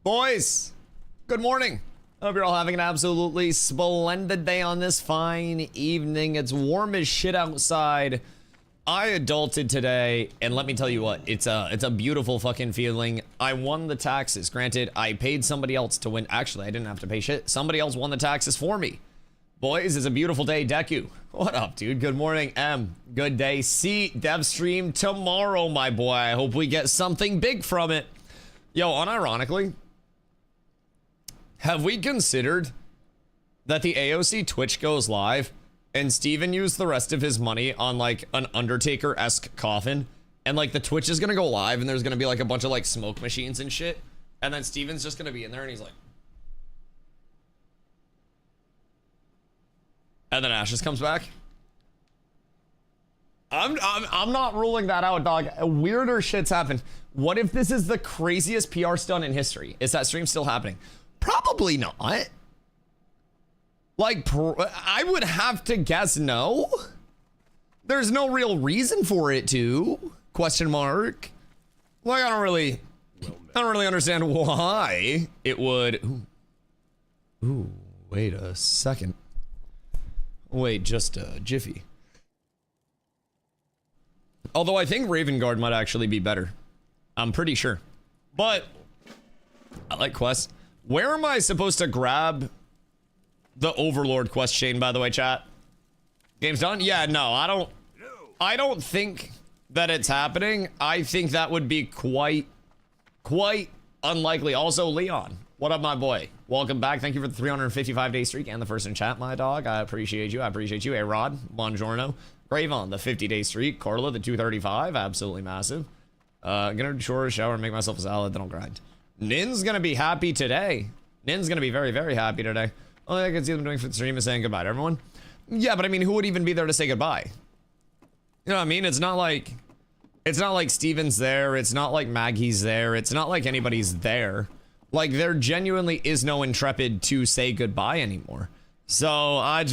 Boys, good morning. Hope you're all having an absolutely splendid day on this fine evening. It's warm as shit outside. I adulted today, and let me tell you what, it's a beautiful fucking feeling. I won the taxes. Granted, I paid somebody else to win. Actually, I didn't have to pay shit. Somebody else won the taxes for me. Boys, it's a beautiful day. Deku, what up, dude? Good morning. M, good day. C, dev stream tomorrow, my boy. I hope we get something big from it. Yo, unironically, have we considered that the AOC Twitch goes live and Steven used the rest of his money on like an Undertaker-esque coffin, and like the Twitch is gonna go live and there's gonna be like a bunch of like smoke machines and shit, and then Steven's just gonna be in there and he's like, and then Ashes comes back? I'm not ruling that out, dog. Weirder shit's happened. What if this is the craziest PR stunt in history? Is that stream still happening? Probably not. Like, I would have to guess no. There's no real reason for it to. Question mark. Like, I don't really understand why it would. Ooh, wait a second. Wait just a jiffy. Although I think Raven Guard might actually be better. I'm pretty sure. But I like quests. Where am I supposed to grab the Overlord quest chain, by the way, chat? Game's done? Yeah, no, I don't think that it's happening. I think that would be quite unlikely. Also, Leon, what up, my boy? Welcome back. Thank you for the 355-day streak and the first in chat, my dog. I appreciate you. I appreciate you. A-Rod, buongiorno. Gravon, the 50-day streak. Carla, the 235. Absolutely massive. Gonna chore, shower, make myself a salad, then I'll grind. Nin's gonna be happy today. Nin's gonna be very, very happy today. Only I can see them doing for the stream is saying goodbye to everyone. Yeah, but I mean, who would even be there to say goodbye? You know what I mean? It's not like Steven's there. It's not like Maggie's there. It's not like anybody's there. Like, there genuinely is no Intrepid to say goodbye anymore. So I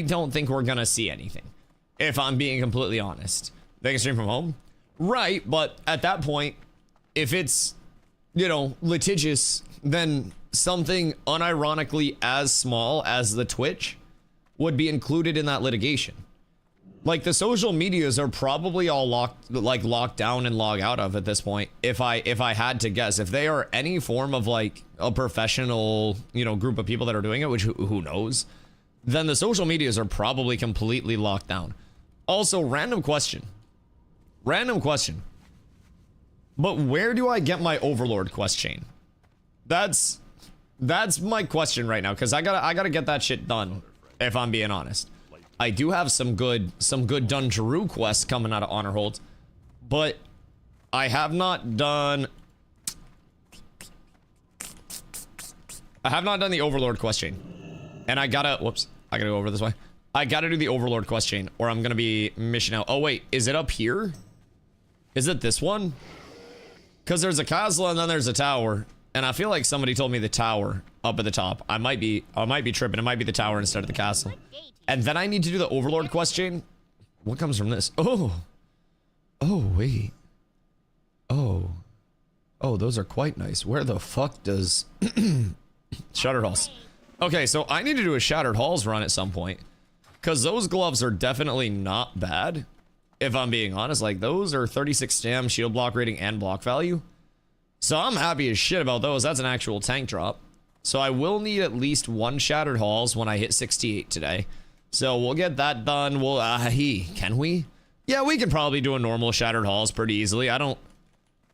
don't think we're gonna see anything, if I'm being completely honest. They can stream from home, right? But at that point, if it's, you know, litigious, then something unironically as small as the Twitch would be included in that litigation. Like, the social medias are probably all locked down and log out of at this point. If I had to guess, if they are any form of like a professional, you know, group of people that are doing it, which who knows, then the social medias are probably completely locked down. Also, random question. But where do I get my Overlord quest chain? That's my question right now, because I gotta get that shit done, if I'm being honest. I do have some good Dungeru quests coming out of Honorhold, but I have not done the Overlord quest chain. And I gotta go over this way. I gotta do the Overlord quest chain, or I'm gonna be mission out. Oh wait, is it up here? Is it this one? Because there's a castle and then there's a tower, and I feel like somebody told me the tower up at the top. I might be tripping. It might be the tower instead of the castle. And then I need to do the Overlord quest chain. What comes from this? Oh wait. Oh, those are quite nice. Where the fuck does Shattered Halls? Okay, so I need to do a Shattered Halls run at some point, because those gloves are definitely not bad. If I'm being honest, like, those are 36 stam, shield block rating, and block value. So I'm happy as shit about those. That's an actual tank drop. So I will need at least one Shattered Halls when I hit 68 today. So we'll get that done. We'll, can we? Yeah, we can probably do a normal Shattered Halls pretty easily. I don't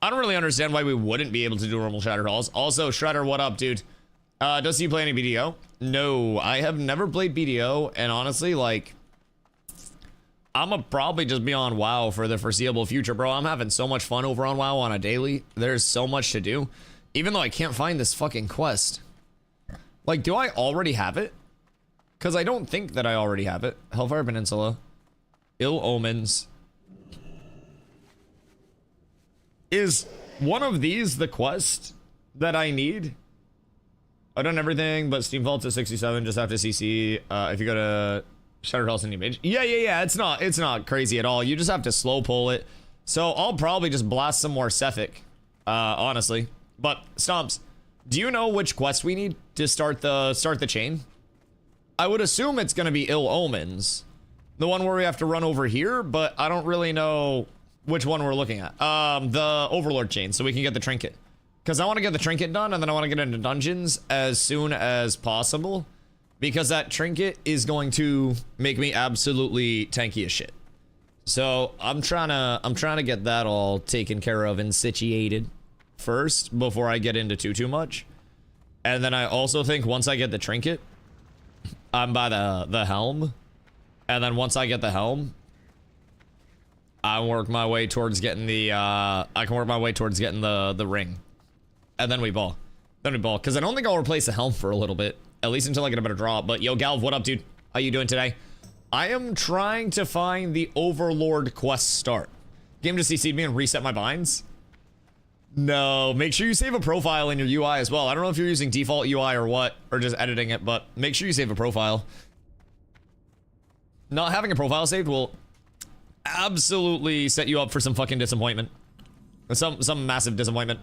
really understand why we wouldn't be able to do normal Shattered Halls. Also, Shredder, what up, dude? Does he play any BDO? No, I have never played BDO, and honestly, like, I'ma probably just be on WoW for the foreseeable future, bro. I'm having so much fun over on WoW on a daily. There's so much to do. Even though I can't find this fucking quest. Like, do I already have it? Because I don't think that I already have it. Hellfire Peninsula. Ill Omens. Is one of these the quest that I need? I've done everything but Steam Vault to 67. Just have to CC. If you go to Shattered Halls and image. Yeah. It's not crazy at all. You just have to slow pull it. So I'll probably just blast some more Sephic. Honestly. But Stomps, do you know which quest we need to start the chain? I would assume it's gonna be Ill Omens, the one where we have to run over here, but I don't really know which one we're looking at. The Overlord chain, so we can get the trinket. Because I want to get the trinket done, and then I want to get into dungeons as soon as possible. Because that trinket is going to make me absolutely tanky as shit. So I'm trying to get that all taken care of and situated first before I get into too much. And then I also think once I get the trinket, I'm by the helm. And then once I get the helm, I work my way towards getting the I can work my way towards getting the ring. And then we ball. Because I don't think I'll replace the helm for a little bit. At least until I get a better draw. But yo, Galv, what up, dude? How you doing today? I am trying to find the Overlord quest start. Game just CC'd me and reset my binds. No, make sure you save a profile in your UI as well. I don't know if you're using default UI or what, or just editing it, but make sure you save a profile. Not having a profile saved will absolutely set you up for some fucking disappointment. Some massive disappointment.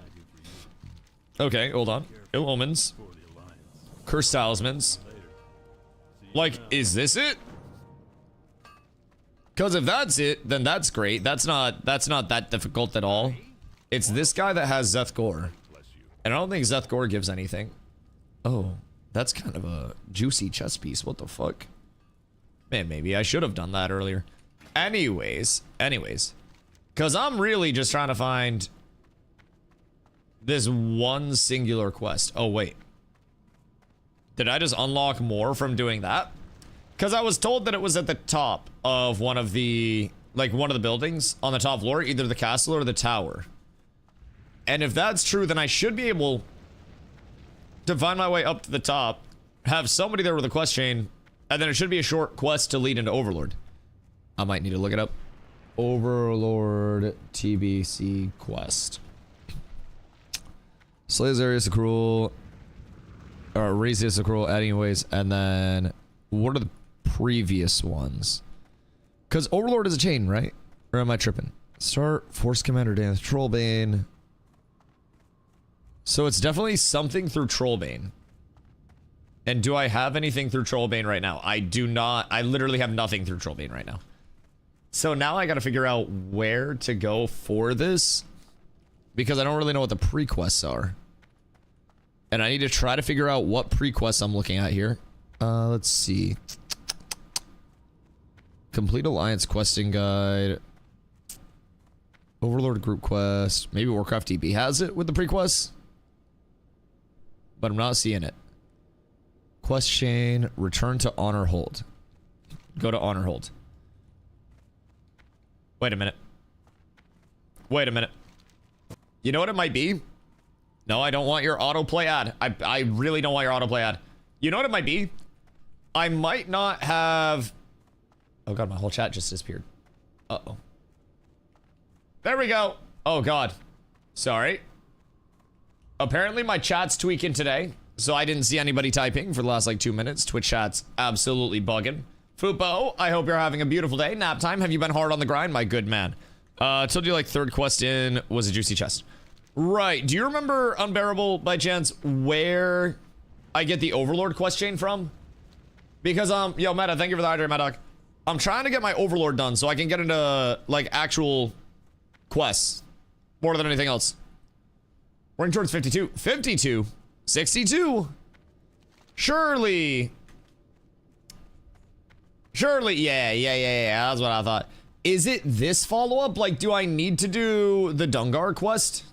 Okay, hold on. Ill Omens. Cursed Talismans. Like, is this it? Because if that's it, then that's great. That's not that difficult at all. It's this guy that has Zethgor. And I don't think Zethgor gives anything. Oh, that's kind of a juicy chess piece. What the fuck? Man, maybe I should have done that earlier. Anyways. Because I'm really just trying to find this one singular quest. Oh, wait. Did I just unlock more from doing that? Because I was told that it was at the top of one of the buildings on the top floor, either the castle or the tower. And if that's true, then I should be able to find my way up to the top, have somebody there with a quest chain, and then it should be a short quest to lead into Overlord. I might need to look it up. Overlord TBC quest. Slay Azarius the Cruel, or Razius the Cruel, anyways, and then what are the previous ones? Because Overlord is a chain, right? Or am I tripping? Start, Force Commander Dance, Trollbane. So it's definitely something through Trollbane. And do I have anything through Trollbane right now? I do not. I literally have nothing through Trollbane right now. So now I gotta figure out where to go for this, because I don't really know what the pre-quests are. And I need to try to figure out what pre-quests I'm looking at here. Let's see. Complete Alliance questing guide. Overlord group quest. Maybe Warcraft DB has it with the pre-quests. But I'm not seeing it. Quest chain. Return to Honor Hold. Go to Honor Hold. Wait a minute. Wait a minute. You know what it might be? No, I don't want your autoplay ad. I really don't want your autoplay ad. You know what it might be? I might not have... Oh god, my whole chat just disappeared. Uh-oh. There we go. Oh god. Sorry. Apparently my chat's tweaking today, so I didn't see anybody typing for the last like 2 minutes. Twitch chat's absolutely bugging. Fupo, I hope you're having a beautiful day. Nap time. Have you been hard on the grind, my good man? Told you like third quest in was a juicy chest. Right. Do you remember Unbearable by chance where I get the Overlord quest chain from? Because yo Meta, thank you for the hydrate, my dog. I'm trying to get my Overlord done so I can get into like actual quests more than anything else. Working towards 52. 52. 62. Surely. Yeah. That's what I thought. Is it this follow-up? Like, do I need to do the Dungar quest?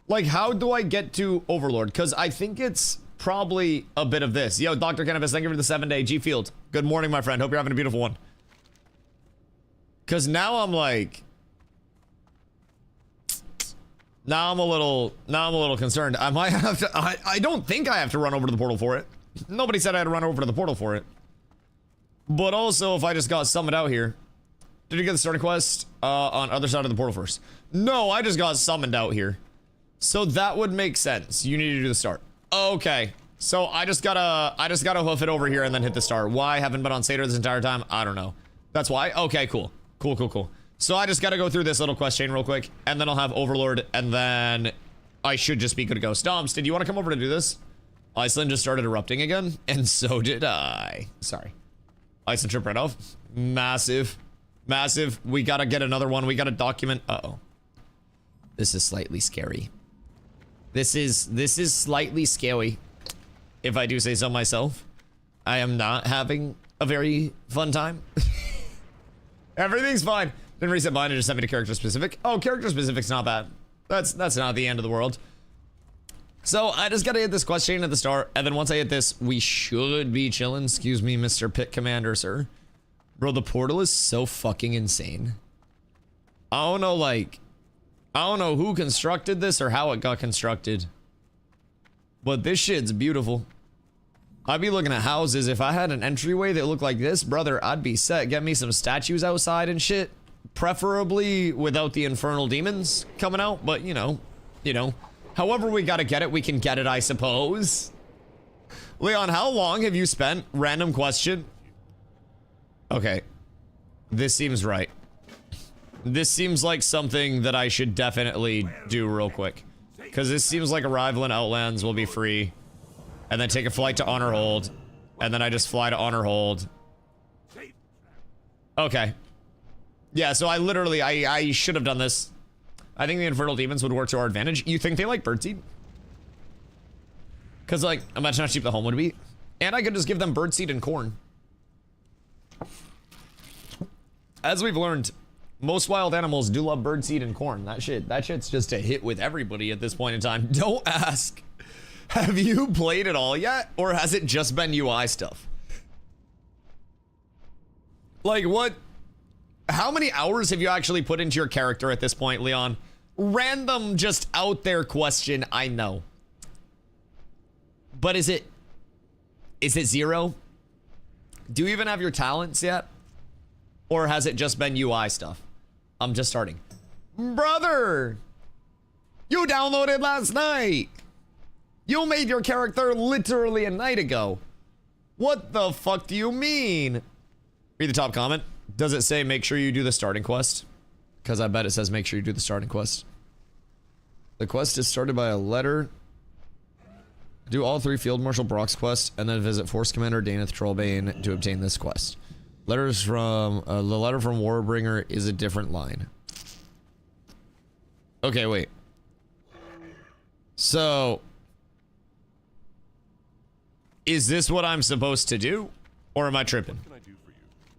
Like, how do I get to Overlord? Because I think it's probably a bit of this. Yo, Dr. Cannabis, thank you for the 7-day. G-Field. Good morning, my friend. Hope you're having a beautiful one. Because now I'm like... Now I'm a little concerned. I might have to... I don't think I have to run over to the portal for it. Nobody said I had to run over to the portal for it. But also, if I just got summoned out here... Did you get the starting quest on other side of the portal first? No, I just got summoned out here. So that would make sense. You need to do the start. Okay. So I just gotta hoof it over here and then hit the start. Why I haven't been on Seder this entire time? I don't know. That's why? Okay, cool. Cool. So I just gotta go through this little quest chain real quick, and then I'll have Overlord, and then I should just be good to go. Stomps, did you want to come over to do this? Iceland just started erupting again, and so did I. Sorry. Iceland trip right off. Massive. Massive. We gotta get another one. We gotta document. Uh-oh. This is slightly scary. This is slightly scary. If I do say so myself. I am not having a very fun time. Everything's fine. Didn't reset mine and just sent me to character specific. Oh, character specific's not bad. That's not the end of the world. So I just gotta hit this quest chain at the start, and then once I hit this, we should be chilling. Excuse me, Mr. Pit Commander, sir. Bro, the portal is so fucking insane. I don't know, like, I don't know who constructed this or how it got constructed, but this shit's beautiful. I'd be looking at houses. If I had an entryway that looked like this, brother, I'd be set. Get me some statues outside and shit. Preferably without the infernal demons coming out, but you know. However we gotta get it, we can get it, I suppose. Leon, how long have you spent? Random question. Okay. This seems right. This seems like something that I should definitely do real quick. Because this seems like arrival in Outlands will be free. And then take a flight to Honor Hold. And then I just fly to Honor Hold. Okay. Yeah, so I literally, I should have done this. I think the Infernal Demons would work to our advantage. You think they like birdseed? Because, like, imagine how cheap the home would be. And I could just give them birdseed and corn. As we've learned, most wild animals do love birdseed and corn. That shit's just a hit with everybody at this point in time. Don't ask. Have you played it all yet? Or has it just been UI stuff? Like, what? How many hours have you actually put into your character at this point, Leon? Random, just out there question, I know. But is it 0? Do you even have your talents yet? Or has it just been UI stuff? I'm just starting. Brother! You downloaded last night! You made your character literally a night ago. What the fuck do you mean? Read the top comment. Does it say make sure you do the starting quest? Because I bet it says make sure you do the starting quest. The quest is started by a letter. Do all 3 Field Marshal Brock's quests and then visit Force Commander Daneth Trollbane to obtain this quest. Letters from the letter from Warbringer is a different line. Okay, wait. So is this what I'm supposed to do? Or am I tripping? What can I do for you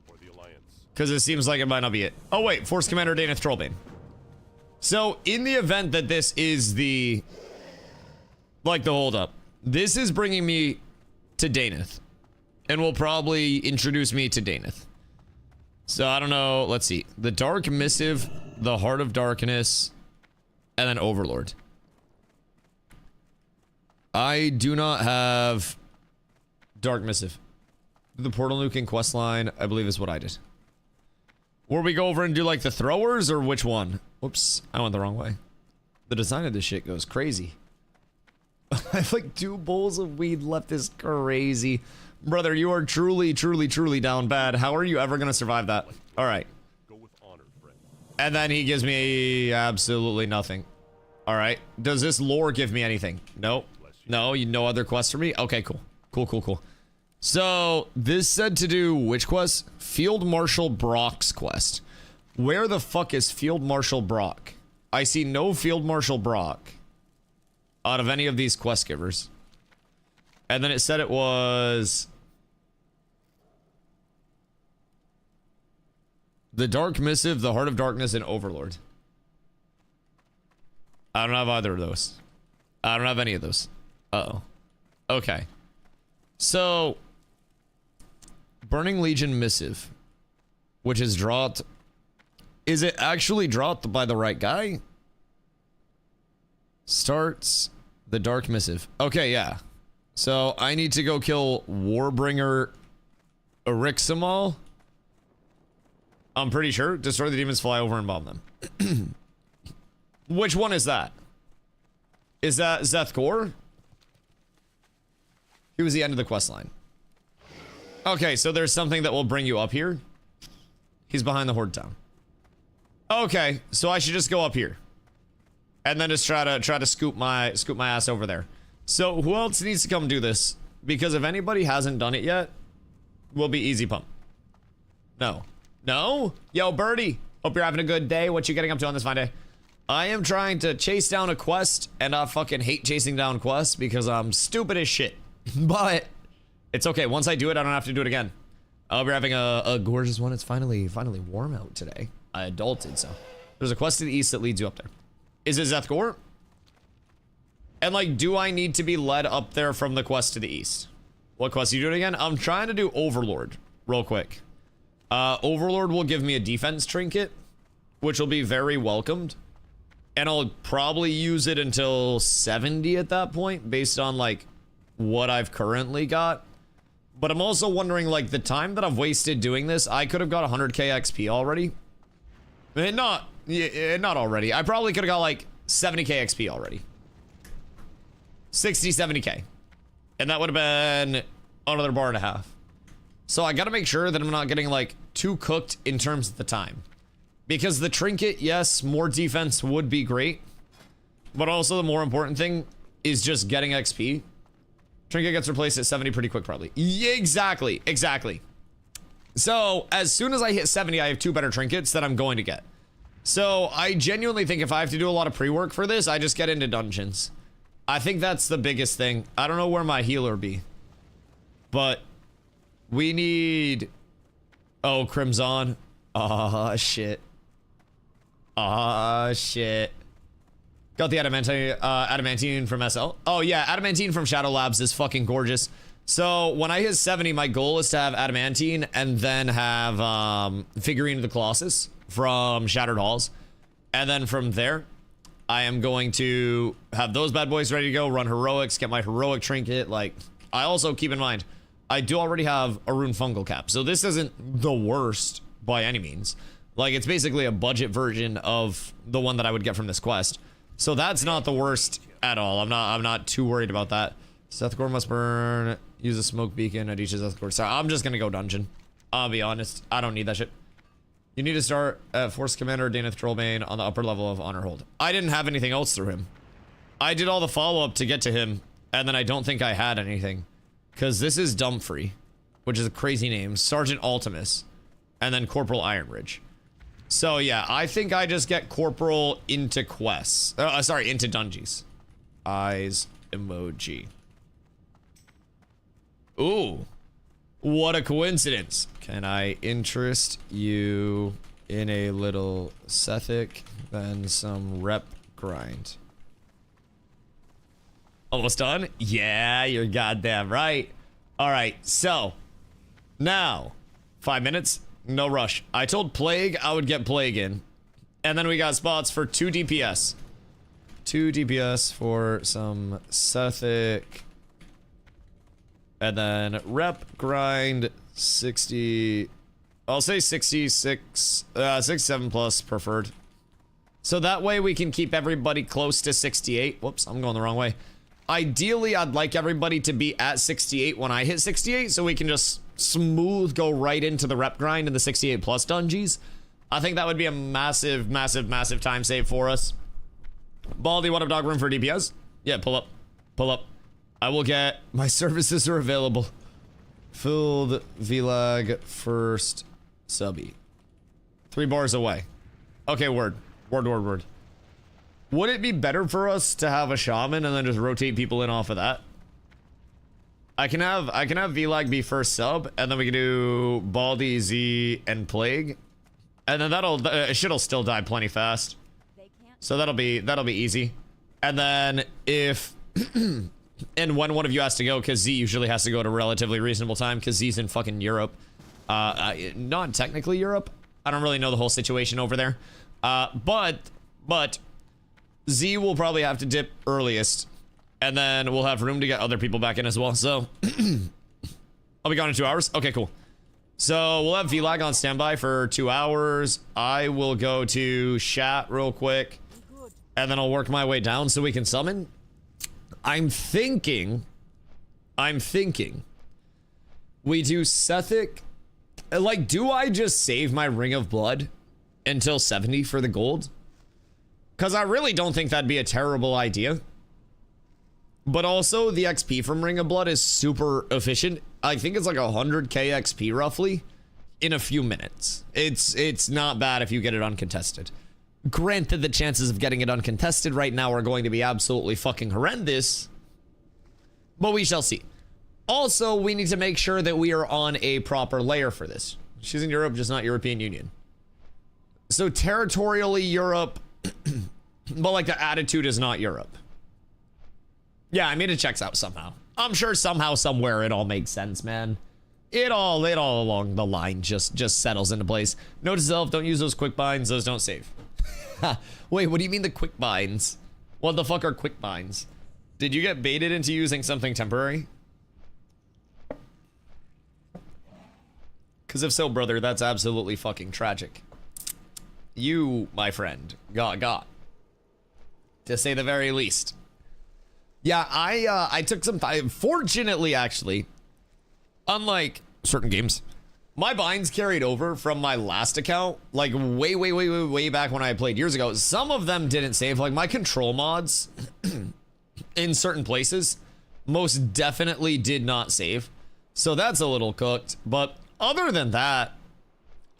or the Alliance? Because it seems like it might not be it. Oh wait, Force Commander Daneth Trollbane. So in the event that this is the, like, the holdup, this is bringing me to Daneth. And will probably introduce me to Daneth. So I don't know, let's see. The Dark Missive, the Heart of Darkness, and then Overlord. I do not have Dark Missive. The Portal Nuking quest line, I believe, is what I did. Where we go over and do, like, the throwers, or which one? Whoops, I went the wrong way. The design of this shit goes crazy. I have, like, 2 bowls of weed left. Is crazy. Brother, you are truly, truly, truly down bad. How are you ever gonna survive that? Alright. Go with honor, friend. And then he gives me absolutely nothing. Alright. Does this lore give me anything? Nope. No, you no other quests for me? Okay, cool. Cool. So, this said to do which quest? Field Marshal Brock's quest. Where the fuck is Field Marshal Brock? I see no Field Marshal Brock out of any of these quest givers. And then it said it was the Dark Missive, the Heart of Darkness, and Overlord. I don't have either of those. I don't have any of those. Uh-oh. Okay. So, Burning Legion Missive, which is dropped. Is it actually dropped by the right guy? Starts the Dark Missive. Okay, yeah. So, I need to go kill Warbringer Eriximal. I'm pretty sure. Destroy the demons, fly over, and bomb them. Which one is that? Is that Zethkor? He was the end of the quest line. Okay, so there's something that will bring you up here. He's behind the Horde Town. Okay, so I should just go up here. and then just try to scoop my ass over there. So who else needs to come do this? Because if anybody hasn't done it yet, we'll be easy pump. No. No? Yo, Birdie. Hope you're having a good day. What you getting up to on this fine day? I am trying to chase down a quest, and I fucking hate chasing down quests because I'm stupid as shit. But it's okay. Once I do it, I don't have to do it again. We're having a gorgeous one. It's finally warm out today. I adulted, so. There's a quest to the east that leads you up there. Is it Zethgor? And like, do I need to be led up there from the quest to the east? What quest are you doing again? I'm trying to do Overlord real quick. Overlord will give me a defense trinket, which will be very welcomed. And I'll probably use it until 70 at that point, based on like what I've currently got. But I'm also wondering, like, the time that I've wasted doing this, I could have got 100k XP already. Not already. I probably could have got like 70k XP already. 60, 70k. And that would have been another bar and a half. So I gotta make sure that I'm not getting like too cooked in terms of the time. Because the trinket, yes, more defense would be great. But also the more important thing is just getting XP. Trinket gets replaced at 70 pretty quick probably. Yeah, exactly. So as soon as I hit 70, I have 2 better trinkets that I'm going to get. So I genuinely think if I have to do a lot of pre-work for this, I just get into dungeons. I think that's the biggest thing. I don't know where my healer be. But we need... Oh, Crimson. Ah, shit. Ah, shit. Got the adamantine from SL. Oh yeah, adamantine from Shadow Labs is fucking gorgeous. So when I hit 70, my goal is to have adamantine and then have figurine of the Colossus from Shattered Halls. And then from there, I am going to have those bad boys ready to go, run heroics, get my heroic trinket. Like, I also keep in mind, I do already have a rune fungal cap. So this isn't the worst by any means. Like, it's basically a budget version of the one that I would get from this quest. So that's not the worst at all. I'm not too worried about that. Zethgor must burn. Use a smoke beacon at each of Zethgor. So I'm just gonna go dungeon. I'll be honest. I don't need that shit. You need to start at Force Commander Daneth Trollbane on the upper level of Honor Hold. I didn't have anything else through him. I did all the follow-up to get to him, and then I don't think I had anything. Because this is Dumfrey, which is a crazy name. Sergeant Ultimus, and then Corporal Ironridge. So yeah, I think I just get Corporal into quests. Sorry, into dungeons. Eyes emoji. Ooh, what a coincidence. Can I interest you in a little Sethic, then some rep grind? Almost done? Yeah, you're goddamn right. All right, so now 5 minutes. No rush. I told Plague I would get Plague in. And then we got spots for 2 DPS. 2 DPS for some Sethic. And then rep grind 60. I'll say 66, 67 plus preferred. So that way we can keep everybody close to 68. Whoops, I'm going the wrong way. Ideally, I'd like everybody to be at 68 when I hit 68, so we can just smooth go right into the rep grind in the 68 plus dungeons. I think that would be a massive time save for us. Baldy, what up, dog? Room for DPS? Yeah, pull up. I will get, my services are available. Filled VLAG first subby. 3 bars away. Okay, word. Would it be better for us to have a shaman and then just rotate people in off of that? I can have VLAG be first sub, and then we can do Baldy, Z, and Plague, and then shit'll still die plenty fast. So that'll be easy. And then if and when one of you has to go, because Z usually has to go at a relatively reasonable time, because Z's in fucking Europe. Not technically Europe. I don't really know the whole situation over there. But Z will probably have to dip earliest, and then we'll have room to get other people back in as well. So I'll be gone in 2 hours. Okay, cool. So we'll have VLAG on standby for 2 hours. I will go to Shat real quick, and then I'll work my way down so we can summon. I'm thinking we do Sethic. Like, do I just save my Ring of Blood until 70 for the gold? Because I really don't think that'd be a terrible idea. But also, the XP from Ring of Blood is super efficient. I think it's like 100k XP roughly in a few minutes. It's not bad if you get it uncontested. Granted, the chances of getting it uncontested right now are going to be absolutely fucking horrendous. But we shall see. Also, we need to make sure that we are on a proper layer for this. She's in Europe, just not European Union. So territorially Europe, but like the attitude is not Europe. Yeah, I mean, it checks out somehow. I'm sure somehow, somewhere, it all makes sense, man. It all along the line just settles into place. Note to self, don't use those quick binds. Those don't save. Wait, what do you mean the quick binds? What the fuck are quick binds? Did you get baited into using something temporary? Because if so, brother, that's absolutely fucking tragic. You, my friend, got. To say the very least. Yeah, I took some time. Fortunately, actually, unlike certain games, my binds carried over from my last account, like way back when I played years ago. Some of them didn't save, like my control mods in certain places most definitely did not save. So that's a little cooked, but other than that,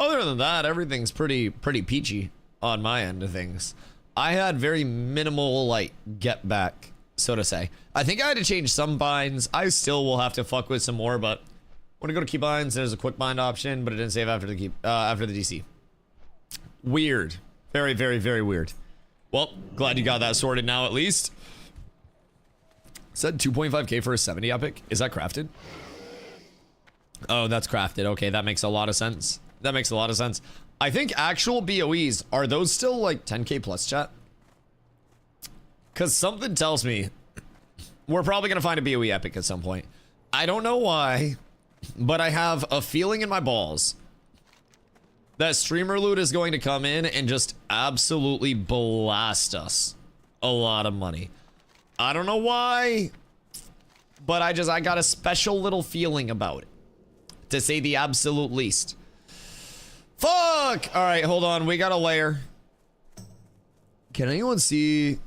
everything's pretty peachy on my end of things. I had very minimal like get back, so to say. I think I had to change some binds. I still will have to fuck with some more, but when I go to key binds, there's a quick bind option, but it didn't save after the key, after the DC. Weird. Very weird. Well, glad you got that sorted now at least. Said 2.5k for a 70 epic. Is that crafted? Oh, that's crafted. Okay, that makes a lot of sense. That makes a lot of sense. I think actual BOEs, are those still like 10k plus, chat? Because something tells me we're probably going to find a BOE epic at some point. I don't know why, but I have a feeling in my balls that streamer loot is going to come in and just absolutely blast us a lot of money. I don't know why, but I got a special little feeling about it, to say the absolute least. Fuck! All right, hold on. We got a layer. Can anyone see?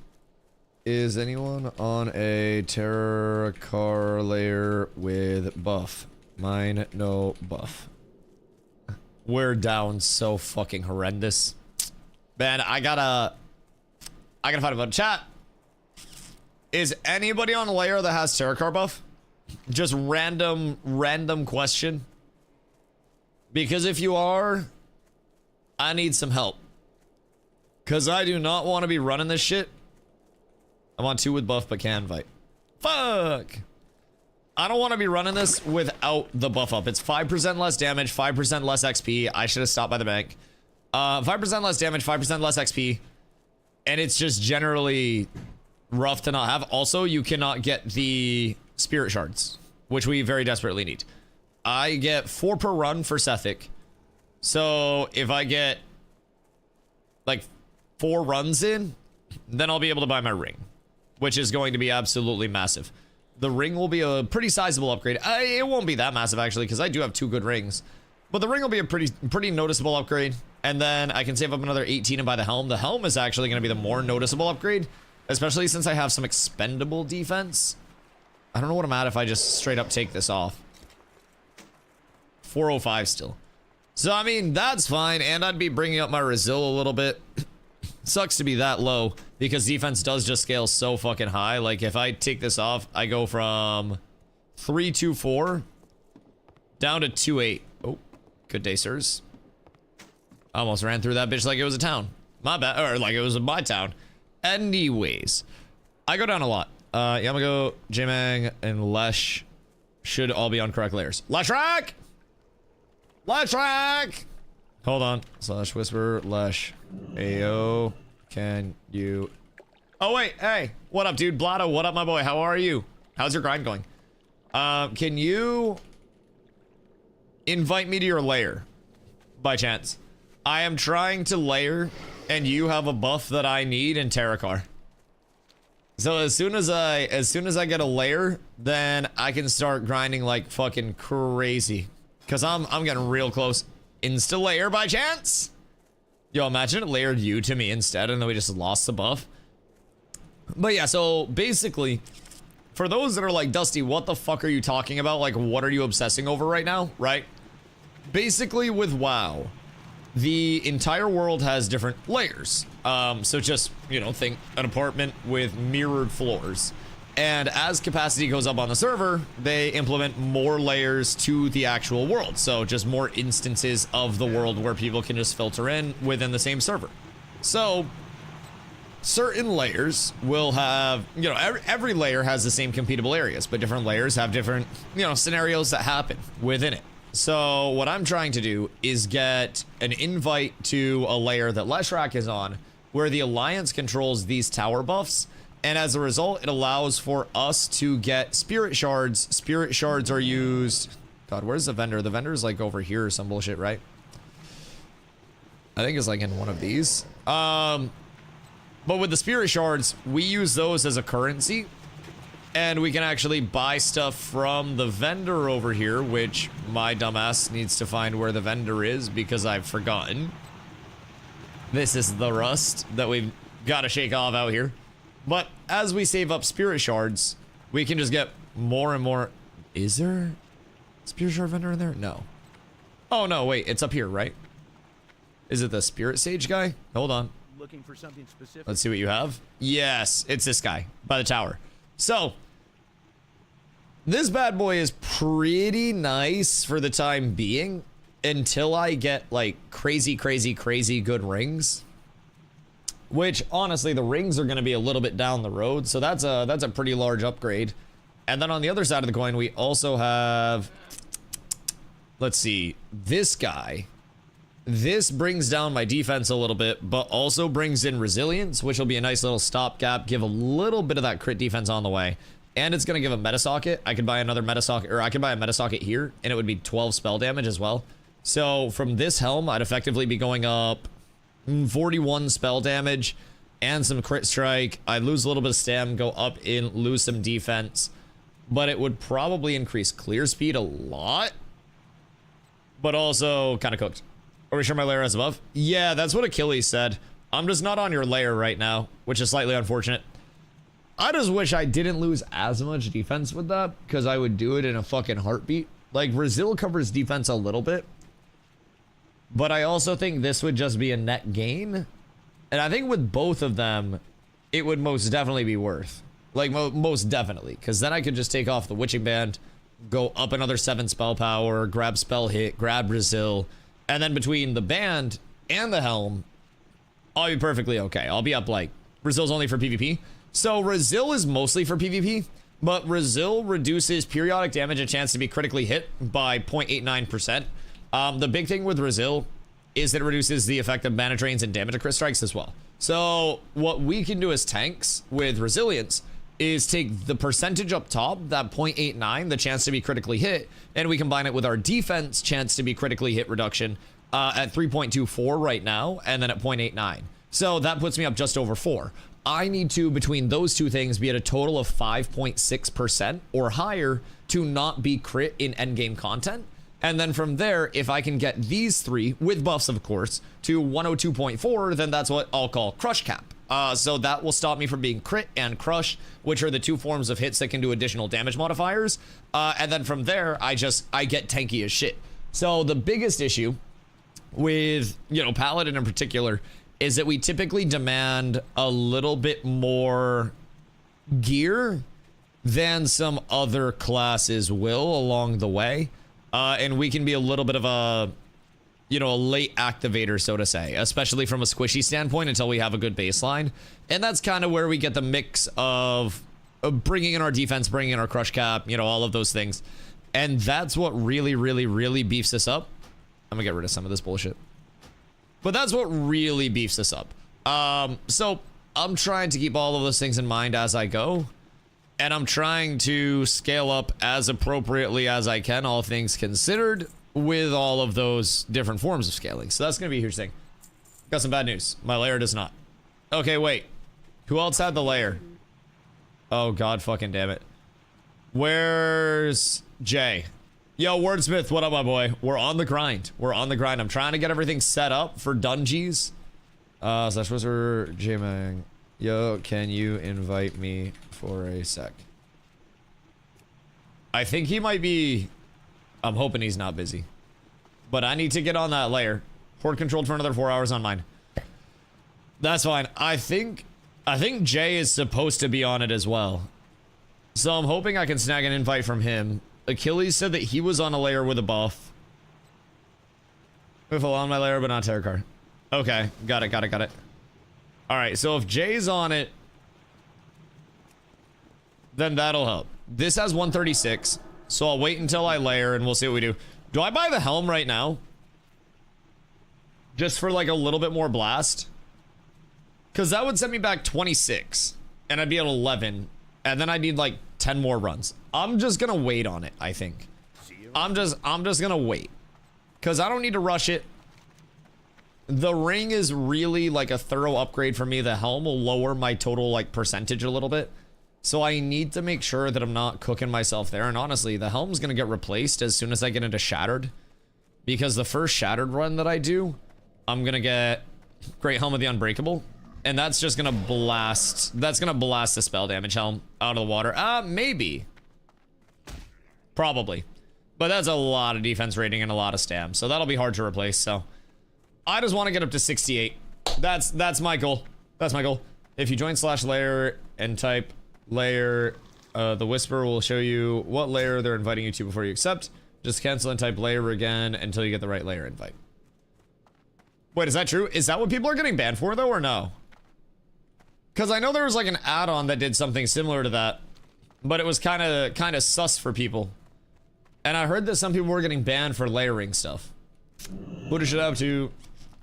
Is anyone on a Terracar layer with buff? Mine, no buff. We're down so fucking horrendous. Man, I gotta find a button. Chat. Is anybody on a layer that has Terracar buff? Just random question. Because if you are, I need some help. Because I do not want to be running this shit. I'm on 2 with buff, but can't invite. Fuck! I don't want to be running this without the buff up. It's 5% less damage, 5% less XP. I should have stopped by the bank. 5% less damage, 5% less XP. And it's just generally rough to not have. Also, you cannot get the spirit shards, which we very desperately need. I get 4 per run for Sethic. So if I get like 4 runs in, then I'll be able to buy my ring, which is going to be absolutely massive. The ring will be a pretty sizable upgrade. It won't be that massive actually, because I do have 2 good rings, but the ring will be a pretty noticeable upgrade. And then I can save up another 18 and buy the helm. The helm is actually going to be the more noticeable upgrade, especially since I have some expendable defense. I don't know what I'm at if I just straight up take this off. 405 still. So, I mean, that's fine. And I'd be bringing up my Resil a little bit. Sucks to be that low because defense does just scale so fucking high. Like, if I take this off, I go from 324 down to 28. Oh, good day, sirs. I almost ran through that bitch like it was a town. My bad. Or like it was my town. Anyways, I go down a lot. Yamago, J-Mang, and Lesh should all be on correct layers. Leshrack! Leshrack! Hold on. Slash whisper, Lesh. Ayo, can you... Oh, wait. Hey. What up, dude? Blotto, what up, my boy? How are you? How's your grind going? Can you invite me to your lair? By chance. I am trying to layer, and you have a buff that I need in Terracar. So as soon as I get a layer, then I can start grinding like fucking crazy. Cause I'm getting real close. Insta layer by chance? Yo, imagine it layered you to me instead and then we just lost the buff. But yeah, so basically, for those that are like, Dusty, what the fuck are you talking about? Like, what are you obsessing over right now, right? Basically, with WoW, the entire world has different layers. So just, you know, think an apartment with mirrored floors. And as capacity goes up on the server, they implement more layers to the actual world. So just more instances of the world where people can just filter in within the same server. So certain layers will have, you know, every layer has the same completable areas, but different layers have different, you know, scenarios that happen within it. So what I'm trying to do is get an invite to a layer that Leshrac is on, where the Alliance controls these tower buffs, and as a result, it allows for us to get spirit shards. Spirit shards are used... God, where's the vendor? The vendor's like over here or some bullshit, right? I think it's like in one of these. But with the spirit shards, we use those as a currency, and we can actually buy stuff from the vendor over here, which my dumbass needs to find where the vendor is because I've forgotten. This is the rust that we've got to shake off out here. But as we save up spirit shards, we can just get more and more. Is there a spirit shard vendor in there? No. Oh no, wait, it's up here, right? Is it the spirit sage guy? Hold on. Looking for something specific. Let's see what you have. Yes, it's this guy by the tower. So this bad boy is pretty nice for the time being until I get like crazy good rings. Which honestly, the rings are going to be a little bit down the road, so that's a pretty large upgrade. And then on the other side of the coin, we also have, let's see, this guy. This brings down my defense a little bit, but also brings in resilience, which will be a nice little stopgap, give a little bit of that crit defense on the way. And it's going to give a meta socket. I could buy another meta socket, or I could buy a meta socket here, and it would be 12 spell damage as well. So from this helm, I'd effectively be going up 41 spell damage and some crit strike. I'd lose a little bit of stam, go up in, lose some defense, but it would probably increase clear speed a lot, but also kind of cooked. Are we sure my layer is above? Yeah, that's what Achilles said. I'm just not on your layer right now, which is slightly unfortunate. I just wish I didn't lose as much defense with that, because I would do it in a fucking heartbeat. Like, Brazil covers defense a little bit, but I also think this would just be a net gain. And I think with both of them, it would most definitely be worth. Like, most definitely. Because then I could just take off the Witching Band, go up another 7 spell power, grab spell hit, grab Brazil. And then between the band and the helm, I'll be perfectly okay. I'll be up like, Brazil's only for PvP. So Brazil is mostly for PvP. But Brazil reduces periodic damage and chance to be critically hit by 0.89%. The big thing with Brazil is that it reduces the effect of mana drains and damage to crit strikes as well. So what we can do as tanks with resilience is take the percentage up top, that 0.89, the chance to be critically hit, and we combine it with our defense chance to be critically hit reduction at 3.24 right now, and then at 0.89. So that puts me up just over 4. I need to, between those two things, be at a total of 5.6% or higher to not be crit in endgame content. And then from there, if I can get these three, with buffs of course, to 102.4, then that's what I'll call crush cap. So that will stop me from being crit and crush, which are the two forms of hits that can do additional damage modifiers. And then from there, I get tanky as shit. So the biggest issue with, you know, Paladin in particular, is that we typically demand a little bit more gear than some other classes will along the way. And we can be a little bit of a, you know, a late activator, so to say, especially from a squishy standpoint until we have a good baseline. And that's kind of where we get the mix of bringing in our defense, bringing in our crush cap, you know, all of those things. And that's what really beefs us up. I'm gonna get rid of some of this bullshit. But that's what really beefs us up. So I'm trying to keep all of those things in mind as I go. And I'm trying to scale up as appropriately as I can, all things considered, with all of those different forms of scaling. So that's going to be a huge thing. Got some bad news. My layer does not. Okay, wait. Who else had the layer? Oh, God fucking damn it. Where's Jay? Yo, Wordsmith, what up, my boy? We're on the grind. We're on the grind. I'm trying to get everything set up for Dungeons. Slash whisper J-Mang. Yo, can you invite me for a sec? I think he might be... I'm hoping he's not busy. But I need to get on that layer. Horde controlled for another 4 hours on mine. That's fine. I think Jay is supposed to be on it as well. So I'm hoping I can snag an invite from him. Achilles said that he was on a layer with a buff. With on my layer, but not Terror Card. Okay, got it. Alright, so if Jay's on it, then that'll help. This has 136, so I'll wait until I layer and we'll see what we do. Do I buy the helm right now? Just for like a little bit more blast? Because that would send me back 26, and I'd be at 11, and then I need like 10 more runs. I'm just gonna wait on it, I think. I'm just gonna wait. Because I don't need to rush it. The ring is really like a thorough upgrade for me. The helm will lower my total like percentage a little bit. So I need to make sure that I'm not cooking myself there. And honestly, the helm's gonna get replaced as soon as I get into Shattered. Because the first Shattered run that I do, I'm gonna get Great Helm of the Unbreakable. And that's just gonna blast, that's gonna blast the spell damage helm out of the water. Maybe. Probably. But that's a lot of defense rating and a lot of stam. So that'll be hard to replace, so. I just want to get up to 68. That's my goal. That's my goal. If you join /layer and type layer, the whisper will show you what layer they're inviting you to before you accept. Just cancel and type layer again until you get the right layer invite. Wait, is that true? Is that what people are getting banned for though, or no? Because I know there was like an add-on that did something similar to that, but it was kind of sus for people. And I heard that some people were getting banned for layering stuff. Buddha should have to,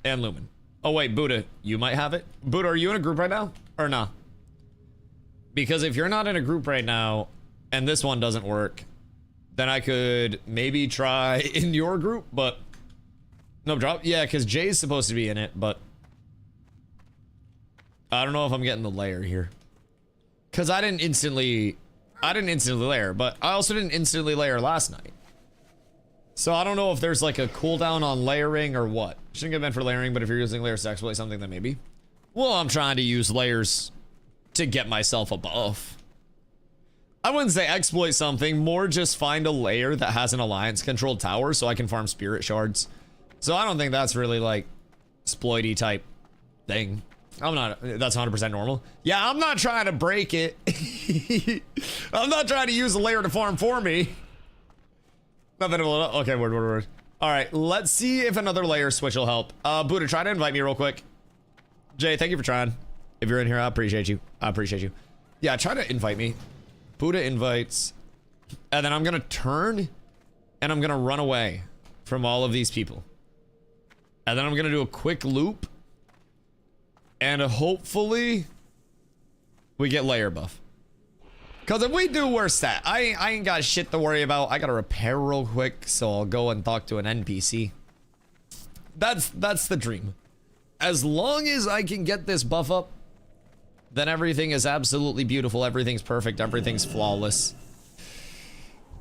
and Lumen. Oh wait, Buddha, you might have it. Buddha, are you in a group right now, or nah? Because if you're not in a group right now, and this one doesn't work, then I could maybe try in your group, but no drop. Yeah, because Jay's supposed to be in it, but I don't know if I'm getting the layer here. Because I didn't instantly layer, but I also didn't instantly layer last night. So I don't know if there's like a cooldown on layering or what. Shouldn't get banned for layering, but if you're using layers to exploit something, then maybe. Well, I'm trying to use layers to get myself a buff. I wouldn't say exploit something, more just find a layer that has an alliance controlled tower so I can farm spirit shards. So I don't think that's really like exploity type thing. That's 100% normal. Yeah, I'm not trying to break it. I'm not trying to use a layer to farm for me. Nothing. Okay, word. All right, let's see if another layer switch will help. Buddha, try to invite me real quick. Jay, thank you for trying. If you're in here, I appreciate you. Yeah, try to invite me. Buddha invites. And then I'm gonna turn and I'm gonna run away from all of these people. And then I'm gonna do a quick loop. And hopefully we get layer buff. Because if we do, we're set. I ain't got shit to worry about. I gotta repair real quick, so I'll go and talk to an NPC. That's the dream. As long as I can get this buff up, then everything is absolutely beautiful. Everything's perfect. Everything's flawless.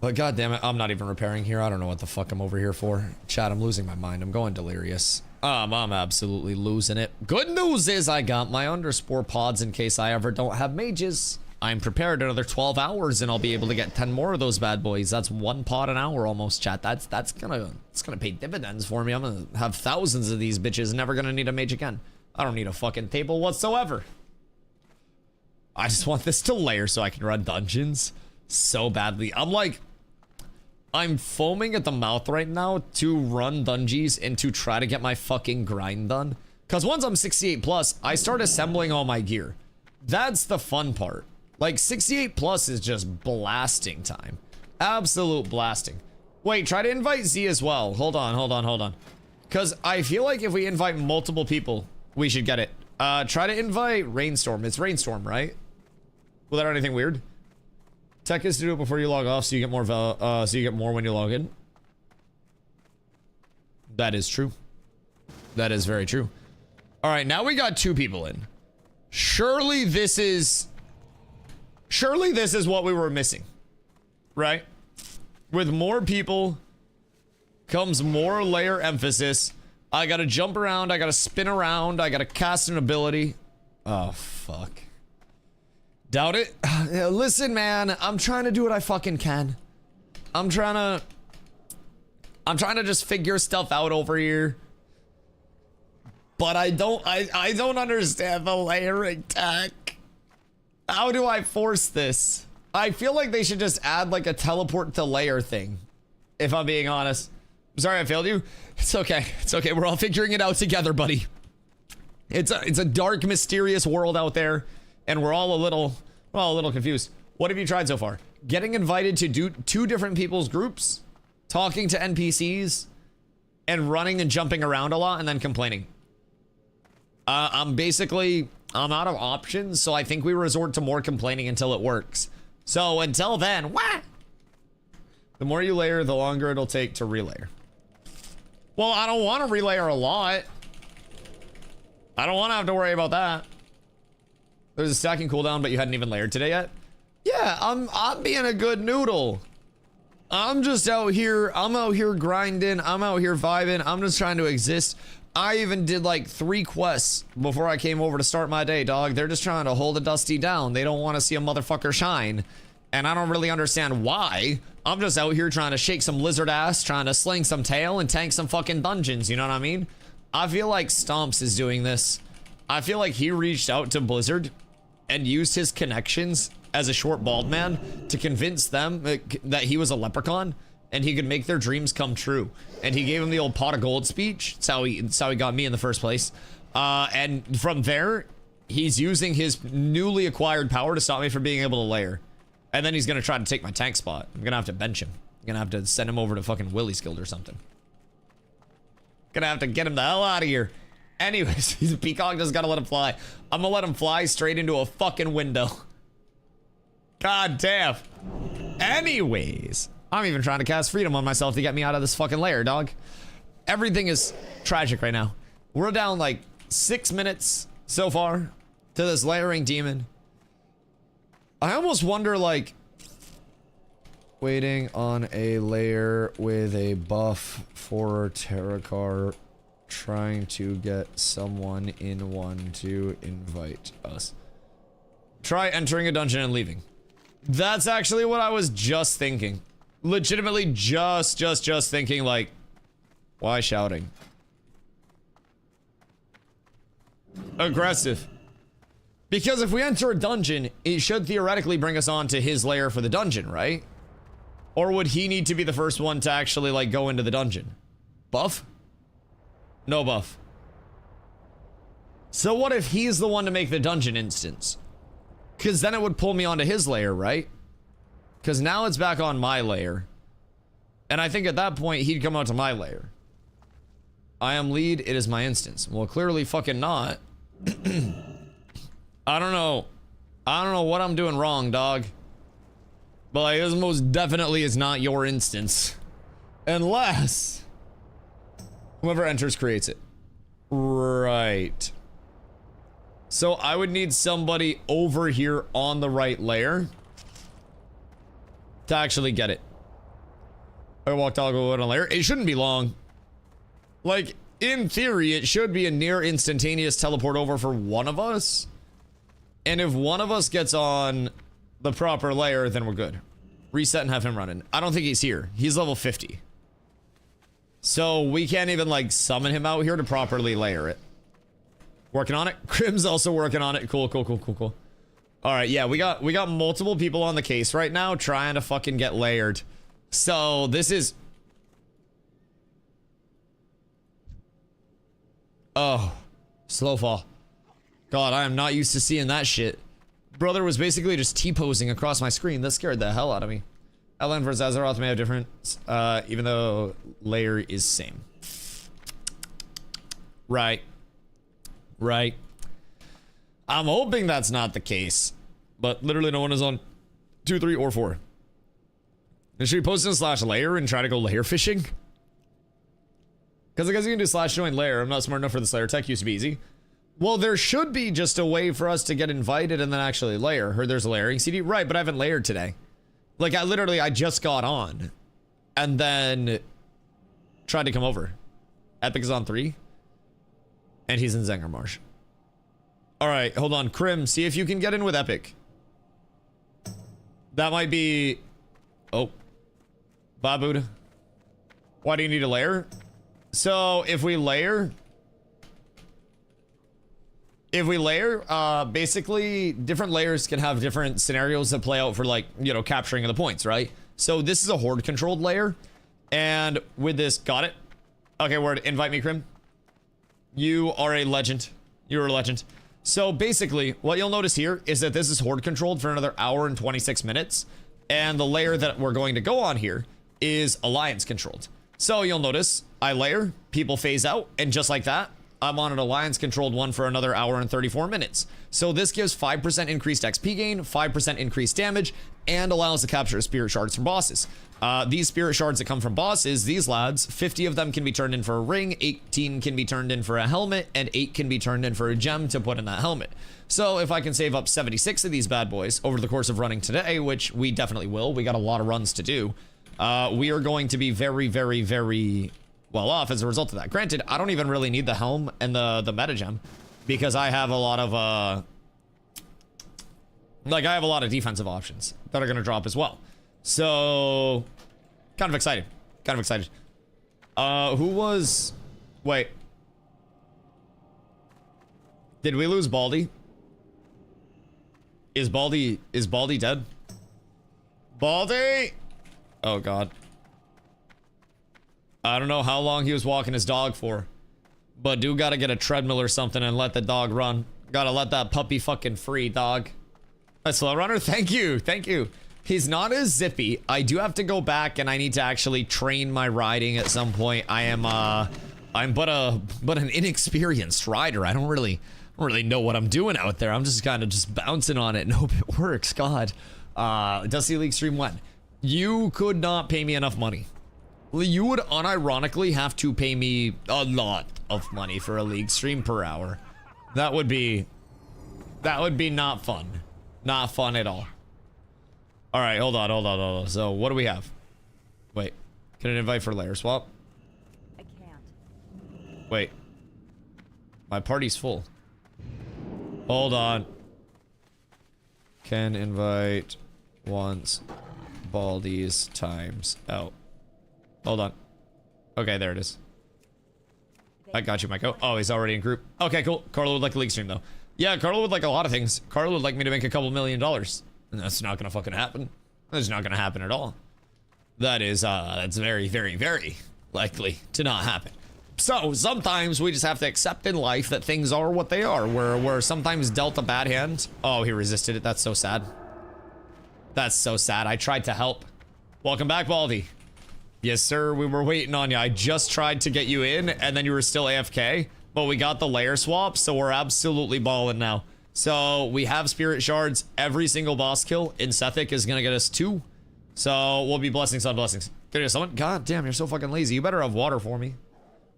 But god damn it, I'm not even repairing here. I don't know what the fuck I'm over here for. Chat, I'm losing my mind. I'm going delirious. I'm absolutely losing it. Good news is I got my underspore pods in case I ever don't have mages. I'm prepared another 12 hours and I'll be able to get 10 more of those bad boys. That's 1 pod an hour almost, chat. It's gonna pay dividends for me. I'm gonna have thousands of these bitches, never gonna need a mage again. I don't need a fucking table whatsoever. I just want this to layer so I can run dungeons so badly. I'm foaming at the mouth right now to run dungeons and to try to get my fucking grind done. Because once I'm 68 plus, I start assembling all my gear. That's the fun part. Like 68 plus is just blasting time. Absolute blasting. Wait, try to invite Z as well. Hold on. Because I feel like if we invite multiple people, we should get it. Try to invite Rainstorm. It's Rainstorm, right? Without anything weird. Tech is to do it before you log off, so you get more when you log in. That is true. That is very true. All right, now we got 2 people in. Surely this is what we were missing, right? With more people comes more layer emphasis. I gotta jump around. I gotta spin around. I gotta cast an ability. Oh, fuck. Doubt it. Listen, man. I'm trying to do what I fucking can. I'm trying to just figure stuff out over here. But I don't understand the layering tech. How do I force this? I feel like they should just add like a teleport to layer thing. If I'm being honest. I'm sorry I failed you. It's okay. It's okay. We're all figuring it out together, buddy. It's a dark, mysterious world out there, and we're all a little confused. What have you tried so far? Getting invited to do 2 different people's groups, talking to NPCs, and running and jumping around a lot, and then complaining. I'm out of options, so I think we resort to more complaining until it works. So until then, wah! The more you layer, the longer it'll take to relayer. Well, I don't want to relayer a lot. I don't want to have to worry about that. There's a stacking cooldown, but you hadn't even layered today yet? Yeah, I'm being a good noodle. I'm just out here. I'm out here grinding. I'm out here vibing. I'm just trying to exist. I even did like 3 quests before I came over to start my day, dog. They're just trying to hold a Dusty down. They don't want to see a motherfucker shine. And I don't really understand why. I'm just out here trying to shake some lizard ass, trying to sling some tail and tank some fucking dungeons. You know what I mean? I feel like Stomps is doing this. I feel like he reached out to Blizzard and used his connections as a short bald man to convince them that he was a leprechaun and he could make their dreams come true. And he gave him the old pot of gold speech. It's how he got me in the first place. And from there, he's using his newly acquired power to stop me from being able to layer. And then he's gonna try to take my tank spot. I'm gonna have to bench him. I'm gonna have to send him over to fucking Willie's Guild or something. Gonna have to get him the hell out of here. Anyways, he's a peacock, just gotta let him fly. I'm gonna let him fly straight into a fucking window. God damn. Anyways, I'm even trying to cast freedom on myself to get me out of this fucking lair, dog. Everything is tragic right now. We're down like 6 minutes so far to this layering demon. I almost wonder, like, waiting on a layer with a buff for Terracar, trying to get someone in one to invite us. Try entering a dungeon and leaving. That's actually what I was just thinking. Legitimately just thinking, like, why shouting? Aggressive. Because if we enter a dungeon, it should theoretically bring us on to his lair for the dungeon, right? Or would he need to be the first one to actually, like, go into the dungeon? Buff? No buff. So what if he's the one to make the dungeon instance? Because then it would pull me onto his lair, right? Because now it's back on my lair. And I think at that point, he'd come out to my lair. I am lead, it is my instance. Well, clearly fucking not. I don't know what I'm doing wrong, dog. But like, this most definitely is not your instance. Unless whoever enters creates it. Right. So I would need somebody over here on the right layer to actually get it. I walked out on a layer. It shouldn't be long. Like, in theory, it should be a near instantaneous teleport over for one of us. And if one of us gets on the proper layer, then we're good. Reset and have him running. I don't think he's here. He's level 50. So we can't even, like, summon him out here to properly layer it. Working on it. Crim's also working on it. Cool. All right, yeah, we got multiple people on the case right now trying to fucking get layered. So this is... Oh, slow fall. God, I am not used to seeing that shit. Brother was basically just T-posing across my screen. That scared the hell out of me. Ellen versus Azeroth may have difference, even though layer is same. Right. I'm hoping that's not the case, but literally no one is on 2, 3, or 4. Should we post in /layer and try to go layer fishing? Because I guess you can do /join layer. I'm not smart enough for this layer tech. Used to be easy. Well, there should be just a way for us to get invited and then actually layer. Heard there's a layering CD. Right, but I haven't layered today. Like, I just got on. And then tried to come over. Epic is on 3. And he's in Zengermarsh. All right, hold on. Krim, see if you can get in with Epic. That might be... Oh. Babuda. Why do you need a layer? So, if we layer... basically, different layers can have different scenarios that play out for, like, you know, capturing of the points, right? So, this is a horde-controlled layer. And with this... Got it? Okay, word. Invite me, Krim. You are a legend. You're a legend. So basically, what you'll notice here is that this is horde controlled for another hour and 26 minutes. And the layer that we're going to go on here is alliance controlled. So you'll notice I layer, people phase out, and just like that, I'm on an alliance controlled one for another hour and 34 minutes. So this gives 5% increased XP gain, 5% increased damage, and allows the capture of spirit shards from bosses. These spirit shards that come from bosses, these lads, 50 of them can be turned in for a ring, 18 can be turned in for a helmet, and 8 can be turned in for a gem to put in that helmet. So if I can save up 76 of these bad boys over the course of running today, which we definitely will, we got a lot of runs to do, we are going to be very, very, very well off as a result of that. Granted, I don't even really need the helm and the meta gem, because I have a lot of, I have a lot of defensive options that are going to drop as well. So, kind of excited. Kind of excited. Who was... Wait. Did we lose Baldy? Is Baldy dead? Baldy! Oh, God. I don't know how long he was walking his dog for. But do gotta get a treadmill or something and let the dog run. Gotta let that puppy fucking free, dog. A slow runner? Thank you. Thank you. He's not as zippy. I do have to go back and I need to actually train my riding at some point. I'm but an inexperienced rider. I don't really know what I'm doing out there. I'm just kind of just bouncing on it and hope it works. God. Dusty League stream when? You could not pay me enough money. You would unironically have to pay me a lot of money for a league stream per hour. That would be not fun. Not fun at all. All right, hold on. So, what do we have? Wait, can I invite for layer swap? I can't. Wait. My party's full. Hold on. Can invite once. Baldies times out. Hold on. Okay, there it is. I got you, Miko. Oh, he's already in group. Okay, cool. Carlo would like a league stream, though. Yeah, Carlo would like a lot of things. Carlo would like me to make a couple $1 million. And that's not gonna fucking happen. That's not gonna happen at all. That is, that's very, very, very likely to not happen. So, sometimes we just have to accept in life that things are what they are. We're sometimes dealt a bad hand. Oh, he resisted it. That's so sad. That's so sad. I tried to help. Welcome back, Baldy. Yes, sir. We were waiting on you. I just tried to get you in, and then you were still AFK. But we got the layer swap, so we're absolutely balling now. So, we have spirit shards. Every single boss kill in Sethic is gonna get us 2. So, we'll be blessings on blessings. Can you someone? God damn, you're so fucking lazy. You better have water for me.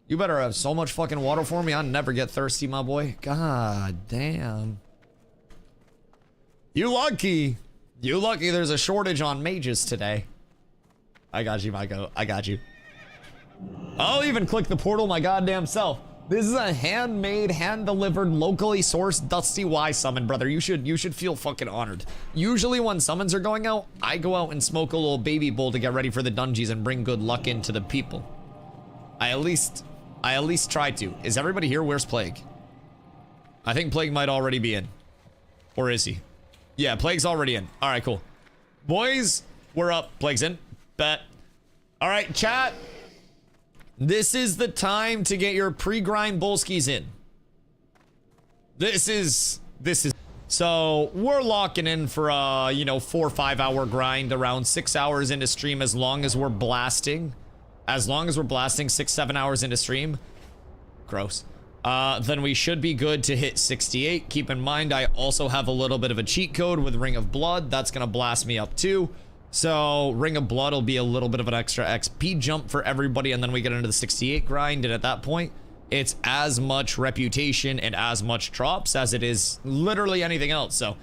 You better have so much fucking water for me. I'll never get thirsty, my boy. God damn. You lucky. You lucky there's a shortage on mages today. I got you, Miko. I got you. I'll even click the portal my goddamn self. This is a handmade, hand-delivered, locally sourced DustyWhy summon, brother. You should feel fucking honored. Usually when summons are going out, I go out and smoke a little baby bowl to get ready for the dungeons and bring good luck into the people. I at least try to. Is everybody here? Where's Plague? I think Plague might already be in. Or is he? Yeah, Plague's already in. All right, cool. Boys, we're up. Plague's in. Bet. All right, chat. This is the time to get your pre-grind bolskis in. This is. So we're locking in for a, 4 or 5 hour grind, around 6 hours into stream, as long as we're blasting. As long as we're blasting 6-7 hours into stream. Gross. Then we should be good to hit 68. Keep in mind, I also have a little bit of a cheat code with Ring of Blood. That's gonna blast me up too. So Ring of Blood will be a little bit of an extra XP jump for everybody, and then we get into the 68 grind, and at that point, it's as much reputation and as much drops as it is literally anything else. So,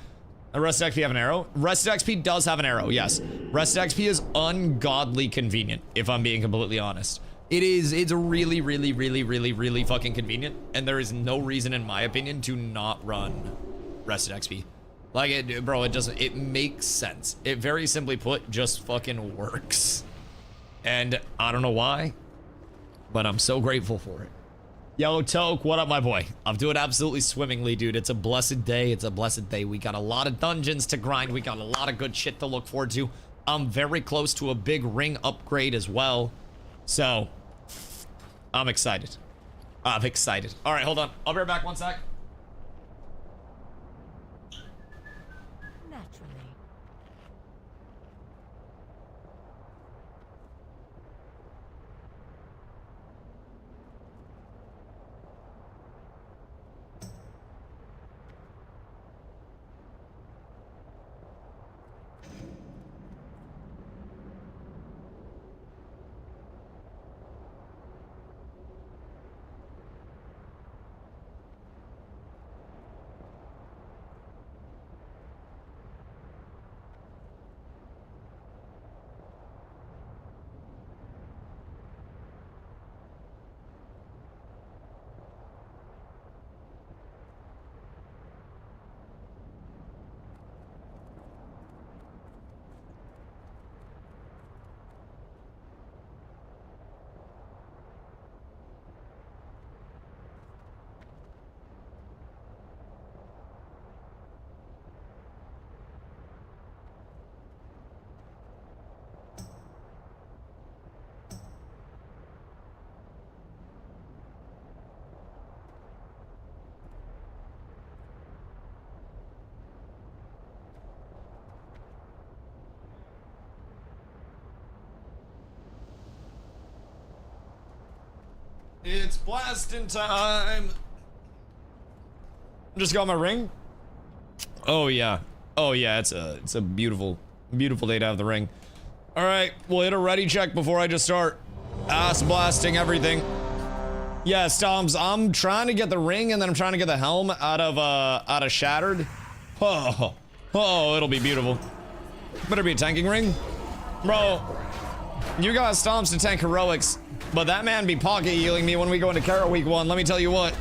Rested XP have an arrow? Rested XP does have an arrow, yes. Rested XP is ungodly convenient, if I'm being completely honest. It's really, really, really, really, really fucking convenient. And there is no reason, in my opinion, to not run Rested XP. Like, bro, it makes sense. It very simply put, just fucking works. And I don't know why, but I'm so grateful for it. Yo, Toke, what up, my boy? I'm doing absolutely swimmingly, dude. It's a blessed day. It's a blessed day. We got a lot of dungeons to grind. We got a lot of good shit to look forward to. I'm very close to a big ring upgrade as well. So, I'm excited. I'm excited. All right, hold on. I'll be right back. 1 sec. Naturally. It's blasting time. Just got my ring. Oh yeah. Oh yeah, it's a beautiful, beautiful day to have the ring. All right, we'll hit a ready check before I just start ass blasting everything. Yeah, Stoms, I'm trying to get the ring and then I'm trying to get the helm out of Shattered. Oh, it'll be beautiful. Better be a tanking ring. Bro, you got Stomps to tank heroics, but that man be pocket healing me when we go into Kara week 1. Let me tell you what.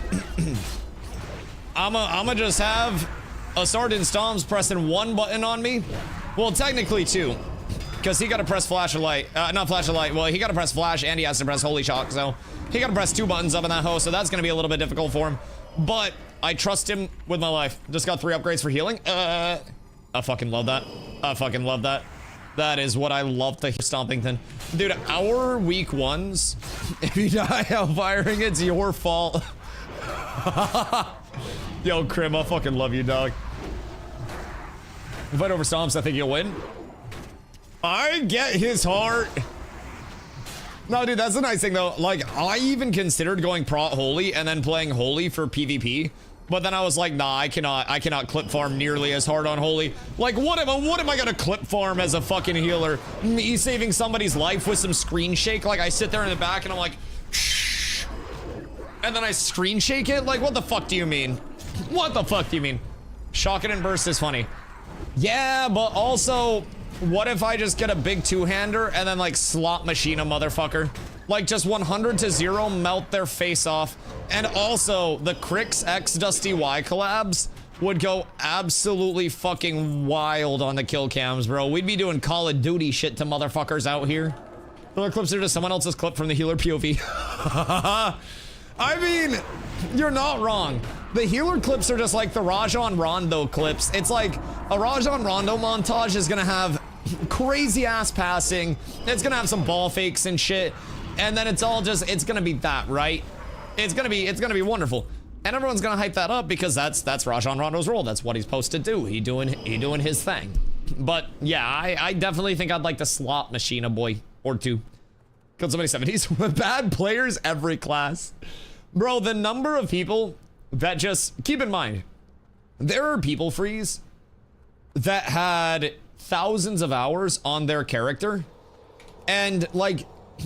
I'ma just have a Sergeant Stomps pressing 1 button on me. Well, technically 2. Because he gotta press flash of light. Not flash of light. Well, he gotta press flash and he has to press holy shock. So he gotta press 2 buttons up in that hoe. So that's gonna be a little bit difficult for him. But I trust him with my life. Just got 3 upgrades for healing. I fucking love that. I fucking love that. That is what I love to hear. Stomping thing. Dude, our week 1s, if you die out firing, it's your fault. Yo, Krim, I fucking love you, dog. Fight over Stomps, I think you'll win. I get his heart. No, dude, that's the nice thing, though. Like, I even considered going Prot Holy and then playing Holy for PvP. But then I was like, nah, I cannot clip farm nearly as hard on Holy. Like, what am I gonna clip farm as a fucking healer? Me saving somebody's life with some screen shake? Like, I sit there in the back and I'm like, shh. And then I screen shake it? Like, what the fuck do you mean? What the fuck do you mean? Shock it and burst is funny. Yeah, but also, what if I just get a big 2-hander and then, like, slot machine a motherfucker? Like, just 100 to 0, melt their face off. And also, the Crix X DustyWhy collabs would go absolutely fucking wild on the kill cams, bro. We'd be doing Call of Duty shit to motherfuckers out here. The clips are just someone else's clip from the healer POV. I mean, you're not wrong. The healer clips are just like the Rajon Rondo clips. It's like a Rajon Rondo montage is gonna have crazy ass passing. It's gonna have some ball fakes and shit. And then it's all just, it's gonna be that, right? It's gonna be wonderful. And everyone's gonna hype that up because that's Rajon Rondo's role. That's what he's supposed to do. He doing his thing. But yeah, I definitely think I'd like to slot machine a boy or 2. Killed somebody 70s. Bad players every class. Bro, the number of people that just, keep in mind, there are people freeze that had thousands of hours on their character and like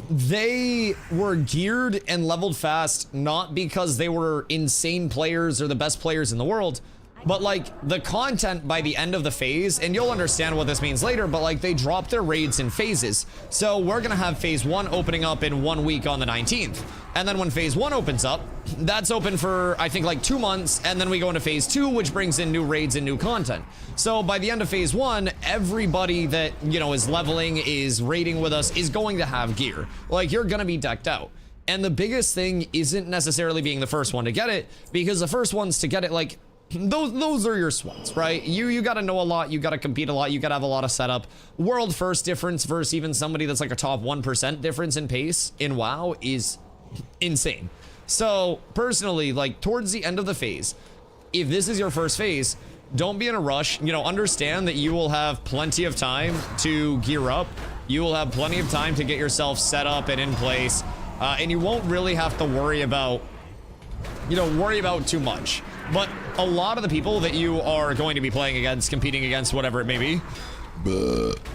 they were geared and leveled fast not because they were insane players or the best players in the world, But like the content by the end of the phase, and you'll understand what this means later, but like they drop their raids in phases. So we're gonna have phase 1 opening up in 1 week on the 19th. And then when phase 1 opens up, that's open for I think like 2 months, and then we go into phase 2, which brings in new raids and new content. So by the end of phase 1, everybody that, you know, is leveling, is raiding with us, is going to have gear. Like you're gonna be decked out. And the biggest thing isn't necessarily being the first one to get it, because the first ones to get it, like, those are your sweats, right? You gotta know a lot, you gotta compete a lot, you gotta have a lot of setup. World first difference versus even somebody that's like a top 1% difference in pace in WoW is insane. So personally, like towards the end of the phase, if this is your first phase, don't be in a rush. You know, understand that you will have plenty of time to gear up. You will have plenty of time to get yourself set up and in place, and you won't really have to worry about, you know, too much. But a lot of the people that you are going to be playing against, competing against, whatever it may be,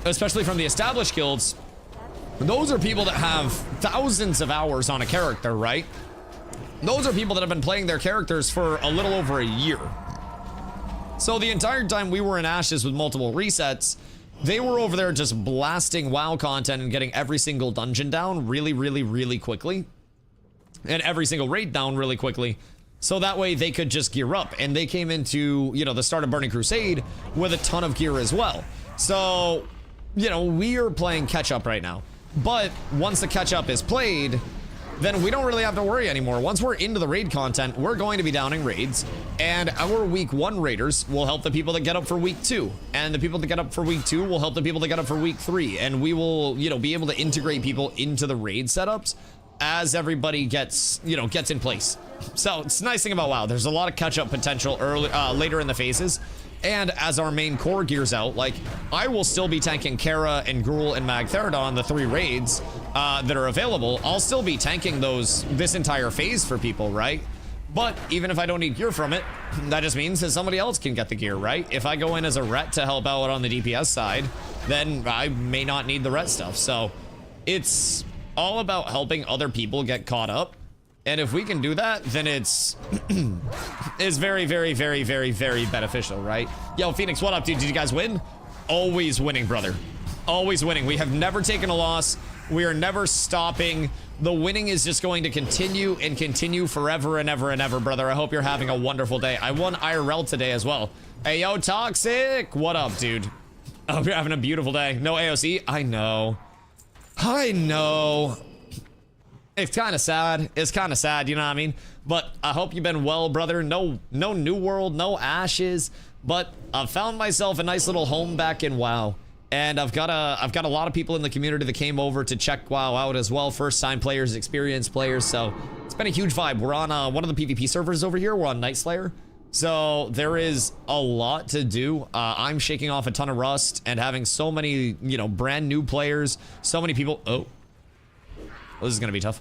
especially from the established guilds, those are people that have thousands of hours on a character, right? Those are people that have been playing their characters for a little over a year. So the entire time we were in Ashes with multiple resets, they were over there just blasting WoW content and getting every single dungeon down really quickly. And every single raid down really quickly. So that way they could just gear up, and they came into, you know, the start of Burning Crusade with a ton of gear as well. So, you know, we are playing catch up right now, but once the catch up is played, then we don't really have to worry anymore. Once we're into the raid content, we're going to be downing raids, and our week 1 raiders will help the people that get up for week 2, and the people that get up for week 2 will help the people that get up for week 3, and we will, you know, be able to integrate people into the raid setups as everybody gets, you know, gets in place. So it's a nice thing about WoW. There's a lot of catch-up potential early, later in the phases. And as our main core gears out, like, I will still be tanking Kara and Gruul and Magtheridon, the 3 raids that are available. I'll still be tanking those this entire phase for people, right? But even if I don't need gear from it, that just means that somebody else can get the gear, right? If I go in as a ret to help out on the DPS side, then I may not need the ret stuff. So it's all about helping other people get caught up. And if we can do that, then it's very beneficial, right? Yo, Phoenix, what up, dude? Did you guys win? Always winning, brother. Always winning. We have never taken a loss. We are never stopping. The winning is just going to continue and continue forever and ever and ever, brother. I hope you're having a wonderful day. I won IRL today as well. Hey, yo, Toxic. What up, dude? I hope you're having a beautiful day. No AOC? I know. I know. It's kind of sad. It's kind of sad, you know what I mean? But I hope you've been well, brother. No New World, no Ashes. But I've found myself a nice little home back in WoW. And I've got a lot of people in the community that came over to check WoW out as well. First-time players, experienced players. So it's been a huge vibe. We're on one of the PvP servers over here. We're on Night Slayer. So there is a lot to do. I'm shaking off a ton of rust and having so many, you know, brand new players. So many people. Oh. Well, this is gonna be tough.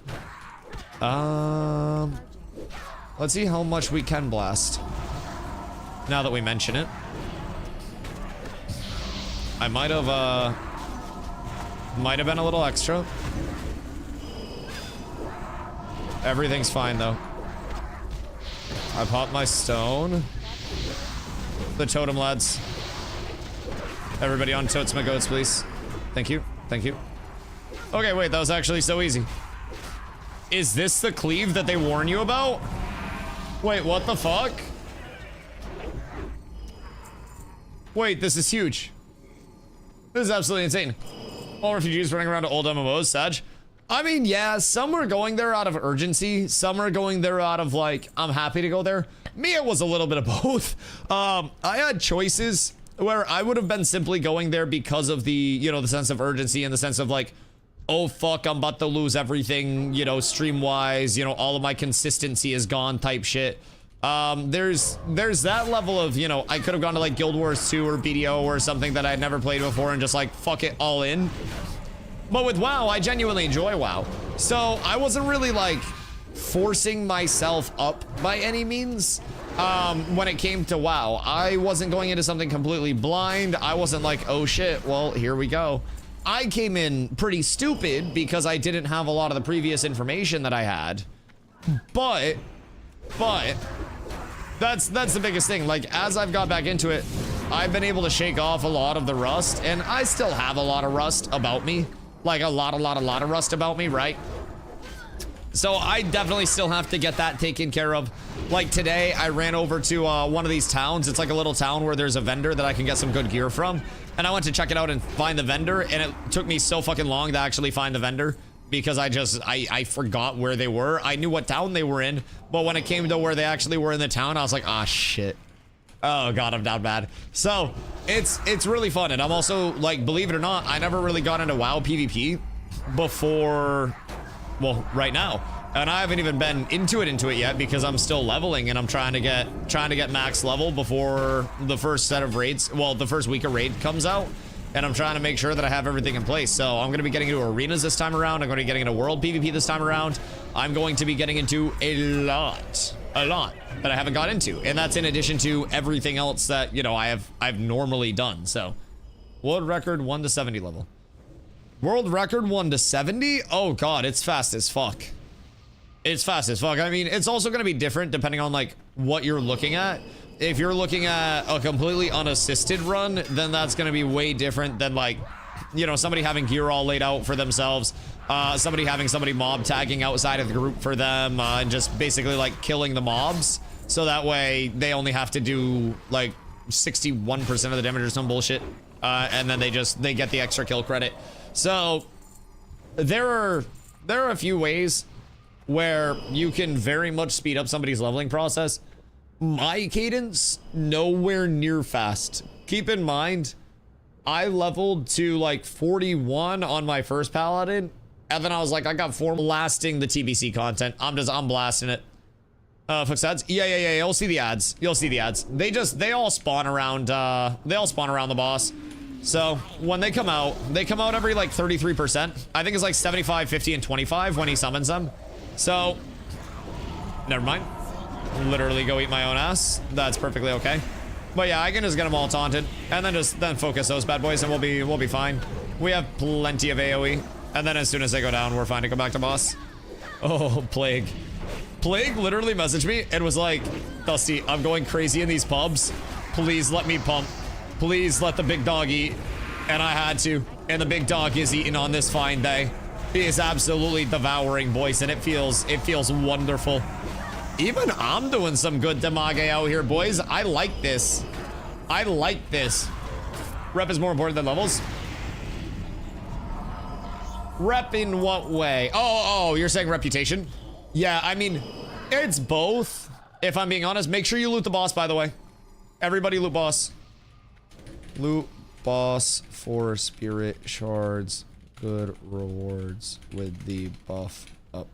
Let's see how much we can blast. Now that we mention it. I might have been a little extra. Everything's fine though. I popped my stone. The totem lads. Everybody on totes my goats, please. Thank you. Thank you. Okay, wait, that was actually so easy. Is this the cleave that they warn you about? Wait, what the fuck? Wait, this is huge. This is absolutely insane. All refugees running around to old MMOs, Sag. I mean, yeah, some are going there out of urgency. Some are going there out of like, I'm happy to go there. Me, it was a little bit of both. I had choices where I would have been simply going there because of the, you know, the sense of urgency and the sense of like, oh fuck, I'm about to lose everything, you know, stream-wise, you know, all of my consistency is gone type shit. There's that level of, you know, I could have gone to like Guild Wars 2 or BDO or something that I had never played before and just like, fuck it, all in. But with WoW, I genuinely enjoy WoW. So I wasn't really like forcing myself up by any means. When it came to WoW, I wasn't going into something completely blind. I wasn't like, oh shit, well, here we go. I came in pretty stupid because I didn't have a lot of the previous information that I had. But, That's the biggest thing. Like, as I've got back into it, I've been able to shake off a lot of the rust, and I still have a lot of rust about me. Like, a lot of rust about me, right? So I definitely still have to get that taken care of. Like today, I ran over to one of these towns. It's like a little town where there's a vendor that I can get some good gear from. And I went to check it out and find the vendor, and it took me so fucking long to actually find the vendor because I forgot where they were. I knew what town they were in, but when it came to where they actually were in the town, I was like, ah, shit. Oh god, I'm down bad. So it's really fun. And I'm also, like, believe it or not, I never really got into WoW PvP before, well, right now. And I haven't even been into it yet because I'm still leveling, and I'm trying to get max level before the first set of raids, well, the first week of raid comes out. And I'm trying to make sure that I have everything in place. So I'm going to be getting into arenas this time around. I'm going to be getting into world PvP this time around. I'm going to be getting into a lot that I haven't got into. And that's in addition to everything else that, you know, I've normally done. So world record 1 to 70 level. World record 1 to 70? Oh god, it's fast as fuck. It's fast as fuck. I mean, it's also going to be different depending on like what you're looking at. If you're looking at a completely unassisted run, then that's going to be way different than, like, you know, somebody having gear all laid out for themselves, somebody having somebody mob tagging outside of the group for them, and just basically like killing the mobs. So that way they only have to do like 61% of the damage or some bullshit. And then they get the extra kill credit. So there are a few ways where you can very much speed up somebody's leveling process. My cadence, nowhere near fast. Keep in mind, I leveled to like 41 on my first paladin, and then I was like, I got 4 blasting the TBC content. I'm blasting it. Fix ads? Yeah. You'll see the ads. They all spawn around the boss. So when they come out every like 33%. I think it's like 75, 50, and 25 when he summons them. So, never mind. Literally go eat my own ass. That's perfectly okay. But yeah, I can just get them all taunted and then focus those bad boys, and we'll be fine. We have plenty of AoE, and then as soon as they go down, we're fine to go back to boss. Oh, Plague literally messaged me and was like, Dusty, I'm going crazy in these pubs. Please let me pump. Please let the big dog eat. And I had to. And the big dog is eating on this fine day. He is absolutely devouring, boys, and it feels wonderful. Even I'm doing some good damage out here, boys. I like this. Rep is more important than levels. Rep in what way? Oh, you're saying reputation? Yeah, I mean, it's both. If I'm being honest, make sure you loot the boss, by the way. Everybody loot boss. Loot boss for spirit shards. Good rewards with the buff up.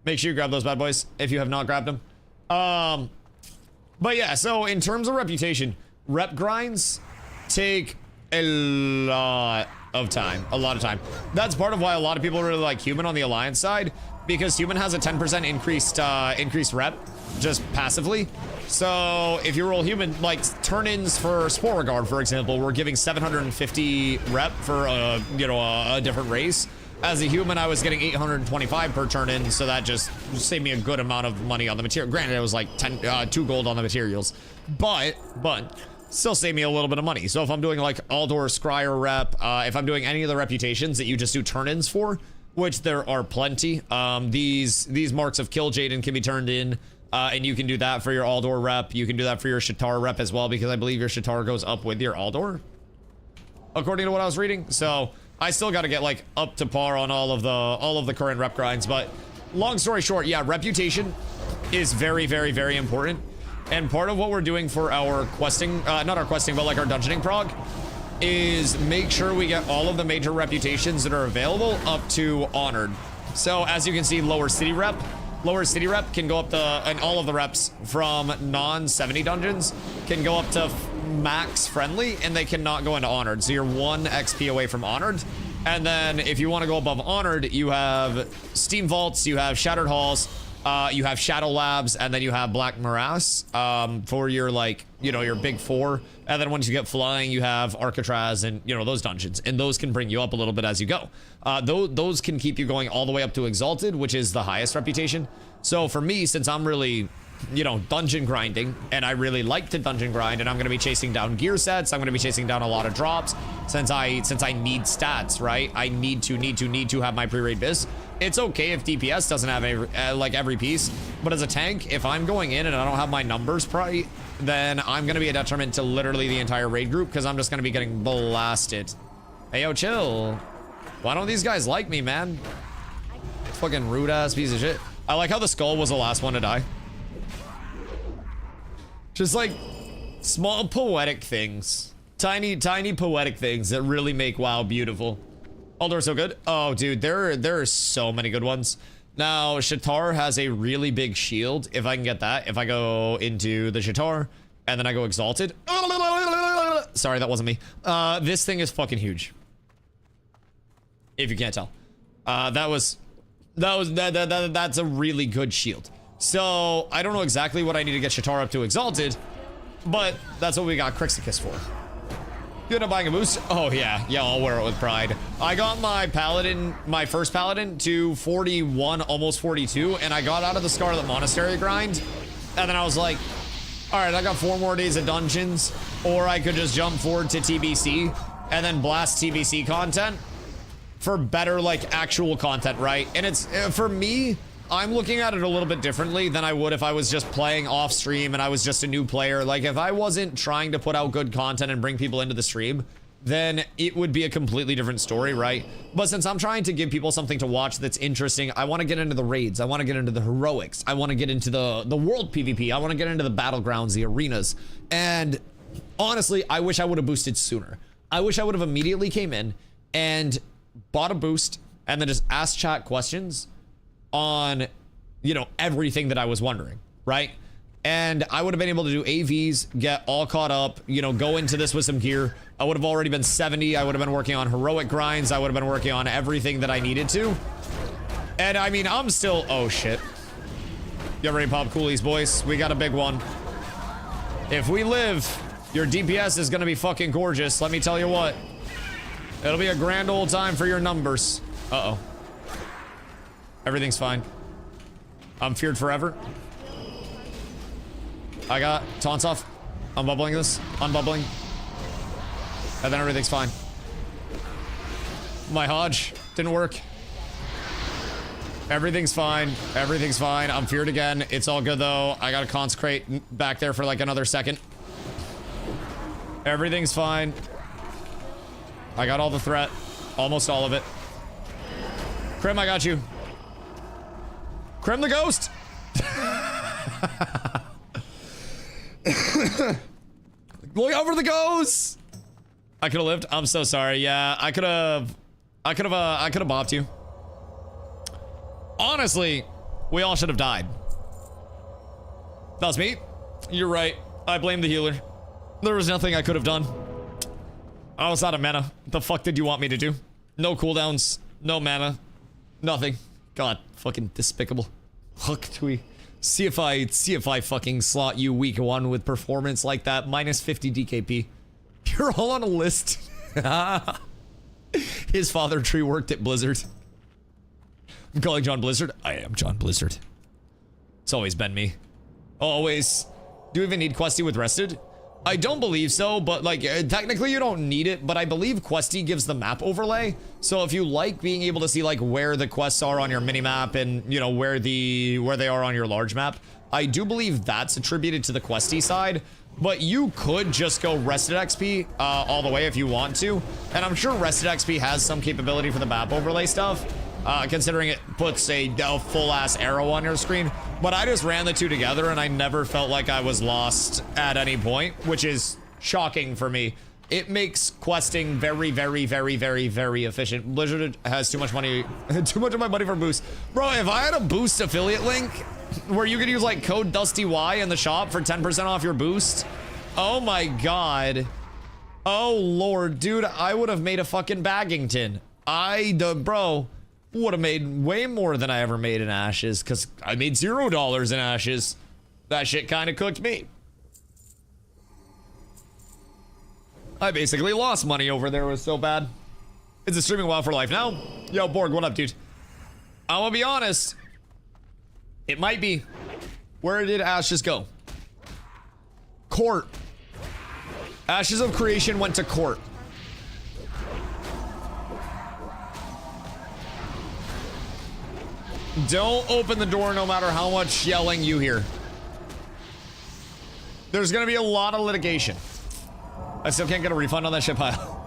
Make sure you grab those bad boys if you have not grabbed them. But yeah, so in terms of reputation, rep grinds take a lot of time. That's part of why a lot of people really like Human on the Alliance side, because Human has a 10% increased rep just passively. So if you roll Human, like turn-ins for Sporegard, for example, we're giving 750 rep for a different race. As a Human, I was getting 825 per turn-in, so that just saved me a good amount of money on the material. Granted, it was like 2 gold on the materials, but still saved me a little bit of money. So if I'm doing like Aldor Scryer rep, if I'm doing any of the reputations that you just do turn-ins for, which there are plenty, these marks of Kill Jaden can be turned in, and you can do that for your Aldor rep. You can do that for your Shatar rep as well, because I believe your Shatar goes up with your Aldor, according to what I was reading. So I still got to get like up to par on all of the current rep grinds. But long story short, yeah, reputation is very, very, very important. And part of what we're doing for our questing, not our questing, but like our dungeoning prog, is make sure we get all of the major reputations that are available up to honored. So as you can see, lower city rep can go up to, and all of the reps from non-70 dungeons can go up to max friendly, and they cannot go into honored. So you're 1 XP away from honored. And then if you want to go above honored, you have Steam Vaults, you have Shattered Halls, you have Shadow Labs, and then you have Black Morass for your, like, your big 4. And then once you get flying, you have Arcatraz and, those dungeons. And those can bring you up a little bit as you go. Those can keep you going all the way up to Exalted, which is the highest reputation. So for me, since I'm really you know, dungeon grinding, and I really like to dungeon grind, and I'm gonna be chasing down gear sets. I'm gonna be chasing down a lot of drops since I need stats, right? I need to have my pre-raid bis. It's okay if DPS doesn't have like every piece, but as a tank, if I'm going in and I don't have my numbers right, then I'm gonna be a detriment to literally the entire raid group because I'm just gonna be getting blasted. Hey, yo, chill. Why don't these guys like me, man? Fucking rude ass piece of shit. I like how the skull was the last one to die. Just like small poetic things. Tiny poetic things that really make WoW beautiful. Aldor so good. Oh, dude, there are so many good ones. Now, Shatar has a really big shield. If I can get that, if I go into the Shatar and then I go Exalted. Sorry, that wasn't me. This thing is fucking huge. If you can't tell. That's a really good shield. So, I don't know exactly what I need to get Shatar up to Exalted, but that's what we got Crixicus for. You end up buying a boost? Oh, yeah. Yeah, I'll wear it with pride. I got my Paladin, my first Paladin, to 41, almost 42, and I got out of the Scarlet Monastery grind, and then I was like, all right, I got 4 more days of dungeons, or I could just jump forward to TBC, and then blast TBC content for better, like, actual content, right? And it's, for me, I'm looking at it a little bit differently than I would if I was just playing off stream and I was just a new player. Like, if I wasn't trying to put out good content and bring people into the stream, then it would be a completely different story, right? But since I'm trying to give people something to watch that's interesting, I want to get into the raids. I want to get into the heroics. I want to get into the world PvP. I want to get into the battlegrounds, the arenas. And honestly, I wish I would have boosted sooner. I wish I would have immediately came in and bought a boost and then just asked chat questions on, you know, everything that I was wondering, right? And I would have been able to do AVs, get all caught up, you know, go into this with some gear. I would have already been 70. I would have been working on heroic grinds. I would have been working on everything that I needed to. And I mean, I'm still, oh shit. Get ready to pop coolies, boys. We got a big one. If we live, your DPS is gonna be fucking gorgeous. Let me tell you what. It'll be a grand old time for your numbers. Uh-oh. Everything's fine. I'm feared forever. I got taunts off. Unbubbling this. Unbubbling. And then everything's fine. My Hodge didn't work. Everything's fine. Everything's fine. I'm feared again. It's all good though. I gotta consecrate back there for like another second. Everything's fine. I got all the threat. Almost all of it. Krim, I got you. Krim the ghost! Look out for the ghost! I could have lived. I'm so sorry. Yeah, I could have bopped you. Honestly, we all should have died. That was me. You're right. I blame the healer. There was nothing I could have done. I was out of mana. What the fuck did you want me to do? No cooldowns. No mana. Nothing. God, fucking despicable. Hook twee. See if I fucking slot you week 1 with performance like that. Minus 50 DKP. You're all on a list. His father tree worked at Blizzard. I'm calling John Blizzard. I am John Blizzard. It's always been me. Always. Do you even need Questy with Rested? I don't believe so, but like technically you don't need it, but I believe Questy gives the map overlay. So if you like being able to see like where the quests are on your minimap and you know where they are on your large map, I do believe that's attributed to the Questy side. But you could just go Rested XP all the way if you want to. And I'm sure Rested XP has some capability for the map overlay stuff, considering it puts a full-ass arrow on your screen. But I just ran the two together and I never felt like I was lost at any point, which is shocking for me. It makes questing very, very, very, very, very efficient. Blizzard has too much money, too much of my money for boost. Bro, if I had a boost affiliate link where you could use like code DustyWhy in the shop for 10% off your boost, oh my god. Oh lord, dude, I would have made a fucking Baggington. Bro, would have made way more than I ever made in Ashes, because I made $0 in Ashes. That shit kind of cooked me. I basically lost money over there. It was so bad. Is it streaming WoW for life now? Yo, Borg, what up, dude? I'm gonna be honest. It might be. Where did Ashes go? Court. Ashes of Creation went to court. Don't open the door no matter how much yelling you hear. There's gonna be a lot of litigation. I still can't get a refund on that ship pile.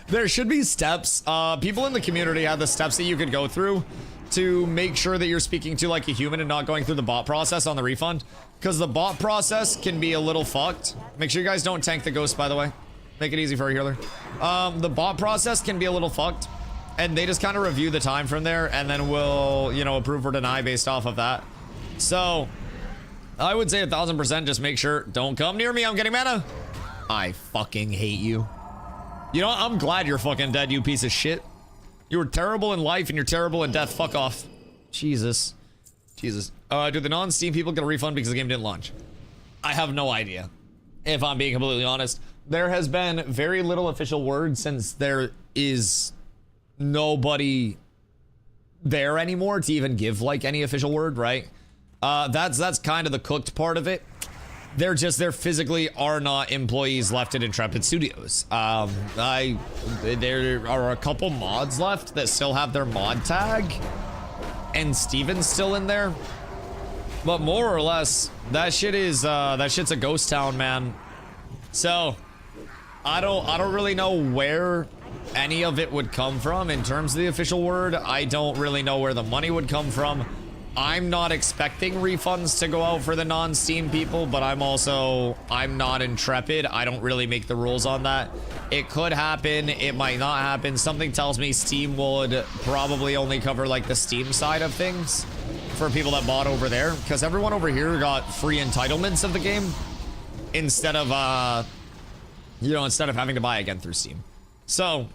There should be steps. People in the community have the steps that you could go through to make sure that you're speaking to like a human and not going through the bot process on the refund. Because the bot process can be a little fucked. Make sure you guys don't tank the ghost, by the way. Make it easy for a healer. The bot process can be a little fucked. And they just kind of review the time from there and then will, you know, approve or deny based off of that. So, I would say 1000% just make sure, don't come near me, I'm getting mana. I fucking hate you. You know what? I'm glad you're fucking dead, you piece of shit. You were terrible in life and you're terrible in death. Fuck off. Jesus. Jesus. Do the non-Steam people get a refund because the game didn't launch? I have no idea. If I'm being completely honest. There has been very little official word since there is nobody there anymore to even give like any official word, right? That's kind of the cooked part of it. There physically are not employees left at Intrepid Studios. There are a couple mods left that still have their mod tag, and Steven's still in there. But more or less, that shit's a ghost town, man. So I don't really know where any of it would come from in terms of the official word. I don't really know where the money would come from. I'm not expecting refunds to go out for the non-Steam people, but I'm not Intrepid. I don't really make the rules on that. It could happen, it might not happen. Something tells me Steam would probably only cover like the Steam side of things for people that bought over there, because everyone over here got free entitlements of the game instead of instead of having to buy again through Steam. So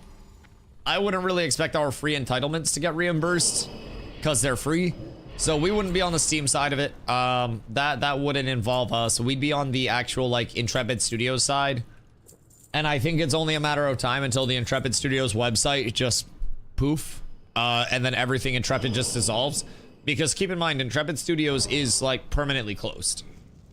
I wouldn't really expect our free entitlements to get reimbursed because they're free. So we wouldn't be on the Steam side of it. That wouldn't involve us. We'd be on the actual like Intrepid Studios side. And I think it's only a matter of time until the Intrepid Studios website just poof. And then everything Intrepid just dissolves. Because keep in mind, Intrepid Studios is like permanently closed.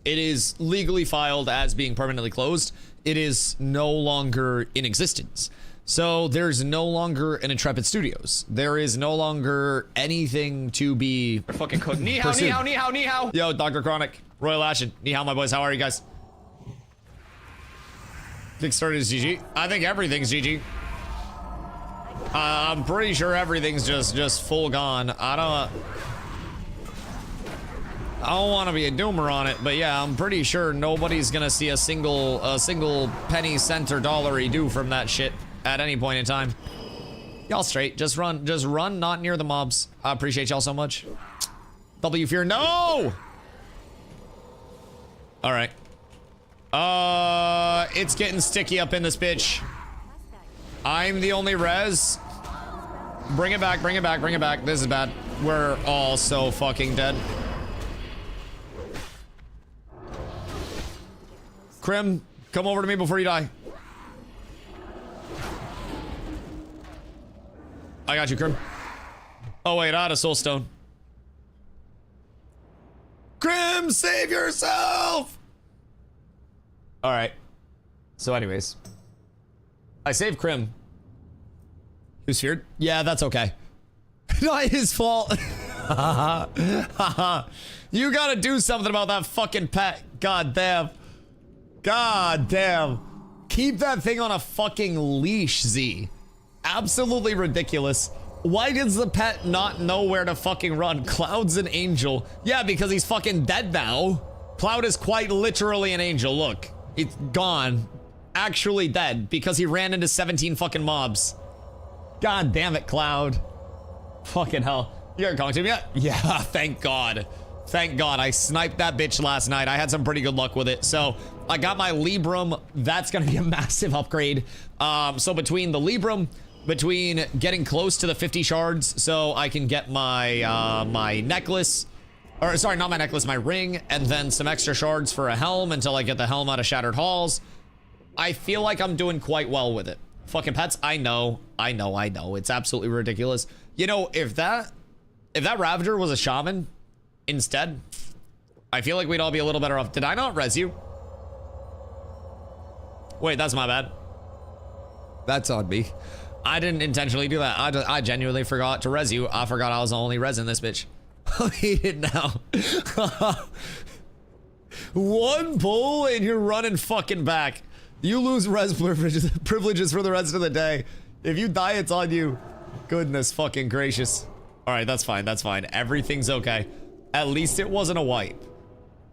It is legally filed as being permanently closed. It is no longer in existence. So there's no longer an Intrepid Studios. There is no longer anything to be fucking cooked. Ni hao, ni hao, ni hao, ni hao. Yo, Dr. Chronic, Royal Ashen, ni hao, my boys. How are you guys? Kickstarter is GG. I think everything's GG. I'm pretty sure everything's just full gone. I don't want to be a doomer on it, but yeah, I'm pretty sure nobody's gonna see a single penny, cent, or dollar do from that shit at any point in time. Y'all straight. Just run, not near the mobs. I appreciate y'all so much. W Fear, no! Alright. It's getting sticky up in this bitch. I'm the only res. Bring it back, bring it back, bring it back. This is bad. We're all so fucking dead. Krim, come over to me before you die. I got you, Krim. Oh wait, I had a soul stone. Krim, save yourself! Alright. So anyways. I saved Krim. Who's feared? Yeah, that's okay. Not his fault. You gotta do something about that fucking pet. God damn. God damn. Keep that thing on a fucking leash, Z. Absolutely ridiculous. Why does the pet not know where to fucking run? Cloud's an angel. Yeah, because he's fucking dead now. Cloud is quite literally an angel. Look, it's gone. Actually dead because he ran into 17 fucking mobs. God damn it, Cloud. Fucking hell. You got a to me yet? Yeah, thank God. Thank God. I sniped that bitch last night. I had some pretty good luck with it. So I got my Librum. That's going to be a massive upgrade. So between the Librum, between getting close to the 50 shards so I can get my my necklace, or sorry, not my necklace, my ring, and then some extra shards for a helm until I get the helm out of Shattered Halls, I feel like I'm doing quite well with it. Fucking pets, I know. It's absolutely ridiculous. You know, if that Ravager was a shaman instead, I feel like we'd all be a little better off. Did I not res you? Wait, that's my bad. That's on me. I didn't intentionally do that. I genuinely forgot to res you. I forgot I was only resing this bitch. I'll eat it now. One pull and you're running fucking back. You lose res privileges for the rest of the day. If you die, it's on you. Goodness fucking gracious. All right, that's fine. That's fine. Everything's okay. At least it wasn't a wipe.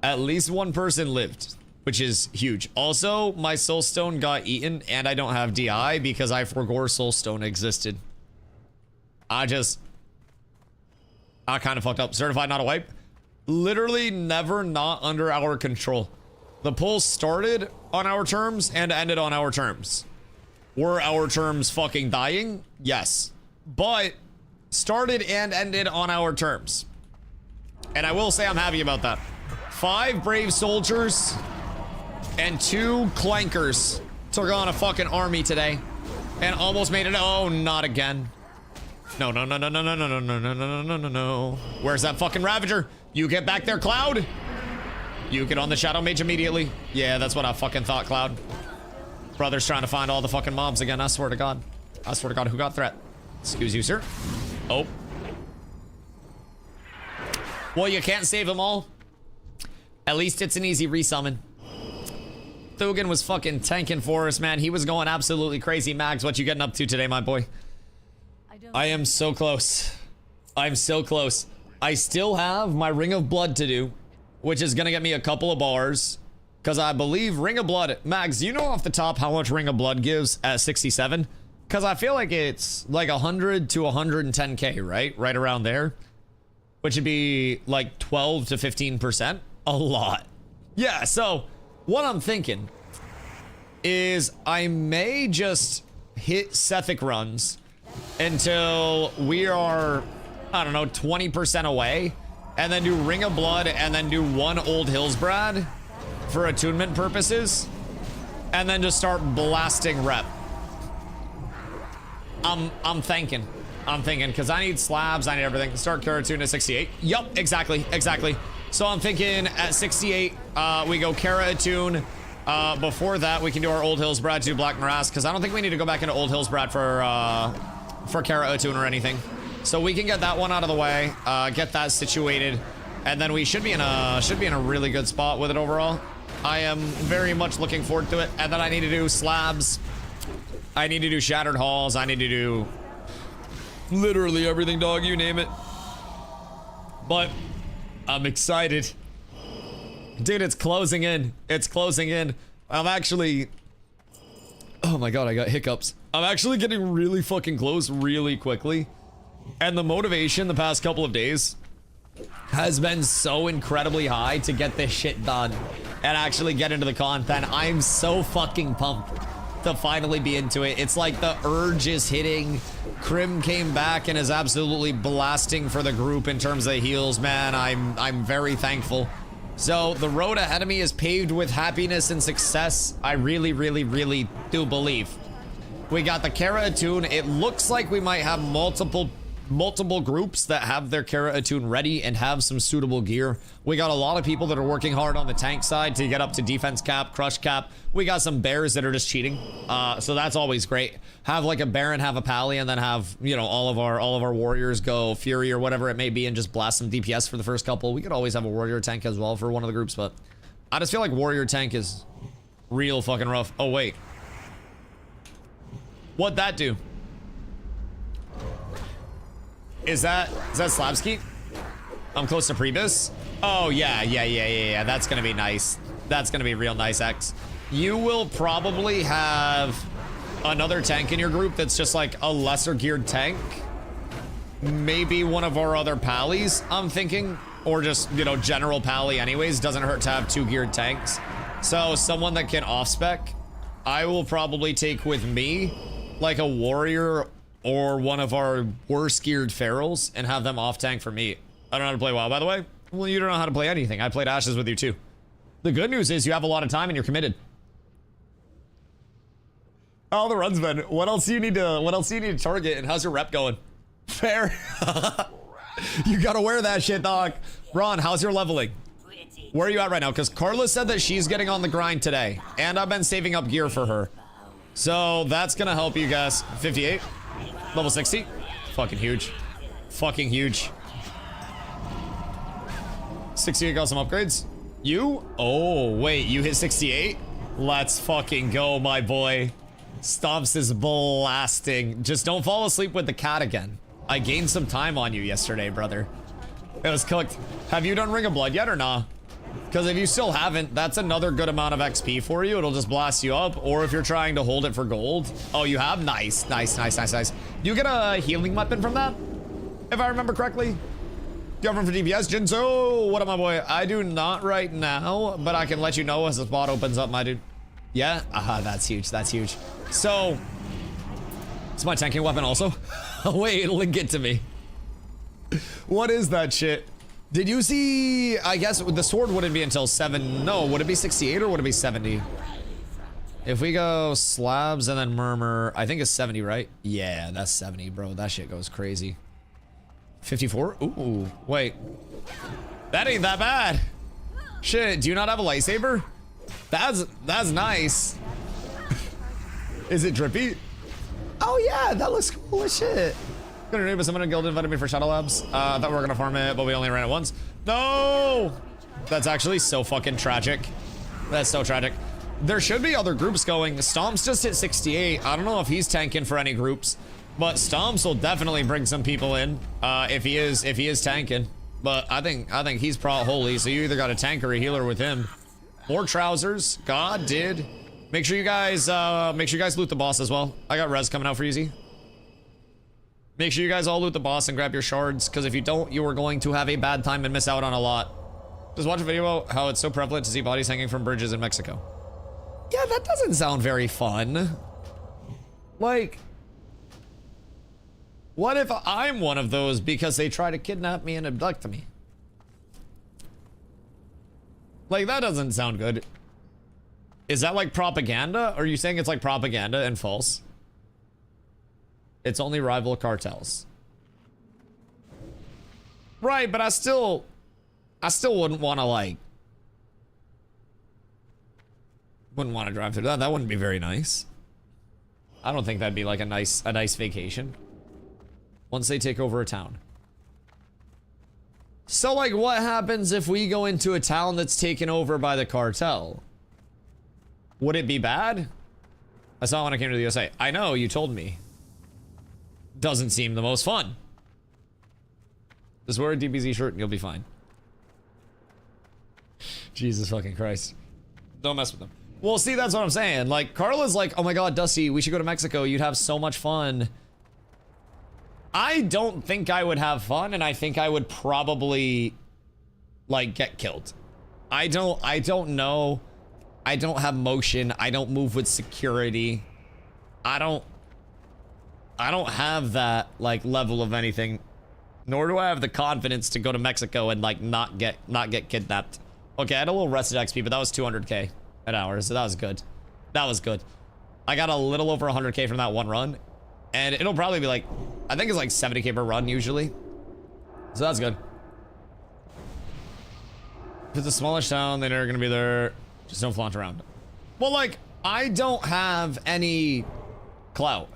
At least one person lived, which is huge. Also, my soulstone got eaten and I don't have DI because I forgot soulstone existed. I kind of fucked up. Certified not a wipe. Literally never not under our control. The pull started on our terms and ended on our terms. Were our terms fucking dying? Yes. But started and ended on our terms. And I will say I'm happy about that. 5 brave soldiers and 2 clankers took on a fucking army today and almost made it. Oh, not again. No, no, no, no, no, no, no, no, no, no, no, no, no, no. Where's that fucking Ravager? You get back there, Cloud. You get on the Shadow Mage immediately. Yeah, that's what I fucking thought, Cloud. Brother's trying to find all the fucking mobs again. I swear to God. I swear to God, who got threat? Excuse you, sir. Oh. Well, you can't save them all. At least it's an easy resummon. Thugan was fucking tanking for us, man. He was going absolutely crazy. Mags, what you getting up to today, my boy? I am so close. I'm so close. I still have my Ring of Blood to do, which is gonna get me a couple of bars. Because I believe Ring of Blood... Mags, do you know off the top how much Ring of Blood gives at 67? Because I feel like it's like 100 to 110k, right? Right around there. Which would be like 12 to 15%. A lot. Yeah, so what I'm thinking is I may just hit Sethic runs until we are, I don't know, 20% away, and then do Ring of Blood and then do 1 Old Hillsbrad for attunement purposes, and then just start blasting rep. I'm thinking because I need slabs, I need everything. Start Karatune at 68. Yup, exactly. So I'm thinking at 68, we go Kara Attune. Before that, we can do our Old Hillsbrad, do Black Morass, because I don't think we need to go back into Old Hillsbrad for Kara Attune or anything. So we can get that one out of the way, get that situated, and then we should be in a really good spot with it overall. I am very much looking forward to it. And then I need to do slabs. I need to do Shattered Halls. I need to do literally everything, dog, you name it. But I'm excited. Dude, it's closing in. It's closing in. I'm actually... Oh my God, I got hiccups. I'm actually getting really fucking close really quickly. And the motivation the past couple of days has been so incredibly high to get this shit done and actually get into the content. I'm so fucking pumped to finally be into it. It's like the urge is hitting. Krim came back and is absolutely blasting for the group in terms of heals, man. I'm very thankful. So the road ahead of me is paved with happiness and success. I really, really, really do believe. We got the Kara Attune. It looks like we might have multiple groups that have their Kara Attune ready and have some suitable gear. We got a lot of people that are working hard on the tank side to get up to defense cap, crush cap. We got some bears that are just cheating. So that's always great. Have like a Baron, have a Pally, and then have, you know, all of our warriors go Fury or whatever it may be and just blast some DPS for the first couple. We could always have a warrior tank as well for one of the groups, but I just feel like warrior tank is real fucking rough. Oh, wait. What'd that do? Is that Slabski? I'm close to Prebus. Oh, yeah. That's gonna be nice. That's gonna be real nice, X. You will probably have another tank in your group that's just like a lesser geared tank. Maybe one of our other Pallies, I'm thinking. Or just, you know, general Pally anyways. Doesn't hurt to have 2 geared tanks. So someone that can off-spec, I will probably take with me like a warrior or one of our worst geared ferals and have them off tank for me. I don't know how to play WoW, by the way. Well, you don't know how to play anything. I played Ashes with you too. The good news is you have a lot of time and you're committed. Oh, the run's been. What else do you need to target, and how's your rep going? Fair. You gotta wear that shit, dog. Ron, how's your leveling? Where are you at right now? Because Carla said that she's getting on the grind today. And I've been saving up gear for her. So that's going to help you guys. 58. Level 60. Fucking huge. Fucking huge. 68 got some upgrades. You? Oh, wait. You hit 68? Let's fucking go, my boy. Stomps is blasting. Just don't fall asleep with the cat again. I gained some time on you yesterday, brother. It was cooked. Have you done Ring of Blood yet or nah? Because if you still haven't, that's another good amount of XP for you. It'll just blast you up. Or if you're trying to hold it for gold. Oh, you have? Nice, nice, nice, nice, nice. Do you get a healing weapon from that? If I remember correctly. Do you have one for DPS? Jinzo, what up, my boy? I do not right now, but I can let you know as the spot opens up, my dude. Yeah? Aha, that's huge. That's huge. So, it's my tanking weapon also. Wait, link it to me. What is that shit? Did you see? I guess the sword wouldn't be until 7. No, would it be 68 or would it be 70? If we go slabs and then murmur, I think it's 70, right? Yeah, that's 70, bro. That shit goes crazy. 54? Ooh, wait. That ain't that bad. Shit, do you not have a lightsaber? That's nice. Is it drippy? Oh yeah, that looks cool as shit. Gonna name someone in guild invited me for Shadow Labs. Thought we were gonna farm it, but we only ran it once. No! That's actually so fucking tragic. That's so tragic. There should be other groups going. Stomps just hit 68. I don't know if he's tanking for any groups, but Stomps will definitely bring some people in if he is tanking. But I think he's holy. So you either got a tank or a healer with him. More trousers. God did. Make sure you guys loot the boss as well. I got res coming out for easy. Make sure you guys all loot the boss and grab your shards, because if you don't, you are going to have a bad time and miss out on a lot. Just watch a video about how it's so prevalent to see bodies hanging from bridges in Mexico. Yeah, that doesn't sound very fun. Like, what if I'm one of those because they try to kidnap me and abduct me? Like, that doesn't sound good. Is that like propaganda? Are you saying it's like propaganda and false? It's only rival cartels. Right, but I still wouldn't want to wouldn't want to drive through that. That wouldn't be very nice. I don't think that'd be like a nice vacation. Once they take over a town. So like, what happens if we go into a town that's taken over by the cartel? Would it be bad? I saw it when I came to the USA. I know, you told me. Doesn't seem the most fun. Just wear a DBZ shirt and you'll be fine. Jesus fucking Christ. Don't mess with them. Well, see, that's what I'm saying. Like, Carla's like, oh my god, Dusty, we should go to Mexico. You'd have so much fun. I don't think I would have fun, and I think I would probably, like, get killed. I don't know. I don't have motion. I don't move with security. I don't have that, like, level of anything. Nor do I have the confidence to go to Mexico and, like, not get kidnapped. Okay, I had a little rested XP, but that was 200k an hour, so that was good. That was good. I got a little over 100k from that one run, and it'll probably be like, I think it's like 70k per run usually. So that's good. If it's a smallish town, they're never gonna be there. Just don't flaunt around. Well, like, I don't have any clout.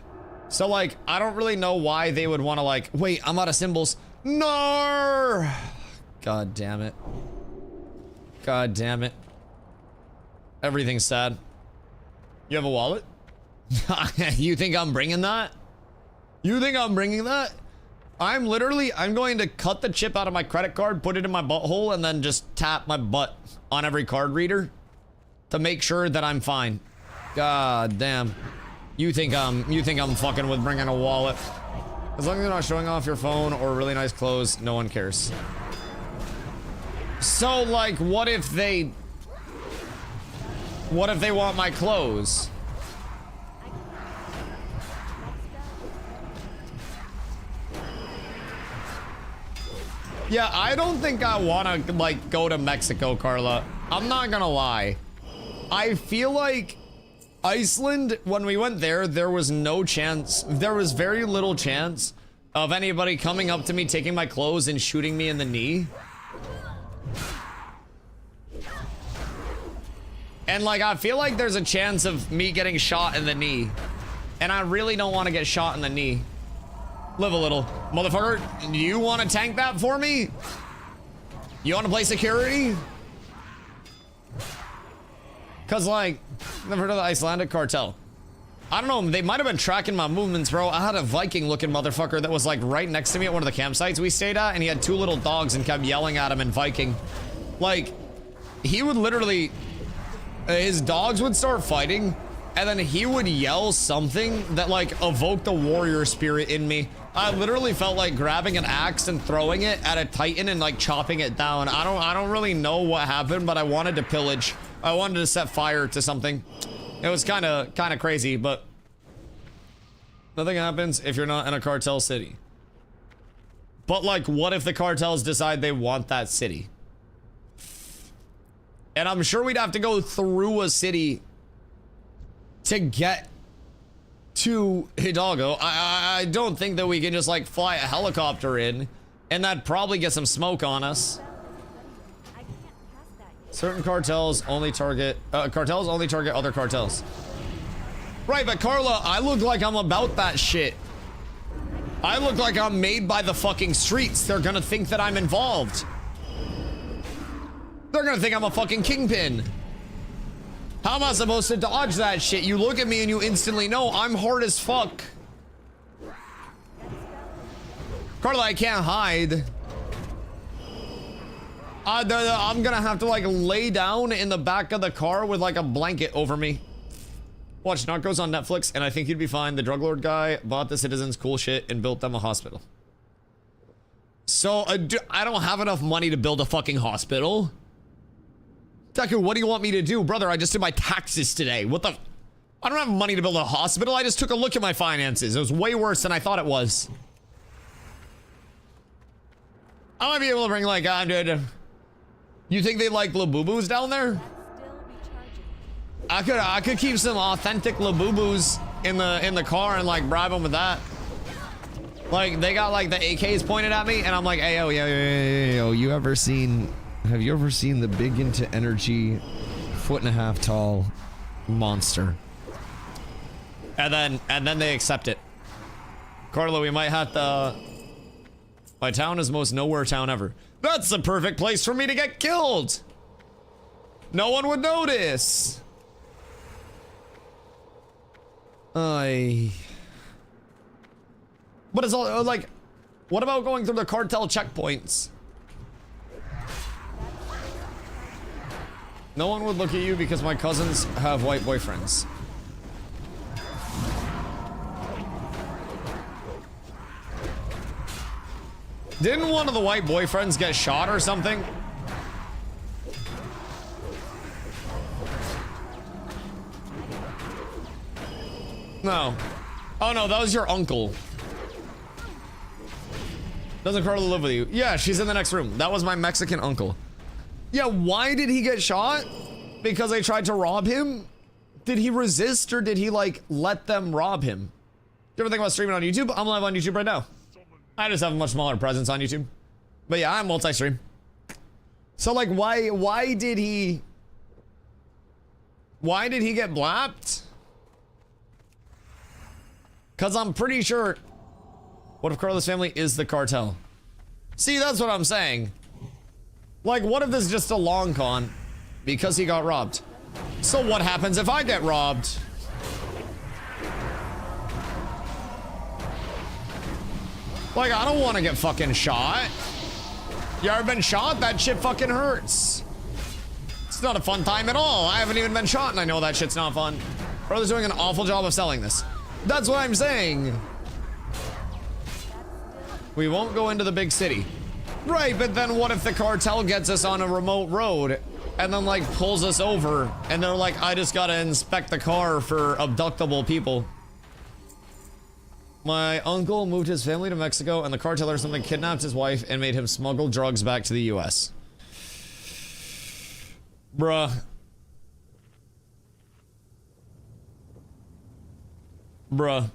So, like, I don't really know why they would want to, like, wait, I'm out of symbols. No! God damn it. God damn it. Everything's sad. You have a wallet? You think I'm bringing that? You think I'm bringing that? I'm going to cut the chip out of my credit card, put it in my butthole, and then just tap my butt on every card reader to make sure that I'm fine. God damn. You think I'm fucking with bringing a wallet? As long as you're not showing off your phone or really nice clothes, no one cares. So, like, what if they want my clothes? Yeah, I don't think I want to, like, go to Mexico, Carla. I'm not gonna lie. I feel like Iceland, when we went there, there was no chance, there was very little chance of anybody coming up to me, taking my clothes and shooting me in the knee. And like, I feel like there's a chance of me getting shot in the knee. And I really don't want to get shot in the knee. Live a little. Motherfucker, do you want to tank that for me? You want to play security? Cause like, never heard of the Icelandic cartel. I don't know, they might have been tracking my movements, bro. I had a Viking looking motherfucker that was like right next to me at one of the campsites we stayed at, and he had 2 little dogs and kept yelling at him in Viking. Like, he would literally, his dogs would start fighting, and then he would yell something that like evoked the warrior spirit in me. I literally felt like grabbing an axe and throwing it at a titan and like chopping it down. I don't really know what happened, but I wanted to pillage. I wanted to set fire to something. It was kind of crazy, but nothing happens if you're not in a cartel city. But like, what if the cartels decide they want that city? And I'm sure we'd have to go through a city to get to Hidalgo. I don't think that we can just like fly a helicopter in, and that'd probably get some smoke on us. I can't pass that yet. Certain cartels only target other cartels. Right, but Carla, I look like I'm about that shit. I look like I'm made by the fucking streets. They're gonna think that I'm involved. They're gonna think I'm a fucking kingpin. How am I supposed to dodge that shit? You look at me and you instantly know I'm hard as fuck. Carla, I can't hide. I'm gonna have to like lay down in the back of the car with like a blanket over me. Watch Narcos on Netflix, and I think you'd be fine. The drug lord guy bought the citizens cool shit and built them a hospital. So I don't have enough money to build a fucking hospital. Deku, what do you want me to do? Brother, I just did my taxes today. What the? I don't have money to build a hospital. I just took a look at my finances. It was way worse than I thought it was. I might be able to bring like, dude. You think they like Labubus down there? I could keep some authentic Labubus in the car and like bribe them with that. Like they got like the AKs pointed at me, and I'm like, hey, yo, yo, have you ever seen the big into energy, 1.5 foot tall monster? And then they accept it. Carlo, we might have to. My town is the most nowhere town ever. That's the perfect place for me to get killed. No one would notice. But it's all like, what about going through the cartel checkpoints? No one would look at you because my cousins have white boyfriends. Didn't one of the white boyfriends get shot or something? No. Oh no, that was your uncle. Doesn't Carla live with you? Yeah, she's in the next room. That was my Mexican uncle. Yeah, why did he get shot? Because they tried to rob him? Did he resist, or did he like let them rob him? You ever think about streaming on YouTube? I'm live on YouTube right now. I just have a much smaller presence on YouTube. But yeah, I'm multi-stream. So like, why did he get blapped? Cause I'm pretty sure. What if Carla's family is the cartel? See, that's what I'm saying. Like, what if this is just a long con because he got robbed? So what happens if I get robbed? Like, I don't want to get fucking shot. You ever been shot? That shit fucking hurts. It's not a fun time at all. I haven't even been shot and I know that shit's not fun. Brother's doing an awful job of selling this. That's what I'm saying. We won't go into the big city. Right, but then what if the cartel gets us on a remote road and then like pulls us over and they're like, I just gotta inspect the car for abductable people. My uncle moved his family to Mexico and the cartel or something kidnapped his wife and made him smuggle drugs back to the US. Bruh. Bruh.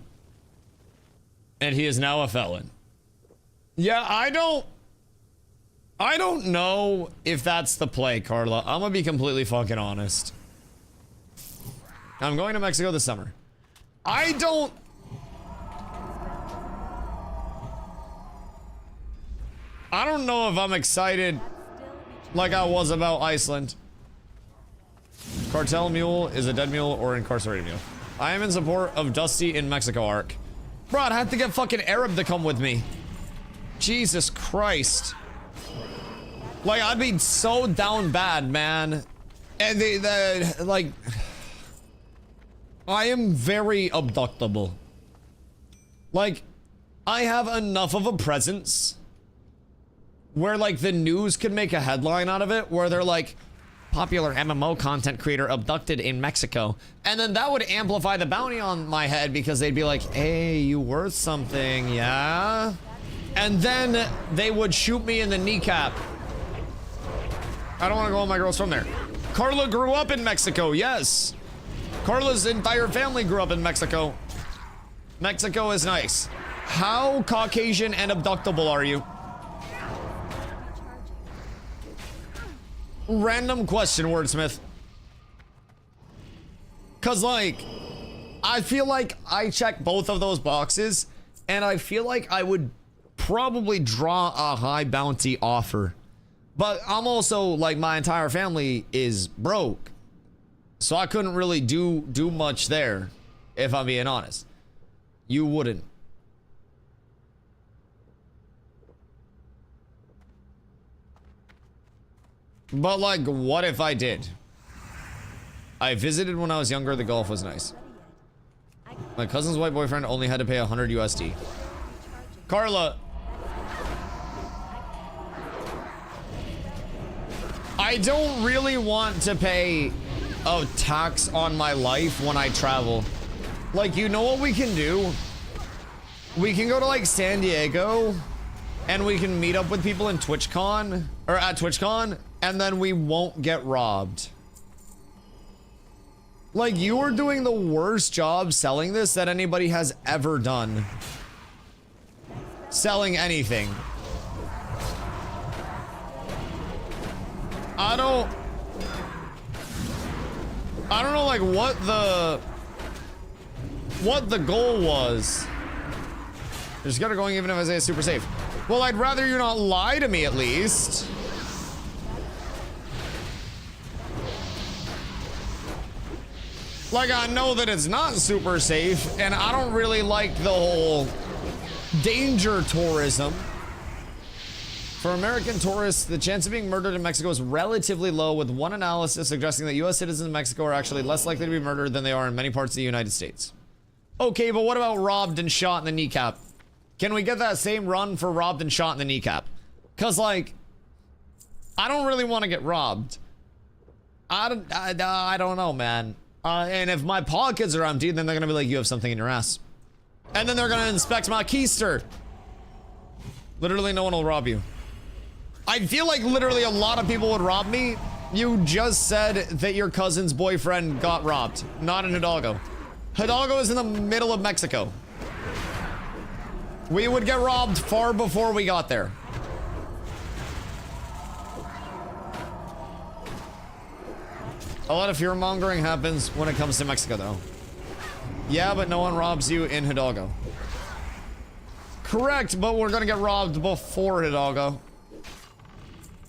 And he is now a felon. Yeah, I don't know if that's the play, Carla. I'm gonna be completely fucking honest. I'm going to Mexico this summer. I don't know if I'm excited like I was about Iceland. Cartel mule is a dead mule or incarcerated mule. I am in support of Dusty in Mexico arc. Bro, I'd have to get fucking Arab to come with me. Jesus Christ. Like, I'd be so down bad, man. And like, I am very abductable. Like, I have enough of a presence where, like, the news could make a headline out of it where they're like, popular MMO content creator abducted in Mexico. And then that would amplify the bounty on my head because they'd be like, hey, you worth something, yeah? And then they would shoot me in the kneecap. I don't want to go with my girls from there. Carla grew up in Mexico, yes. Carla's entire family grew up in Mexico. Mexico is nice. How Caucasian and abductable are you? Random question, wordsmith. Cause like, I feel like I check both of those boxes, and I feel like I would probably draw a high bounty offer. But I'm also, like, my entire family is broke, so I couldn't really do much there, if I'm being honest. You wouldn't. But, like, what if I did? I visited when I was younger. The golf was nice. My cousin's white boyfriend only had to pay 100 USD. Carla. I don't really want to pay a tax on my life when I travel. Like, you know what we can do? We can go to, like, San Diego, and we can meet up with people in TwitchCon, or at TwitchCon, and then we won't get robbed. Like, you are doing the worst job selling this that anybody has ever done. Selling anything. I don't know, like, what the goal was. Just gotta going even if I say it's super safe. Well, I'd rather you not lie to me at least. Like, I know that it's not super safe, and I don't really like the whole danger tourism. For American tourists, the chance of being murdered in Mexico is relatively low, with one analysis suggesting that US citizens in Mexico are actually less likely to be murdered than they are in many parts of the United States. Okay, but what about robbed and shot in the kneecap? Can we get that same run for robbed and shot in the kneecap? Cause, like, I don't really want to get robbed. I don't know, man. And if my pockets are empty, then they're gonna be like, you have something in your ass. And then they're gonna inspect my keister. Literally no one will rob you. I feel like literally a lot of people would rob me. You just said that your cousin's boyfriend got robbed. Not in Hidalgo. Hidalgo is in the middle of Mexico. We would get robbed far before we got there. A lot of fear mongering happens when it comes to Mexico, though. Yeah, but no one robs you in Hidalgo. Correct, but we're gonna get robbed before Hidalgo.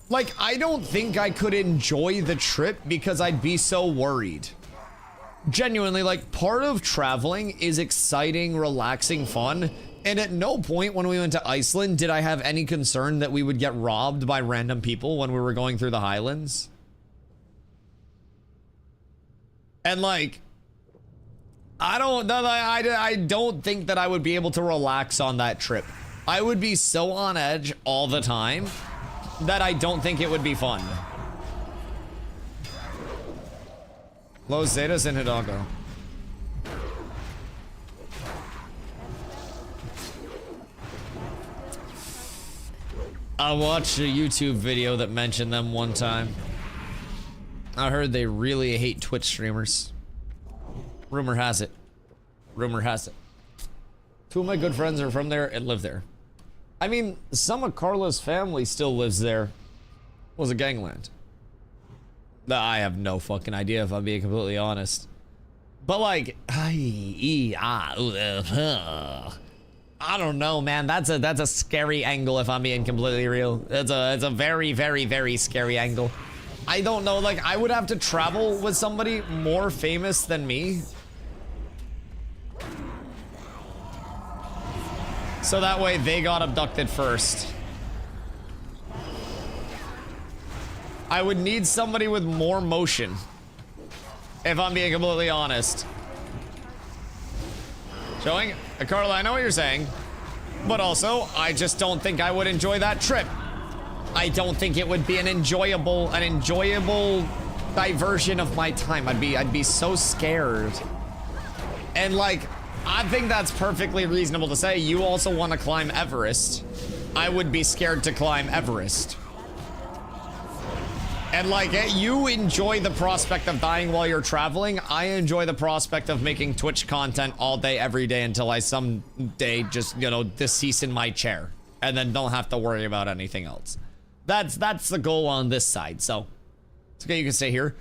Like, I don't think I could enjoy the trip because I'd be so worried. Genuinely, like, part of traveling is exciting, relaxing fun. And at no point when we went to Iceland did I have any concern that we would get robbed by random people when we were going through the Highlands. And, like, I don't think that I would be able to relax on that trip. I would be so on edge all the time that I don't think it would be fun. Los Zetas in Hidalgo. I watched a YouTube video that mentioned them one time. I heard they really hate Twitch streamers. Rumor has it. Rumor has it. Two of my good friends are from there and live there. I mean, some of Carla's family still lives there. Was a gangland. I have no fucking idea if I'm being completely honest. But like, I don't know, man. That's a scary angle if I'm being completely real. It's a very, very, very scary angle. I don't know, like I would have to travel with somebody more famous than me. So that way they got abducted first. I would need somebody with more motion. If I'm being completely honest. Showing? Carla, I know what you're saying. But also, I just don't think I would enjoy that trip. I don't think it would be an enjoyable diversion of my time. I'd be so scared. And like, I think that's perfectly reasonable to say. You also want to climb Everest. I would be scared to climb Everest. And like, you enjoy the prospect of dying while you're traveling. I enjoy the prospect of making Twitch content all day, every day until I someday just, you know, decease in my chair. And then don't have to worry about anything else. That's the goal on this side. So, it's okay, you can stay here.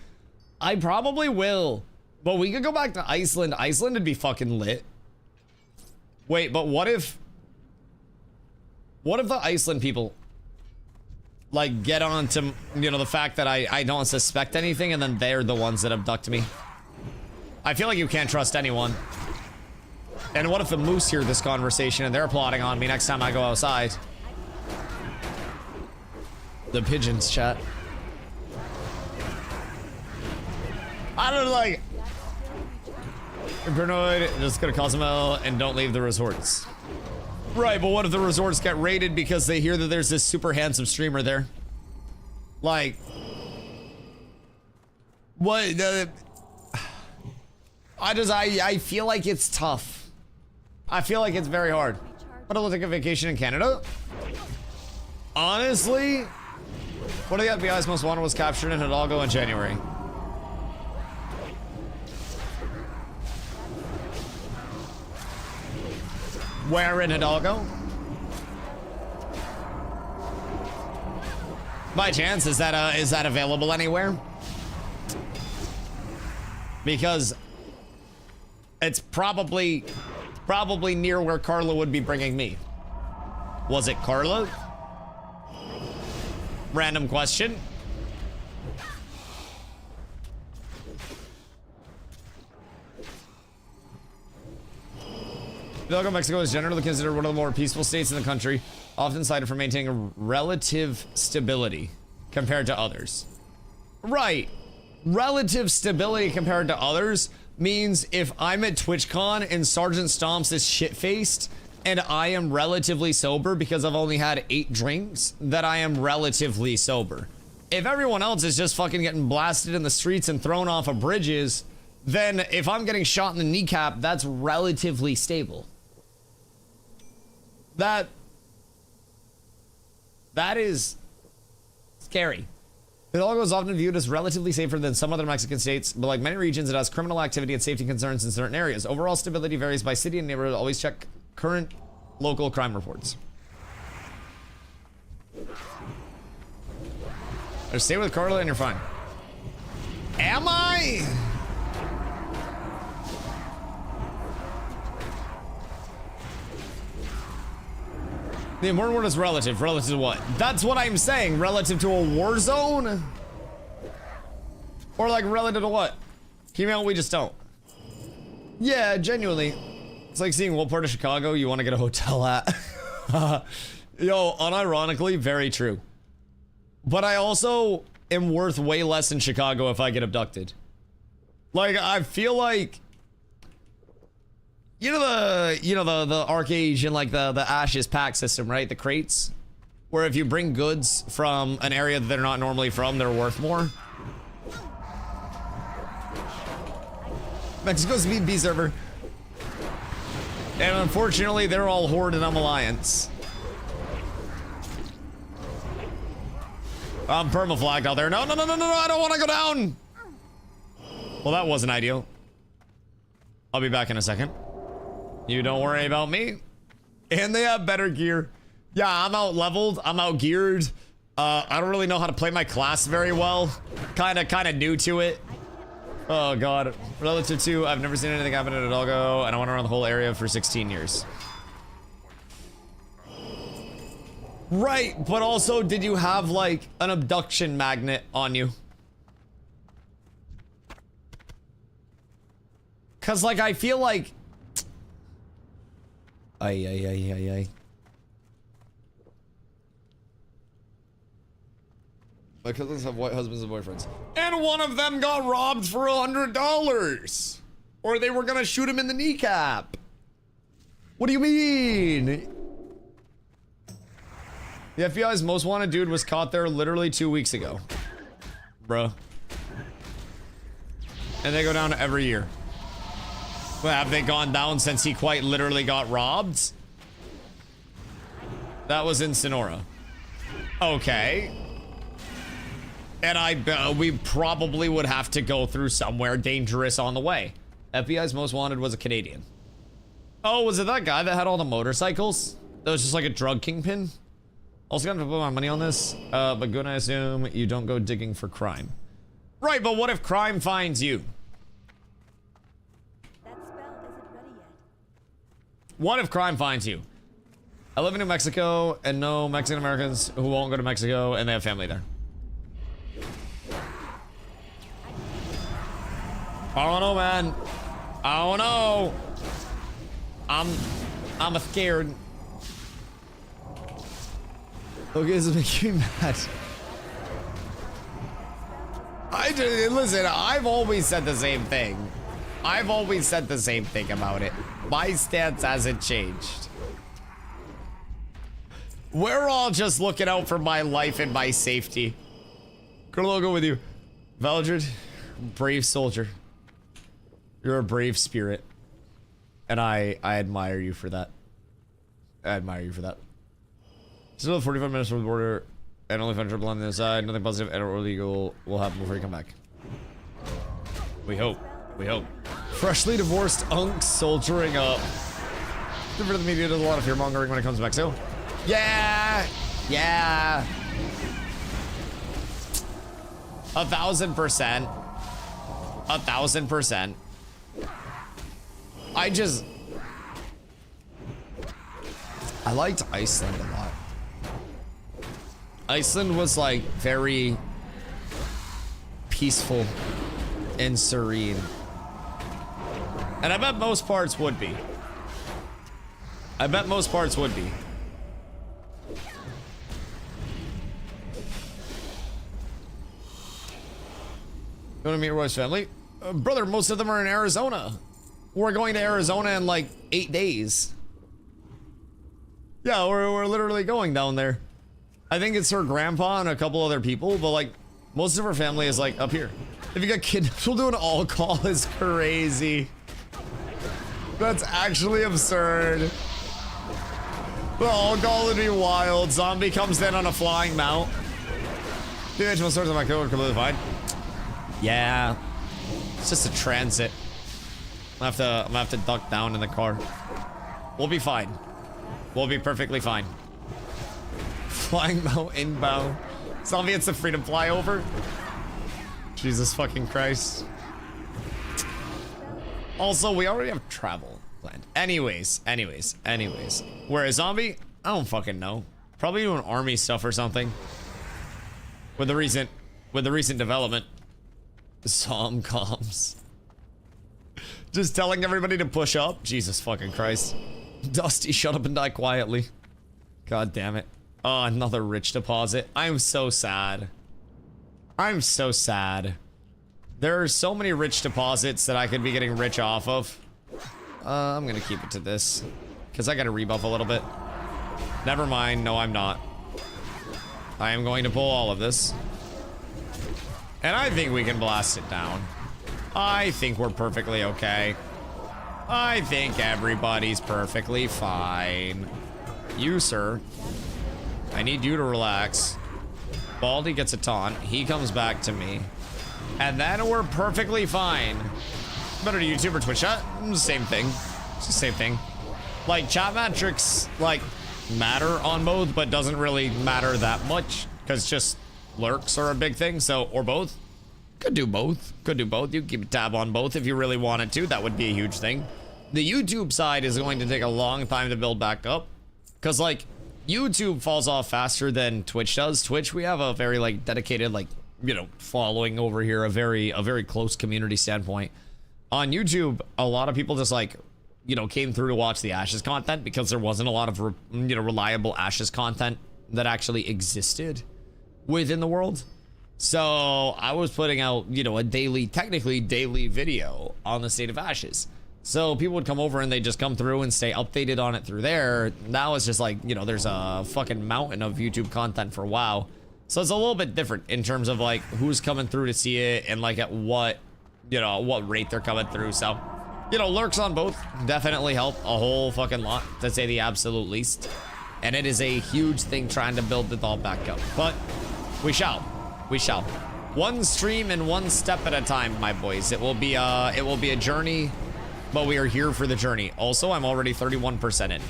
I probably will. But we could go back to Iceland. Iceland would be fucking lit. Wait, but what if the Iceland people like get on to, you know, the fact that I don't suspect anything and then they're the ones that abduct me? I feel like you can't trust anyone. And what if the moose hear this conversation and they're plotting on me next time I go outside? The pigeons, chat. I don't like. You're paranoid, just gonna cause them hell and don't leave the resorts. Right, but what if the resorts get raided because they hear that there's this super handsome streamer there? Like, what? I feel like it's tough. I feel like it's very hard. But I'll take a vacation in Canada. Honestly, one of the FBI's most wanted was captured in Hidalgo in January. Where in Hidalgo? By chance, is that available anywhere? Because it's probably near where Carla would be bringing me. Was it Carla? Random question. Hidalgo, Mexico is generally considered one of the more peaceful states in the country, often cited for maintaining relative stability compared to others. Right. Relative stability compared to others means if I'm at TwitchCon and Sergeant Stomps is shit-faced and I am relatively sober because I've only had 8 drinks, that I am relatively sober. If everyone else is just fucking getting blasted in the streets and thrown off of bridges, then if I'm getting shot in the kneecap, that's relatively stable. That is scary. Hidalgo is often viewed as relatively safer than some other Mexican states, but like many regions, it has criminal activity and safety concerns in certain areas. Overall stability varies by city and neighborhood. Always check current local crime reports. Or stay with Carla and you're fine. Am I? The important word is relative. Relative to what? That's what I'm saying. Relative to a war zone? Or like relative to what? Email, we just don't. Yeah, genuinely. It's like seeing what part of Chicago you want to get a hotel at. Yo, unironically, very true. But I also am worth way less in Chicago if I get abducted. Like, I feel like... You know the Arcade and like the Ashes pack system, right? The crates, where if you bring goods from an area that they're not normally from, they're worth more. Mexico's B server, and unfortunately, they're all Horde and I'm Alliance. I'm permaflagged out there. No, no, no, no, no! I don't want to go down. Well, that wasn't ideal. I'll be back in a second. You don't worry about me. And they have better gear. Yeah, I'm out leveled. I'm out geared. I don't really know how to play my class very well. Kinda new to it. Oh god. Relative to, I've never seen anything happen at a doggo, and I went around the whole area for 16 years. Right, but also, did you have like an abduction magnet on you? Cause like I feel like ay. My cousins have white husbands and boyfriends. And one of them got robbed for $100. Or they were gonna shoot him in the kneecap. What do you mean? The FBI's most wanted dude was caught there literally 2 weeks ago. Bruh. And they go down every year. Well, have they gone down since he quite literally got robbed? That was in Sonora. Okay. And I bet we probably would have to go through somewhere dangerous on the way. FBI's most wanted was a Canadian. Oh, was it that guy that had all the motorcycles? That was just like a drug kingpin? Also gonna put my money on this, but good, I assume you don't go digging for crime. Right, but what if crime finds you? That spell isn't ready yet. What if crime finds you? I live in New Mexico and know Mexican Americans who won't go to Mexico and they have family there. I don't know, man. I don't know. I'm scared. Okay, this is making me mad. Listen, I've always said the same thing. I've always said the same thing about it. My stance hasn't changed. We're all just looking out for my life and my safety. Colonel, I'll go with you. Valdred, brave soldier. You're a brave spirit. And I admire you for that. I admire you for that. Still 45 minutes from the border and only found trouble on the other side. Nothing positive and or illegal will happen before you come back. We hope. We hope. Freshly divorced unks soldiering up. Good for the media does a lot of fear mongering when it comes to Mexico. Yeah. Yeah. 1,000%. 1,000%. I liked Iceland a lot. Iceland was like very peaceful and serene. And I bet most parts would be. I bet most parts would be. You want to meet your wife's family? Brother, most of them are in Arizona. We're going to Arizona in like 8 days. Yeah, we're literally going down there. I think it's her grandpa and a couple other people, but like most of her family is like up here. If you got kidnapped, we'll do an all call is crazy. That's actually absurd. The all call would be wild. Zombie comes in on a flying mount. The original source of my code completely fine. Yeah. It's just a transit. I'm gonna have to duck down in the car. We'll be fine. We'll be perfectly fine. Flying mount inbound. Zombie hits the freedom flyover. Jesus fucking Christ. Also, we already have travel planned. Anyways. Where is zombie? I don't fucking know. Probably doing army stuff or something. With the recent development. Som comms. Just telling everybody to push up. Jesus fucking Christ. Dusty, shut up and die quietly. God damn it. Oh, another rich deposit. I'm so sad. I'm so sad. There are so many rich deposits that I could be getting rich off of. I'm gonna keep it to this. Because I gotta rebuff a little bit. Never mind. No, I'm not. I am going to pull all of this. And I think we can blast it down. I think we're perfectly okay. I think everybody's perfectly fine. You, sir. I need you to relax. Baldy gets a taunt. He comes back to me. And then we're perfectly fine. Better to YouTube or Twitch chat? Same thing. It's the same thing. Like, chat metrics, like, matter on both, but doesn't really matter that much. Because just lurks are a big thing, so, or both. Could do both. Could do both. You can keep a tab on both if you really wanted to. That would be a huge thing. The YouTube side is going to take a long time to build back up. Because, like, YouTube falls off faster than Twitch does. Twitch, we have a very, like, dedicated, like, you know, following over here. A very close community standpoint. On YouTube, a lot of people just, like, you know, came through to watch the Ashes content because there wasn't a lot of, you know, reliable Ashes content that actually existed within the world. So I was putting out, you know, a technically daily video on the State of Ashes. So people would come over and they just come through and stay updated on it through there. Now it's just like, you know, there's a fucking mountain of YouTube content for WoW. So it's a little bit different in terms of like who's coming through to see it and like at what, you know, what rate they're coming through. So, you know, lurks on both definitely help a whole fucking lot, to say the absolute least. And it is a huge thing trying to build it all back up. But we shall. We shall. One stream and one step at a time, my boys. It will be a journey, but we are here for the journey. Also, I'm already 31% in.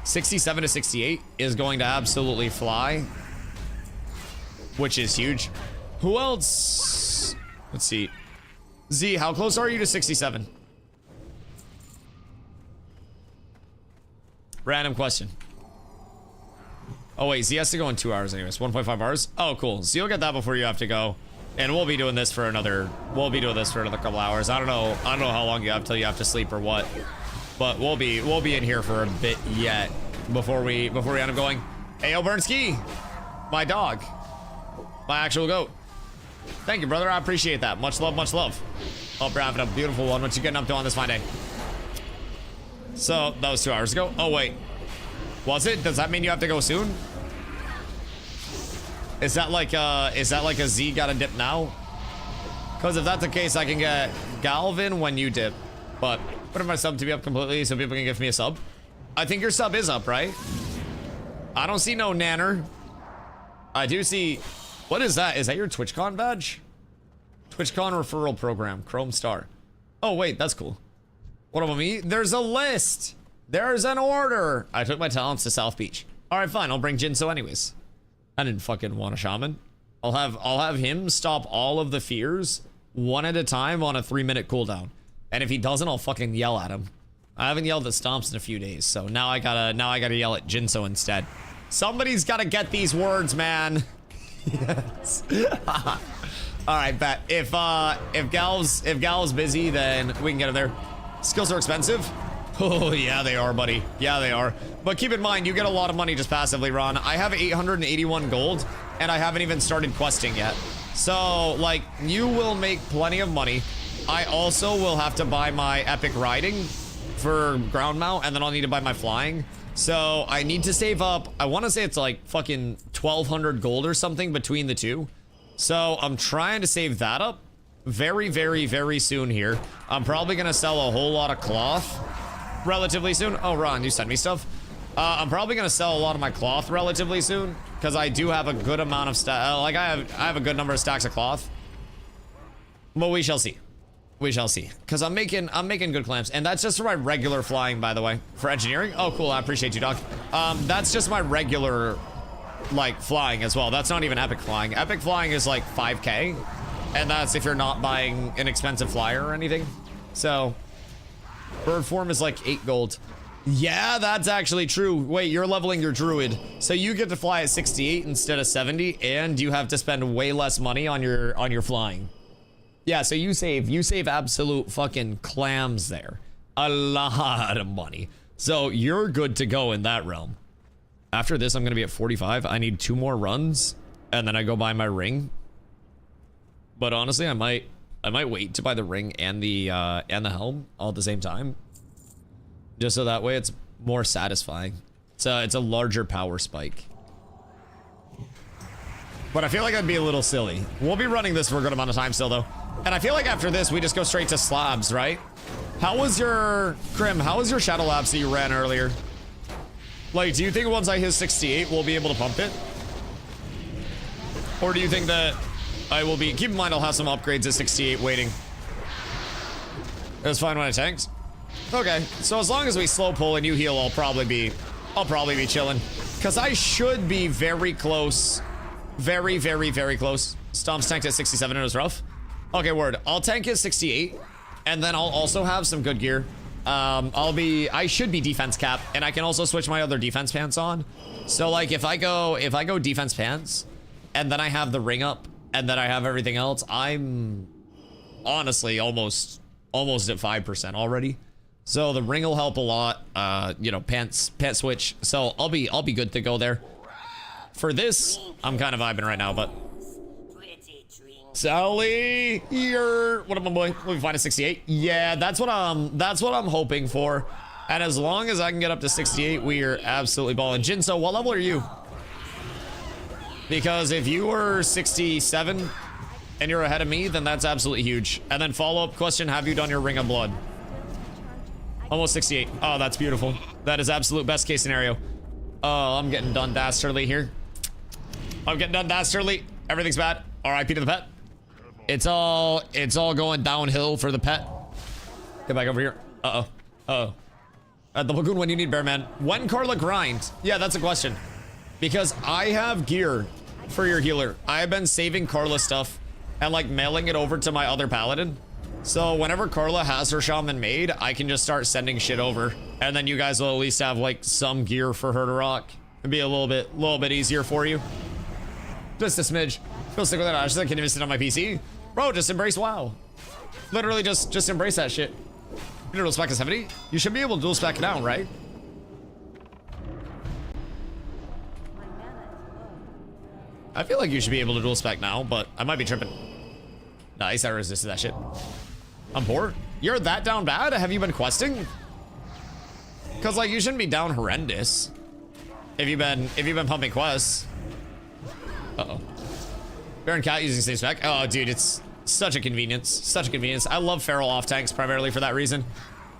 67 to 68 is going to absolutely fly, which is huge. Who else? Let's see. Z, how close are you to 67? Random question. Oh wait, Z has to go in 2 hours anyways. 1.5 hours. Oh, cool. So you'll get that before you have to go, and we'll be doing this for another. Couple hours. I don't know how long you have till you have to sleep or what, but we'll be in here for a bit yet before we end up going. Hey, yo, Bernski, my dog, my actual goat. Thank you, brother. I appreciate that. Much love, much love. Hope you're having a beautiful one. What you getting up to on this fine day? So that was 2 hours ago. Oh wait, was it? Does that mean you have to go soon? Is that like a Z gotta dip now? Because if that's the case, I can get Galvin when you dip. But put my sub to be up completely so people can give me a sub. I think your sub is up, right? I don't see no nanner. I do see. What is that? Is that your TwitchCon badge? TwitchCon referral program, Chrome Star. Oh wait, that's cool. What about me? There's a list. There's an order. I took my talents to South Beach. All right, fine. I'll bring Jinso anyways. I didn't fucking want a shaman. I'll have him stop all of the fears one at a time on a 3-minute cooldown. And if he doesn't, I'll fucking yell at him. I haven't yelled at Stomps in a few days, so now I gotta yell at Jinso instead. Somebody's gotta get these words, man. Yes. All right, bet. If Gal's busy, then we can get him there. Skills are expensive. Oh yeah, they are, buddy. Yeah, they are. But keep in mind, you get a lot of money just passively, Ron. I have 881 gold, and I haven't even started questing yet. So, like, you will make plenty of money. I also will have to buy my epic riding for ground mount, and then I'll need to buy my flying. So I need to save up. I want to say it's like fucking 1,200 gold or something between the two. So I'm trying to save that up very, very, very soon here. I'm probably going to sell a whole lot of cloth relatively soon. Oh, Ron, you sent me stuff. I'm probably going to sell a lot of my cloth relatively soon because I do have a good amount of like I have a good number of stacks of cloth. But we shall see. We shall see. Because I'm making good clamps. And that's just for my regular flying, by the way. For engineering? Oh, cool. I appreciate you, dog. That's just my regular, like, flying as well. That's not even epic flying. Epic flying is like 5k. And that's if you're not buying an expensive flyer or anything. So, bird form is like 8 gold. Yeah, that's actually true. Wait, you're leveling your druid. So you get to fly at 68 instead of 70. And you have to spend way less money on your flying. Yeah, so you save absolute fucking clams there. A lot of money. So you're good to go in that realm. After this, I'm going to be at 45. I need 2 more runs, and then I go buy my ring. But honestly, I might wait to buy the ring and the helm all at the same time. Just so that way it's more satisfying. So it's a larger power spike. But I feel like that'd be a little silly. We'll be running this for a good amount of time still, though. And I feel like after this, we just go straight to slabs, right? How was your... Krim, how was your Shadow Labs that you ran earlier? Like, do you think once I hit 68, we'll be able to pump it? Or do you think that I will be... Keep in mind, I'll have some upgrades at 68 waiting. It was fine when I tanked. Okay, so as long as we slow pull and you heal, I'll probably be chilling. Because I should be very close Very, very, very close. Stomp's tanked at 67. It was rough. Okay, word. I'll tank at 68, and then I'll also have some good gear. I should be defense cap, and I can also switch my other defense pants on. So like if I go defense pants, and then I have the ring up, and then I have everything else, I'm honestly almost at 5% already. So the ring will help a lot. You know, pants switch. So I'll be good to go there. For this, I'm kind of vibing right now, but Sally, you're what up, my boy? We'll be fine at 68. Yeah, that's what I'm hoping for. And as long as I can get up to 68, we are absolutely balling. Jinso, what level are you? Because if you were 67 and you're ahead of me, then that's absolutely huge. And then follow-up question, have you done your Ring of Blood? Almost 68. Oh, that's beautiful. That is absolute best case scenario. Oh, I'm getting done dastardly here. I'm getting done dastardly. Everything's bad. RIP to the pet. It's all going downhill for the pet. Get back over here. Uh-oh. Uh-oh. At the Lagoon when you need bear, man. When Carla grind? Yeah, that's a question. Because I have gear for your healer. I have been saving Carla stuff and like mailing it over to my other paladin. So whenever Carla has her shaman made, I can just start sending shit over. And then you guys will at least have like some gear for her to rock. It'd be a little bit easier for you. Just a smidge. Go stick with that. I can't even sit on my PC. Bro, just embrace WoW. Literally just embrace that shit. You dual spec is 70? You should be able to dual spec now, right? I feel like you should be able to dual spec now, but I might be tripping. Nice, I resisted that shit. I'm poor. You're that down bad? Have you been questing? Cause like you shouldn't be down horrendous. If you've been pumping quests. Uh-oh. Baron Cat using same spec. Oh, dude, it's such a convenience. Such a convenience. I love Feral off tanks primarily for that reason.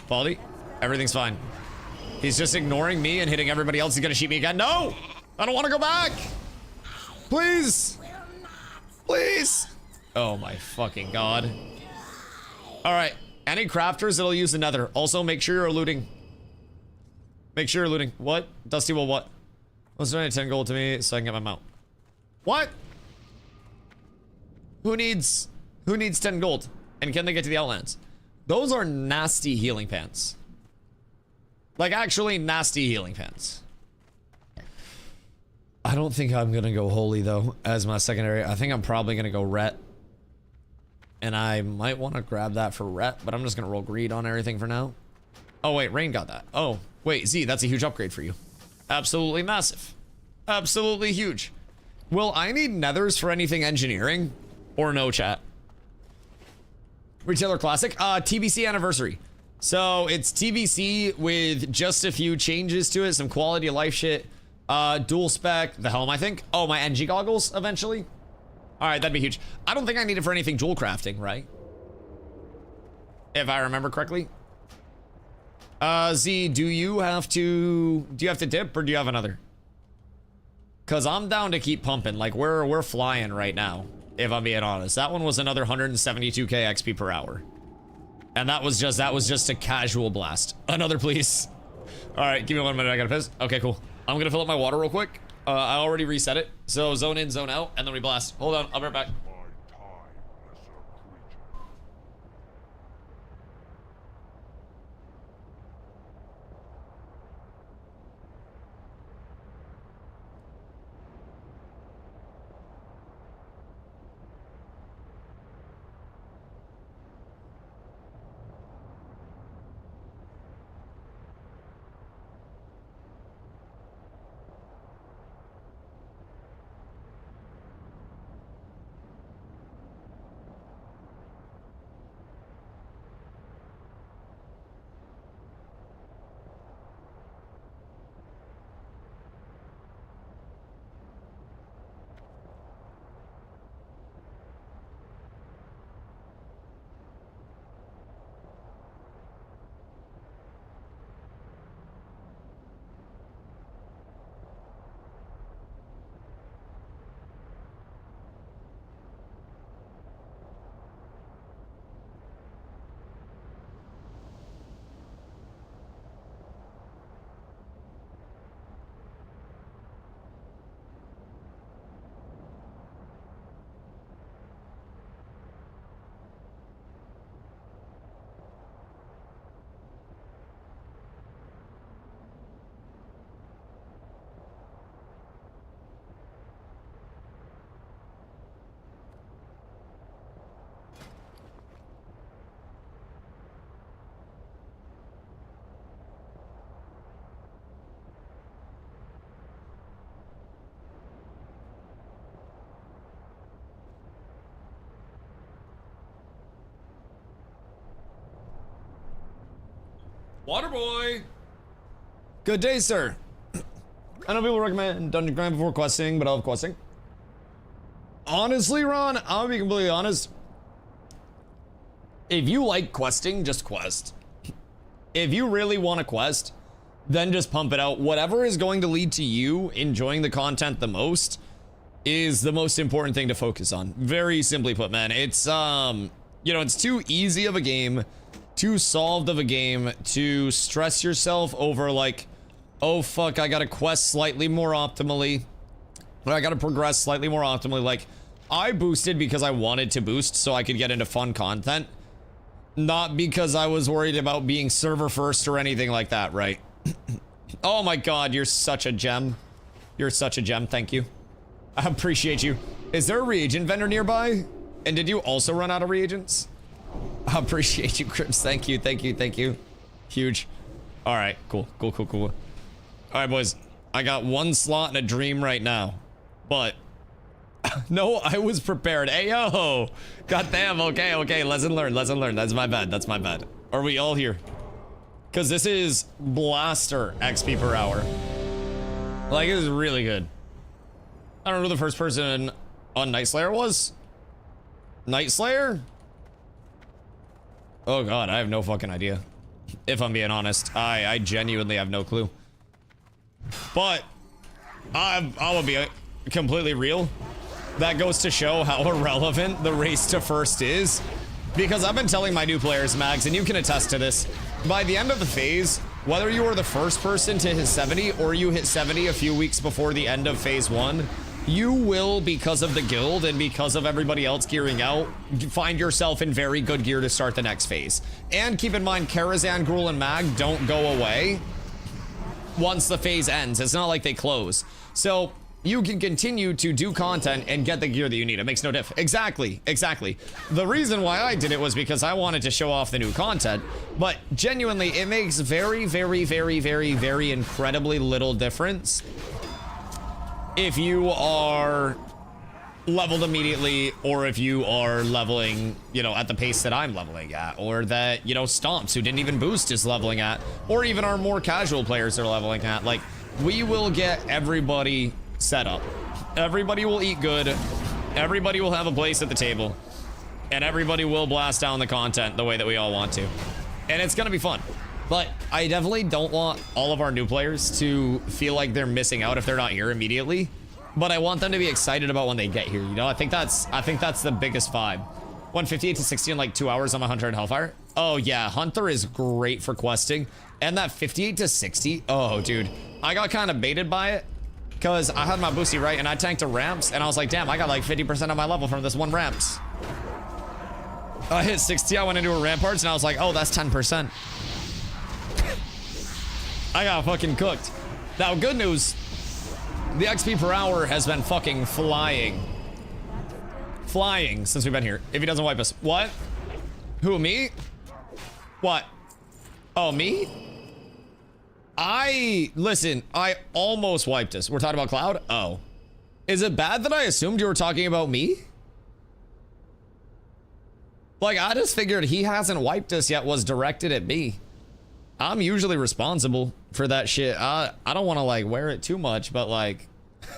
Quality. Everything's fine. He's just ignoring me and hitting everybody else. He's gonna shoot me again. No! I don't want to go back! Please! Please! Oh my fucking god. Alright. Any crafters that'll use the nether. Also, make sure you're looting. Make sure you're looting. What? Dusty will what? Let's donate 10 gold to me so I can get my mount. What? Who needs 10 gold? And can they get to the Outlands? Those are nasty healing pants. Like actually nasty healing pants. I don't think I'm gonna go holy though as my secondary. I think I'm probably gonna go ret. And I might want to grab that for ret, but I'm just gonna roll greed on everything for now. Oh wait, Rain got that. Oh, wait, Z, that's a huge upgrade for you. Absolutely massive. Absolutely huge. Will I need nethers for anything engineering? Or no, chat? Retailer Classic? TBC Anniversary. So it's TBC with just a few changes to it, some quality of life shit. Dual spec, the helm, I think. Oh, my NG goggles, eventually. Alright, that'd be huge. I don't think I need it for anything jewel crafting, right? If I remember correctly. Z, do you have to dip, or do you have another? Cause I'm down to keep pumping. Like we're flying right now, if I'm being honest. That one was another 172k XP per hour. And that was just a casual blast. Another, please. Alright, give me 1 minute, I gotta piss. Okay, cool. I'm gonna fill up my water real quick. I already reset it. So zone in, zone out, and then we blast. Hold on, I'll be right back. Waterboy. Good day, sir. I know people recommend Dungeon Grind before questing, but I love questing. Honestly, Ron, I'll be completely honest. If you like questing, just quest. If you really want to quest, then just pump it out. Whatever is going to lead to you enjoying the content the most is the most important thing to focus on. Very simply put, man. It's, you know, it's too easy of a game, too solved of a game to stress yourself over like, oh fuck, I gotta quest slightly more optimally. Or I gotta progress slightly more optimally. Like, I boosted because I wanted to boost so I could get into fun content. Not because I was worried about being server first or anything like that, right? Oh my god, you're such a gem. You're such a gem, thank you. I appreciate you. Is there a reagent vendor nearby? And did you also run out of reagents? I appreciate you, Crips. Thank you, thank you, thank you. Huge. Alright, cool, cool, cool, cool. Alright, boys. I got one slot in a dream right now. But... no, I was prepared. Ayo! Goddamn, okay, okay. Lesson learned, lesson learned. That's my bad, that's my bad. Are we all here? Because this is blaster XP per hour. Like, it is really good. I don't know who the first person on Night Slayer was. Night Slayer? Oh god, I have no fucking idea. If I'm being honest, I genuinely have no clue. But I will be completely real. That goes to show how irrelevant the race to first is. Because I've been telling my new players, Mags, and you can attest to this. By the end of the phase, whether you are the first person to hit 70 or you hit 70 a few weeks before the end of phase 1, you will, because of the guild and because of everybody else gearing out, find yourself in very good gear to start the next phase. And keep in mind, Karazhan, Gruul, and Mag don't go away once the phase ends. It's not like they close. So you can continue to do content and get the gear that you need. It makes no diff. Exactly, exactly. The reason why I did it was because I wanted to show off the new content, but genuinely, it makes very, very, very, very, very incredibly little difference if you are leveled immediately or if you are leveling, you know, at the pace that I'm leveling at, or that, you know, Stomps, who didn't even boost, is leveling at, or even our more casual players are leveling at. Like, we will get everybody set up. Everybody will eat good. Everybody will have a place at the table. And everybody will blast down the content the way that we all want to. And it's gonna be fun. But I definitely don't want all of our new players to feel like they're missing out if they're not here immediately. But I want them to be excited about when they get here, you know? I think that's the biggest vibe. 158 to 60 in like 2 hours on my Hunter and Hellfire. Oh yeah, Hunter is great for questing. And that 58 to 60, oh dude. I got kind of baited by it. Because I had my boosty right and I tanked a ramps and I was like, damn, I got like 50% of my level from this one ramps. I hit 60, I went into a ramparts and I was like, oh, that's 10%. I got fucking cooked. Now, good news, the XP per hour has been fucking flying. Flying since we've been here. If he doesn't wipe us. What? Who, me? What? Oh, me? Listen, I almost wiped us. We're talking about Cloud? Oh. Is it bad that I assumed you were talking about me? Like, I just figured he hasn't wiped us yet was directed at me. I'm usually responsible for that shit. I don't want to, like, wear it too much, but, like,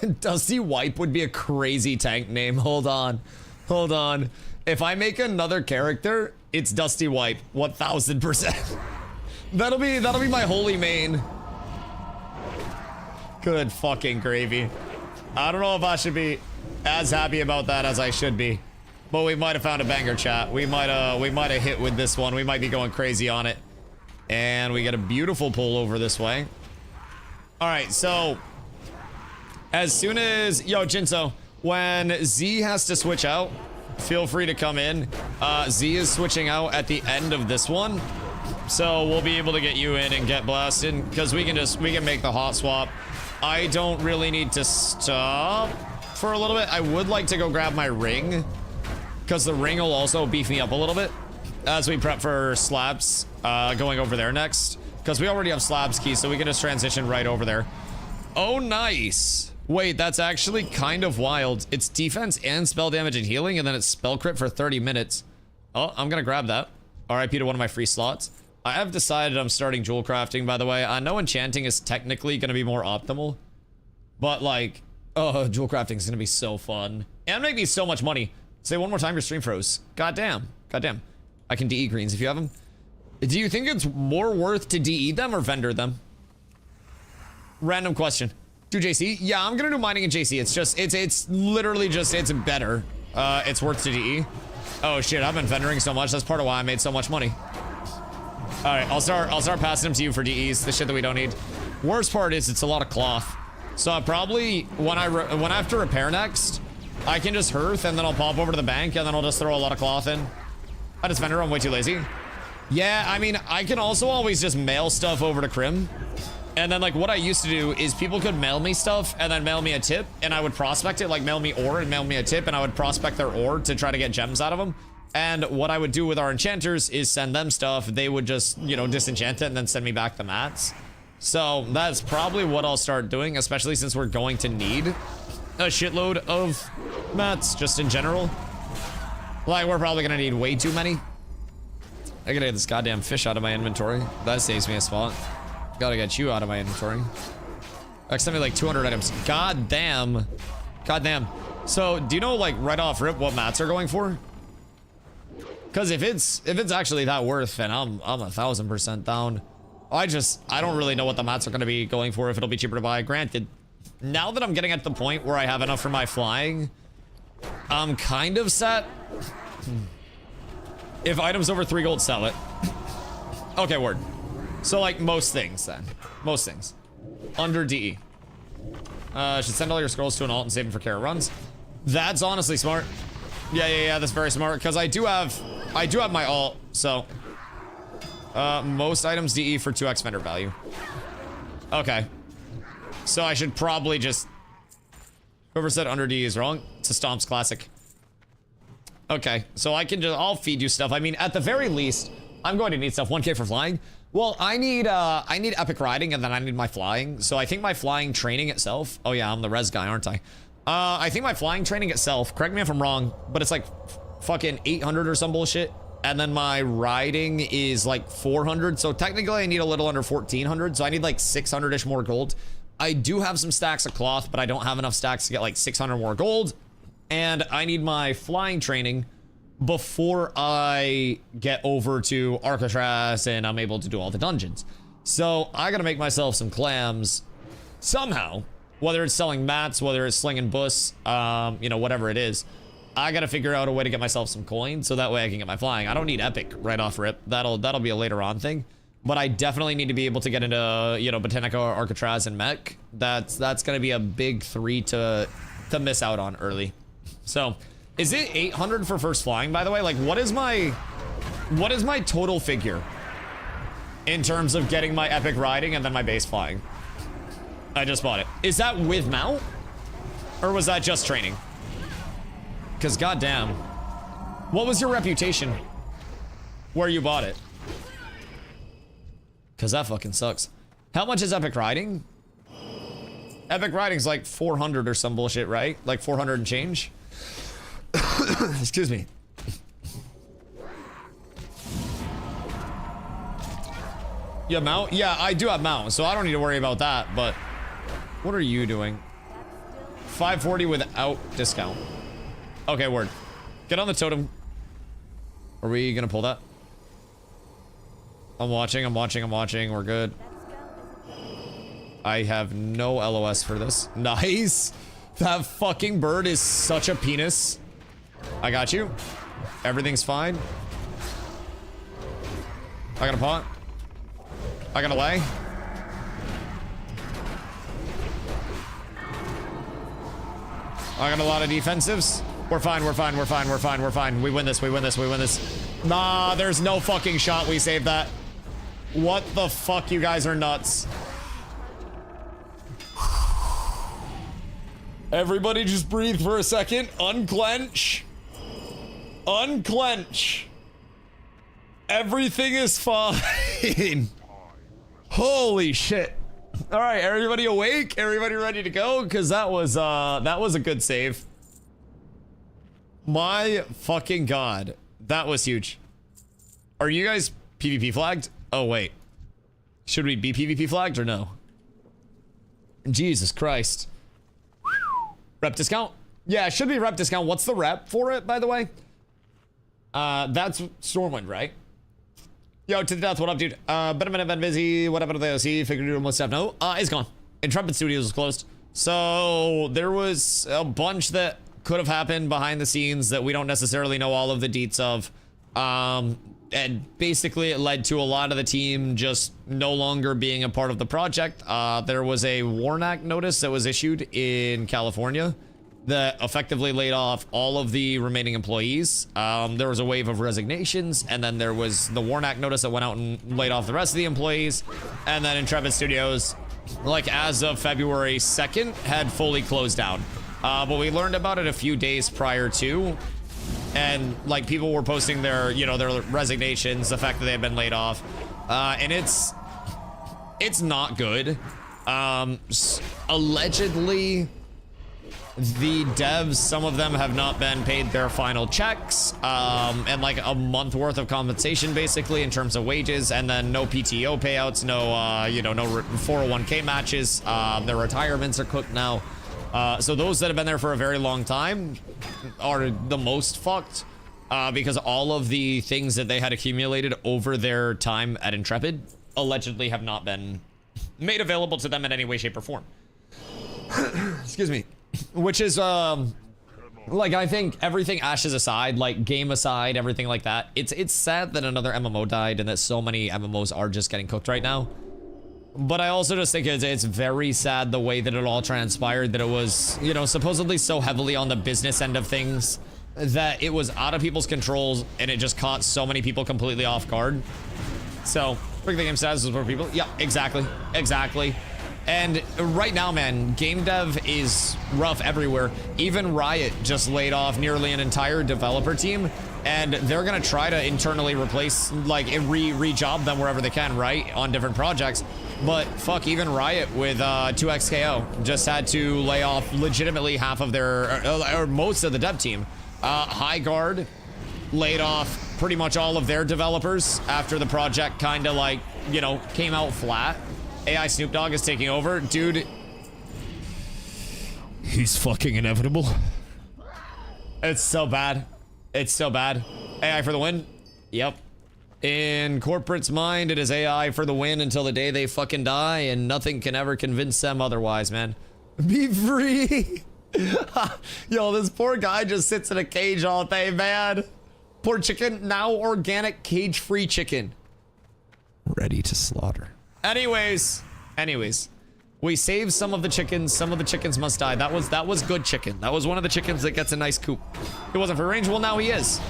DustyWhy would be a crazy tank name. Hold on. Hold on. If I make another character, it's DustyWhy. 1000%. That'll be my holy main. Good fucking gravy. I don't know if I should be as happy about that as I should be, but we might have found a banger, chat. We might have hit with this one. We might be going crazy on it. And we get a beautiful pull over this way. All right, so as soon as, yo, Jinso, when Z has to switch out, feel free to come in. Z is switching out at the end of this one. So we'll be able to get you in and get blasted because we can make the hot swap. I don't really need to stop for a little bit. I would like to go grab my ring because the ring will also beef me up a little bit as we prep for slabs going over there next, because we already have slabs keys, so we can just transition right over there. Oh, nice. Wait, that's actually kind of wild. It's defense and spell damage and healing, and then it's spell crit for 30 minutes. Oh, I'm gonna grab that. RIP to one of my free slots. I have decided I'm starting jewel crafting, by the way. I know enchanting is technically going to be more optimal, but like, oh, jewel crafting is going to be so fun and make me so much money. Say one more time, your stream froze. Goddamn. Goddamn. I can DE greens if you have them. Do you think it's more worth to DE them or vendor them? Random question. Do JC? Yeah, I'm going to do mining in JC. It's just, it's literally just, it's better. It's worth to DE. Oh shit, I've been vendoring so much. That's part of why I made so much money. All right, I'll start passing them to you for DEs, the shit that we don't need. Worst part is it's a lot of cloth. So I probably, when I have to repair next, I can just hearth and then I'll pop over to the bank and then I'll just throw a lot of cloth in. I just vendor, I'm way too lazy. Yeah, I mean, I can also always just mail stuff over to Crim. And then like what I used to do is people could mail me stuff and then mail me a tip and I would prospect it, like mail me ore and mail me a tip and I would prospect their ore to try to get gems out of them. And what I would do with our enchanters is send them stuff. They would just, you know, disenchant it and then send me back the mats. So that's probably what I'll start doing, especially since we're going to need a shitload of mats just in general. Like we're probably gonna need way too many. I gotta get this goddamn fish out of my inventory. That saves me a spot. Gotta get you out of my inventory. Accidentally like 200 items. God damn. God damn. So do you know like right off rip what mats are going for? Because if it's actually that worth, then I'm 1000% down. I don't really know what the mats are going to be going for, if it'll be cheaper to buy. Granted, now that I'm getting at the point where I have enough for my flying, I'm kind of set. If items over 3 gold, sell it. Okay, word. So like most things then. Most things. Under DE. Should send all your scrolls to an alt and save them for carrot runs. That's honestly smart. Yeah, that's very smart, because I do have my alt, so most items DE for 2x vendor value. Okay. So I should probably just, whoever said under DE is wrong. It's a Stomps classic. Okay, so I'll feed you stuff. I mean, at the very least, I'm going to need stuff. 1k for flying. Well, I need epic riding and then I need my flying. So I think my flying training itself. Oh yeah, I'm the res guy, aren't I? I think my flying training itself, correct me if I'm wrong, but it's like fucking 800 or some bullshit. And then my riding is like 400. So technically I need a little under 1400. So I need like 600-ish more gold. I do have some stacks of cloth, but I don't have enough stacks to get like 600 more gold. And I need my flying training before I get over to Alcatraz and I'm able to do all the dungeons. So I gotta make myself some clams somehow. Whether it's selling mats, whether it's slinging bus, you know, whatever it is. I gotta figure out a way to get myself some coins so that way I can get my flying. I don't need epic right off rip. That'll be a later on thing. But I definitely need to be able to get into, you know, Botanica, Alcatraz, and Mech. That's gonna be a big 3 to miss out on early. So, is it 800 for first flying, by the way? Like, what is my total figure in terms of getting my epic riding and then my base flying? I just bought it. Is that with mount? Or was that just training? Because goddamn. What was your reputation where you bought it? Because that fucking sucks. How much is epic riding? Epic riding's like 400 or some bullshit, right? Like 400 and change? Excuse me. You have mount? Yeah, I do have mount, so I don't need to worry about that, but what are you doing? 540 without discount. Okay, word. Get on the totem. Are we gonna pull that? I'm watching. We're good. I have no LOS for this. Nice. That fucking bird is such a penis. I got you. Everything's fine. I got a pot. I got a lay. I got a lot of defensives. We're fine. We win this. Nah, there's no fucking shot we saved that. What the fuck? You guys are nuts. Everybody just breathe for a second. Unclench. Unclench. Everything is fine. Holy shit. All right, everybody awake? Everybody ready to go? Because that was a good save. My fucking god. That was huge. Are you guys PvP flagged? Oh, wait. Should we be PvP flagged or no? Jesus Christ. Rep discount? Yeah, it should be rep discount. What's the rep for it, by the way? That's Stormwind, right? Yo, to the death, what up, dude? Been busy. What happened to the OC? Figured you most stuff. No, it's gone. Intrepid Studios is closed. So there was a bunch that could have happened behind the scenes that we don't necessarily know all of the deets of. And basically it led to a lot of the team just no longer being a part of the project. There was a Warnack notice that was issued in California that effectively laid off all of the remaining employees. There was a wave of resignations, and then there was the Warnack notice that went out and laid off the rest of the employees. And then Intrepid Studios, like as of February 2nd, had fully closed down. But we learned about it a few days prior to, and like people were posting their, you know, their resignations, the fact that they had been laid off. And it's not good. Allegedly, the devs, some of them have not been paid their final checks, and like a month worth of compensation basically in terms of wages, and then no PTO payouts, no, you know, no 401k matches. Their retirements are cooked now. So those that have been there for a very long time are the most fucked, because all of the things that they had accumulated over their time at Intrepid allegedly have not been made available to them in any way, shape, or form. Excuse me. Which is, like, I think everything Ashes aside, like, game aside, everything like that, it's sad that another MMO died and that so many MMOs are just getting cooked right now. But I also just think it's very sad the way that it all transpired, that it was, you know, supposedly so heavily on the business end of things that it was out of people's controls, and it just caught so many people completely off guard. So, break the game status for people. Yeah, exactly. Exactly. And right now, man, game dev is rough everywhere. Even Riot just laid off nearly an entire developer team, and they're gonna try to internally replace, like, re-job them wherever they can, right, on different projects. But fuck, even Riot with 2XKO just had to lay off legitimately half of their, or most of the dev team. High Guard laid off pretty much all of their developers after the project kind of, like, you know, came out flat. AI Snoop Dogg is taking over. Dude, he's fucking inevitable. It's so bad. It's so bad. AI for the win. Yep. In corporate's mind, it is AI for the win until the day they fucking die, and nothing can ever convince them otherwise, man. Be free. Yo, this poor guy just sits in a cage all day, man. Poor chicken, now organic cage-free chicken. Ready to slaughter. Anyways, we saved some of the chickens. Some of the chickens must die. That was good chicken. That was one of the chickens that gets a nice coop. It wasn't free range. Well, now he is.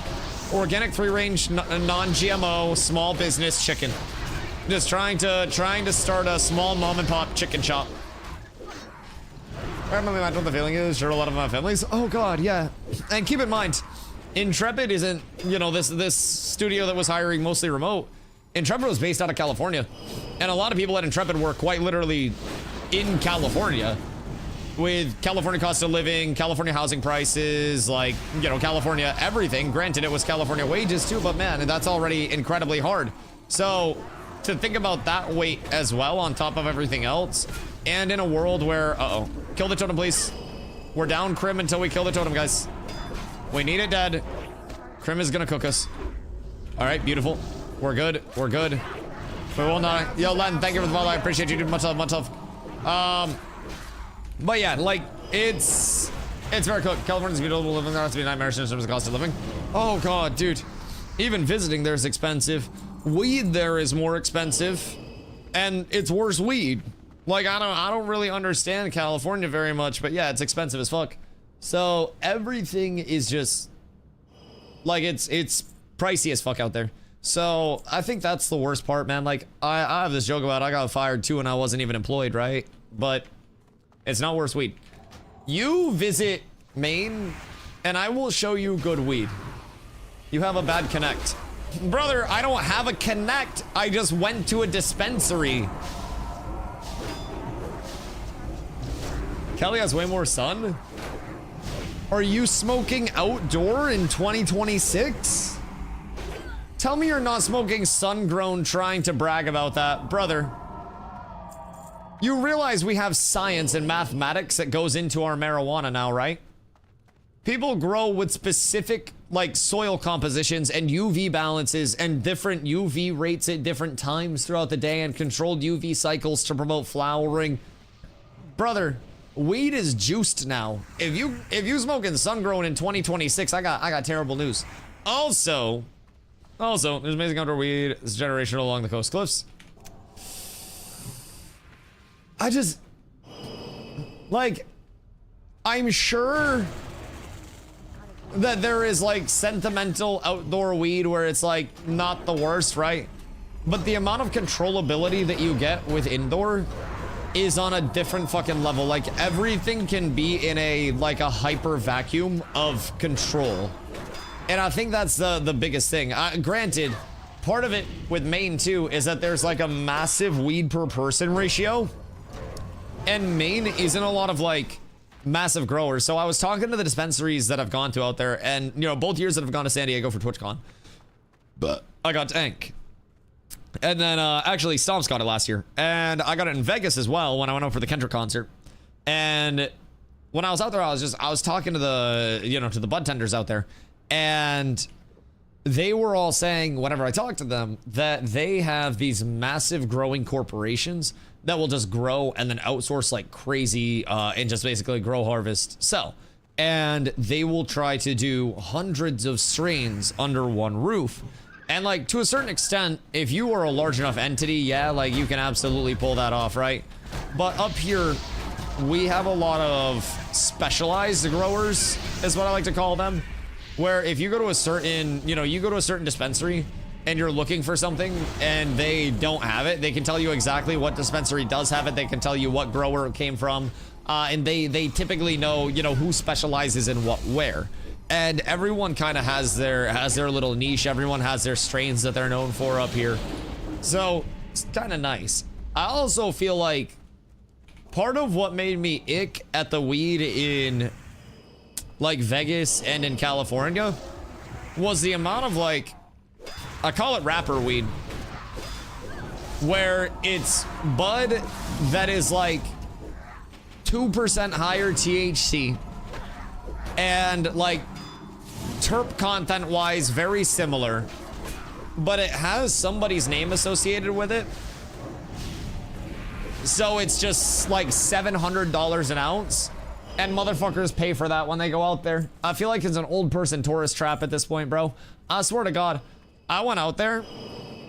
Organic, free range, non-GMO, small business chicken. Just trying to start a small mom and pop chicken shop. I remember what the feeling is. Sure, a lot of my families. Oh God, yeah. And keep in mind, Intrepid isn't, you know, this studio that was hiring mostly remote. Intrepid was based out of California, and a lot of people at Intrepid were quite literally in California, with California cost of living, California housing prices, like, you know, California everything. Granted, it was California wages too, but man, that's already incredibly hard. So to think about that weight as well on top of everything else, and in a world where, kill the totem, please. We're down Crim until we kill the totem, guys. We need it dead. Crim is gonna cook us. All right, beautiful. We're good. We're good. We will not. Yo, Len, thank you for the follow. I appreciate you. Much love. Much love. But yeah, like, it's very cooked. California's beautiful living there. It's been nightmare in terms of cost of living. Oh God, dude. Even visiting there is expensive. Weed there is more expensive, and it's worse weed. Like, I don't really understand California very much, but yeah, it's expensive as fuck. So everything is just like, it's pricey as fuck out there. So I think that's the worst part, man. Like, I have this joke about I got fired too and I wasn't even employed, right? But it's not worse weed. You visit Maine and I will show you good weed. You have a bad connect. Brother, I don't have a connect. I just went to a dispensary. Kelly has way more sun. Are you smoking outdoor in 2026? Tell me you're not smoking sun-grown trying to brag about that. Brother, you realize we have science and mathematics that goes into our marijuana now, right? People grow with specific, like, soil compositions and UV balances and different UV rates at different times throughout the day and controlled UV cycles to promote flowering. Brother, weed is juiced now. If you smoking sun-grown in 2026, I got terrible news. Also, there's amazing outdoor weed. It's generational along the coast cliffs. I just, like, I'm sure that there is like sentimental outdoor weed where it's like not the worst, right? But the amount of controllability that you get with indoor is on a different fucking level. Like everything can be in a like a hyper vacuum of control. And I think that's the biggest thing. Granted, part of it with Maine too is that there's like a massive weed per person ratio. And Maine isn't a lot of like massive growers. So I was talking to the dispensaries that I've gone to out there, and you know, both years that I've gone to San Diego for TwitchCon, but I got Tank. And then actually Stomps got it last year, and I got it in Vegas as well when I went out for the Kendrick concert. And when I was out there, I was talking to the, you know, to the bud tenders out there, and they were all saying whenever I talked to them that they have these massive growing corporations that will just grow and then outsource like crazy and just basically grow, harvest, sell. And they will try to do hundreds of strains under one roof. And like to a certain extent, if you are a large enough entity, yeah, like you can absolutely pull that off, right? But up here, we have a lot of specialized growers, is what I like to call them. Where if you go to a certain, you know, you go to a certain dispensary and you're looking for something and they don't have it, they can tell you exactly what dispensary does have it. They can tell you what grower it came from. And they typically know, you know, who specializes in what where. And everyone kind of has their little niche. Everyone has their strains that they're known for up here. So it's kind of nice. I also feel like part of what made me ick at the weed in like Vegas and in California was the amount of like, I call it rapper weed, where it's bud that is like 2% higher THC and like terp content wise very similar, but it has somebody's name associated with it. So it's just like $700 an ounce, and motherfuckers pay for that when they go out there. I feel like it's an old person tourist trap at this point, bro. I swear to God, I went out there.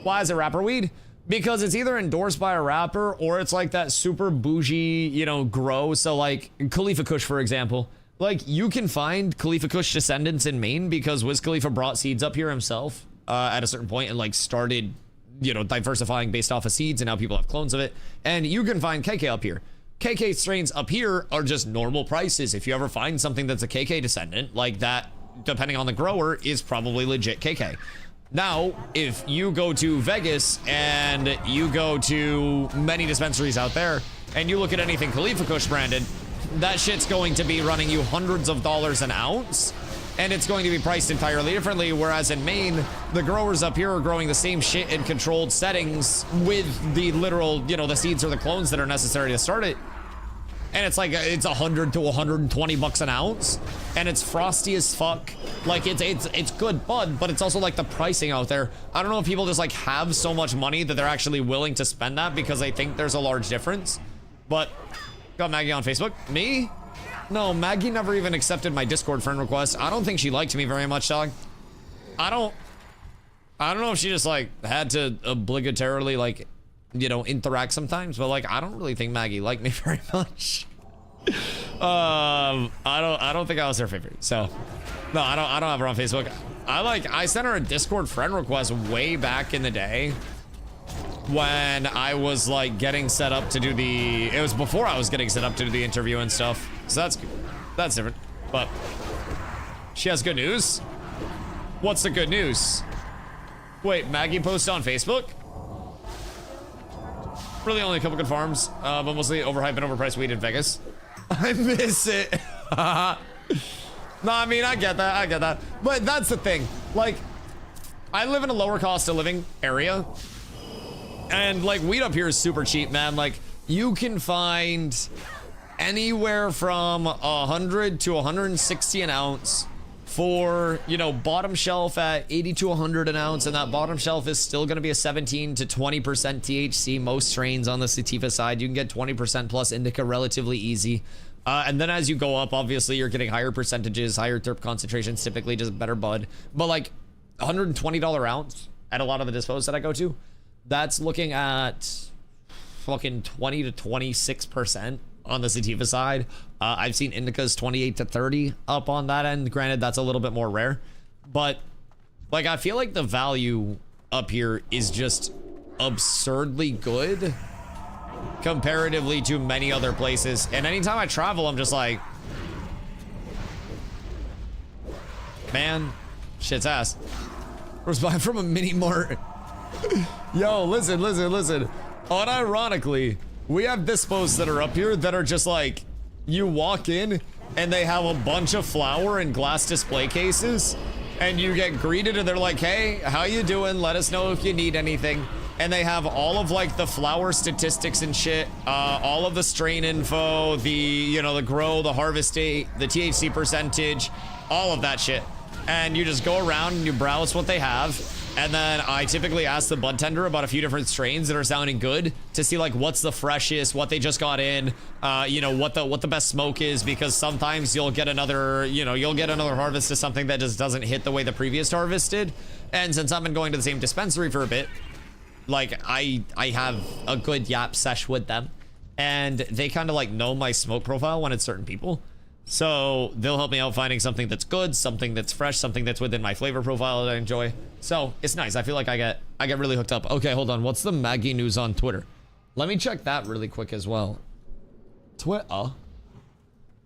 Why is it rapper weed? Because it's either endorsed by a rapper or it's like that super bougie, you know, grow. So like Khalifa Kush, for example, like you can find Khalifa Kush descendants in Maine because Wiz Khalifa brought seeds up here himself at a certain point and like started, you know, diversifying based off of seeds, and now people have clones of it. And you can find KK up here. KK strains up here are just normal prices. If you ever find something that's a KK descendant, like that, depending on the grower, is probably legit KK. Now, if you go to Vegas and you go to many dispensaries out there and you look at anything Khalifa Kush branded, that shit's going to be running you hundreds of dollars an ounce, and it's going to be priced entirely differently. Whereas in Maine, the growers up here are growing the same shit in controlled settings with the literal, you know, the seeds or the clones that are necessary to start it. And it's like, it's 100 to 120 bucks an ounce, and it's frosty as fuck. Like it's good bud, but it's also like the pricing out there. I don't know if people just like have so much money that they're actually willing to spend that because they think there's a large difference. But got Maggie on Facebook. Me? No, Maggie never even accepted my Discord friend request. I don't think she liked me very much, dog. I don't know if she just like had to obligatorily like, you know, interact sometimes, but like I don't really think Maggie liked me very much. I don't think I was her favorite. So no, I don't have her on Facebook. I sent her a Discord friend request way back in the day when I was like getting set up to do the, it was before I was getting set up to do the interview and stuff. So that's different. But she has good news. What's the good news? Wait, Maggie posted on Facebook? Really only a couple good farms, but mostly overhyped and overpriced weed in Vegas. I miss it. No, I mean, I get that. But that's the thing. Like, I live in a lower cost of living area. And like weed up here is super cheap, man. Like you can find anywhere from 100 to 160 an ounce for, you know, bottom shelf at 80 to 100 an ounce, and that bottom shelf is still going to be a 17 to 20% THC. Most strains on the sativa side, you can get 20% plus indica relatively easy. And then as you go up, obviously you're getting higher percentages, higher terp concentrations, typically just better bud. But like $120 ounce at a lot of the dispos that I go to, that's looking at fucking 20 to 26% on the sativa side. I've seen indicas 28 to 30 up on that end. Granted, that's a little bit more rare, but like I feel like the value up here is just absurdly good comparatively to many other places. And anytime I travel, I'm just like, man, shit's ass. We're buying from a mini mart. Yo, listen. Unironically, we have dispos that are up here that are just like, you walk in and they have a bunch of flour in glass display cases, and you get greeted and they're like, hey, how you doing? Let us know if you need anything. And they have all of like the flower statistics and shit, all of the strain info, the, you know, the grow, the harvest date, the THC percentage, all of that shit. And you just go around and you browse what they have. And then I typically ask the bud tender about a few different strains that are sounding good to see like what's the freshest, what they just got in, you know, what the best smoke is, because sometimes you'll get another, you know, you'll get another harvest of something that just doesn't hit the way the previous harvest did. And since I've been going to the same dispensary for a bit, like I have a good yap sesh with them, and they kind of like know my smoke profile when it's certain people. So they'll help me out finding something that's good, something that's fresh, something that's within my flavor profile that I enjoy. So it's nice. I feel like I get really hooked up. Okay, hold on. What's the Maggie news on Twitter? Let me check that really quick as well. Twitter.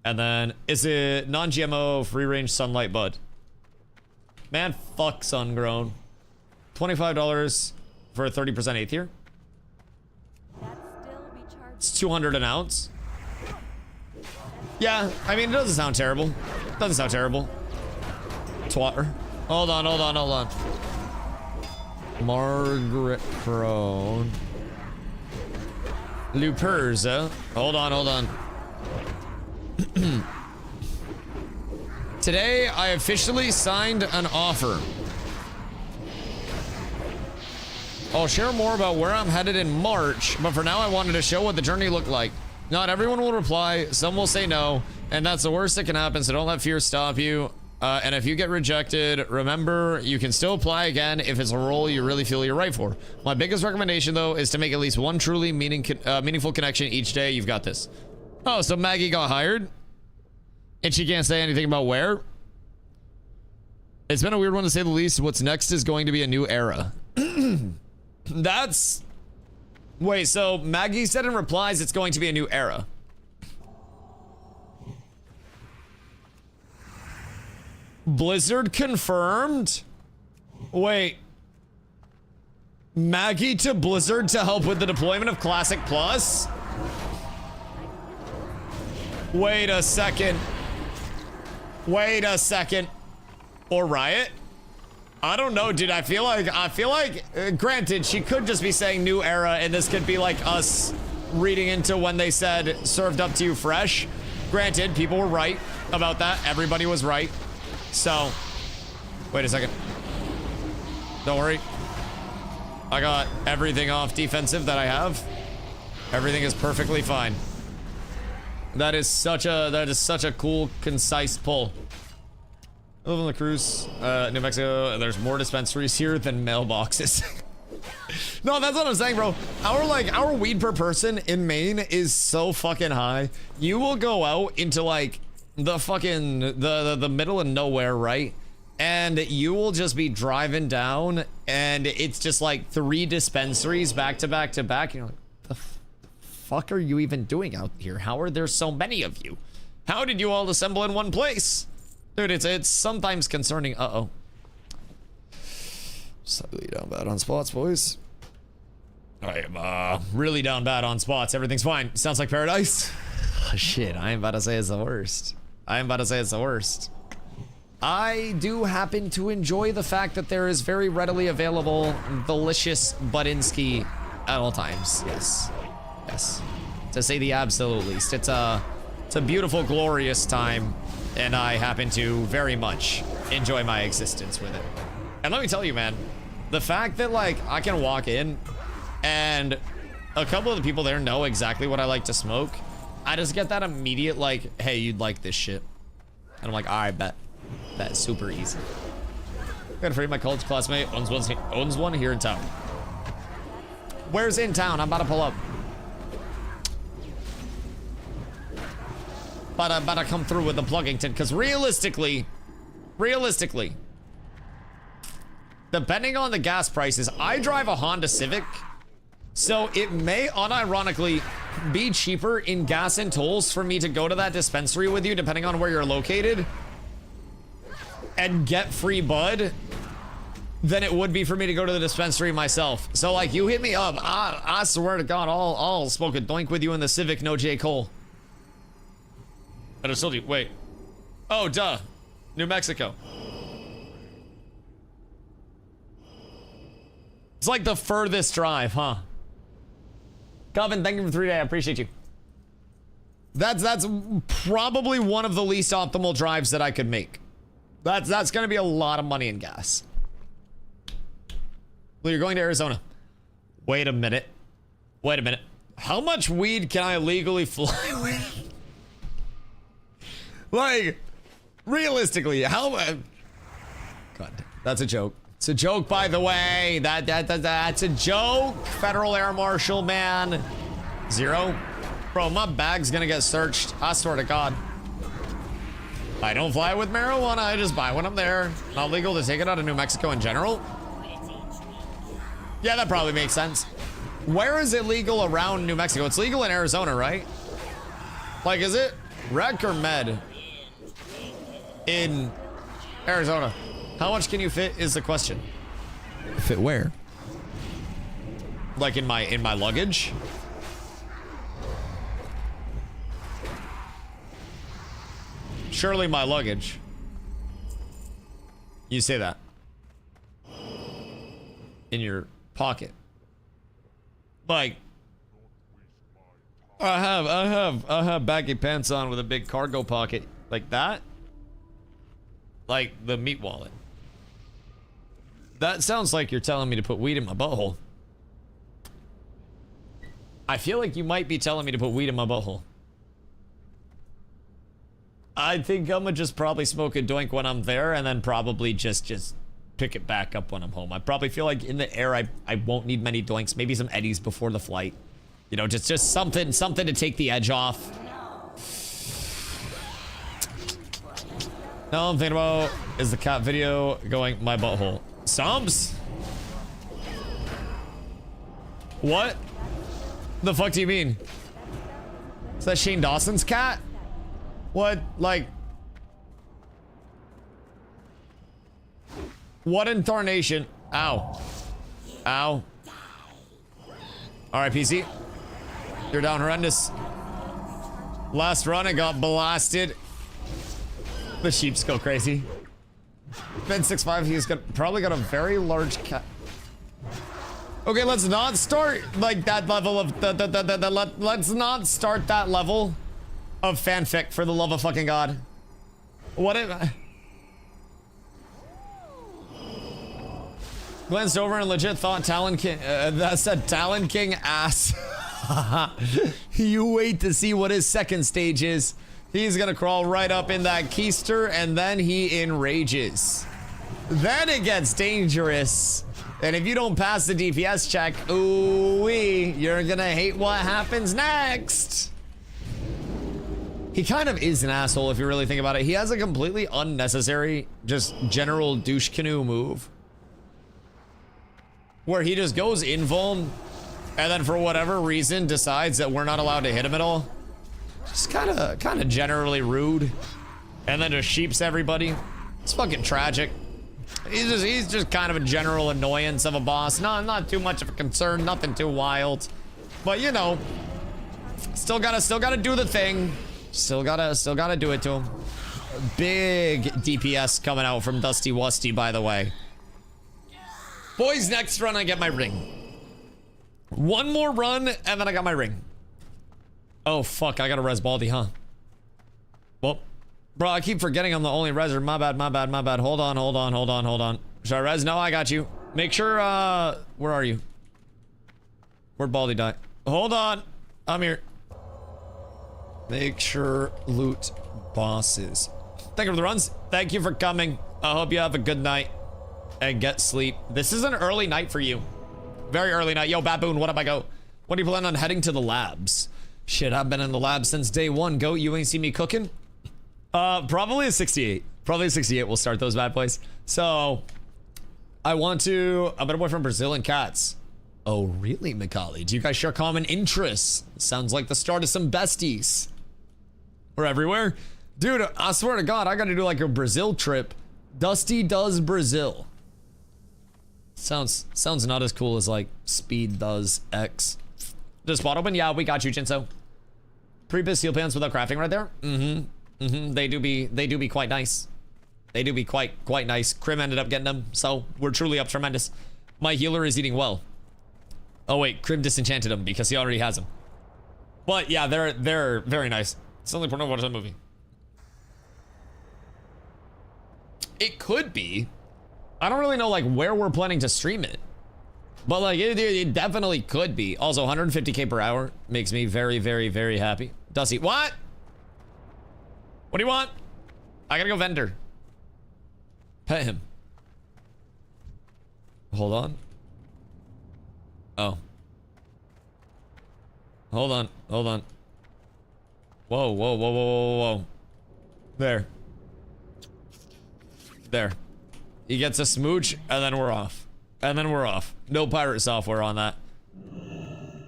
And then, is it non-GMO free-range sunlight bud? Man, fuck sun-grown. $25 for a 30% eighth year. That still be charged. It's 200 an ounce. Yeah, I mean, it doesn't sound terrible. Doesn't sound terrible. Twatter. Hold on. Margaret Crone. Luperza. Hold on. Today, I officially signed an offer. I'll share more about where I'm headed in March, but for now I wanted to show what the journey looked like. Not everyone will reply, some will say no, and that's the worst that can happen, so don't let fear stop you. And if you get rejected, remember, you can still apply again if it's a role you really feel you're right for. My biggest recommendation, though, is to make at least one truly meaningful connection each day. You've got this. Oh, so Maggie got hired? And she can't say anything about where? It's been a weird one, to say the least. What's next is going to be a new era. That's... Wait, so Maggie said in replies it's going to be a new era. Blizzard confirmed? Wait. Maggie to Blizzard to help with the deployment of Classic Plus? Wait a second. Or Riot? I don't know, dude. I feel like, granted, she could just be saying new era, and this could be like us reading into when they said served up to you fresh. Granted, people were right about that. Everybody was right. So, wait a second. Don't worry. I got everything off defensive that I have. Everything is perfectly fine. That is such a cool, concise pull. I live on the cruise, New Mexico, and there's more dispensaries here than mailboxes. No, that's what I'm saying, bro. Our weed per person in Maine is so fucking high. You will go out into like the fucking the middle of nowhere, right? And you will just be driving down, and it's just like 3 dispensaries back to back to back. You're like, the fuck are you even doing out here? How are there so many of you? How did you all assemble in one place? Dude, it's sometimes concerning. Uh-oh. Slightly down bad on spots, boys. I am really down bad on spots. Everything's fine. Sounds like paradise. Shit, I am about to say it's the worst. I do happen to enjoy the fact that there is very readily available delicious Budinsky at all times. Yes. Yes. To say the absolute least. It's a beautiful, glorious time, and I happen to very much enjoy my existence with it. And let me tell you, man, the fact that, like, I can walk in and a couple of the people there know exactly what I like to smoke, I just get that immediate, like, hey, you'd like this shit. And I'm like, all right, bet. That's super easy. Got a free my college classmate owns one here in town. Where's in town? I'm about to pull up. About to come through with the Pluggington, because realistically, depending on the gas prices, I drive a Honda Civic, so it may unironically be cheaper in gas and tolls for me to go to that dispensary with you, depending on where you're located, and get free bud, than it would be for me to go to the dispensary myself. So, like, you hit me up, I swear to God, I'll smoke a doink with you in the Civic, no J. Cole. I just told you, wait. Oh, duh. New Mexico. It's like the furthest drive, huh? Calvin, thank you for 3 days. I appreciate you. That's probably one of the least optimal drives that I could make. That's gonna be a lot of money in gas. Well, you're going to Arizona. Wait a minute. Wait a minute. How much weed can I legally fly with? Like, realistically, how much? God, that's a joke. It's a joke, by the way. That's a joke. Federal Air Marshal, man. 0. Bro, my bag's gonna get searched. I swear to God. I don't fly with marijuana. I just buy when I'm there. Not legal to take it out of New Mexico in general. Yeah, that probably makes sense. Where is it legal around New Mexico? It's legal in Arizona, right? Like, is it rec or med? In Arizona. How much can you fit is the question. Fit where? Like in my luggage? Surely my luggage. You say that. In your pocket. Like, I have baggy pants on with a big cargo pocket like that. Like the meat wallet. That sounds like you're telling me to put weed in my butthole. I feel like you might be telling me to put weed in my butthole. I think I'm gonna just probably smoke a doink when I'm there and then probably just pick it back up when I'm home. I probably feel like in the air I won't need many doinks, maybe some eddies before the flight. You know, just something to take the edge off. No, I'm thinking about is the cat video going my butthole. Stumps? What? The fuck do you mean? Is that Shane Dawson's cat? What, like... What in tarnation? Ow. Ow. Alright, PC. You're down horrendous. Last run, I got blasted. The sheeps go crazy. Ben 6'5", he's probably got a very large cat. Okay, let's not start like that level of let's not start that level of fanfic, for the love of fucking God. What if glanced over and legit thought Talon King that said Talon King ass. You wait to see what his second stage is. He's gonna crawl right up in that keister and then he enrages. Then it gets dangerous. And if you don't pass the DPS check, ooh-wee, you're gonna hate what happens next. He kind of is an asshole if you really think about it. He has a completely unnecessary, just general douche canoe move. Where he just goes invuln, and then for whatever reason decides that we're not allowed to hit him at all. Just kind of generally rude, and then just sheeps everybody. It's fucking tragic. He's just kind of a general annoyance of a boss. Not too much of a concern, nothing too wild, but you know, still gotta do the thing. Still gotta do it to him. big DPS coming out from Dusty Wusty, by the way. Boys, next run I get my ring. One more run and then I got my ring. Oh fuck, I gotta res Baldy, huh? Well, bro, I keep forgetting I'm the only reser. My bad, my bad, my bad. Hold on, hold on, hold on, hold on. Should I res? No, I got you. Make sure, where are you? Where'd Baldy die? Hold on. I'm here. Make sure loot bosses. Thank you for the runs. Thank you for coming. I hope you have a good night and get sleep. This is an early night for you. Very early night. Yo, Baboon, what up I go? When do you plan on heading to the labs? Shit, I've been in the lab since day one. Goat, you ain't see me cooking? Probably a 68. Probably a 68 will start those bad boys. So, I want to... a better boy from Brazil and cats. Oh, really, Macaulay? Do you guys share common interests? Sounds like the start of some besties. We're everywhere. Dude, I swear to God, I gotta do like a Brazil trip. Dusty does Brazil. Sounds not as cool as like Speed does X. Does spot open? Yeah, we got you, Jinso. Pre-biz steel pants without crafting right there? They do be quite nice. They do be quite nice. Crim ended up getting them, so we're truly up tremendous. My healer is eating well. Oh wait, Crim disenchanted him because he already has them. But yeah, they're very nice. It's only porno watch that movie. It could be. I don't really know like where we're planning to stream it. But like it definitely could be. Also 150k per hour makes me very, very, very happy. Dusty, what? What do you want? I gotta go vendor. Pet him. Hold on. Oh. Hold on. Hold on. Whoa, whoa, whoa, whoa, whoa, whoa. There. There. He gets a smooch, and then we're off. And then we're off. No pirate software on that.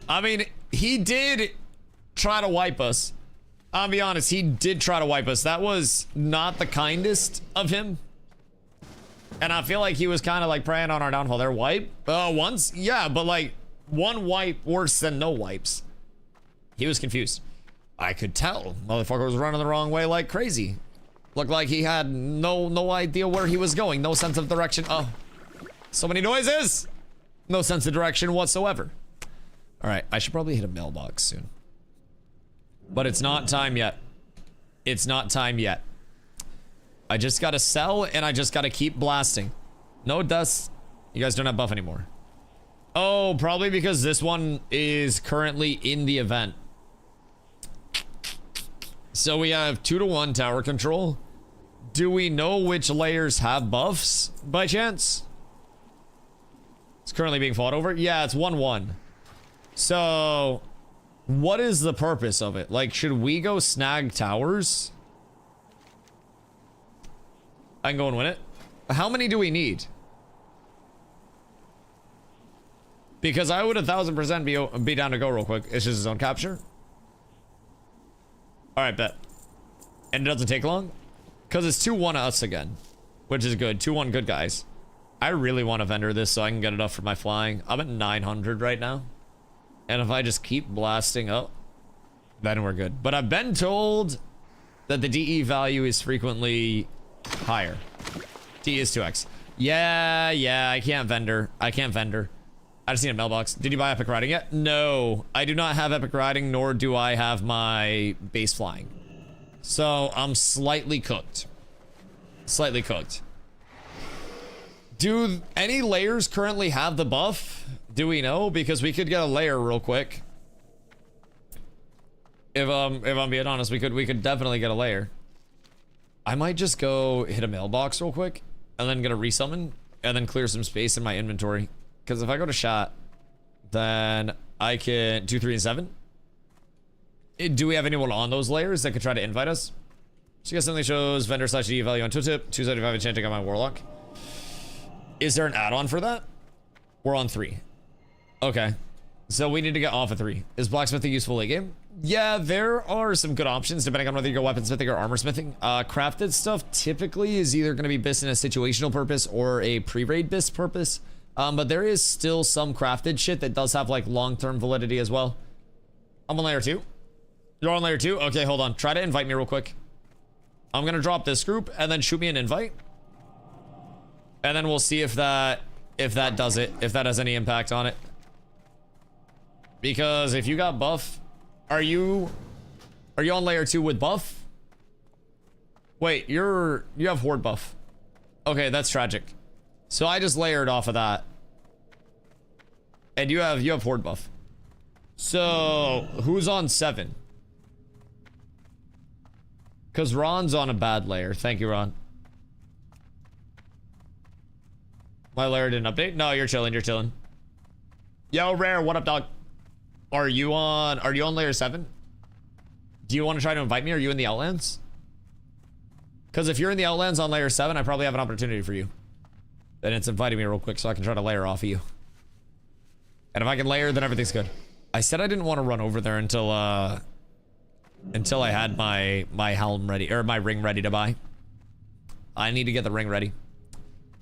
I mean, he did try to wipe us. I'll be honest, he did try to wipe us. That was not the kindest of him. And I feel like he was kind of like preying on our downfall there. Wipe? Once? Yeah, but like, one wipe worse than no wipes. He was confused. I could tell. Motherfucker was running the wrong way like crazy. Looked like he had no idea where he was going. No sense of direction. Oh, so many noises. No sense of direction whatsoever. All right, I should probably hit a mailbox soon. But it's not time yet. It's not time yet. I just gotta sell and I just gotta keep blasting. No dust. You guys don't have buff anymore. Oh, probably because this one is currently in the event. So we have 2-to-1 tower control. Do we know which layers have buffs by chance? It's currently being fought over. Yeah, it's 1-1. So what is the purpose of it? Like, should we go snag towers? I can go and win it. How many do we need? Because I would 1000% be down to go real quick. It's just zone capture. All right, bet. And it doesn't take long? Because it's 2-1 us again. Which is good. 2-1 good guys. I really want to vendor this so I can get it up for my flying. I'm at 900 right now. And if I just keep blasting up, then we're good. But I've been told that the DE value is frequently higher. DE is 2x. Yeah, I can't vendor. I can't vendor. I just need a mailbox. Did you buy Epic Riding yet? No, I do not have Epic Riding, nor do I have my base flying. So I'm slightly cooked. Slightly cooked. Do any layers currently have the buff? Do we know? Because we could get a layer real quick. If I'm being honest, we could definitely get a layer. I might just go hit a mailbox real quick and then get a resummon and then clear some space in my inventory. Because if I go to shot, then I can 2, 3, and 7. Do we have anyone on those layers that could try to invite us? So you guys something shows vendor slash DE value on tooltip, 275 enchanting on my warlock. Is there an add-on for that? We're on 3. Okay. So we need to get off of 3. Is blacksmithing useful late game? Yeah, there are some good options depending on whether you go weaponsmithing or armor smithing. Crafted stuff typically is either going to be BIS in a situational purpose or a pre-raid BIS purpose. But there is still some crafted shit that does have like long-term validity as well. I'm on layer 2. You're on layer 2? Okay, hold on. Try to invite me real quick. I'm gonna drop this group and then shoot me an invite. And then we'll see if that does it, if that has any impact on it. Because if you got buff, are you on layer 2 with buff? Wait, you have horde buff. Okay, that's tragic. So I just layered off of that. And you have horde buff. So who's on 7? Because Ron's on a bad layer. Thank you, Ron. My layer didn't update? No, you're chilling, you're chilling. Yo, Rare, what up, dog? Are you on layer 7? Do you want to try to invite me? Are you in the Outlands? Because if you're in the Outlands on layer 7, I probably have an opportunity for you. Then it's inviting me real quick so I can try to layer off of you. And if I can layer, then everything's good. I said I didn't want to run over there until I had my helm ready, or my ring ready to buy. I need to get the ring ready.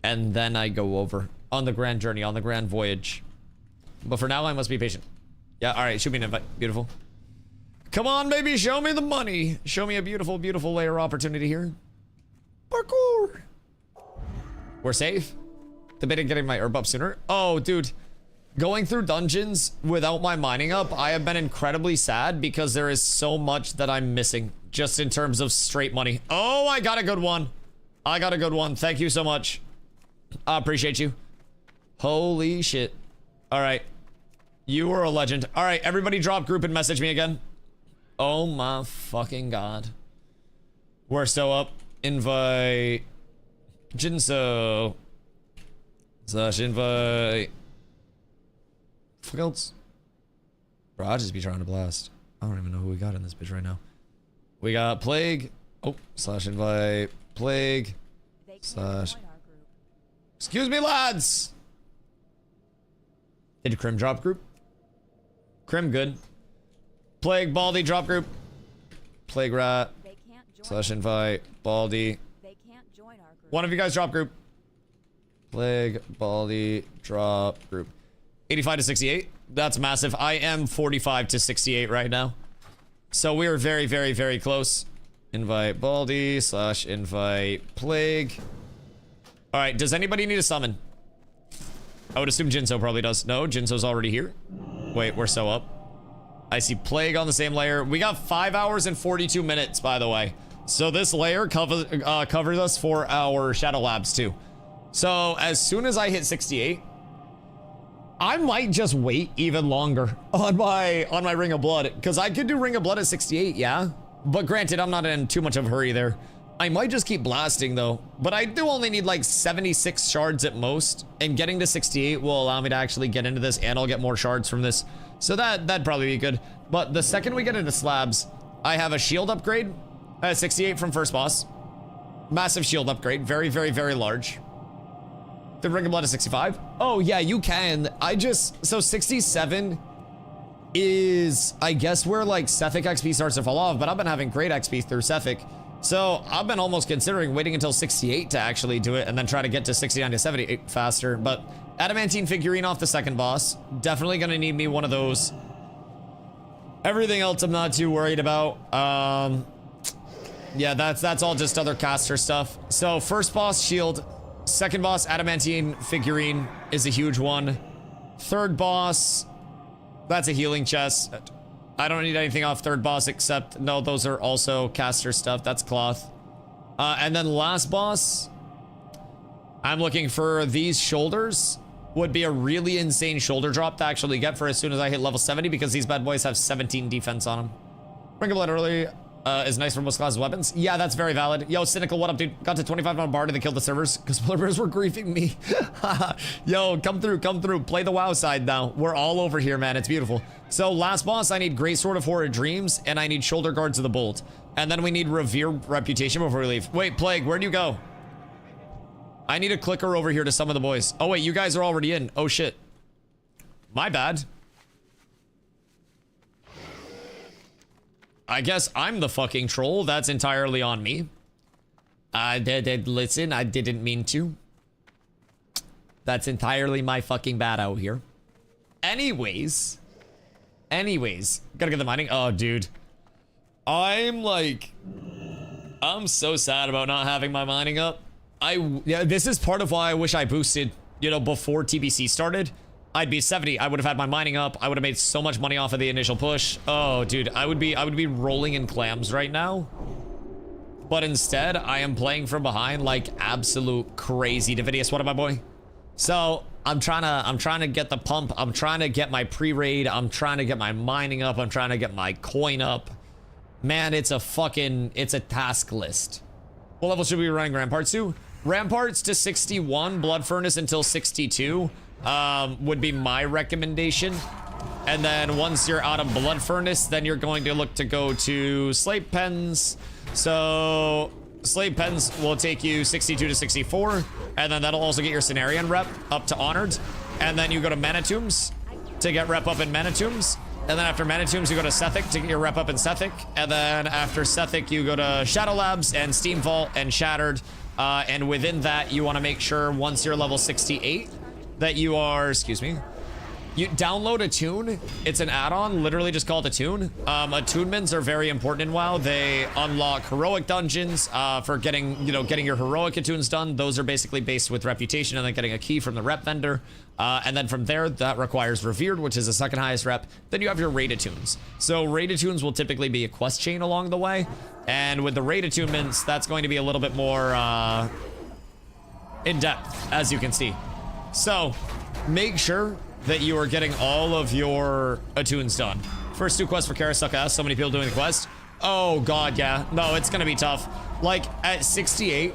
And then I go over on the grand journey, on the grand voyage. But for now, I must be patient. Yeah, all right, shoot me an invite. Beautiful. Come on, baby, show me the money. Show me a beautiful, beautiful layer opportunity here. Parkour. We're safe. Debating getting my herb up sooner. Oh, dude. Going through dungeons without my mining up, I have been incredibly sad because there is so much that I'm missing just in terms of straight money. Oh, I got a good one. I got a good one. Thank you so much. I appreciate you. Holy shit. All right. You are a legend. All right, everybody drop group and message me again. Oh my fucking god. We're so up. Invite Jinso. Slash invite. Fuck else? Bro, I'll just be trying to blast. I don't even know who we got in this bitch right now. We got Plague. Oh, slash invite. Plague. Slash. Excuse me, lads. Did Crim drop group? Crim good. Plague, Baldy drop group. Plague Rat. Slash invite. Baldy. One of you guys drop group. Plague, Baldy, drop group. 85 to 68. That's massive. I am 45 to 68 right now. So we are very, very, very close. Invite Baldy slash invite Plague. All right, does anybody need a summon? I would assume Jinso probably does. No, Jinso's already here. Wait, we're so up. I see Plague on the same layer. We got 5 hours and 42 minutes, by the way. So this layer covers us for our Shadow Labs too. So as soon as I hit 68, I might just wait even longer on my Ring of Blood, because I could do Ring of Blood at 68, yeah. But granted, I'm not in too much of a hurry there. I might just keep blasting though, but I do only need like 76 shards at most, and getting to 68 will allow me to actually get into this, and I'll get more shards from this. So that'd probably be good. But the second we get into slabs, I have a shield upgrade at 68 from first boss. Massive shield upgrade, very, very, very large. The Ring of Blood is 65. Oh yeah, you can. So 67 is, I guess, where like Sephic XP starts to fall off, but I've been having great XP through Sephic. So I've been almost considering waiting until 68 to actually do it, and then try to get to 69 to 78 faster. But adamantine figurine off the second boss. Definitely gonna need me one of those. Everything else I'm not too worried about. Yeah, that's all just other caster stuff. So first boss, shield. Second boss, adamantine figurine is a huge one. Third boss, that's a healing chest. I don't need anything off third boss except, no, those are also caster stuff. That's cloth. And then last boss, I'm looking for these shoulders. Would be a really insane shoulder drop to actually get for as soon as I hit level 70, because these bad boys have 17 defense on them. Ring of Blood early is nice for most classes weapons. Yeah, that's very valid. Yo, Cynical, what up, dude? Got to 25 on bar and they killed the servers because blurblers were griefing me. Yo, come through, come through. Play the WoW side now. We're all over here, man. It's beautiful. So last boss, I need Great Sword of Horrid Dreams, and I need Shoulder Guards of the Bolt. And then we need Revere Reputation before we leave. Wait, Plague, where do you go? I need a clicker over here to summon the boys. Oh, wait, you guys are already in. Oh, shit. My bad. I guess I'm the fucking troll. That's entirely on me. Listen, I didn't mean to. That's entirely my fucking bad out here. Anyways, gotta get the mining. Oh, dude. I'm like I'm so sad about not having my mining up. Yeah, this is part of why I wish I boosted, you know, before TBC started. I'd be 70. I would have had my mining up. I would have made so much money off of the initial push. Oh, dude, I would be rolling in clams right now. But instead, I am playing from behind like absolute crazy. Davidius, what up, my boy? So I'm trying to get the pump. I'm trying to get my pre-raid. I'm trying to get my mining up. I'm trying to get my coin up. Man, it's a task list. What level should we be running Ramparts to? Ramparts to 61, Blood Furnace until 62 would be my recommendation. And then once you're out of Blood Furnace, then you're going to look to go to Slate Pens. So Slate Pens will take you 62 to 64, and then that'll also get your Cenarian rep up to Honored. And then you go to Manitombs to get rep up in Manitombs. And then after Manitombs, you go to Sethic to get your rep up in Sethic. And then after Sethic, you go to Shadow Labs and Steam Vault and Shattered. And within that, you want to make sure once you're level 68 that you are, excuse me, you download Attune. It's an add-on, literally just called Attune. Attunements are very important in WoW. They unlock heroic dungeons for getting your heroic attunes done. Those are basically based with reputation and then getting a key from the rep vendor. And then from there, that requires Revered, which is the second highest rep. Then you have your raid attunes. So raid attunes will typically be a quest chain along the way. And with the raid attunements, that's going to be a little bit more in depth, as you can see. So make sure that you are getting all of your attunes done. First 2 quests for Karasuka. So many people doing the quest. Oh god, yeah. No, it's gonna be tough. Like at 68,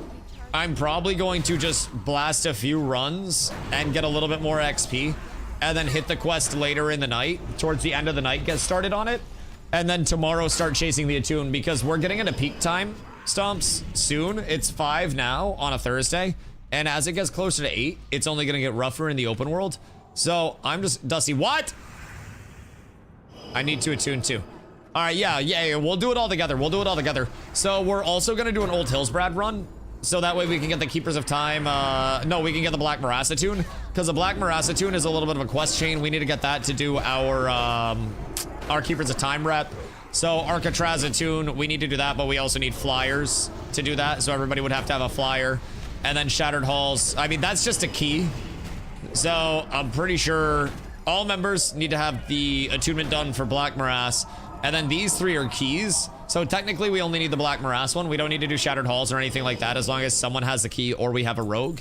I'm probably going to just blast a few runs and get a little bit more XP, and then hit the quest later in the night, towards the end of the night, get started on it, and then tomorrow start chasing the attune, because we're getting into peak time stomps soon. It's 5 now on a Thursday, and as it gets closer to 8, it's only gonna get rougher in the open world. So I'm just Dusty. What? I need to attune too. All right, yeah. We'll do it all together. So we're also gonna do an Old Hillsbrad run, so that way we can get the Keepers of Time. No, we can get the Black Morass attune, because the Black Morass attune is a little bit of a quest chain. We need to get that to do our Keepers of Time rep. So Arcatraz attune, we need to do that, but we also need flyers to do that. So everybody would have to have a flyer, and then Shattered Halls. I mean, that's just a key. So I'm pretty sure all members need to have the attunement done for Black Morass, and then these 3 are keys. So technically we only need the Black Morass one. We don't need to do Shattered Halls or anything like that, as long as someone has the key or we have a rogue.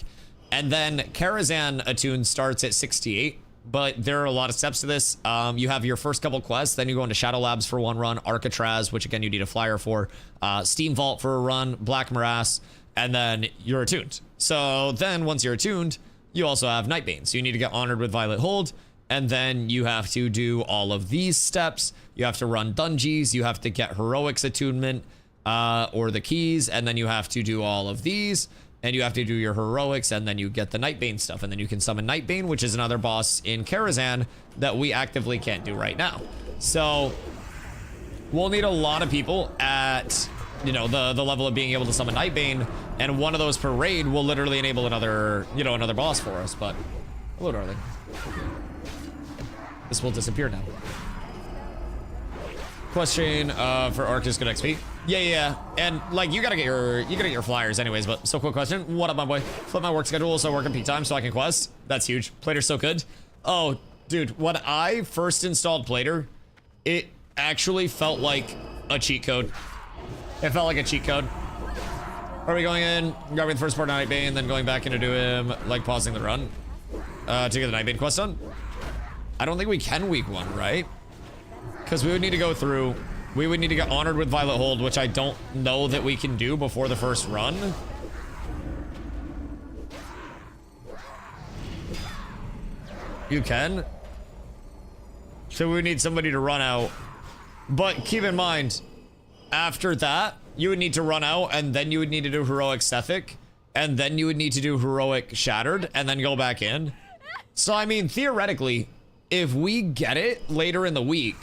And then Karazhan attune starts at 68, but there are a lot of steps to this. You have your first couple quests, then you go into Shadow Labs for 1 run, Arcatraz, which again you need a flyer for, Steam Vault for a run, Black Morass, and then you're attuned. So then once you're attuned, you also have Nightbane, so you need to get honored with Violet Hold, and then you have to do all of these steps. You have to run dungeons, you have to get Heroics attunement, or the keys, and then you have to do all of these, and you have to do your Heroics, and then you get the Nightbane stuff, and then you can summon Nightbane, which is another boss in Karazhan that we actively can't do right now. So we'll need a lot of people at, you know, the level of being able to summon Nightbane, and one of those per raid will literally enable another, you know, another boss for us. But hello, darling. This will disappear now. Question for Arc is good XP. Yeah. And like you gotta get your flyers anyways, but so quick question. What up, my boy? Flip my work schedule so I work in peak time so I can quest. That's huge. Plater's so good. Oh, dude, when I first installed Plater, it actually felt like a cheat code. It felt like a cheat code. Are we going in, grabbing the first part of Nightbane, then going back into do him, like pausing the run to get the Nightbane quest done? I don't think we can week 1, right? Because we would need to go through, we would need to get honored with Violet Hold, which I don't know that we can do before the first run. You can? So we would need somebody to run out. But keep in mind, after that, you would need to run out, and then you would need to do Heroic Sethic, and then you would need to do Heroic Shattered, and then go back in. So, I mean, theoretically, if we get it later in the week,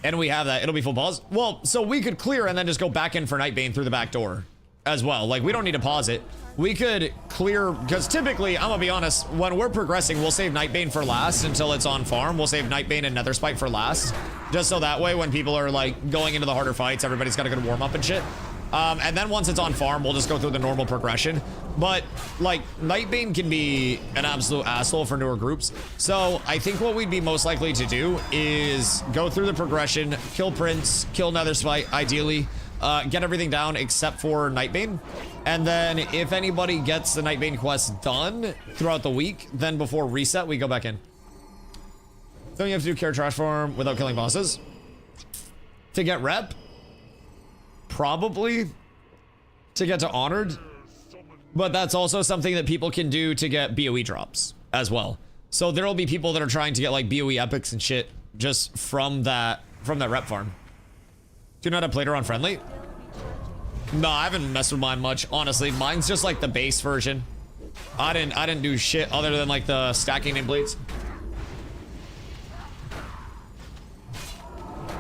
and we have that, it'll be full pause. Well, so we could clear and then just go back in for Nightbane through the back door as well. Like, we don't need to pause it. We could clear, because typically, I'm gonna be honest, when we're progressing, we'll save Nightbane for last until it's on farm. We'll save Nightbane and Netherspite for last, just so that way when people are like going into the harder fights, everybody's got a good warm up and shit. And then once it's on farm, we'll just go through the normal progression. But, like, Nightbane can be an absolute asshole for newer groups. So, I think what we'd be most likely to do is go through the progression, kill Prince, kill Netherspite, ideally, get everything down except for Nightbane. And then, if anybody gets the Nightbane quest done throughout the week, then before reset, we go back in. Then you have to do Care Trash Farm without killing bosses. To get rep? Probably. To get to Honored? But that's also something that people can do to get BOE drops as well. So there'll be people that are trying to get like BOE epics and shit just from that rep farm. Do you know how to play her on friendly? No, I haven't messed with mine much, honestly. Mine's just like the base version. I didn't do shit other than like the stacking name blades.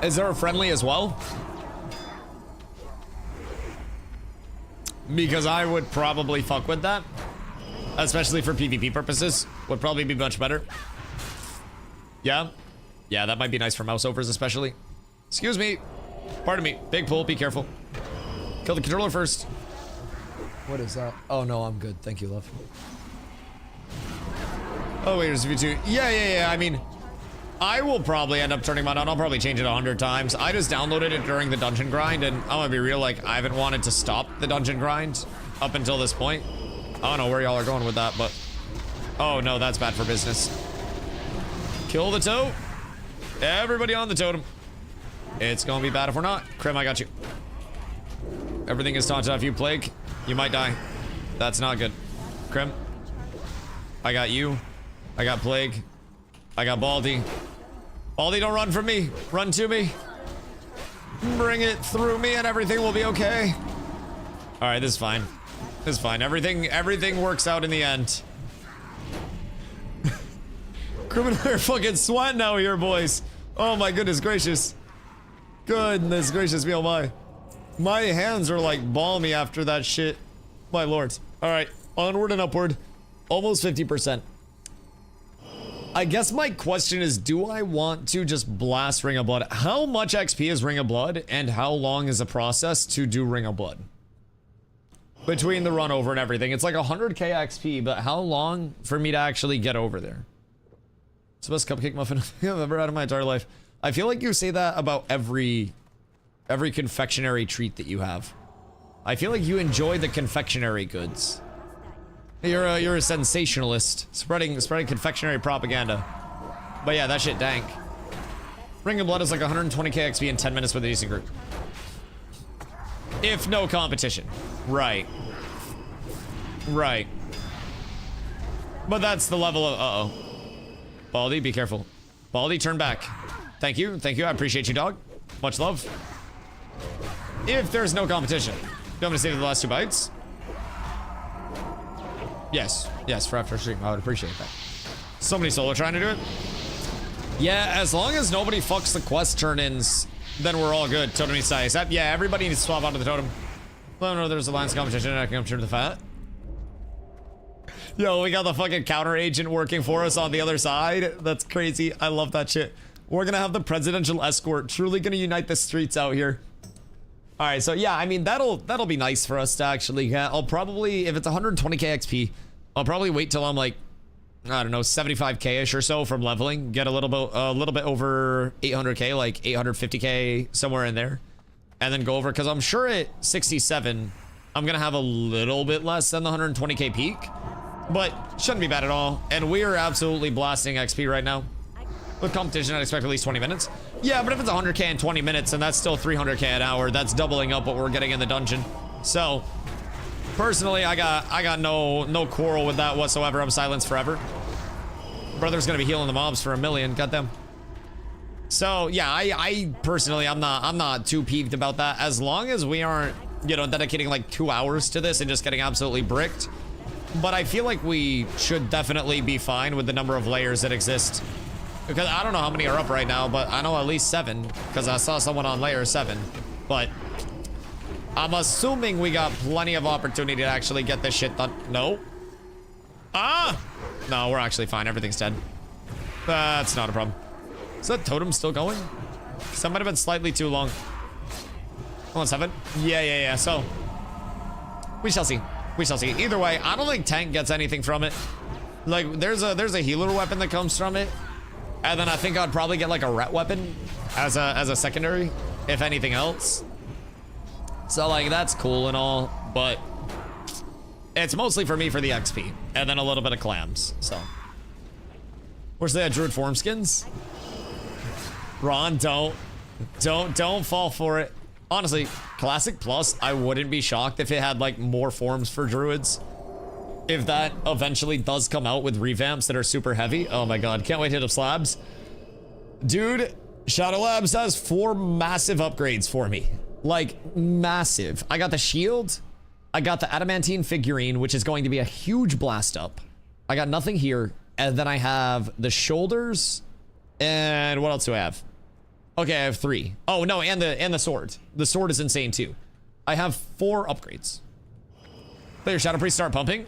Is there a friendly as well? Because I would probably fuck with that. Especially for PvP purposes. Would probably be much better. Yeah? Yeah, that might be nice for mouse overs especially. Excuse me. Pardon me. Big pull, be careful. Kill the controller first. What is that? Oh no, I'm good. Thank you, love. Oh wait, there's a V2. Yeah. I mean, I will probably end up turning mine on. I'll probably change it 100 times. I just downloaded it during the dungeon grind, and I'm gonna be real, like, I haven't wanted to stop the dungeon grind up until this point. I don't know where y'all are going with that, but... Oh, no, that's bad for business. Kill the toad. Everybody on the totem. It's gonna be bad if we're not. Krim, I got you. Everything is taunted off you, Plague. You might die. That's not good. Krim. I got you. I got Plague. I got Baldy. Baldy, don't run from me. Run to me. Bring it through me and everything will be okay. All right, this is fine. This is fine. Everything works out in the end. Criminal are fucking sweating out here, boys. Oh my goodness gracious. Goodness gracious me, oh my. My hands are like balmy after that shit. My lord. All right, onward and upward. Almost 50%. I guess my question is, do I want to just blast Ring of Blood? How much XP is Ring of Blood, and how long is the process to do Ring of Blood? Between the run over and everything. It's like 100k XP, but how long for me to actually get over there? It's the best cupcake muffin I've ever had in my entire life. I feel like you say that about every confectionery treat that you have. I feel like you enjoy the confectionery goods. You're a sensationalist, spreading confectionery propaganda. But yeah, that shit dank. Ring of Blood is like 120k XP in 10 minutes with a decent group. If no competition. Right. Right. But that's the level of... Uh-oh. Baldy, be careful. Baldy, turn back. Thank you. Thank you. I appreciate you, dog. Much love. If there's no competition. You want me to save the last 2 bites? Yes. Yes, for after stream. I would appreciate that. Somebody solo trying to do it? Yeah, as long as nobody fucks the quest turn-ins, then we're all good. Totem needs to accept. Yeah, everybody needs to swap onto the totem. Oh no, there's a lines competition and I can come to the fat. Yo, we got the fucking counter agent working for us on the other side. That's crazy. I love that shit. We're gonna have the presidential escort. Truly gonna unite the streets out here. All right, so yeah, I mean, that'll be nice for us to actually get. I'll probably, if it's 120k XP, I'll probably wait till I'm like, I don't know, 75k-ish or so from leveling. Get a little bit over 800k, like 850k, somewhere in there. And then go over, because I'm sure at 67, I'm gonna have a little bit less than the 120k peak. But shouldn't be bad at all. And we are absolutely blasting XP right now. With competition, I'd expect at least 20 minutes. Yeah, but if it's 100k in 20 minutes, and that's still 300k an hour, that's doubling up what we're getting in the dungeon. So, personally, I got no quarrel with that whatsoever. I'm silenced forever. Brother's gonna be healing the mobs for 1 million. Goddamn. So yeah, I personally, I'm not too peeved about that, as long as we aren't, you know, dedicating like 2 hours to this and just getting absolutely bricked. But I feel like we should definitely be fine with the number of layers that exist. Because I don't know how many are up right now, but I know at least 7, because I saw someone on layer 7. But I'm assuming we got plenty of opportunity to actually get this shit done. No. Ah! No, we're actually fine. Everything's dead. That's not a problem. Is that totem still going? Because that might have been slightly too long. 117? Yeah. So, we shall see. We shall see. Either way, I don't think tank gets anything from it. Like, there's a healer weapon that comes from it. And then I think I'd probably get like a ret weapon as a secondary, if anything else. So like, that's cool and all, but it's mostly for me for the XP. And then a little bit of clams, so. Where's the druid form skins? Ron, don't fall for it. Honestly, Classic Plus, I wouldn't be shocked if it had like more forms for druids. If that eventually does come out with revamps that are super heavy. Oh my god, can't wait to hit up slabs. Dude, Shadow Labs has 4 massive upgrades for me. Like, massive. I got the shield. I got the adamantine figurine, which is going to be a huge blast up. I got nothing here. And then I have the shoulders. And what else do I have? Okay, I have 3. Oh no, and the sword. The sword is insane too. I have 4 upgrades. Let your Shadow Priest start pumping.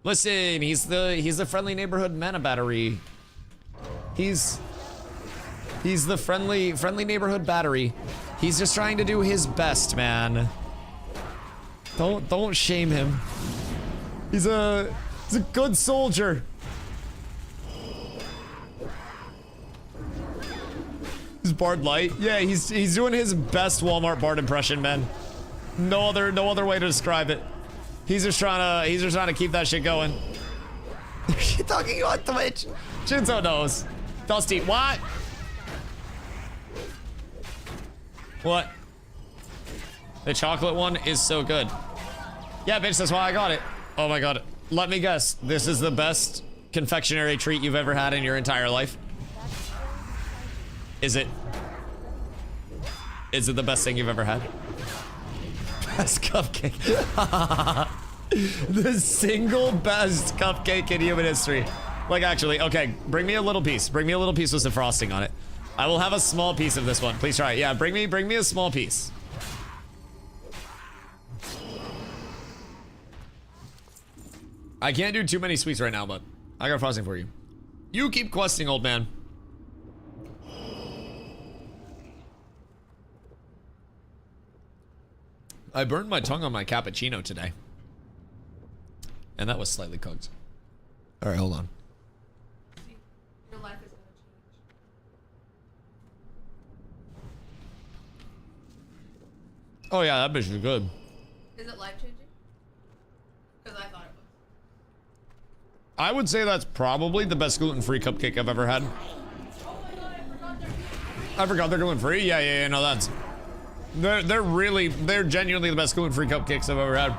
Listen, he's the friendly neighborhood mana battery. He's the friendly neighborhood battery. He's just trying to do his best, man. Don't shame him. He's a good soldier. Is Bard light? Yeah, he's doing his best Walmart Bard impression, man. No other way to describe it. He's just trying to keep that shit going. You're talking on Twitch. Shinzo knows. Dusty, what? What? The chocolate one is so good. Yeah, bitch, that's why I got it. Oh my god. Let me guess. This is the best confectionery treat you've ever had in your entire life. Is it? Is it the best thing you've ever had? Best cupcake. The single best cupcake in human history. Like, actually, okay, bring me a little piece. Bring me a little piece with some frosting on it. I will have a small piece of this one. Please try it. Yeah, bring me a small piece. I can't do too many sweets right now, but I got frosting for you. You keep questing, old man. I burned my tongue on my cappuccino today. And that was slightly cooked. All right, hold on. Your life is gonna change. Oh yeah, that bitch is good. Is it life changing? Because I thought it was. I would say that's probably the best gluten-free cupcake I've ever had. Oh my god, I forgot they're gluten-free. Yeah, no, that's... They're genuinely the best gluten-free cupcakes I've ever had.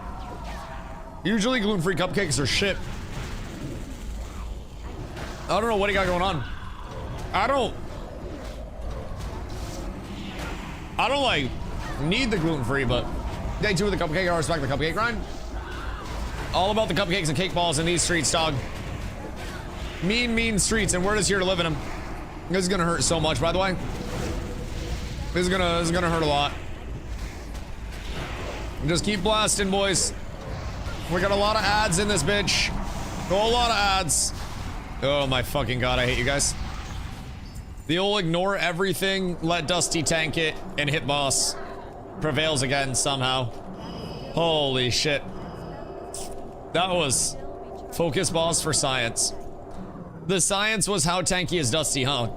Usually gluten-free cupcakes are shit. I don't know what he got going on. I don't like need the gluten-free, but day 2 of the cupcake, I respect the cupcake grind. All about the cupcakes and cake balls in these streets, dog. Mean streets, and we're just here to live in them. This is gonna hurt so much, by the way. This is gonna hurt a lot. Just keep blasting, boys. We got a lot of ads in this bitch. A whole lot of ads. Oh my fucking god, I hate you guys. The old ignore everything, let Dusty tank it, and hit boss prevails again somehow. Holy shit. That was focus boss for science. The science was how tanky is Dusty, huh?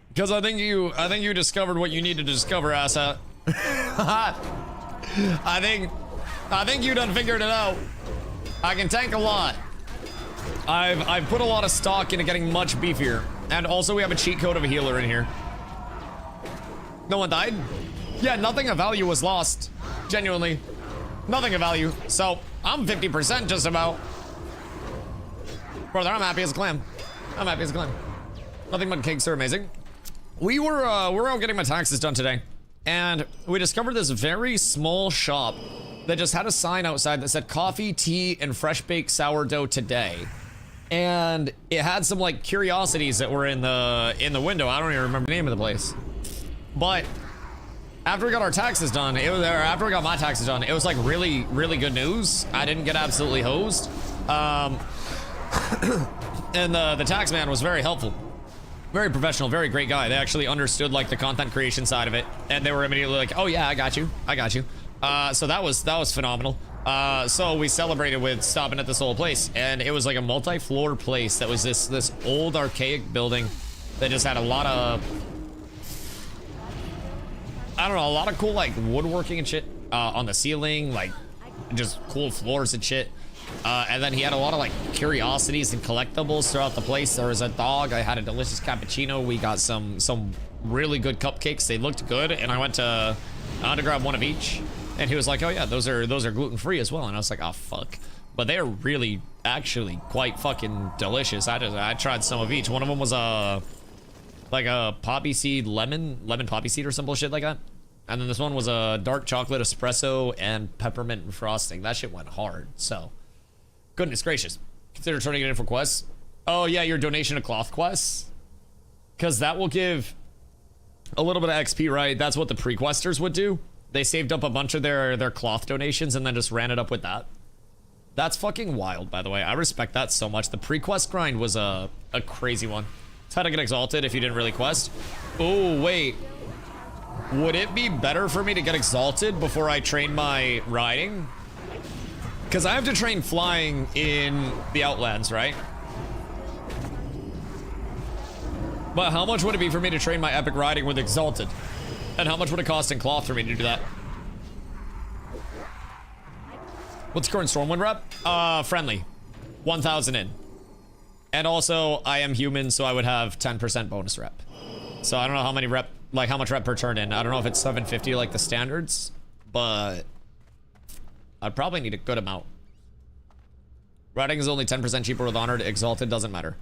Because I think you discovered what you needed to discover, asshat. I think you done figured it out. I can tank a lot. I've put a lot of stock into getting much beefier. And also we have a cheat code of a healer in here. No one died? Yeah, nothing of value was lost. Genuinely. Nothing of value. So, I'm 50% just about. Brother, I'm happy as a clam. I'm happy as a clam. Nothing but cakes are amazing. We were out getting my taxes done today. And we discovered this very small shop that just had a sign outside that said coffee, tea, and fresh baked sourdough today. And it had some like curiosities that were in the window. I don't even remember the name of the place. But after we got our taxes done, after we got my taxes done, it was like really good news. I didn't get absolutely hosed. And the tax man was very helpful. Very professional, very great guy. They actually understood like the content creation side of it, and they were immediately like, "Oh yeah, I got you. So that was phenomenal. So we celebrated with stopping at this old place, and it was like a multi-floor place that was this old archaic building that just had a lot of, I don't know, a lot of cool like woodworking and shit on the ceiling, like just cool floors and shit. And then he had a lot of like curiosities and collectibles throughout the place. There was a dog. I had a delicious cappuccino. We got some really good cupcakes. They looked good, and I had to grab one of each. And he was like, "Oh yeah, those are gluten-free as well." And I was like, "Oh fuck." But they are really actually quite fucking delicious. I tried some of each. One of them was like a poppy seed lemon poppy seed or some bullshit like that. And then this one was a dark chocolate espresso and peppermint frosting. That shit went hard. So, goodness gracious. Consider turning it in for quests. Oh yeah, your donation to cloth quests. Because that will give a little bit of XP, right? That's what the pre-questers would do. They saved up a bunch of their cloth donations and then just ran it up with that. That's fucking wild, by the way. I respect that so much. The pre-quest grind was a crazy one. It's how to get exalted if you didn't really quest. Oh, wait. Would it be better for me to get exalted before I train my riding? Because I have to train flying in the Outlands, right? But how much would it be for me to train my epic riding with exalted? And how much would it cost in cloth for me to do that? What's the current Stormwind rep? Friendly. 1,000 in. And also, I am human, so I would have 10% bonus rep. So I don't know how many rep, like how much rep per turn in. I don't know if it's 750 like the standards, but I'd probably need a good amount. Riding is only 10% cheaper with Honored. Exalted doesn't matter.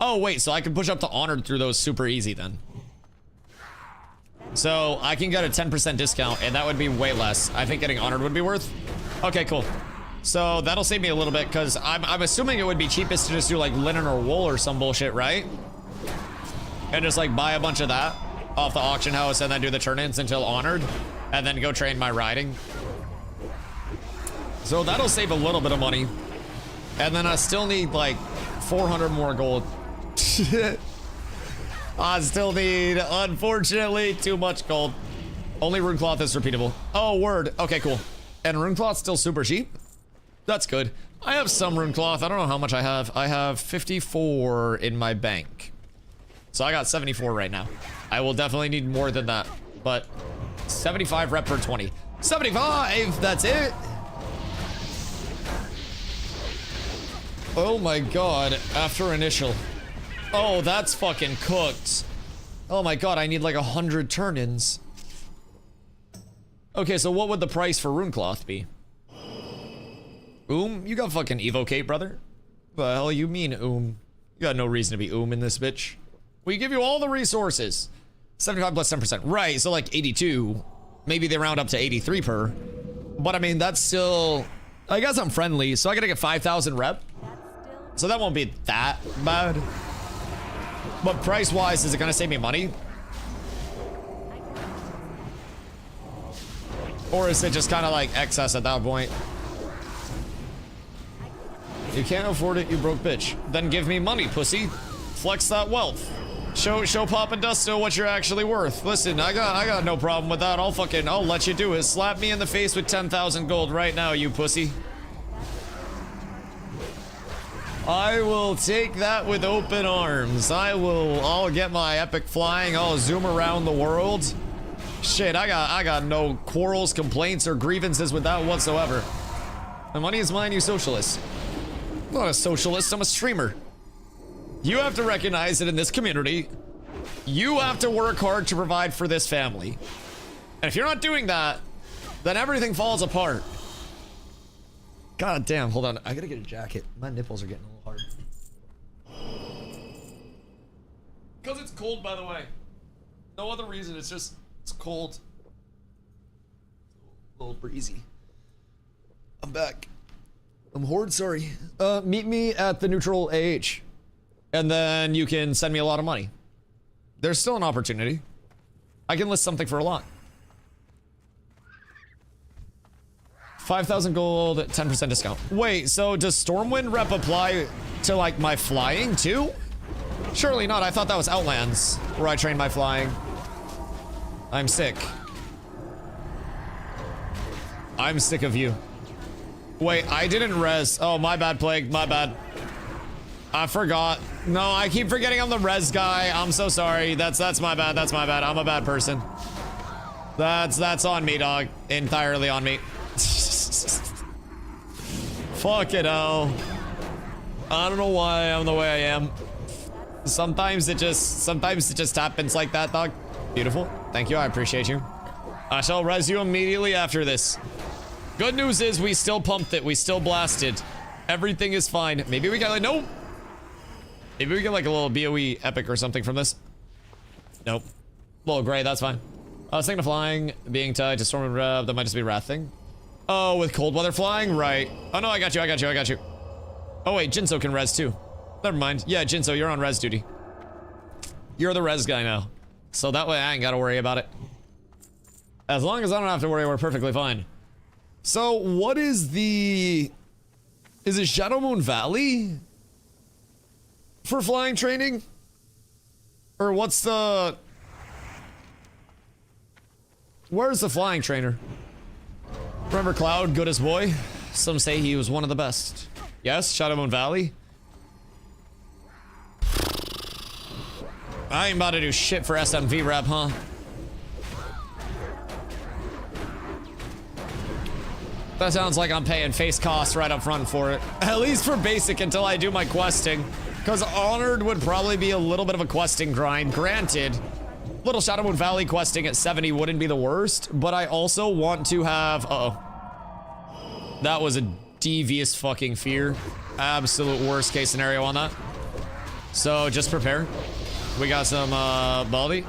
Oh, wait, so I can push up to Honored through those super easy then. So I can get a 10% discount, and that would be way less. I think getting Honored would be worth. Okay, cool. So that'll save me a little bit, because I'm assuming it would be cheapest to just do like linen or wool or some bullshit, right? And just like buy a bunch of that off the auction house and then do the turn-ins until Honored, and then go train my riding. So that'll save a little bit of money. And then I still need like 400 more gold. I still need, unfortunately, too much gold. Only rune cloth is repeatable. Oh, word. Okay, cool. And rune cloth's still super cheap. That's good. I have some rune cloth. I don't know how much I have. I have 54 in my bank. So I got 74 right now. I will definitely need more than that. But 75 rep per 20. 75! That's it! Oh my god. After initial. Oh, that's fucking cooked. Oh my god, I need like 100 turn-ins. Okay, so what would the price for runecloth be? You got fucking evocate, brother. The hell you mean, You got no reason to be in this bitch. We give you all the resources. 75 plus 10%. Right, so like 82. Maybe they round up to 83 per. But I mean, that's still... I guess I'm friendly, so I gotta get 5,000 rep. So that won't be that bad. But price-wise, is it gonna save me money? Or is it just kind of like excess at that point? You can't afford it, you broke bitch. Then give me money, pussy. Flex that wealth. Show Pop and Dusto what you're actually worth. Listen, I got no problem with that. I'll let you do it. Slap me in the face with 10,000 gold right now, you pussy. I will take that with open arms. I'll get my epic flying. I'll zoom around the world. Shit, I got no quarrels, complaints, or grievances with that whatsoever. The money is mine, you socialist. I'm not a socialist, I'm a streamer. You have to recognize that in this community, you have to work hard to provide for this family. And if you're not doing that, then everything falls apart. God damn, hold on. I gotta get a jacket. My nipples are getting a little hard. Because it's cold, by the way. No other reason, it's just, it's cold. A little breezy. I'm back. I'm Horde, sorry. Meet me at the neutral AH. And then you can send me a lot of money. There's still an opportunity. I can list something for a lot. 5,000 gold, 10% discount. Wait, so does Stormwind rep apply to like my flying too? Surely not. I thought that was Outlands, where I trained my flying. I'm sick. I'm sick of you. Wait, I didn't res. Oh, my bad, Plague. My bad. I forgot. No, I keep forgetting I'm the res guy. I'm so sorry. That's my bad. That's my bad. I'm a bad person. That's on me, dog. Entirely on me. Fuck it, oh. I don't know why I'm the way I am. Sometimes it just happens like that, dog. Beautiful. Thank you. I appreciate you. I shall res you immediately after this. Good news is we still pumped it. We still blasted. Everything is fine. Maybe we got like, nope. Maybe we get like a little BOE epic or something from this. Nope. Well, great. That's fine. I was thinking of flying, being tied to storm and rev. That might just be wrath thing. Oh, with cold weather flying? Right. Oh, no, I got you. I got you. I got you. Oh, wait. Jinso can res too. Never mind. Yeah, Jinso, you're on res duty. You're the res guy now. So that way I ain't got to worry about it. As long as I don't have to worry, we're perfectly fine. So what is the... Is it Shadow Moon Valley? For flying training? Or what's the... Where's the flying trainer? Remember Cloud, good as boy? Some say he was one of the best. Yes, Shadow Moon Valley. I ain't about to do shit for SMV rep, huh? That sounds like I'm paying face costs right up front for it. At least for basic until I do my questing. Because Honored would probably be a little bit of a questing grind. Granted, little Shadow Moon Valley questing at 70 wouldn't be the worst, but I also want to have... Uh-oh. That was a devious fucking fear. Absolute worst case scenario on that. So just prepare. We got some, Baldy.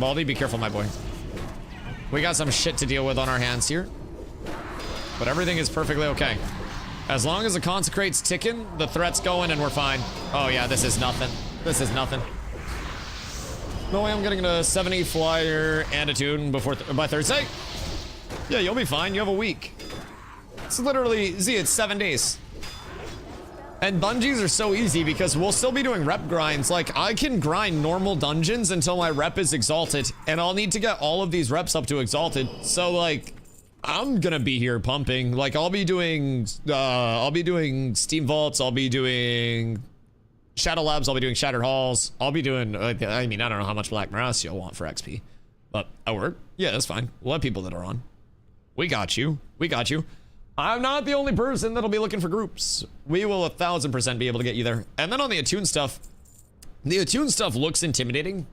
Baldy, be careful, my boy. We got some shit to deal with on our hands here. But everything is perfectly okay. As long as the Consecrate's ticking, the threat's going, and we're fine. Oh yeah, this is nothing. This is nothing. No way I'm getting a 70 flyer and a tune before by Thursday. Yeah, you'll be fine. You have a week. It's literally, Z, it's 7 days. And dungeons are so easy because we'll still be doing rep grinds. Like, I can grind normal dungeons until my rep is exalted, and I'll need to get all of these reps up to exalted. So, like, I'm gonna be here pumping. Like, I'll be doing Steam Vaults, I'll be doing Shadow Labs, I'll be doing Shattered Halls, I'll be doing, I mean, I don't know how much Black Morass you'll want for XP. But, yeah, that's fine. We'll have people that are on. We got you. We got you. I'm not the only person that'll be looking for groups. We will 1000% be able to get you there. And then on the attune stuff looks intimidating,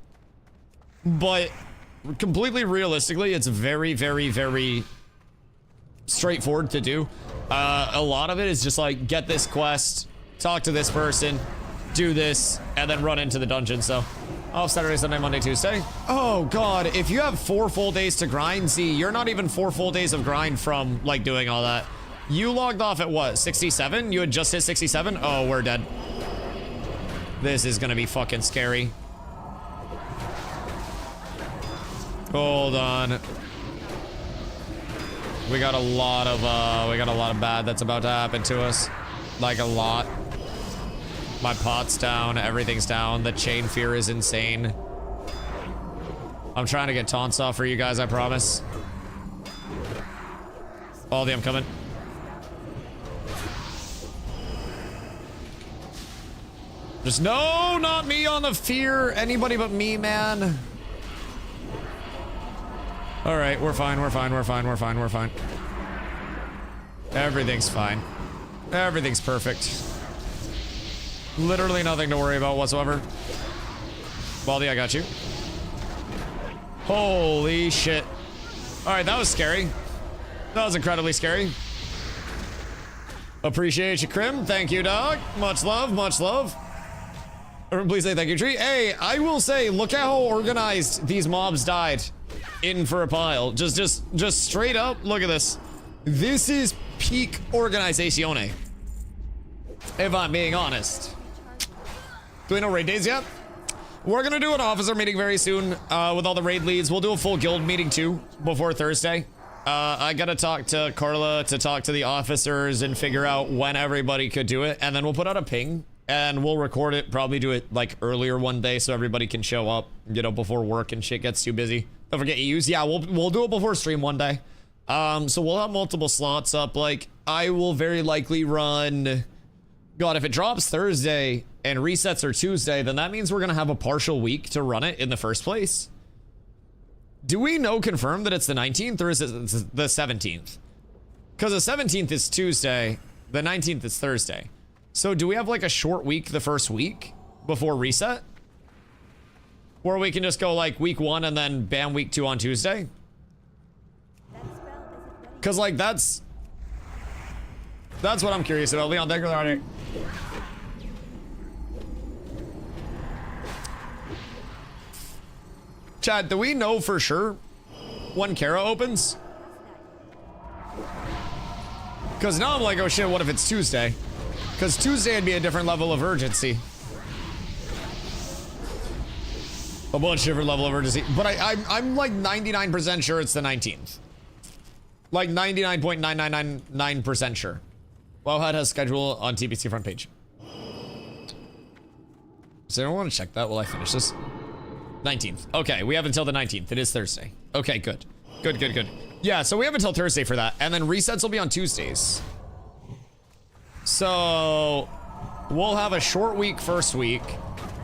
but completely realistically, it's very, very, very straightforward to do. A lot of it is just like, get this quest, talk to this person, do this, and then run into the dungeon. So, off Saturday, Sunday, Monday, Tuesday. Oh God, if you have 4 full days to grind, see, you're not even 4 full days of grind from like doing all that. You logged off at what, 67? You had just hit 67? Oh, we're dead. This is gonna be fucking scary. Hold on. We got a lot of bad that's about to happen to us. Like a lot. My pot's down, everything's down. The chain fear is insane. I'm trying to get taunts off for you guys, I promise. Baldy, I'm coming. Just no, not me on the fear. Anybody but me, man. All right, we're fine. We're fine. We're fine. We're fine. We're fine. Everything's fine. Everything's perfect. Literally nothing to worry about whatsoever. Baldy, I got you. Holy shit. All right, that was scary. That was incredibly scary. Appreciate you, Crim. Thank you, dog. Much love, much love. Please say thank you, Tree. Hey, I will say, look at how organized these mobs died in for a pile. Just straight up, look at this. This is peak organizazione, if I'm being honest. Do we know raid days yet? We're gonna do an officer meeting very soon with all the raid leads. We'll do a full guild meeting too before Thursday. I gotta talk to Carla to talk to the officers and figure out when everybody could do it, and then we'll put out a ping and we'll record it, probably do it like earlier one day so everybody can show up, you know, before work and shit gets too busy. Don't forget EUs. Yeah, we'll do it before stream one day. So we'll have multiple slots up. Like, I will very likely run... God, if it drops Thursday and resets are Tuesday, then that means we're gonna have a partial week to run it in the first place. Do we know confirm that it's the 19th or is it the 17th? Because the 17th is Tuesday, the 19th is Thursday. So do we have like a short week the first week before reset? Where we can just go like week 1 and then bam, week 2 on Tuesday? Because like that's what I'm curious about. Leon, thank you for the Chad, do we know for sure when Kara opens? Because now I'm like, oh shit, what if it's Tuesday? Because Tuesday would be a different level of urgency. A much different level of urgency. But I'm like 99% sure it's the 19th. Like 99.9999% sure. WoW has schedule on TBC front page. Does anyone want to check that while I finish this? 19th. Okay, we have until the 19th. It is Thursday. Okay, good. Good. Yeah, so we have until Thursday for that. And then resets will be on Tuesdays. So we'll have a short week first week.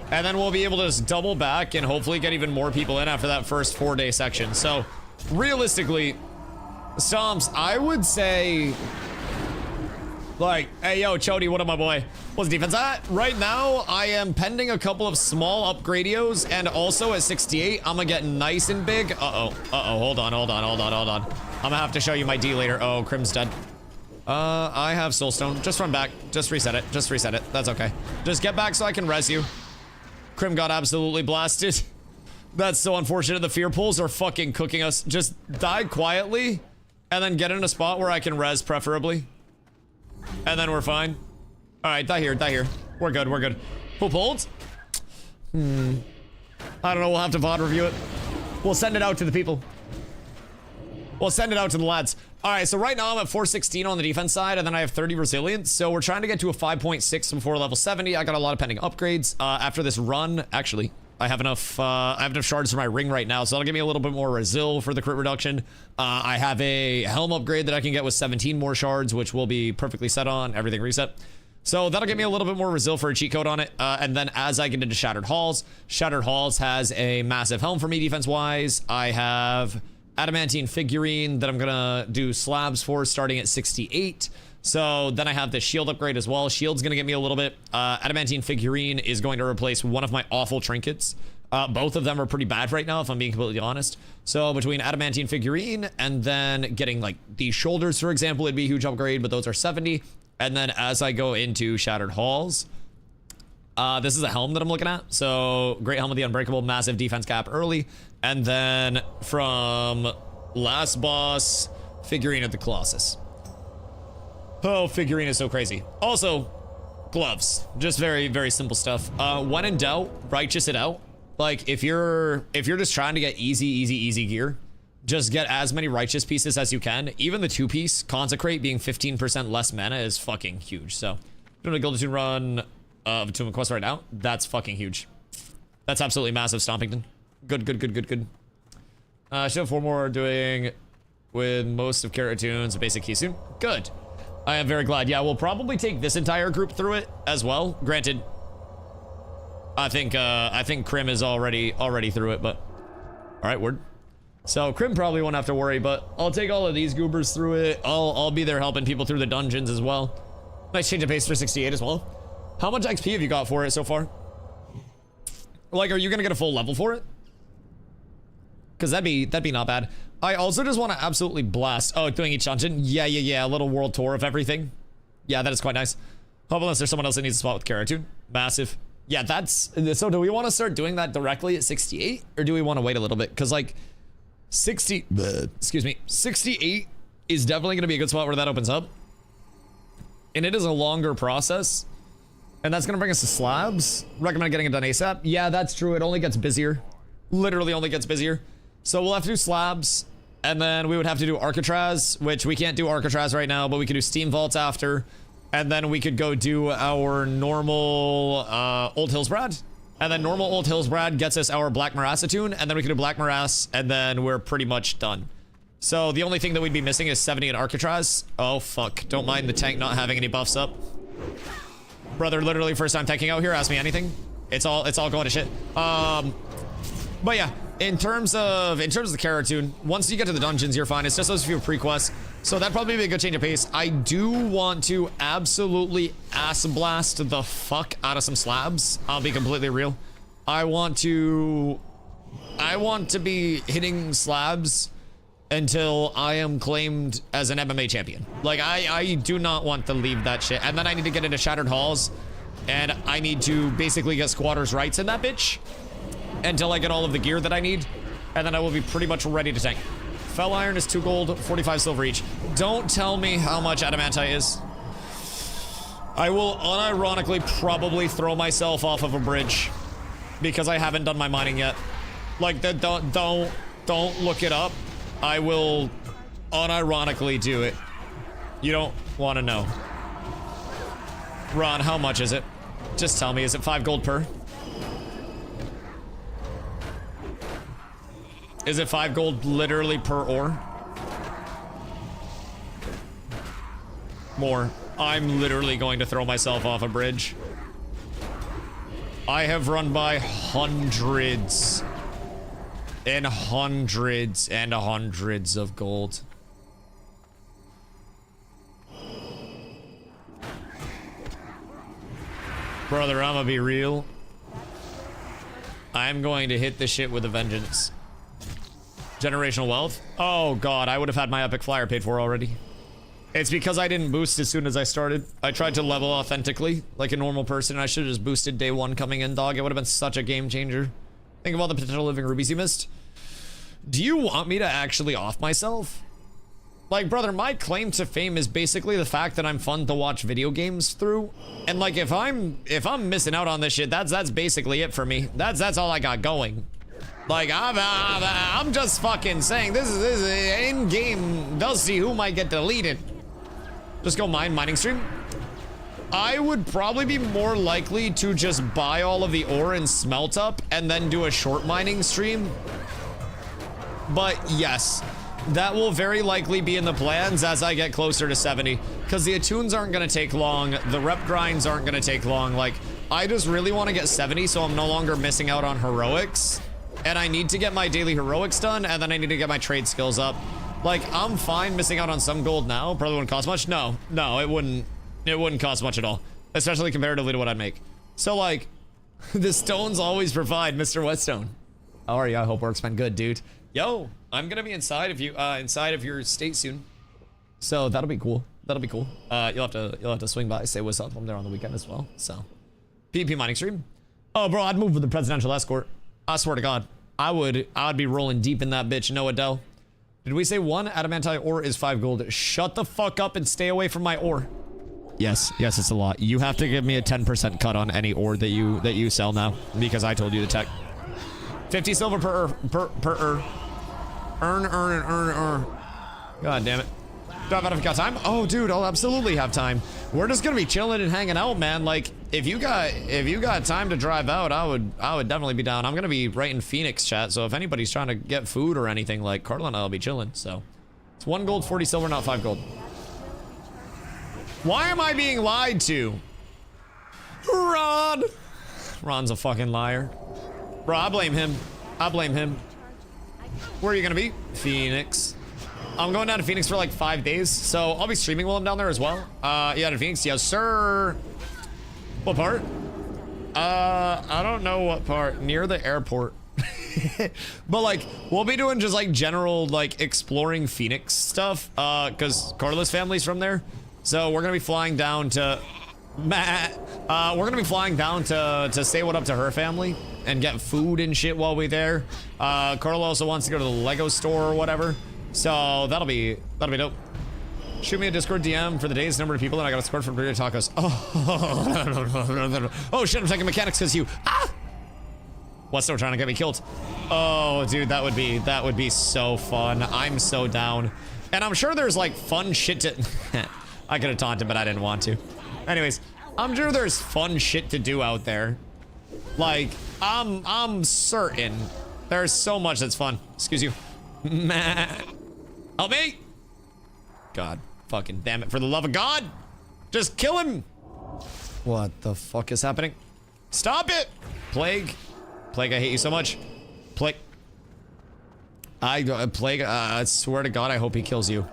And then we'll be able to just double back and hopefully get even more people in after that first 4-day section. So realistically, Stomps, I would say... Like, hey, yo, Chody, what up, my boy? What's defense at? Right now, I am pending a couple of small upgradios, and also at 68, I'm gonna get nice and big. Hold on. I'm gonna have to show you my D later. Oh, Crim's dead. I have Soulstone. Just run back. Just reset it. That's okay. Just get back so I can res you. Crim got absolutely blasted. That's so unfortunate. The fear pools are fucking cooking us. Just die quietly, and then get in a spot where I can res, preferably. And then we're fine. Alright, die here. We're good. Who pulled? I don't know, we'll have to VOD review it. We'll send it out to the people. We'll send it out to the lads. Alright, so right now I'm at 416 on the defense side, and then I have 30 resilience. So we're trying to get to a 5.6 before level 70. I got a lot of pending upgrades. After this run, actually, I have enough shards for my ring right now, so that'll give me a little bit more resil for the crit reduction. I have a helm upgrade that I can get with 17 more shards, which will be perfectly set on, everything reset. So that'll give me a little bit more resil for a cheat code on it. And then as I get into Shattered Halls has a massive helm for me defense-wise. I have adamantine figurine that I'm gonna do slabs for starting at 68. So then I have the shield upgrade as well. Shield's gonna get me a little bit. Adamantine figurine is going to replace one of my awful trinkets. Both of them are pretty bad right now, if I'm being completely honest. So between adamantine figurine and then getting like these shoulders, for example, it'd be a huge upgrade, but those are 70. And then as I go into Shattered Halls, this is a helm that I'm looking at. So Great Helm of the Unbreakable, massive defense cap early. And then from last boss, figurine of the Colossus. Oh, figurine is so crazy. Also, gloves. Just very, very simple stuff. When in doubt, righteous it out. Like, if you're just trying to get easy gear, just get as many righteous pieces as you can. Even the 2-piece consecrate being 15% less mana is fucking huge. So, doing a Gildatune run of Tomb of Quest right now, that's fucking huge. That's absolutely massive, Stompington. Good. Should have 4 more doing with most of Karatunes, a basic key soon. Good. I am very glad. Yeah, we'll probably take this entire group through it as well. Granted, I think Crim is already through it, but all right, word. So Crim probably won't have to worry, but I'll take all of these goobers through it. I'll be there helping people through the dungeons as well. Nice change of pace for 68 as well. How much XP have you got for it so far? Like, are you gonna get a full level for it? Because that'd be not bad. I also just want to absolutely blast. Oh, doing each dungeon? Yeah. A little world tour of everything. Yeah, that is quite nice. Hope unless there's someone else that needs a spot with Karatun. Massive. Yeah, that's... So do we want to start doing that directly at 68? Or do we want to wait a little bit? Because, like, 68 is definitely going to be a good spot where that opens up. And it is a longer process. And that's going to bring us to slabs. Recommend getting it done ASAP. Yeah, that's true. It only gets busier. Literally only gets busier. So we'll have to do slabs. And then we would have to do Arcatraz, which we can't do Arcatraz right now, but we can do Steam Vaults after. And then we could go do our normal Old Hills Brad. And then normal Old Hills Brad gets us our Black Morass Attune. And then we can do Black Morass. And then we're pretty much done. So the only thing that we'd be missing is 70 in Arcatraz. Oh, fuck. Don't mind the tank not having any buffs up. Brother, literally first time tanking out here. Ask me anything. It's all going to shit. But yeah, in terms of the Karatune, once you get to the dungeons, you're fine. It's just those few pre-quests. So that'd probably be a good change of pace. I do want to absolutely ass blast the fuck out of some slabs. I'll be completely real. I want to be hitting slabs until I am claimed as an MMA champion. Like, I do not want to leave that shit. And then I need to get into Shattered Halls, and I need to basically get squatters' rights in that bitch until I get all of the gear that I need, and then I will be pretty much ready to tank. Fell Iron is 2 gold, 45 silver each. Don't tell me how much Adamantite is. I will unironically probably throw myself off of a bridge because I haven't done my mining yet. Like, don't look it up. I will unironically do it. You don't want to know. Ron, how much is it? Just tell me, is it 5 gold per? Is it 5 gold literally per ore? More. I'm literally going to throw myself off a bridge. I have run by hundreds and hundreds and hundreds of gold. Brother, I'ma be real. I'm going to hit this shit with a vengeance. Generational wealth? Oh god, I would have had my epic flyer paid for already. It's because I didn't boost as soon as I started. I tried to level authentically, like a normal person, and I should have just boosted day 1 coming in, dog. It would have been such a game changer. Think of all the potential living rubies you missed. Do you want me to actually off myself? Like, brother, my claim to fame is basically the fact that I'm fun to watch video games through. And like, if I'm missing out on this shit, that's basically it for me. That's all I got going. Like, I'm just fucking saying this is in-game Dusty who might get deleted. Just go mining stream. I would probably be more likely to just buy all of the ore and smelt up and then do a short mining stream. But yes, that will very likely be in the plans as I get closer to 70, because the attunes aren't going to take long. The rep grinds aren't going to take long. Like, I just really want to get 70 so I'm no longer missing out on heroics. And I need to get my daily heroics done, and then I need to get my trade skills up. Like, I'm fine missing out on some gold now. Probably wouldn't cost much. No, it wouldn't cost much at all, especially comparatively to what I'd make. So like, the stones always provide, Mr. Whetstone. How are you? I hope work's been good, dude. Yo, I'm gonna be inside of you, inside of your state soon, so that'll be cool. That'll be cool. You'll have to swing by, say what's up. I'm there on the weekend as well. So, PvP mining stream. Oh, bro, I'd move with the presidential escort. I swear to God, I'd be rolling deep in that bitch. No, Adele. Did we say 1 adamantite ore is 5 gold? Shut the fuck up and stay away from my ore. Yes, it's a lot. You have to give me a 10% cut on any ore that you sell now, because I told you the tech. 50 silver per earn. God damn it. Do I have got time? Oh, dude, I'll absolutely have time. We're just gonna be chilling and hanging out, man. Like, if you got time to drive out, I would definitely be down. I'm gonna be right in Phoenix chat, so if anybody's trying to get food or anything, like, Carla and I'll be chilling. So it's 1 gold, 40 silver, not 5 gold. Why am I being lied to? Ron's a fucking liar. Bro, I blame him. Where are you gonna be? Phoenix. I'm going down to Phoenix for like 5 days, so I'll be streaming while I'm down there as well. Yeah, to Phoenix, yes, sir. What part? I don't know what part. Near the airport. But like, we'll be doing just like general like exploring Phoenix stuff, because Carla's family's from there. So we're gonna be flying down to we're gonna be flying down to say what up to her family and get food and shit while we're there. Carla also wants to go to the Lego store or whatever. So that'll be dope. Shoot me a Discord DM for the day's number of people, and I got a score for burrito tacos. Oh shit, I'm taking mechanics because you. What's still trying to get me killed? Oh, dude, that would be so fun. I'm so down. And I'm sure there's like fun shit to I could have taunted, but I didn't want to. Anyways, I'm sure there's fun shit to do out there. Like, I'm certain there's so much that's fun. Excuse you. Help me! God, fucking damn it, for the love of God! Just kill him! What the fuck is happening? Stop it! Plague. Plague, I hate you so much. Plague. Plague, I swear to God, I hope he kills you.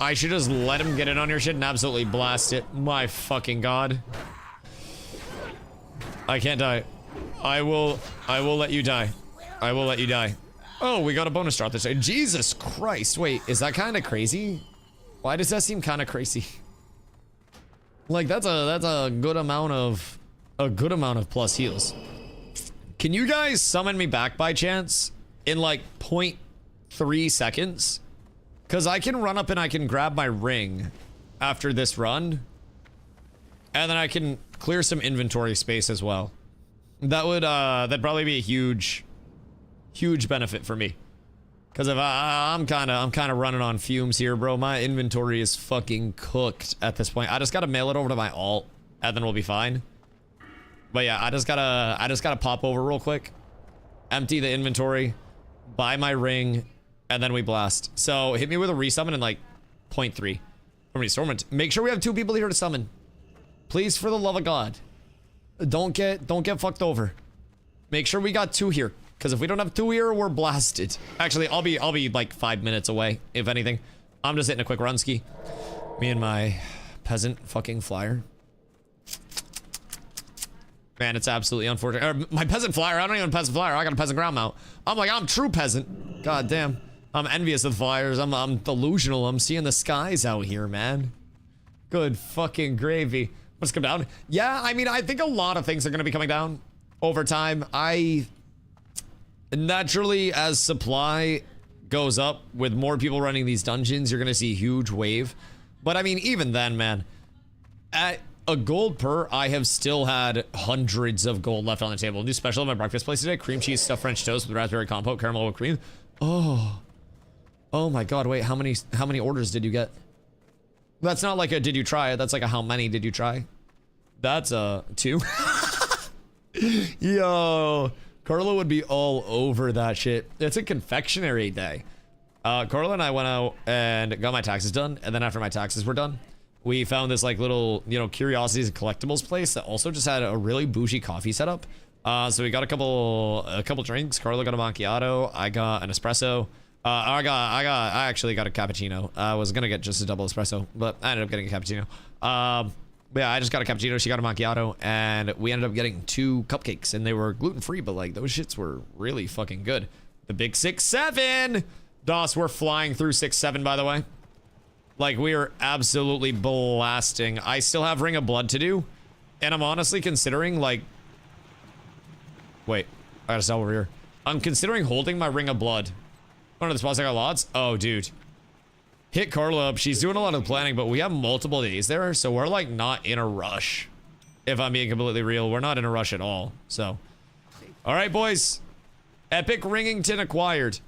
I should just let him get in on your shit and absolutely blast it. My fucking God. I can't die. I will let you die. I will let you die. Oh, we got a bonus drop this day. Jesus Christ. Wait, is that kind of crazy? Why does that seem kind of crazy? Like, that's a good amount of plus heals. Can you guys summon me back by chance in like 0.3 seconds? Because I can run up and I can grab my ring after this run. And then I can clear some inventory space as well. That would, that'd probably be a huge benefit for me. Because if I'm kind of running on fumes here, bro. My inventory is fucking cooked at this point. I just gotta mail it over to my alt, and then we'll be fine. But yeah, I just gotta pop over real quick, empty the inventory, buy my ring, and then we blast. So hit me with a resummon in like 0.3. How many stormers? Make sure we have 2 people here to summon. Please, for the love of God. Don't get fucked over. Make sure we got 2 here. Because if we don't have 2 here, we're blasted. Actually, I'll be like 5 minutes away, if anything. I'm just hitting a quick run ski. Me and my peasant fucking flyer. Man, it's absolutely unfortunate. Or my peasant flyer. I don't even peasant flyer. I got a peasant ground mount. I'm true peasant. God damn. I'm envious of the flyers. I'm delusional. I'm seeing the skies out here, man. Good fucking gravy. What's come down? Yeah, I mean, I think a lot of things are going to be coming down over time. Naturally, as supply goes up with more people running these dungeons, you're going to see a huge wave. But I mean, even then, man, at a gold per, I have still had hundreds of gold left on the table. New special at my breakfast place today: cream cheese stuffed French toast with raspberry compote, caramel with cream. Oh my God! Wait, how many orders did you get? That's not like a did you try it? That's like a how many did you try? That's a 2. Yo, Carlo would be all over that shit. It's a confectionery day. Carlo and I went out and got my taxes done, and then after my taxes were done, we found this like little, you know, curiosities and collectibles place that also just had a really bougie coffee setup. So we got a couple drinks. Carlo got a macchiato. I got an espresso. I actually got a cappuccino. I was gonna get just a double espresso, but I ended up getting a cappuccino. But yeah, I just got a cappuccino. She got a macchiato, and we ended up getting 2 cupcakes, and they were gluten-free, but like those shits were really fucking good. The big 6-7. DOS, we're flying through 6-7, by the way. Like, we are absolutely blasting. I still have Ring of Blood to do, and I'm honestly considering, like... Wait, I gotta stop over here. I'm considering holding my Ring of Blood. One of the spots I got lots? Oh, dude. Hit Carla up. She's doing a lot of planning, but we have multiple days there, so we're, like, not in a rush. If I'm being completely real, we're not in a rush at all, so... Alright, boys. Epic Ringington acquired.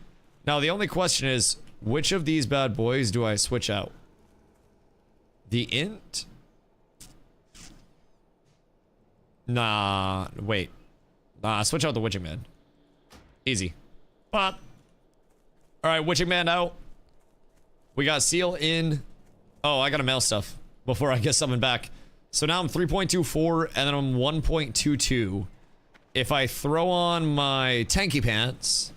Now, the only question is, which of these bad boys do I switch out? The Int? Nah, wait. Nah, switch out the Witching Man. Easy. Pop. Alright, Witching Man out. We got Seal in. Oh, I gotta mail stuff before I get something back. So now I'm 3.24, and then I'm 1.22. If I throw on my tanky pants,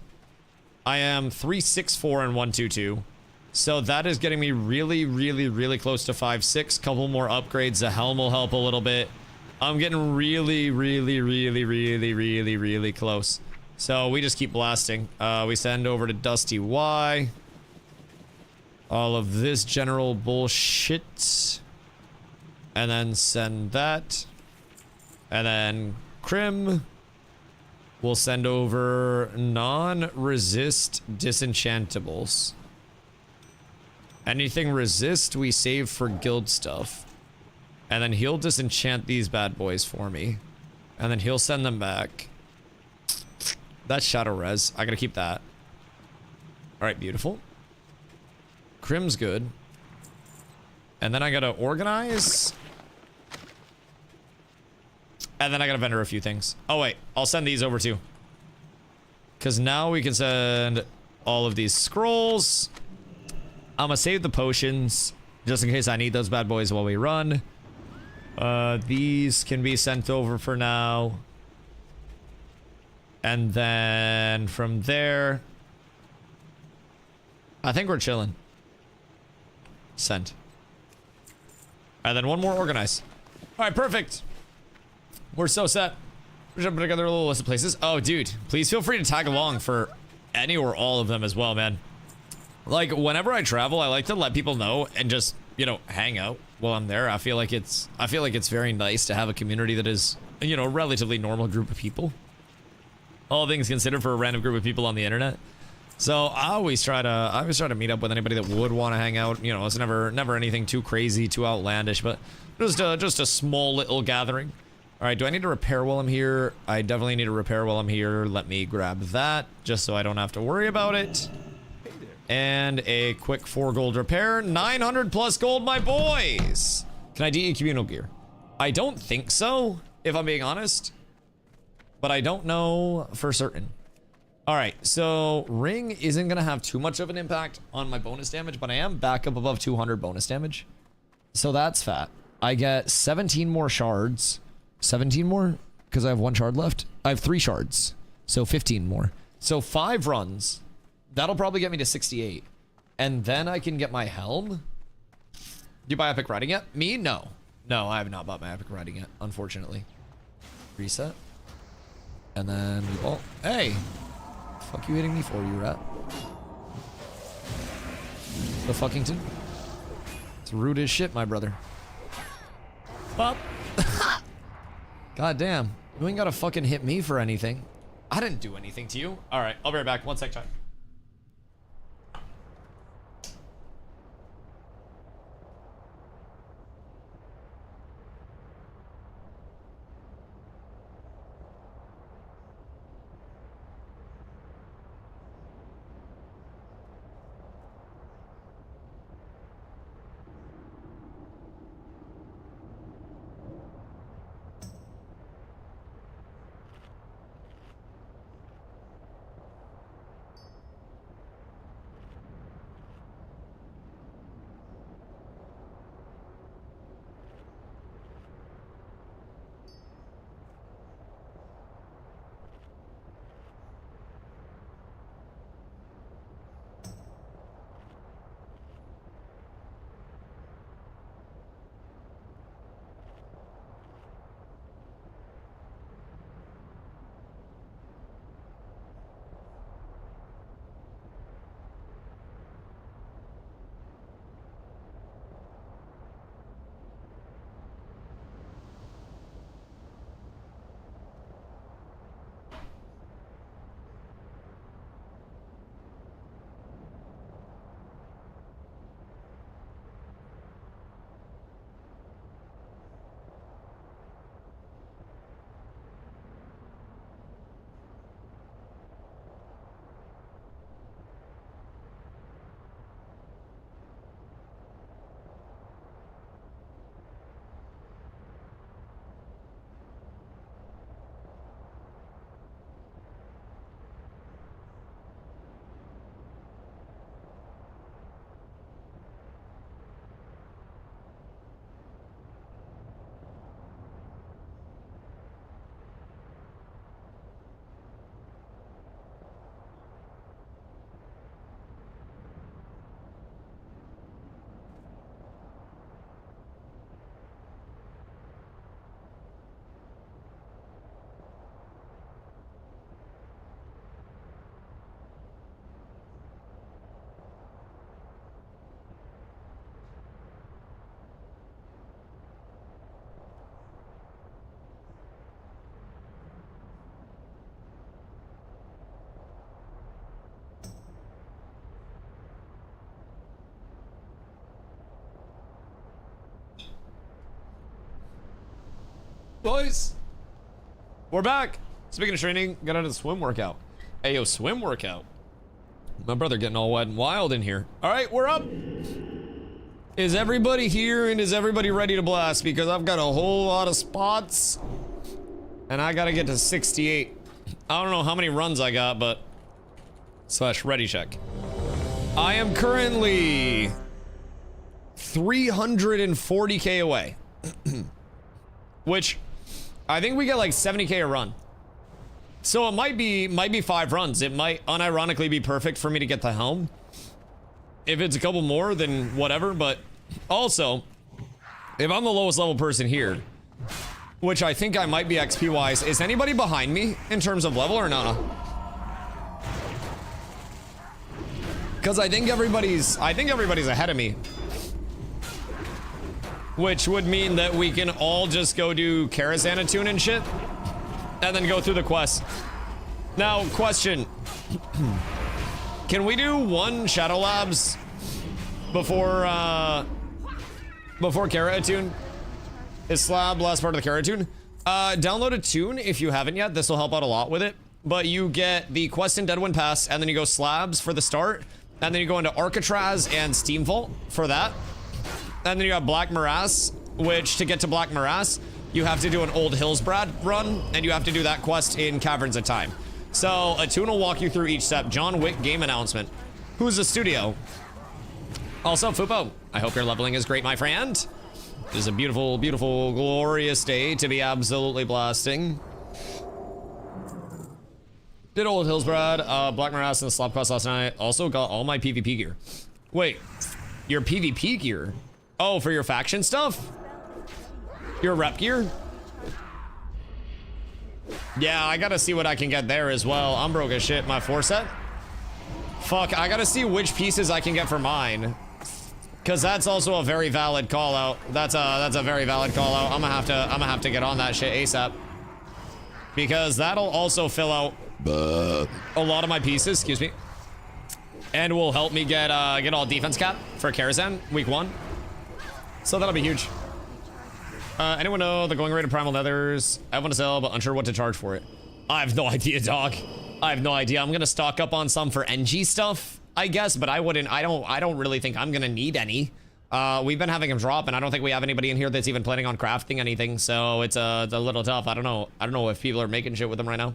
I am 3.64 and 1.22. So that is getting me really, really, really close to 5.6. Couple more upgrades. The helm will help a little bit. I'm getting really, really, really, really, really, really close. So we just keep blasting. We send over to DustyWhy. All of this general bullshit. And then send that. And then Crim. We'll send over non-resist disenchantables. Anything resist, we save for guild stuff. And then he'll disenchant these bad boys for me. And then he'll send them back. That's Shadow Res. I gotta keep that. Alright, beautiful. Crim's good. And then I gotta organize. And then I gotta vendor a few things. Oh wait, I'll send these over too. Because now we can send all of these scrolls. I'm gonna save the potions just in case I need those bad boys while we run. These can be sent over for now. And then from there, I think we're chilling. Sent. And then one more organize. All right, perfect. We're so set. We're jumping together a little list of places. Oh, dude, please feel free to tag along for any or all of them as well, man. Like, whenever I travel, I like to let people know and just, you know, hang out while I'm there. I feel like it's very nice to have a community that is, you know, a relatively normal group of people. All things considered for a random group of people on the internet. So I always try to meet up with anybody that would want to hang out. You know, it's never anything too crazy, too outlandish, but just a small little gathering. All right, do I need to repair while I'm here? I definitely need to repair while I'm here. Let me grab that just so I don't have to worry about it. And a quick 4 gold repair. 900 plus gold, my boys. Can I DE communal gear? I don't think so, if I'm being honest. But I don't know for certain. All right, so ring isn't gonna have too much of an impact on my bonus damage, but I am back up above 200 bonus damage. So that's fat. I get 17 more shards. 17 more? Because I have 1 shard left. I have 3 shards. So 15 more. So 5 runs. That'll probably get me to 68. And then I can get my helm. Do you buy epic riding yet? Me? No. No, I have not bought my epic riding yet, unfortunately. Reset. And then we ball. Hey! Fuck you hitting me for, you rat? The fuckington? It's rude as shit, my brother. Pop! God damn. You ain't gotta fucking hit me for anything. I didn't do anything to you. Alright, I'll be right back. 1 sec, chat. Boys, we're back. Speaking of training, got out of the swim workout. Hey, yo, swim workout. My brother getting all wet and wild in here. All right, we're up. Is everybody here and is everybody ready to blast? Because I've got a whole lot of spots and I gotta get to 68. I don't know how many runs I got, but / ready check. I am currently 340k away, which I think we get like 70k a run. So it might be 5 runs. It might unironically be perfect for me to get the helm. If it's a couple more, then whatever. But also, if I'm the lowest level person here, which I think I might be XP wise, is anybody behind me in terms of level or not? Because I think everybody's ahead of me, which would mean that we can all just go do Crusade tune and shit, and then go through the quest. Now, question. Can we do 1 Shadow Labs before Karatune? Is Slab last part of the Karatune? Download a tune if you haven't yet. This will help out a lot with it. But you get the quest in Deadwind Pass, and then you go Slabs for the start, and then you go into Arcatraz and Steam Vault for that. And then you have Black Morass, which to get to Black Morass, you have to do an Old Hillsbrad run, and you have to do that quest in Caverns of Time. So, a tune will walk you through each step. John Wick game announcement. Who's the studio? Also, Fupo, I hope your leveling is great, my friend. It is a beautiful, beautiful, glorious day to be absolutely blasting. Did Old Hillsbrad, Black Morass, and the Slop quest last night. Also got all my PvP gear. Wait, your PvP gear? Oh, for your faction stuff? Your rep gear? Yeah, I gotta see what I can get there as well. I'm broke as shit. My 4 set? Fuck, I gotta see which pieces I can get for mine. Cause that's also a very valid call out. That's a very valid call out. I'm gonna have to get on that shit ASAP. Because that'll also fill out a lot of my pieces, excuse me. And will help me get all defense cap for Karazhan week 1. So that'll be huge. Anyone know the going rate of Primal Nethers? I want to sell, but unsure what to charge for it. I have no idea, dog. I have no idea. I'm gonna stock up on some for NG stuff, I guess, but I don't really think I'm gonna need any. We've been having them drop, and I don't think we have anybody in here that's even planning on crafting anything, so it's a little tough. I don't know if people are making shit with them right now.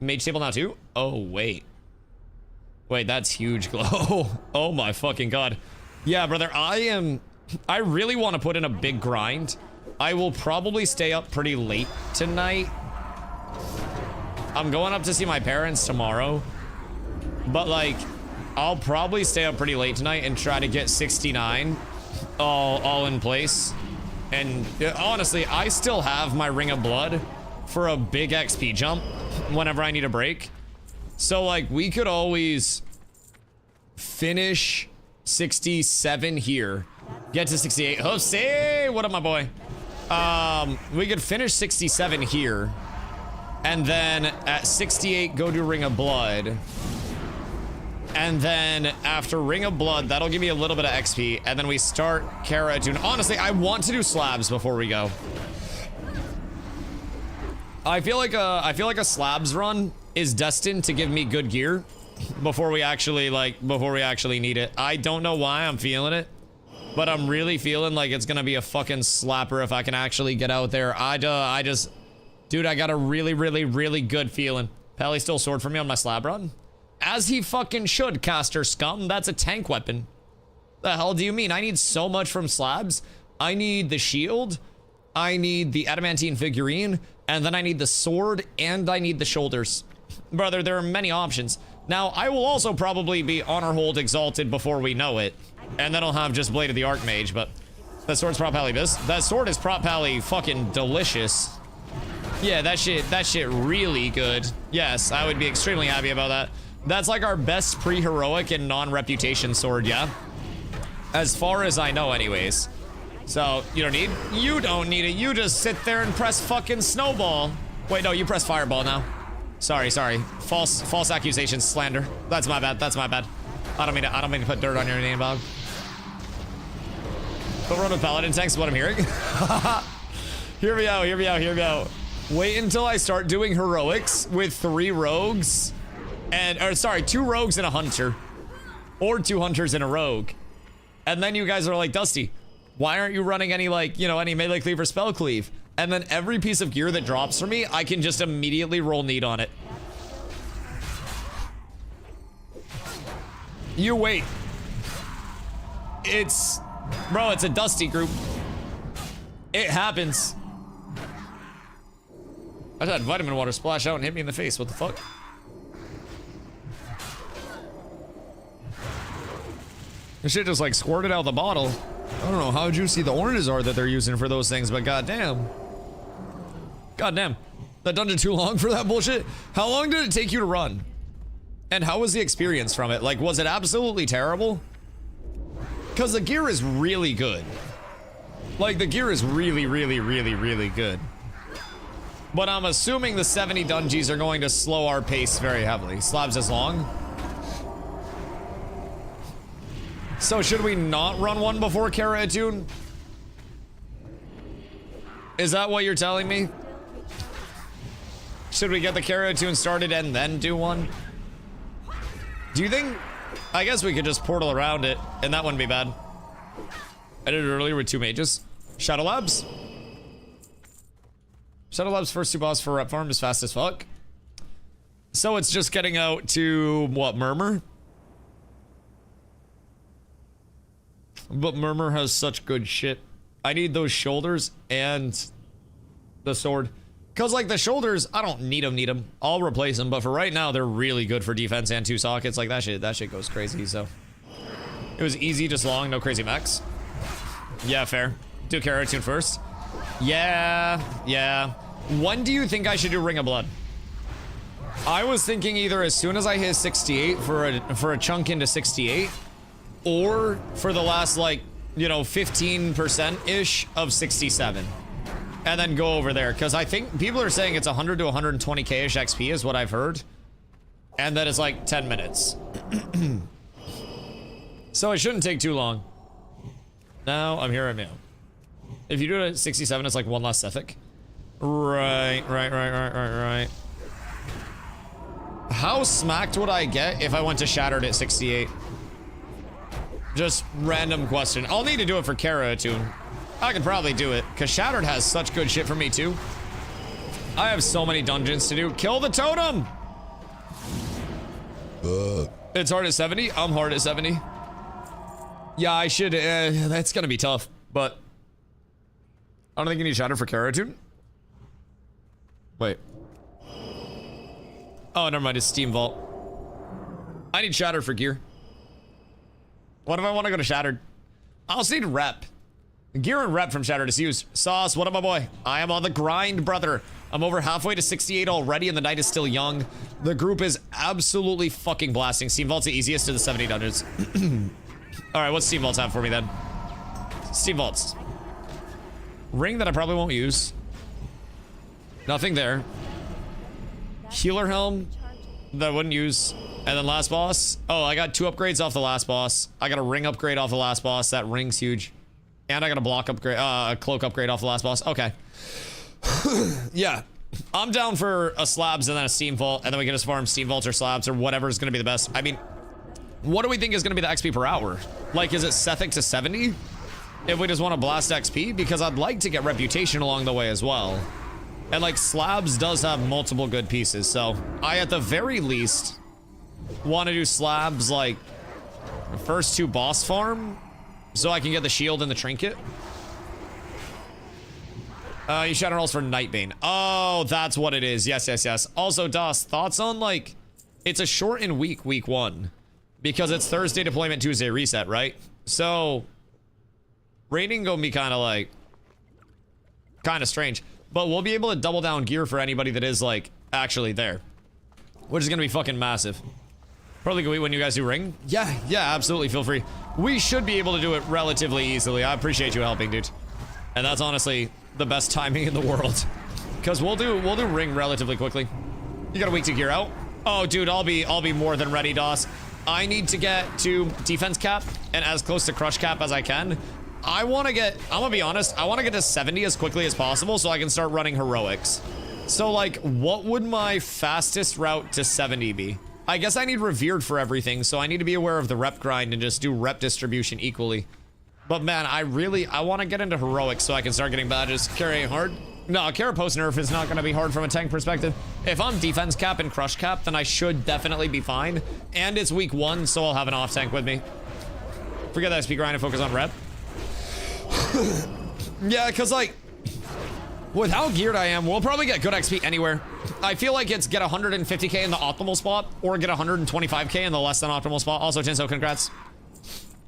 Mage table now too? Oh, wait. Wait, that's huge glow. Oh my fucking god. Yeah, brother, I really want to put in a big grind. I will probably stay up pretty late tonight. I'm going up to see my parents tomorrow. But, like, I'll probably stay up pretty late tonight and try to get 69 all in place. And, honestly, I still have my Ring of Blood for a big XP jump whenever I need a break. So, like, we could always finish 67 here. Get to 68. Jose, what up, my boy? We could finish 67 here, and then at 68 go to Ring of Blood, and then after Ring of Blood, that'll give me a little bit of XP, and then we start Karatune. Honestly, I want to do slabs before we go. I feel like a slabs run is destined to give me good gear before we actually need it. I don't know why I'm feeling it, but I'm really feeling like it's gonna be a fucking slapper if I can actually get out there. Dude, I got a really, really, really good feeling. Pally still sword for me on my slab run? As he fucking should, caster scum. That's a tank weapon. The hell do you mean? I need so much from slabs. I need the shield, I need the adamantine figurine, and then I need the sword, and I need the shoulders. Brother, there are many options. Now, I will also probably be Honor Hold Exalted before we know it. And then I'll have just Blade of the Archmage, but that sword's prop pally this. That sword is prop pally fucking delicious. Yeah, that shit really good. Yes, I would be extremely happy about that. That's like our best pre-heroic and non-reputation sword, yeah? As far as I know anyways. So, you don't need it. You just sit there and press fucking snowball. Wait, no, you press fireball now. Sorry. False accusations, slander. That's my bad. I don't mean to put dirt on your name, dog. But run with paladin tanks is what I'm hearing. Hear me out. Wait until I start doing heroics with 3 rogues and, 2 rogues and a hunter, or 2 hunters and a rogue. And then you guys are like, Dusty, why aren't you running any, like, you know, any melee cleave or spell cleave? And then every piece of gear that drops for me, I can just immediately roll need on it. You wait. It's, bro, it's a Dusty group. It happens. I just had vitamin water splash out and hit me in the face. What the fuck? This shit just like squirted out the bottle. I don't know how juicy the oranges are that they're using for those things, but goddamn. Goddamn. That dungeon too long for that bullshit? How long did it take you to run? And how was the experience from it? Like, was it absolutely terrible? Because the gear is really good. Like, the gear is really, really, really, really good. But I'm assuming the 70 dungeons are going to slow our pace very heavily. Slabs is long. So should we not run one before Kara Attune? Is that what you're telling me? Should we get the Kara Attune started and then do one? Do you think? I guess we could just portal around it, and that wouldn't be bad. I did it earlier with 2 mages. Shadow Labs. Shadow Labs first 2 boss for rep farm is fast as fuck. So it's just getting out to, what, Murmur? But Murmur has such good shit. I need those shoulders and the sword. Because, like, the shoulders, I don't need them. I'll replace them, but for right now, they're really good for defense and 2 sockets. Like, that shit goes crazy, so. It was easy, just long, no crazy mechs. Yeah, fair. Do Kara Attune first. Yeah. When do you think I should do Ring of Blood? I was thinking either as soon as I hit 68 for a chunk into 68, or for the last, like, you know, 15%-ish of 67. And then go over there, because I think people are saying it's 100 to 120k-ish XP is what I've heard. And that is like 10 minutes. So it shouldn't take too long. Now, I'm here, I'm now. If you do it at 67, it's like 1 less Sethic. Right. How smacked would I get if I went to Shattered at 68? Just random question. I'll need to do it for Kara Attune. I could probably do it, because Shattered has such good shit for me, too. I have so many dungeons to do. Kill the totem! It's hard at 70? I'm hard at 70. Yeah, I should, that's gonna be tough, but... I don't think you need Shattered for Kara Attune. Wait. Oh, never mind, it's Steam Vault. I need Shattered for gear. What if I want to go to Shattered? I'll just need rep. Gear and rep from Shattered is used. Sauce, what up, my boy? I am on the grind, brother. I'm over halfway to 68 already, and the night is still young. The group is absolutely fucking blasting. Steam Vault's the easiest to the 70 dungeons. Alright, what's Steam Vaults have for me then? Steam Vaults. Ring that I probably won't use. Nothing there. Healer Helm that I wouldn't use. And then last boss. Oh, I got 2 upgrades off the last boss. I got a ring upgrade off the last boss. That ring's huge. And I got a block upgrade, a cloak upgrade off the last boss. Okay. Yeah. I'm down for a slabs and then a steam vault, and then we can just farm steam vaults or slabs or whatever is going to be the best. I mean, what do we think is going to be the XP per hour? Like, is it Sethic to 70? If we just want to blast XP? Because I'd like to get reputation along the way as well. And, like, slabs does have multiple good pieces, so I, at the very least, want to do slabs, like, the first 2 boss farm, so I can get the shield and the trinket. You shadow rolls for Nightbane. Oh, that's what it is. Yes. Also, Dust, thoughts on, like, it's a shortened week 1. Because it's Thursday deployment, Tuesday reset, right? So, raiding gonna be kind of strange. But we'll be able to double down gear for anybody that is, like, actually there. Which is gonna be fucking massive. Probably go eat when you guys do ring. Yeah, absolutely, feel free. We should be able to do it relatively easily. I appreciate you helping, dude. And that's honestly the best timing in the world. Because we'll do ring relatively quickly. You got a week to gear out? Oh, dude, I'll be more than ready, Doss. I need to get to defense cap and as close to crush cap as I can. I'm gonna be honest, I want to get to 70 as quickly as possible so I can start running heroics. So, like, what would my fastest route to 70 be? I guess I need revered for everything, so I need to be aware of the rep grind and just do rep distribution equally. But man, I want to get into heroic so I can start getting badges. Carrying hard? No, Carapace nerf is not going to be hard from a tank perspective. If I'm defense cap and crush cap, then I should definitely be fine. And it's week 1, so I'll have an off tank with me. Forget that SP grind and focus on rep. Yeah, because like, with how geared I am, we'll probably get good XP anywhere. I feel like it's get 150k in the optimal spot or get 125k in the less than optimal spot. Also, Tinso, congrats.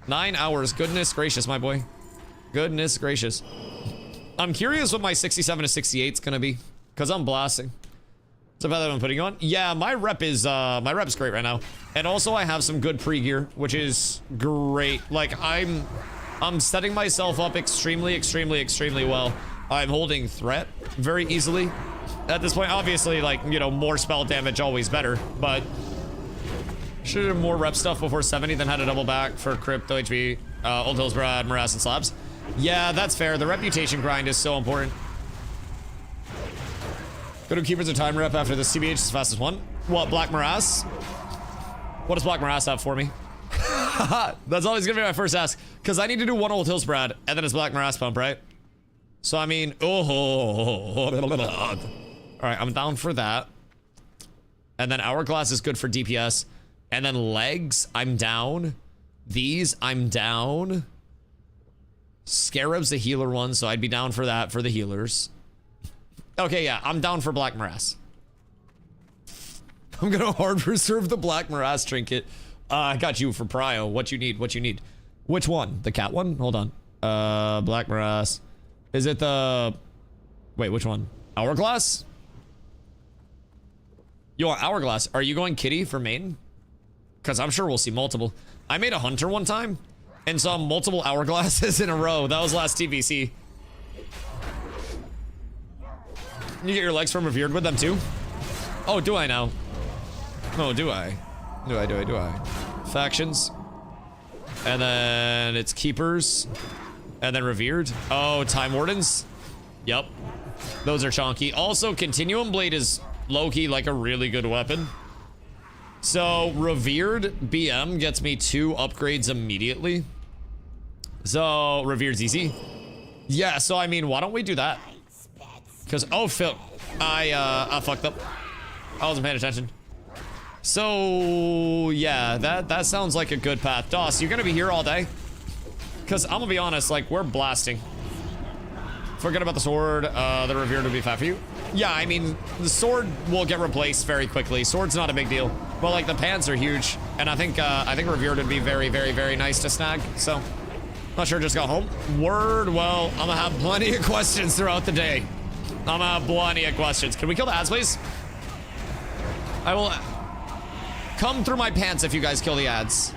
9 hours. Goodness gracious, my boy. Goodness gracious. I'm curious what my 67 to 68 is gonna be, because I'm blasting. What's about that I'm putting on? Yeah, my rep's great right now. And also I have some good pre-gear, which is great. Like I'm setting myself up extremely well. I'm holding threat very easily. At this point, obviously, like, you know, more spell damage always better, but should have done more rep stuff before 70, then had to double back for crypto HP, Old Hills, Brad, Morass, and Slabs. Yeah, that's fair. The reputation grind is so important. Go to Keepers of Time rep after the CBH is the fastest one. What, Black Morass? What does Black Morass have for me? That's always gonna be my first ask, because I need to do 1 Old Hills, Brad, and then it's Black Morass pump, right? So, I mean, all right, I'm down for that. And then Hourglass is good for DPS. And then legs, I'm down. These, I'm down. Scarab's the healer one, so I'd be down for that for the healers. Okay, yeah, I'm down for Black Morass. I'm gonna hard reserve the Black Morass trinket. I got you for Prio. What you need, what you need. Which one? The cat one? Hold on. Black Morass. Is it the... Wait, which one? Hourglass? You want Hourglass? Are you going Kitty for main? Because I'm sure we'll see multiple. I made a Hunter one time and saw multiple Hourglasses in a row. That was last TBC. You get your legs from Revered with them too? Oh, do I now? Oh, do I? Do I? Factions. And then it's Keepers. And then Revered. Oh, Time Wardens. Yep. Those are chonky. Also, Continuum Blade is low-key like a really good weapon. So, Revered BM gets me 2 upgrades immediately. So, Revered's easy. Yeah, so I mean, why don't we do that? Because, oh, Phil, I fucked up. I wasn't paying attention. So, yeah, that sounds like a good path. Doss, you're gonna be here all day? Because I'm gonna be honest, like, we're blasting. Forget about the sword. The Revered would be fat for you. Yeah, I mean, the sword will get replaced very quickly. Sword's not a big deal. But, like, the pants are huge. And I think Revered would be very, very, very nice to snag. So, not sure, just got home. Word, well, I'm gonna have plenty of questions throughout the day. I'm gonna have plenty of questions. Can we kill the ads, please? I will come through my pants if you guys kill the ads.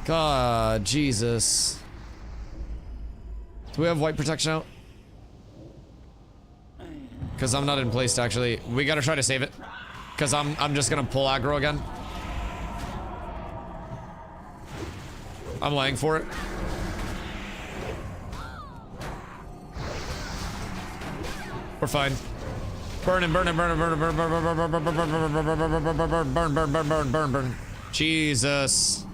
God, Jesus. Do we have white protection out? Because I'm not in place to actually... We gotta try to save it. Because I'm just gonna pull aggro again. I'm laying for it. We're fine. Burn him, burn him, burn him, burn him, burn, burn, burn, burn, burn, burn, burn, burn, burn, burn, burn, burn. Jesus.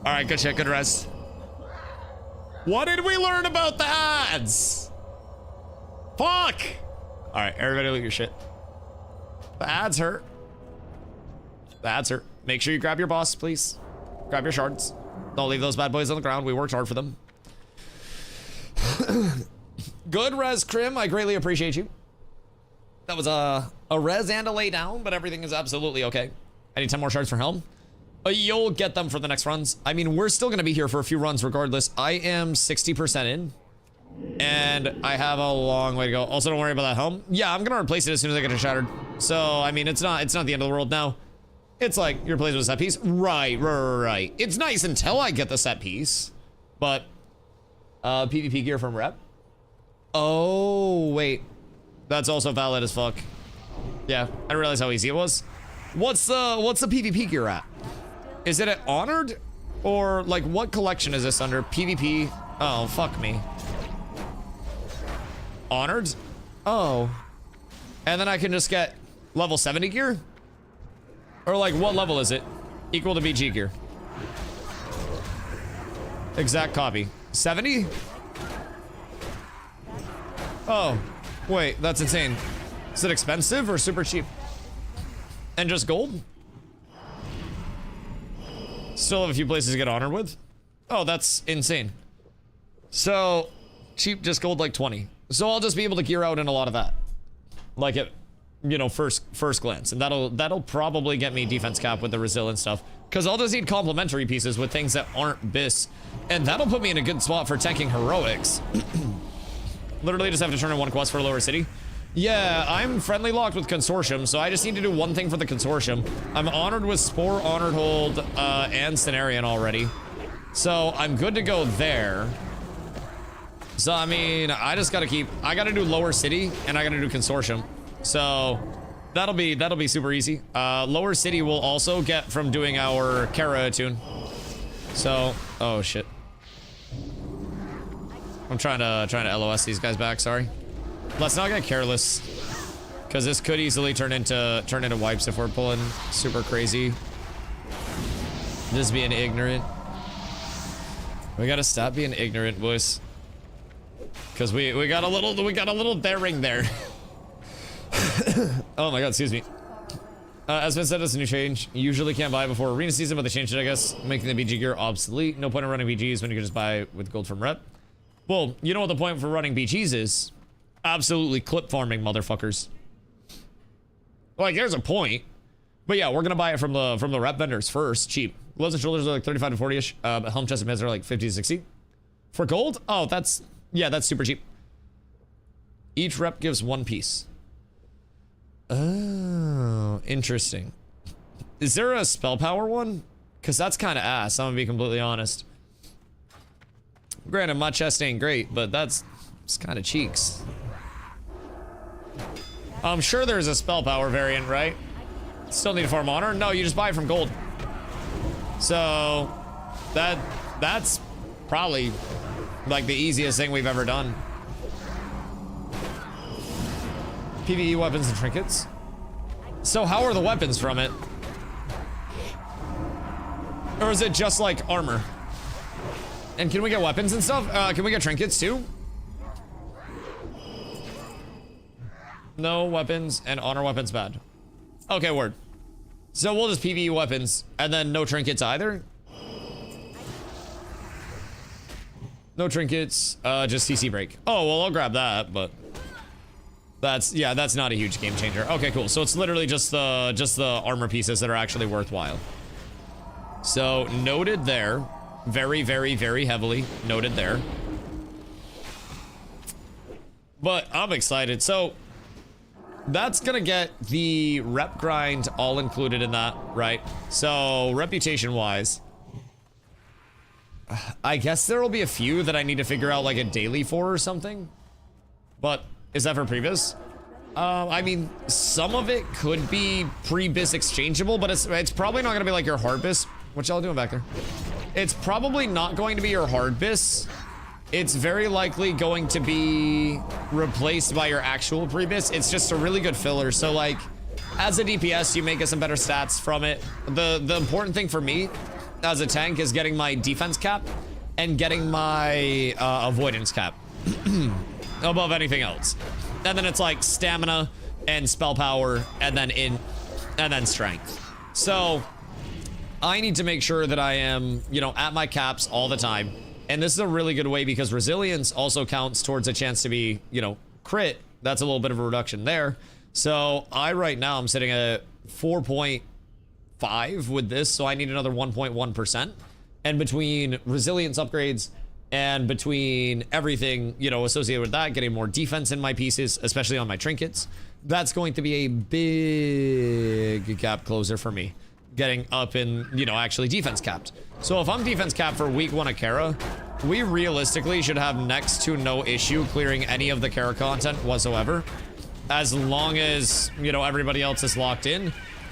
All right, good shit, good rest. What did we learn about the ads? Fuck! All right, everybody look at your shit. The ads hurt. The ads hurt. Make sure you grab your boss, please. Grab your shards. Don't leave those bad boys on the ground. We worked hard for them. Good res, Crim. I greatly appreciate you. That was a res and a lay down, but everything is absolutely okay. I need 10 more shards for Helm. You'll get them for the next runs. I mean, we're still going to be here for a few runs regardless. I am 60% in. And I have a long way to go. Also, don't worry about that Helm. Yeah, I'm going to replace it as soon as I get it shattered. So, I mean, it's not the end of the world now. It's like, you're replacing with a set piece. Right. It's nice until I get the set piece. But, PvP gear from rep. Oh, wait. That's also valid as fuck. Yeah, I didn't realize how easy it was. What's the PvP gear at? Is it at Honored? Or, like, what collection is this under? PvP? Oh, fuck me. Honored? Oh. And then I can just get level 70 gear? Or like, what level is it? Equal to BG gear. Exact copy. 70? Oh, wait, that's insane. Is it expensive or super cheap? And just gold? Still have a few places to get honored with? Oh, that's insane. So, cheap, just gold like 20. So I'll just be able to gear out in a lot of that. Like it, you know, first glance. And that'll probably get me defense cap with the resilient stuff. Because I'll just need complementary pieces with things that aren't BIS. And that'll put me in a good spot for tanking heroics. Literally just have to turn in one quest for Lower City. Yeah, I'm friendly locked with Consortium, so I just need to do one thing for the Consortium. I'm honored with Spore, Honored Hold, and Cenarian already. So I'm good to go there. So, I mean, I gotta do Lower City, and I gotta do Consortium. So, that'll be super easy. Lower City will also get from doing our Kara attune. So, oh shit. I'm trying to LOS these guys back, sorry. Let's not get careless. Because this could easily turn into wipes if we're pulling super crazy. Just being ignorant. We gotta stop being ignorant, boys. Because we got a little daring there. Oh my god, excuse me. As been said, it's a new change. You usually can't buy before arena season, but they changed it, I guess, making the BG gear obsolete. No point in running BGs when you can just buy with gold from rep. Well, you know what the point for running BGs is? Absolutely clip farming, motherfuckers. Like, there's a point. But yeah, we're gonna buy it from the rep vendors first, cheap. Gloves and shoulders are like 35 to 40-ish. Helm, chest, and mids are like 50 to 60. For gold? Oh, that's super cheap. Each rep gives one piece. Oh, interesting. Is there a spell power one? Because that's kind of ass, I'm gonna be completely honest. Granted, my chest ain't great, but it's kind of cheeks. I'm sure there's a spell power variant, right? Still need to farm honor? No, you just buy it from gold. So, that's probably like the easiest thing we've ever done. PvE weapons and trinkets. So how are the weapons from it? Or is it just like armor? And can we get weapons and stuff? Can we get trinkets too? No weapons and honor weapons bad. Okay, word. So we'll just PvE weapons and then no trinkets either? No trinkets, just CC break. Oh, well, I'll grab that, but that's not a huge game changer. Okay, cool. So it's literally just the armor pieces that are actually worthwhile. So noted there. Very, very, very heavily noted there. But I'm excited. So that's gonna get the rep grind all included in that, right? So reputation wise, I guess there will be a few that I need to figure out like a daily for or something. But is that for pre-biz? I mean, some of it could be pre-biz exchangeable, but it's probably not gonna be like your hard biz. What y'all doing back there? It's probably not going to be your hard bis. It's very likely going to be replaced by your actual pre-bis. It's just a really good filler. So like, as a DPS, you may get some better stats from it. The important thing for me as a tank is getting my defense cap and getting my avoidance cap above anything else. And then it's like stamina and spell power and then strength. So I need to make sure that I am, you know, at my caps all the time. And this is a really good way because resilience also counts towards a chance to be, you know, crit. That's a little bit of a reduction there. So right now I'm sitting at 4.5 with this. So I need another 1.1%. And between resilience upgrades and between everything, you know, associated with that, getting more defense in my pieces, especially on my trinkets, that's going to be a big gap closer for me. Getting up in, you know, actually defense capped. So if I'm defense capped for week 1 of Kara, we realistically should have next to no issue clearing any of the Kara content whatsoever. As long as, you know, everybody else is locked in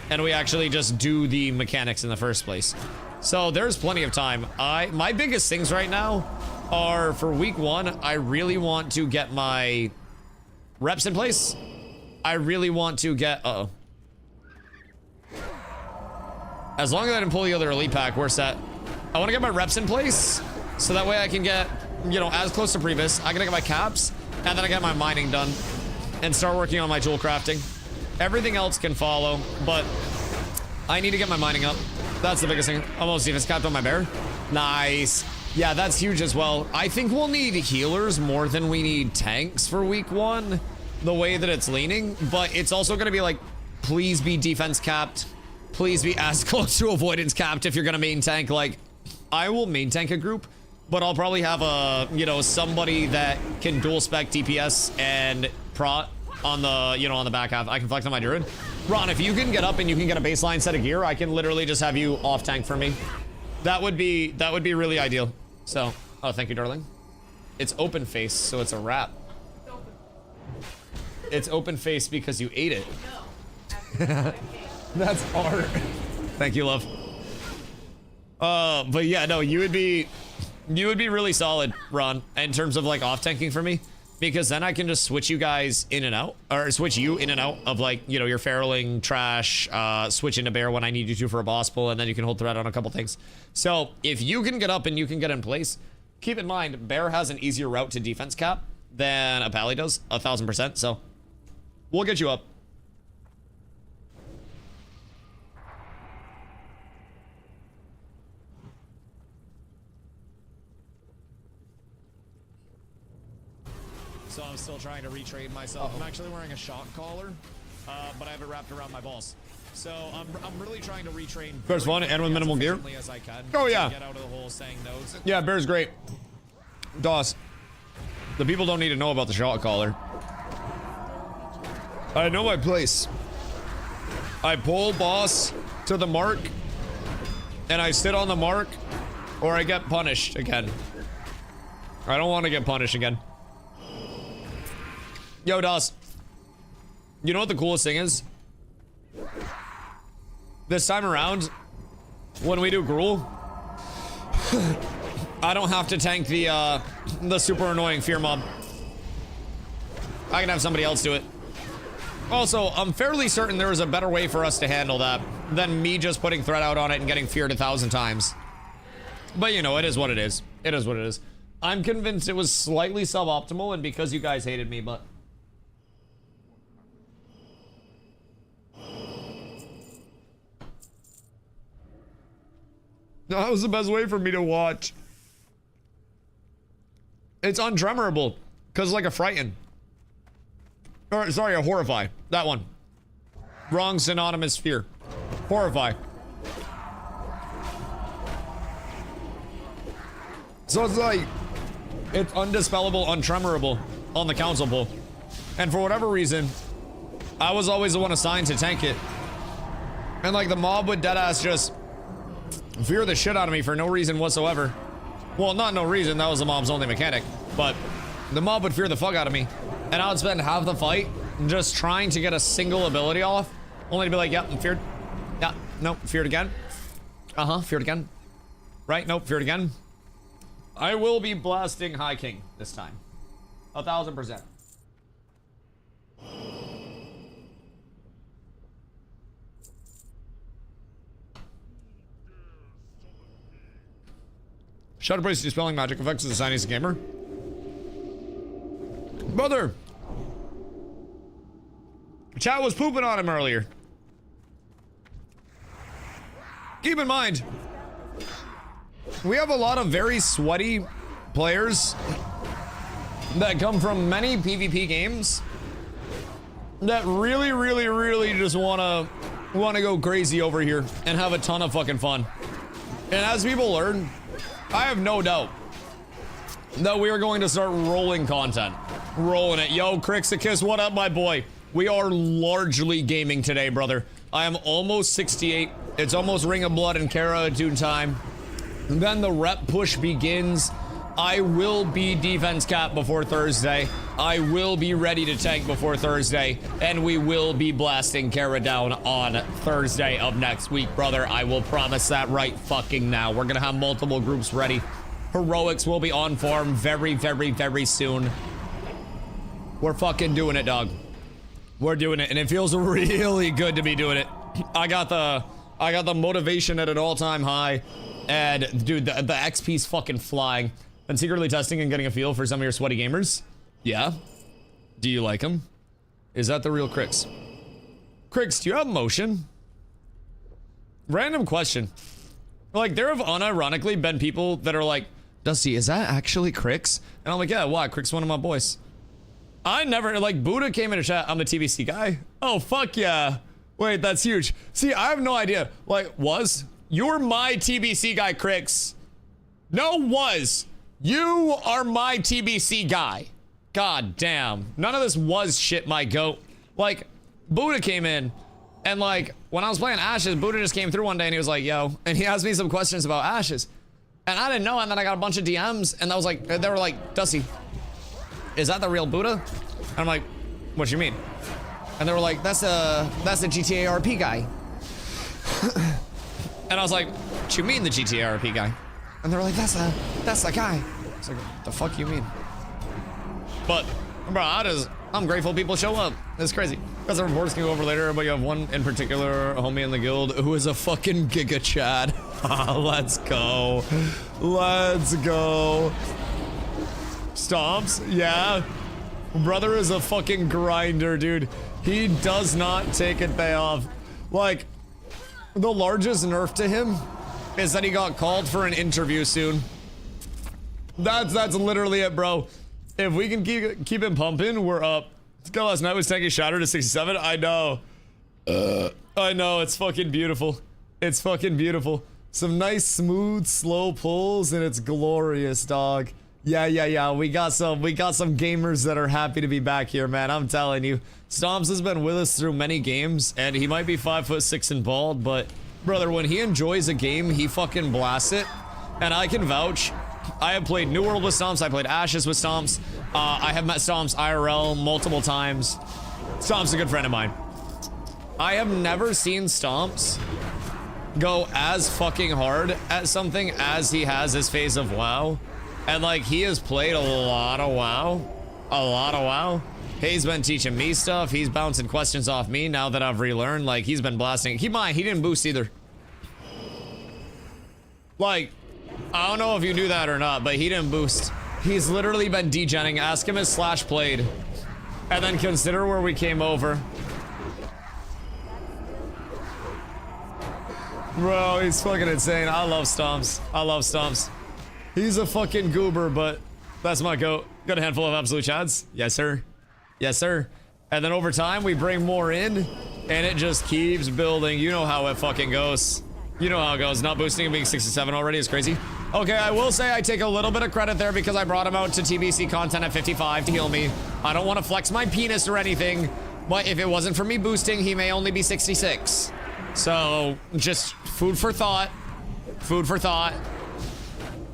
and we actually just do the mechanics in the first place. So there's plenty of time. My biggest things right now are for week 1, I really want to get my reps in place. I really want to get, As long as I didn't pull the other elite pack, we're set. I want to get my reps in place, so that way I can get, you know, as close to previs. I gotta get my caps, and then I get my mining done, and start working on my tool crafting. Everything else can follow, but I need to get my mining up. That's the biggest thing. Almost defense capped on my bear. Nice. Yeah, that's huge as well. I think we'll need healers more than we need tanks for week 1, the way that it's leaning, but it's also gonna be like, please be defense capped. Please be as close to avoidance capped if you're gonna main tank. Like, I will main tank a group, but I'll probably have a, you know, somebody that can dual spec DPS and prot on the, you know, on the back half. I can flex on my druid. Ron, if you can get up and you can get a baseline set of gear, I can literally just have you off tank for me. That would be really ideal. So, oh, thank you, darling. It's open face, so it's a wrap. It's open face because you ate it. That's art. Thank you, love. But yeah, no, you would be really solid, Ron, in terms of like off tanking for me, because then I can just switch you guys in and out, or switch you in and out of, like, you know, your feruling trash, switch into bear when I need you to for a boss pull, and then you can hold threat on a couple things. So if you can get up and you can get in place, keep in mind bear has an easier route to defense cap than a pally does, 1000%. So we'll get you up. So I'm still trying to retrain myself. I'm actually wearing a shock collar, but I have it wrapped around my balls. So I'm really trying to retrain. Bear's fun and with minimal gear. As I can Oh yeah. get out of the hole saying no's. Yeah, Bear's great. Doss, the people don't need to know about the shock collar. I know my place. I pull boss to the mark, And I sit on the mark, or I get punished again. I don't want to get punished again. Yo, Doss. You know what the coolest thing is? This time around, when we do Gruul, I don't have to tank the super annoying fear mob. I can have somebody else do it. Also, I'm fairly certain there is a better way for us to handle that than me just putting threat out on it and getting feared 1,000 times. But you know, it is what it is. It is what it is. I'm convinced it was slightly suboptimal, and because you guys hated me, but... that was the best way for me to watch. It's untremorable, because like a frighten. Or, sorry, a horrify. That one. Wrong synonymous fear. Horrify. So it's like, it's undispellable, untremorable on the council pull. And for whatever reason, I was always the one assigned to tank it. And like the mob would deadass just fear the shit out of me for no reason whatsoever. Well, not no reason, that was the mob's only mechanic. But the mob would fear the fuck out of me. And I would spend half the fight just trying to get a single ability off, only to be like, yep, I'm feared. Yeah, nope, feared again. Feared again. Right, nope, feared again. I will be blasting High King this time. 1,000%. Shadow Priest dispelling magic effects as a Chinese gamer. Brother! Chat was pooping on him earlier. Keep in mind, we have a lot of very sweaty players that come from many PvP games that really just wanna go crazy over here and have a ton of fucking fun. And as people learn, I have no doubt that we are going to start rolling content. Rolling it. Yo, Crixicus, what up, my boy? We are largely gaming today, brother. I am almost 68. It's almost Ring of Blood and Kara Attune time. And then the rep push begins. I will be defense cap before Thursday. I will be ready to tank before Thursday. And we will be blasting Kara down on Thursday of next week, brother. I will promise that right fucking now. We're gonna have multiple groups ready. Heroics will be on farm very soon. We're fucking doing it, dog. We're doing it, and it feels really good to be doing it. I got the I got the motivation at an all-time high. And dude, the XP's fucking flying. And secretly testing and getting a feel for some of your sweaty gamers. Yeah. Do you like them? Is that the real Crix? Crix, do you have motion? Random question. Like, there have unironically been people that are like, Dusty, is that actually Crix? And I'm like, yeah, why? Crix one of my boys. I never, like, Buddha came in a chat, I'm the TBC guy. Oh, fuck yeah. Wait, that's huge. See, I have no idea. Like, you're my TBC guy, Crix. No, you are my TBC guy. God damn. None of this was shit, my goat. Like, Buddha came in, and like, when I was playing Ashes, Buddha just came through one day and he was like, yo, and he asked me some questions about Ashes. And I didn't know, and then I got a bunch of DMs, and I was like, they were like, Dusty, is that the real Buddha? And I'm like, what do you mean? And they were like, that's a GTA RP guy. And I was like, what you mean the GTA RP guy? And they were like, that's the guy. I was like, what the fuck you mean? But, bro, I'm grateful people show up. It's crazy. Because the reports can go over later, but you have one in particular, a homie in the guild, who is a fucking Giga Chad. Let's go. Let's go. Stomps? Yeah. Brother is a fucking grinder, dude. He does not take a day off. Like, the largest nerf to him is that he got called for an interview soon. That's literally it, bro. If we can keep him pumping, we're up. This guy last night was tanking Shatter to 67. I know. I know. It's fucking beautiful. It's fucking beautiful. Some nice, smooth, slow pulls, and it's glorious, dog. Yeah. We got some gamers that are happy to be back here, man. I'm telling you. Stomps has been with us through many games, and he might be 5'6" and bald, but brother, when he enjoys a game, he fucking blasts it. And I can vouch. I have played New World with Stomps. I played Ashes with Stomps. I have met Stomps IRL multiple times. Stomps is a good friend of mine. I have never seen Stomps go as fucking hard at something as he has this phase of WoW. And like, he has played a lot of WoW. He's been teaching me stuff. He's bouncing questions off me now that I've relearned. Like, he's been blasting. He didn't boost either. Like, I don't know if you knew that or not, but he didn't boost. He's literally been degenning. Ask him his slash played. And then consider where we came over. Bro, he's fucking insane. I love Stomps. He's a fucking goober, but that's my goat. Got a handful of absolute chads. Yes, sir. And then over time, we bring more in, and it just keeps building. You know how it fucking goes. You know how it goes. Not boosting and being 67 already is crazy. Okay, I will say I take a little bit of credit there because I brought him out to TBC content at 55 to heal me. I don't want to flex my penis or anything, but if it wasn't for me boosting, he may only be 66. So, just food for thought.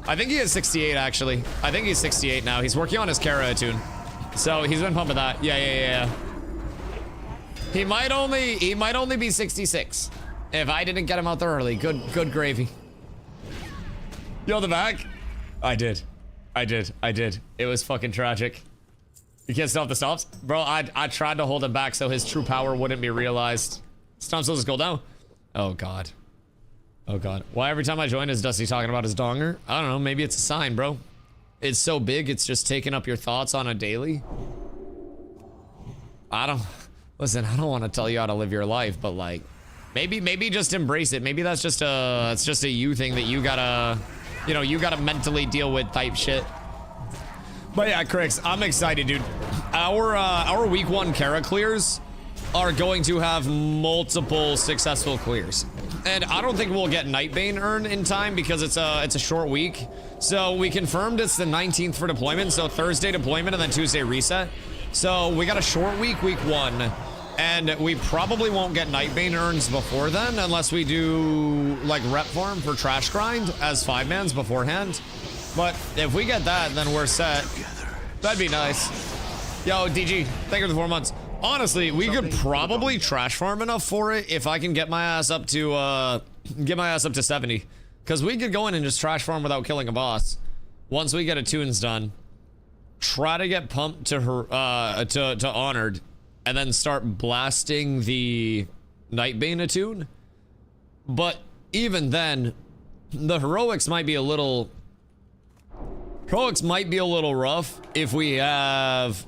I think he is 68, actually. I think he's 68 now. He's working on his Kara attune. So, he's been pumping that. Yeah. He might only be 66. If I didn't get him out there early. Good gravy. Yo, the back? I did. It was fucking tragic. You can't stop the Stomps? Bro, I tried to hold him back so his true power wouldn't be realized. Stomps will just go down. Oh, God. Why every time I join is Dusty talking about his donger? I don't know. Maybe it's a sign, bro. It's so big, it's just taking up your thoughts on a daily. Listen, I don't want to tell you how to live your life, but like, maybe just embrace it. Maybe that's just a you thing that you gotta, you gotta mentally deal with type shit. But yeah, Crix, I'm excited, dude. Our week 1 Kara clears are going to have multiple successful clears. And I don't think we'll get Nightbane earn in time because it's a short week. So we confirmed it's the 19th for deployment. So Thursday deployment and then Tuesday reset. So we got a short week 1. And we probably won't get Nightbane earns before then unless we do like rep farm for trash grind as 5-mans beforehand. But if we get that, then we're set. That'd be nice. Yo, DG, thank you for the 4 months. Honestly, we could probably trash farm enough for it if I can get my ass up to 70. Because we could go in and just trash farm without killing a boss. Once we get attunes done, try to get pumped to her to honored, and then start blasting the Nightbane attune. But even then, the heroics might be a little... Heroics might be a little rough if we have...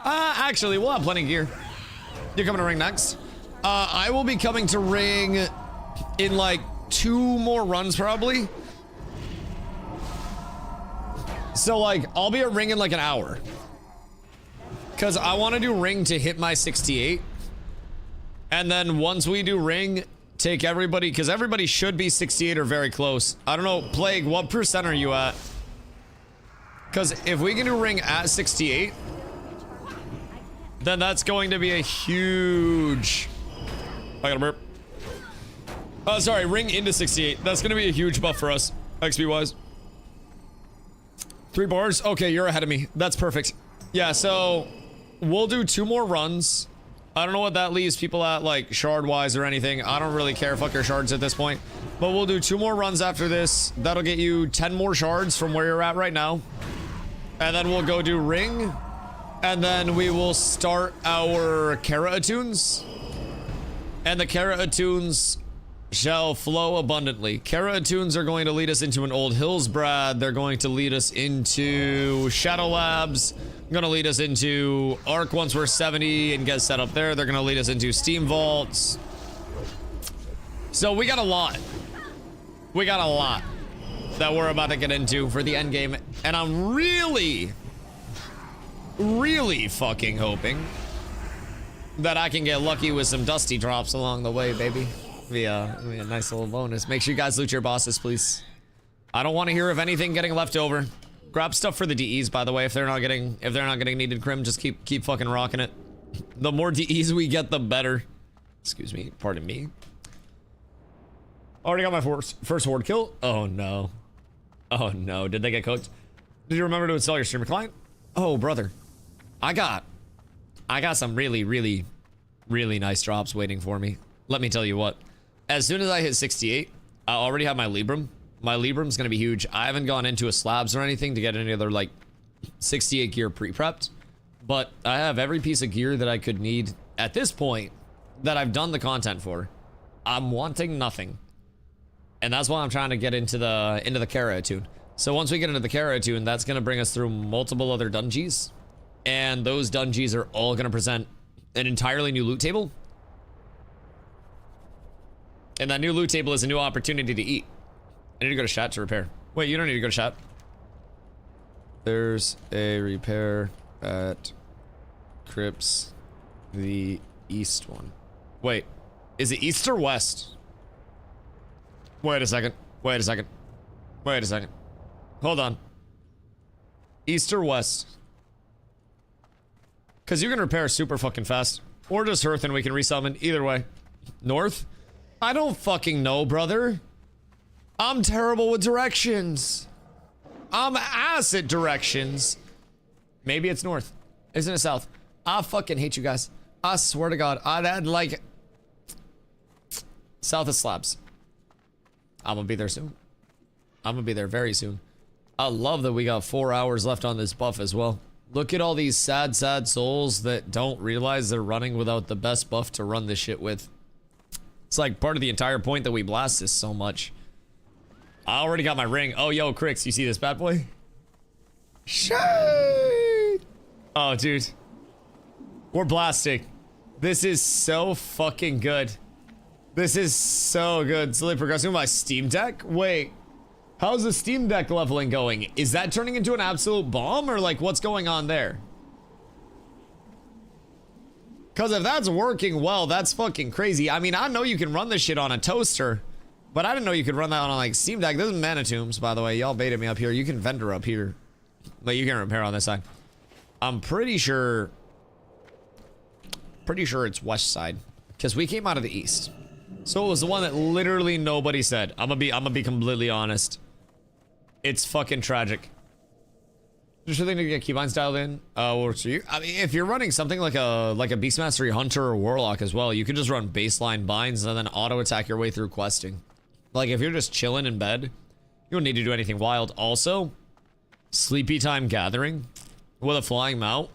actually, we'll have plenty of gear. You're coming to ring next? I will be coming to ring in like 2 more runs probably. So like, I'll be at ring in like an hour. Because I want to do ring to hit my 68. And then once we do ring, take everybody, because everybody should be 68 or very close. I don't know, Plague, what percent are you at? Because if we can do ring at 68, then that's going to be a huge... I got a burp. Oh, sorry, ring into 68. That's going to be a huge buff for us, XP-wise. 3 bars? Okay, you're ahead of me. That's perfect. Yeah, so we'll do 2 more runs. I don't know what that leaves people at, like, shard-wise or anything. I don't really care. Fuck your shards at this point. But we'll do 2 more runs after this. That'll get you 10 more shards from where you're at right now. And then we'll go do ring. And then we will start our Kara attunes. And the Kara attunes shall flow abundantly. Kara attunes are going to lead us into an Old Hills Brad. They're going to lead us into Shadow Labs. Going to lead us into Arc once we're 70 and get set up there. They're going to lead us into Steam Vaults. So we got a lot. We got a lot that we're about to get into for the end game. And I'm really fucking hoping that I can get lucky with some Dusty drops along the way, baby. Be a nice little bonus. Make sure you guys loot your bosses, please. I don't want to hear of anything getting left over. Grab stuff for the DEs, by the way. If they're not getting needed crim, just keep fucking rocking it. The more DEs we get, the better. Excuse me, pardon me. Already got my first horde kill. Oh no. Oh no. Did they get cooked? Did you remember to install your streamer client? Oh brother, I got some really nice drops waiting for me. Let me tell you what. As soon as I hit 68, I already have my Libram. My Librum's gonna be huge. I haven't gone into a slabs or anything to get any other like 68 gear pre-prepped, but I have every piece of gear that I could need at this point that I've done the content for. I'm wanting nothing. And that's why I'm trying to get into the Kara attune. So once we get into the Kara attune, that's gonna bring us through multiple other dungeons. And those dungeons are all gonna present an entirely new loot table. And that new loot table is a new opportunity to eat. I need to go to chat to repair. Wait, you don't need to go to chat. There's a repair at Crypts, the east one. Wait, is it east or west? Wait a second. Wait a second. Wait a second. Hold on. East or west? Because you can repair super fucking fast. Or just Hearth and we can resummon. Either way. North? I don't fucking know, brother. I'm terrible with directions. I'm ass at directions. Maybe it's north. Isn't it south? I fucking hate you guys. I swear to God. I'd add like... South of slabs. I'm gonna be there soon. I'm gonna be there very soon. I love that we got 4 hours left on this buff as well. Look at all these sad souls that don't realize they're running without the best buff to run this shit with. It's like part of the entire point that we blast this so much. I already got my ring. Oh, yo, Crix, you see this bad boy? Shade! Oh, dude. We're blasting. This is so fucking good. This is so good. Slowly progressing my Steam Deck? Wait. How's the Steam Deck leveling going? Is that turning into an absolute bomb? Or like, what's going on there? Because if that's working well, that's fucking crazy. I mean, I know you can run this shit on a toaster. But I didn't know you could run that on like Steam Deck. This is Manitombs, by the way. Y'all baited me up here. You can vendor up here. But you can repair on this side. I'm pretty sure it's west side. Because we came out of the east. So it was the one that literally nobody said. I'm gonna be completely honest. It's fucking tragic. Just really need to get keybinds dialed in. I mean, if you're running something like a Beastmastery Hunter or Warlock as well, you can just run baseline binds and then auto attack your way through questing. Like if you're just chilling in bed, you don't need to do anything wild. Also, Sleepy Time Gathering with a flying mount,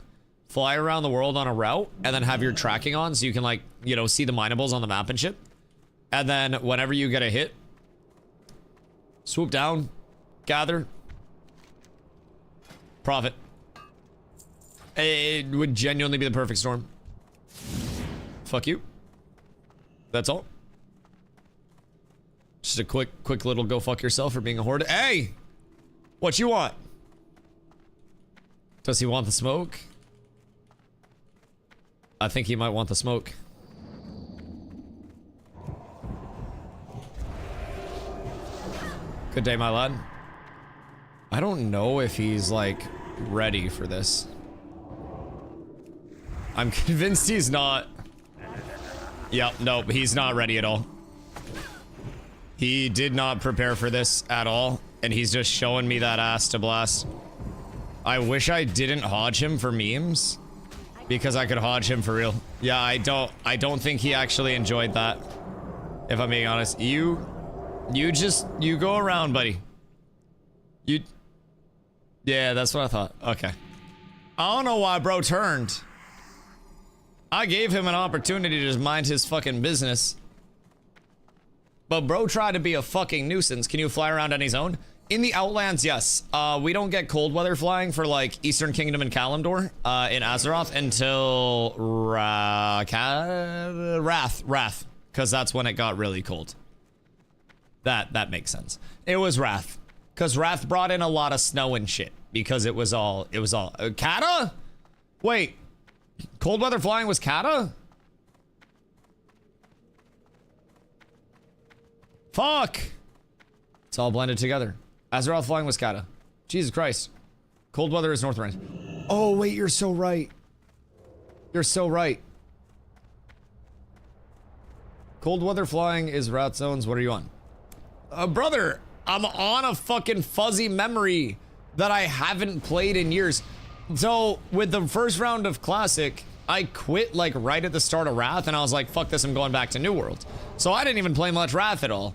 fly around the world on a route, and then have your tracking on so you can like, you know, see the minables on the map and shit. And then whenever you get a hit, swoop down, gather, profit. It would genuinely be the perfect storm. Fuck you. That's all. Just a quick little go fuck yourself for being a horde. Hey! What you want? Does he want the smoke? I think he might want the smoke. Good day, my lad. I don't know if he's, like, ready for this. I'm convinced he's not. Yep, nope, he's not ready at all. He did not prepare for this at all, and he's just showing me that ass to blast. I wish I didn't hodge him for memes, because I could hodge him for real. Yeah, I don't think he actually enjoyed that, if I'm being honest. You go around, buddy. Yeah, that's what I thought. Okay. I don't know why bro turned. I gave him an opportunity to just mind his fucking business. But bro tried to be a fucking nuisance. Can you fly around on his own? In the Outlands, yes. We don't get cold weather flying for like Eastern Kingdom and Kalimdor in Azeroth until Wrath. Because that's when it got really cold. That makes sense. It was Wrath. Because Wrath brought in a lot of snow and shit. Because it was all Kata? Wait. Cold weather flying was Kata? Fuck! It's all blended together. Azeroth flying was Kata. Jesus Christ. Cold weather is Northrend. Oh, wait, you're so right. You're so right. Cold weather flying is Rat Zones. What are you on? Brother, I'm on a fucking fuzzy memory that I haven't played in years. So, with the first round of Classic, I quit like right at the start of Wrath, and I was like, fuck this, I'm going back to New World. So I didn't even play much Wrath at all.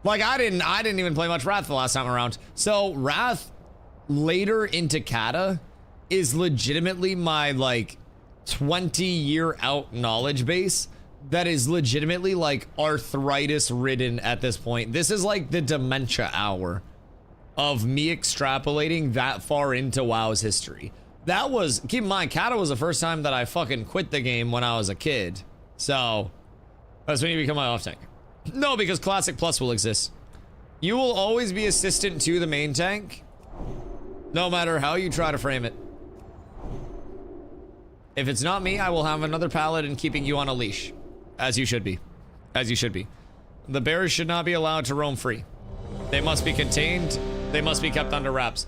Like, I didn't even play much Wrath the last time around. So, Wrath later into Kata is legitimately my, like, 20-year out knowledge base that is legitimately, like, arthritis-ridden at this point. This is, like, the dementia hour of me extrapolating that far into WoW's history. That was, keep in mind, Kata was the first time that I fucking quit the game when I was a kid. So, that's when you become my off tank. No, because Classic Plus will exist. You will always be assistant to the main tank, no matter how you try to frame it. If it's not me, I will have another paladin keeping you on a leash. As you should be. As you should be. The bears should not be allowed to roam free. They must be contained. They must be kept under wraps.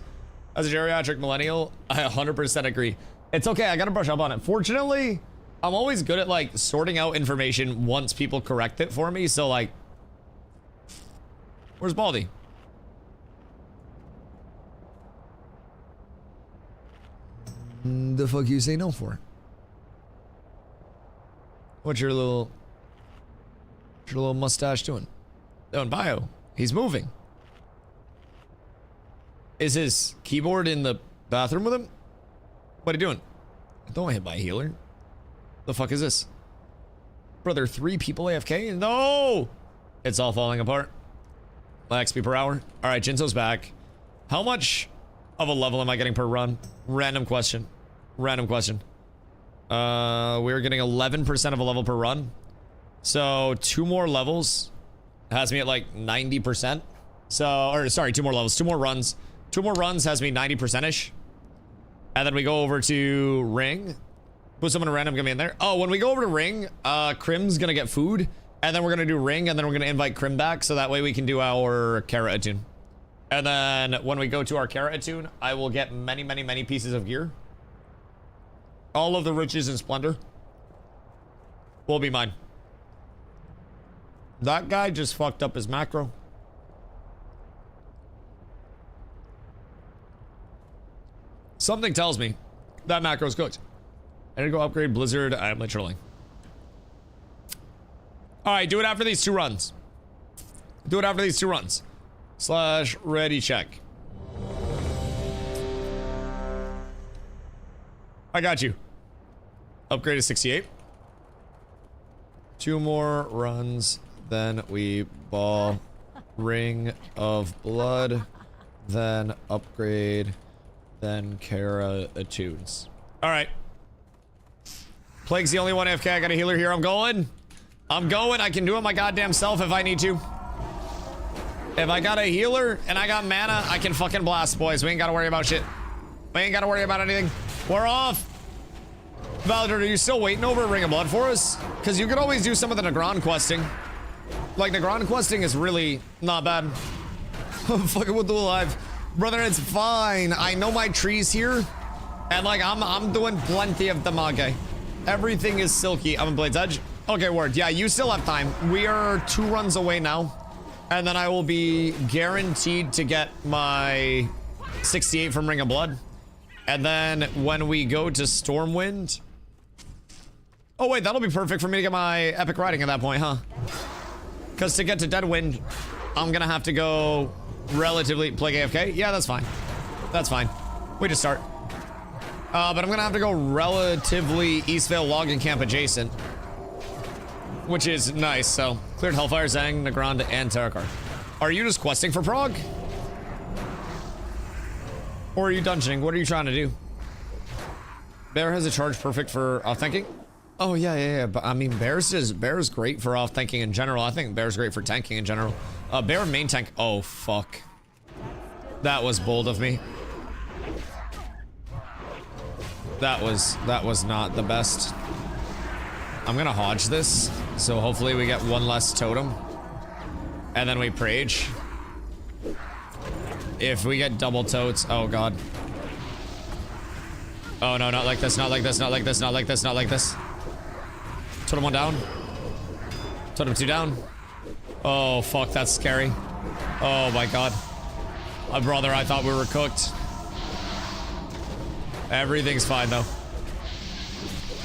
As a geriatric millennial, I 100% agree. It's okay, I gotta brush up on it. Fortunately, I'm always good at, like, sorting out information once people correct it for me, so, like... Where's Baldy? The fuck you say no for? What's your little mustache doing? Doing bio. He's moving. Is his keyboard in the bathroom with him? What are you doing? Don't hit my healer. The fuck is this? Brother, 3 people AFK? No! It's all falling apart. XP per hour. Alright, Jinzo's back. How much of a level am I getting per run? Random question. Random question. We're getting 11% of a level per run. So, 2 more levels has me at like 90%. So, or sorry, 2 more levels, 2 more runs. 2 more runs has me 90%-ish. And then we go over to Ring. Put someone random gonna be in there. Oh, when we go over to Ring, Crim's gonna get food. And then we're gonna do Ring, and then we're gonna invite Crim back, so that way we can do our Kara Attune. And then when we go to our Kara Attune, I will get many, many, many pieces of gear. All of the riches and splendor will be mine. That guy just fucked up his macro. Something tells me that macro's cooked. I need to go upgrade Blizzard. I'm like trolling. Alright, do it after these 2 runs. Do it after these 2 runs. / ready check. I got you. Upgrade to 68. 2 more runs, then we ball Ring of Blood, then upgrade, then Kara attunes. All right. Plague's the only one AFK. I got a healer here. I'm going. I can do it my goddamn self if I need to. If I got a healer and I got mana, I can fucking blast, boys. We ain't got to worry about shit. We ain't got to worry about anything. We're off. Valor, are you still waiting over Ring of Blood for us? Because you could always do some of the Negron questing. Like, Negron questing is really not bad. I'm fucking with the alive. Brother, it's fine. I know my trees here. And, like, I'm doing plenty of damage. Everything is silky. I'm in Blade's Edge. Okay, word. Yeah, you still have time. We are 2 runs away now. And then I will be guaranteed to get my 68 from Ring of Blood. And then when we go to Stormwind... Oh, wait, that'll be perfect for me to get my Epic Riding at that point, huh? Because to get to Deadwind, I'm gonna have to go relatively... Plague AFK? Yeah, that's fine. That's fine. We just start. But I'm gonna have to go relatively Eastvale Logging Camp adjacent. Which is nice, so... Cleared Hellfire, Zang, Nagrand, and Terakar. Are you just questing for Prog? Or are you dungeoning? What are you trying to do? Bear has a charge perfect for off-tanking? Oh, yeah. But, I mean, Bear's great for off-tanking in general. I think Bear's great for tanking in general. Bear main tank... Oh, fuck. That was bold of me. That was not the best. I'm gonna hodge this, so hopefully we get 1 less totem. And then we Prage. If we get double totes, oh god. Oh no, not like this, not like this, not like this, not like this, not like this. Totem 1 down. Totem 2 down. Oh fuck, that's scary. Oh my god. Brother, I thought we were cooked. Everything's fine though.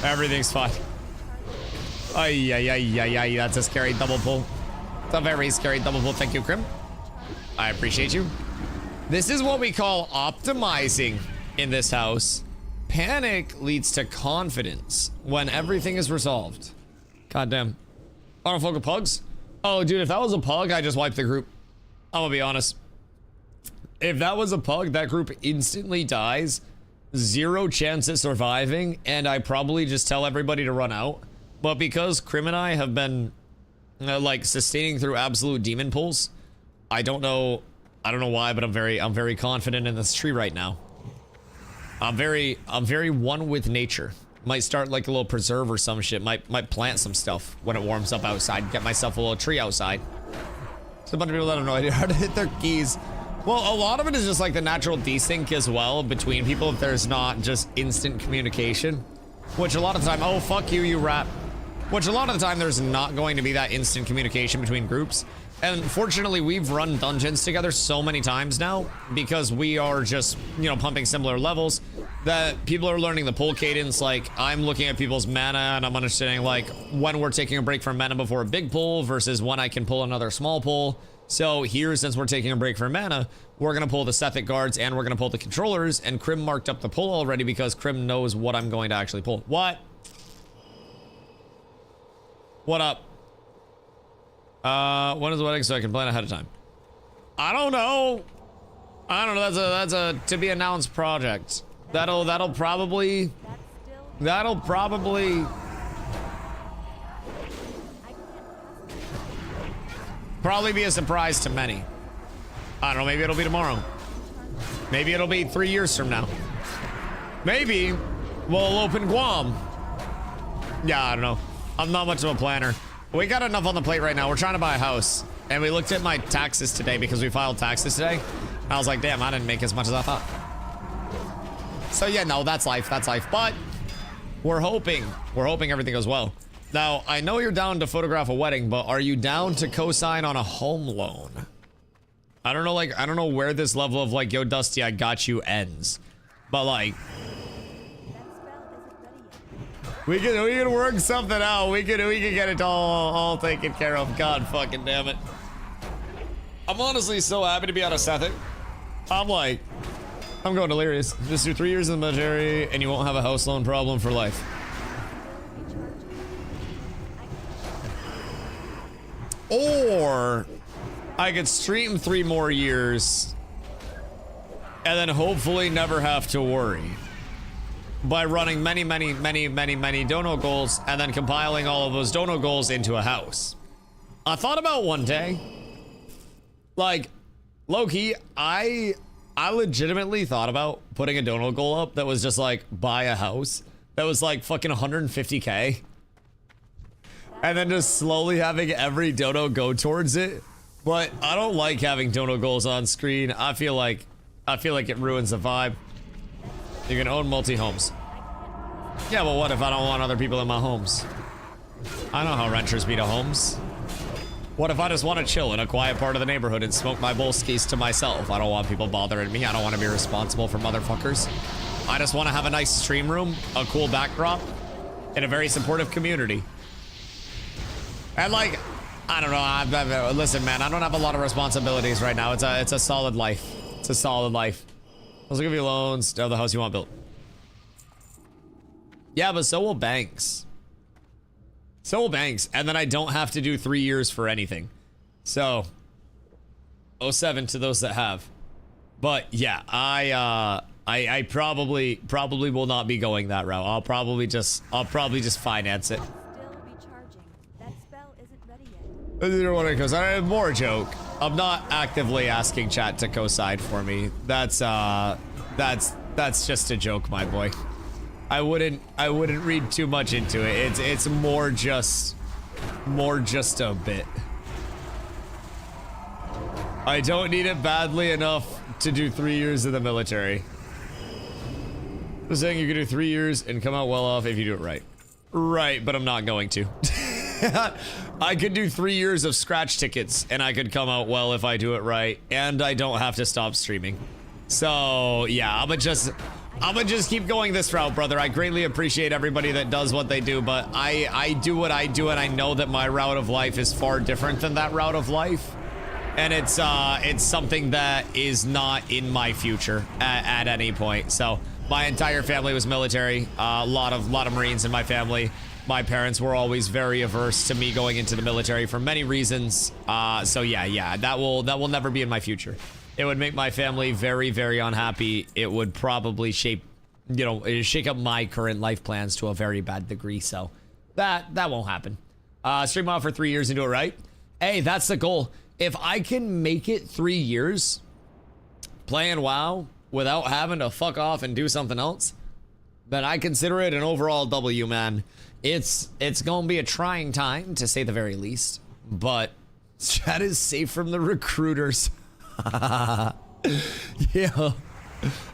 Everything's fine. Ay, that's a scary double pull. It's a very scary double pull. Thank you, Krim. I appreciate you. This is what we call optimizing in this house. Panic leads to confidence when everything is resolved. Goddamn. Autofocus pugs? Oh, dude, if that was a pug, I just wiped the group. I'm gonna be honest. If that was a pug, that group instantly dies. 0 chance at surviving, and I probably just tell everybody to run out. But because Krim and I have been like sustaining through absolute demon pulls, I don't know why, but I'm very confident in this tree right now. I'm very one with nature. Might start like a little preserve or some shit. Might plant some stuff when it warms up outside. Get myself a little tree outside. There's a bunch of people that have no idea how to hit their keys. Well, a lot of it is just like the natural desync as well between people if there's not just instant communication. Which a lot of the time, oh fuck you, you rat. Which a lot of the time there's not going to be that instant communication between groups. And fortunately, we've run dungeons together so many times now because we are just, you know, pumping similar levels that people are learning the pull cadence. Like, I'm looking at people's mana and I'm understanding, like, when we're taking a break from mana before a big pull versus when I can pull another small pull. So here, since we're taking a break from mana, we're going to pull the Sethic Guards and we're going to pull the Controllers. And Krim marked up the pull already because Krim knows what I'm going to actually pull. What? What up? When is the wedding so I can plan ahead of time? I don't know. That's a to be announced project. That'll probably be a surprise to many. I don't know, maybe it'll be tomorrow. Maybe it'll be 3 years from now. Maybe we'll open Guam. Yeah, I don't know. I'm not much of a planner. We got enough on the plate right now. We're trying to buy a house. And we looked at my taxes today because we filed taxes today. And I was like, damn, I didn't make as much as I thought. So yeah, no, that's life. That's life. But we're hoping everything goes well. Now, I know you're down to photograph a wedding, but are you down to co-sign on a home loan? I don't know where this level of like, yo, Dusty, I got you ends. But like, we can work something out. We can get it all taken care of. God fucking damn it. I'm honestly so happy to be out of Sethic. I'm going delirious. Just do 3 years in the military and you won't have a house loan problem for life. Or I could stream 3 more years and then hopefully never have to worry by running many dono goals and then compiling all of those dono goals into a house. I thought about one day, like, low-key, I legitimately thought about putting a dono goal up that was just like, buy a house that was like fucking 150k. And then just slowly having every dono go towards it. But I don't like having dono goals on screen. I feel like it ruins the vibe. You can own multi-homes. Yeah, but what if I don't want other people in my homes? I know how renters be to homes. What if I just want to chill in a quiet part of the neighborhood and smoke my bolskis to myself? I don't want people bothering me. I don't want to be responsible for motherfuckers. I just want to have a nice stream room, a cool backdrop, and a very supportive community. And like, I don't know. Listen, man, I don't have a lot of responsibilities right now. It's a solid life. It's a solid life. I'll give you loans to have the house you want built. Yeah, but so will banks. So will banks. And then I don't have to do 3 years for anything. So, 07 to those that have. But yeah, I probably will not be going that route. I'll probably just finance it. Still be charging. That spell isn't ready yet. You don't want to co-sign. More joke. I'm not actively asking chat to co-sign for me. That's just a joke, my boy. I wouldn't read too much into it. It's more just a bit. I don't need it badly enough to do 3 years in the military. I'm saying you can do 3 years and come out well off if you do it right. Right, but I'm not going to. I could do 3 years of scratch tickets and I could come out well if I do it right, and I don't have to stop streaming. So yeah, I'ma just keep going this route, brother. I greatly appreciate everybody that does what they do, but I do what I do, and I know that my route of life is far different than that route of life. And it's something that is not in my future at any point. So my entire family was military, a lot of Marines in my family. My parents were always very averse to me going into the military for many reasons. So yeah, that will never be in my future. It would make my family very, very unhappy. It would probably shake up my current life plans to a very bad degree. So that won't happen. Stream out for 3 years and do it right. Hey, that's the goal. If I can make it 3 years playing WoW without having to fuck off and do something else, then I consider it an overall W, man. It's gonna be a trying time, to say the very least, but chat is safe from the recruiters. Yeah,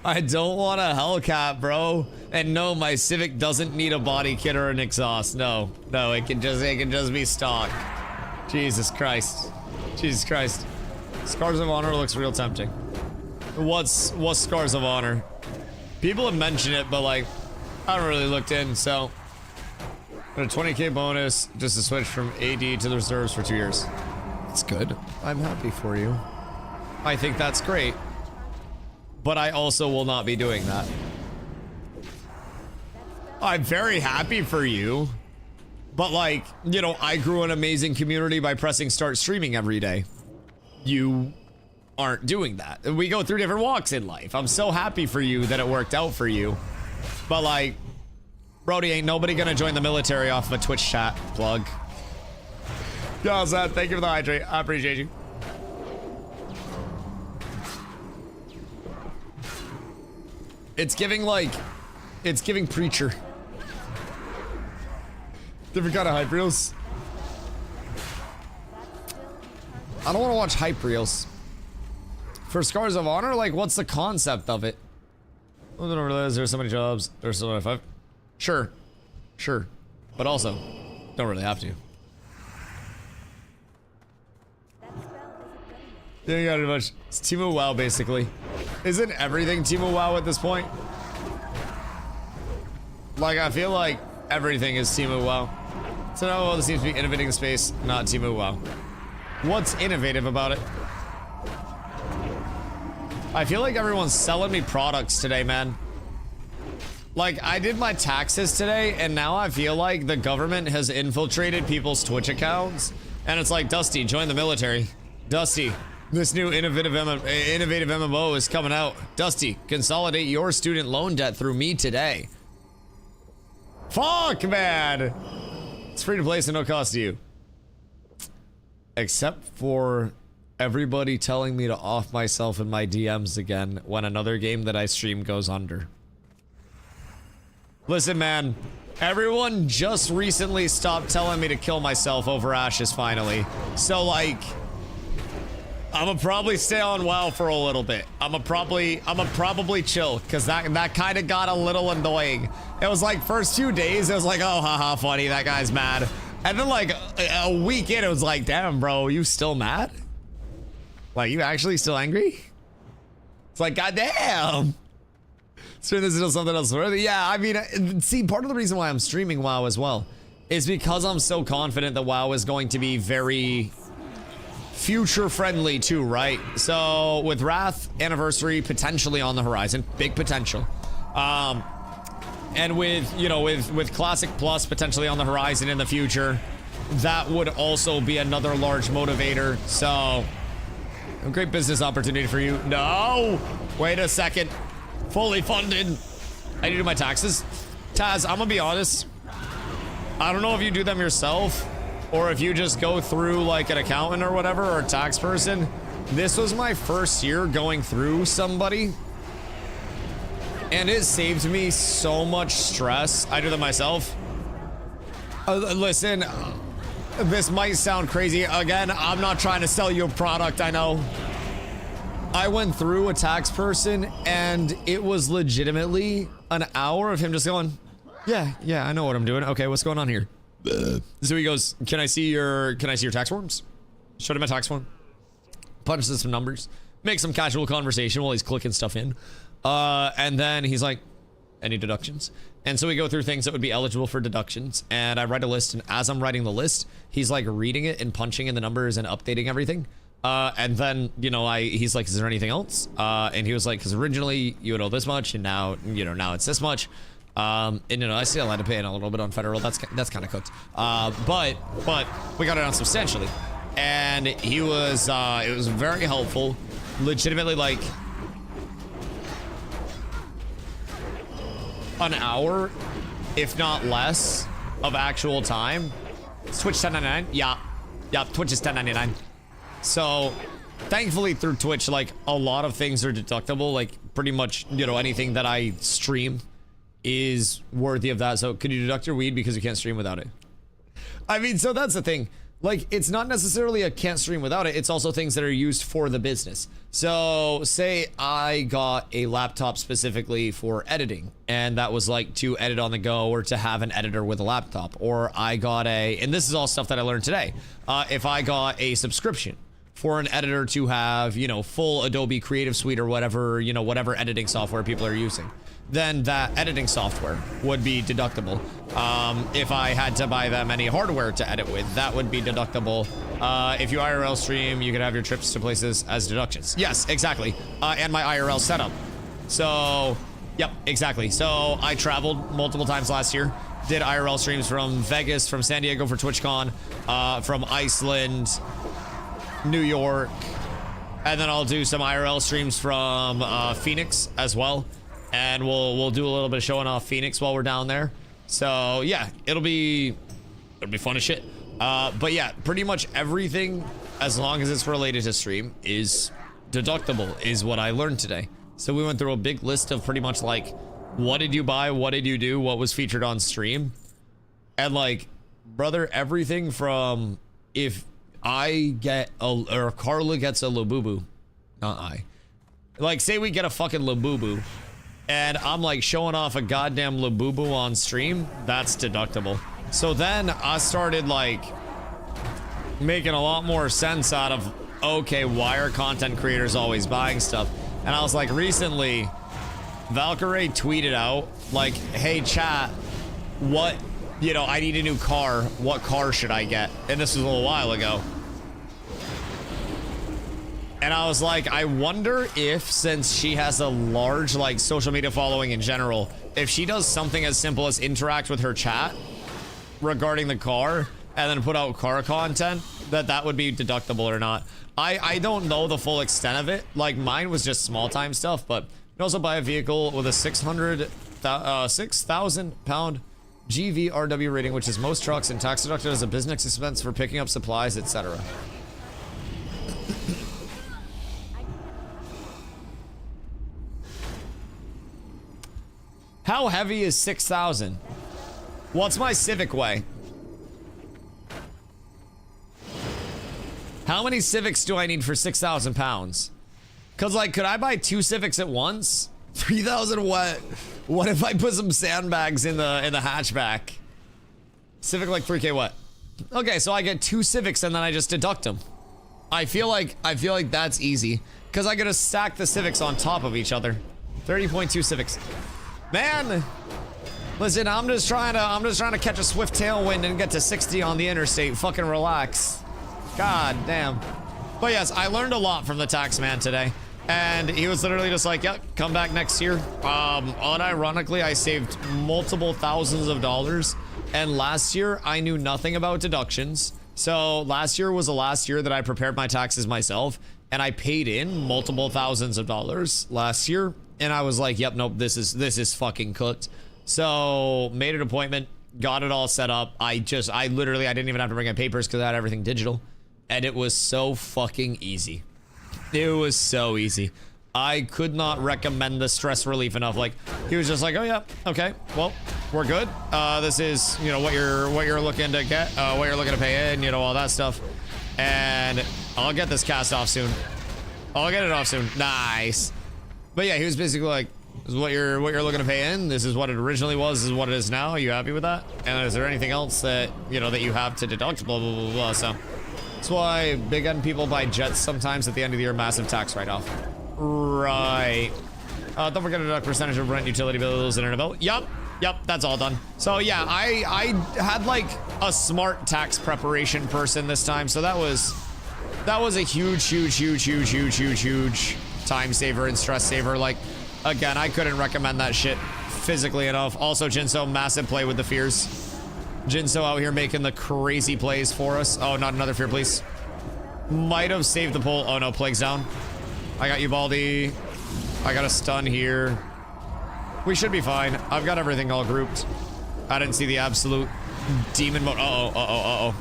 I don't want a Hellcat, bro. And no, my Civic doesn't need a body kit or an exhaust. No, it can just be stock. Jesus Christ. Scars of Honor looks real tempting. What's Scars of Honor? People have mentioned it, but like, I haven't really looked in. So, a 20k bonus just to switch from AD to the reserves for 2 years. That's good. I'm happy for you. I think that's great, but I also will not be doing that. I'm very happy for you, but like, you know, I grew an amazing community by pressing start streaming every day. You aren't doing that. We go through different walks in life. I'm so happy for you that it worked out for you, but like, Brody, ain't nobody gonna join the military off of a Twitch chat plug. Yo, Zed, thank you for the hydrate. I appreciate you. It's giving preacher. Different kind of hype reels. I don't want to watch hype reels. For Scars of Honor, like, what's the concept of it? I don't realize there's so many jobs. There's so many 5. Sure. But also, don't really have to. You ain't gotta do much. It's Teemo WoW, basically. Isn't everything Teemo WoW at this point? Like, I feel like everything is Teemo WoW. So now this seems to be innovating the space, not Teemo WoW. What's innovative about it? I feel like everyone's selling me products today, man. Like, I did my taxes today, and now I feel like the government has infiltrated people's Twitch accounts And it's like, Dusty, join the military. Dusty, this new innovative MMO is coming out. Dusty, consolidate your student loan debt through me today. Fuck, man. It's free to play, so no cost to you. Except for everybody telling me to off myself in my DMs again when another game that I stream goes under. Listen, man. Everyone just recently stopped telling me to kill myself over Ashes finally. So, like, I'ma probably stay on WoW for a little bit. I'ma probably chill, because that kind of got a little annoying. It was like, first 2 days, it was like, oh, haha, funny, that guy's mad. And then, like, a week in, it was like, damn, bro, you still mad? Like, you actually still angry? It's like, goddamn. So this is something else worthy. Yeah, I mean, see, part of the reason why I'm streaming WoW as well is because I'm so confident that WoW is going to be very future friendly too, right? So with Wrath Anniversary potentially on the horizon, big potential. And with, you know, with Classic Plus potentially on the horizon in the future, that would also be another large motivator. So a great business opportunity for you. No, wait a second. Fully funded. I need to do my taxes. Taz, I'm gonna be honest. I don't know if you do them yourself or if you just go through like an accountant or whatever or a tax person. This was my first year going through somebody, and it saved me so much stress. I do them myself. Listen, this might sound crazy. Again, I'm not trying to sell you a product, I know. I went through a tax person and it was legitimately an hour of him just going, yeah, I know what I'm doing. Okay, what's going on here? So he goes, can I see your tax forms? Showed him my tax form. Punches some numbers. Makes some casual conversation while he's clicking stuff in. And then he's like, any deductions? And so we go through things that would be eligible for deductions. And I write a list, and as I'm writing the list, he's like reading it and punching in the numbers and updating everything. And then, you know, he's like, is there anything else? And he was like, because originally you would owe this much, and now, you know, now it's this much. And you know, I still had to pay in a little bit on federal. That's kind of cooked. But we got it on substantially. And he was, it was very helpful. Legitimately, like, an hour, if not less, of actual time. Twitch 10.99? Yeah, Twitch is 10.99. So, thankfully through Twitch, like, a lot of things are deductible. Like, pretty much, you know, anything that I stream is worthy of that. So, could you deduct your weed because you can't stream without it? I mean, so that's the thing. Like, it's not necessarily a can't stream without it. It's also things that are used for the business. So, say I got a laptop specifically for editing, and that was like to edit on the go or to have an editor with a laptop. Or I got and this is all stuff that I learned today. If I got a subscription for an editor to have, you know, full Adobe Creative Suite or whatever, you know, whatever editing software people are using, then that editing software would be deductible. If I had to buy them any hardware to edit with, that would be deductible. If you IRL stream, you can have your trips to places as deductions. Yes, exactly. And my IRL setup. So, yep, exactly. So I traveled multiple times last year. Did IRL streams from Vegas, from San Diego for TwitchCon, from Iceland, New York, and then I'll do some IRL streams from Phoenix as well. And we'll do a little bit of showing off Phoenix while we're down there. So yeah, it'll be fun as shit. But yeah, pretty much everything, as long as it's related to stream, is deductible, is what I learned today. So we went through a big list of pretty much like, what did you buy, what did you do, what was featured on stream, and like, brother, everything from if I get or Carla gets a Labubu, not I. Like, say we get a fucking Labubu, and I'm like showing off a goddamn Labubu on stream, that's deductible. So then I started like making a lot more sense out of, okay, why are content creators always buying stuff? And I was like, recently, Valkyrie tweeted out like, hey chat, what, you know, I need a new car. What car should I get? And this was a little while ago. And I was like, I wonder if, since she has a large, like, social media following in general, if she does something as simple as interact with her chat regarding the car and then put out car content, that would be deductible or not. I don't know the full extent of it. Like, mine was just small time stuff, but you can also buy a vehicle with a 6,000 pound GVRW rating, which is most trucks, and tax deducted as a business expense for picking up supplies, etc. How heavy is 6,000? What's my Civic weigh? How many Civics do I need for 6,000 pounds? Cause like, could I buy 2 Civics at once? 3,000 what? What if I put some sandbags in the hatchback? Civic like 3K what? Okay, so I get 2 Civics and then I just deduct them. I feel like that's easy. Cause I gotta stack the Civics on top of each other. 30.2 Civics. Man! Listen, I'm just trying to catch a swift tailwind and get to 60 on the interstate. Fucking relax. God damn. But yes, I learned a lot from the tax man today. And he was literally just like, yep, come back next year. Unironically, I saved multiple thousands of dollars. And last year, I knew nothing about deductions. So last year was the last year that I prepared my taxes myself. And I paid in multiple thousands of dollars last year. And I was like, yep, nope, this is fucking cooked. So made an appointment, got it all set up. I literally didn't even have to bring in papers because I had everything digital. And it was so fucking easy. It was so easy. I could not recommend the stress relief enough. Like, he was just like, oh yeah, okay, well, we're good. This is, you know, what you're looking to get, what you're looking to pay in, you know, all that stuff. And I'll get this cast off soon. I'll get it off soon. Nice. But yeah, he was basically like, this is what you're looking to pay in. This is what it originally was. This is what it is now. Are you happy with that? And is there anything else that, you know, that you have to deduct? Blah, blah, blah, blah. So that's why big end people buy jets sometimes at the end of the year, massive tax write-off. Right. Don't forget to deduct percentage of rent, utility bills, internet bill. Yup, that's all done. So yeah, I had like a smart tax preparation person this time. So that was a huge time saver and stress saver. Like, again, I couldn't recommend that shit physically enough. Also, Jinso, massive play with the fears. Jinso out here making the crazy plays for us. Oh, not another fear, please. Might have saved the pull. Oh no, Plague's down. I got you, Baldy. I got a stun here. We should be fine. I've got everything all grouped. I didn't see the absolute demon mode. Uh-oh.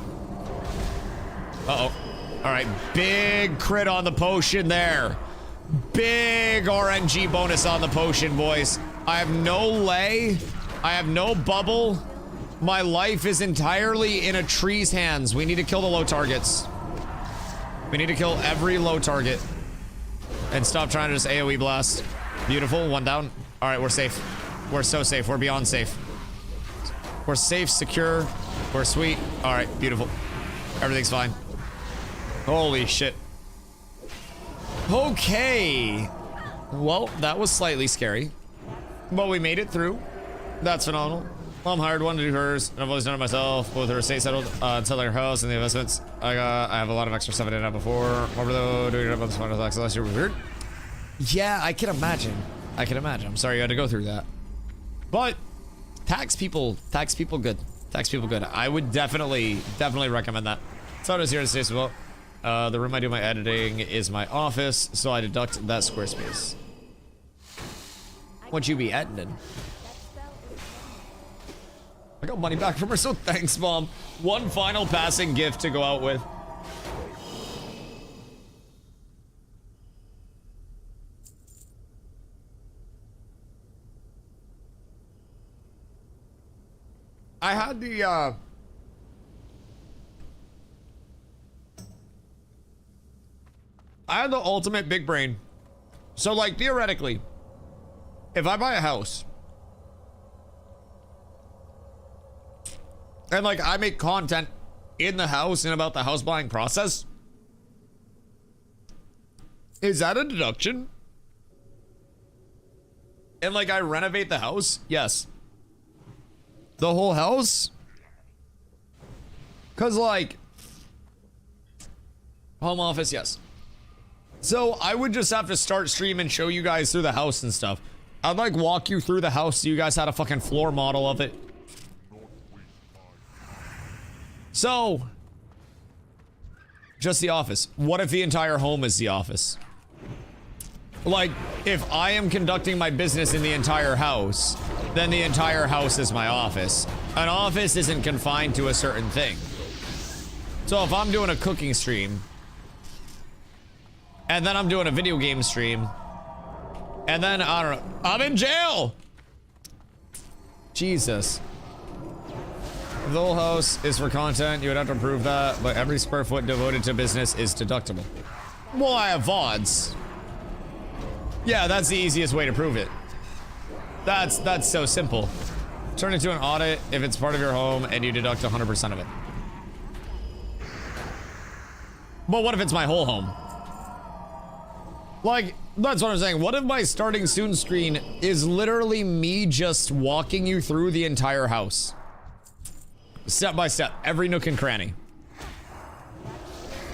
All right, big crit on the potion there. Big RNG bonus on the potion, boys. I have no lay. I have no bubble. My life is entirely in a tree's hands. We need to kill the low targets. We need to kill every low target. And stop trying to just AoE blast. Beautiful, one down. All right, we're safe. We're so safe. We're beyond safe. We're safe, secure. We're sweet. All right, beautiful. Everything's fine. Holy shit. Okay. Well, that was slightly scary. But we made it through. That's phenomenal. Mom hired one to do hers, and I've always done it myself. Both her estate settled, selling her house and the investments. I have a lot of extra stuff I didn't have before. However, though, doing it up on the final tax last year was weird. Yeah, I can imagine. I'm sorry you had to go through that. But tax people good. Tax people good. I would definitely recommend that. So does here to stay as well. The room I do my editing is my office, so I deduct that square space. What you be editing? I got money back from her, so thanks, Mom. One final passing gift to go out with. I had the, I had the ultimate big brain. So, like, theoretically, if I buy a house, and like I make content in the house and about the house buying process, is that a deduction? And like I renovate the house? Yes. The whole house? Cause like home office, yes. So I would just have to start stream and show you guys through the house and stuff. I'd like walk you through the house so you guys had a fucking floor model of it. So Just the office. What if the entire home is the office? Like, if I am conducting my business in the entire house, then the entire house is my office. An office isn't confined to a certain thing. So if I'm doing a cooking stream, and then I'm doing a video game stream, and then, I don't know, I'm in jail! Jesus. The whole house is for content, you would have to prove that, but every square foot devoted to business is deductible. Well, I have VODs. Yeah, that's the easiest way to prove it. That's so simple. Turn it to an audit if it's part of your home and you deduct 100% of it. But what if it's my whole home? Like, that's what I'm saying. What if my starting soon screen is literally me just walking you through the entire house? Step by step, every nook and cranny.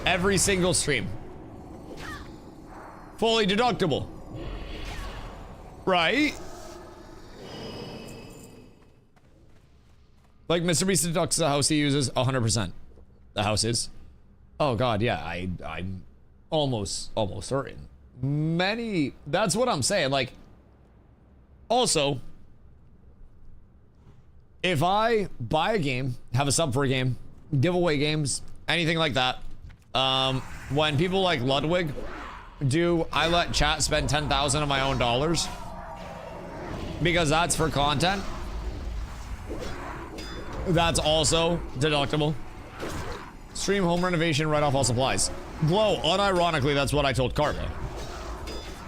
Every single stream. Fully deductible. Right? Like, Mr. Beast deducts the house he uses 100%. The house is. Oh god, yeah, I'm almost certain. That's what I'm saying, like, also, if I buy a game, have a sub for a game, giveaway games, anything like that, when people like Ludwig do, I let chat spend 10,000 of my own dollars because that's for content. That's also deductible. Stream home renovation, write off all supplies. Glow, unironically, that's what I told Carla.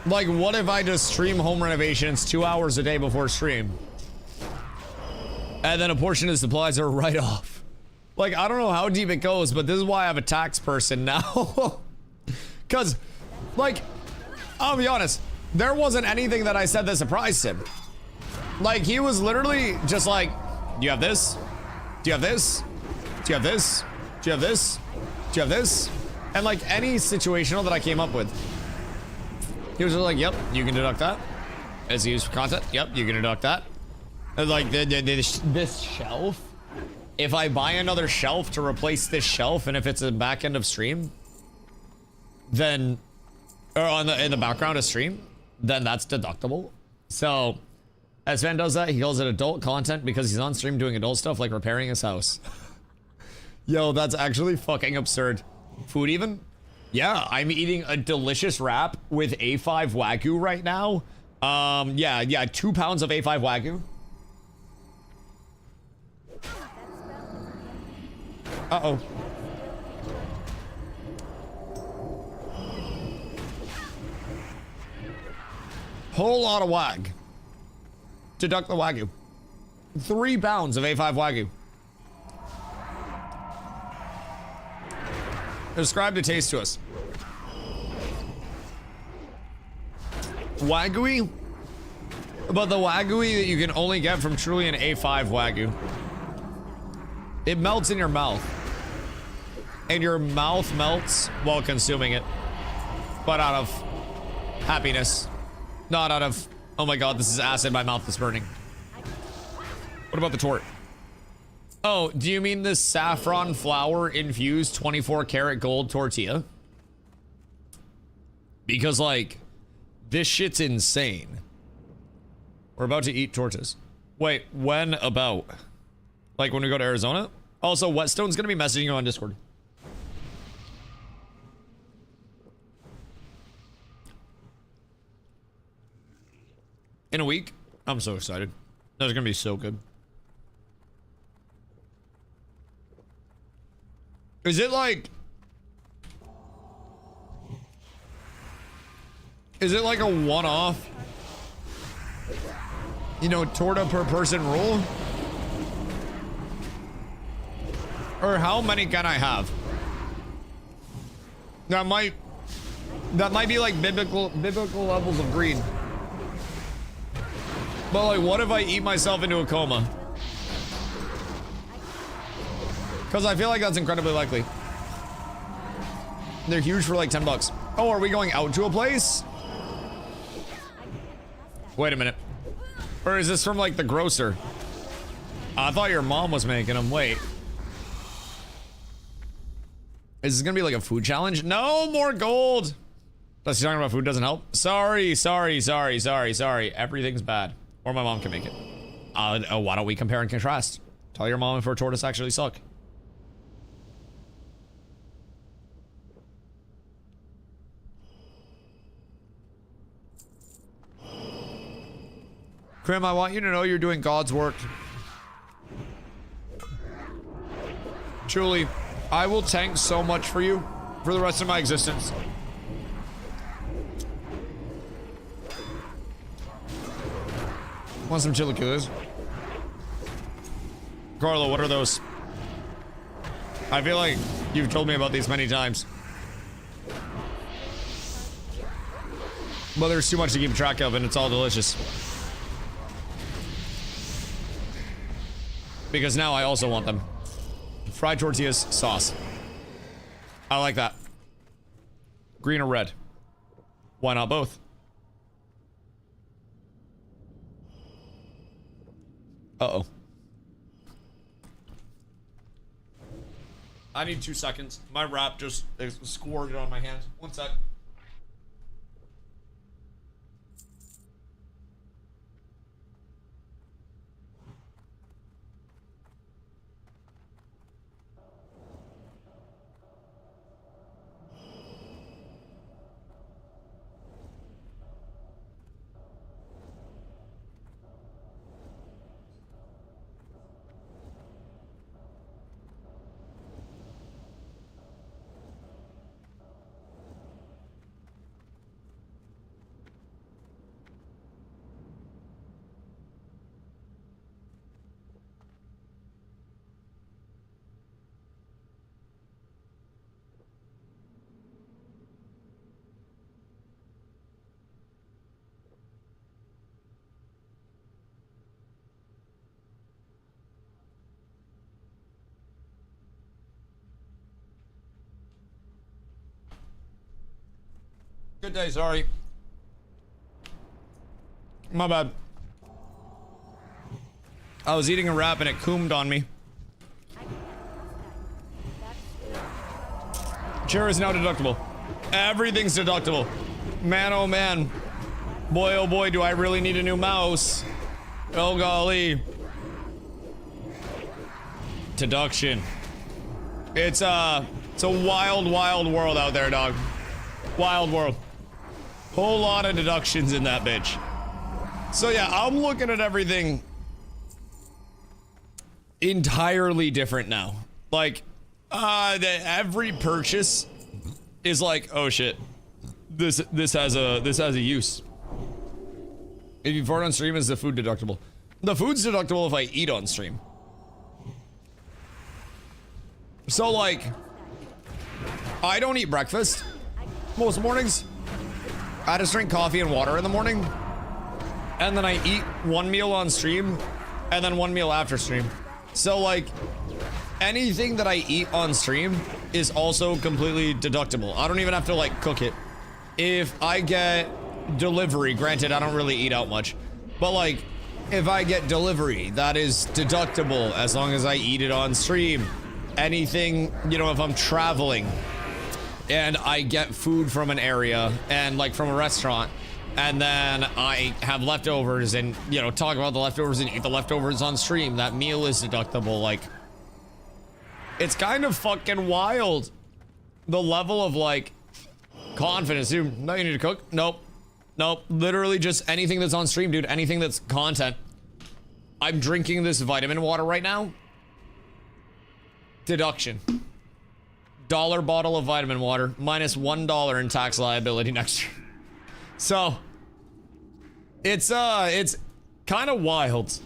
Like, what if I just stream home renovations 2 hours a day before stream? And then a portion of the supplies are write off. Like, I don't know how deep it goes, but this is why I have a tax person now. Because, like, I'll be honest, there wasn't anything that I said that surprised him. Like, he was literally just like, do you have this? Do you have this? Do you have this? Do you have this? Do you have this? And like any situational that I came up with, he was just like, yep, you can deduct that. As used for content, yep, you can deduct that. And like this shelf, if I buy another shelf to replace this shelf, and if it's a back end of stream, then, or in the background of stream, then that's deductible. So, as Sven does that, he calls it adult content because he's on stream doing adult stuff like repairing his house. Yo, that's actually fucking absurd. Food even? Yeah, I'm eating a delicious wrap with A5 Wagyu right now. Yeah, 2 pounds of A5 Wagyu. Uh-oh. Whole lot of Wag. Deduct the Wagyu. 3 pounds of A5 Wagyu. Describe the taste to us. Wagyu? But the Wagyu that you can only get from truly an A5 Wagyu. It melts in your mouth. And your mouth melts while consuming it. But out of happiness. Not out of, oh my god, this is acid, my mouth is burning. What about the tort? Oh, do you mean the saffron flour infused 24 karat gold tortilla? Because, like, this shit's insane. We're about to eat tortas. Wait, when about? Like when we go to Arizona? Also, Whetstone's gonna be messaging you on Discord. In a week? I'm so excited. That's gonna be so good. Is it like a one-off, you know, torta per person rule? Or how many can I have? That might be like biblical levels of greed. But like, what if I eat myself into a coma? Because I feel like that's incredibly likely. They're huge for like 10 bucks. Oh, are we going out to a place? Wait a minute. Or is this from like the grocer? I thought your mom was making them. Wait. Is this gonna be like a food challenge? No more gold. That's talking about food doesn't help. Sorry. Everything's bad. Or my mom can make it. Why don't we compare and contrast? Tell your mom if her tortoise actually suck. Krim, I want you to know you're doing God's work. Truly, I will tank so much for you for the rest of my existence. Want some chilaquiles? Carlo, what are those? I feel like you've told me about these many times. But there's too much to keep track of and it's all delicious. Because now I also want them. Fried tortillas, sauce. I like that. Green or red? Why not both? Uh-oh. I need 2 seconds. My wrap just squirted on my hand. 1 sec. Good day, sorry. My bad. I was eating a wrap and it coomed on me. Chair is now deductible. Everything's deductible. Man, oh man. Boy, oh boy, do I really need a new mouse. Oh golly. Deduction. It's a wild, wild world out there, dog. Wild world. Whole lot of deductions in that bitch. So yeah, I'm looking at everything entirely different now. Like, every purchase is like, oh shit, this has a use. If you fart on stream, is the food deductible? The food's deductible if I eat on stream. So like, I don't eat breakfast most mornings. I just drink coffee and water in the morning, and then I eat one meal on stream and then one meal after stream. So like, anything that I eat on stream is also completely deductible. I don't even have to like cook it. If I get delivery, granted I don't really eat out much, but like if I get delivery, that is deductible as long as I eat it on stream. Anything, you know, if I'm traveling and I get food from an area and like from a restaurant, and then I have leftovers and, you know, talk about the leftovers and eat the leftovers on stream, that meal is deductible. Like, it's kind of fucking wild. The level of like confidence, dude. No, you need to cook. Nope. Literally just anything that's on stream, dude. Anything that's content. I'm drinking this vitamin water right now. Deduction. $1 bottle of vitamin water minus $1 in tax liability next year. So it's kind of wild.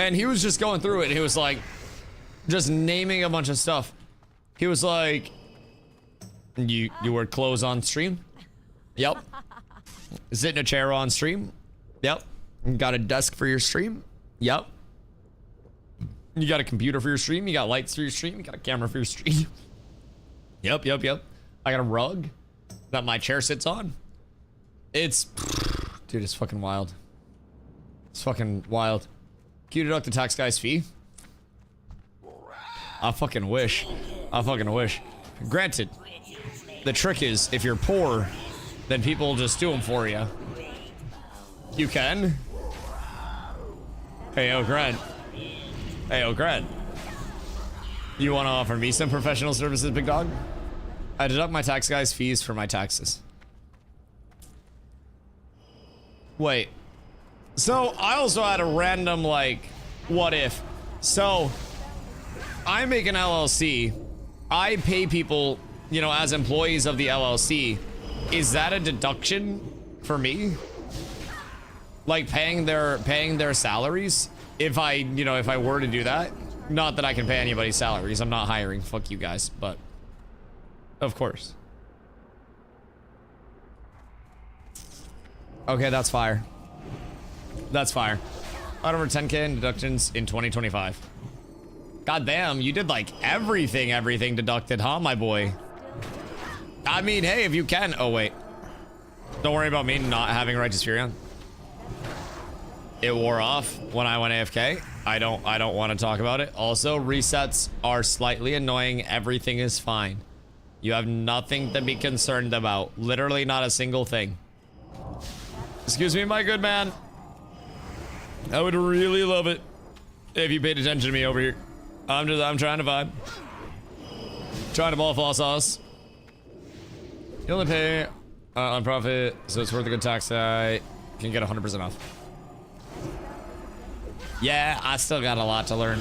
And he was just going through it. He was like just naming a bunch of stuff. He was like, you wear clothes on stream? Yep. Sit in a chair on stream? Yep. You got a desk for your stream? Yep. You got a computer for your stream? You got lights for your stream? You got a camera for your stream? Yep. I got a rug that my chair sits on. It's, dude, it's fucking wild. It's fucking wild. Can you deduct the tax guy's fee? I fucking wish. Granted, the trick is if you're poor, then people will just do them for you. You can. Hey, yo, Grant. Hey, yo, Grant. You want to offer me some professional services, big dog? I deduct my tax guy's fees for my taxes. Wait. So, I also had a random, like, what if? So, I make an LLC. I pay people, you know, as employees of the LLC. Is that a deduction for me? Like paying their salaries? If I were to do that? Not that I can pay anybody's salaries. I'm not hiring. Fuck you guys, but of course. Okay, that's fire. That's fire. Out over 10K in deductions in 2025. God damn, you did like everything deducted, huh, my boy? I mean, hey, if you can. Oh, wait. Don't worry about me not having a righteous fury on. It wore off when I went AFK. I don't want to talk about it. Also, resets are slightly annoying. Everything is fine. You have nothing to be concerned about. Literally not a single thing. Excuse me, my good man. I would really love it if you paid attention to me over here. I'm trying to vibe. Trying to ball fall sauce. You only pay on profit, so it's worth a good tax. I can get 100% off. Yeah, I still got a lot to learn.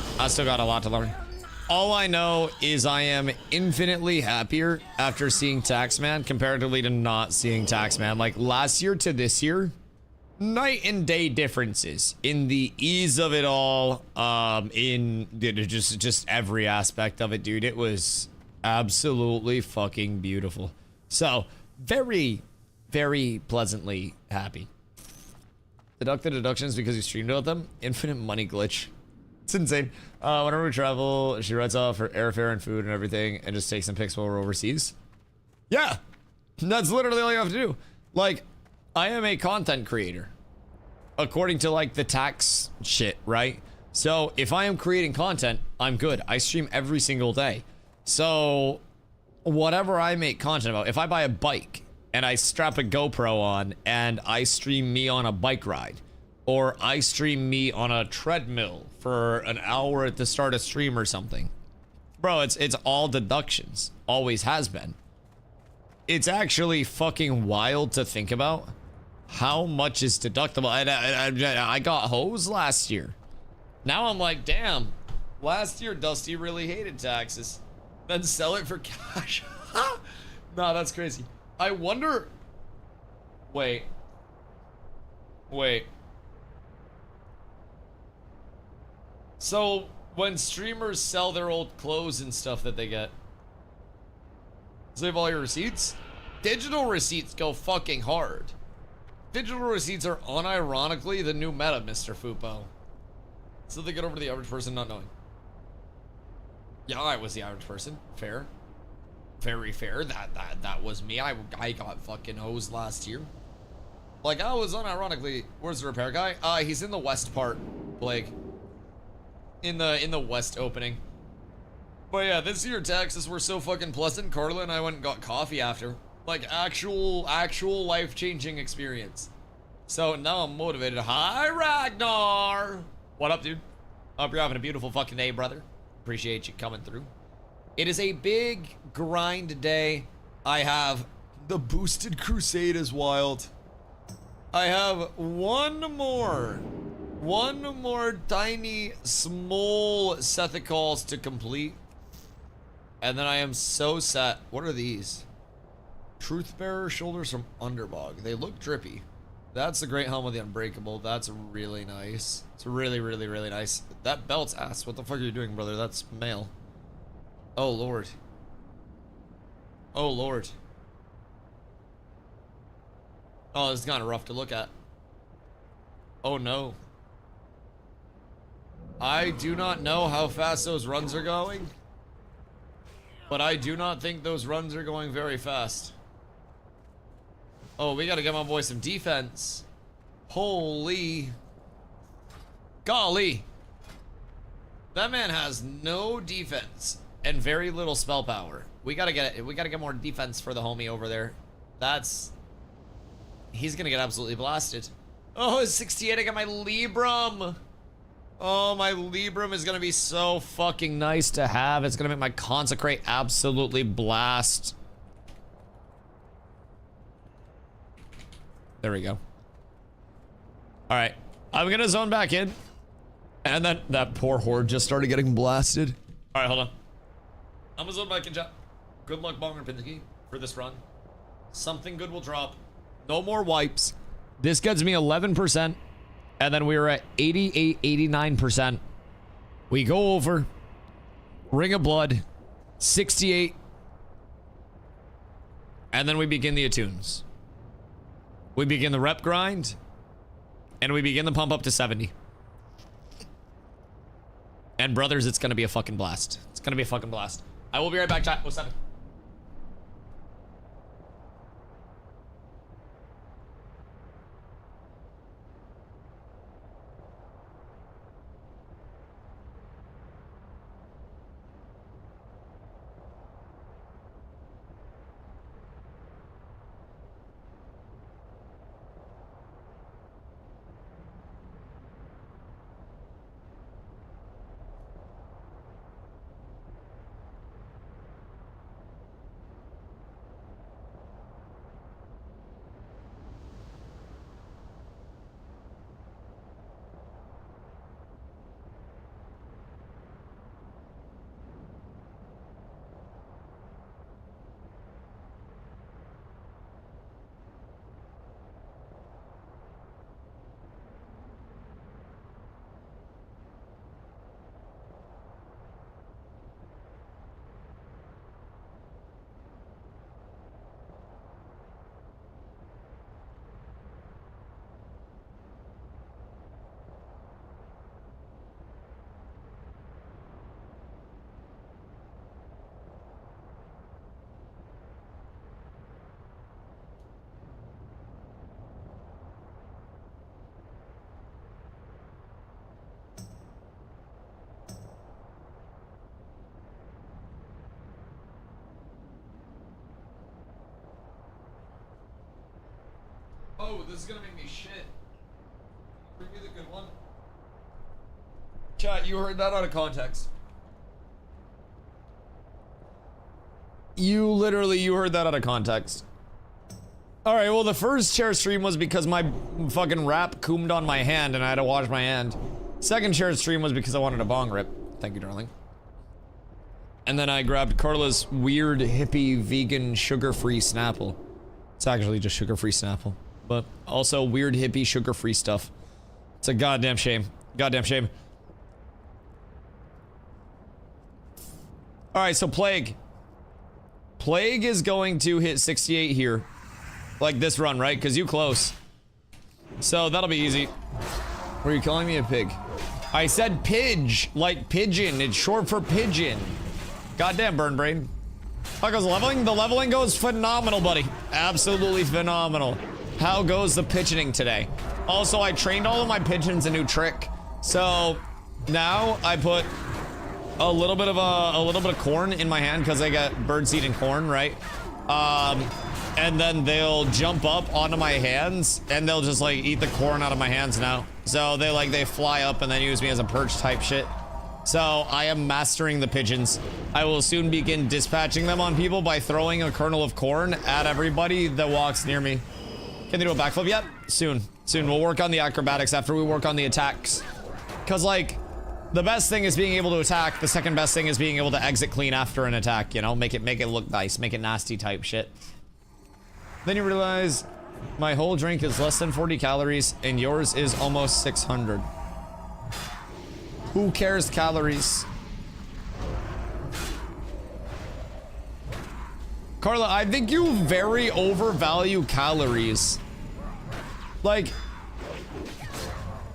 All I know is I am infinitely happier after seeing Taxman comparatively to not seeing Taxman. Like last year to this year, night and day differences in the ease of it all, in just every aspect of it, dude. It was absolutely fucking beautiful. So very, very pleasantly happy. Deduct the deductions because you streamed about them. Infinite money glitch. It's insane. Whenever we travel, she writes off her airfare and food and everything and just takes some pics while we're overseas. Yeah, that's literally all you have to do. Like, I am a content creator. According to like the tax shit, right? So if I am creating content, I'm good. I stream every single day. So whatever I make content about, if I buy a bike and I strap a GoPro on and I stream me on a bike ride, or I stream me on a treadmill for an hour at the start of stream or something, bro, it's all deductions. Always has been. It's actually fucking wild to think about how much is deductible. I got hosed last year. Now I'm like, damn, last year Dusty really hated taxes. Then sell it for cash. Nah, that's crazy. I wonder. Wait. So when streamers sell their old clothes and stuff that they get, save all your receipts? Digital receipts go fucking hard. Digital receipts are unironically the new meta, Mr. Fupo. So they get over to the average person not knowing. Yeah, I was the average person. Fair. Very fair. That was me. I got fucking hosed last year. Like, I was unironically. Where's the repair guy? He's in the west part, Blake. In the west opening. But yeah, this year taxes were so fucking pleasant. Carla and I went and got coffee after. Like, actual life-changing experience. So now I'm motivated. Hi, Ragnar! What up, dude? Hope you're having a beautiful fucking day, brother. Appreciate you coming through. It is a big grind day. I have the boosted Crusade is wild. I have one more tiny, small set of calls to complete. And then I am so set. What are these? Truthbearer shoulders from Underbog. They look drippy. That's the Great Helm of the Unbreakable. That's really nice. It's really, really, really nice. That belt's ass. What the fuck are you doing, brother? That's mail. Oh, Lord. Oh, Lord. Oh, this is kind of rough to look at. Oh, no. I do not know how fast those runs are going, but I do not think those runs are going very fast. Oh, we gotta give my boy some defense. Holy. Golly. That man has no defense and very little spell power, We gotta get more defense for the homie over there. He's gonna get absolutely blasted. Oh, it's 68, I got my Libram. Oh, my Libram is gonna be so fucking nice to have. It's gonna make my Consecrate absolutely blast. There we go. Alright, I'm gonna zone back in. And then that poor horde just started getting blasted. Alright, hold on. I'm gonna zone back in, chat. Good luck, Bonger Pinsky, for this run. Something good will drop. No more wipes. This gets me 11%. And then we were at 88, 89%. We go over. Ring of Blood. 68. And then we begin the attunes. We begin the rep grind. And we begin the pump up to 70. And brothers, it's gonna be a fucking blast. It's gonna be a fucking blast. I will be right back, chat. What's up? Oh, this is gonna make me shit. Bring me the good one. Chat, you heard that out of context. You heard that out of context. Alright, well the first share stream was because my fucking rap coomed on my hand and I had to wash my hand. Second share stream was because I wanted a bong rip. Thank you, darling. And then I grabbed Carla's weird hippie vegan sugar-free Snapple. It's actually just sugar-free Snapple. But also weird hippie sugar-free stuff. It's a goddamn shame. Goddamn shame. Alright, so Plague. Plague is going to hit 68 here. Like this run, right? Because you close. So that'll be easy. Were you calling me a pig? I said pidge, like pigeon. It's short for pigeon. Goddamn, burn brain. How goes leveling? The leveling goes phenomenal, buddy. Absolutely phenomenal. How goes the pigeoning today? Also, I trained all of my pigeons a new trick. So now I put a little bit of corn in my hand because I got birdseed and corn, right? And then they'll jump up onto my hands and they'll just like eat the corn out of my hands now. So they fly up and then use me as a perch type shit. So I am mastering the pigeons. I will soon begin dispatching them on people by throwing a kernel of corn at everybody that walks near me. Can they do a backflip yet? Soon. Soon. We'll work on the acrobatics after we work on the attacks. Cause like, the best thing is being able to attack. The second best thing is being able to exit clean after an attack, you know? Make it look nice. Make it nasty type shit. Then you realize my whole drink is less than 40 calories and yours is almost 600. Who cares calories? Carla, I think you very overvalue calories. Like,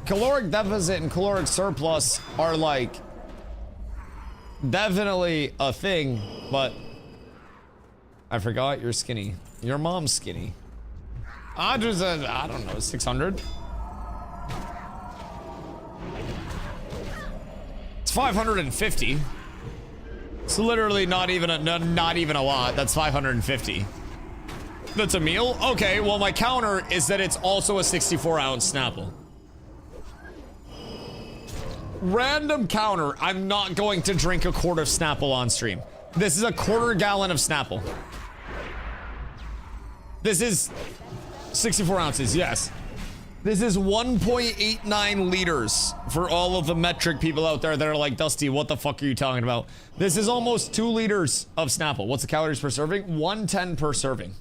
caloric deficit and caloric surplus are like definitely a thing, but I forgot you're skinny. Your mom's skinny. I don't know, 600. It's 550. It's literally not even a lot. That's 550. That's a meal? Okay, well my counter is that it's also a 64-ounce Snapple. Random counter. I'm not going to drink a quart of Snapple on stream. This is a quarter gallon of Snapple. This is 64 ounces, yes. This is 1.89 liters for all of the metric people out there that are like, Dusty, what the fuck are you talking about? This is almost 2 liters of Snapple. What's the calories per serving? 110 per serving.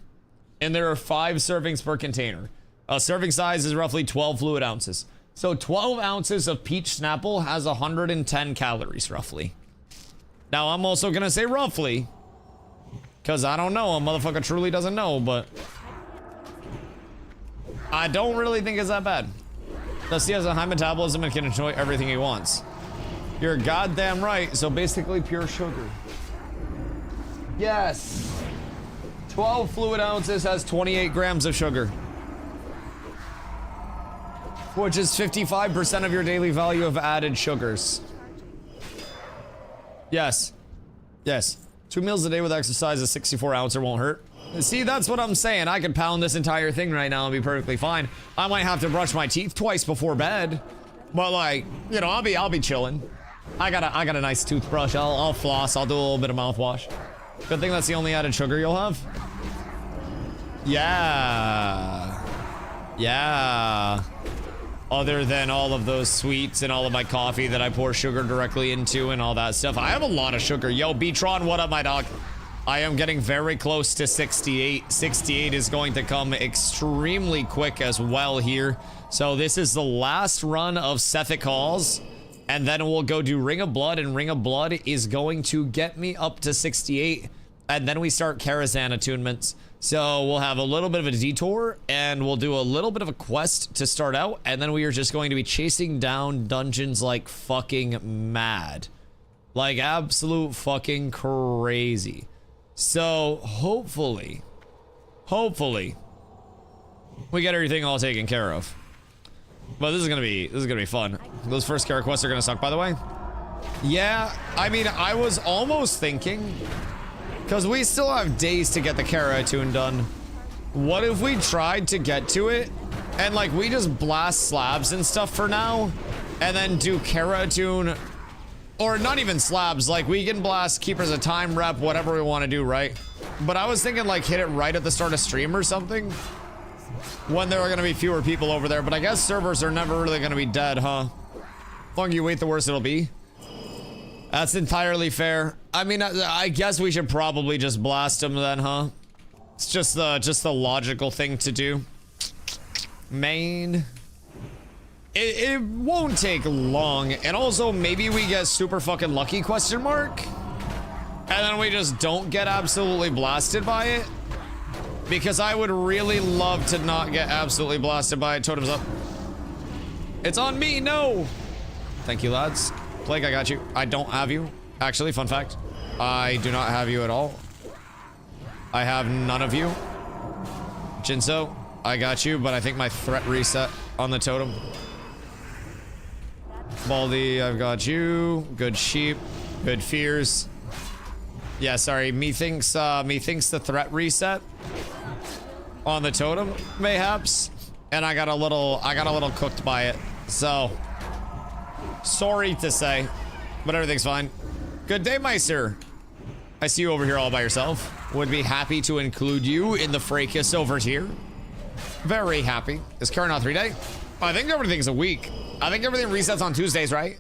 And there are 5 servings per container. A serving size is roughly 12 fluid ounces. So 12 ounces of peach Snapple has 110 calories, roughly. Now, I'm also going to say roughly, because I don't know. A motherfucker truly doesn't know, but I don't really think it's that bad. Dusty has a high metabolism and can enjoy everything he wants. You're goddamn right. So basically pure sugar. Yes. 12 fluid ounces has 28 grams of sugar, which is 55% of your daily value of added sugars. Yes. Yes. 2 meals a day with exercise, a 64 ouncer won't hurt. See, that's what I'm saying. I could pound this entire thing right now and be perfectly fine. I might have to brush my teeth twice before bed, but like, you know, I'll be chilling. I got a nice toothbrush. I'll floss. I'll do a little bit of mouthwash. Good thing that's the only added sugar you'll have. Yeah. Yeah. Other than all of those sweets and all of my coffee that I pour sugar directly into and all that stuff. I have a lot of sugar. Yo, B-Tron, what up, my dog? I am getting very close to 68. 68 is going to come extremely quick as well here. So this is the last run of Sethic Halls. And then we'll go do Ring of Blood. And Ring of Blood is going to get me up to 68. And then we start Karazhan attunements. So we'll have a little bit of a detour. And we'll do a little bit of a quest to start out. And then we are just going to be chasing down dungeons like fucking mad. Like absolute fucking crazy. So hopefully we get everything all taken care of. But this is gonna be fun. Those first Kara quests are gonna suck, by the way. Yeah, I mean, I was almost thinking, because we still have days to get the Kara attune done. What if we tried to get to it and like we just blast slabs and stuff for now, and then do Kara attune? Or not even slabs, like we can blast Keepers of Time rep, whatever we want to do, right? But I was thinking like hit it right at the start of stream or something, when there are going to be fewer people over there. But I guess servers are never really going to be dead, huh? The longer you wait, the worse it'll be. That's entirely fair. I mean, I guess we should probably just blast them then, huh? It's just the logical thing to do. Main. It won't take long, and also maybe we get super fucking lucky, question mark, and then we just don't get absolutely blasted by it, because I would really love to not get absolutely blasted by it. Totems up. It's on me, no. Thank you, lads. Plague, I got you. I don't have you. Actually, fun fact, I do not have you at all. I have none of you. Jinso, I got you, but I think my threat reset on the totem. Baldy, I've got you. Good sheep. Good fears. Yeah, sorry. Methinks the threat reset on the totem, mayhaps. And I got a little cooked by it. So sorry to say, but everything's fine. Good day, Meister. I see you over here all by yourself. Would be happy to include you in the fracas over here. Very happy. Is Karen on 3-day? I think everything's a week. I think everything resets on Tuesdays, right?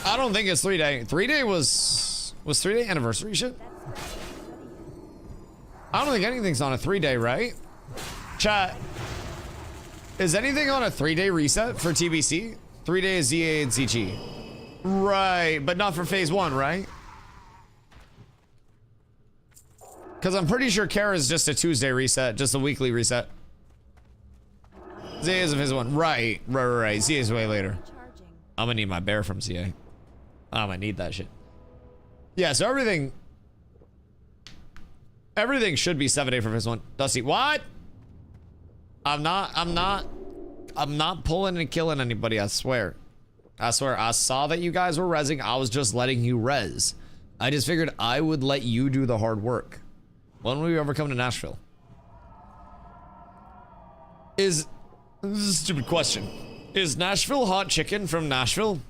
I don't think it's 3-day. 3-day was 3-day anniversary shit? I don't think anything's on a 3-day, right? Chat. Is anything on a 3-day reset for TBC? 3-day is ZA and CG. Right, but not for phase 1, right? Because I'm pretty sure Kara is just a Tuesday reset, just a weekly reset. ZA is a phase 1. Right. ZA is way later. I'm gonna need my bear from ZA. I'm gonna need that shit. Yeah, so everything should be 7-day for phase 1. Dusty, what? I'm not pulling and killing anybody, I swear. I swear, I saw that you guys were rezzing. I was just letting you res. I just figured I would let you do the hard work. When will we ever come to Nashville? This is a stupid question. Is Nashville hot chicken from Nashville?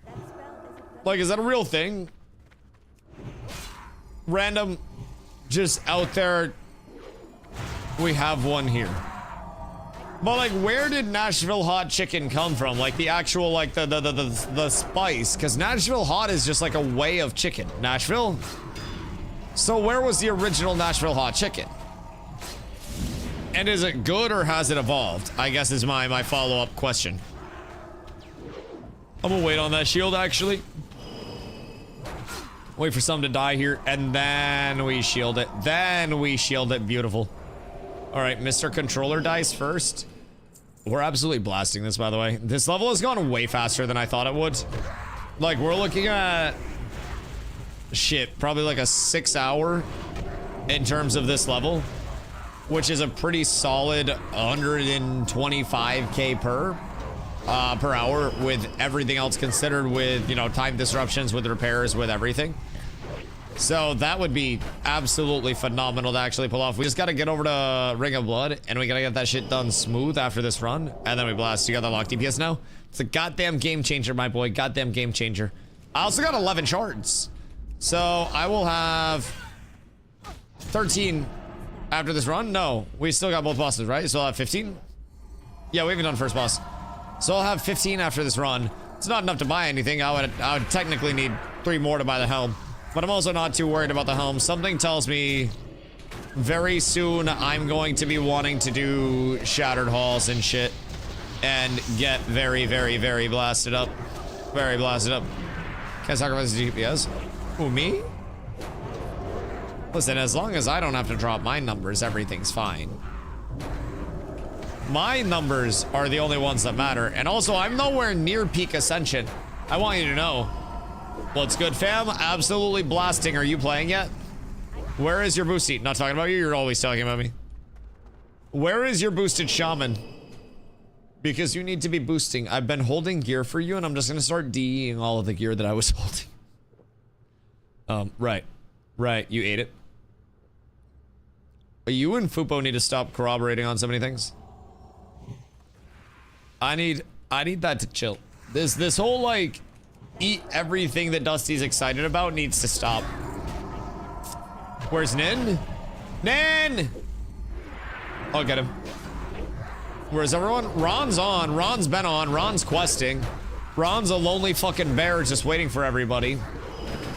That spell isn't ready. Like, is that a real thing? Random, just out there. We have one here. But like, where did Nashville hot chicken come from? Like the actual, like the spice? Because Nashville hot is just like a way of chicken. Nashville? So where was the original Nashville hot chicken? And is it good or has it evolved? I guess is my follow-up question. I'm gonna wait on that shield actually. Wait for some to die here and then we shield it. Then we shield it. Beautiful. All right, Mr. Controller dies first. We're absolutely blasting this, by the way. This level has gone way faster than I thought it would. Like, we're looking at... shit, probably like a 6 hour in terms of this level. Which is a pretty solid 125k per hour with everything else considered, with, you know, time disruptions, with repairs, with everything. So that would be absolutely phenomenal to actually pull off. We just got to get over to Ring of Blood, and we got to get that shit done smooth after this run, and then we blast. You got the lock DPS now? It's a goddamn game changer, my boy. Goddamn game changer. I also got 11 shards. So I will have 13 after this run. No, we still got both bosses, right? So I'll have 15? Yeah, we haven't done first boss. So I'll have 15 after this run. It's not enough to buy anything. I would technically need 3 more to buy the helm. But I'm also not too worried about the helm. Something tells me very soon I'm going to be wanting to do Shattered Halls and shit. And get very, very, very blasted up. Very blasted up. Can I sacrifice the DPS? Who, me? Listen, as long as I don't have to drop my numbers, everything's fine. My numbers are the only ones that matter. And also, I'm nowhere near peak ascension. I want you to know. What's good, fam? Absolutely blasting. Are you playing yet? Where is your boosty? Not talking about you. You're always talking about me. Where is your boosted shaman? Because you need to be boosting. I've been holding gear for you, and I'm just going to start DEing all of the gear that I was holding. Right. Right. You ate it. You and Fupo need to stop corroborating on so many things. I need that to chill. This whole, like, eat everything that Dusty's excited about needs to stop. Where's Nin? Nin! I'll get him. Where's everyone? Ron's on. Ron's been on. Ron's questing. Ron's a lonely fucking bear just waiting for everybody.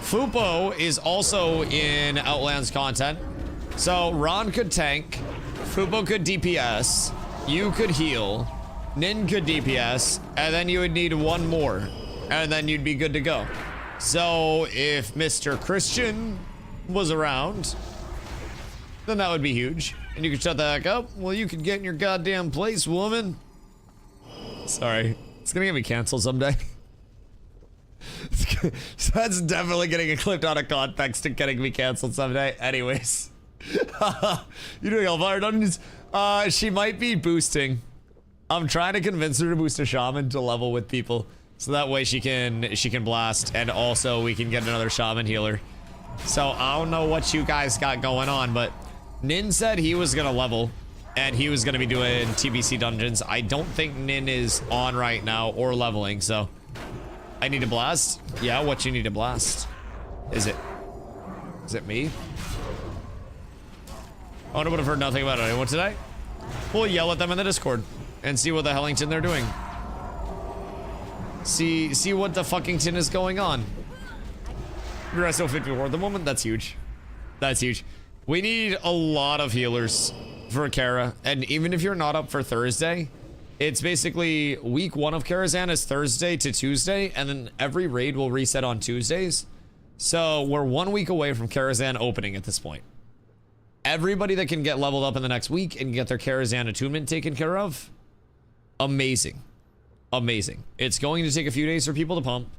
Fupo is also in Outlands content. So Ron could tank. Fupo could DPS. You could heal. Nin could DPS. And then you would need one more. And then you'd be good to go. So if Mr. Christian was around, then that would be huge. And you could shut the heck up. Well, you could get in your goddamn place, woman. Sorry. It's gonna get me canceled someday. That's definitely getting clipped out of context and getting me canceled someday. Anyways. You're doing Hellfire Dungeons? She might be boosting. I'm trying to convince her to boost a shaman to level with people. So that way she can blast, and also we can get another shaman healer. So I don't know what you guys got going on, but Nin said he was gonna level and he was gonna be doing TBC dungeons. I don't think Nin is on right now or leveling, so I need to blast. Yeah, what you need to blast? Is it me? Oh, I would have heard nothing about anyone today. We'll yell at them in the Discord and see what the hellington they're doing. See what the fuckington is going on. You're SO 54 at the moment. That's huge. That's huge. We need a lot of healers for Kara, and even if you're not up for Thursday, it's basically week 1 of Karazhan is Thursday to Tuesday, and then every raid will reset on Tuesdays. So we're 1 week away from Karazhan opening at this point. Everybody that can get leveled up in the next week and get their Karazhan attunement taken care of, amazing. Amazing. It's going to take a few days for people to pump.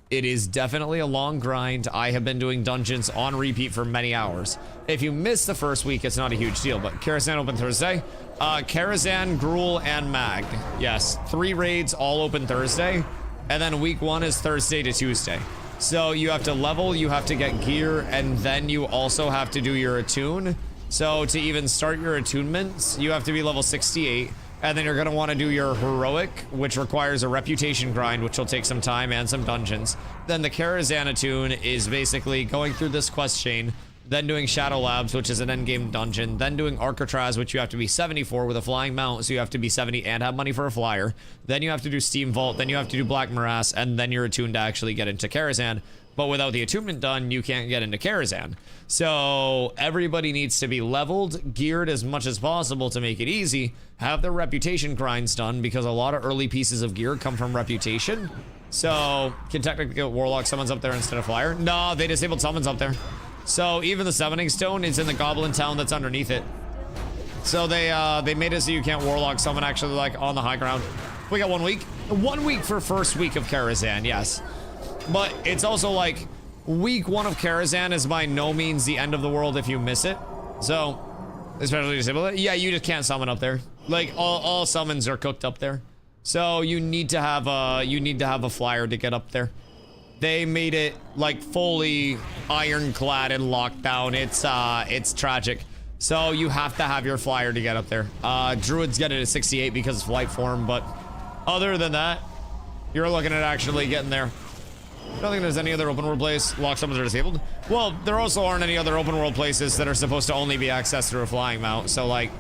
it is definitely a long grind. I have been doing dungeons on repeat for many hours. If you miss the first week, it's not a huge deal, but Karazhan open Thursday. Karazhan, Gruul, and Mag. Yes, 3 raids all open Thursday. And then week 1 is Thursday to Tuesday. So you have to level, you have to get gear, and then you also have to do your attune. So to even start your attunements, you have to be level 68. And then you're going to want to do your heroic, which requires a reputation grind, which will take some time and some dungeons. Then the Karazhan attune is basically going through this quest chain, then doing Shadow Labs, which is an endgame dungeon, then doing Arcatraz, which you have to be 70 for with a flying mount, so you have to be 70 and have money for a flyer. Then you have to do Steam Vault, then you have to do Black Morass, and then you're attuned to actually get into Karazhan. But without the attunement done, you can't get into Karazhan. So everybody needs to be leveled, geared as much as possible to make it easy, have their reputation grinds done, because a lot of early pieces of gear come from reputation. So can technically get Warlock summons up there instead of Flyer. No, they disabled summons up there. So even the summoning stone is in the goblin town that's underneath it. So they made it so you can't Warlock summon actually like on the high ground. We got 1 week. 1 week for first week of Karazhan, yes. But it's also like week 1 of Karazhan is by no means the end of the world if you miss it. So, especially disable it. Yeah, you just can't summon up there. Like all summons are cooked up there. So you need to have a flyer to get up there. They made it like fully ironclad and locked down. It's tragic. So you have to have your flyer to get up there. Druids get it at 68 because it's flight form, but other than that, you're looking at actually getting there. I don't think there's any other open world place. Lock summons are disabled. Well, there also aren't any other open world places that are supposed to only be accessed through a flying mount. So like,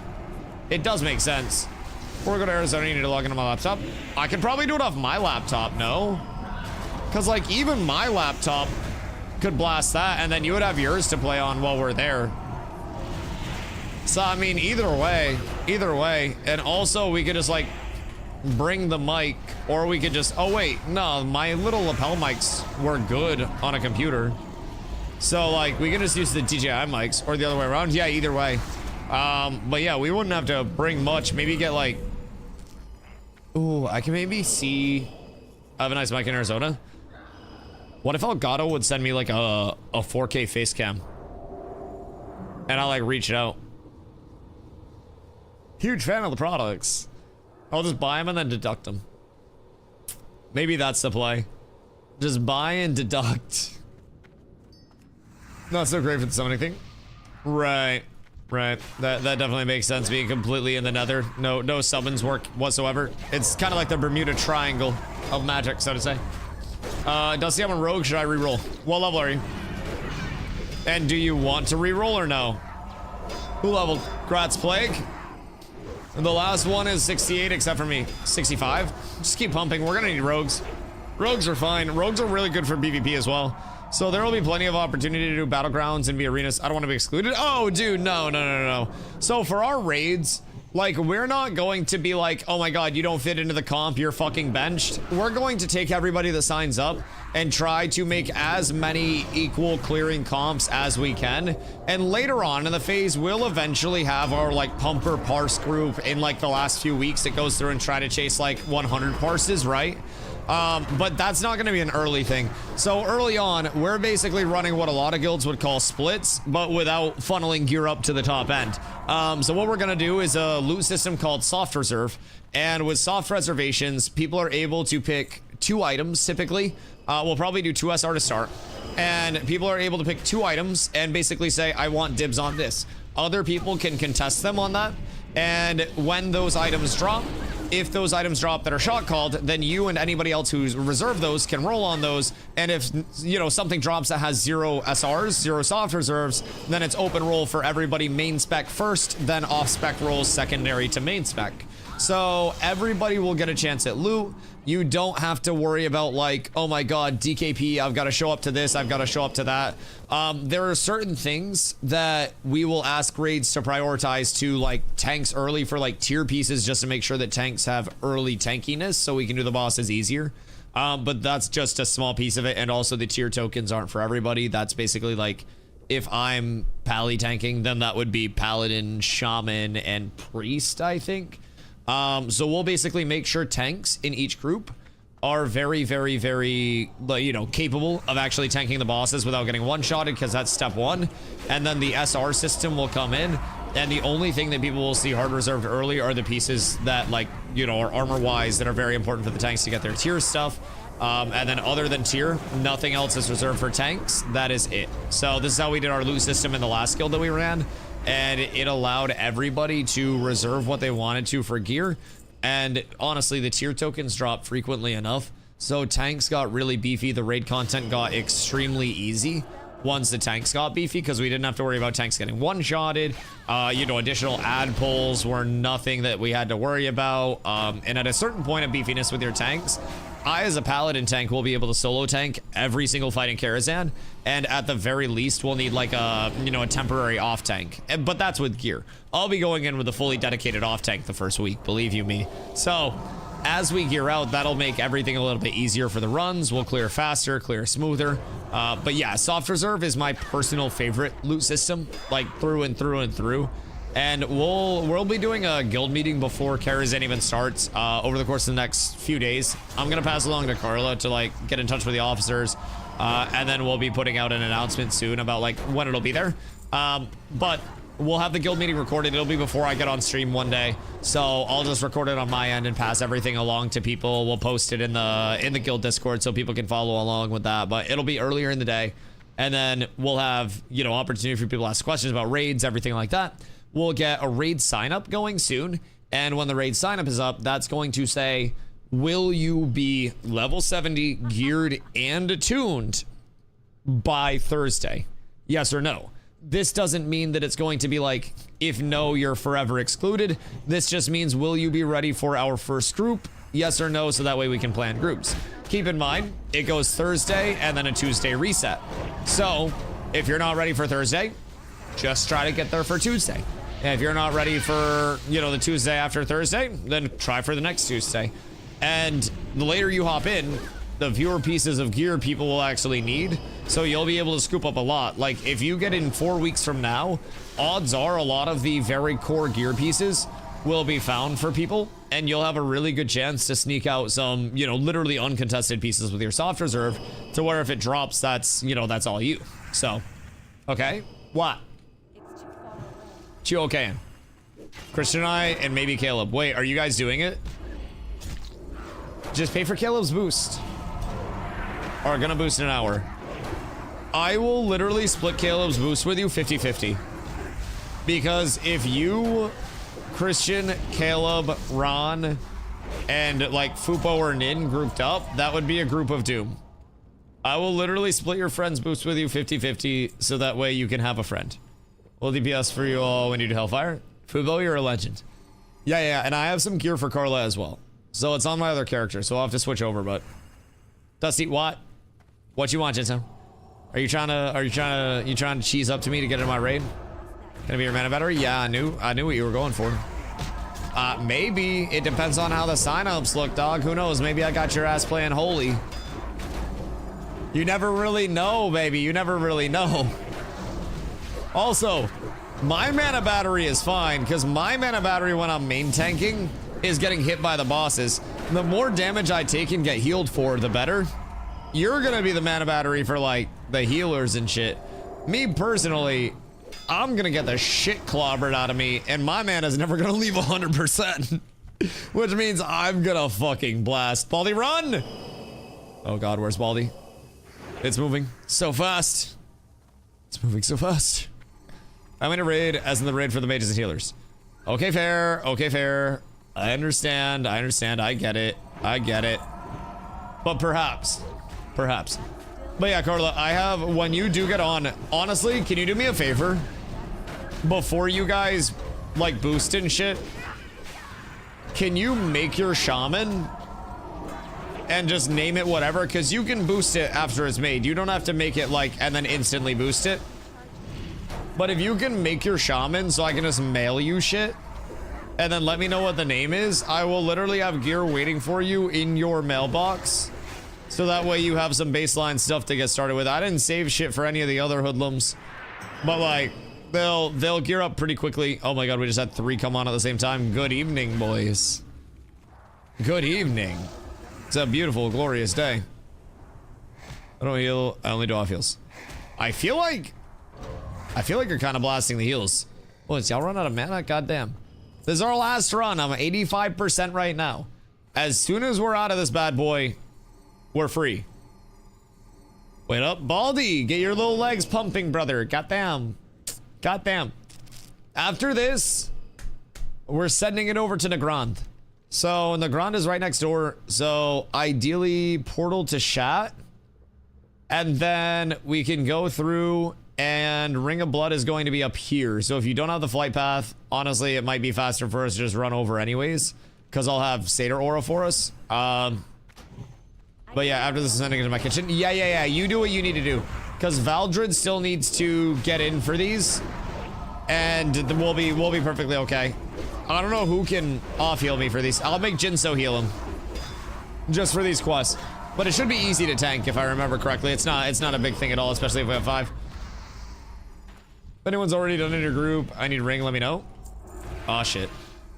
it does make sense. Before we go to Arizona, you need to log into my laptop. I could probably do it off my laptop, no? Because like even my laptop could blast that and then you would have yours to play on while we're there. So I mean, either way. And also we could just like bring the mic, or we could just, oh wait, no, my little lapel mics were good on a computer. So like we could just use the DJI mics or the other way around. Yeah, either way. But yeah, we wouldn't have to bring much. Maybe get like, ooh, I can maybe see, I have a nice mic in Arizona. What if Elgato would send me like a 4K face cam? And I'll like reach it out. Huge fan of the products. I'll just buy them and then deduct them. Maybe that's the play. Just buy and deduct. Not so great for the summoning thing. Right. That definitely makes sense, being completely in the nether. No summons work whatsoever. It's kind of like the Bermuda Triangle of magic, so to say. Dusty, I'm a rogue. Should I reroll? What level are you? And do you want to reroll or no? Who leveled? Gratz Plague? The last one is 68, except for me. 65. Just keep pumping. We're gonna need rogues. Rogues are fine. Rogues are really good for PvP as well. So there will be plenty of opportunity to do battlegrounds and be arenas. I don't want to be excluded. Oh, dude, no. So for our raids, like, we're not going to be like, oh my god, you don't fit into the comp, you're fucking benched. We're going to take everybody that signs up and try to make as many equal clearing comps as we can. And later on in the phase, we'll eventually have our like pumper parse group in like the last few weeks that goes through and try to chase like 100 parses, right? But that's not going to be an early thing. So early on, we're basically running what a lot of guilds would call splits, but without funneling gear up to the top end. So what we're going to do is a loot system called soft reserve. And with soft reservations, people are able to pick 2 items typically. We'll probably do 2 SR to start. And people are able to pick 2 items and basically say, I want dibs on this. Other people can contest them on that. And when those items drop, if those items drop that are shot called, then you and anybody else who's reserved those can roll on those. And if, you know, something drops that has 0 SRs, 0 soft reserves, then it's open roll for everybody main spec first, then off spec rolls secondary to main spec. So everybody will get a chance at loot. You don't have to worry about like, oh my god, DKP, I've got to show up to this, I've got to show up to that. There are certain things that we will ask raids to prioritize to like tanks early for like tier pieces, just to make sure that tanks have early tankiness so we can do the bosses easier. But that's just a small piece of it. And also the tier tokens aren't for everybody. That's basically like, if I'm pally tanking, then that would be paladin, shaman, and priest, I think. So we'll basically make sure tanks in each group are very, very, very, you know, capable of actually tanking the bosses without getting one-shotted, because that's step one. And then the SR system will come in, and the only thing that people will see hard reserved early are the pieces that, like, you know, are armor-wise that are very important for the tanks to get their tier stuff. And then other than tier, nothing else is reserved for tanks. That is it. So this is how we did our loot system in the last guild that we ran, and it allowed everybody to reserve what they wanted to for gear. And honestly, the tier tokens dropped frequently enough, so tanks got really beefy. The raid content got extremely easy once the tanks got beefy, because we didn't have to worry about tanks getting one-shotted. You know, additional ad pulls were nothing that we had to worry about. And at a certain point of beefiness with your tanks, I, as a paladin tank, will be able to solo tank every single fight in Karazhan, and at the very least, we'll need like a, you know, a temporary off tank. But that's with gear. I'll be going in with a fully dedicated off tank the first week, believe you me. So as we gear out, that'll make everything a little bit easier for the runs. We'll clear faster, clear smoother. But yeah, soft reserve is my personal favorite loot system, like through and through and through. And we'll be doing a guild meeting before Karazhan even starts over the course of the next few days. I'm gonna pass along to Carla to like get in touch with the officers, and then we'll be putting out an announcement soon about like when it'll be there. But we'll have the guild meeting recorded. It'll be before I get on stream one day, so I'll just record it on my end and pass everything along to people. We'll post it in the guild Discord so people can follow along with that. But it'll be earlier in the day, and then we'll have, you know, opportunity for people to ask questions about raids, everything like that. We'll get a raid sign up going soon, and when the raid sign up is up, that's going to say, will you be level 70 geared and attuned by Thursday? Yes or no? This doesn't mean that it's going to be like, if no, you're forever excluded. This just means, will you be ready for our first group? Yes or no, so that way we can plan groups. Keep in mind, it goes Thursday and then a Tuesday reset. So if you're not ready for Thursday, just try to get there for Tuesday. And if you're not ready for, you know, the Tuesday after Thursday, then try for the next Tuesday. And the later you hop in, the fewer pieces of gear people will actually need. So you'll be able to scoop up a lot. Like, if you get in 4 weeks from now, odds are a lot of the very core gear pieces will be found for people, and you'll have a really good chance to sneak out some, you know, literally uncontested pieces with your soft reserve, to where if it drops, that's, you know, that's all you. So, okay. What? Chill-Okayan. Christian and I, and maybe Caleb. Wait, are you guys doing it? Just pay for Caleb's boost. Or gonna boost in an hour. I will literally split Caleb's boost with you 50-50. Because if you, Christian, Caleb, Ron, and like Fupo or Nin grouped up, that would be a group of doom. I will literally split your friend's boost with you 50-50, so that way you can have a friend. Will DPS for you all when you do Hellfire? Fubo, you're a legend. Yeah, and I have some gear for Carla as well. So it's on my other character, so I'll have to switch over, but... Dusty, what you want, Jinso? Are you trying to cheese up to me to get in my raid? Gonna be your mana battery? Yeah, I knew what you were going for. Maybe. It depends on how the signups look, dog. Who knows? Maybe I got your ass playing holy. You never really know, baby. You never really know. Also, my mana battery is fine, because my mana battery when I'm main tanking is getting hit by the bosses. The more damage I take and get healed for, the better. You're gonna be the mana battery for like the healers and shit. Me personally, I'm gonna get the shit clobbered out of me, and my mana's never gonna leave 100%. Which means I'm gonna fucking blast. Baldy, run! Oh god, where's Baldy? It's moving so fast. It's moving so fast. I'm in a raid, as in the raid for the mages and healers. Okay, fair. Okay, fair. I understand. I get it. But perhaps. But yeah, Carla, I have, when you do get on, honestly, can you do me a favor? Before you guys, like, boost and shit, can you make your shaman and just name it whatever? Because you can boost it after it's made. You don't have to make it, like, and then instantly boost it. But if you can make your shaman so I can just mail you shit, and then let me know what the name is, I will literally have gear waiting for you in your mailbox. So that way you have some baseline stuff to get started with. I didn't save shit for any of the other hoodlums, but like, they'll gear up pretty quickly. Oh my god, we just had 3 come on at the same time. Good evening, boys. Good evening. It's a beautiful, glorious day. I don't heal. I only do off heals. I feel like you're kind of blasting the heals. Oh, it's y'all run out of mana? Goddamn. This is our last run. I'm 85% right now. As soon as we're out of this bad boy, we're free. Wait up, Baldy. Get your little legs pumping, brother. Goddamn. Goddamn. After this, we're sending it over to Nagrand. So Nagrand is right next door. So ideally, portal to Shat. And then we can go through, and Ring of Blood is going to be up here. So if you don't have the flight path, honestly, it might be faster for us to just run over anyways, because I'll have Satyr Aura for us. But yeah, after this is sending it to my kitchen. Yeah. You do what you need to do, because Valdred still needs to get in for these, and we'll be perfectly okay. I don't know who can off heal me for these. I'll make Jinso heal him just for these quests. But it should be easy to tank if I remember correctly. It's not a big thing at all, especially if we have 5. If anyone's already done it in your group, I need ring, let me know. Aw, shit.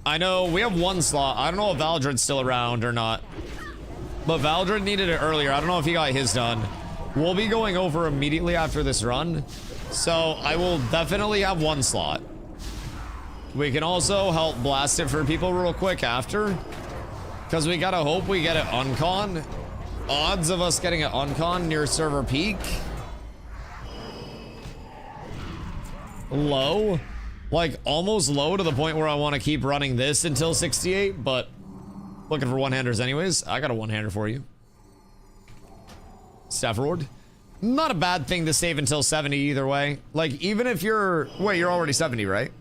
I know we have 1 slot. I don't know if Valdred's still around or not. But Valdred needed it earlier. I don't know if he got his done. We'll be going over immediately after this run. So I will definitely have 1 slot. We can also help blast it for people real quick after. Because we gotta hope we get it uncon. Odds of us getting it uncon near server peak. Low. Like almost low to the point where I want to keep running this until 68, but looking for one-handers anyways. I got a one-hander for you. Staff Road. Not a bad thing to save until 70 either way. Like even if you're, wait, you're already 70, right?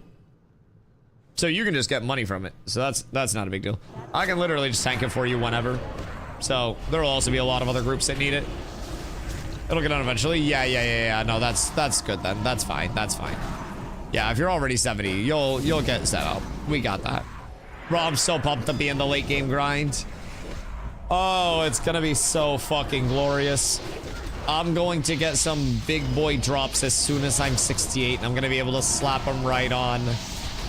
So you can just get money from it. So that's not a big deal. I can literally just tank it for you whenever. So there will also be a lot of other groups that need it. It'll get done eventually. Yeah. No, that's good then. That's fine. That's fine. Yeah, if you're already 70, you'll get set up. We got that. Rob's so pumped to be in the late game grind. Oh, it's gonna be so fucking glorious. I'm going to get some big boy drops as soon as I'm 68, and I'm gonna be able to slap them right on.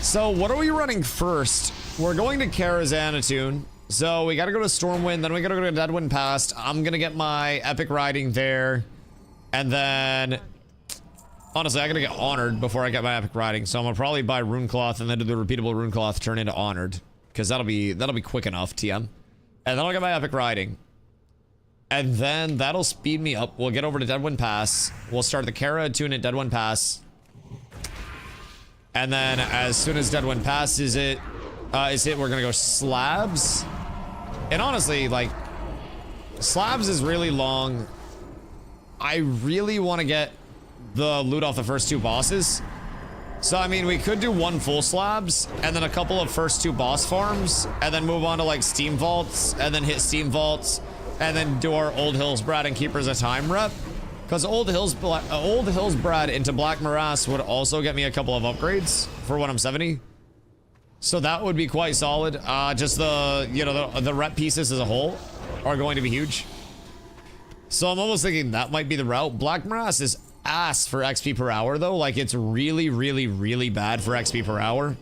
So what are we running first? We're going to Karazhanatun. So we gotta go to Stormwind, then we gotta go to Deadwind Pass. I'm gonna get my epic riding there. And then honestly, I gotta get honored before I get my epic riding. So I'm gonna probably buy Runecloth and then do the repeatable Runecloth turn into honored. Because that'll be quick enough, TM. And then I'll get my epic riding. And then that'll speed me up. We'll get over to Deadwind Pass. We'll start the Karazhanatun at Deadwind Pass. And then as soon as Deadwind Pass is hit, we're gonna go Slabs. And honestly, like, Slabs is really long. I really want to get the loot off the first 2 bosses. So, I mean, we could do 1 full Slabs, and then a couple of first 2 boss farms, and then move on to, like, Steam Vaults, and then hit Steam Vaults, and then do our Old Hills Brad and Keepers of Time rep. Because Old Hills Brad into Black Morass would also get me a couple of upgrades for when I'm 70. So that would be quite solid. Just the, you know, the rep pieces as a whole are going to be huge. So I'm almost thinking that might be the route. Black Morass is ass for XP per hour though. Like it's really, really, really bad for XP per hour.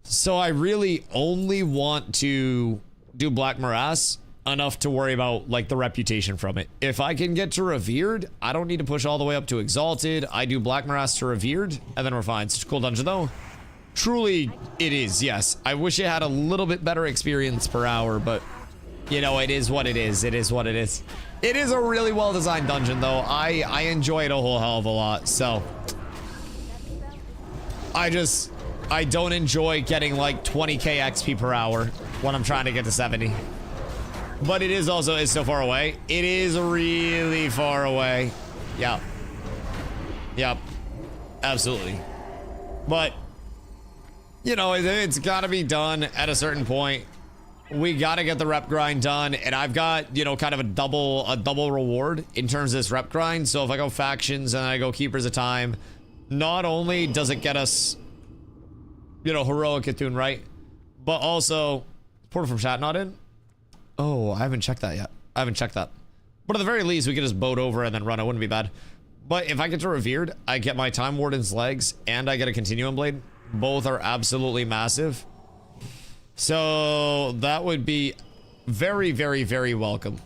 So I really only want to do Black Morass enough to worry about like the reputation from it. If I can get to Revered, I don't need to push all the way up to Exalted. I do Black Morass to Revered and then we're fine. Such a cool dungeon though. Truly, it is, yes. I wish it had a little bit better experience per hour, but you know, it is what it is. It is what it is. It is a really well-designed dungeon, though. I enjoy it a whole hell of a lot, so I don't enjoy getting like 20k XP per hour when I'm trying to get to 70. But it is also, it's so far away. It is really far away. Yep. Yep. Absolutely. But you know, it's got to be done at a certain point. We got to get the rep grind done, and I've got, you know, kind of a double reward in terms of this rep grind. So if I go factions and I go Keepers of Time, not only does it get us, you know, heroic Cthulhu, right? But also, Portal from Chat not in? Oh, I haven't checked that yet. I haven't checked that. But at the very least, we could just boat over and then run. It wouldn't be bad. But if I get to Revered, I get my Time Warden's legs and I get a Continuum Blade. Both are absolutely massive. So that would be very, very, very welcome.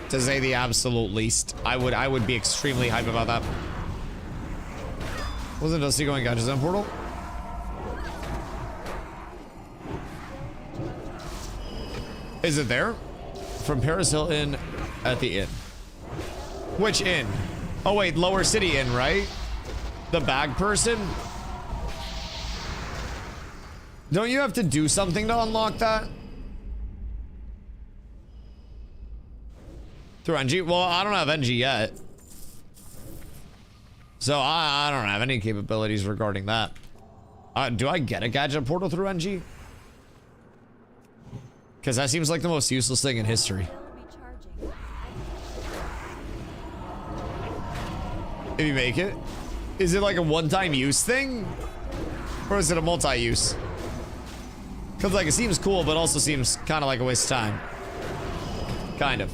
To say the absolute least. I would be extremely hype about that. Wasn't Dusty going gadgets on portal? Is it there? From Paris Hilton at the inn. Which inn? Oh wait, Lower City Inn, right? The bag person? Don't you have to do something to unlock that? Through NG? Well, I don't have NG yet. So I don't have any capabilities regarding that. Do I get a gadget portal through NG? Because that seems like the most useless thing in history. If you make it? Is it like a one-time use thing? Or is it a multi-use? Because like it seems cool, but also seems kind of like a waste of time. Kind of.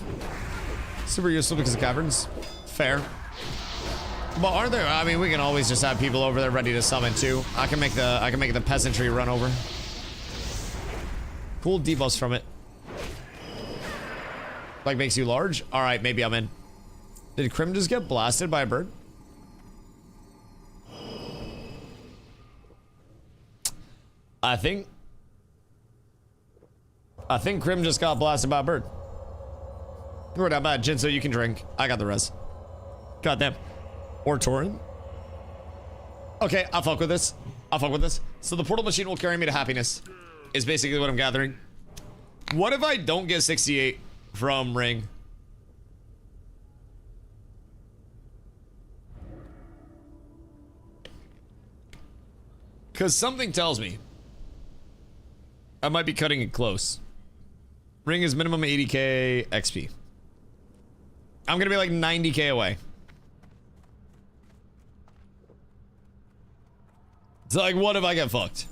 Super useful because of caverns. Fair. But aren't there? I mean, we can always just have people over there ready to summon too. I can make the peasantry run over. Cool debuffs from it. Like makes you large. All right, maybe I'm in. Did Crim just get blasted by a bird? I think Crim just got blasted by a bird. We're not bad, Jinso, you can drink. I got the res. Goddamn. Or Torin. Okay, I'll fuck with this. I'll fuck with this. So the portal machine will carry me to happiness. Is basically what I'm gathering. What if I don't get 68 from Ring? Because something tells me I might be cutting it close. Ring is minimum 80k XP. I'm gonna be like 90k away. It's like, what if I get fucked?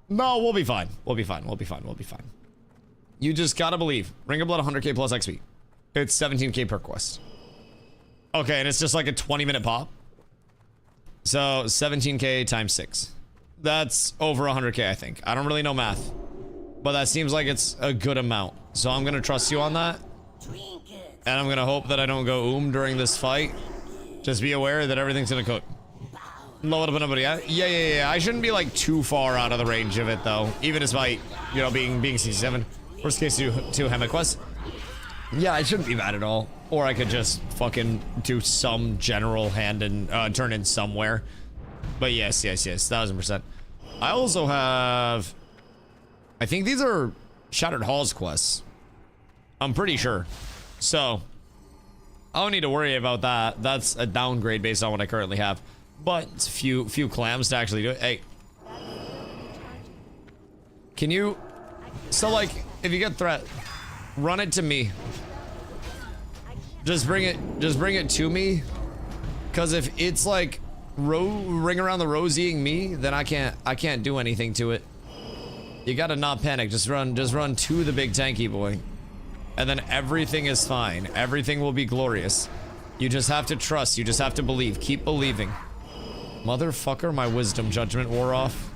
No, we'll be fine. We'll be fine. We'll be fine. We'll be fine. You just gotta believe. Ring of Blood 100k plus XP. It's 17k per quest. Okay, and it's just like a 20-minute pop. So 17k times 6. That's over 100k, I think. I don't really know math. But that seems like it's a good amount. So I'm gonna trust you on that. And I'm gonna hope that I don't go during this fight. Just be aware that everything's gonna cook. Low it up nobody. Yeah. I shouldn't be like too far out of the range of it though. Even despite, you know, being 67. Worst case, do 2 Hema quests. Yeah, it shouldn't be bad at all. Or I could just fucking do some general hand and turn in somewhere. But yes, 1000%. I also have, I think these are Shattered Halls quests. I'm pretty sure. So I don't need to worry about that. That's a downgrade based on what I currently have. But it's a few clams to actually do it. Hey. Can you, so like, if you get threat, run it to me. Just bring it to me. Cause if it's like ring around the rosying me, then I can't do anything to it. You gotta not panic. Just run to the big tanky boy. And then everything is fine. Everything will be glorious. You just have to trust. You just have to believe. Keep believing. Motherfucker, my wisdom judgment wore off.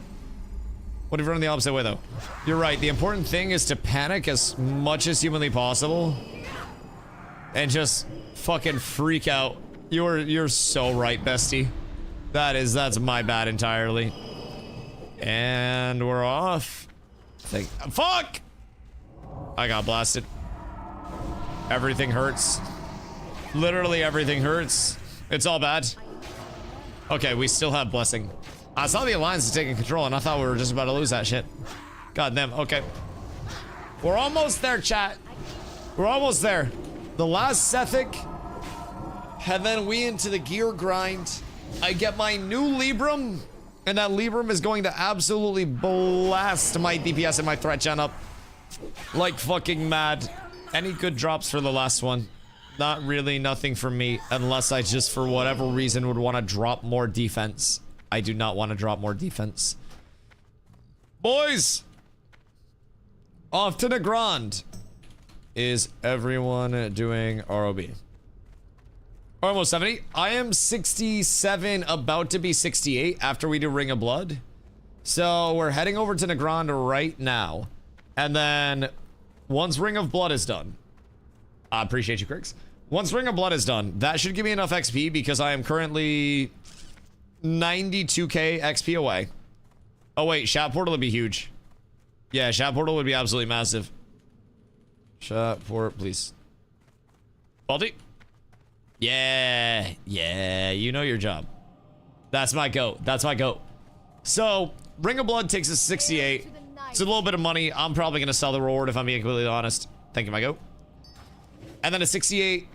What if you run the opposite way though? You're right. The important thing is to panic as much as humanly possible. And just fucking freak out. You're so right, bestie. That's my bad entirely. And we're off. Fuck! I got blasted. Everything hurts. Literally everything hurts. It's all bad. Okay, we still have blessing. I saw the alliance is taking control and I thought we were just about to lose that shit. God damn, okay. We're almost there, chat. We're almost there. The last Sethic. And then we into the gear grind. I get my new Libram. And that Libram is going to absolutely blast my DPS and my threat gen up. Like fucking mad. Any good drops for the last one? Not really, nothing for me. Unless I just, for whatever reason, would want to drop more defense. I do not want to drop more defense. Boys! Off to the Grand. Is everyone doing ROB? Almost 70. I am 67, about to be 68 after we do Ring of Blood. So we're heading over to Nagrand right now. And then Once Ring of Blood is done, I appreciate you, Cricks. Once Ring of Blood is done, that should give me enough XP because I am currently 92k XP away. Oh wait, Shout Portal would be huge. Yeah, Shout Portal would be absolutely massive. Shout Port, please. Baldy? Yeah, you know your job. That's my goat. That's my goat. So, Ring of Blood takes us 68. It's a little bit of money. I'm probably going to sell the reward if I'm being completely honest. Thank you, my goat. And then at 68,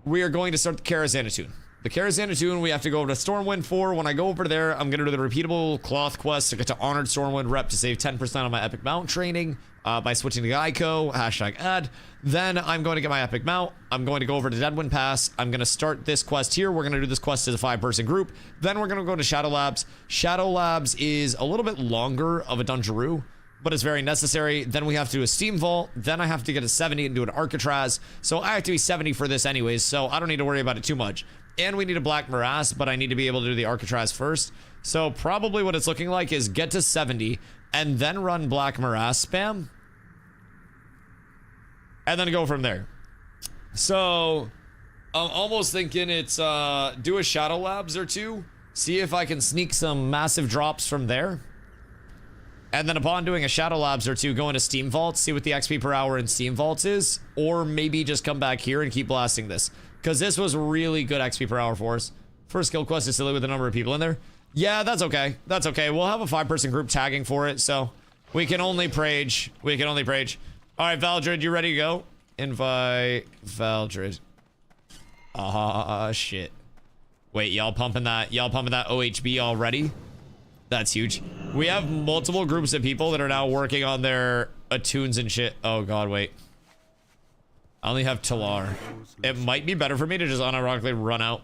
we are going to start the Karazhanatun. The Karazhanatun, we have to go over to Stormwind for. When I go over there, I'm going to do the repeatable cloth quest to get to Honored Stormwind rep to save 10% on my Epic Mount training by switching to Geico, #ad. Then I'm going to get my Epic Mount. I'm going to go over to Deadwind Pass. I'm going to start this quest here. We're going to do this quest as a 5-person group. Then we're going to go to Shadow Labs. Shadow Labs is a little bit longer of a Dungearoo, but it's very necessary. Then we have to do a Steam Vault. Then I have to get a 70 and do an Arcatraz. So I have to be 70 for this anyways, so I don't need to worry about it too much. And we need a Black Morass, but I need to be able to do the Arcatraz first. So probably what it's looking like is get to 70 and then run Black Morass spam. And then go from there. So I'm almost thinking it's do a Shadow Labs or two. See if I can sneak some massive drops from there. And then upon doing a Shadow Labs or two, go into Steam Vaults, see what the XP per hour in Steam Vaults is. Or maybe just come back here and keep blasting this. Because this was really good XP per hour for us. First guild quest is silly with the number of people in there. Yeah, that's okay. That's okay. We'll have a 5-person group tagging for it, so we can only prage. We can only prage. All right, Valdred, you ready to go? Invite Valdred. Shit. Wait, y'all pumping that OHB already? That's huge. We have multiple groups of people that are now working on their attunes and shit. Oh god, wait. I only have Talar. It might be better for me to just unironically run out.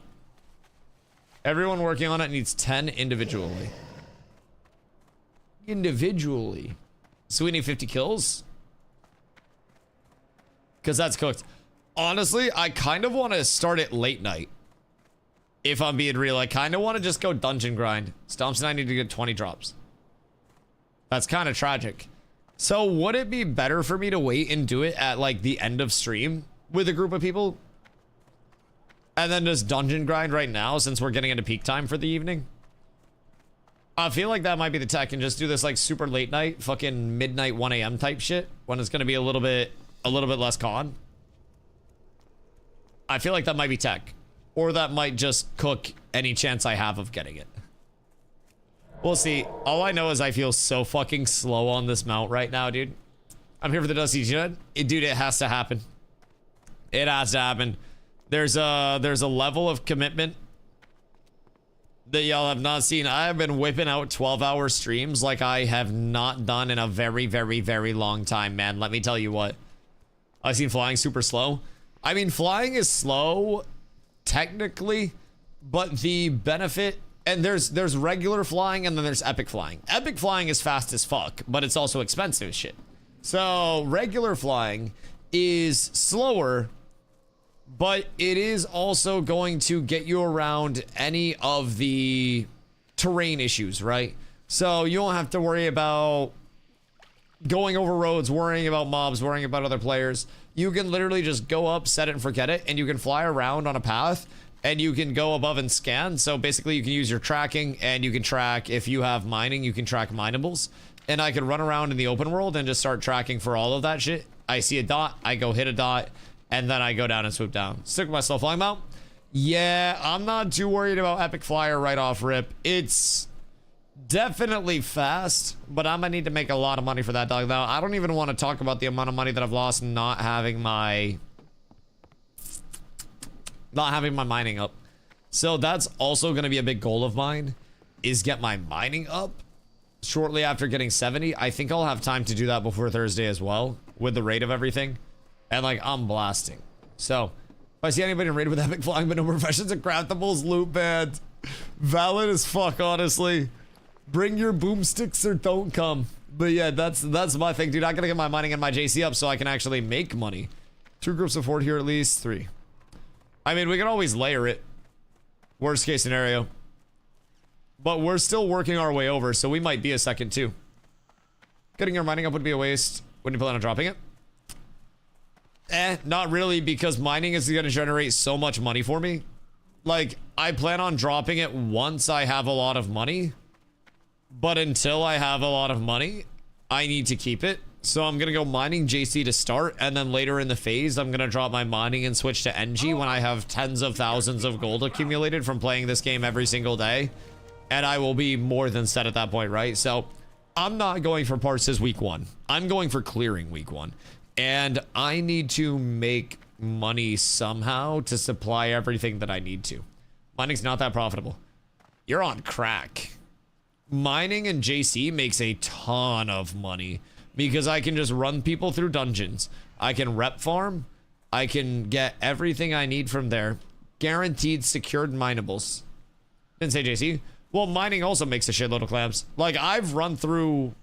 Everyone working on it needs 10 individually. So we need 50 kills? Because that's cooked. Honestly, I kind of want to start it late night. If I'm being real, I kind of want to just go dungeon grind. Stomps and I need to get 20 drops. That's kind of tragic. So would it be better for me to wait and do it at like the end of stream with a group of people? And then just dungeon grind right now since we're getting into peak time for the evening? I feel like that might be the tech and just do this like super late night, fucking midnight 1 a.m. type shit when it's going to be a little bit less con. I feel like that might be tech. Or that might just cook any chance I have of getting it. We'll see. All I know is I feel so fucking slow on this mount right now, dude. I'm here for the Dusty Judd. Dude, it has to happen. It has to happen. There's a level of commitment that y'all have not seen. I have been whipping out 12-hour streams like I have not done in a very, very, very long time, man. Let me tell you what. I've seen flying super slow. I mean, flying is slow, technically, but the benefit... And there's regular flying and then there's epic flying. Epic flying is fast as fuck, but it's also expensive as shit. So regular flying is slower, but it is also going to get you around any of the terrain issues, right? So you don't have to worry about going over roads, worrying about mobs, worrying about other players. You can literally just go up, set it and forget it, and you can fly around on a path. And you can go above and scan. So basically you can use your tracking and you can track, if you have mining, you can track minables. And I can run around in the open world and just start tracking for all of that shit. I see a dot, I go hit a dot, and then I go down and swoop down. Stick with my slow flying mount. Yeah, I'm not too worried about epic flyer right off rip. It's definitely fast, but I'm gonna need to make a lot of money for that dog now. I don't even want to talk about the amount of money that I've lost not having my mining up. So that's also going to be a big goal of mine, is get my mining up shortly after getting 70. I think I'll have time to do that before Thursday as well with the rate of everything. And like, I'm blasting. So if I see anybody in raid with epic flying but no professions and craftables, loot banned. Valid as fuck, honestly. Bring your boomsticks or don't come. But yeah, that's my thing, dude. I gotta get my mining and my JC up so I can actually make money. 2 groups of 4 here at least. 3. I mean, we can always layer it. Worst case scenario. But we're still working our way over, so we might be a second too. Getting your mining up would be a waste. When you plan on dropping it? Not really, because mining is going to generate so much money for me. Like, I plan on dropping it once I have a lot of money. But until I have a lot of money, I need to keep it. So I'm going to go mining JC to start. And then later in the phase, I'm going to drop my mining and switch to NG when I have tens of thousands of gold accumulated from playing this game every single day. And I will be more than set at that point, right? So I'm not going for parts as week 1. I'm going for clearing week 1. And I need to make money somehow to supply everything that I need to. Mining's not that profitable. You're on crack. Mining in JC makes a ton of money because I can just run people through dungeons. I can rep farm. I can get everything I need from there. Guaranteed secured minables. Didn't say JC. Well, mining also makes a shitload of clams. Like, I've run through,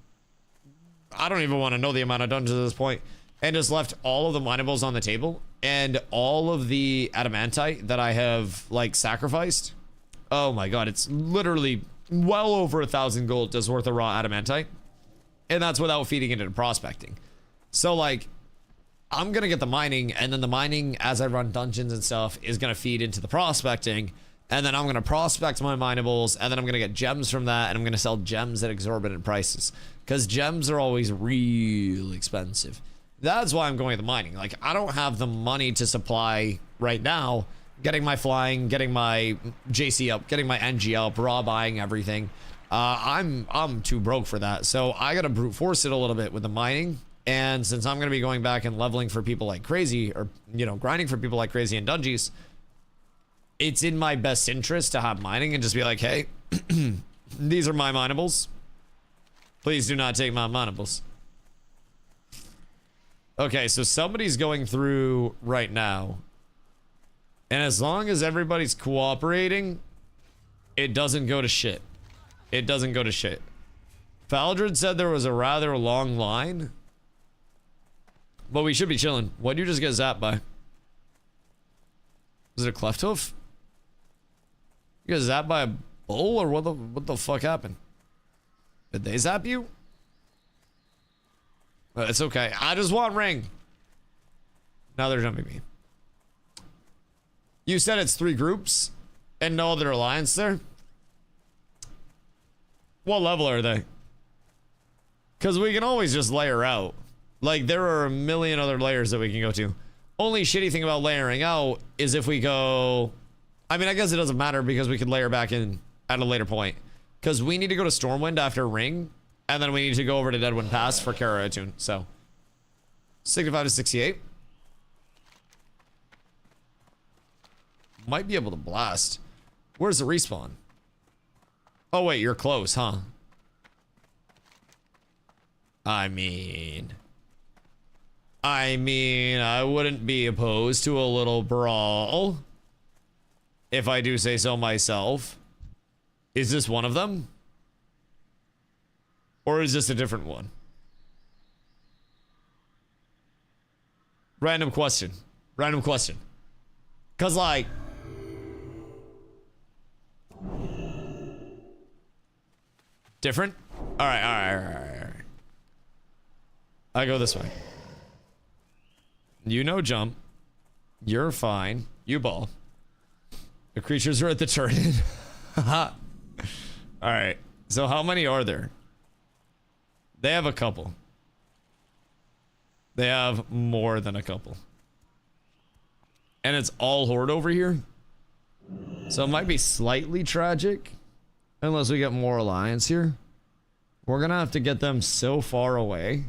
I don't even want to know the amount of dungeons at this point, and just left all of the minables on the table, and all of the adamantite that I have, like, sacrificed. Oh my god, it's literally well over 1,000 gold just worth of raw adamantite. And that's without feeding into prospecting. So, like, I'm gonna get the mining, and then the mining, as I run dungeons and stuff, is gonna feed into the prospecting. And then I'm gonna prospect my minables, and then I'm gonna get gems from that, and I'm gonna sell gems at exorbitant prices. Because gems are always real expensive. That's why I'm going to the mining. Like, I don't have the money to supply right now. Getting my flying, getting my JC up, getting my NG up, raw buying everything. I'm too broke for that. So I gotta brute force it a little bit with the mining. And since I'm gonna be going back and leveling for people like crazy, or, you know, grinding for people like crazy in dungeons, it's in my best interest to have mining and just be like, hey, these are my minables. Please do not take my minables. Okay, so somebody's going through right now. And as long as everybody's cooperating, it doesn't go to shit. It doesn't go to shit. Faldred said there was a rather long line. But we should be chilling. What'd you just get zapped by? Was it a cleft hoof? You got zapped by a bull, or what the fuck happened? Did they zap you? It's okay. I just want ring. Now they're jumping me. You said it's 3 groups and no other alliance there? What level are they? Because we can always just layer out. Like, there are a million other layers that we can go to. Only shitty thing about layering out is if we go... I mean, I guess it doesn't matter because we can layer back in at a later point. Because we need to go to Stormwind after Ring. And then we need to go over to Deadwind Pass for Kara Attune. So, 65 to 68. Might be able to blast. Where's the respawn? Oh, wait, you're close, huh? I mean, I wouldn't be opposed to a little brawl. If I do say so myself. Is this one of them? Or is this a different one? Random question. Random question. Cause like... Different? Alright. I go this way. You know jump. You're fine. You ball. The creatures are at the turn. Alright. So how many are there? They have a couple. They have more than a couple. And it's all horde over here. So it might be slightly tragic. Unless we get more alliance here. We're gonna have to get them so far away.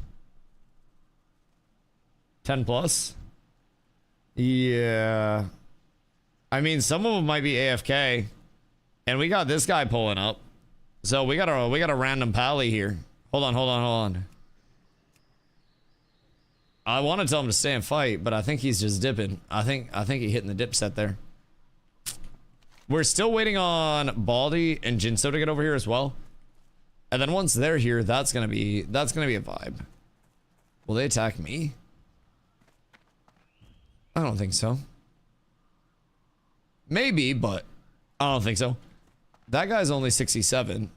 10 plus? Yeah. I mean, some of them might be AFK. And we got this guy pulling up. So we got a random pally here. Hold on. I want to tell him to stay and fight, but I think he's just dipping. I think he hitting the dip set there. We're still waiting on Baldy and Jinso to get over here as well. And then once they're here, that's gonna be a vibe. Will they attack me? I don't think so. Maybe, but I don't think so. That guy's only 67.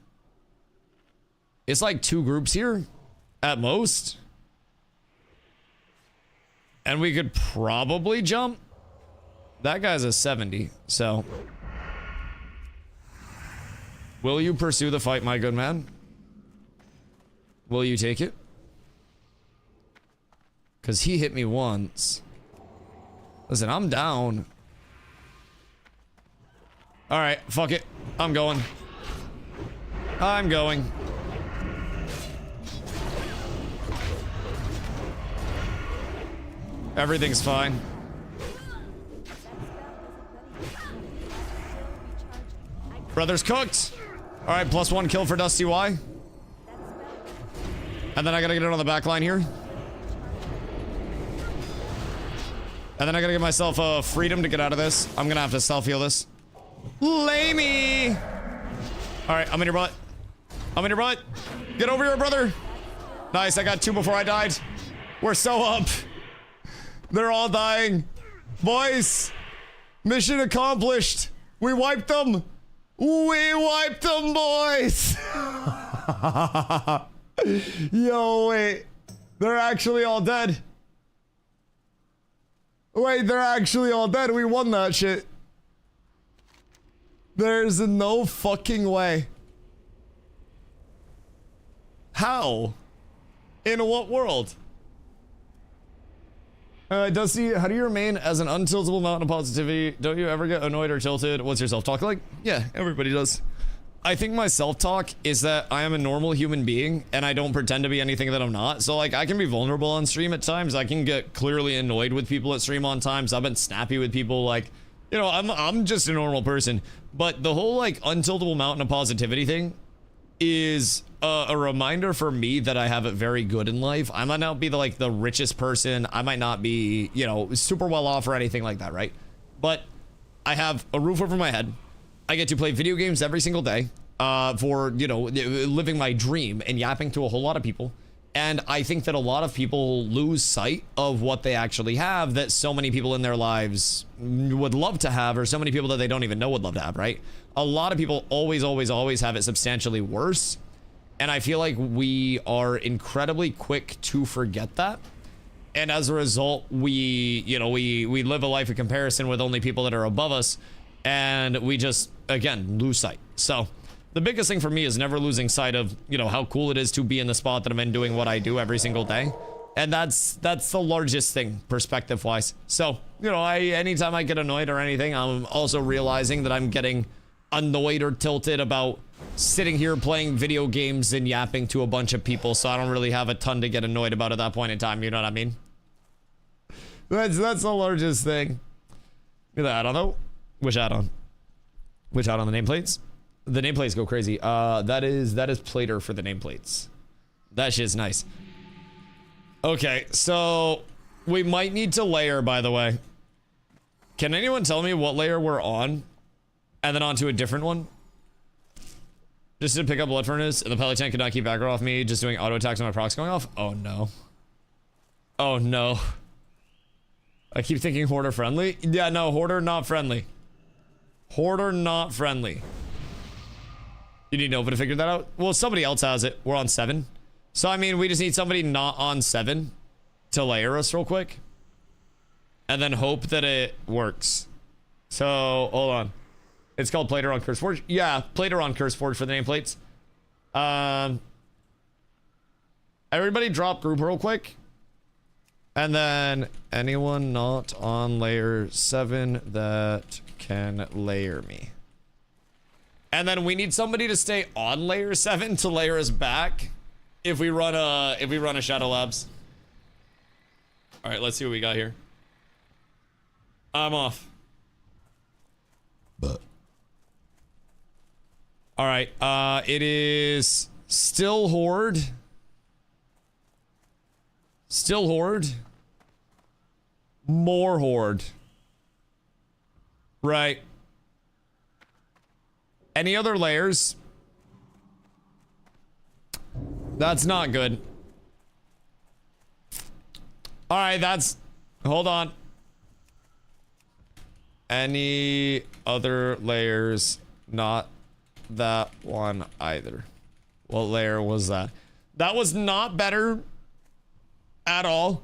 It's like 2 groups here at most. And we could probably jump. That guy's a 70, so. Will you pursue the fight, my good man? Will you take it? Because he hit me once. Listen, I'm down. Alright, fuck it. I'm going. I'm going. Everything's fine. Brother's cooked. Alright, +1 kill for DustyWhy. And then I gotta get it on the back line here. And then I gotta give myself freedom to get out of this. I'm gonna have to self-heal this. Lamey! Alright, I'm in your butt. I'm in your butt. Get over here, brother. Nice, I got 2 before I died. We're so up. They're all dying. Boys, mission accomplished. We wiped them. We wiped them, boys. Yo, wait. They're actually all dead. Wait, they're actually all dead. We won that shit. There's no fucking way. How? In what world? Dusty, how do you remain as an untiltable mountain of positivity? Don't you ever get annoyed or tilted? What's your self-talk like? Yeah, everybody does. I think my self-talk is that I am a normal human being and I don't pretend to be anything that I'm not. So like I can be vulnerable on stream at times. I can get clearly annoyed with people at stream on times. I've been snappy with people. Like, you know, I'm just a normal person. But the whole like untiltable mountain of positivity thing is a reminder for me that I have it very good in life. I might not be the richest person. I might not be, you know, super well off or anything like that, right? But I have a roof over my head. I get to play video games every single day for, you know, living my dream and yapping to a whole lot of people. And I think that a lot of people lose sight of what they actually have that so many people in their lives would love to have, or so many people that they don't even know would love to have, right? A lot of people always have it substantially worse. And I feel like we are incredibly quick to forget that. And as a result, we live a life of comparison with only people that are above us. And we just, again, lose sight. So the biggest thing for me is never losing sight of, you know, how cool it is to be in the spot that I'm in doing what I do every single day. And that's the largest thing, perspective wise. So, you know, anytime I get annoyed or anything, I'm also realizing that I'm getting annoyed or tilted about sitting here playing video games and yapping to a bunch of people. So I don't really have a ton to get annoyed about at that point in time. You know what I mean? That's the largest thing. Look at that. I don't know. Which add-on? Which add-on? The nameplates? The nameplates go crazy. That is Plater for the nameplates. That shit's nice. Okay, so we might need to layer, by the way. Can anyone tell me what layer we're on? And then onto a different one? Just to pick up Blood Furnace, and the Peloton could not keep aggro off me, just doing auto attacks when my procs going off? Oh no. Oh no. I keep thinking Hoarder friendly. Yeah, no, Hoarder not friendly. Hoarder not friendly. You need Nova to figure that out? Well, somebody else has it. We're on 7. So, I mean, we just need somebody not on 7 to layer us real quick. And then hope that it works. So, hold on. It's called Plater on CurseForge. Yeah, Plater on CurseForge for the nameplates. Everybody drop group real quick. And then anyone not on layer 7 that can layer me. And then we need somebody to stay on layer 7 to layer us back if we run a Shadow Labs. All right, let's see what we got here. I'm off. But all right, it is still Horde. Still Horde. More Horde. Right. Any other layers? That's not good. All right, that's... Hold on. Any other layers? Not that one either. What layer was that? That was not better at all.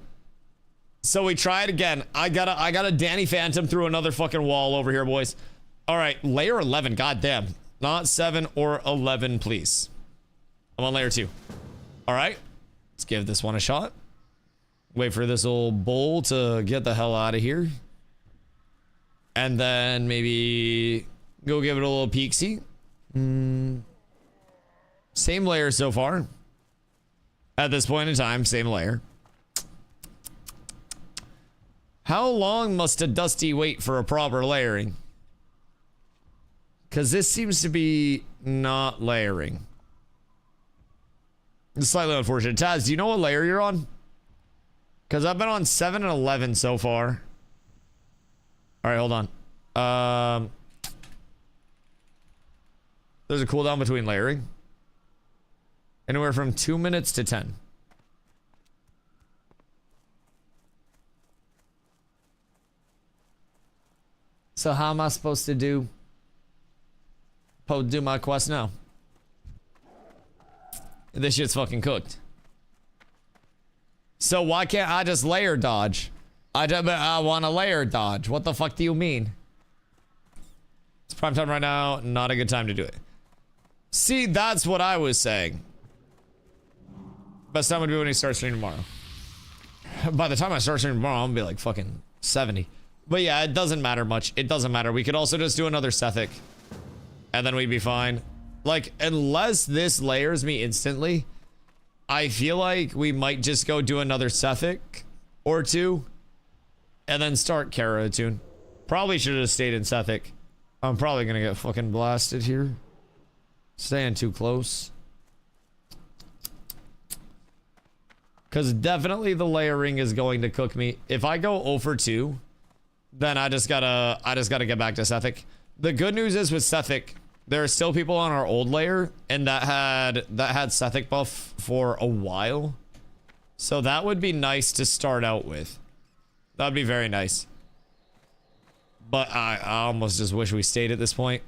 So we try it again. I gotta Danny Phantom through another fucking wall over here, boys. All right, layer 11. Goddamn, not 7 or 11, please. I'm on layer 2. All right, let's give this one a shot. Wait for this old bull to get the hell out of here, and then maybe go give it a little peek-see. Same layer so far. At this point in time, same layer. How long must a Dusty wait for a proper layering? Because this seems to be not layering. It's slightly unfortunate. Taz, do you know what layer you're on? Because I've been on 7 and 11 so far. All right, hold on. There's a cooldown between layering. Anywhere from 2 minutes to 10. So how am I supposed to do my quest now? This shit's fucking cooked. So why can't I just layer dodge? I want to layer dodge. What the fuck do you mean? It's prime time right now. Not a good time to do it. See, that's what I was saying. Best time would be when he starts streaming tomorrow. By the time I start streaming tomorrow, I'm gonna be like fucking 70. But yeah, it doesn't matter much. It doesn't matter. We could also just do another Sethic, and then we'd be fine. Like, unless this layers me instantly, I feel like we might just go do another Sethic or 2, and then start Kara Attune. Probably should have stayed in Sethic. I'm probably gonna get fucking blasted here. Staying too close. Because definitely the layering is going to cook me. If I go 0 for 2, then I just gotta get back to Sethic. The good news is with Sethic, there are still people on our old layer, and that had Sethic buff for a while. So that would be nice to start out with. That'd be very nice. But I almost just wish we stayed at this point.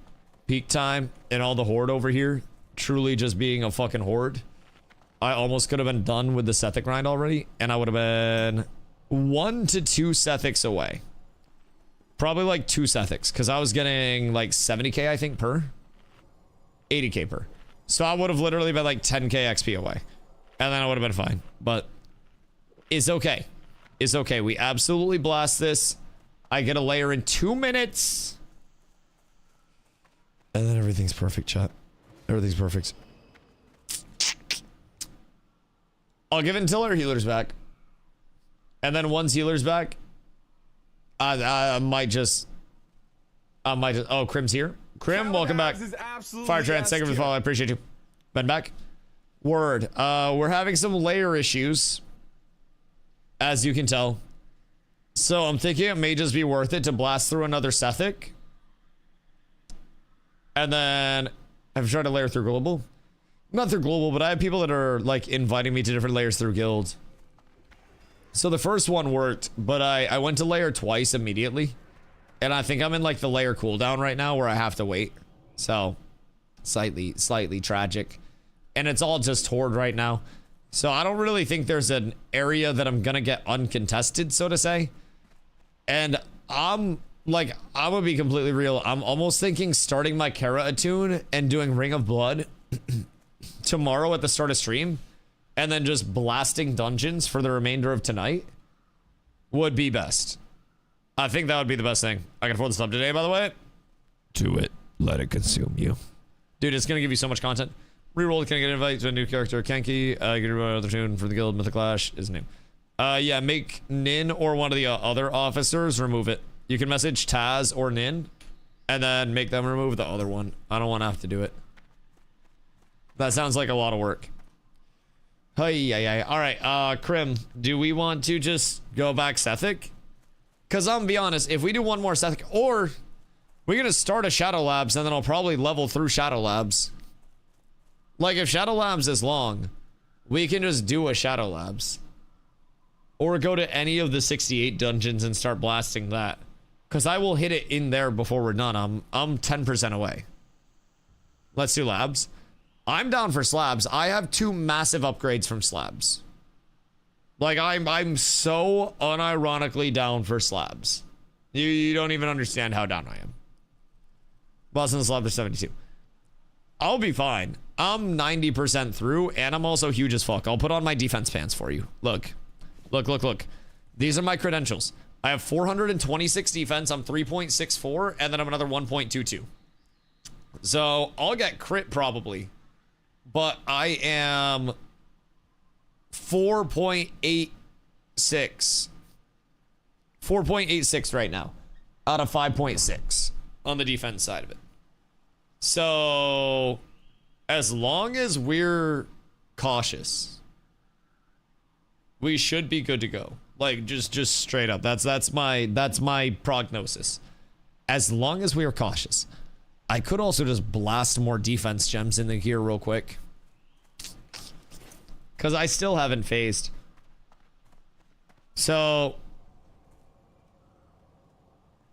Peak time and all the horde over here truly just being a fucking horde. I almost could have been done with the Sethic grind already, and I would have been 1 to 2 Sethics away. Probably like 2 Sethics, because I was getting like 70k, I think, per. 80k per. So I would have literally been like 10k XP away. And then I would have been fine. But it's okay. It's okay. We absolutely blast this. I get a layer in 2 minutes. And then everything's perfect, chat. Everything's perfect. I'll give it until our healer's back. And then once healer's back, I might just... Oh, Crim's here. Crim, welcome back. Fire Trans, thank you for the follow. I appreciate you. Been back. Word. We're having some layer issues, as you can tell. So I'm thinking it may just be worth it to blast through another Sethic. And then I've tried to layer through Global. Not through Global, but I have people that are like inviting me to different layers through Guild. So the first one worked, but I went to layer twice immediately. And I think I'm in like the layer cooldown right now where I have to wait. So slightly tragic. And it's all just horde right now. So I don't really think there's an area that I'm gonna get uncontested, so to say. And I'm gonna be completely real. I'm almost thinking starting my Kara Attune and doing Ring of Blood tomorrow at the start of stream, and then just blasting dungeons for the remainder of tonight would be best. I think that would be the best thing. I can afford the sub today, by the way. Do it. Let it consume you. Dude, it's gonna give you so much content. Reroll, can I get an invite to a new character? Kenki, get another tune for the guild. Mythic Clash is his name. Yeah, make Nin or one of the other officers remove it. You can message Taz or Nin, and then make them remove the other one. I don't want to have to do it. That sounds like a lot of work. Hey. All right, Crim, do we want to just go back Sethic? Because I'm gonna be honest, if we do one more Sethic, or we're gonna start a Shadow Labs, and then I'll probably level through Shadow Labs. Like, if Shadow Labs is long, we can just do a Shadow Labs. Or go to any of the 68 dungeons and start blasting that. Because I will hit it in there before we're done. I'm 10% away. Let's do Labs. I'm down for Slabs. I have 2 massive upgrades from Slabs. Like, I'm so unironically down for slabs. You don't even understand how down I am. Boston slabs are 72. I'll be fine. I'm 90% through, and I'm also huge as fuck. I'll put on my defense pants for you. Look. Look. These are my credentials. I have 426 defense. I'm 3.64, and then I'm another 1.22. So I'll get crit probably, but I am 4.86 right now out of 5.6 on the defense side of it. So as long as we're cautious, we should be good to go. Like, just straight up. That's my prognosis. As long as we are cautious. I could also just blast more defense gems in the gear real quick, because I still haven't phased. So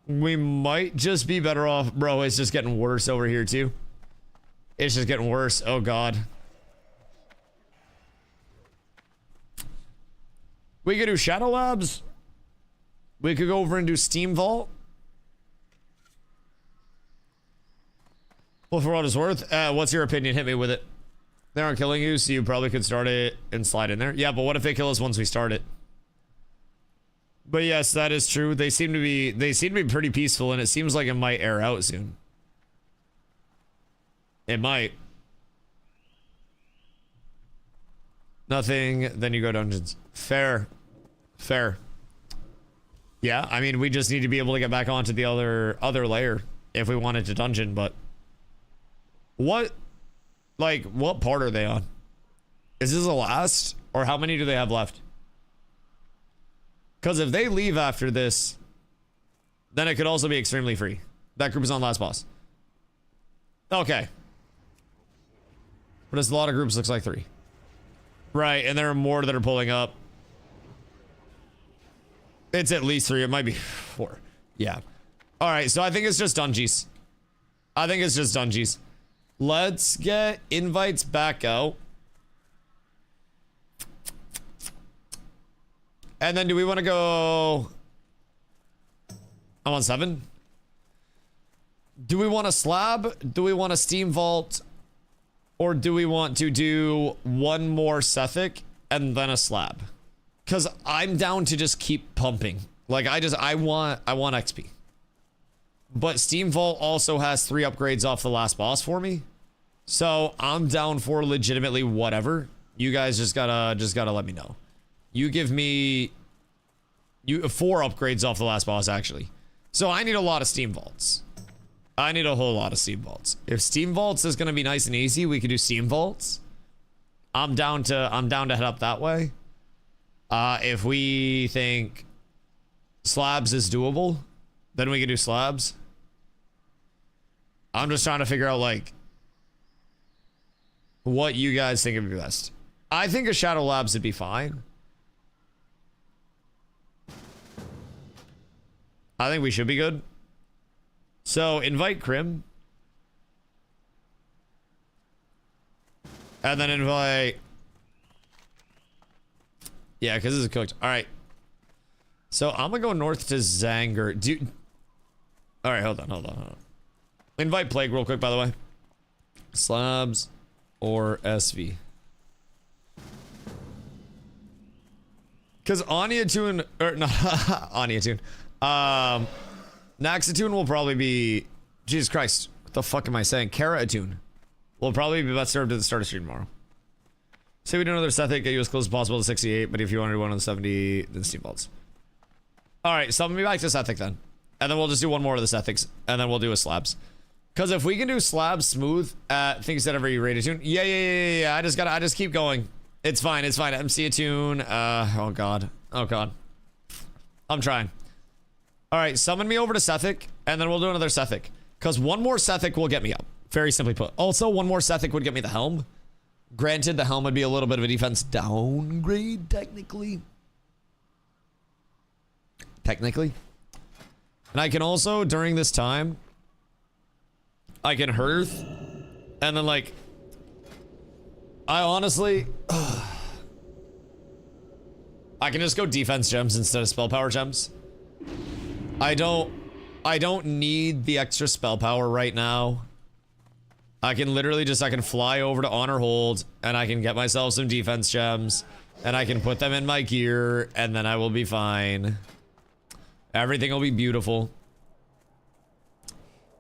we might just be better off. Bro, it's just getting worse over here too. It's just getting worse. Oh god. We could do Shadow Labs. We could go over and do Steam Vault. Well, for what it's worth, what's your opinion? Hit me with it. They aren't killing you, so you probably could start it and slide in there. Yeah, but what if they kill us once we start it? But yes, that is true. They seem to be pretty peaceful, and it seems like it might air out soon. It might. Nothing, then you go dungeons. Fair. Yeah, I mean, we just need to be able to get back onto the other layer if we wanted to dungeon, but what part are they on? Is this the last, or how many do they have left? Because if they leave after this, then it could also be extremely free. That group is on last boss. Okay. But it's a lot of groups, looks like 3. Right, and there are more that are pulling up. It's at least 3. It might be 4. Yeah. All right, so I think it's just dungeons. Let's get invites back out. And then do we want to go... I'm on 7. Do we want a slab? Do we want a Steam Vault? Or do we want to do one more Sethic and then a slab? Because I'm down to just keep pumping. Like, I want XP. But Steam Vault also has 3 upgrades off the last boss for me. So I'm down for legitimately whatever. You guys just gotta let me know. You give me 4 upgrades off the last boss, actually. So I need a lot of Steam Vaults. I need a whole lot of Steam Vaults. If Steam Vaults is gonna be nice and easy, we could do Steam Vaults. I'm down to head up that way. If we think slabs is doable, then we can do slabs. I'm just trying to figure out, like, what you guys think would be best. I think a Shadow Labs would be fine. I think we should be good. So invite Crim. And then invite... Yeah, because this is cooked. All right. So I'm going to go north to Zanger. All right, hold on. Invite Plague real quick, by the way. Slabs or SV. Because Aniatune... Or, no, Aniatune. Naxatune will probably be... Jesus Christ. What the fuck am I saying? Kara-Attune will probably be best served at the start of stream tomorrow. Say we do another Sethic, get you as close as possible to 68, but if you want to do one on 70, then Steam Vaults. Alright, so I'm gonna be back to Sethic then. And then we'll just do one more of the Sethics, and then we'll do a Slabs. Because if we can do Slabs smooth at things that every rated tune. Yeah. I just keep going. It's fine. MC Attune. Oh god. I'm trying. Alright, summon me over to Sethic, and then we'll do another Sethic. Because one more Sethic will get me up. Very simply put. Also, one more Sethic would get me the Helm. Granted, the Helm would be a little bit of a defense downgrade, technically. And I can also, during this time, I can Hearth. And then, like, I honestly... I can just go defense gems instead of spell power gems. I don't need the extra spell power right now. I can literally just, I can fly over to honor hold and I can get myself some defense gems and I can put them in my gear and then I will be fine. Everything will be beautiful.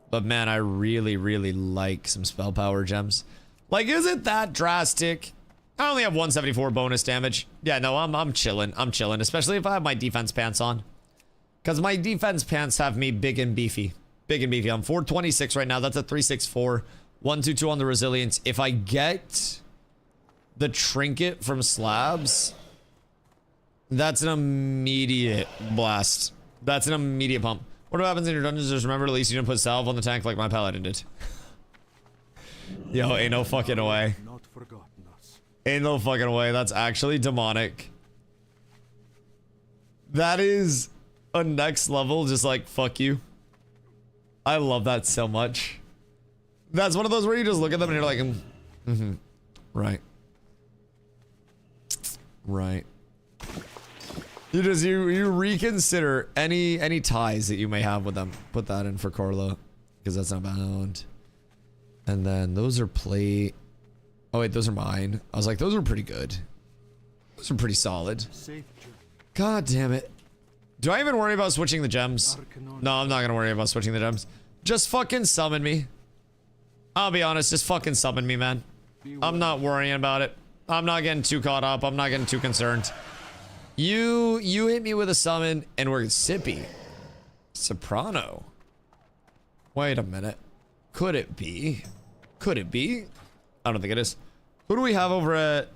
But man, I really, really like some spell power gems. Like, is it that drastic? I only have 174 bonus damage. Yeah, no, I'm chilling. I'm chilling, especially if I have my defense pants on. Because my defense pants have me big and beefy. Big and beefy. I'm 426 right now. That's a 364. 122 on the resilience. If I get the trinket from slabs, that's an immediate blast. That's an immediate pump. What happens in your dungeons? Just remember, at least you didn't put salve on the tank like my paladin did. Yo, ain't no fucking way. Ain't no fucking way. That's actually demonic. That is a next level, just like, fuck you. I love that so much. That's one of those where you just look at them and you're like, right. Right. You reconsider any ties that you may have with them. Put that in for Corla, because that's not bound. And then those are plate. Oh wait, those are mine. I was like, those are pretty good. Those are pretty solid. God damn it. Do I even worry about switching the gems? No, I'm not gonna worry about switching the gems. Just fucking summon me. I'll be honest, just fucking summon me, man. I'm not worrying about it. I'm not getting too caught up. I'm not getting too concerned. You hit me with a summon and we're sippy. Soprano. Wait a minute. Could it be? Could it be? I don't think it is. Who do we have over at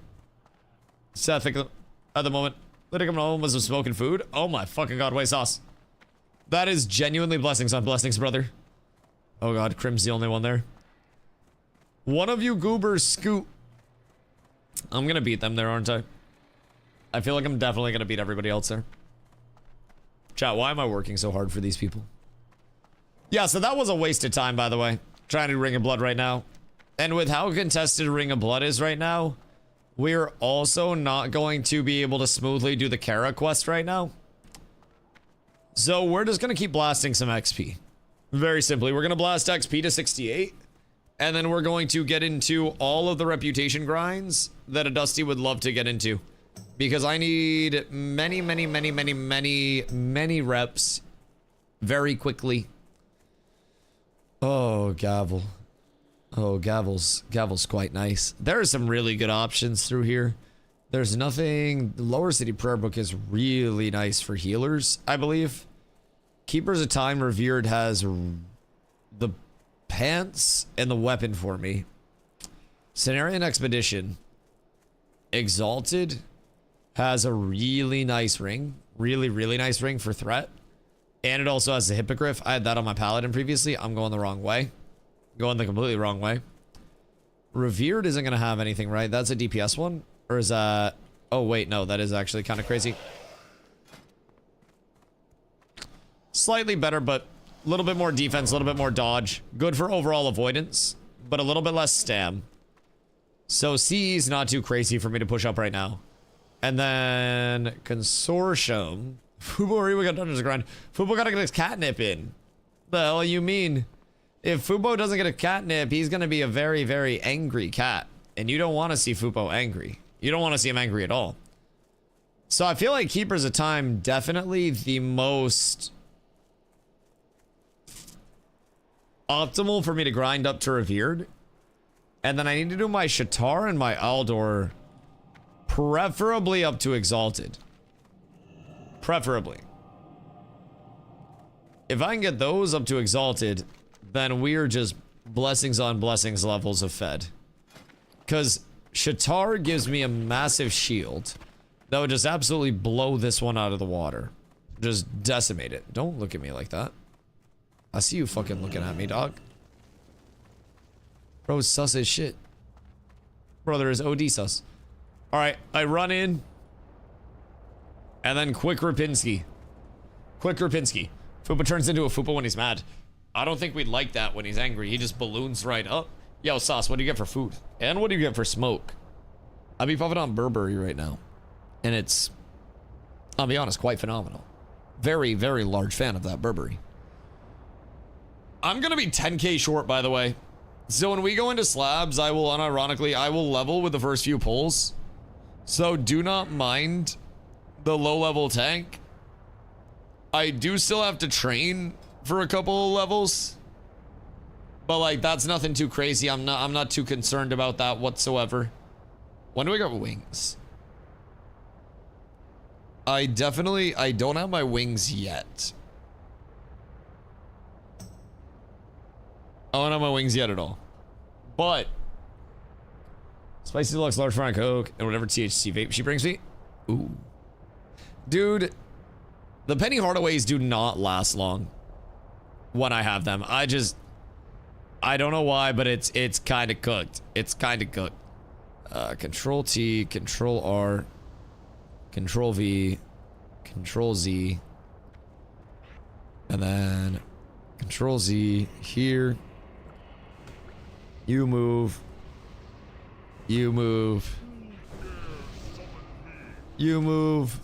Seth at the moment? Let it come home with some smoking food. Oh my fucking god, wait, sauce. That is genuinely blessings on blessings, brother. Oh god, Crim's the only one there. One of you goobers scoot. I'm gonna beat them there, aren't I? I feel like I'm definitely gonna beat everybody else there. Chat, why am I working so hard for these people? Yeah, so that was a waste of time, by the way. Trying to do Ring of Blood right now. And with how contested Ring of Blood is right now, we're also not going to be able to smoothly do the Kara quest right now. So we're just gonna keep blasting some XP. Very simply, we're gonna blast XP to 68. And then we're going to get into all of the reputation grinds that a Dusty would love to get into. Because I need many reps very quickly. Oh, Gavel. Oh, Gavel's quite nice. There are some really good options through here. There's nothing... The Lower City Prayer Book is really nice for healers, I believe. Keepers of Time Revered has the pants and the weapon for me. Cenarian Expedition Exalted has a really nice ring. Really nice ring for threat. And it also has the Hippogriff. I had that on my Paladin previously. I'm going the wrong way. Going the completely wrong way. Revered isn't going to have anything, right? That's a DPS one? Or is that... Oh, wait, no. That is actually kind of crazy. Slightly better, but a little bit more defense, a little bit more dodge. Good for overall avoidance, but a little bit less stam. So CE is not too crazy for me to push up right now. And then Consortium. Fubo, we got Dungeons to grind. Fubo gotta get his catnip in. The hell you mean? If Fubo doesn't get a catnip, he's gonna be a very angry cat. And you don't want to see Fubo angry. You don't want to see him angry at all. So I feel like Keepers of Time definitely the most optimal for me to grind up to Revered. And then I need to do my Shatar and my Aldor preferably up to Exalted. Preferably. If I can get those up to Exalted, then we're just blessings on blessings levels of Fed. Because Shatar gives me a massive shield that would just absolutely blow this one out of the water. Just decimate it. Don't look at me like that. I see you fucking looking at me, dog. Bro, sus as shit. Brother is OD sus. Alright, I run in. And then quick Rapinski. Quick Rapinski. Fupa turns into a Fupa when he's mad. I don't think we'd like that when he's angry. He just balloons right up. Yo, Sauce, what do you get for food? And what do you get for smoke? I'd be puffing on Burberry right now. And it's I'll be honest, quite phenomenal. Very, very large fan of that Burberry. I'm gonna be 10k short, by the way. So when we go into slabs, I will unironically, I will level with the first few pulls. So do not mind the low level tank. I do still have to train for a couple of levels. But like, that's nothing too crazy. I'm not too concerned about that whatsoever. When do I got wings? I don't have my wings yet. I don't have my wings yet at all. But spicy deluxe large fry coke and whatever THC vape she brings me. Ooh. Dude, the Penny Hardaways do not last long when I have them. I don't know why, but it's kind of cooked. It's kind of cooked. Control T, Control R, Control V, Control Z, and then Control Z here. You move. You move. You move.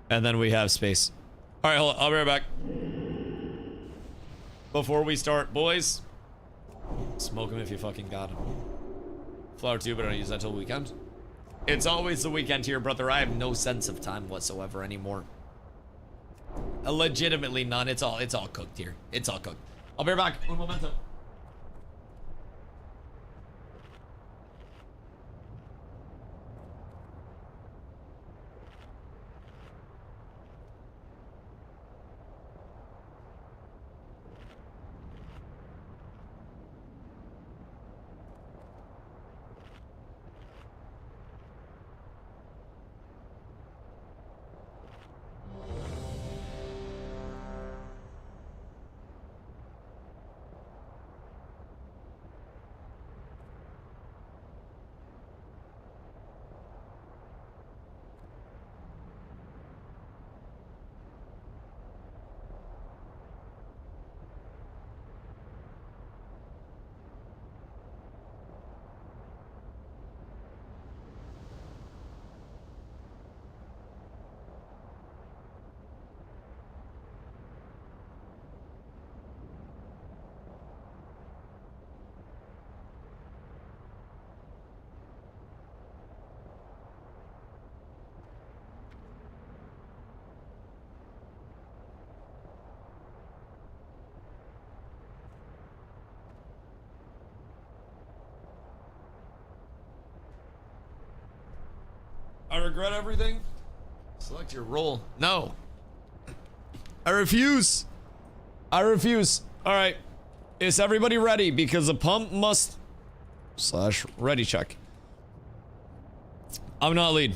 And then we have space. All right, hold on. I'll be right back. Before we start, boys, smoke them if you fucking got them. Flower too, but I don't use that till the weekend. It's always the weekend here, brother. I have no sense of time whatsoever anymore. Legitimately none. It's all cooked here. It's all cooked. I'll be right back. Un momento. I regret everything. Select your role. No. I refuse. I refuse. All right. Is everybody ready? Because the pump must / ready check. I'm not lead.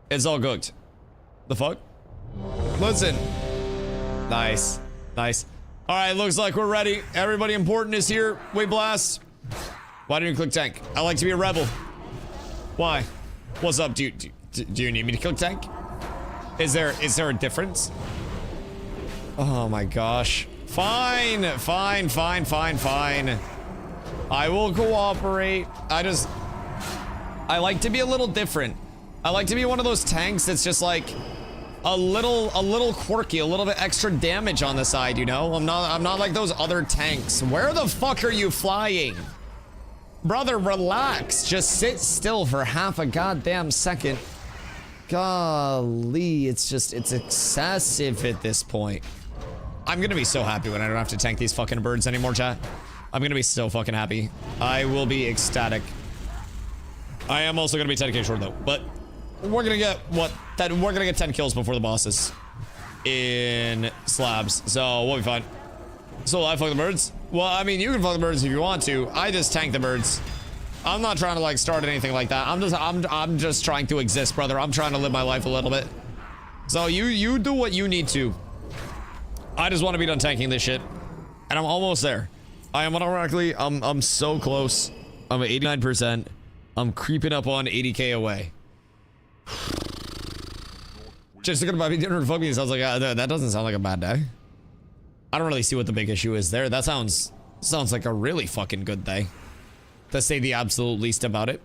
It's all cooked. The fuck? Listen. Nice. Nice. All right. Looks like we're ready. Everybody important is here. We blast. Why didn't you click tank? I like to be a rebel. Why? What's up? Do you need me to click tank? Is there a difference? Oh my gosh. Fine. Fine. Fine. Fine. Fine. I will cooperate. I like to be a little different. I like to be one of those tanks that's just like a little quirky, a little bit extra damage on the side, you know? I'm not like those other tanks. Where the fuck are you flying? Brother, relax. Just sit still for half a goddamn second. Golly, it's excessive at this point. I'm gonna be so happy when I don't have to tank these fucking birds anymore, chat. I'm gonna be so fucking happy. I will be ecstatic. I am also gonna be 10k short though, but we're gonna get we're gonna get 10 kills before the bosses in slabs, so we'll be fine. So I fuck the birds. Well, I mean, you can fuck the birds if you want to. I just tank the birds. I'm not trying to like start anything like that. I'm just trying to exist, brother. I'm trying to live my life a little bit. So you do what you need to. I just want to be done tanking this shit, and I'm almost there. I am unironically, I'm so close. I'm at 89%. I'm creeping up on 80k away. Just thinking about me dinner and fuck me sounds like that doesn't sound like a bad day. I don't really see what the big issue is there. That sounds like a really fucking good day, to say the absolute least about it.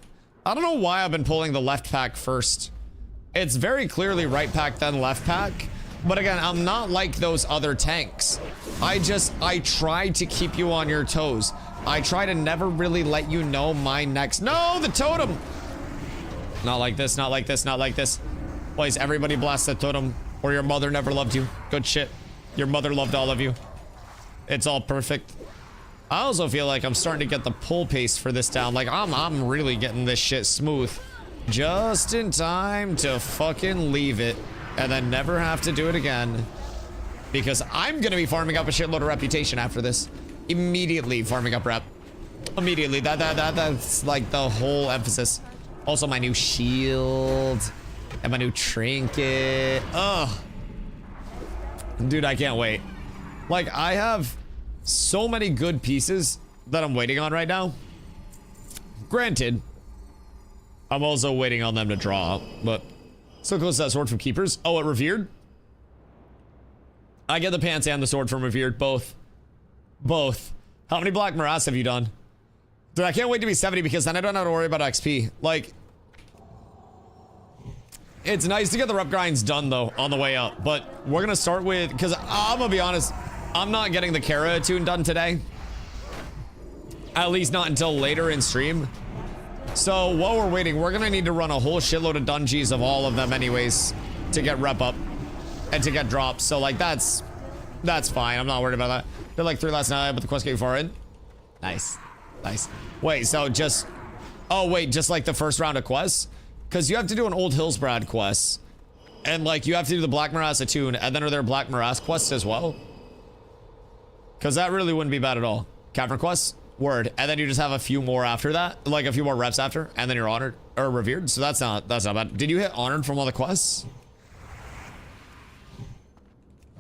I don't know why I've been pulling the left pack first. It's very clearly right pack then left pack. But again, I'm not like those other tanks. I try to keep you on your toes. I try to never really let you know my next. No, the totem. Not like this, not like this, not like this. Please, everybody blast the totem or your mother never loved you. Good shit. Your mother loved all of you. It's all perfect. I also feel like I'm starting to get the pull pace for this down. Like I'm really getting this shit smooth. Just in time to fucking leave it and then never have to do it again. Because I'm gonna be farming up a shitload of reputation after this. Immediately farming up rep. Immediately. That's like the whole emphasis. Also my new shield and my new trinket. Ugh. Dude, I can't wait. Like I have so many good pieces that I'm waiting on right now. Granted, I'm also waiting on them to draw, but so close to that sword from Keepers. Oh, it revered? I get the pants and the sword from revered, both. Both. How many Black Morass have you done? Dude, I can't wait to be 70 because then I don't have to worry about XP. Like, it's nice to get the rep grinds done though on the way up, but we're gonna start with, because I'm gonna be honest, I'm not getting the Kara attune done today. At least not until later in stream. So while we're waiting, we're gonna need to run a whole shitload of dungeons of all of them anyways to get rep up and to get drops. So like that's fine. I'm not worried about that. Did like 3 last night, but the quest came far in. Nice. Nice. Wait, so just, oh wait, just like the first round of quests? Because you have to do an Old Hillsbrad quest. And like you have to do the Black Morass attune, and then are there Black Morass quests as well? Because that really wouldn't be bad at all. Cavern quests? Word. And then you just have a few more after that, like a few more reps after, and then you're honored or revered. So that's not bad. Did you hit honored from all the quests?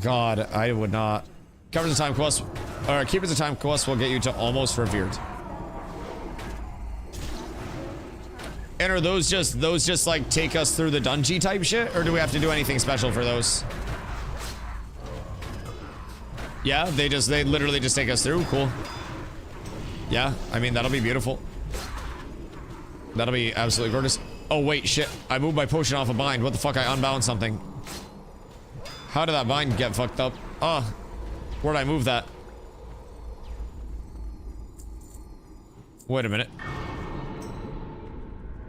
God, I would not. Covers of time quest, or keepers of time quest will get you to almost revered. And are those just like take us through the dungeon type shit, or do we have to do anything special for those? Yeah, they literally just take us through. Cool. Yeah, I mean, that'll be beautiful. That'll be absolutely gorgeous. Oh, wait, shit. I moved my potion off a bind. What the fuck? I unbound something. How did that bind get fucked up? Oh, where'd I move that? Wait a minute.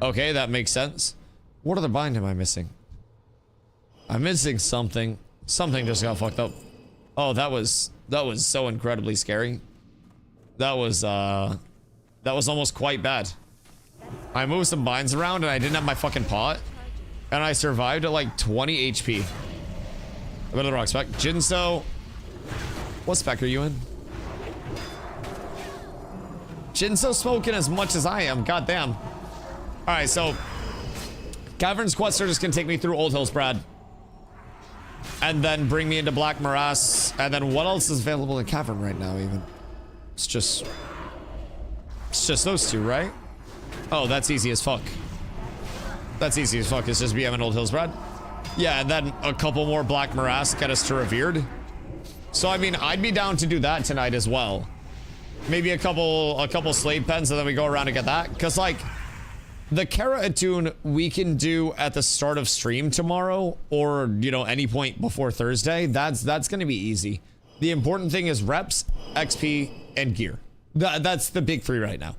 Okay, that makes sense. What other bind am I missing? I'm missing something. Something just got fucked up. Oh, that was so incredibly scary. That was almost quite bad. I moved some binds around and I didn't have my fucking pot. And I survived at like 20 HP. I'm in the wrong spec. Jinso. What spec are you in? Jinso smoking as much as I am. Goddamn. Alright, so Caverns quests are just gonna take me through Old Hillsbrad. And then bring me into Black Morass. And then what else is available in Cavern right now even? It's just those two, right? Oh, that's easy as fuck. That's easy as fuck. It's just BM and Old Hillsbrad. Yeah, and then a couple more Black Morass get us to revered. So I mean, I'd be down to do that tonight as well. Maybe a couple slave pens, and then we go around and get that. Cause like the Kara attune we can do at the start of stream tomorrow, or you know, any point before Thursday. That's gonna be easy. The important thing is reps, XP, and gear. That's the big three right now.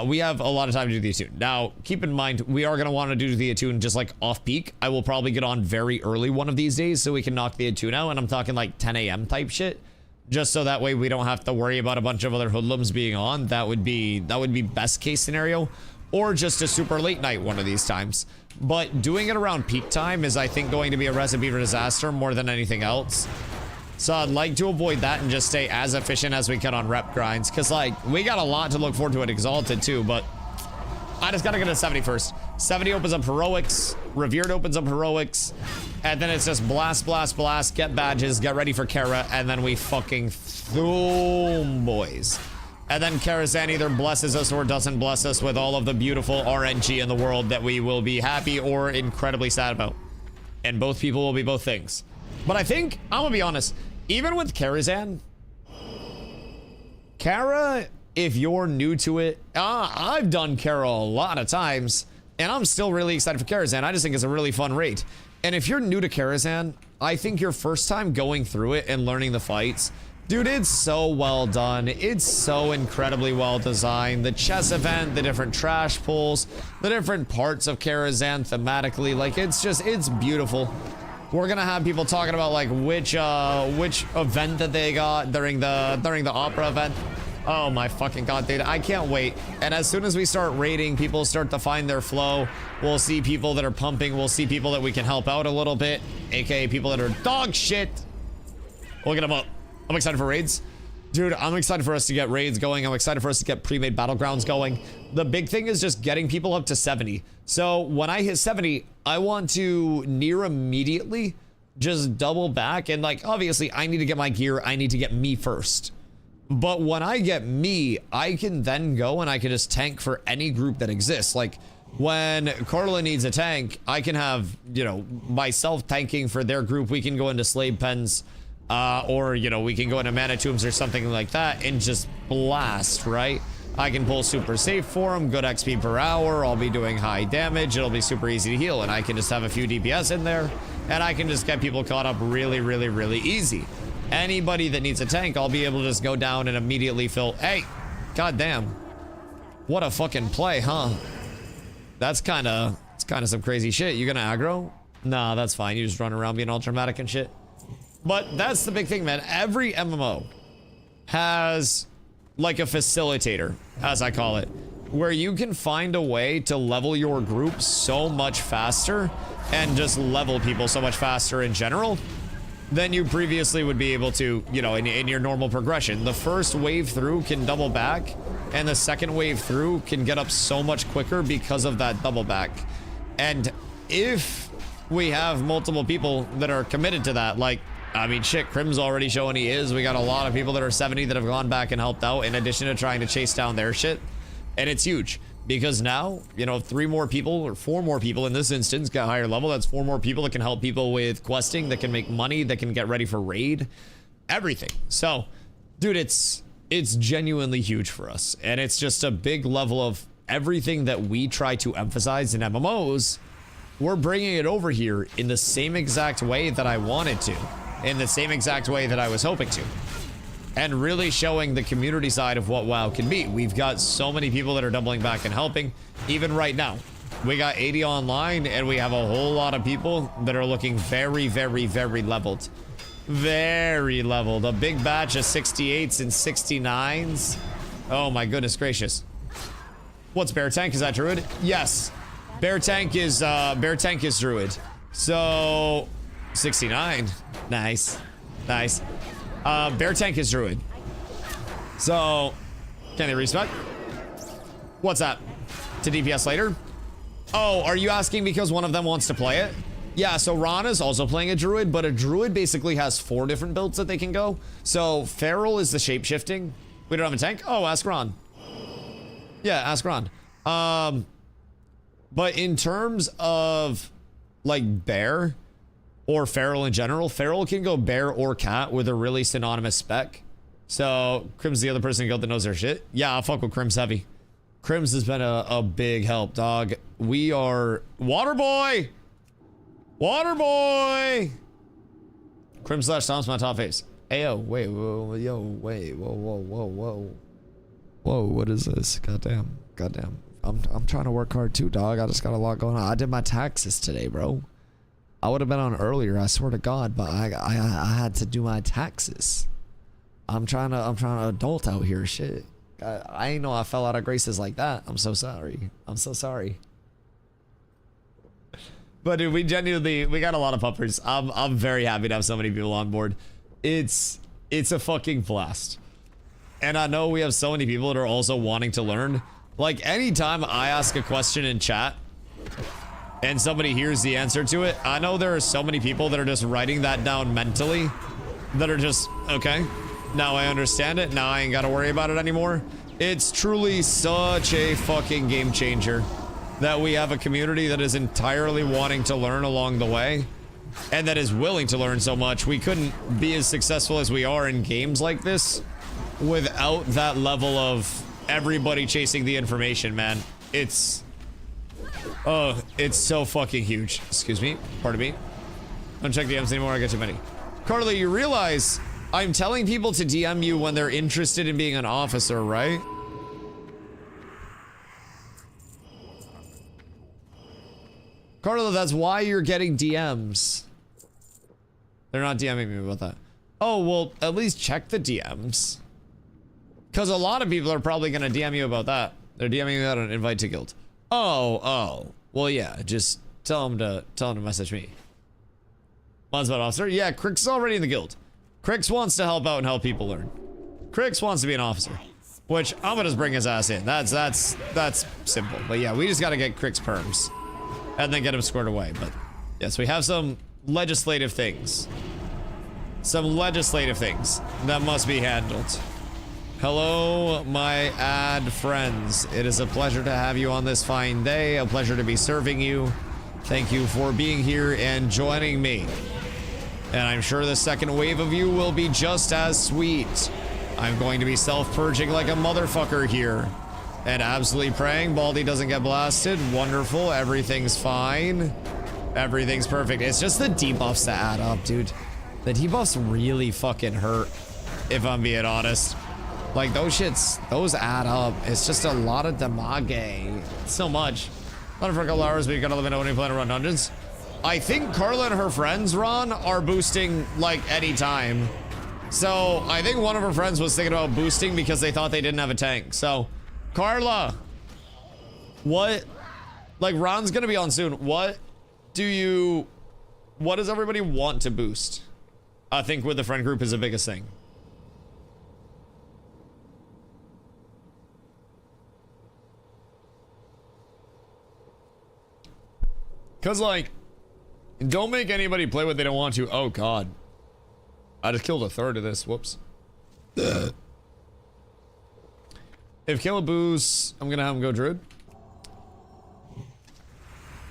We have a lot of time to do the attune. Now, keep in mind, we are going to want to do the attune just like off peak. I will probably get on very early one of these days so we can knock the attune out. And I'm talking like 10 a.m. type shit. Just so that way we don't have to worry about a bunch of other hoodlums being on. That would be best case scenario. Or just a super late night one of these times. But doing it around peak time is, I think, going to be a recipe for disaster more than anything else. So I'd like to avoid that and just stay as efficient as we can on rep grinds. Because, like, we got a lot to look forward to at Exalted, too. But I just got to get to 70 first. 70 opens up Heroics. Revered opens up Heroics. And then it's just blast, blast, blast. Get badges. Get ready for Kara. And then we fucking boom, boys. And then Karazhan either blesses us or doesn't bless us with all of the beautiful RNG in the world that we will be happy or incredibly sad about. And both people will be both things. But I think, I'm gonna be honest, even with Karazhan, Kara, if you're new to it, I've done Kara a lot of times. And I'm still really excited for Karazhan. I just think it's a really fun raid. And if you're new to Karazhan, I think your first time going through it and learning the fights, dude, it's so well done. It's so incredibly well designed. The chess event, the different trash pulls, the different parts of Karazhan thematically, like it's beautiful. We're gonna have people talking about like which event that they got during the opera event. Oh my fucking god, dude, I can't wait. And as soon as we start raiding, people start to find their flow. We'll see people that are pumping. We'll see people that we can help out a little bit, aka people that are dog shit. Look at them up. I'm excited for raids. Dude, I'm excited for us to get raids going. I'm excited for us to get pre-made battlegrounds going. The big thing is just getting people up to 70. So when I hit 70, I want to near immediately just double back. And like, obviously I need to get my gear. I need to get me first. But when I get me, I can then go and I can just tank for any group that exists. Like when Carla needs a tank, I can have, you know, myself tanking for their group. We can go into slave pens, or, you know, we can go into mana tombs or something like that and just blast, right? I can pull super safe for them, good XP per hour. I'll be doing high damage. It'll be super easy to heal. And I can just have a few DPS in there and I can just get people caught up really, really, really easy. Anybody that needs a tank, I'll be able to just go down and immediately fill. Hey, goddamn. What a fucking play, huh? It's kind of some crazy shit. You gonna aggro? Nah, that's fine. You just run around being all dramatic and shit. But that's the big thing, man. Every MMO has like a facilitator, as I call it, where you can find a way to level your group so much faster and just level people so much faster in general than you previously would be able to, you know, in your normal progression. The first wave through can double back, and the second wave through can get up so much quicker because of that double back. And if we have multiple people that are committed to that, like, I mean, shit, Crim's already showing he is. We got a lot of people that are 70 that have gone back and helped out in addition to trying to chase down their shit. And it's huge. Because now, you know, 3 more people or 4 more people in this instance get higher level. That's 4 more people that can help people with questing, that can make money, that can get ready for raid, everything. So, dude, it's genuinely huge for us. And it's just a big level of everything that we try to emphasize in MMOs. We're bringing it over here in the same exact way that I wanted to, in the same exact way that I was hoping to. And really showing the community side of what WoW can be. We've got so many people that are doubling back and helping. Even right now, we got 80 online and we have a whole lot of people that are looking very, very, very leveled. Very leveled. A big batch of 68s and 69s. Oh my goodness gracious. What's Bear Tank? Is that Druid? Yes. Bear Tank is Druid. So 69. Nice. Nice. Bear Tank is Druid. So, can they respec? What's that? To DPS later? Oh, are you asking because one of them wants to play it? Yeah, so Ron is also playing a Druid, but a Druid basically has 4 different builds that they can go. So, Feral is the shape-shifting. We don't have a tank? Oh, ask Ron. Yeah, ask Ron. But in terms of, like, Bear or Feral in general, Feral can go Bear or Cat with a really synonymous spec. So, Crim's the other person in guild that knows their shit. Yeah, I'll fuck with Crim's heavy. Crim's has been a big help, dog. We are... Waterboy! Waterboy! Crim / Tom's my top face. Ayo, wait, whoa, yo, wait, whoa. Whoa, what is this? Goddamn. I'm trying to work hard too, dog. I just got a lot going on. I did my taxes today, bro. I would have been on earlier, I swear to God, but I had to do my taxes. I'm trying to adult out here, shit. I ain't know I fell out of graces like that. I'm so sorry. I'm so sorry. But dude, we got a lot of puppers. I'm very happy to have so many people on board. It's a fucking blast. And I know we have so many people that are also wanting to learn. Like anytime I ask a question in chat and somebody hears the answer to it, I know there are so many people that are just writing that down mentally that are just, okay, now I understand it. Now I ain't got to worry about it anymore. It's truly such a fucking game changer that we have a community that is entirely wanting to learn along the way and that is willing to learn so much. We couldn't be as successful as we are in games like this without that level of everybody chasing the information, man. It's Oh, it's so fucking huge. Excuse me. Pardon me. Don't check DMs anymore. I got too many. Carly, you realize I'm telling people to DM you when they're interested in being an officer, right? Carla, that's why you're getting DMs. They're not DMing me about that. Oh, well, at least check the DMs. Because a lot of people are probably going to DM you about that. They're DMing you about an invite to guild. Oh. Well, yeah, just tell them to message me. About officer? Yeah, Crix is already in the guild. Crix wants to help out and help people learn. Crix wants to be an officer. Which, I'm gonna just bring his ass in. That's simple. But yeah, we just gotta get Crix perms. And then get him squared away. But, yes, we have some legislative things. Some legislative things that must be handled. Hello, my ad friends. It is a pleasure to have you on this fine day. A pleasure to be serving you. Thank you for being here and joining me. And I'm sure the second wave of you will be just as sweet. I'm going to be self-purging like a motherfucker here. And absolutely praying Baldy doesn't get blasted. Wonderful. Everything's fine. Everything's perfect. It's just the debuffs that add up, dude. The debuffs really fucking hurt, if I'm being honest. Like, those add up. It's just a lot of damage. So much. Not for a couple hours, but you gotta let me know when you plan to run dungeons. I think Carla and her friends, Ron, are boosting, like, any time. So, I think one of her friends was thinking about boosting because they thought they didn't have a tank. So, Carla, what? Like, Ron's gonna be on soon. What does everybody want to boost? I think with the friend group is the biggest thing. Cause like, don't make anybody play what they don't want to. Oh god. I just killed a third of this, whoops. If Caleb boosts, I'm gonna have him go Druid.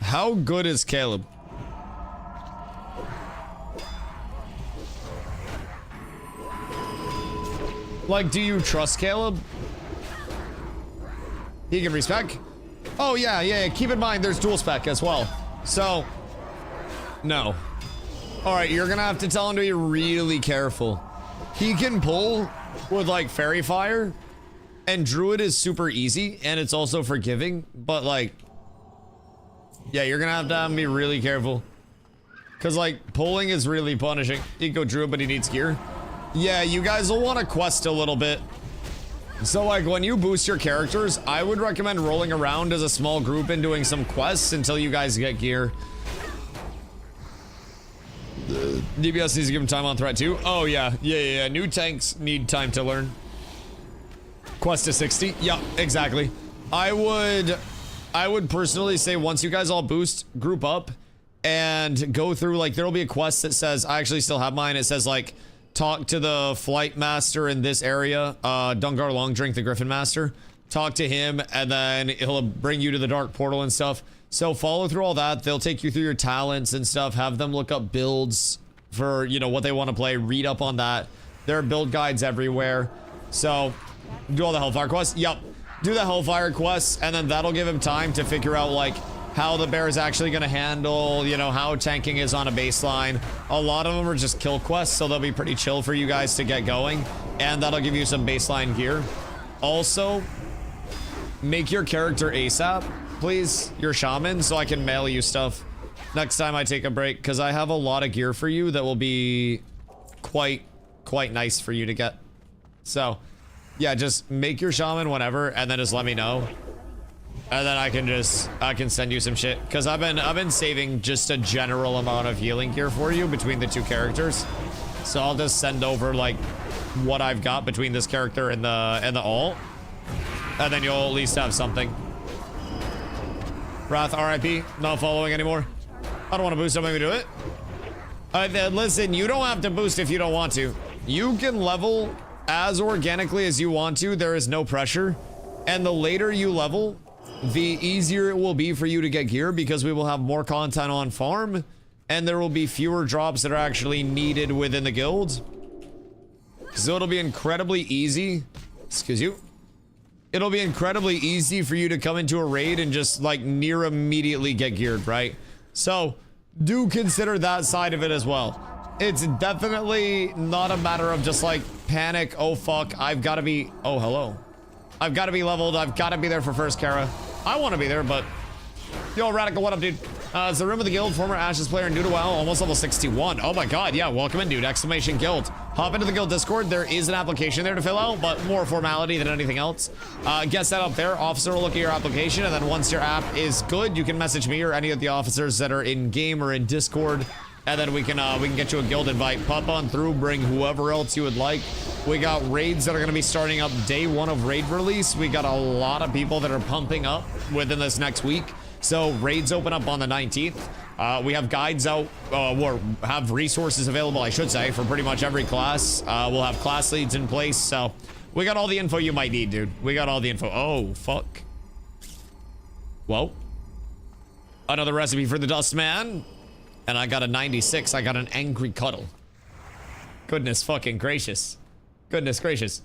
How good is Caleb? Like, do you trust Caleb? He can respec? Oh yeah, keep in mind there's dual spec as well. So, no. Alright, you're gonna have to tell him to be really careful. He can pull with, like, Fairy Fire, and Druid is super easy, and it's also forgiving, but, like, yeah, you're gonna have to be really careful. Because, like, pulling is really punishing. He can go Druid, but he needs gear. Yeah, you guys will want to quest a little bit. So, like, when you boost your characters, I would recommend rolling around as a small group and doing some quests until you guys get gear. DBS needs to give him time on threat too. Oh, yeah. New tanks need time to learn. Quest to 60. Yeah, exactly. I would personally say once you guys all boost, group up and go through, like, there'll be a quest that says, I actually still have mine. It says, like, talk to the flight master in this area, Dungar Longdrink, the Griffin Master. Talk to him, and then he'll bring you to the Dark Portal and stuff. So follow through all that. They'll take you through your talents and stuff. Have them look up builds for, you know, what they want to play. Read up on that. There are build guides everywhere. So do all the Hellfire quests. Yep. Do the Hellfire quests, and then that'll give him time to figure out, like, how the bear is actually going to handle, you know, how tanking is on a baseline. A lot of them are just kill quests, so they'll be pretty chill for you guys to get going. And that'll give you some baseline gear. Also, make your character ASAP, please. Your shaman, so I can mail you stuff next time I take a break. Because I have a lot of gear for you that will be quite nice for you to get. So, yeah, just make your shaman whenever, and then just let me know. And then I can send you some shit. Because I've been saving just a general amount of healing gear for you between the two characters. So I'll just send over, like, what I've got between this character and the alt. And then you'll at least have something. Wrath, RIP, not following anymore. I don't want to boost, don't make me do it. Listen, you don't have to boost if you don't want to. You can level as organically as you want to. There is no pressure. And the later you level, the easier it will be for you to get gear, because we will have more content on farm, and there will be fewer drops that are actually needed within the guild. So it'll be incredibly easy. Excuse you. it'll be incredibly easy for you to come into a raid and just like near immediately get geared, right? So do consider that side of it as well. It's definitely not a matter of just like panic. Oh fuck, I've got to be, oh hello. I've got to be leveled. I've got to be there for first Kara. I want to be there, but yo, Radical, what up, dude? It's the Room of the Guild, former Ashes player and new to WoW, almost level 61. Oh my god, yeah, welcome in, dude. Exclamation Guild. Hop into the Guild Discord. There is an application there to fill out, but more formality than anything else. Get set up there. Officer will look at your application, and then once your app is good, you can message me or any of the officers that are in game or in Discord, and then we can get you a guild invite. Pop on through, bring whoever else you would like. We got raids that are going to be starting up day one of raid release. We got a lot of people that are pumping up within this next week. So raids open up on the 19th. We have guides out, or have resources available, I should say, for pretty much every class. We'll have class leads in place. So we got all the info you might need, dude. We got all the info. Oh, fuck. Whoa. Another recipe for the Dust Man. And I got a 96. I got an angry cuddle. Goodness fucking gracious. Goodness gracious.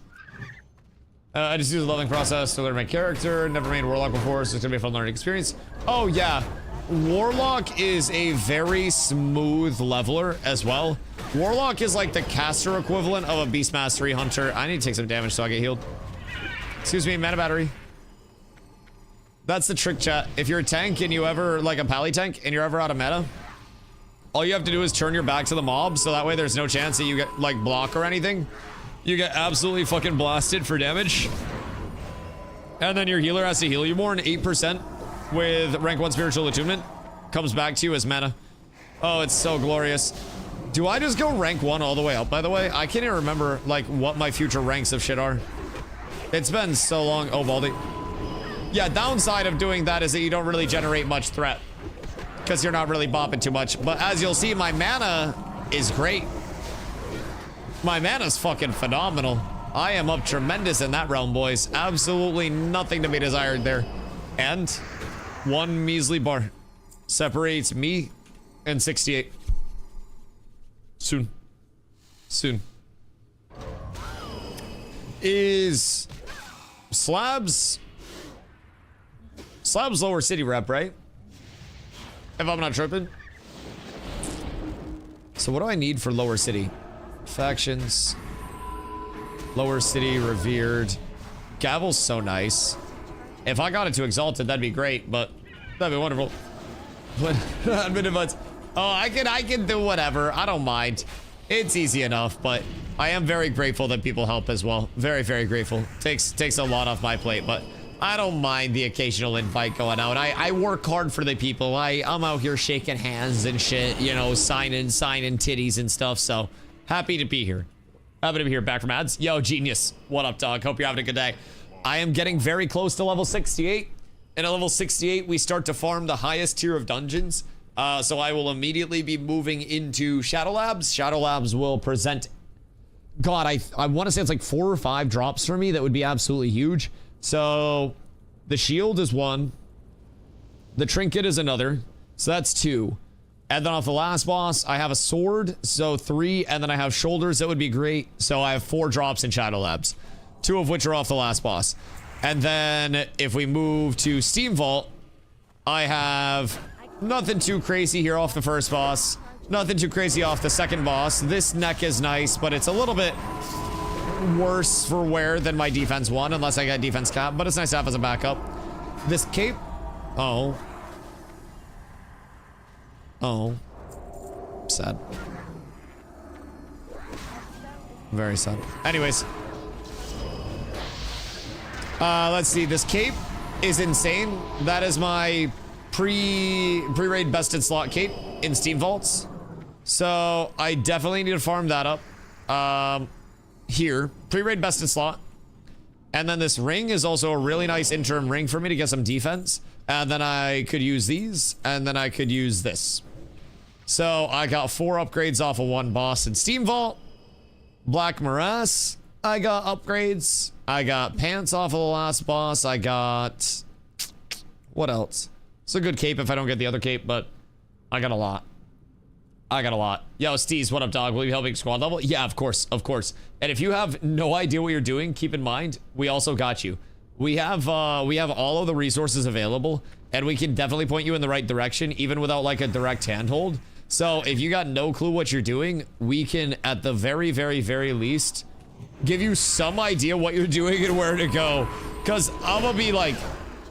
I just use the leveling process to learn my character. Never made Warlock before, so it's gonna be a fun learning experience. Oh yeah, Warlock is a very smooth leveler as well. Warlock is like the caster equivalent of a Beast Mastery Hunter. I need to take some damage so I get healed. Excuse me, mana battery. That's the trick, chat. If you're a tank and you ever, like a pally tank, and you're ever out of mana, all you have to do is turn your back to the mob, so that way there's no chance that you get like block or anything. You get absolutely fucking blasted for damage. And then your healer has to heal you more, and 8% with rank 1 spiritual attunement comes back to you as mana. Oh, it's so glorious. Do I just go rank 1 all the way up, by the way? I can't even remember like what my future ranks of shit are. It's been so long. Oh, Baldy. Yeah, downside of doing that is that you don't really generate much threat because you're not really bopping too much. But as you'll see, my mana is great. My mana's fucking phenomenal. I am up tremendous in that realm, boys. Absolutely nothing to be desired there. And one measly bar separates me and 68. Soon. Soon. Is Slabs lower city rep, right? If I'm not tripping. So what do I need for lower city? Factions, lower city, revered. Gavel's so nice. If I got it to exalted, that'd be great, but that'd be wonderful. But oh, I can do whatever. I don't mind. It's easy enough, but I am very grateful that people help as well. Very, very grateful. Takes a lot off my plate, but I don't mind the occasional invite going out. I work hard for the people. I'm out here shaking hands and shit, you know, signing titties and stuff, so happy to be here. Happy to be here. Back from ads. Yo, genius. What up, dog? Hope you're having a good day. I am getting very close to level 68. And at level 68, we start to farm the highest tier of dungeons. So I will immediately be moving into Shadow Labs. Shadow Labs will present... God, I want to say it's like 4 or 5 drops for me. That would be absolutely huge. So the shield is 1. The trinket is another. So that's 2. And then off the last boss, I have a sword, so 3, and then I have shoulders. That would be great. So I have 4 drops in Shadow Labs, 2 of which are off the last boss. And then if we move to Steam Vault, I have nothing too crazy here off the first boss, nothing too crazy off the second boss. This neck is nice, but it's a little bit worse for wear than my defense 1, unless I get defense cap, but it's nice to have as a backup. This cape, oh, sad. Very sad. Anyways, let's see. This cape is insane. That is my pre-raid bested slot cape in Steam Vaults. So I definitely need to farm that up. Here, pre-raid bested slot. And then this ring is also a really nice interim ring for me to get some defense. And then I could use these, and then I could use this. So I got 4 upgrades off of 1 boss in Steam Vault. Black Morass, I got upgrades. I got pants off of the last boss. I got... what else? It's a good cape if I don't get the other cape, but I got a lot. I got a lot. Yo, Steez, what up, dog? Will you be helping squad level? Yeah, of course, of course. And if you have no idea what you're doing, keep in mind, we also got you. We have all of the resources available, and we can definitely point you in the right direction, even without like a direct handhold. So if you got no clue what you're doing, we can, at the very, very, very least, give you some idea what you're doing and where to go. Because I'm gonna be like,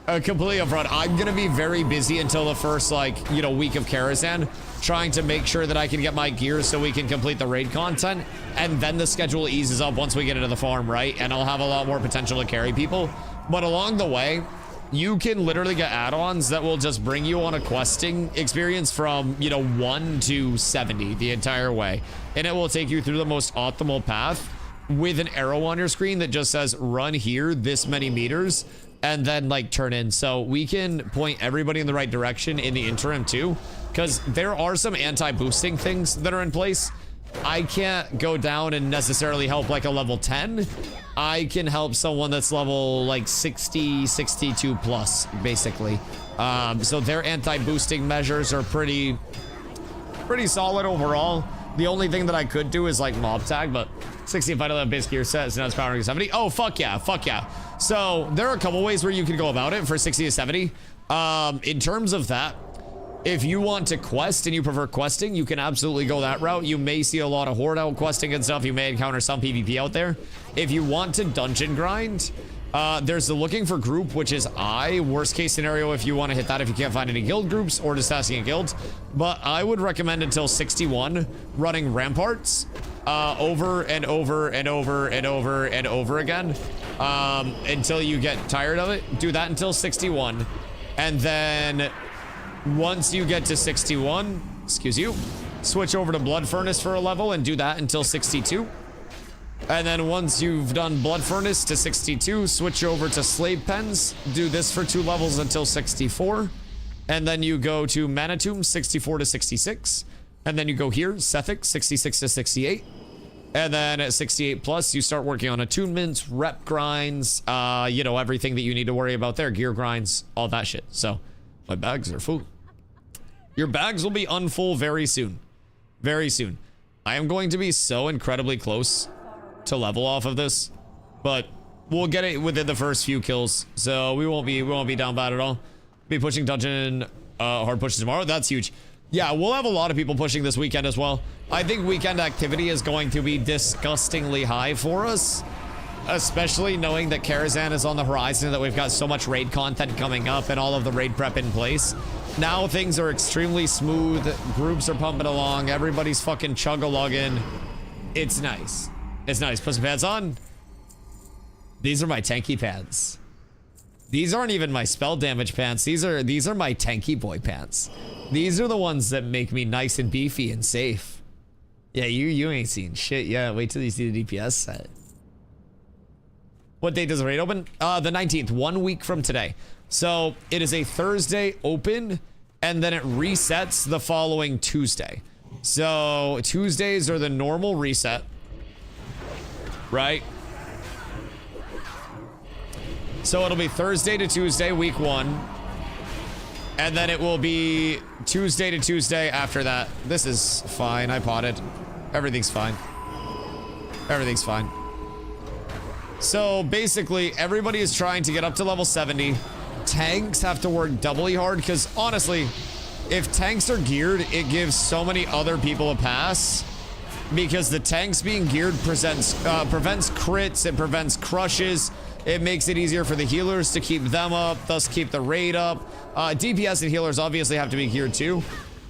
completely upfront, I'm gonna be very busy until the first, like, you know, week of Karazhan, trying to make sure that I can get my gear so we can complete the raid content, and then the schedule eases up once we get into the farm, right? And I'll have a lot more potential to carry people. But along the way, you can literally get add-ons that will just bring you on a questing experience from, you know, 1 to 70 the entire way. And it will take you through the most optimal path with an arrow on your screen that just says run here this many meters and then like turn in. So we can point everybody in the right direction in the interim too, because there are some anti-boosting things that are in place. I can't go down and necessarily help like a level 10. I can help someone that's level like 60, 62 plus, basically. So their anti-boosting measures are pretty solid overall. The only thing that I could do is like mob tag, but 60 if I don't have base gear set, so now it's powering 70. Oh, fuck yeah, fuck yeah. So there are a couple ways where you can go about it for 60 to 70. In terms of that, if you want to quest and you prefer questing, you can absolutely go that route. You may see a lot of horde out questing and stuff. You may encounter some PvP out there. If you want to dungeon grind, there's the looking for group, which is worst case scenario if you want to hit that if you can't find any guild groups or just asking a guild. But I would recommend until 61 running ramparts over and over and over and over and over again until you get tired of it. Do that until 61, and then once you get to 61, excuse you, switch over to Blood Furnace for a level and do that until 62. And then once you've done Blood Furnace to 62, switch over to Slave Pens, do this for 2 levels until 64. And then you go to Manitum 64 to 66. And then you go here, Sethic 66 to 68. And then at 68 plus, you start working on attunements, rep grinds, you know, everything that you need to worry about there, gear grinds, all that shit. So my bags are full. Your bags will be unfull very soon. Very soon. I am going to be so incredibly close to level off of this, but we'll get it within the first few kills, so we won't be down bad at all. Be pushing dungeon hard pushes tomorrow. That's huge. Yeah, we'll have a lot of people pushing this weekend as well. I think weekend activity is going to be disgustingly high for us, especially knowing that Karazhan is on the horizon and that we've got so much raid content coming up and all of the raid prep in place. Now things are extremely smooth. Groups are pumping along. Everybody's fucking chug-a-lugging. It's nice. It's nice. Put some pants on. These are my tanky pants. These aren't even my spell damage pants. These are my tanky boy pants. These are the ones that make me nice and beefy and safe. Yeah, you ain't seen shit yet. Wait till you see the DPS set. What date does the raid open? The 19th, 1 week from today. So it is a Thursday open, and then it resets the following Tuesday. So Tuesdays are the normal reset, right? So it'll be Thursday to Tuesday, week 1. And then it will be Tuesday to Tuesday after that. This is fine. I potted. Everything's fine. Everything's fine. So basically, everybody is trying to get up to level 70. Tanks have to work doubly hard because honestly, if tanks are geared, it gives so many other people a pass. Because the tanks being geared prevents crits, it prevents crushes. It makes it easier for the healers to keep them up, thus keep the raid up. DPS and healers obviously have to be geared too.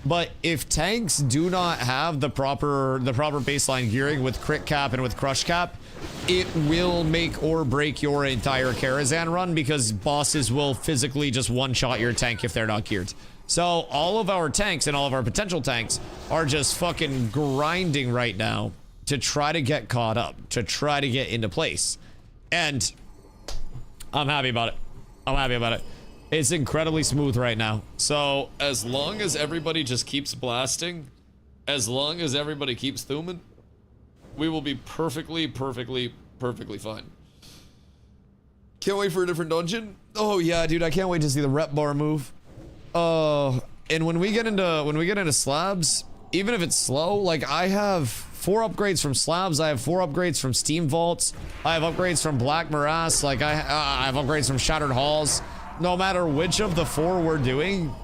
But if tanks do not have the proper baseline gearing with crit cap and with crush cap, it will make or break your entire Karazhan run because bosses will physically just one-shot your tank if they're not geared. So all of our tanks and all of our potential tanks are just fucking grinding right now to try to get caught up, to try to get into place. And I'm happy about it. I'm happy about it. It's incredibly smooth right now. So as long as everybody just keeps blasting, as long as everybody keeps thumbing, we will be perfectly fine. Can't wait for a different dungeon. Oh yeah, dude, I can't wait to see the rep bar move. Oh, and when we get into slabs, even if it's slow, like I have 4 upgrades from slabs, I have 4 upgrades from steam vaults, I have upgrades from black morass, like I have upgrades from shattered halls. No matter which of the 4 we're doing,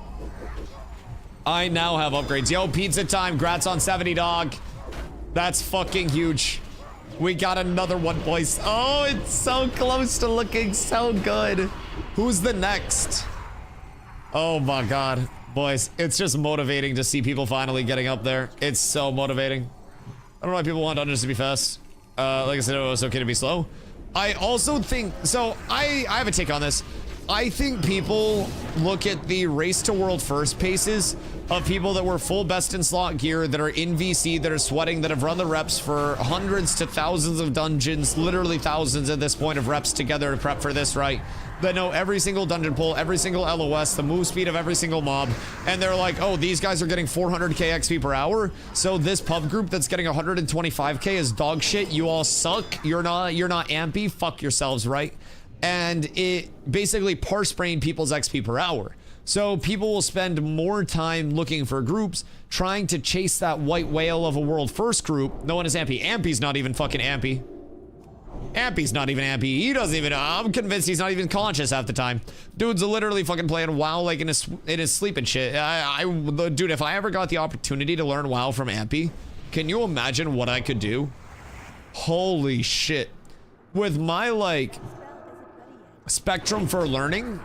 I now have upgrades. Yo, pizza time, grats on 70, dog. That's fucking huge. We got another one, boys. Oh, it's so close to looking so good. Who's the next? Oh my god. Boys, it's just motivating to see people finally getting up there. It's so motivating. I don't know why people want dungeons to be fast. Like I said, it was okay to be slow. I also think, so I have a take on this. I think people look at the race to world first paces of people that were full best in slot gear, that are in VC, that are sweating, that have run the reps for hundreds to thousands of dungeons, literally thousands at this point of reps together to prep for this, right? That know every single dungeon pull, every single LOS, the move speed of every single mob, and they're like, oh, these guys are getting 400k XP per hour, so this pub group that's getting 125k is dog shit. You all suck. You're not ampy. Fuck yourselves, right? And it basically parse brain people's XP per hour. So people will spend more time looking for groups, trying to chase that white whale of a world first group. No one is ampy. Ampy's not even fucking ampy. Ampy's not even ampy. He doesn't even, I'm convinced he's not even conscious half the time. Dude's literally fucking playing WoW like in his sleep and shit. Dude, if I ever got the opportunity to learn WoW from Ampy, can you imagine what I could do? Holy shit. With my, like, spectrum for learning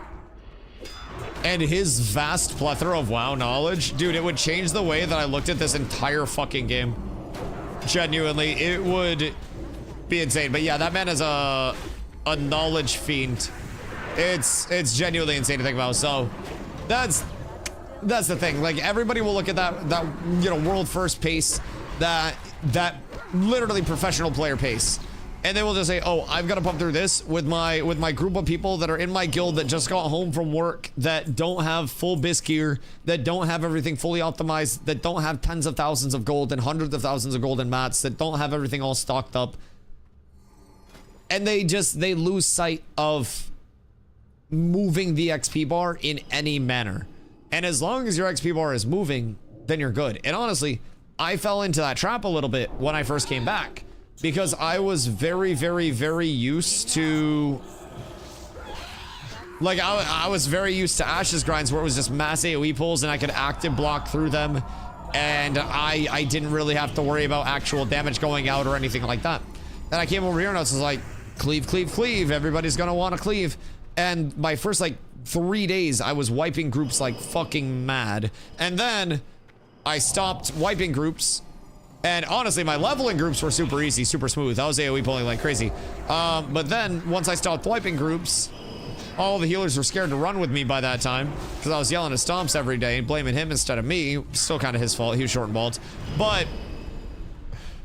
and his vast plethora of WoW knowledge, dude, it would change the way that I looked at this entire fucking game. Genuinely, it would be insane. But yeah, that man is a knowledge fiend. It's genuinely insane to think about. So that's the thing. Like, everybody will look at that you know, world first pace, that literally professional player pace, and they will just say, oh, I've got to pump through this with my group of people that are in my guild that just got home from work, that don't have full bisc gear, that don't have everything fully optimized, that don't have tens of thousands of gold and hundreds of thousands of golden mats, that don't have everything all stocked up. And they lose sight of moving the XP bar in any manner. And as long as your XP bar is moving, then you're good. And honestly, I fell into that trap a little bit when I first came back, because I was very, very, very used to, like, I was very used to Ash's grinds where it was just mass AoE pulls and I could active block through them, and I didn't really have to worry about actual damage going out or anything like that. And I came over here and I was like, cleave, cleave, cleave. Everybody's gonna want to cleave. And my first, like, 3 days, I was wiping groups like fucking mad. And then I stopped wiping groups. And honestly, my leveling groups were super easy, super smooth. I was AoE pulling like crazy. But then, once I stopped wiping groups, all the healers were scared to run with me by that time, because I was yelling at Stomps every day and blaming him instead of me. Still kind of his fault. He was short and bald. But,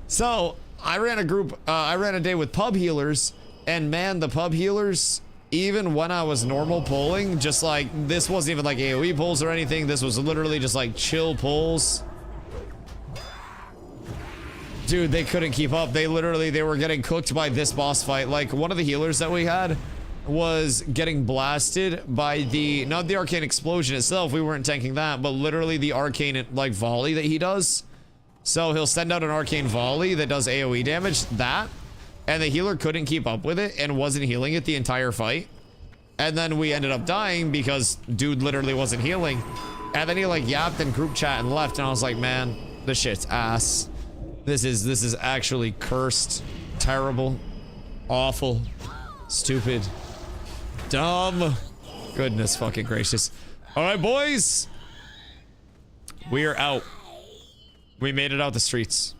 so, I ran a day with pub healers, and man, the pub healers, even when I was normal pulling, just like, this wasn't even like AoE pulls or anything. This was literally just like chill pulls. Dude, they couldn't keep up. They were getting cooked by this boss fight. Like, one of the healers that we had was getting blasted by not the arcane explosion itself. We weren't tanking that, but literally the arcane, like, volley that he does. So he'll send out an arcane volley that does AoE damage, and the healer couldn't keep up with it and wasn't healing it the entire fight. And then we ended up dying because dude literally wasn't healing. And then he, like, yapped in group chat and left, and I was like, man, this shit's ass. This is actually cursed, terrible, awful, stupid, dumb. Goodness fucking gracious. All right, boys. We are out. We made it out the streets.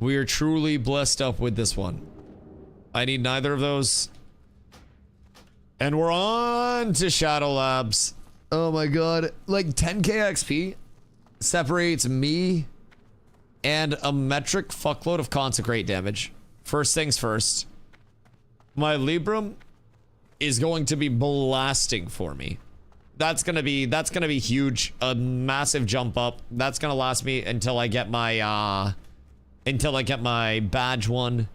We are truly blessed up with this one. I need neither of those. And we're on to Shadow Labs. Oh my god. Like, 10k XP separates me and a metric fuckload of consecrate damage. First things first. My Libram is going to be blasting for me. That's gonna be huge. A massive jump up. That's gonna last me until I get my badge one.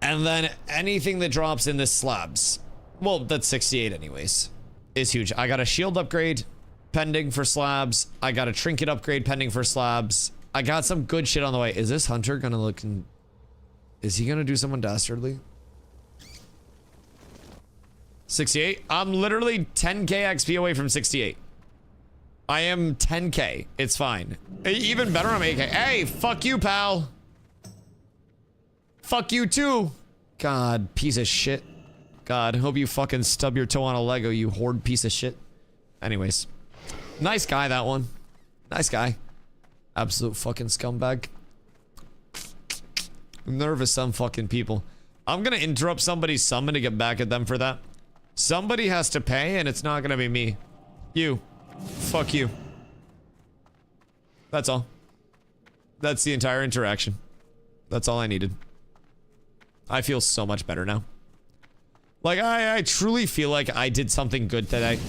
And then anything that drops in this slabs, well, that's 68 anyways, is huge. I got a shield upgrade. pending for slabs. I got a trinket upgrade pending for slabs. I got some good shit on the way. Is this hunter gonna look in... Is he gonna do someone dastardly? 68? I'm literally 10k XP away from 68. I am 10k. It's fine. Even better, I'm 8k. Hey, fuck you, pal. Fuck you too. God, piece of shit. God, hope you fucking stub your toe on a Lego, you horde piece of shit. Anyways. Nice guy, that one. Nice guy. Absolute fucking scumbag. I'm nervous, some fucking people. I'm gonna interrupt somebody's summon to get back at them for that. Somebody has to pay, and it's not gonna be me. You. Fuck you. That's all. That's the entire interaction. That's all I needed. I feel so much better now. Like, I truly feel like I did something good today.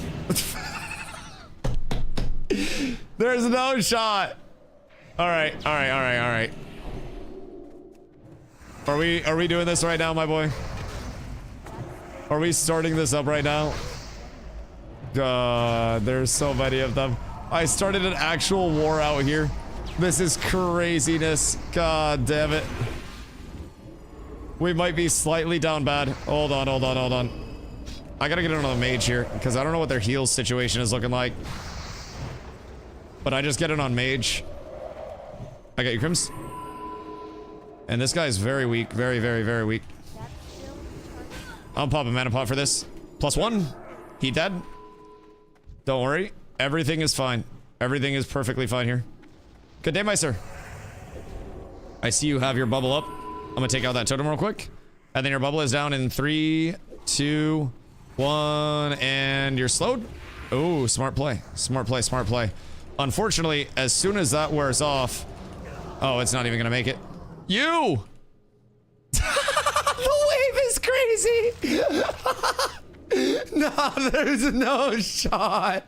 There's no shot. Alright, alright, alright, alright. Are we doing this right now, my boy? Are we starting this up right now? God, there's so many of them. I started an actual war out here. This is craziness. God damn it. We might be slightly down bad. Hold on, hold on, hold on. I gotta get in on the mage here, because I don't know what their heal situation is looking like. But I just get it on mage. I got you, Crims. And this guy is very weak. Very, very, very weak. I'll pop a mana pot for this. +1. He dead. Don't worry. Everything is fine. Everything is perfectly fine here. Good day, my sir. I see you have your bubble up. I'm gonna take out that totem real quick. And then your bubble is down in 3, 2, 1, and you're slowed. Oh, smart play. Smart play, smart play. Unfortunately, as soon as that wears off... Oh, it's not even gonna make it. You! The wave is crazy! No, there's no shot.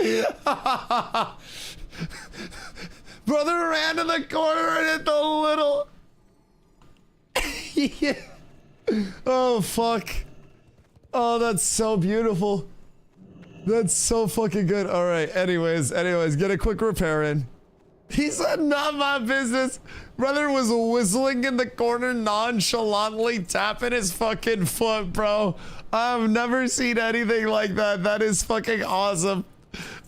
Brother ran to the corner and hit the little... Yeah. Oh, fuck. Oh, that's so beautiful. That's so fucking good. All right, anyways, get a quick repair in. He said, not my business. Brother was whistling in the corner, nonchalantly tapping his fucking foot, bro. I've never seen anything like that. That is fucking awesome.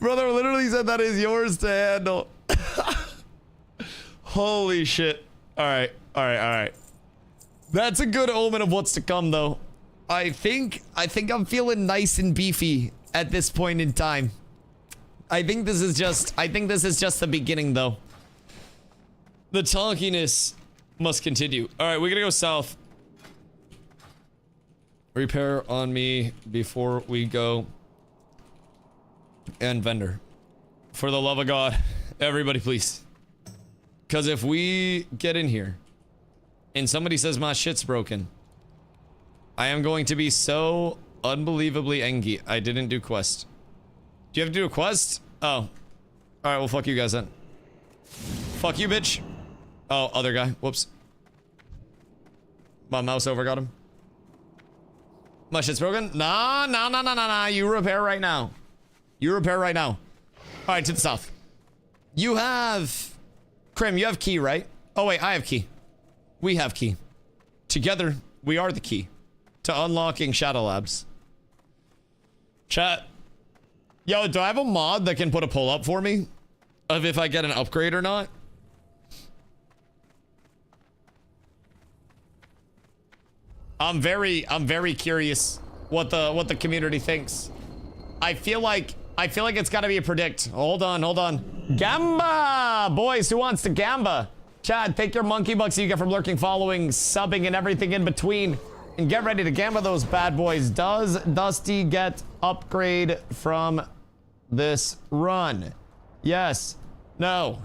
Brother literally said that is yours to handle. Holy shit. All right, all right, all right. That's a good omen of what's to come, though. I think I'm feeling nice and beefy at this point in time. I think this is just the beginning, though. The talkiness must continue. All right, we're gonna go south. Repair on me before we go. And vendor. For the love of God, everybody, please. Because if we get in here and somebody says my shit's broken, I am going to be so unbelievably angry. I didn't do quest. Do you have to do a quest? Oh. Alright, well, fuck you guys then. Fuck you, bitch. Oh, other guy. Whoops. My mouse overgot him. My shit's broken? Nah, nah, nah, nah, nah, nah. You repair right now. You repair right now. Alright, to the south. You have... Krim, you have key, right? Oh, wait, I have key. We have key. Together, we are the key to unlocking Shadow Labs. Chat. Yo, do I have a mod that can put a pull up for me of if I get an upgrade or not? I'm very curious what the community thinks. I feel like it's got to be a predict. Hold on. Gamba! Boys, who wants to gamba? Chad, take your monkey bucks you get from lurking, following, subbing, and everything in between, and get ready to gamba those bad boys. Does Dusty get upgrade from this run? Yes. No.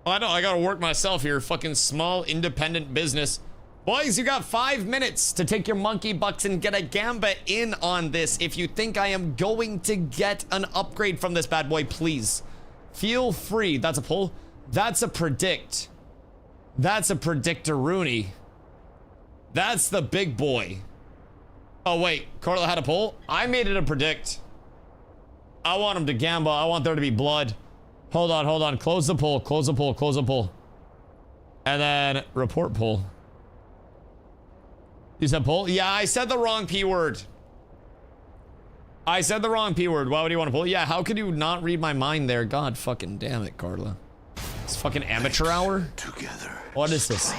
I gotta work myself here. Fucking small independent business. Boys, you got 5 minutes to take your monkey bucks and get a gamba in on this. If you think I am going to get an upgrade from this bad boy, please feel free. That's a pull. That's a predict. That's a predictor-rooney. That's the big boy. Oh, wait. Carla had a pull? I made it a predict. I want him to gamble. I want there to be blood. Hold on, hold on. Close the poll. Close the poll. Close the poll. And then report poll. You said poll? Yeah, I said the wrong P word. I said the wrong P word. Why would you want to pull? Yeah, how could you not read my mind there? God fucking damn it, Carla. It's fucking amateur hour? Together. What is this?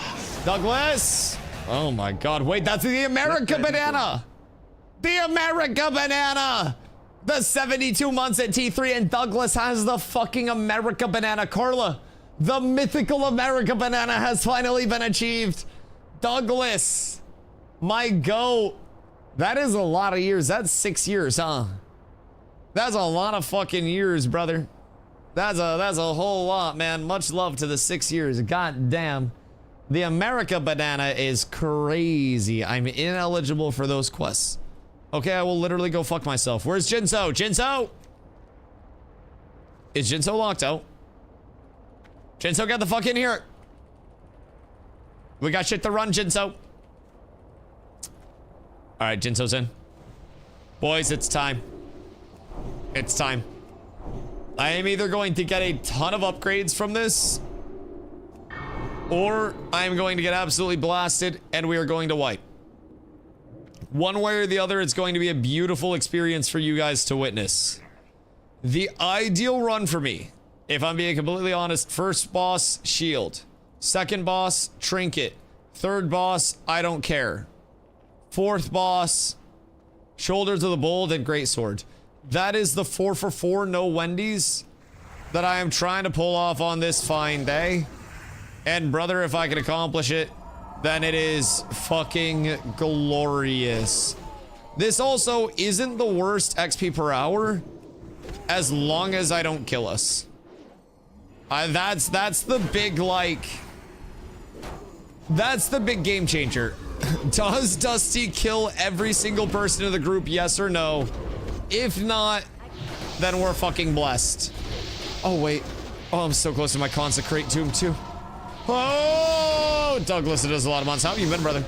Douglas! Oh my god. Wait, that's the America banana! The America banana! The 72 months at T3 and Douglas has the fucking America banana. Carla, the mythical America banana has finally been achieved. Douglas, my goat. That is a lot of years. That's 6 years, huh? That's a lot of fucking years, brother. That's a whole lot, man. Much love to the 6 years. God damn. The America banana is crazy. I'm ineligible for those quests. Okay, I will literally go fuck myself. Where's Jinso? Jinso! Is Jinso locked out? Jinso, get the fuck in here. We got shit to run, Jinso. Alright, Jinso's in. Boys, it's time. It's time. I am either going to get a ton of upgrades from this, or I am going to get absolutely blasted and we are going to wipe. One way or the other, it's going to be a beautiful experience for you guys to witness. The ideal run for me, if I'm being completely honest, first boss, shield. Second boss, trinket. Third boss, I don't care. Fourth boss, shoulders of the bold and greatsword. That is the 4 for 4 no Wendy's that I am trying to pull off on this fine day. And brother, if I can accomplish it, then it is fucking glorious. This also isn't the worst XP per hour as long as I don't kill us. That's the big, like, that's the big game changer. Does Dusty kill every single person in the group, yes or no? If not, then we're fucking blessed. Oh, wait. Oh, I'm so close to my consecrate tomb, too. Oh, Douglas, it is a lot of months. How have you been, brother?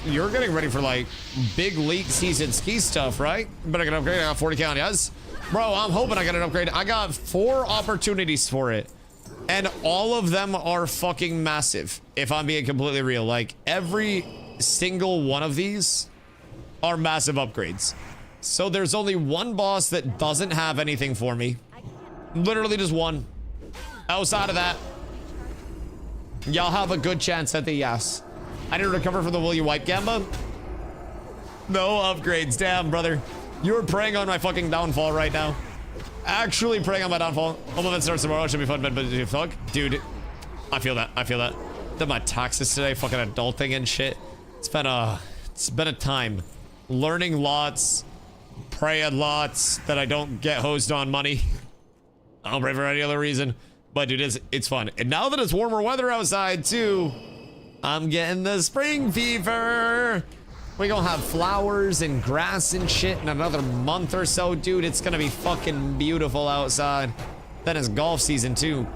You're getting ready for, like, big late season ski stuff, right? Better get an upgrade. I got 40 count, yes? Bro, I'm hoping I get an upgrade. I got 4 opportunities for it. And all of them are fucking massive, if I'm being completely real. Like, every single one of these are massive upgrades. So there's only one boss that doesn't have anything for me. Literally just one. Outside of that, y'all have a good chance at the yes. I need to recover from the will you wipe gamba? No upgrades. Damn, brother. You're preying on my fucking downfall right now. Actually preying on my downfall. Home event starts tomorrow. It should be fun, but fuck. Dude, I feel that. I feel that. Did my taxes today, fucking adulting and shit. It's been a time. Learning lots. Praying lots that I don't get hosed on money. I don't pray for any other reason. But dude, it's fun. And now that it's warmer weather outside too, I'm getting the spring fever. We gonna have flowers and grass and shit in another month or so, dude. It's gonna be fucking beautiful outside. Then it's golf season too.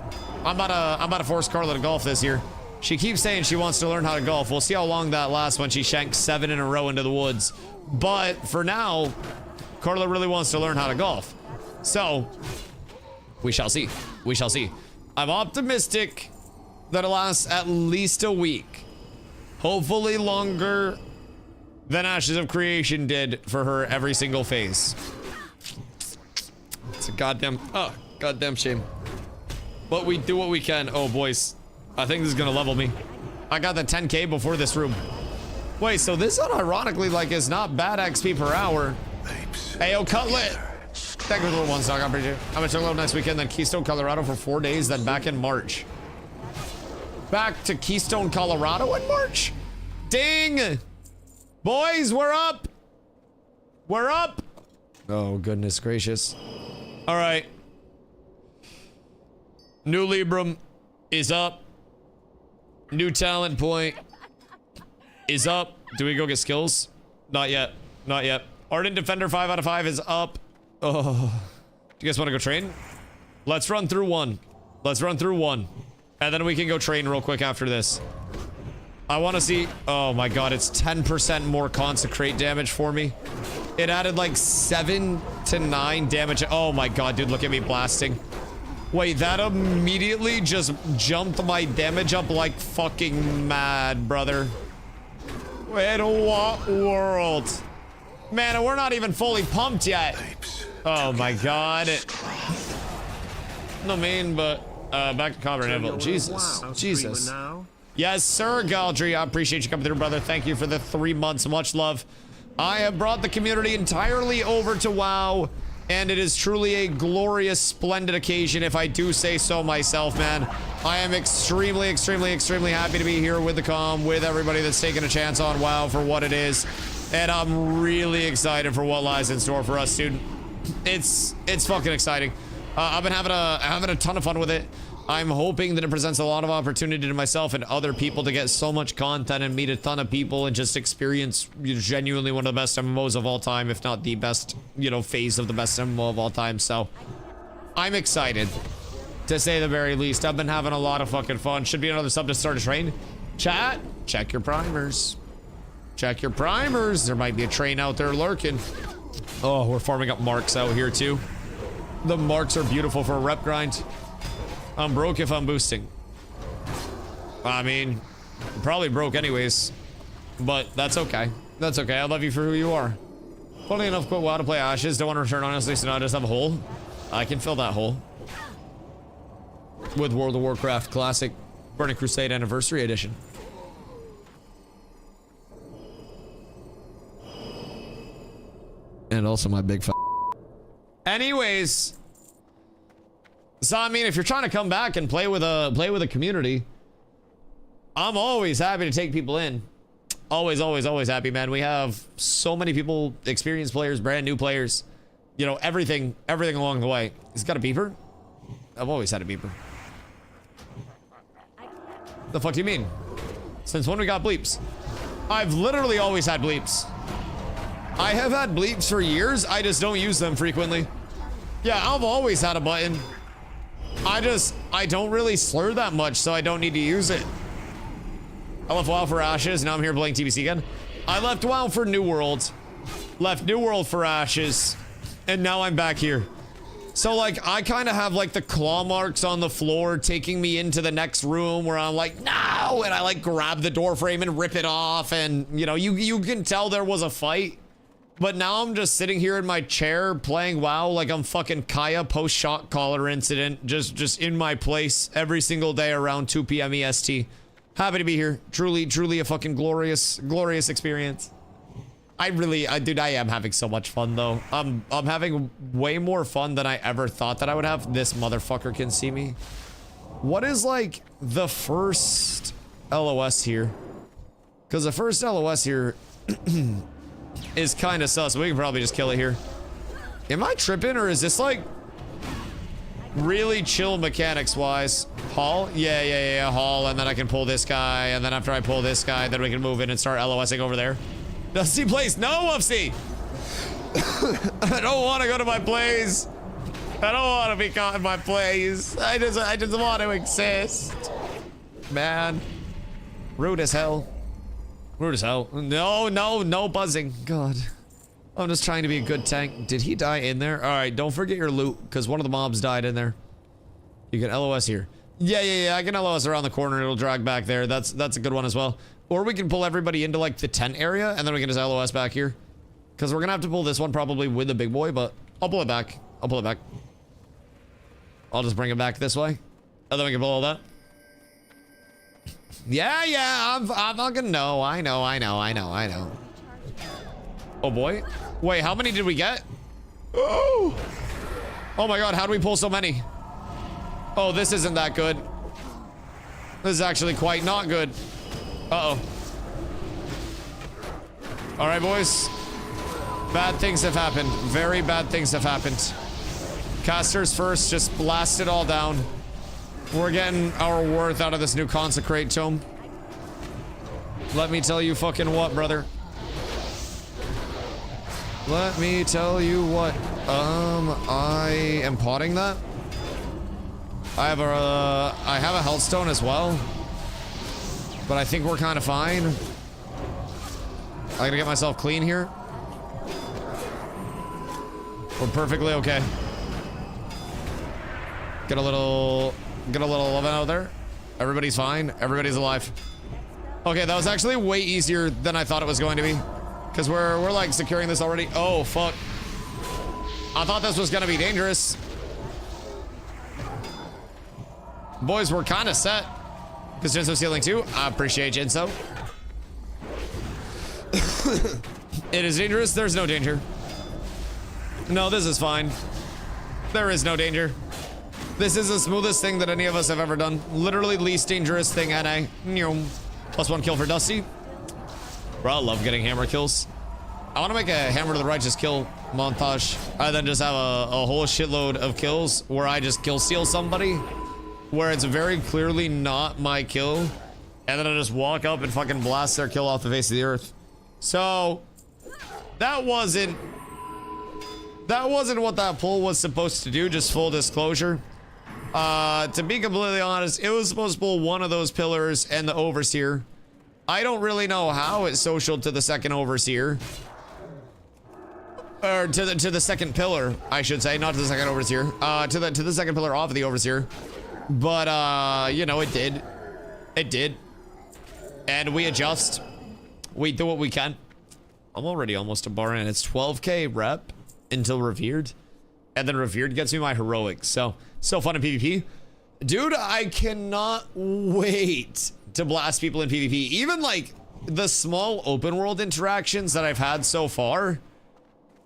I'm about to force Carla to golf this year. She keeps saying she wants to learn how to golf. We'll see how long that lasts when she shanks 7 in a row into the woods. But for now, Carla really wants to learn how to golf. So we shall see. We shall see. I'm optimistic that it'll last at least a week. Hopefully longer than Ashes of Creation did for her every single phase. It's a goddamn shame. But we do what we can. Oh, boys. I think this is gonna level me. I got the 10K before this room. Wait, so this unironically, like, is not bad XP per hour. Hey, yo, Cutlet. Thank you for the little one, Stock. I appreciate it. I'm gonna check out next weekend, then Keystone, Colorado for 4 days, then back in March. Back to Keystone, Colorado in March? Ding! Boys, we're up! We're up! Oh, goodness gracious. Alright. New Libram is up. New talent point is up. Do we go get skills? Not yet. Not yet. Ardent Defender 5 out of 5 is up. Oh. Do you guys want to go train? Let's run through one. Let's run through one. And then we can go train real quick after this. I want to see. Oh my god, it's 10% more consecrate damage for me. It added like 7 to 9 damage. Oh my god, dude, look at me blasting. Wait, that immediately just jumped my damage up like fucking mad, brother. In what world? Man, we're not even fully pumped yet. Oh my god. No mean, but back to Cobber and Evil. Jesus. Jesus. Yes, sir, Galdry. I appreciate you coming through, brother. Thank you for the 3 months. Much love. I have brought the community entirely over to WoW, and it is truly a glorious, splendid occasion, if I do say so myself, man. I am extremely, extremely, extremely happy to be here with the comm, with everybody that's taking a chance on WoW for what it is. And I'm really excited for what lies in store for us, dude. It's fucking exciting. I've been having a ton of fun with it. I'm hoping that it presents a lot of opportunity to myself and other people to get so much content and meet a ton of people and just experience genuinely one of the best MMOs of all time, if not the best, you know, phase of the best MMO of all time. So I'm excited, to say the very least. I've been having a lot of fucking fun. Should be another sub to start a train. Chat, check your primers. Check your primers. There might be a train out there lurking. Oh, we're farming up marks out here too. The marks are beautiful for a rep grind. I'm broke if I'm boosting. I mean, I'm probably broke anyways, but that's okay. That's okay. I love you for who you are. Funny enough, quit WoW to play Ashes. Don't want to return, honestly, so now I just have a hole. I can fill that hole with World of Warcraft Classic Burning Crusade Anniversary Edition. And also my big anyways. So I mean, if you're trying to come back and play with a community, I'm always happy to take people in. Always, always, always happy, man. We have so many people, experienced players, brand new players, you know, everything along the way. He's got a beeper? I've always had a beeper. The fuck do you mean? Since when we got bleeps? I've literally always had bleeps. I have had bleeps for years. I just don't use them frequently. Yeah, I've always had a button. I don't really slur that much, so I don't need to use it. I left WoW for Ashes, now I'm here playing TBC again. I left WoW for New World, left New World for Ashes, and now I'm back here. So like, I kind of have like the claw marks on the floor taking me into the next room where I'm like, no, and I like grab the door frame and rip it off, and you know, you can tell there was a fight. But now I'm just sitting here in my chair playing WoW like I'm fucking Kaya post-shot caller incident, just in my place every single day around 2 p.m. EST. Happy to be here. Truly, truly a fucking glorious, glorious experience. Dude, I am having so much fun though. I'm having way more fun than I ever thought that I would have. This motherfucker can see me. What is like the first LOS here? Because the first LOS here is kind of sus. We can probably just kill it here. Am I tripping, or is this like really chill mechanics wise? Haul? Yeah, haul, and then I can pull this guy, and then after I pull this guy, then we can move in and start LOSing over there. Dusty place? No, Woofsy! I don't want to go to my place. I don't want to be caught in my place. I just want to exist. Man. Rude as hell. Rude as hell. No buzzing. God. I'm just trying to be a good tank. Did he die in there? Alright, don't forget your loot, because one of the mobs died in there. You can LOS here. Yeah, I can LOS around the corner. It'll drag back there. That's a good one as well. Or we can pull everybody into like the tent area, and then we can just LOS back here. Because we're gonna have to pull this one probably with the big boy, but I'll pull it back. I'll just bring it back this way. And then we can pull all that. Yeah, I'm fucking no. I know. Oh boy. Wait, how many did we get? Oh my god, how do we pull so many? Oh, this isn't that good. This is actually quite not good. Uh-oh. Alright, boys. Bad things have happened. Very bad things have happened. Casters first, just blast it all down. We're getting our worth out of this new Consecrate Tome. Let me tell you fucking what, brother. Let me tell you what. I am potting that. I have a Healthstone as well. But I think we're kind of fine. I gotta get myself clean here. We're perfectly okay. Get a little 11 out there. Everybody's fine. Everybody's alive. Okay, that was actually way easier than I thought it was going to be. Because we're like securing this already. Oh, fuck. I thought this was going to be dangerous. Boys, we're kind of set. Because Jinso's healing too. I appreciate Jinso. It is dangerous. There's no danger. No, this is fine. There is no danger. This is the smoothest thing that any of us have ever done. Literally least dangerous thing, NA. +1 kill for Dusty. Bro, I love getting hammer kills. I want to make a hammer to the righteous kill montage. And then just have a whole shitload of kills where I just kill steal somebody. Where it's very clearly not my kill. And then I just walk up and fucking blast their kill off the face of the earth. So, that wasn't what that pull was supposed to do, just full disclosure. To be completely honest, it was supposed to pull one of those pillars and the overseer. I don't really know how it socialed to the second overseer. Or to the second pillar, I should say, not to the second overseer. To the second pillar off of the overseer. But you know, it did. It did. And we adjust. We do what we can. I'm already almost a bar in. It's 12k rep until revered. And then revered gets me my heroic. So fun in PvP. Dude, I cannot wait to blast people in PvP. Even like the small open world interactions that I've had so far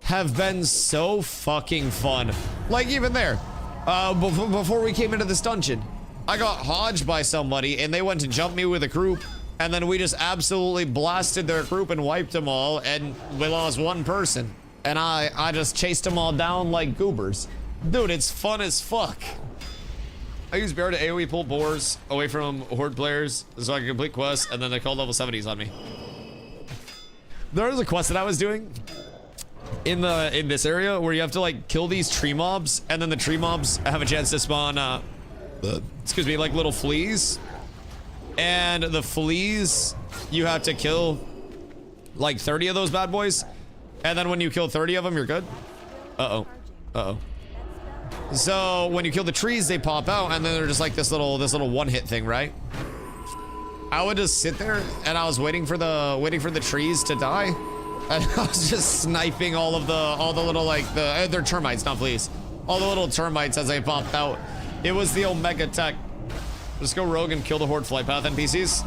have been so fucking fun. Like even there, before we came into this dungeon, I got hodged by somebody and they went to jump me with a group. And then we just absolutely blasted their group and wiped them all. And we lost one person. And I just chased them all down like goobers. Dude, it's fun as fuck. I use Bear to AoE pull boars away from horde players so I can complete quests, and then they call level 70s on me. There was a quest that I was doing in this area where you have to like kill these tree mobs, and then the tree mobs have a chance to spawn excuse me, like little fleas. And the fleas, you have to kill like 30 of those bad boys. And then when you kill 30 of them, you're good. Uh-oh. Uh-oh. So when you kill the trees, they pop out, and then they're just like this little one-hit thing, right? I would just sit there, and I was waiting for the trees to die, and I was just sniping all the little like they're termites, not fleas. All the little termites as they popped out. It was the Omega Tech. Just go rogue and kill the horde flight path NPCs.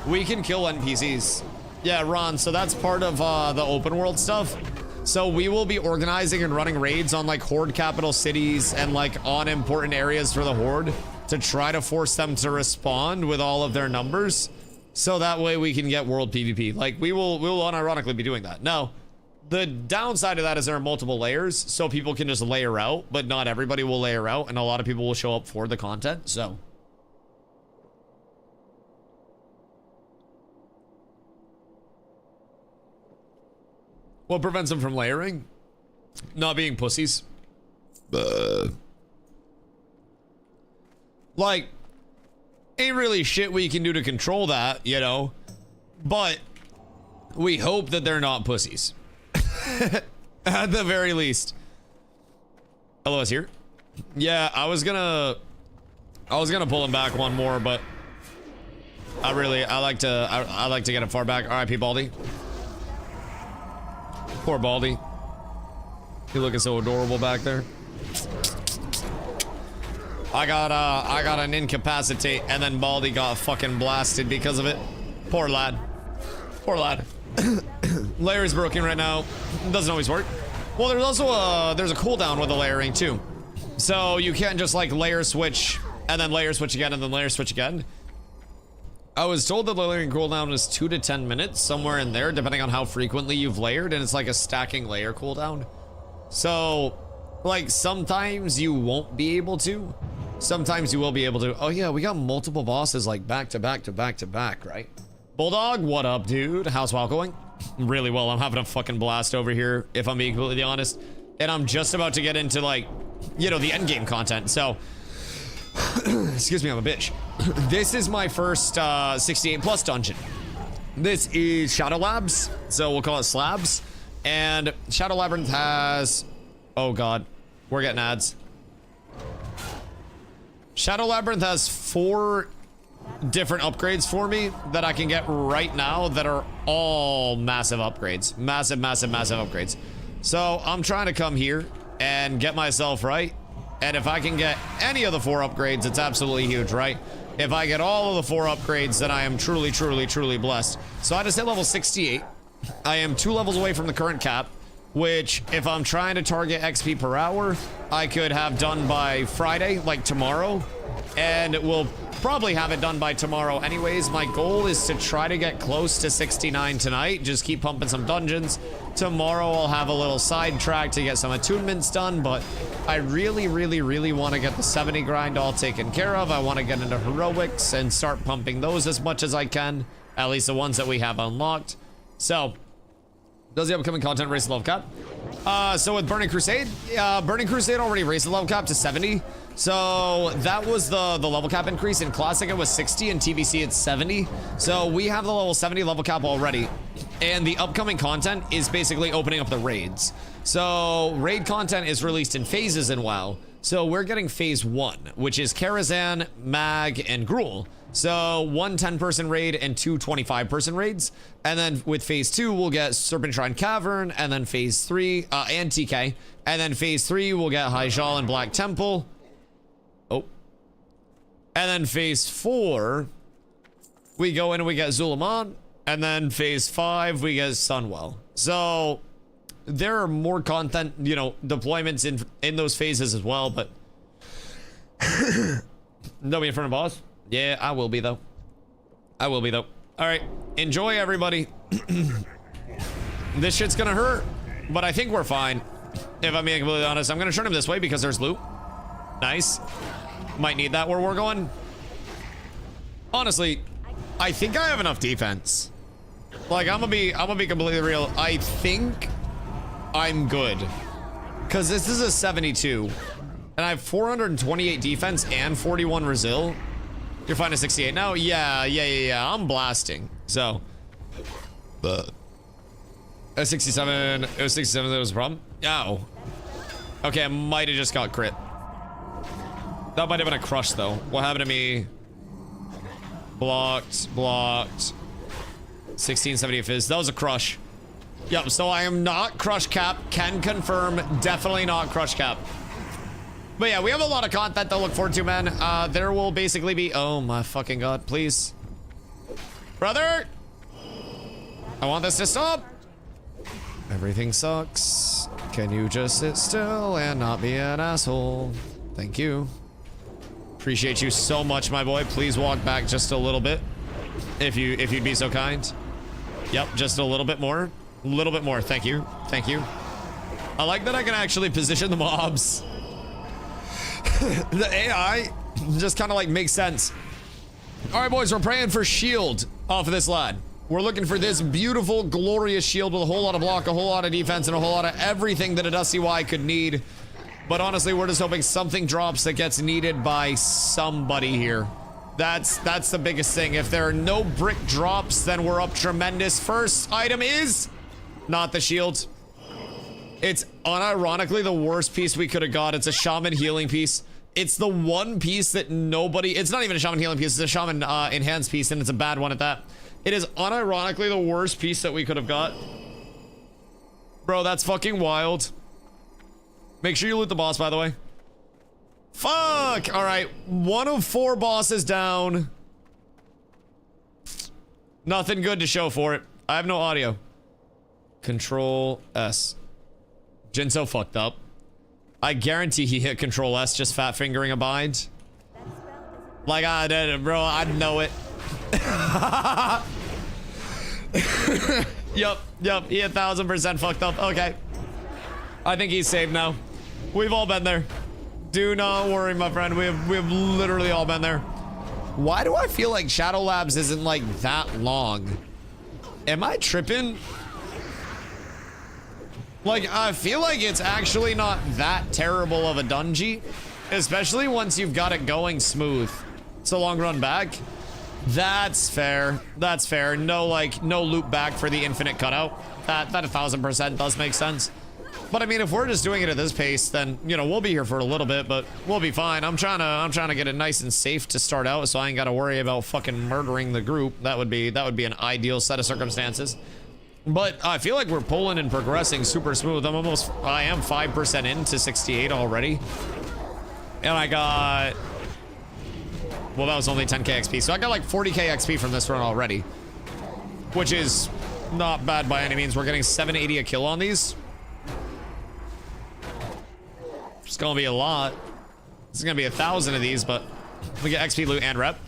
We can kill NPCs. Yeah, Ron, so that's part of the open world stuff. So we will be organizing and running raids on like horde capital cities and like on important areas for the horde to try to force them to respond with all of their numbers. So that way we can get world PvP. Like we will unironically be doing that. Now, the downside of that is there are multiple layers, so people can just layer out, but not everybody will layer out, and a lot of people will show up for the content, so. What prevents them from layering? Not being pussies. Like, ain't really shit we can do to control that, you know? But we hope that they're not pussies. At the very least. LOS here. Yeah, I was gonna pull him back one more, but I like to get him far back. RIP Baldy. Poor Baldy. You're looking so adorable back there. I got an incapacitate, and then Baldy got fucking blasted because of it. Poor lad. Poor lad. Layer is broken right now. Doesn't always work. Well, there's also there's a cooldown with the layering too. So you can't just like layer switch and then layer switch again and then layer switch again. I was told that the layering cooldown is 2 to 10 minutes, somewhere in there, depending on how frequently you've layered, and it's like a stacking layer cooldown. So, like, sometimes you won't be able to. Sometimes you will be able to. Oh yeah, we got multiple bosses like back to back to back to back, right? Bulldog, what up, dude? How's WoW going? Really well. I'm having a fucking blast over here, if I'm being completely honest. And I'm just about to get into, like, you know, the endgame content, so... Excuse me, I'm a bitch. This is my first 68 plus dungeon. This is Shadow Labs, so we'll call it Slabs. And Shadow Labyrinth has Oh god. We're getting ads. Shadow Labyrinth has 4 different upgrades for me that I can get right now that are all massive upgrades. Massive, massive, massive upgrades. So I'm trying to come here and get myself right. And if I can get any of the 4 upgrades, it's absolutely huge, right? If I get all of the 4 upgrades, then I am truly, truly, truly blessed. So I just hit level 68. I am 2 levels away from the current cap, which if I'm trying to target XP per hour, I could have done by Friday, like tomorrow. And we'll probably have it done by tomorrow anyways. My goal is to try to get close to 69 tonight. Just keep pumping some dungeons. Tomorrow I'll have a little sidetrack to get some attunements done, but I really, really, really want to get the 70 grind all taken care of. I want to get into heroics and start pumping those as much as I can. At least the ones that we have unlocked. So, does the upcoming content raise the level cap? So with Burning Crusade, Burning Crusade already raised the level cap to 70. So that was the level cap increase. In Classic, it was 60. In TBC, it's 70. So we have the level 70 level cap already. And the upcoming content is basically opening up the raids. So raid content is released in phases in WoW. So we're getting phase 1, which is Karazhan, Mag, and Gruul. So 1 10-person raid and 2 25-person raids. And then with phase 2, we'll get Serpent Shrine Cavern, and then phase 3, and TK. And then phase 3, we'll get Hyjal and Black Temple. Oh. And then phase 4, we go in and we get Zulaman. And then phase 5, we get Sunwell. So there are more content, you know, deployments in those phases as well, but don't be in front of boss. Yeah, I will be though. I will be though. All right, enjoy everybody. This shit's gonna hurt, but I think we're fine. If I'm being completely honest, I'm gonna turn him this way because there's loot. Nice. Might need that where we're going. Honestly, I think I have enough defense. Like, I'm gonna be completely real. I think I'm good. Cause this is a 72. And I have 428 defense and 41 resil. You're fine at 68 now? Yeah. I'm blasting. So. At 67, it was 67 that was a problem? Oh. Okay, I might have just got crit. That might have been a crush though. What happened to me? Blocked. 1670 fizz. That was a crush. Yep, so I am not crush cap. Can confirm. Definitely not crush cap. But yeah, we have a lot of content to look forward to, man. There will basically be... Oh my fucking god, please. Brother! I want this to stop! Everything sucks. Can you just sit still and not be an asshole? Thank you. Appreciate you so much, my boy. Please walk back just a little bit. If you'd be so kind. Yep, just a little bit more. A little bit more. Thank you. Thank you. I like that I can actually position the mobs. The AI just kind of like makes sense. All right, boys, we're praying for shield off of this lad. We're looking for this beautiful, glorious shield with a whole lot of block, a whole lot of defense, and a whole lot of everything that a DustyWhy could need. But honestly, we're just hoping something drops that gets needed by somebody here. That's the biggest thing. If there are no brick drops, then we're up tremendous. First item is not the shield. It's unironically the worst piece we could have got. It's a shaman healing piece. It's the one piece that nobody... It's not even a shaman healing piece. It's a shaman enhanced piece, and it's a bad one at that. It is unironically the worst piece that we could have got. Bro, that's fucking wild. Make sure you loot the boss, by the way. Fuck! Alright, 1 of 4 bosses down. Nothing good to show for it. I have no audio. Control S. Jinso fucked up. I guarantee he hit Control S, just fat fingering a bind. Like I did it, bro. I know it. Yup. He 1000% fucked up. Okay. I think he's saved now. We've all been there. Do not worry, my friend. We've literally all been there. Why do I feel like Shadow Labs isn't like that long? Am I tripping? Like, I feel like it's actually not that terrible of a dungeon, especially once you've got it going smooth. It's a long run back. That's fair. That's fair. No, like, no loop back for the infinite cutout. That 1000% does make sense. But I mean, if we're just doing it at this pace, then, you know, we'll be here for a little bit, but we'll be fine. I'm trying to get it nice and safe to start out, so I ain't got to worry about fucking murdering the group. That would be an ideal set of circumstances. But I feel like we're pulling and progressing super smooth. I am 5% into 68 already. And I got, well, that was only 10k XP. So I got like 40k XP from this run already, which is not bad by any means. We're getting 780 a kill on these. It's gonna be a lot. It's gonna be 1,000 of these, but we get XP, loot, and rep.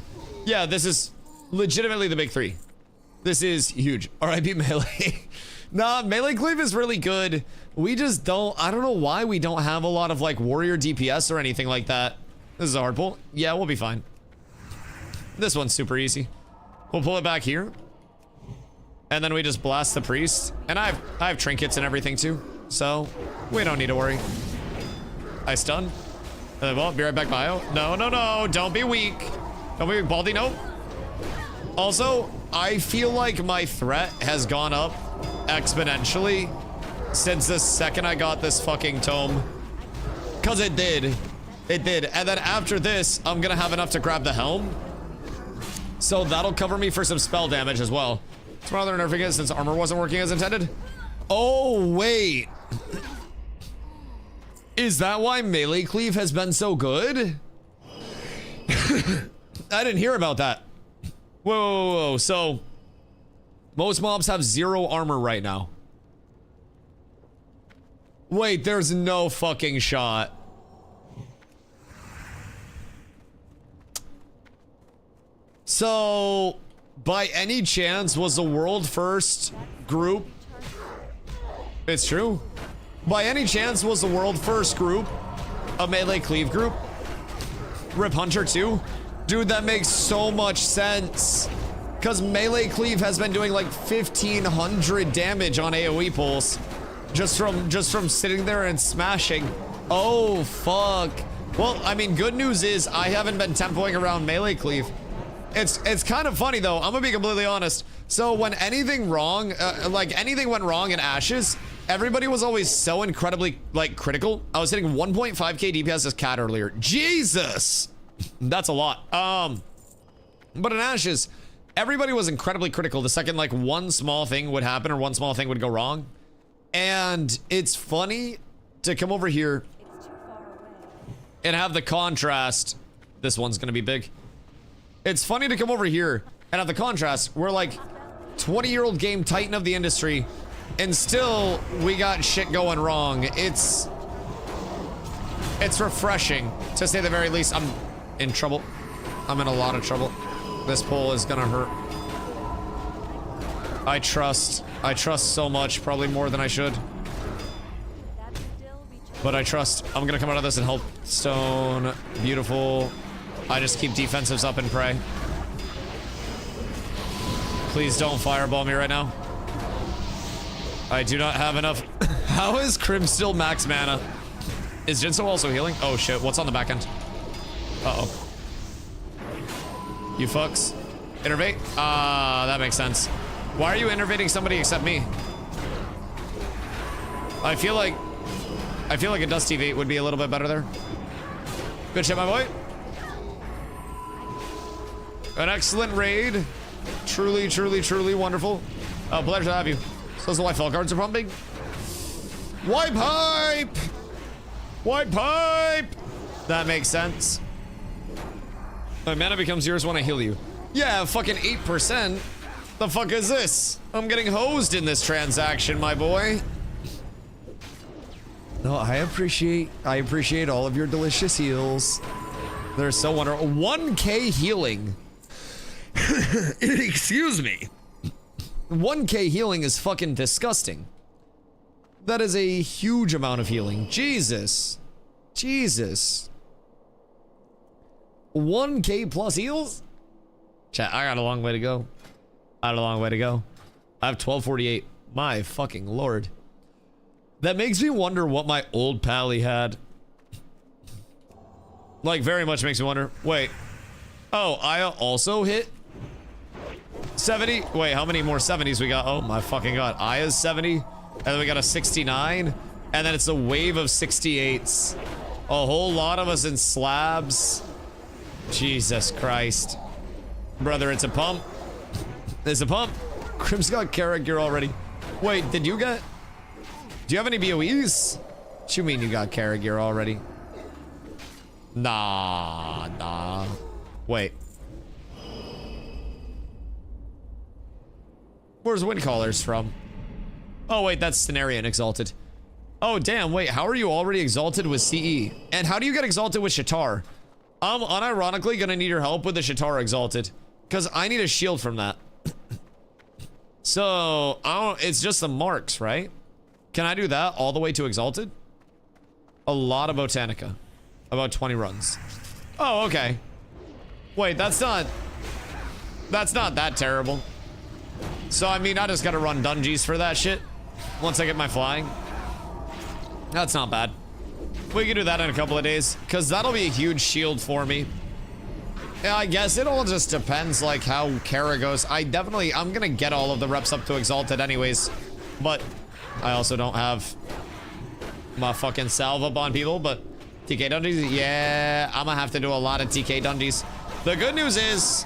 Yeah, this is legitimately the big three. This is huge. RIP melee. Nah, melee cleave is really good. We just don't, I don't know why we don't have a lot of like warrior DPS or anything like that. This is a hard pull. Yeah, we'll be fine. This one's super easy. We'll pull it back here. And then we just blast the priest. And I have trinkets and everything too. So we don't need to worry. I stun. Well, be right back, bio. No, no, no. Don't be weak. Don't be weak, Baldy. Nope. Also, I feel like my threat has gone up exponentially since the second I got this fucking tome. Because it did. It did. And then after this, I'm going to have enough to grab the helm. So that'll cover me for some spell damage as well. It's rather nerfing it since armor wasn't working as intended. Oh, wait. Is that why melee cleave has been so good? I didn't hear about that. Whoa, whoa, whoa. So, most mobs have 0 armor right now. Wait, there's no fucking shot. So, by any chance, was the world first group? It's true. By any chance, was the world first group a melee cleave group? Rip Hunter 2? Dude, that makes so much sense. Because melee cleave has been doing like 1,500 damage on AoE pulls. Just from sitting there and smashing. Oh, fuck. Well, I mean, good news is I haven't been tempoing around melee cleave. It's kind of funny though, I'm gonna be completely honest. So when anything wrong, like anything went wrong in Ashes, everybody was always so incredibly like critical. I was hitting 1.5k DPS as cat earlier. Jesus! That's a lot. But in Ashes, everybody was incredibly critical the second like one small thing would happen or one small thing would go wrong. And it's funny to come over here and have the contrast. This one's gonna be big. It's funny to come over here and have the contrast. We're like 20-year-old game titan of the industry, and still we got shit going wrong. It's refreshing, to say the very least. I'm in trouble. I'm in a lot of trouble. This pull is gonna hurt. I trust so much, probably more than I should. But I trust. I'm gonna come out of this and help Stone. Beautiful. I just keep defensives up and pray. Please don't fireball me right now. I do not have enough. How is Crim still max mana? Is Jinso also healing? Oh shit, what's on the back end? Uh-oh. You fucks. Innervate? Ah, that makes sense. Why are you innervating somebody except me? I feel like a Dusty Vate would be a little bit better there. Good shit, my boy. An excellent raid. Truly, truly, truly wonderful. Pleasure to have you. So that's why fell cards are pumping. Wipe pipe! Wipe pipe! That makes sense. My mana becomes yours when I heal you. Yeah, fucking 8%. The fuck is this? I'm getting hosed in this transaction, my boy. No, I appreciate all of your delicious heals. They're so wonderful. 1k healing. Excuse me. 1k healing is fucking disgusting. That is a huge amount of healing. Jesus. Jesus. 1k plus heals? Chat, I got a long way to go. I have 1248. My fucking lord. That makes me wonder what my old pally had. Like, very much makes me wonder. Wait. Oh, Aya also hit 70? Wait, how many more 70s we got? Oh my fucking god. Aya's 70. And then we got a 69. And then it's a wave of 68s. A whole lot of us in slabs. Jesus Christ. Brother, it's a pump. It's a pump. Crim's got carrot gear already. Wait, did you get... Do you have any BOEs? What you mean you got carrot gear already? Nah. Wait. Where's Windcallers from? Oh, wait, that's Cenarian Exalted. Oh, damn, wait, how are you already exalted with CE? And how do you get exalted with Shatar? I'm unironically gonna need your help with the Shatar Exalted. Because I need a shield from that. So, it's just the marks, right? Can I do that all the way to Exalted? A lot of Botanica. About 20 runs. Oh, okay. Wait, that's not that terrible. So, I mean, I just gotta run dungeons for that shit. Once I get my flying. That's not bad. We can do that in a couple of days. Because that'll be a huge shield for me. Yeah, I guess it all just depends, like, how Kara goes. I'm gonna get all of the reps up to Exalted anyways. But I also don't have my fucking salve up on people, but TK dungeons, yeah, I'm gonna have to do a lot of TK dungeons. The good news is,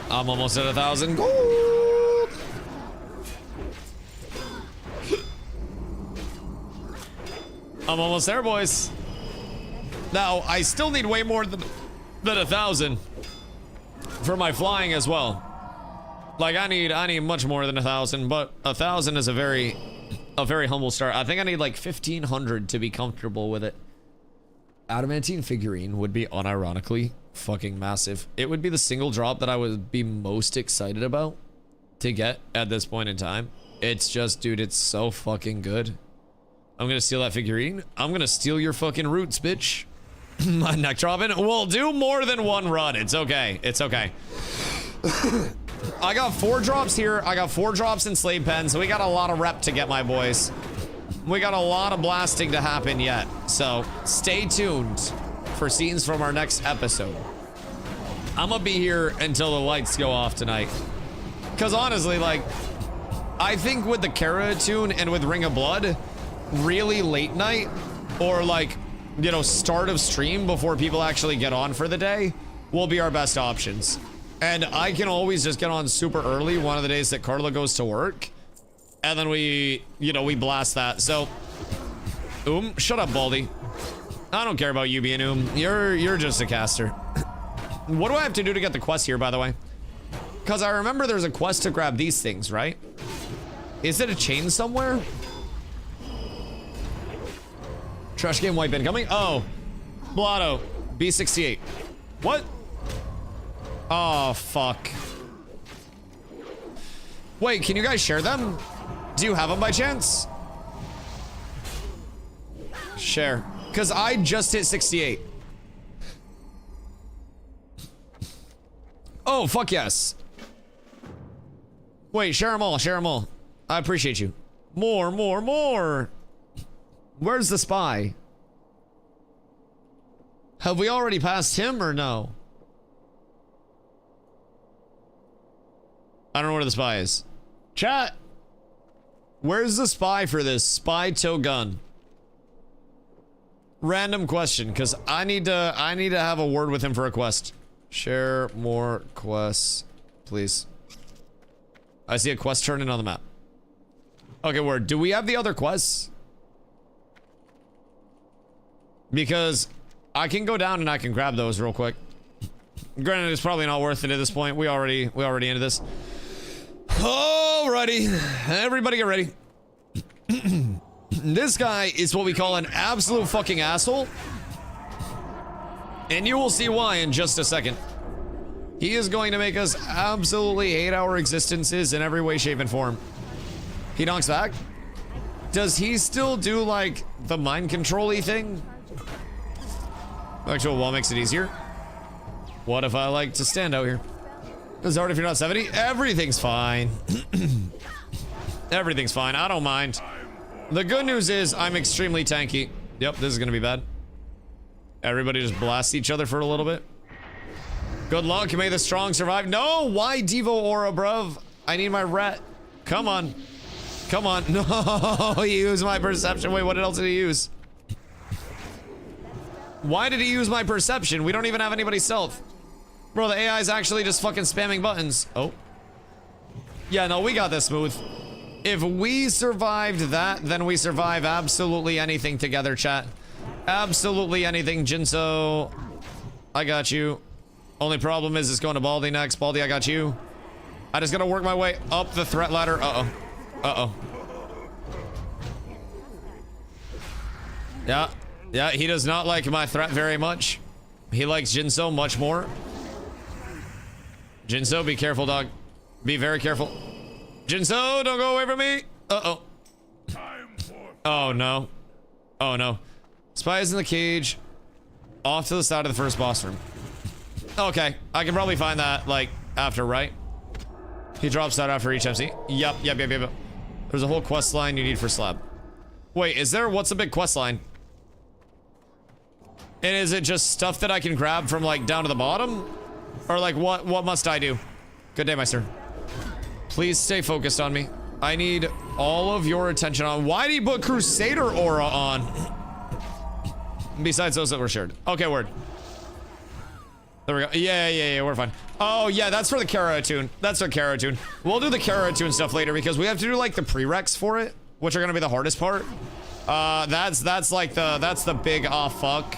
I'm almost at 1,000 gold. I'm almost there, boys. Now, I still need way more than 1,000 for my flying as well. Like, I need much more than 1,000, but 1,000 is a very humble start. I think I need like 1,500 to be comfortable with it. Adamantine figurine would be unironically fucking massive. It would be the single drop that I would be most excited about to get at this point in time. It's just, dude, it's so fucking good. I'm gonna steal that figurine. I'm gonna steal your fucking roots, bitch. My neck dropping. We'll do more than one run. It's okay. It's okay. I got 4 drops here. I got 4 drops in Slave Pen, so we got a lot of rep to get, my boys. We got a lot of blasting to happen yet. So stay tuned for scenes from our next episode. I'm gonna be here until the lights go off tonight. Because honestly, like, I think with the Kara tune and with Ring of Blood, really late night, or like, you know, start of stream before people actually get on for the day will be our best options. And I can always just get on super early one of the days that Carla goes to work. And then we, you know, we blast that. So, shut up, Baldy. I don't care about you being You're just a caster. What do I have to do to get the quest here, by the way? Because I remember there's a quest to grab these things, right? Is it a chain somewhere? Trash game wipe incoming. Oh, Blotto, B68. What? Oh, fuck. Wait, can you guys share them? Do you have them by chance? Share. Because I just hit 68. Oh, fuck yes. Wait, share them all, share them all. I appreciate you. More. Where's the spy? Have we already passed him or no? I don't know where the spy is. Chat! Where's the spy for this spy tow gun? Random question, because I need to have a word with him for a quest. Share more quests, please. I see a quest turning on the map. Okay, word. Do we have the other quests? Because I can go down and I can grab those real quick. Granted, it's probably not worth it at this point. We already ended this. Alrighty, everybody get ready. This guy is what we call an absolute fucking asshole. And you will see why in just a second. He is going to make us absolutely hate our existences in every way, shape, and form. He knocks back. Does he still do, like, the mind control-y thing? Actual wall makes it easier. What if I like to stand out here? It's hard if you're not 70. Everything's fine. Everything's fine. I don't mind. The good news is I'm extremely tanky. Yep, this is gonna be bad. Everybody just blast each other for a little bit. Good luck. May the strong survive. No, why Devo Aura, bruv? I need my ret. Come on. Come on. No, he used my perception. Wait, what else did he use? Why did he use my perception? We don't even have anybody stealth. Bro, the AI is actually just fucking spamming buttons. Oh. Yeah, no, we got this smooth. If we survived that, then we survive absolutely anything together, chat. Absolutely anything. Jinso, I got you. Only problem is it's going to Baldy next. Baldy, I got you. I just gotta work my way up the threat ladder. Uh-oh. Uh-oh. Yeah. Yeah, he does not like my threat very much. He likes Jinso much more. Jinso, be careful, dog. Be very careful. Jinso, don't go away from me. Uh-oh. Oh, no. Oh, no. Spy is in the cage. Off to the side of the first boss room. Okay. I can probably find that, like, after, right? He drops that after each MC. Yep. There's a whole quest line you need for Slab. Wait, is there? What's a big quest line? And is it just stuff that I can grab from, like, down to the bottom? Or, like, what must I do? Good day, my sir. Please stay focused on me. I need all of your attention on. Why did he put Crusader aura on? Besides those that were shared. Okay, word. There we go. Yeah, we're fine. Oh, yeah, that's for the Kara tune. That's for Kara tune. We'll do the Kara tune stuff later because we have to do, like, the prereqs for it, which are gonna be the hardest part. That's the big fuck.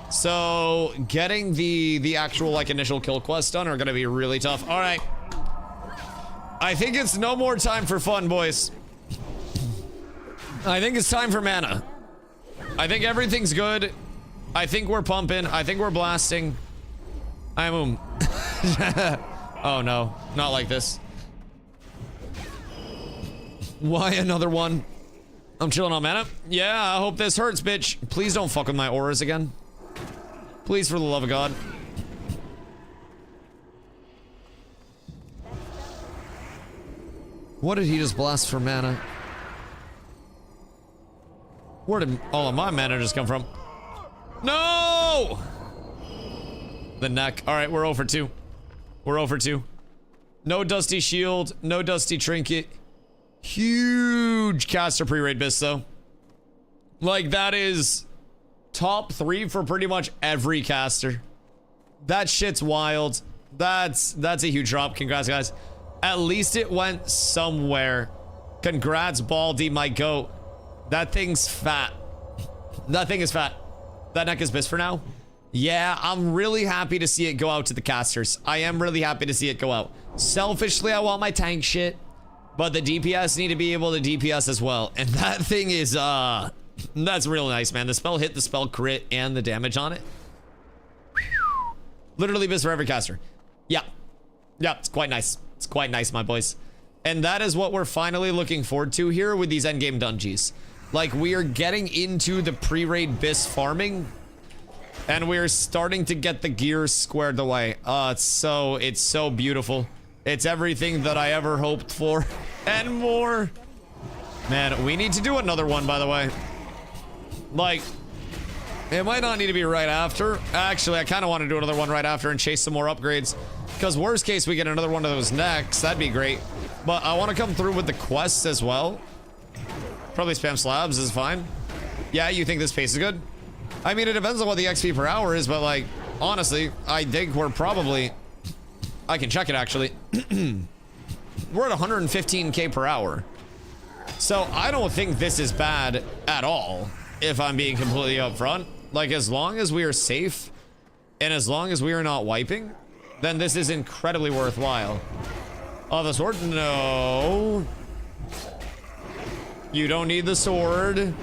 So getting the actual, like, initial kill quests done are gonna be really tough. All right. I think it's no more time for fun, boys. I think it's time for mana. I think everything's good. I think we're pumping. I think we're blasting. I'm Oh no, not like this. Why another one? I'm chilling on mana. Yeah, I hope this hurts, bitch. Please don't fuck with my auras again. Please, for the love of God. What did he just blast for mana? Where did all of my mana just come from? No! The neck. All right, we're 0 for 2. We're 0 for 2. No Dusty Shield, no Dusty Trinket. Huge caster pre-raid bis, though. Like, that is top 3 for pretty much every caster. That shit's wild. That's a huge drop. Congrats, guys. At least it went somewhere. Congrats, Baldy, my goat. That thing's fat. That thing is fat. That neck is bis for now. Yeah, I'm really happy to see it go out to the casters. I am really happy to see it go out. Selfishly, I want my tank shit, but the DPS need to be able to DPS as well. And that thing is, that's real nice, man. The spell hit, the spell crit, and the damage on it. Literally bis for every caster. Yeah. Yeah, it's quite nice. It's quite nice, my boys. And that is what we're finally looking forward to here with these endgame dungeons. Like, we are getting into the pre-raid bis farming, and we're starting to get the gears squared away. It's so beautiful. It's everything that I ever hoped for and more. Man, we need to do another one, by the way. Like, it might not need to be right after. Actually, I kind of want to do another one right after and chase some more upgrades. Because worst case, we get another one of those next. That'd be great. But I want to come through with the quests as well. Probably spam slabs is fine. Yeah, you think this pace is good? I mean, it depends on what the XP per hour is, but, like, honestly, I think we're probably... I can check it, actually. We're at 115k per hour. So I don't think this is bad at all, if I'm being completely upfront. Like, as long as we are safe, and as long as we are not wiping, then this is incredibly worthwhile. Oh, the sword? No. You don't need the sword.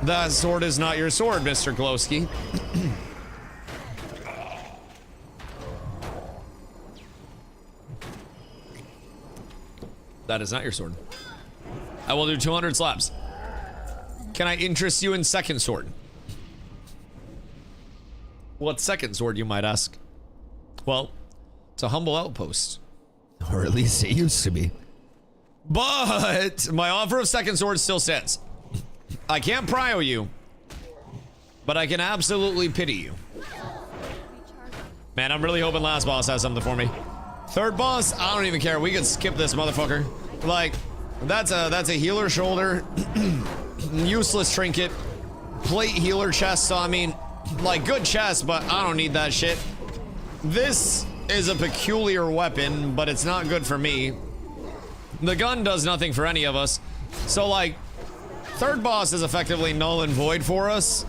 That sword is not your sword, Mr. Glowski. That is not your sword. I will do 200 slabs. Can I interest you in second sword? What second sword, you might ask? Well, it's a humble outpost. Or at least it used to be. But my offer of second sword still stands. I can't prio you, but I can absolutely pity you. Man, I'm really hoping last boss has something for me. Third boss, I don't even care. We can skip this motherfucker. Like, That's a healer shoulder. Useless trinket. Plate healer chest, so I mean, like, good chest, but I don't need that shit. This is a peculiar weapon, but it's not good for me. The gun does nothing for any of us. So, like, third boss is effectively null and void for us.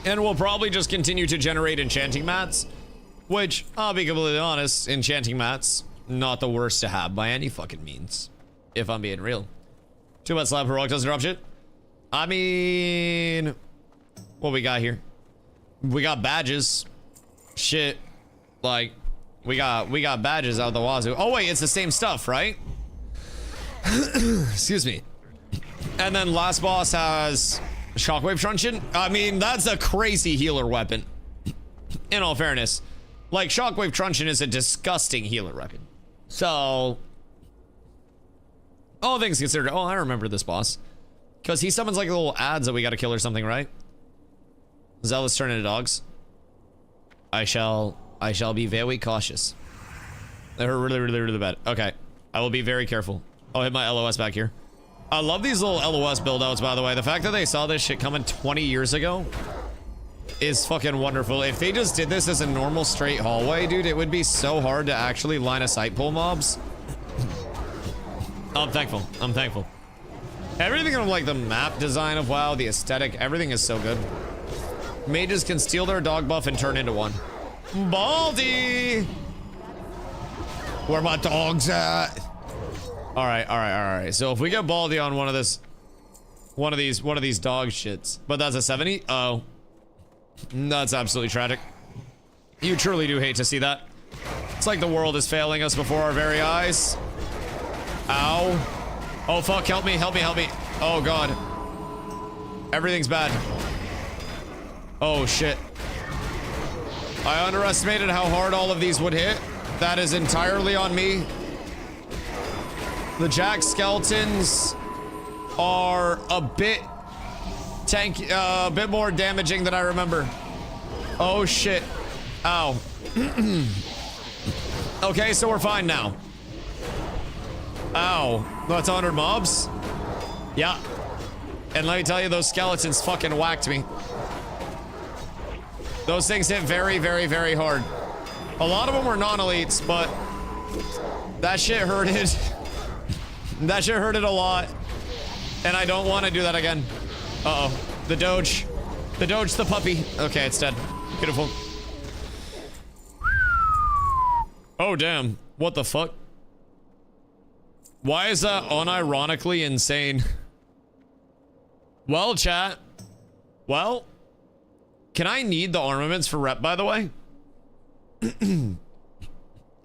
And we'll probably just continue to generate enchanting mats, which, I'll be completely honest, enchanting mats, not the worst to have by any fucking means, if I'm being real. Too much slab heroic doesn't drop shit. I mean, what we got here? We got badges. Shit. Like, we got badges out the wazoo. Oh wait, it's the same stuff, right? Excuse me. And then last boss has shockwave truncheon. I mean, that's a crazy healer weapon. In all fairness. Like, shockwave truncheon is a disgusting healer weapon. So, all things considered, oh, I remember this boss. Because he summons like little ads that we gotta kill or something, right? Zealots turn into dogs. I shall be very cautious. They hurt really, really, really bad. Okay. I will be very careful. I'll hit my LOS back here. I love these little LOS build-outs, by the way. The fact that they saw this shit coming 20 years ago is fucking wonderful. If they just did this as a normal straight hallway, dude, it would be so hard to actually line of sight pull mobs. I'm thankful. I'm thankful. Everything from like the map design of WoW, the aesthetic, everything is so good. Mages can steal their dog buff and turn into one. Baldy! Where my dogs at? All right. So if we get Baldy on one of these dog shits, but that's a 70. Oh, that's absolutely tragic. You truly do hate to see that. It's like the world is failing us before our very eyes. Ow. Oh fuck, help me. Oh god. Everything's bad. Oh shit. I underestimated how hard all of these would hit. That is entirely on me. The jack skeletons are a bit a bit more damaging than I remember. Oh shit. Ow. Okay, so we're fine now. Ow. That's 100 mobs? Yeah. And let me tell you, those skeletons fucking whacked me. Those things hit very, very, very hard. A lot of them were non-elites, but that shit hurted. That shit hurted a lot. And I don't want to do that again. Uh-oh. The Doge. The Doge, the puppy. Okay, it's dead. Beautiful. Oh, damn. What the fuck? Why is that unironically insane? Well, chat. Well, can I need the armaments for rep, by the way?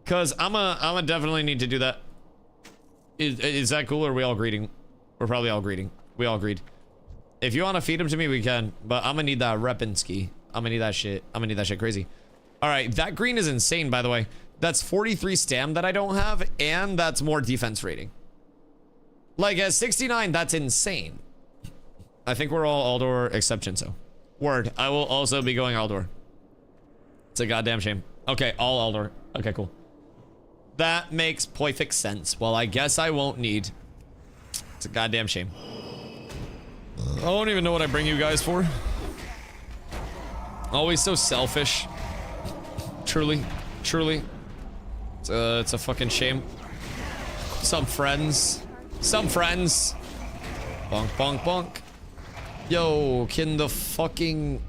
Because I'm definitely need to do that. Is that cool, or are we all greeting? We're probably all greeting. We all agreed. If you want to feed them to me, we can. But I'm gonna need that Repinski. I'm gonna need that shit. I'm gonna need that shit crazy. All right, that green is insane, by the way. That's 43 stam that I don't have, and that's more defense rating. Like, at 69, that's insane. I think we're all Aldor except Jinso. Word, I will also be going Aldor. It's a goddamn shame. Okay, all Aldor. Okay, cool. That makes perfect sense. Well, I guess I won't need. It's a goddamn shame. I don't even know what I bring you guys for. Always so selfish. Truly. It's a fucking shame. Some friends. Bonk. Yo, can the fucking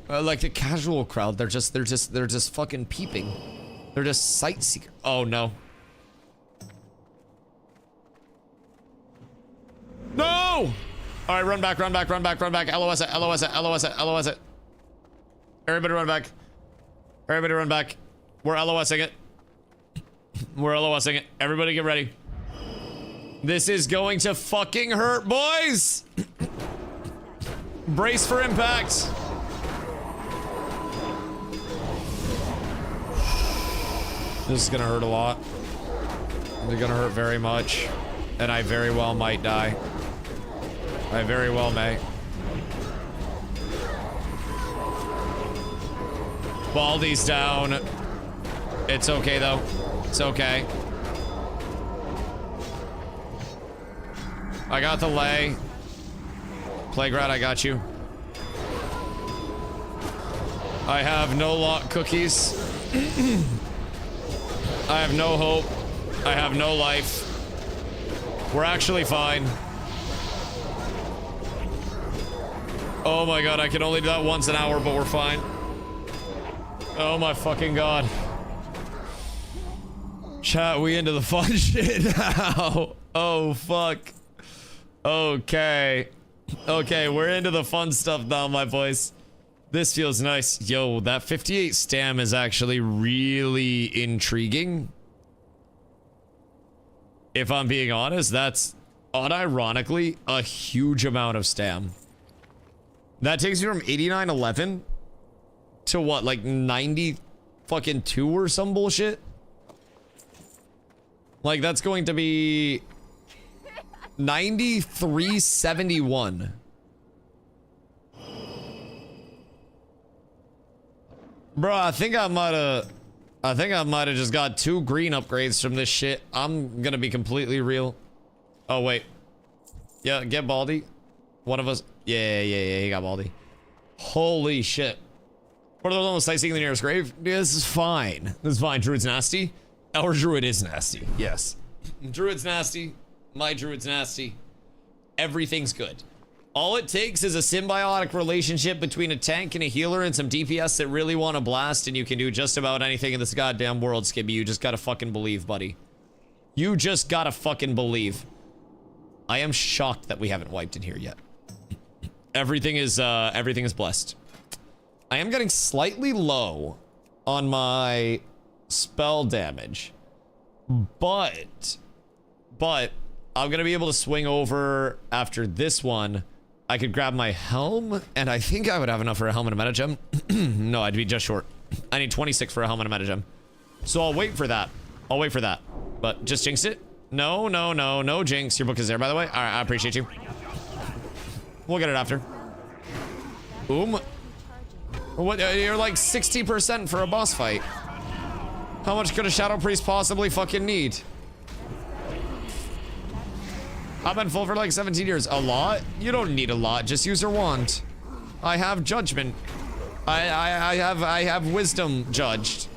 like the casual crowd? They're just fucking peeping. They're just sightseeker. Oh no. No! All right, run back. LOS it. Everybody run back. We're LOSing it. Everybody get ready. This is going to fucking hurt, boys! Brace for impact. This is gonna hurt a lot. It's gonna hurt very much. And I very well might die. I very well may. Baldy's down. It's okay though. It's okay. I got the lay. Playground, I got you. I have no lock cookies. I have no hope. I have no life. We're actually fine. Oh my god, I can only do that once an hour, but we're fine. Oh my fucking god. Chat, we into the fun shit now. Oh fuck. Okay. Okay, we're into the fun stuff now, my boys. This feels nice. Yo, that 58 stam is actually really intriguing. If I'm being honest, that's unironically a huge amount of stam. That takes you from 89.11 to what, like 90 fucking 2 or some bullshit? Like, that's going to be 93.71. Bro, I think I might have just got 2 green upgrades from this shit. I'm gonna be completely real. Oh, wait. Yeah, get Baldy. One of us. Yeah, he got Baldy. Holy shit. What are those almost sightseeing the nearest grave? Yeah, this is fine. This is fine. Druid's nasty. Our druid is nasty. Yes. Druid's nasty. My druid's nasty. Everything's good. All it takes is a symbiotic relationship between a tank and a healer and some DPS that really want to blast, and you can do just about anything in this goddamn world, Skibby. You just gotta fucking believe, buddy. You just gotta fucking believe. I am shocked that we haven't wiped in here yet. Everything is blessed. I am getting slightly low on my spell damage, but I'm gonna be able to swing over after this one. I could grab my helm, and I think I would have enough for a helm and a meta gem. No, I'd be just short. I need 26 for a helm and a meta gem. So I'll wait for that. I'll wait for that. But just jinx it. No jinx. Your book is there, by the way. All right, I appreciate you. We'll get it after. Boom. What? You're like 60% for a boss fight. How much could a Shadow Priest possibly fucking need? I've been full for like 17 years. A lot? You don't need a lot. Just use your wand. I have judgment. I have wisdom judged.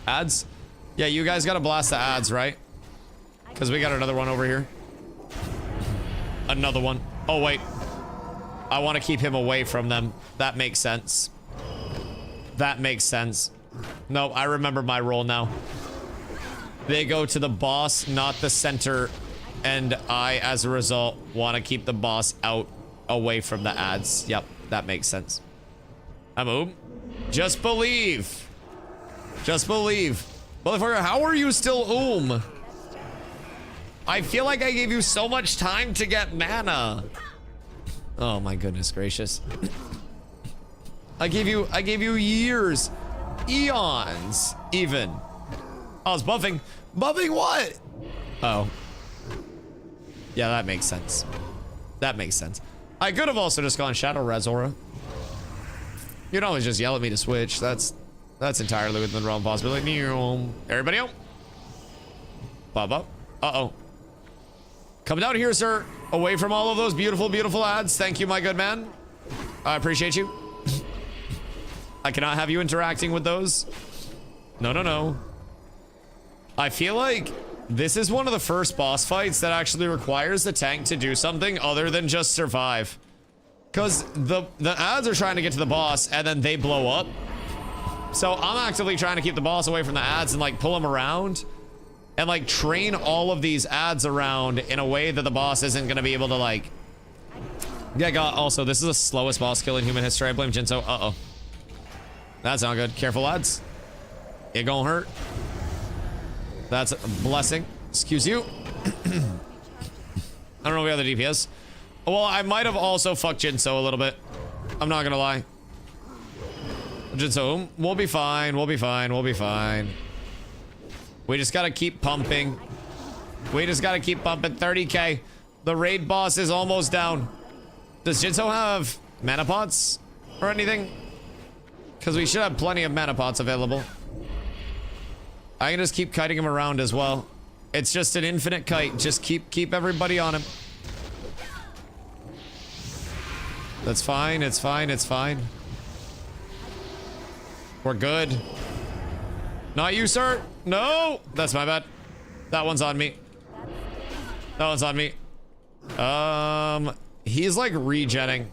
Ads? Yeah, you guys gotta blast the ads, right? Because we got another one over here. Another one. Oh, wait. I want to keep him away from them. That makes sense. That makes sense. No, I remember my role now. They go to the boss, not the center. And I, as a result, want to keep the boss out, away from the ads. Yep, that makes sense. I'm Just believe. Just believe. Motherfucker, how are you still I feel like I gave you so much time to get mana. Oh my goodness gracious. I gave you years. Eons, even. I was buffing. Buffing what? Oh. Yeah, that makes sense. That makes sense. I could have also just gone Shadow Res Aura. You don't always just yell at me to switch. That's entirely within the realm of possibility. Everybody out. Bob up. Uh-oh. Come down here, sir. Away from all of those beautiful, beautiful ads. Thank you, my good man. I appreciate you. I cannot have you interacting with those. No. I feel like this is one of the first boss fights that actually requires the tank to do something other than just survive. Because the ads are trying to get to the boss and then they blow up. So I'm actively trying to keep the boss away from the ads and like pull them around. And like train all of these ads around in a way that the boss isn't going to be able to like... Yeah, God, also, this is the slowest boss kill in human history. I blame Jinso. Uh-oh. That's not good. Careful, ads. It gonna hurt. That's a blessing. Excuse you. I don't know if we have the DPS. Well, I might have also fucked Jinso a little bit. I'm not gonna lie. Jinso, we'll be fine. We'll be fine. We'll be fine. We just gotta keep pumping. We just gotta keep pumping. 30k. The raid boss is almost down. Does Jinso have mana pots or anything? Because we should have plenty of mana pots available. I can just keep kiting him around as well. It's just an infinite kite. Just keep everybody on him. That's fine. It's fine. It's fine. We're good. Not you, sir. No, that's my bad. That one's on me. That one's on me. He's like regenning.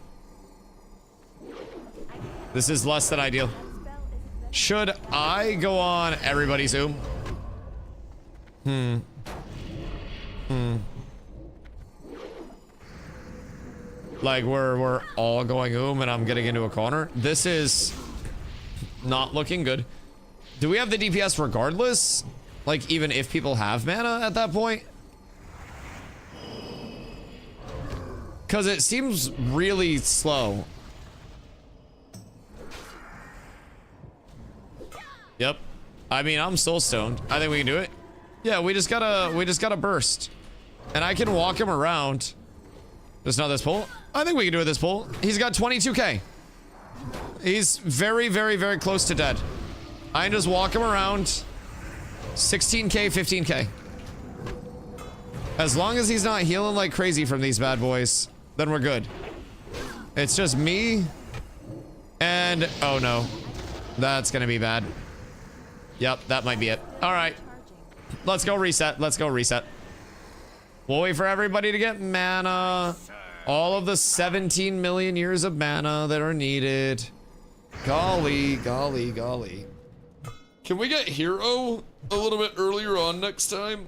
This is less than ideal. Should I go on everybody's zoom? Like we're all going and I'm getting into a corner. This is not looking good. Do we have the DPS regardless? Like even if people have mana at that point? Because it seems really slow. Yep. I mean, I'm soul stoned. I think we can do it. Yeah, we just gotta burst. And I can walk him around. Just not this pull. I think we can do it this pull. He's got 22k. He's very, very, very close to dead. I can just walk him around. 16k, 15k. As long as he's not healing like crazy from these bad boys, then we're good. It's just me. And, oh no. That's gonna be bad. Yep, that might be it. All right. Let's go reset. Let's go reset. We'll wait for everybody to get mana. All of the 17 million years of mana that are needed. Golly, golly, golly. Can we get hero a little bit earlier on next time?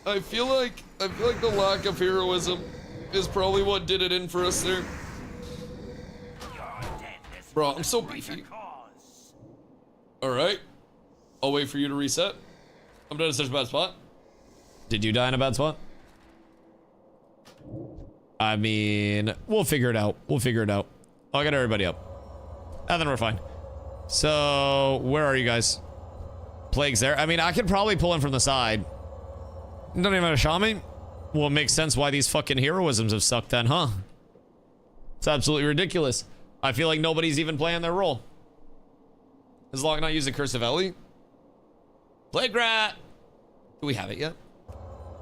I feel like the lack of heroism is probably what did it in for us there. Bro, I'm so beefy. Alright. I'll wait for you to reset. I'm done in such a bad spot. Did you die in a bad spot? I mean, we'll figure it out. We'll figure it out. I'll get everybody up. And then we're fine. So, where are you guys? Plague's there. I mean, I could probably pull in from the side. Don't even have a shaman? Well, it makes sense why these fucking heroisms have sucked then, huh? It's absolutely ridiculous. I feel like nobody's even playing their role. Is Locke not using Curse of Ellie? Plague Rat! Do we have it yet?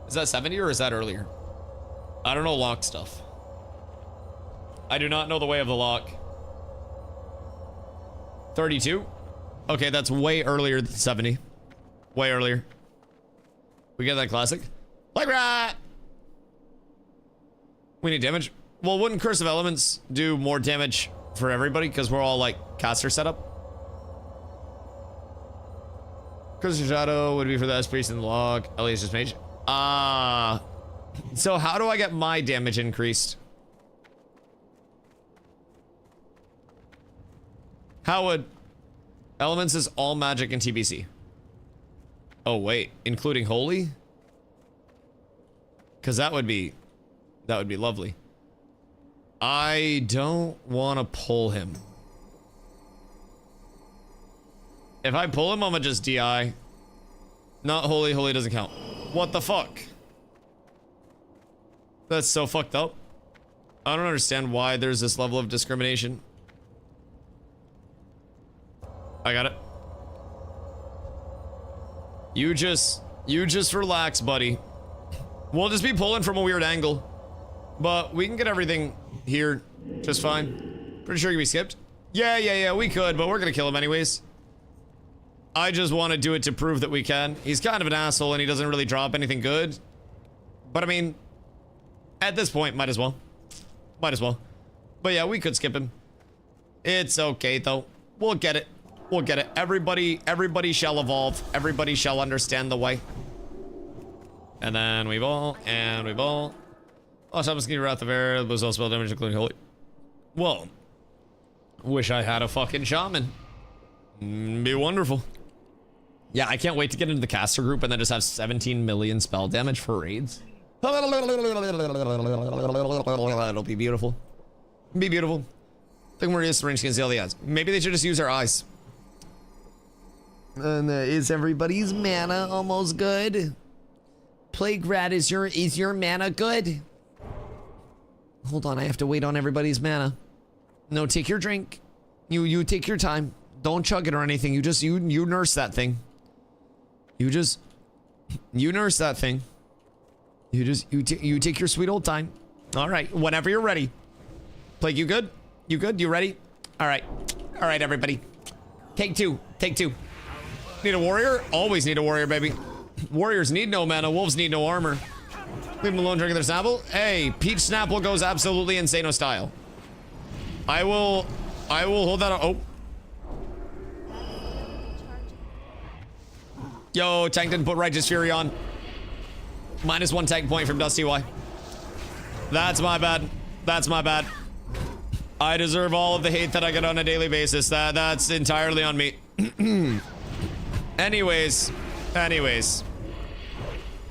Is that 70 or is that earlier? I don't know Locke stuff. I do not know the way of the Locke. 32? Okay, that's way earlier than 70. Way earlier. We get that classic. Plague Rat! We need damage. Well, wouldn't Curse of Elements do more damage for everybody? Because we're all like caster setup. Curse of Shadow would be for the S-Priest and the Log. Ellie is just mage. So how do I get my damage increased? How would... Elements is all magic and TBC. Oh, wait. Including Holy? Because that would be lovely. I don't want to pull him. If I pull him, I'm gonna just DI. Not Holy. Holy doesn't count. What the fuck? That's so fucked up. I don't understand why there's this level of discrimination. I got it. You just relax, buddy. We'll just be pulling from a weird angle. But we can get everything here just fine. Pretty sure he can be skipped. Yeah, we could, but we're gonna kill him anyways. I just want to do it to prove that we can. He's kind of an asshole and he doesn't really drop anything good. But I mean, at this point, might as well. Might as well. But yeah, we could skip him. It's okay though. We'll get it. We'll get it. Everybody shall evolve. Everybody shall understand the way. And then we ball, and we ball. Oh, Shaman's gonna Wrath of Air, lose all spell damage, including Holy. Well, wish I had a fucking Shaman. Be wonderful. Yeah, I can't wait to get into the caster group and then just have 17 million spell damage for raids. It'll be beautiful. Be beautiful. I think we're just range can see all the eyes. Maybe they should just use their eyes. And is everybody's mana almost good? Plague Rat, is your mana good? Hold on, I have to wait on everybody's mana. No, take your drink. You take your time. Don't chug it or anything. You nurse that thing. You just You nurse that thing. You take your sweet old time. All right, whenever you're ready. Plague, you good? You good? You ready? All right. All right, everybody. Take two. Take two. Need a warrior? Always need a warrior, baby. Warriors need no mana. Wolves need no armor. Leave them alone drinking their Snapple. Hey, Peach Snapple goes absolutely insano style. I will hold that up. Oh. Yo, tank didn't put Righteous Fury on. -1 tank point from DustyWhy. That's my bad. That's my bad. I deserve all of the hate that I get on a daily basis. That's entirely on me. Anyways.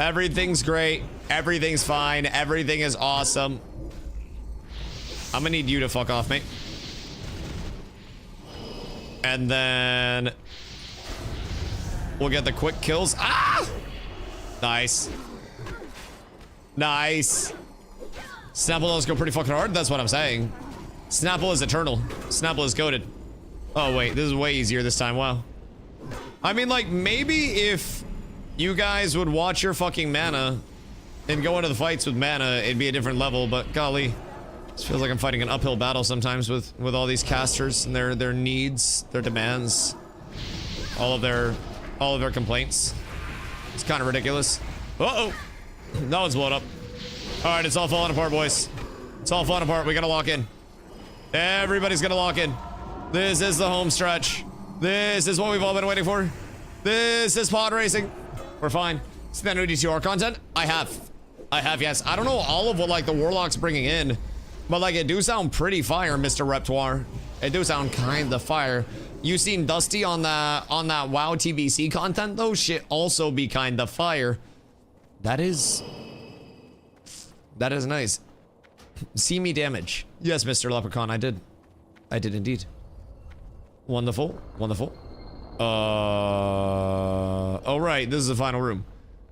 Everything's great. Everything's fine. Everything is awesome. I'm gonna need you to fuck off, mate. And then we'll get the quick kills. Ah! Nice. Nice. Snapple does go pretty fucking hard. That's what I'm saying. Snapple is eternal. Snapple is goated. Oh, wait. This is way easier this time. Wow. I mean, like, maybe if you guys would watch your fucking mana and go into the fights with mana, it'd be a different level. But golly, this feels like I'm fighting an uphill battle sometimes with all these casters and their needs, their demands, all of their complaints. It's kind of ridiculous. Uh-oh. That one's blown up. All right, it's all falling apart, boys. It's all falling apart. We gotta lock in. Everybody's gonna lock in. This is the home stretch. This is what we've all been waiting for. This is pod racing. We're fine. Is that new DTR content? I have, yes. I don't know all of what, like, the Warlock's bringing in, but, like, it do sound pretty fire, Mr. Reptoire. It do sound kind of fire. You seen Dusty on that WoW TBC content, though? Shit also be kind of fire. That is nice. See me damage. Yes, Mr. Leprechaun, I did. I did indeed. Wonderful. Wonderful. Oh, right. This is the final room.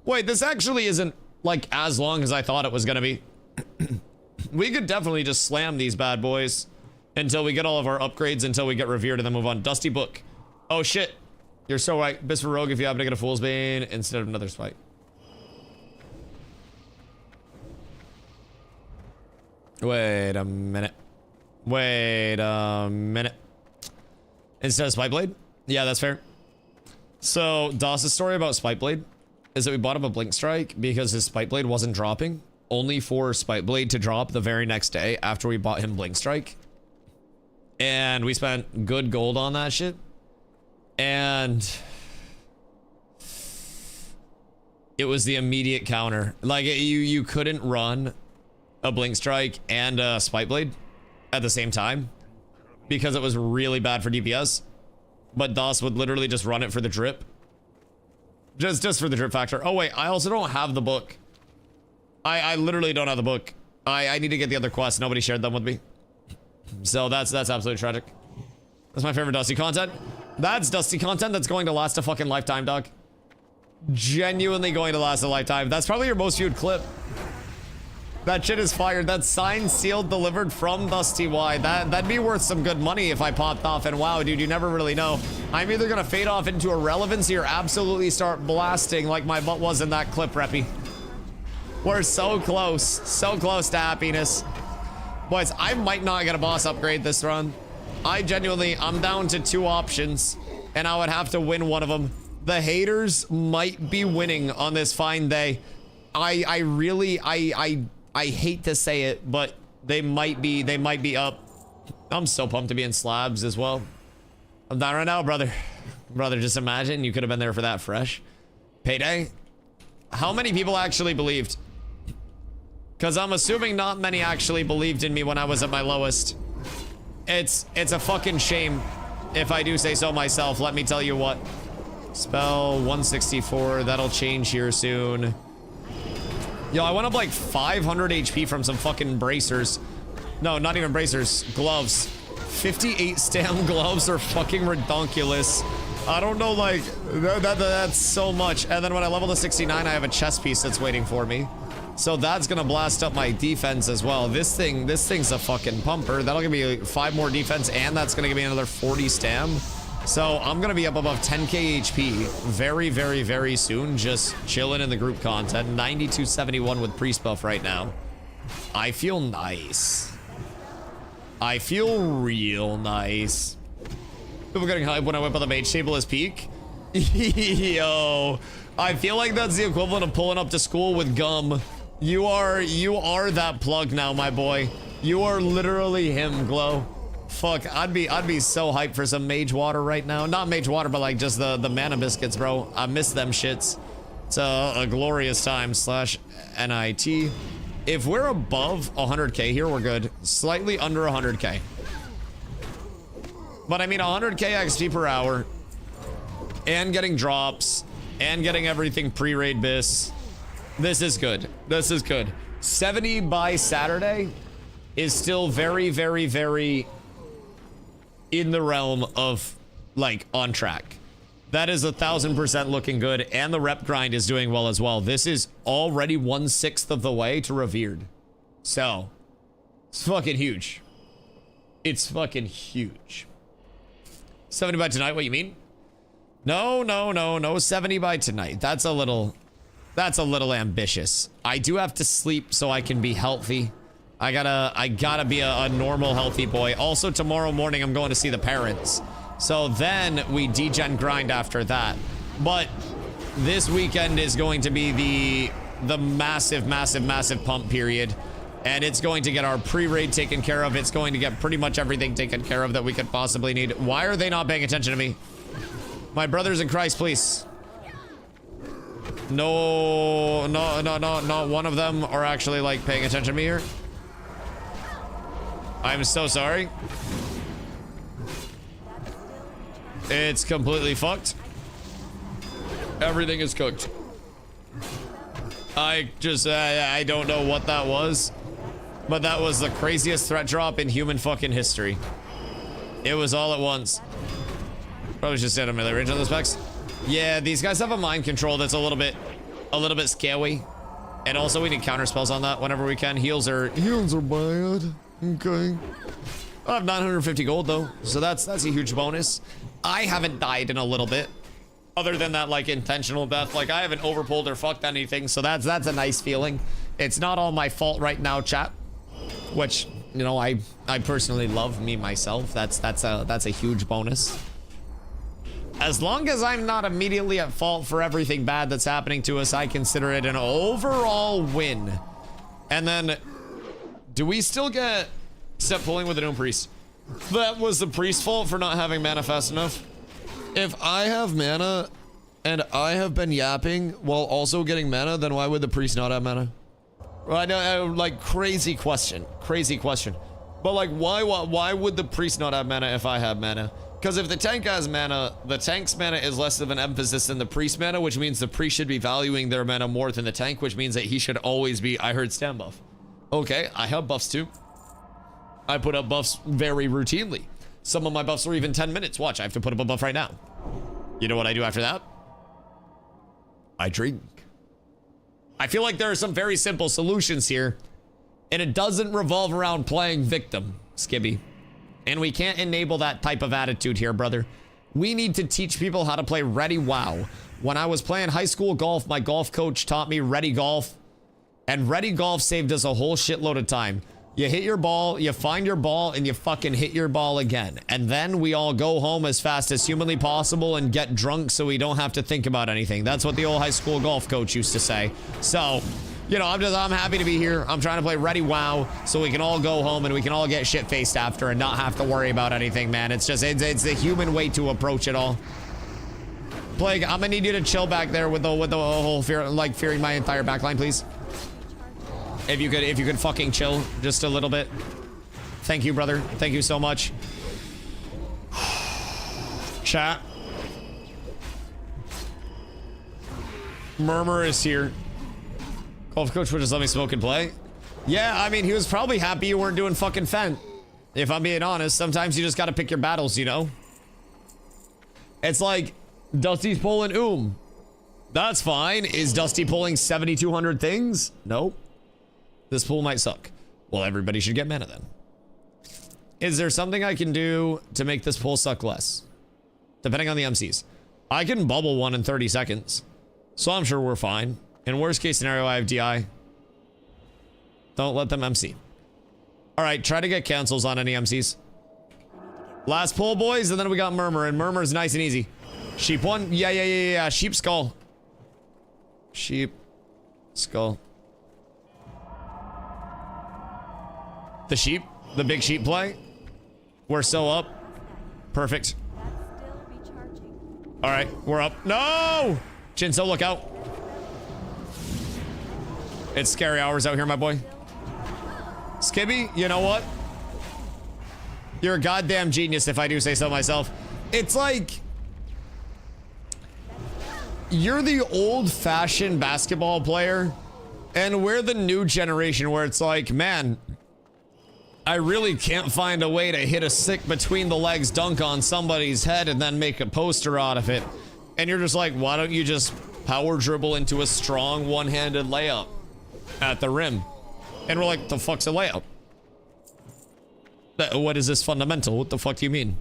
Wait, this actually isn't, like, as long as I thought it was gonna be. We could definitely just slam these bad boys until we get all of our upgrades, until we get revered, and then move on. Dusty Book. Oh, shit. You're so right. Best for Rogue if you happen to get a Fool's Bane instead of another spike. Wait a minute. Wait a minute. Instead of Spikeblade? Yeah, that's fair. So, Doss's story about Spikeblade is that we bought him a Blink Strike because his Spikeblade wasn't dropping, only for Spikeblade to drop the very next day after we bought him Blink Strike. And we spent good gold on that shit. And it was the immediate counter. Like, you couldn't run a Blink Strike and a Spikeblade at the same time because it was really bad for DPS. But Doss would literally just run it for the drip. Just for the drip factor. Oh wait, I also don't have the book. I literally don't have the book. I need to get the other quests. Nobody shared them with me. So that's absolutely tragic. That's my favorite Dusty content. That's Dusty content that's going to last a fucking lifetime, dog. Genuinely going to last a lifetime. That's probably your most viewed clip. That shit is fired. That's signed, sealed, delivered from DustyWhy. That'd be worth some good money if I popped off. And wow, dude, you never really know. I'm either gonna fade off into irrelevancy or absolutely start blasting like my butt was in that clip, Reppy. We're so close to happiness. Boys, I might not get a boss upgrade this run. I'm down to 2 options, and I would have to win one of them. The haters might be winning on this fine day. I hate to say it, but they might be up. I'm so pumped to be in slabs as well. I'm down right now, brother. Brother, just imagine you could have been there for that fresh payday. How many people actually believed? Because I'm assuming not many actually believed in me when I was at my lowest. It's a fucking shame, if I do say so myself. Let me tell you what. Spell 164. That'll change here soon. Yo, I went up like 500 HP from some fucking bracers. No, not even bracers. Gloves. 58 stam gloves are fucking redonkulous. I don't know, like, that's so much. And then when I level to 69, I have a chest piece that's waiting for me. So that's gonna blast up my defense as well. This thing's a fucking pumper. That'll give me 5 more defense, and that's gonna give me another 40 stam. So I'm gonna be up above 10k HP very, very, very soon. Just chilling in the group content. 9271 with priest buff right now. I feel nice. I feel real nice. People getting hype when I went by the mage table as peak. Yo, I feel like that's the equivalent of pulling up to school with gum. You are that plug now, my boy. You are literally him, Glow. Fuck, I'd be so hyped for some mage water right now. Not mage water, but like just the mana biscuits, bro. I miss them shits. It's a glorious time / NIT. If we're above 100k here, we're good. Slightly under 100k. But I mean 100k XP per hour. And getting drops. And getting everything pre-raid bis. This is good. This is good. 70 by Saturday is still very, very, very in the realm of like on track. That is 1000% looking good, and the rep grind is doing well as well. This is already 1/6 of the way to revered. So it's fucking huge. It's fucking huge. 70 by tonight, what you mean? No, 70 by tonight. That's a little ambitious. I do have to sleep so I can be healthy. I gotta be a normal healthy boy. Also tomorrow morning I'm going to see the parents. So then we degen grind after that. But this weekend is going to be the massive pump period. And it's going to get our pre-raid taken care of. It's going to get pretty much everything taken care of that we could possibly need. Why are they not paying attention to me? My brothers in Christ, please. No, not one of them are actually like paying attention to me here. I'm so sorry. It's completely fucked. Everything is cooked. I don't know what that was, but that was the craziest threat drop in human fucking history. It was all at once. Probably should stand on melee range on those specs. Yeah, these guys have a mind control that's a little bit scary. And also we need counter spells on that whenever we can. Heals are bad. Okay. I have 950 gold though, so that's a huge bonus. I haven't died in a little bit. Other than that, like, intentional death. Like, I haven't overpulled or fucked anything, so that's a nice feeling. It's not all my fault right now, chat. Which, you know, I personally love me myself. That's a huge bonus. As long as I'm not immediately at fault for everything bad that's happening to us, I consider it an overall win. And then, do we still get step pulling with a new priest? That was the priest's fault for not having mana fast enough. If I have mana and I have been yapping while also getting mana, then why would the priest not have mana? Well, I know, like, crazy question. But like, why would the priest not have mana if I have mana? Because if the tank has mana, the tank's mana is less of an emphasis than the priest mana, which means the priest should be valuing their mana more than the tank, which means that he should always be, I heard, stand buff. Okay, I have buffs too. I put up buffs very routinely. Some of my buffs are even 10 minutes. Watch, I have to put up a buff right now. You know what I do after that? I drink. I feel like there are some very simple solutions here, and it doesn't revolve around playing victim, Skibby. And we can't enable that type of attitude here, brother. We need to teach people how to play Ready WoW. When I was playing high school golf, my golf coach taught me Ready Golf, and Ready Golf saved us a whole shitload of time. You hit your ball, you find your ball, and you fucking hit your ball again. And then we all go home as fast as humanly possible and get drunk so we don't have to think about anything. That's what the old high school golf coach used to say. So, you know, I'm happy to be here. I'm trying to play Ready WoW so we can all go home and we can all get shit-faced after and not have to worry about anything, man. It's just, it's the human way to approach it all. Plague, I'm gonna need you to chill back there with the whole fear, like, fearing my entire backline, please. If you could fucking chill just a little bit. Thank you, brother. Thank you so much. Chat. Murmur is here. Golf coach would just let me smoke and play. Yeah, I mean, he was probably happy you weren't doing fucking Fent. If I'm being honest, sometimes you just gotta pick your battles, you know? It's like, Dusty's pulling That's fine. Is Dusty pulling 7,200 things? Nope. This pool might suck. Well, everybody should get mana then. Is there something I can do to make this pool suck less? depending on the MCs. I can bubble one in 30 seconds. So I'm sure we're fine. In worst case scenario, I have DI. Don't let them MC. All right, try to get cancels on any MCs. Last pull, boys, and then we got Murmur, and Murmur's nice and easy. Sheep one. Yeah. Sheep skull. Sheep skull. The sheep. The big sheep play. We're so up. Perfect. That's still recharging. All right, we're up. No! Jinso, look out. It's scary hours out here, my boy. Skibby, you know what? You're a goddamn genius if I do say so myself. It's like... You're the old-fashioned basketball player, and we're the new generation where it's like, man, I really can't find a way to hit a sick between the legs dunk on somebody's head and then make a poster out of it. And you're just like, why don't you just power dribble into a strong one-handed layup at the rim? And we're like, the fuck's a layup? What is this fundamental? What the fuck do you mean?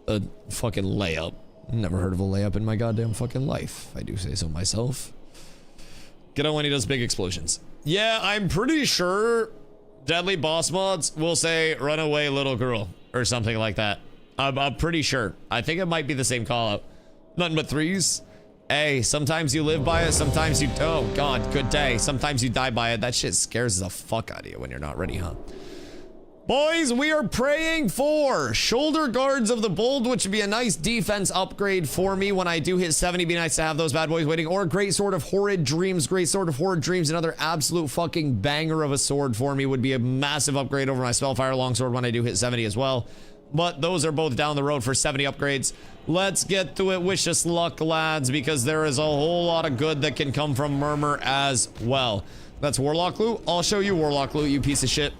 A fucking layup. Never heard of a layup in my goddamn fucking life. I do say so myself. Get on when he does big explosions. Yeah, I'm pretty sure Deadly Boss Mods will say, run away, little girl, or something like that. I'm pretty sure. I think it might be the same call out. Nothing but threes. Hey, sometimes you live by it, sometimes you... Oh, God, good day. Sometimes you die by it. That shit scares the fuck out of you when you're not ready, huh? Boys, we are praying for Shoulder Guards of the Bold, which would be a nice defense upgrade for me when I do hit 70. Be nice to have those bad boys waiting. Or Great Sword of Horrid Dreams. Great Sword of Horrid Dreams, another absolute fucking banger of a sword for me. Would be a massive upgrade over my Spellfire Longsword when I do hit 70 as well. But those are both down the road for 70 upgrades. Let's get to it. Wish us luck, lads, because there is a whole lot of good that can come from Murmur as well. That's Warlock loot. I'll show you Warlock loot, you piece of shit.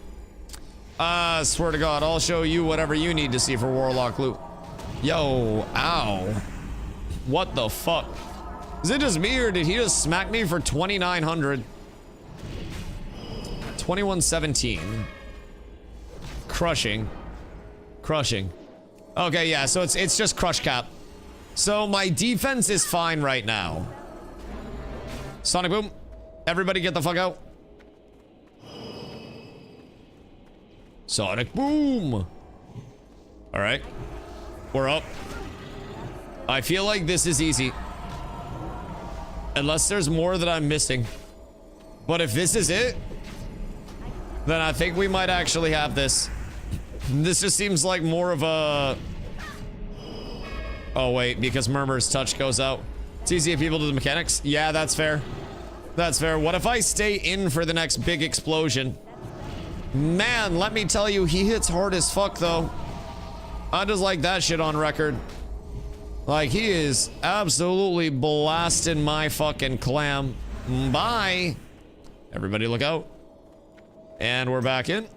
Swear to God, I'll show you whatever you need to see for Warlock loot. Yo, ow. What the fuck? Is it just me or did he just smack me for 2,900? 2117. Crushing. Okay, yeah, so it's just crush cap. So my defense is fine right now. Sonic boom. Everybody get the fuck out. Sonic boom. All right. We're up. I feel like this is easy. Unless there's more that I'm missing. But if this is it, then I think we might actually have this. This just seems like more of a... Oh, wait, because Murmur's touch goes out. It's easy if people do the mechanics. Yeah, that's fair. That's fair. What if I stay in for the next big explosion? Man, let me tell you, he hits hard as fuck, though. I just like that shit on record. Like, he is absolutely blasting my fucking clam. Bye. Everybody look out. And we're back in.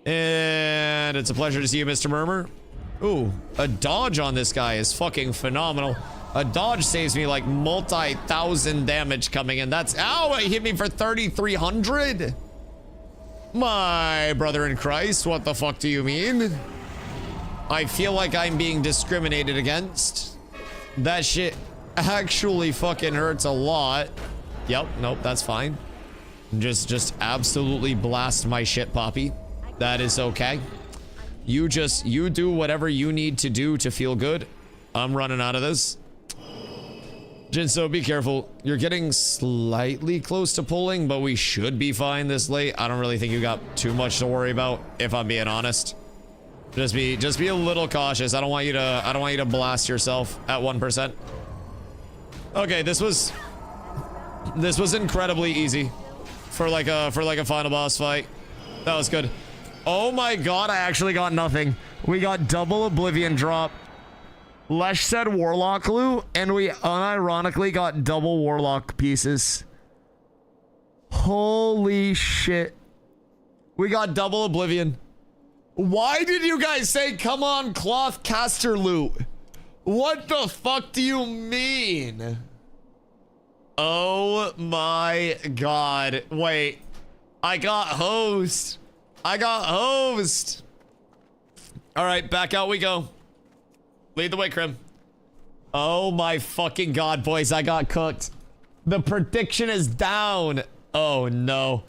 And it's a pleasure to see you, Mr. Murmur. Ooh, a dodge on this guy is fucking phenomenal. A dodge saves me like multi-thousand damage coming in. That's... Ow, it hit me for 3,300. My brother in Christ, what the fuck do you mean? I feel like I'm being discriminated against. That shit actually fucking hurts a lot. Yep, nope, that's fine. Just absolutely blast my shit, Poppy. That is okay. You do whatever you need to do to feel good. I'm running out of this. Jinso, be careful. You're getting slightly close to pulling, but we should be fine this late. I don't really think you got too much to worry about, if I'm being honest. Just be a little cautious. I don't want you to blast yourself at 1%. Okay, this was incredibly easy for like a final boss fight. That was good. Oh my God, I actually got nothing. We got double Oblivion drop. Lesh said Warlock loot, and we unironically got double Warlock pieces. Holy shit. We got double Oblivion. Why did you guys say, come on, cloth caster loot? What the fuck do you mean? Oh my God. Wait. I got hosed. All right, back out we go. Lead the way, Krim. Oh my fucking god, boys. I got cooked. The prediction is down. Oh no.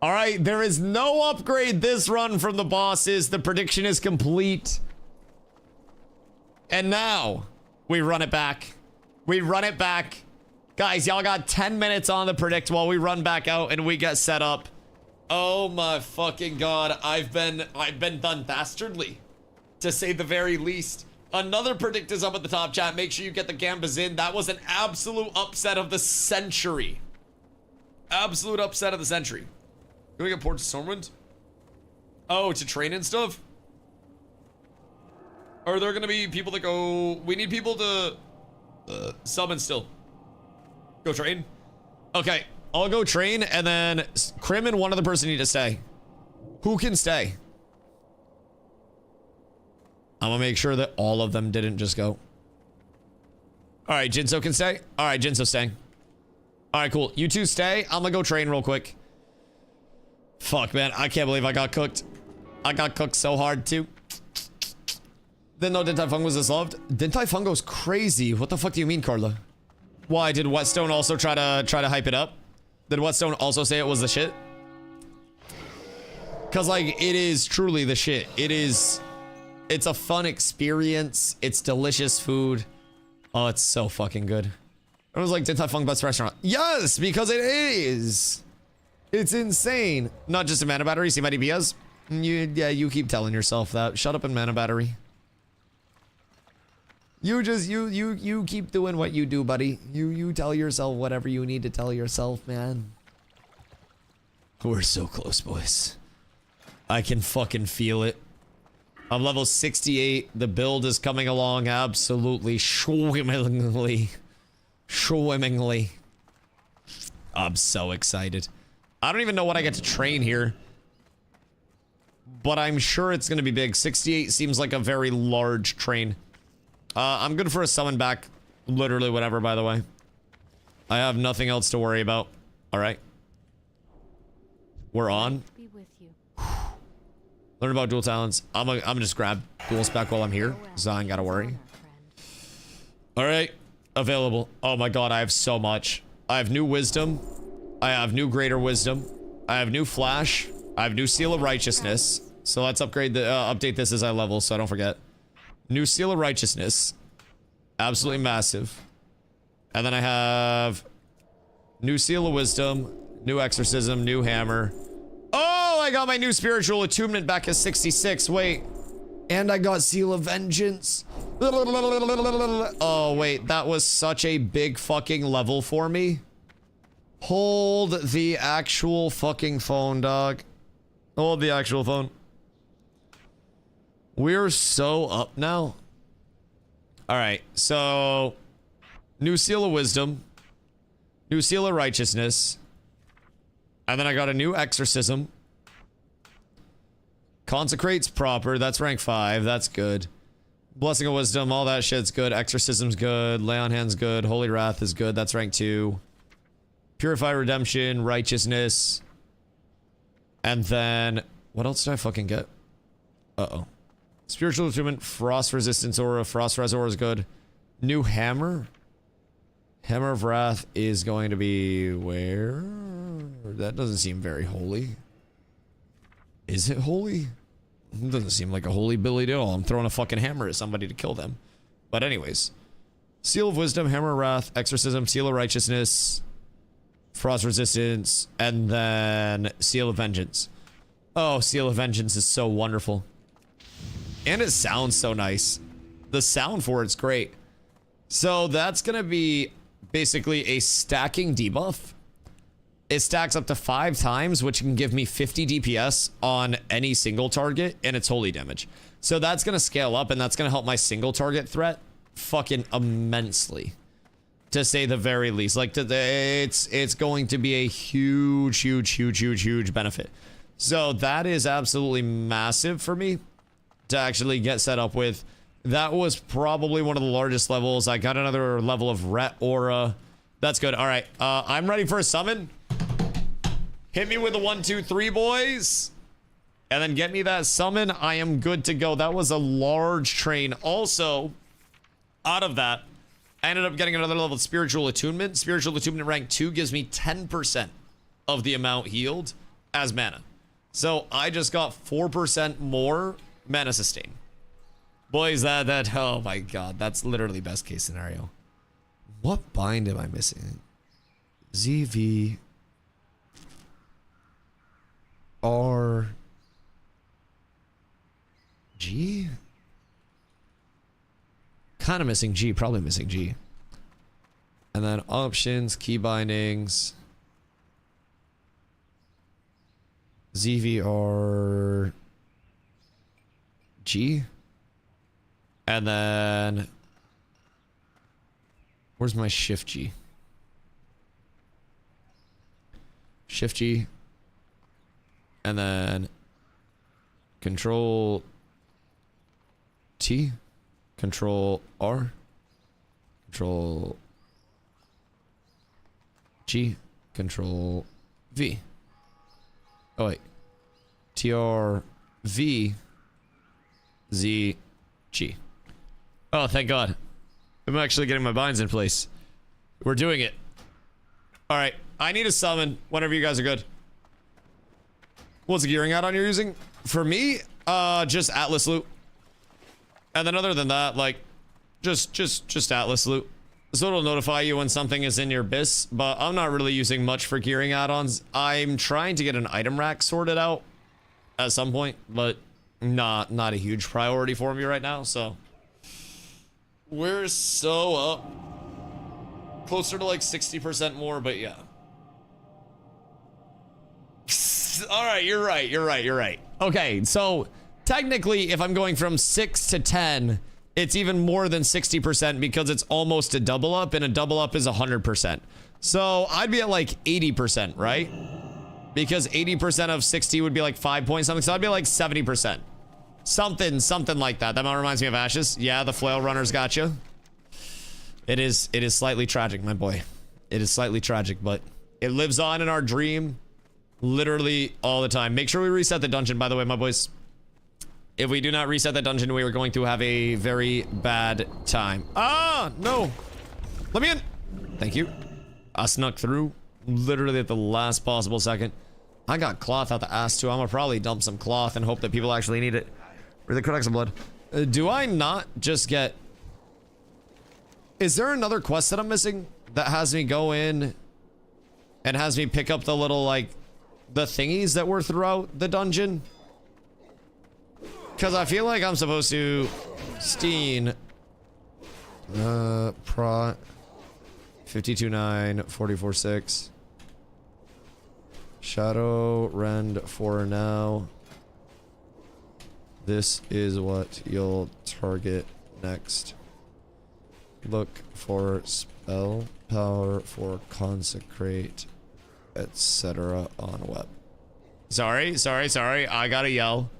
All right, there is no upgrade this run from the bosses. The prediction is complete. And now we run it back. We run it back. Guys, y'all got 10 minutes on the predict while we run back out and we get set up. Oh my fucking god. I've been done dastardly, to say the very least. Another predict is up at the top, chat. Make sure you get the gambas in. That was an absolute upset of the century. Absolute upset of the century. Can we get Port to Stormwind? Oh, to train and stuff? Are there gonna be people that go... We need people to summon still. Go train? Okay, I'll go train, and then Krim and one other person need to stay. Who can stay? I'm gonna make sure that all of them didn't just go. Alright, Jinso can stay? Alright, Jinso's staying. Alright, cool. You two stay. I'm gonna go train real quick. Fuck, man. I can't believe I got cooked. I got cooked so hard, too. Didn't know Dintai Fungo was this loved. Dintai Fungo's crazy. What the fuck do you mean, Carla? Why, did Whetstone also try to hype it up? Did Whetstone also say it was the shit? Cause like, it is truly the shit. It's a fun experience. It's delicious food. Oh, it's so fucking good. It was like Dintai Fungo best restaurant. Yes, because it is. It's insane. Not just a mana battery. See my DPS? Yeah, you keep telling yourself that. Shut up and mana battery. You keep doing what you do, buddy. You tell yourself whatever you need to tell yourself, man. We're so close, boys. I can fucking feel it. I'm level 68. The build is coming along absolutely swimmingly. Swimmingly. I'm so excited. I don't even know what I get to train here, but I'm sure it's going to be big. 68 seems like a very large train. I'm good for a summon back. Literally whatever, by the way. I have nothing else to worry about. All right. We're on. Be with you. Learn about dual talents. I'm gonna just grab dual spec while I'm here, so I ain't gotta worry. All right. Available. Oh my god, I have so much. I have new wisdom. I have new greater wisdom. I have new flash. I have new seal of righteousness. So let's upgrade the update this as I level, so I don't forget. New seal of righteousness. Absolutely massive. And then I have new seal of wisdom, new exorcism, new hammer. Oh, I got my new spiritual attunement back at 66. Wait. And I got seal of vengeance. Oh, wait. That was such a big fucking level for me. Hold the actual fucking phone, dog. Hold the actual phone. We're so up now. All right, so new seal of wisdom, new seal of righteousness, and then I got a new exorcism. Consecrates proper, that's rank 5, that's good. Blessing of wisdom, all that shit's good. Exorcism's good, lay on hands good, holy wrath is good, that's rank 2. Purify redemption, righteousness, and then what else did I fucking get? Uh-oh. Spiritual attunement, frost resistance aura, frost res aura is good. New hammer. Hammer of wrath is going to be where? That doesn't seem very holy. Is it holy? It doesn't seem like a holy ability at all. I'm throwing a fucking hammer at somebody to kill them. But anyways. Seal of wisdom, hammer of wrath, exorcism, seal of righteousness, frost resistance, and then seal of vengeance. Oh, seal of vengeance is so wonderful. And it sounds so nice. The sound for it's great. So that's going to be basically a stacking debuff. It stacks up to 5 times, which can give me 50 DPS on any single target, and it's holy damage. So that's going to scale up, and that's going to help my single target threat fucking immensely, to say the very least. Like, it's going to be a huge benefit. So that is absolutely massive for me to actually get set up with. That was probably one of the largest levels. I got another level of ret aura. That's good. All right, I'm ready for a summon. Hit me with a 1, 2, 3, boys, and then get me that summon. I am good to go. That was a large train. Also, out of that, I ended up getting another level of Spiritual Attunement. Spiritual Attunement rank 2 gives me 10% of the amount healed as mana. So I just got 4% more mana sustain. Boys, that, oh my god, that's literally best case scenario. What bind am I missing? ZV R G? Kind of missing G, probably missing G. And then options, key bindings, ZVR G. And then where's my shift G? Shift G. And then control T, control R, control G, control V. Oh wait. TR V Z G. Oh, thank God. I'm actually getting my binds in place. We're doing it. All right. I need a summon whenever you guys are good. What's the gearing add-on you're using? For me, just Atlas loot. And then other than that, like, just Atlas loot. So it'll notify you when something is in your BIS, but I'm not really using much for gearing add-ons. I'm trying to get an item rack sorted out at some point, but not a huge priority for me right now, so. We're so up. Closer to like 60% more, but yeah. All right, you're right. Okay, so technically, if I'm going from 6 to 10, it's even more than 60% because it's almost a double up, and a double up is 100%. So I'd be at like 80%, right? Because 80% of 60 would be like 5 point something, so I'd be like 70%. Something like that. That reminds me of Ashes. Yeah, the flail runners got you. It is slightly tragic, my boy. It is slightly tragic, but it lives on in our dream literally all the time. Make sure we reset the dungeon, by the way, my boys. If we do not reset that dungeon, we are going to have a very bad time. Ah, no. Let me in. Thank you. I snuck through literally at the last possible second. I got cloth out the ass too. I'm gonna probably dump some cloth and hope that people actually need it. Or they collect some blood. Do I not just get... Is there another quest that I'm missing that has me go in and has me pick up the little, like, the thingies that were throughout the dungeon? Because I feel like I'm supposed to... Steen... Prot... 52.9, 44.6. Shadow, Rend for now. This is what you'll target next. Look for spell power for consecrate, etc. on web. Sorry. I gotta yell.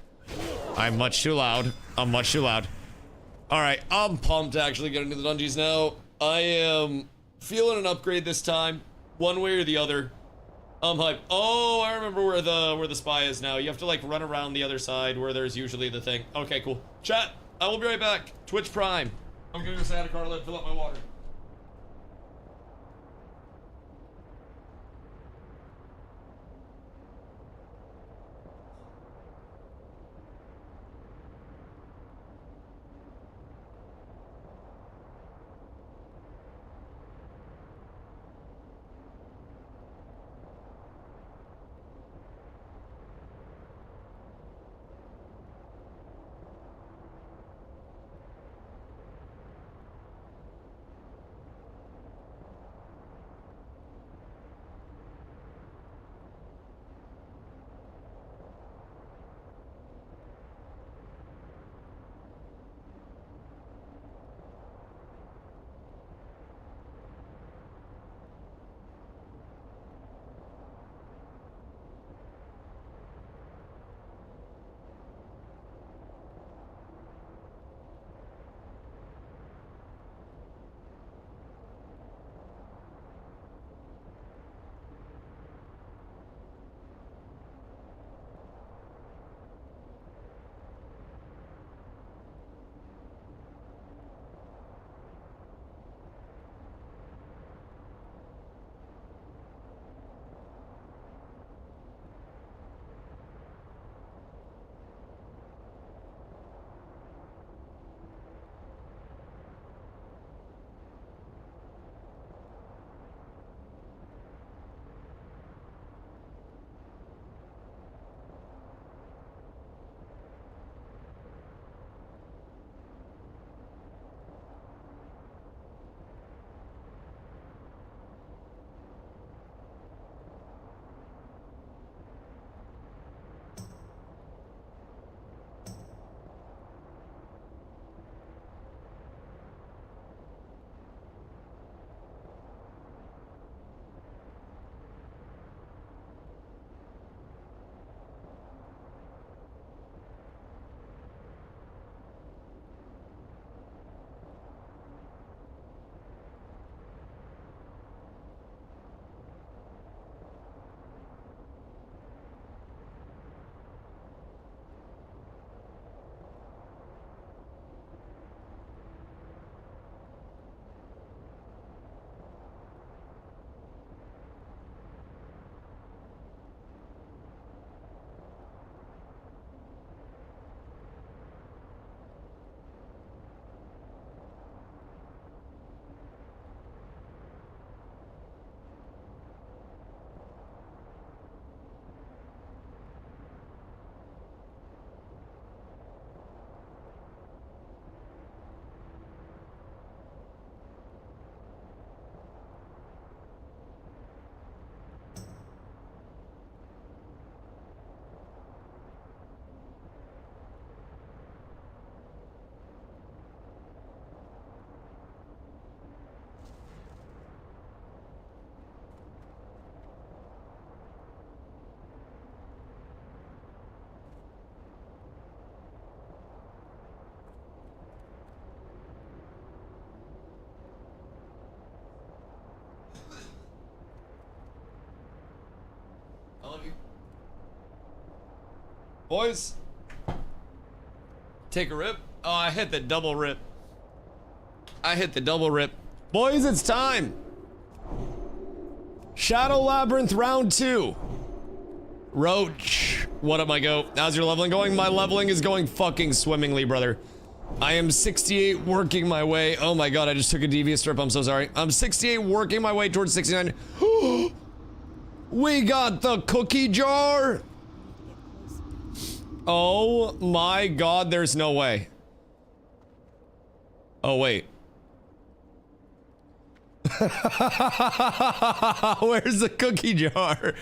I'm much too loud. Alright, I'm pumped to actually get into the dungeons now. I am feeling an upgrade this time, one way or the other. I'm hyped. Oh, I remember where the spy is now. You have to like run around the other side where there's usually the thing. Okay, cool. Chat, I will be right back. Twitch Prime. I'm gonna go Santa Carla, fill up my water. love you. Boys. Take a rip. Oh, I hit the double rip. I hit the double rip. Boys, it's time. Shadow Labyrinth round 2. Roach. What up, my goat? How's your leveling going? My leveling is going fucking swimmingly, brother. I am 68 working my way. Oh my god, I just took a devious strip. I'm so sorry. I'm 68 working my way towards 69. We got the cookie jar. Oh my god, there's no way. Oh, wait. Where's the cookie jar?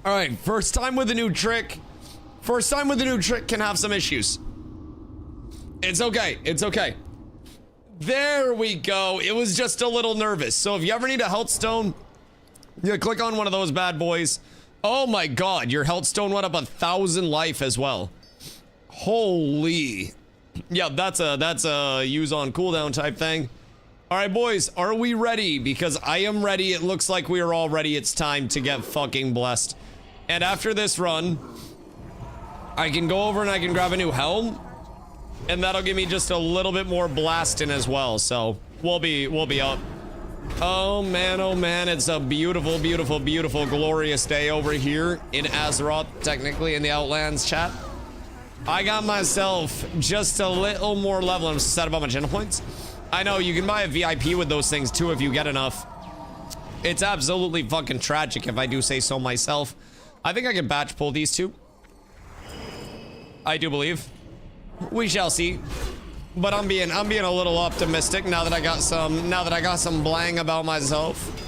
All right, first time with a new trick. First time with a new trick can have some issues. It's okay. It's okay. There we go. It was just a little nervous. So if you ever need a health stone, you click on one of those bad boys. Oh my god, your health stone went up 1,000 life as well. Holy. Yeah, that's a use on cooldown type thing. All right, boys, are we ready? Because I am ready. It looks like we are all ready. It's time to get fucking blessed. And after this run, I can go over and I can grab a new helm, and that'll give me just a little bit more blasting as well. So we'll be up. Oh man, it's a beautiful, beautiful, beautiful, glorious day over here in Azeroth, technically in the Outlands chat. I got myself just a little more level. I'm set about my gen points. I know you can buy a VIP with those things too if you get enough. It's absolutely fucking tragic if I do say so myself. I think I can batch pull these two. I do believe. We shall see. But I'm being a little optimistic now that I got some blang about myself.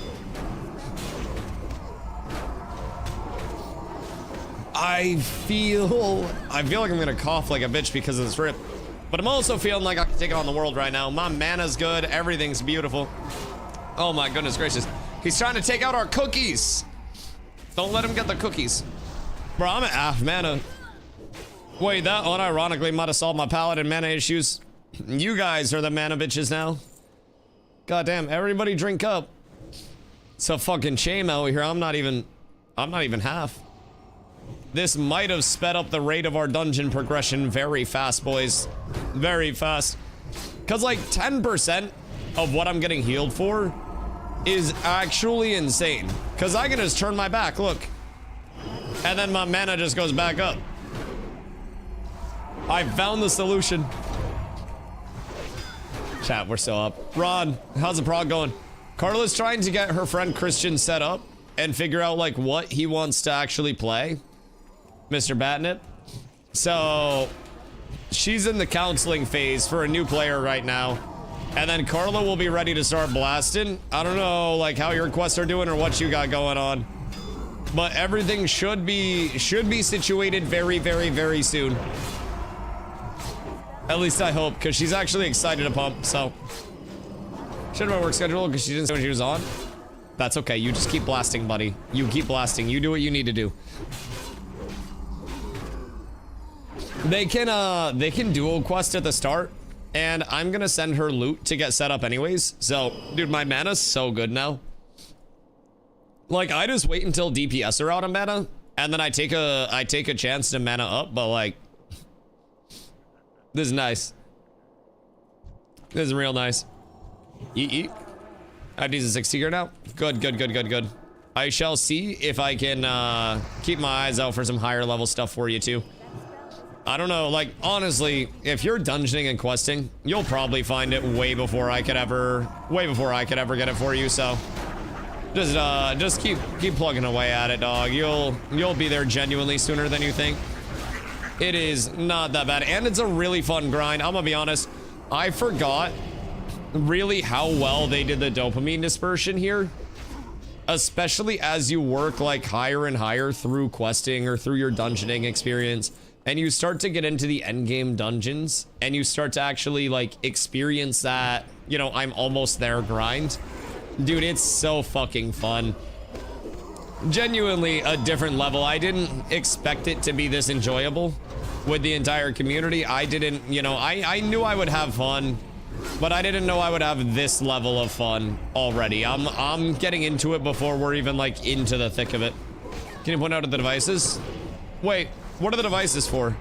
I feel like I'm gonna cough like a bitch because of this rip. But I'm also feeling like I can take on the world right now. My mana's good, everything's beautiful. Oh my goodness gracious. He's trying to take out our cookies. Don't let him get the cookies. Bro, I'm at half mana. Wait, that unironically might have solved my paladin mana issues. You guys are the mana bitches now. Goddamn, everybody drink up. It's a fucking shame out here. I'm not even half. This might have sped up the rate of our dungeon progression very fast, boys. Very fast. Cause like 10% of what I'm getting healed for is actually insane. Cause I can just turn my back, look. And then my mana just goes back up. I found the solution. Chat, we're still up. Ron, how's the prog going? Carla's trying to get her friend Christian set up and figure out like what he wants to actually play. Mr. Batnip. So she's in the counseling phase for a new player right now. And then Carla will be ready to start blasting. I don't know like how your quests are doing or what you got going on. But everything should be situated very, very, very soon. At least I hope, because she's actually excited to pump, so. Should have my work schedule because she didn't say when she was on. That's okay, you just keep blasting, buddy. You keep blasting, you do what you need to do. They can dual quest at the start, and I'm gonna send her loot to get set up anyways. So, dude, my mana's so good now. Like, I just wait until DPS are out of mana, and then I take a chance to mana up, but like, this is nice. This is real nice. Yeet. I have these 60 gear now. Good. I shall see if I can keep my eyes out for some higher level stuff for you too. I don't know, like, honestly, if you're dungeoning and questing, you'll probably find it way before I could ever get it for you, so just keep plugging away at it, dog. You'll be there genuinely sooner than you think. It is not that bad, and it's a really fun grind. I'm gonna be honest, I forgot really how well they did the dopamine dispersion here, especially as you work like higher and higher through questing or through your dungeoning experience, and you start to get into the endgame dungeons, and you start to actually like experience that, you know, I'm almost there grind. Dude, it's so fucking fun. Genuinely a different level. I didn't expect it to be this enjoyable with the entire community. I didn't, you know, I knew I would have fun, But I didn't know I would have this level of fun already. I'm getting into it before we're even like into the thick of it. Can you point out the devices? Wait, what are the devices for?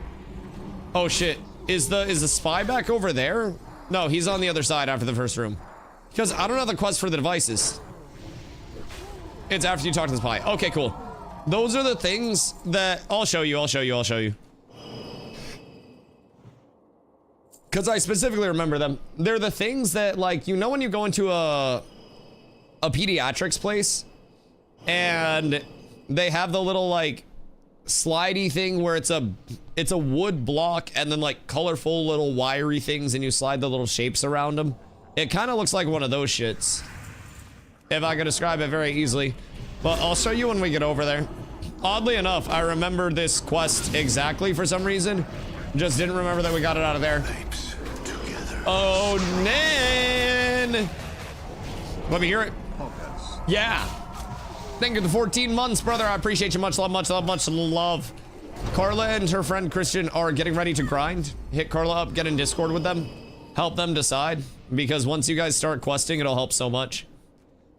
Oh shit. Is the spy back over there? No, he's on the other side after the first room. Because I don't have the quest for the devices. It's after you talk to the spy. Okay, cool. Those are the things that I'll show you. Because I specifically remember them. They're the things that, like, you know when you go into a pediatrics place and they have the little, like, slidey thing where it's a wood block and then, like, colorful little wiry things and you slide the little shapes around them. It kind of looks like one of those shits, if I could describe it very easily. But I'll show you when we get over there. Oddly enough, I remember this quest exactly for some reason. Just didn't remember that we got it out of there. Oh, Nan! Let me hear it. Yeah. Thank you for the 14 months, brother. I appreciate you. Much love, much love, much love. Carla and her friend Christian are getting ready to grind. Hit Carla up, get in Discord with them. Help them decide. Because once you guys start questing, it'll help so much.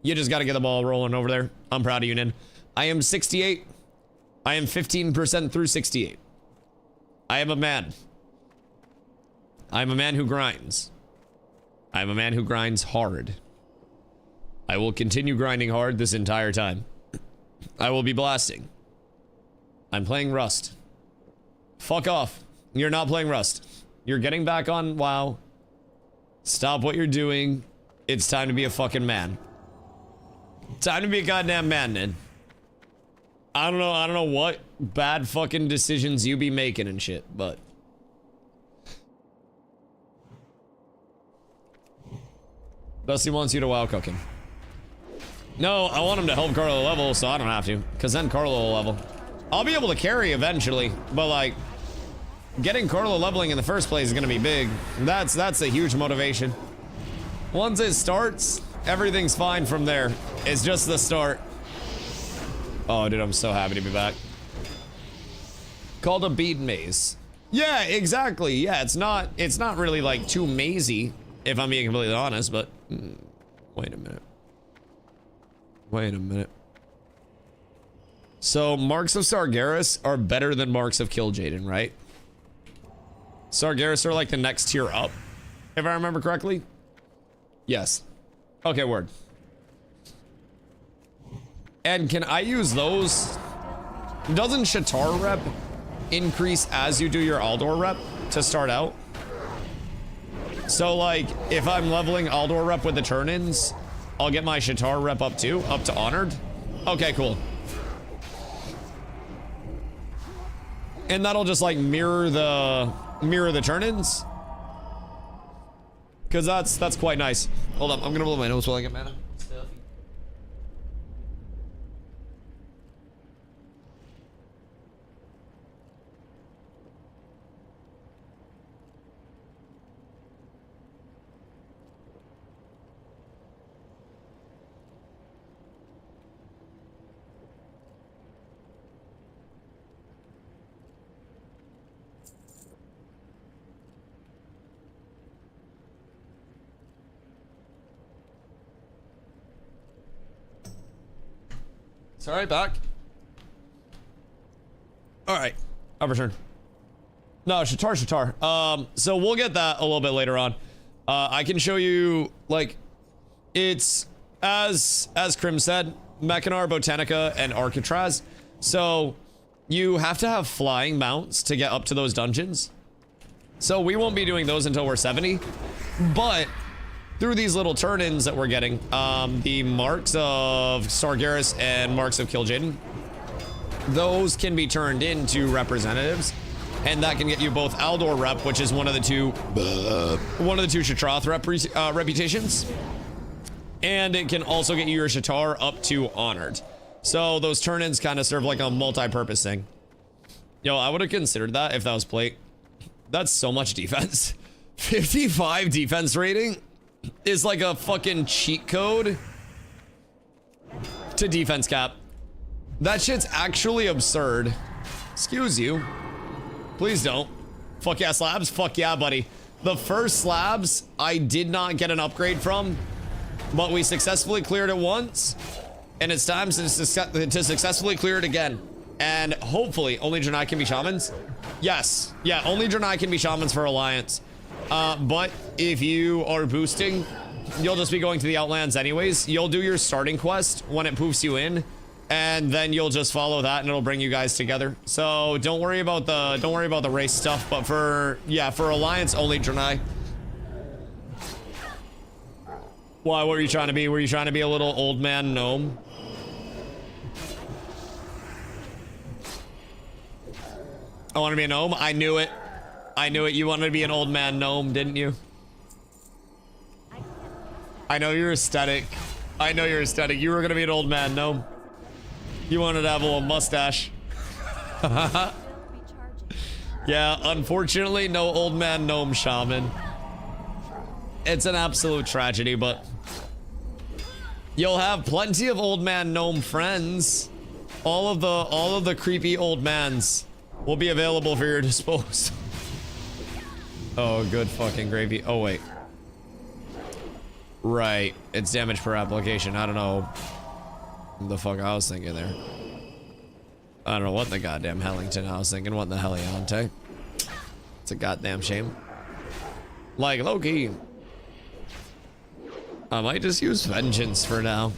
You just got to get the ball rolling over there. I'm proud of you, Nin. I am 68. I am 15% through 68. I am a man. I am a man who grinds. I am a man who grinds hard. I will continue grinding hard this entire time. I will be blasting. I'm playing Rust. Fuck off. You're not playing Rust. You're getting back on WoW. Stop what you're doing. It's time to be a fucking man. Time to be a goddamn man, Ned. I don't know what bad fucking decisions you be making and shit, but Dusty wants you to WoW cook him. No, I want him to help Carlo level, so I don't have to, because then Carlo will level. I'll be able to carry eventually, but like getting Carlo leveling in the first place is gonna be big. That's a huge motivation. Once it starts, everything's fine from there. It's just the start. Oh, dude, I'm so happy to be back. Called a bead maze. Yeah, exactly. Yeah, it's not really like too mazy, if I'm being completely honest, but wait a minute. Wait a minute. So marks of Sargeras are better than marks of Killjaden, right? Sargeras are like the next tier up, if I remember correctly. Yes. Okay, word. And can I use those? Doesn't Shatar rep increase as you do your Aldor rep to start out? So like, if I'm leveling Aldor rep with the turn-ins, I'll get my Shatar rep up too, up to Honored? Okay, cool. And that'll just like mirror the turn-ins? Because that's quite nice. Hold up, I'm gonna blow my nose while I get mana. Sorry, back. Alright, I'll return. No, Shatar. So we'll get that a little bit later on. I can show you, like, it's, as Krim said, Mechanar, Botanica, and Arcatraz. So, you have to have flying mounts to get up to those dungeons. So we won't be doing those until we're 70. But through these little turn-ins that we're getting, the marks of Sargeras and marks of Killjaden, those can be turned into representatives, and that can get you both Aldor rep, which is one of the two Shatrath reputations, and it can also get you your Shatar up to Honored. So those turn-ins kind of serve like a multi-purpose thing. Yo, I would have considered that if that was plate. That's so much defense. 55 defense rating is like a fucking cheat code to defense cap. That shit's actually absurd. Excuse you. Please don't. Fuck yeah, Slabs. Fuck yeah, buddy. The first slabs, I did not get an upgrade from, but we successfully cleared it once, and it's time to successfully clear it again. And hopefully, only Draenei can be shamans. Yes, yeah, only Draenei can be shamans for Alliance. But if you are boosting, you'll just be going to the Outlands anyways. You'll do your starting quest when it poofs you in, and then you'll just follow that, and it'll bring you guys together. So don't worry about the race stuff. But for Alliance, only Draenei. Why? What were you trying to be? Were you trying to be a little old man gnome? I want to be a gnome. I knew it. I knew it. You wanted to be an old man gnome, didn't you? I know you're aesthetic. I know you're aesthetic. You were gonna be an old man gnome. You wanted to have a little mustache. Yeah, unfortunately, no old man gnome shaman. It's an absolute tragedy, but you'll have plenty of old man gnome friends. All of the creepy old mans will be available for your disposal. Oh, good fucking gravy. Oh, wait. Right. It's damage per application. I don't know what the fuck I was thinking there. I don't know what the goddamn Hellington I was thinking. What the Heliante? It's a goddamn shame. Like, Loki. I might just use Vengeance for now.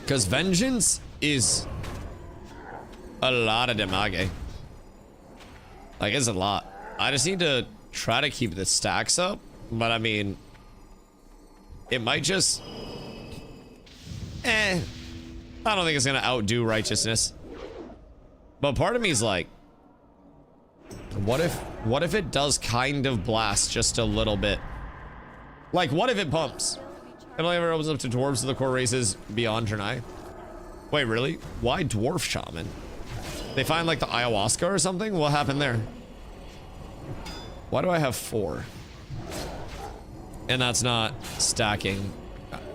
Because Vengeance is a lot of damage. Like, it's a lot. I just need to try to keep the stacks up. But I mean, it might just... I don't think it's gonna outdo Righteousness. But part of me is like, what if it does kind of blast just a little bit? Like, what if it pumps? It only ever opens up to dwarves of the core races beyond Draenei. Wait, really? Why dwarf shaman? They find like the ayahuasca or something? What happened there? Why do I have 4? And that's not stacking.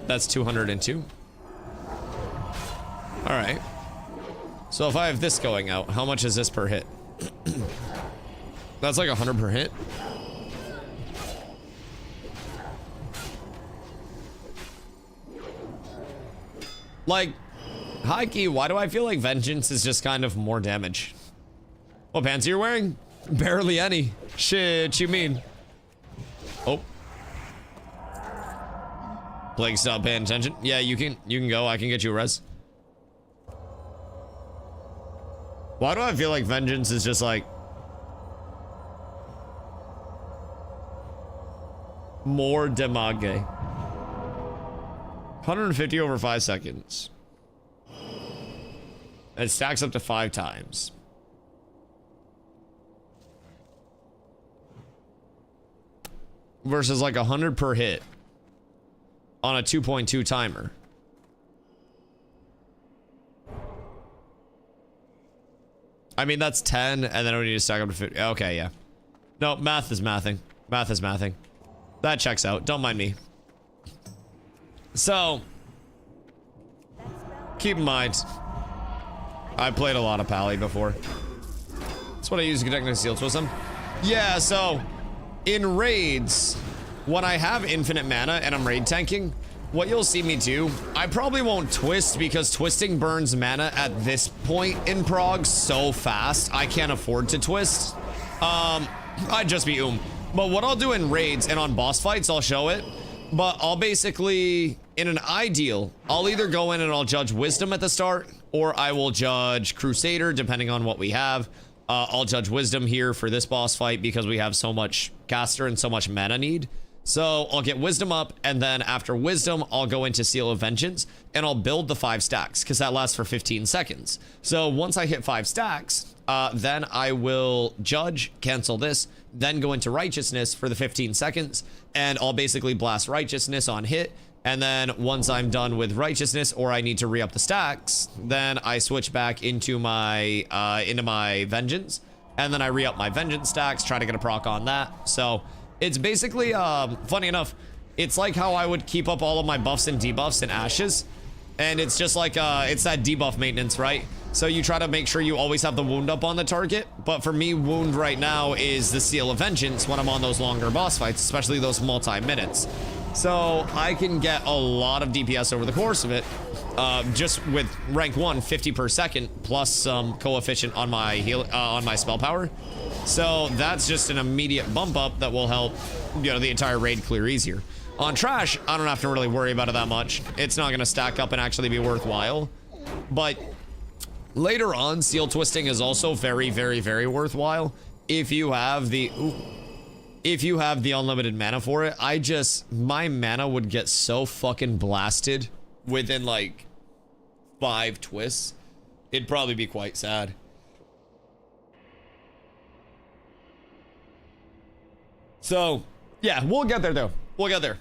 That's 202. All right. So if I have this going out, how much is this per hit? That's like 100 per hit. Like, high key, why do I feel like Vengeance is just kind of more damage? What pants are you wearing? Barely any. Shit, you mean? Oh. Plague, stop paying attention. Yeah, you can go. I can get you a res. Why do I feel like Vengeance is just like more damage? 150 over 5 seconds. It stacks up to 5 times. Versus like 100 per hit on a 2.2 timer. I mean, that's 10, and then I need to stack up to 50. Okay, yeah. No, math is mathing. Math is mathing. That checks out. Don't mind me. So, keep in mind, I played a lot of Pally before. That's what I use to connect my Steel Twism. Yeah, so, in raids, when I have infinite mana and I'm raid tanking, what you'll see me do, I probably won't twist because twisting burns mana at this point in prog so fast, I can't afford to twist. I'd just be But what I'll do in raids and on boss fights, I'll show it. But I'll basically, in an ideal, I'll either go in and I'll judge Wisdom at the start, or I will judge Crusader, depending on what we have. I'll judge Wisdom here for this boss fight because we have so much caster and so much mana need. So I'll get Wisdom up, and then after Wisdom, I'll go into Seal of Vengeance, and I'll build the 5 stacks, because that lasts for 15 seconds. So once I hit 5 stacks, then I will judge, cancel this, then go into Righteousness for the 15 seconds, and I'll basically blast Righteousness on hit, and then once I'm done with Righteousness, or I need to re-up the stacks, then I switch back into my Vengeance, and then I re-up my Vengeance stacks, try to get a proc on that. So it's basically, funny enough, it's like how I would keep up all of my buffs and debuffs in Ashes. And it's just like, it's that debuff maintenance, right? So you try to make sure you always have the wound up on the target. But for me, wound right now is the Seal of Vengeance when I'm on those longer boss fights, especially those multi-minutes. So I can get a lot of DPS over the course of it. Just with rank 1, 50 per second, plus some coefficient on my heal, on my spell power. So that's just an immediate bump up that will help, you know, the entire raid clear easier. On Trash, I don't have to really worry about it that much. It's not going to stack up and actually be worthwhile. But later on, Seal Twisting is also very, very, very worthwhile if you have the... if you have the unlimited mana for it. My mana would get so fucking blasted within like 5 twists. It'd probably be quite sad. So, yeah, we'll get there though. We'll get there.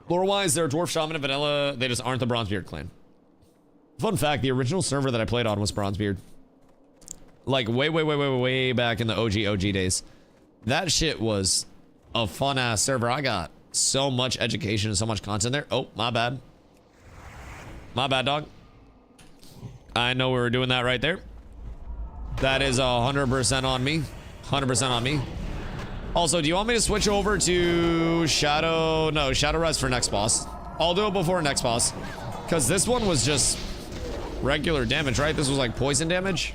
Lore-wise, they're Dwarf Shaman and Vanilla. They just aren't the Bronzebeard clan. Fun fact, the original server that I played on was Bronzebeard. Like way back in the OG days. That shit was a fun-ass server. I got so much education and so much content there. Oh, my bad. My bad, dog. I know we were doing that right there. That is 100% on me. 100% on me. Also, do you want me to switch over to Shadow? No, Shadow Res for next boss. I'll do it before next boss. Because this one was just regular damage, right? This was like poison damage.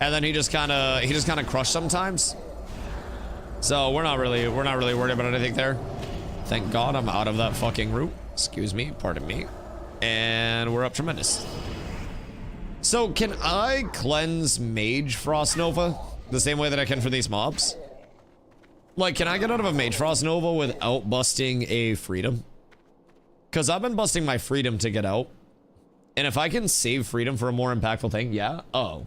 And then he just kind of crushed sometimes. So we're not really worried about anything there. Thank God I'm out of that fucking route. Excuse me, pardon me. And we're up tremendous. So can I cleanse Mage Frost Nova the same way that I can for these mobs? Like, can I get out of a Mage Frost Nova without busting a Freedom? Because I've been busting my Freedom to get out. And if I can save Freedom for a more impactful thing, yeah. Oh,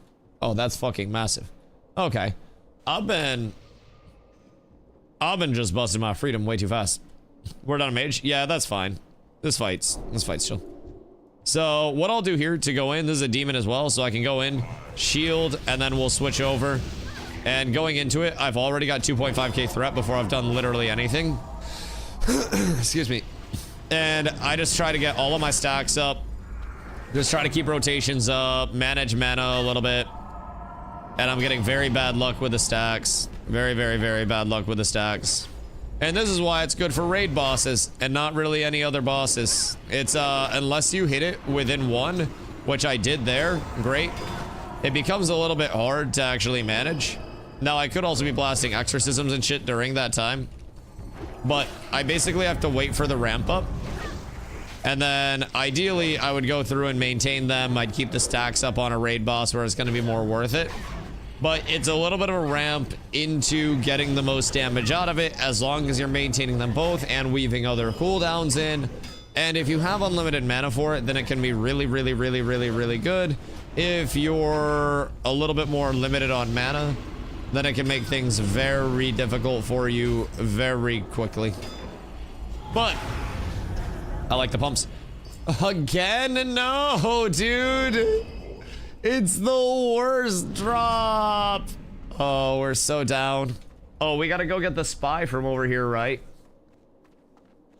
that's fucking massive. Okay. I've been just busting my Freedom way too fast. We're done, Mage. Yeah, that's fine. This fight's chill. So what I'll do here to go in, this is a demon as well, so I can go in, shield, and then we'll switch over. And going into it, I've already got 2.5k threat before I've done literally anything. Excuse me. And I just try to get all of my stacks up. Just try to keep rotations up, manage mana a little bit. And I'm getting very bad luck with the stacks. Very, very, very bad luck with the stacks. And this is why it's good for raid bosses and not really any other bosses. It's, unless you hit it within 1, which I did there, great. It becomes a little bit hard to actually manage. Now, I could also be blasting exorcisms and shit during that time. But I basically have to wait for the ramp up. And then, ideally, I would go through and maintain them. I'd keep the stacks up on a raid boss where it's going to be more worth it. But it's a little bit of a ramp into getting the most damage out of it, as long as you're maintaining them both and weaving other cooldowns in. And if you have unlimited mana for it, then it can be really, really, really, really, really good. If you're a little bit more limited on mana, then it can make things very difficult for you very quickly. But I like the pumps. Again? No, dude. It's the worst drop. Oh, we're so down. Oh, we gotta go get the spy from over here, right?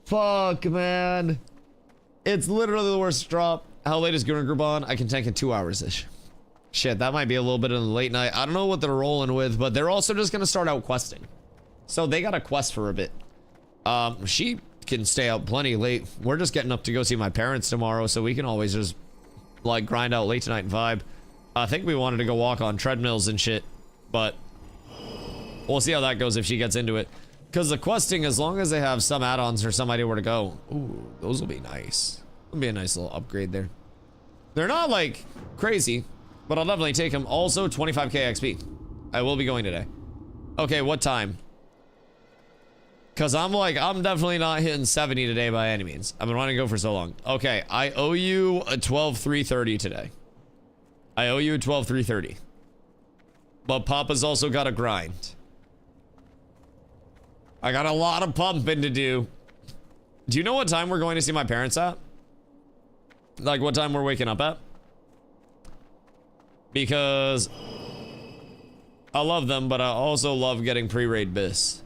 Fuck, man. It's literally the worst drop. How late is Gunnar Group on? I can tank in 2 hours-ish. Shit, that might be a little bit of the late night. I don't know what they're rolling with, but they're also just gonna start out questing. So they got a quest for a bit. She can stay out plenty late. We're just getting up to go see my parents tomorrow, so we can always just like grind out late tonight and vibe. I think we wanted to go walk on treadmills and shit, but we'll see how that goes if she gets into it. Because the questing, as long as they have some add-ons or some idea where to go, ooh, those will be nice. It'll be a nice little upgrade there. They're not like crazy, but I'll definitely take them. Also, 25k XP. I will be going today. Okay, what time? Because I'm definitely not hitting 70 today by any means. I've been wanting to go for so long. Okay, I owe you a 12-330 today. I owe you a 12-330. But Papa's also got a grind. I got a lot of pumping to do. Do you know what time we're going to see my parents at? Like what time we're waking up at? Because I love them, but I also love getting pre-raid bis.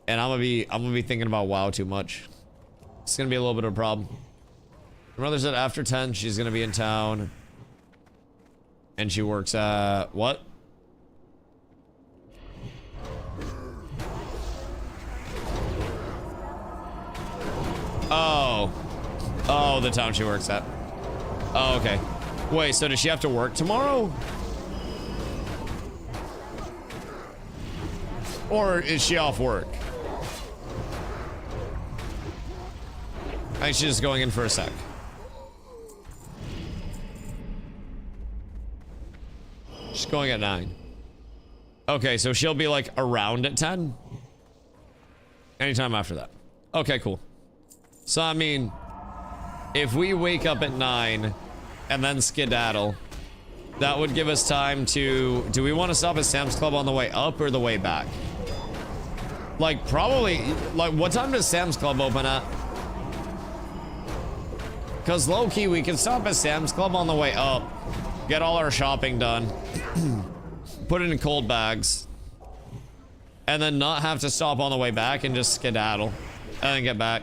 And I'm gonna be thinking about WoW too much. It's gonna be a little bit of a problem. Your mother said after 10 she's gonna be in town. And she works at what? Oh. Oh, the town she works at. Oh, okay. Wait, so does she have to work tomorrow? Or is she off work? I think she's just going in for a sec. She's going at 9. Okay, so she'll be like around at 10? Anytime after that. Okay, cool. So, I mean, if we wake up at 9 and then skedaddle, that would give us time to... Do we want to stop at Sam's Club on the way up or the way back? Like, probably... Like, what time does Sam's Club open at? Because low-key, we can stop at Sam's Club on the way up, get all our shopping done, put it in cold bags, and then not have to stop on the way back and just skedaddle, and then get back.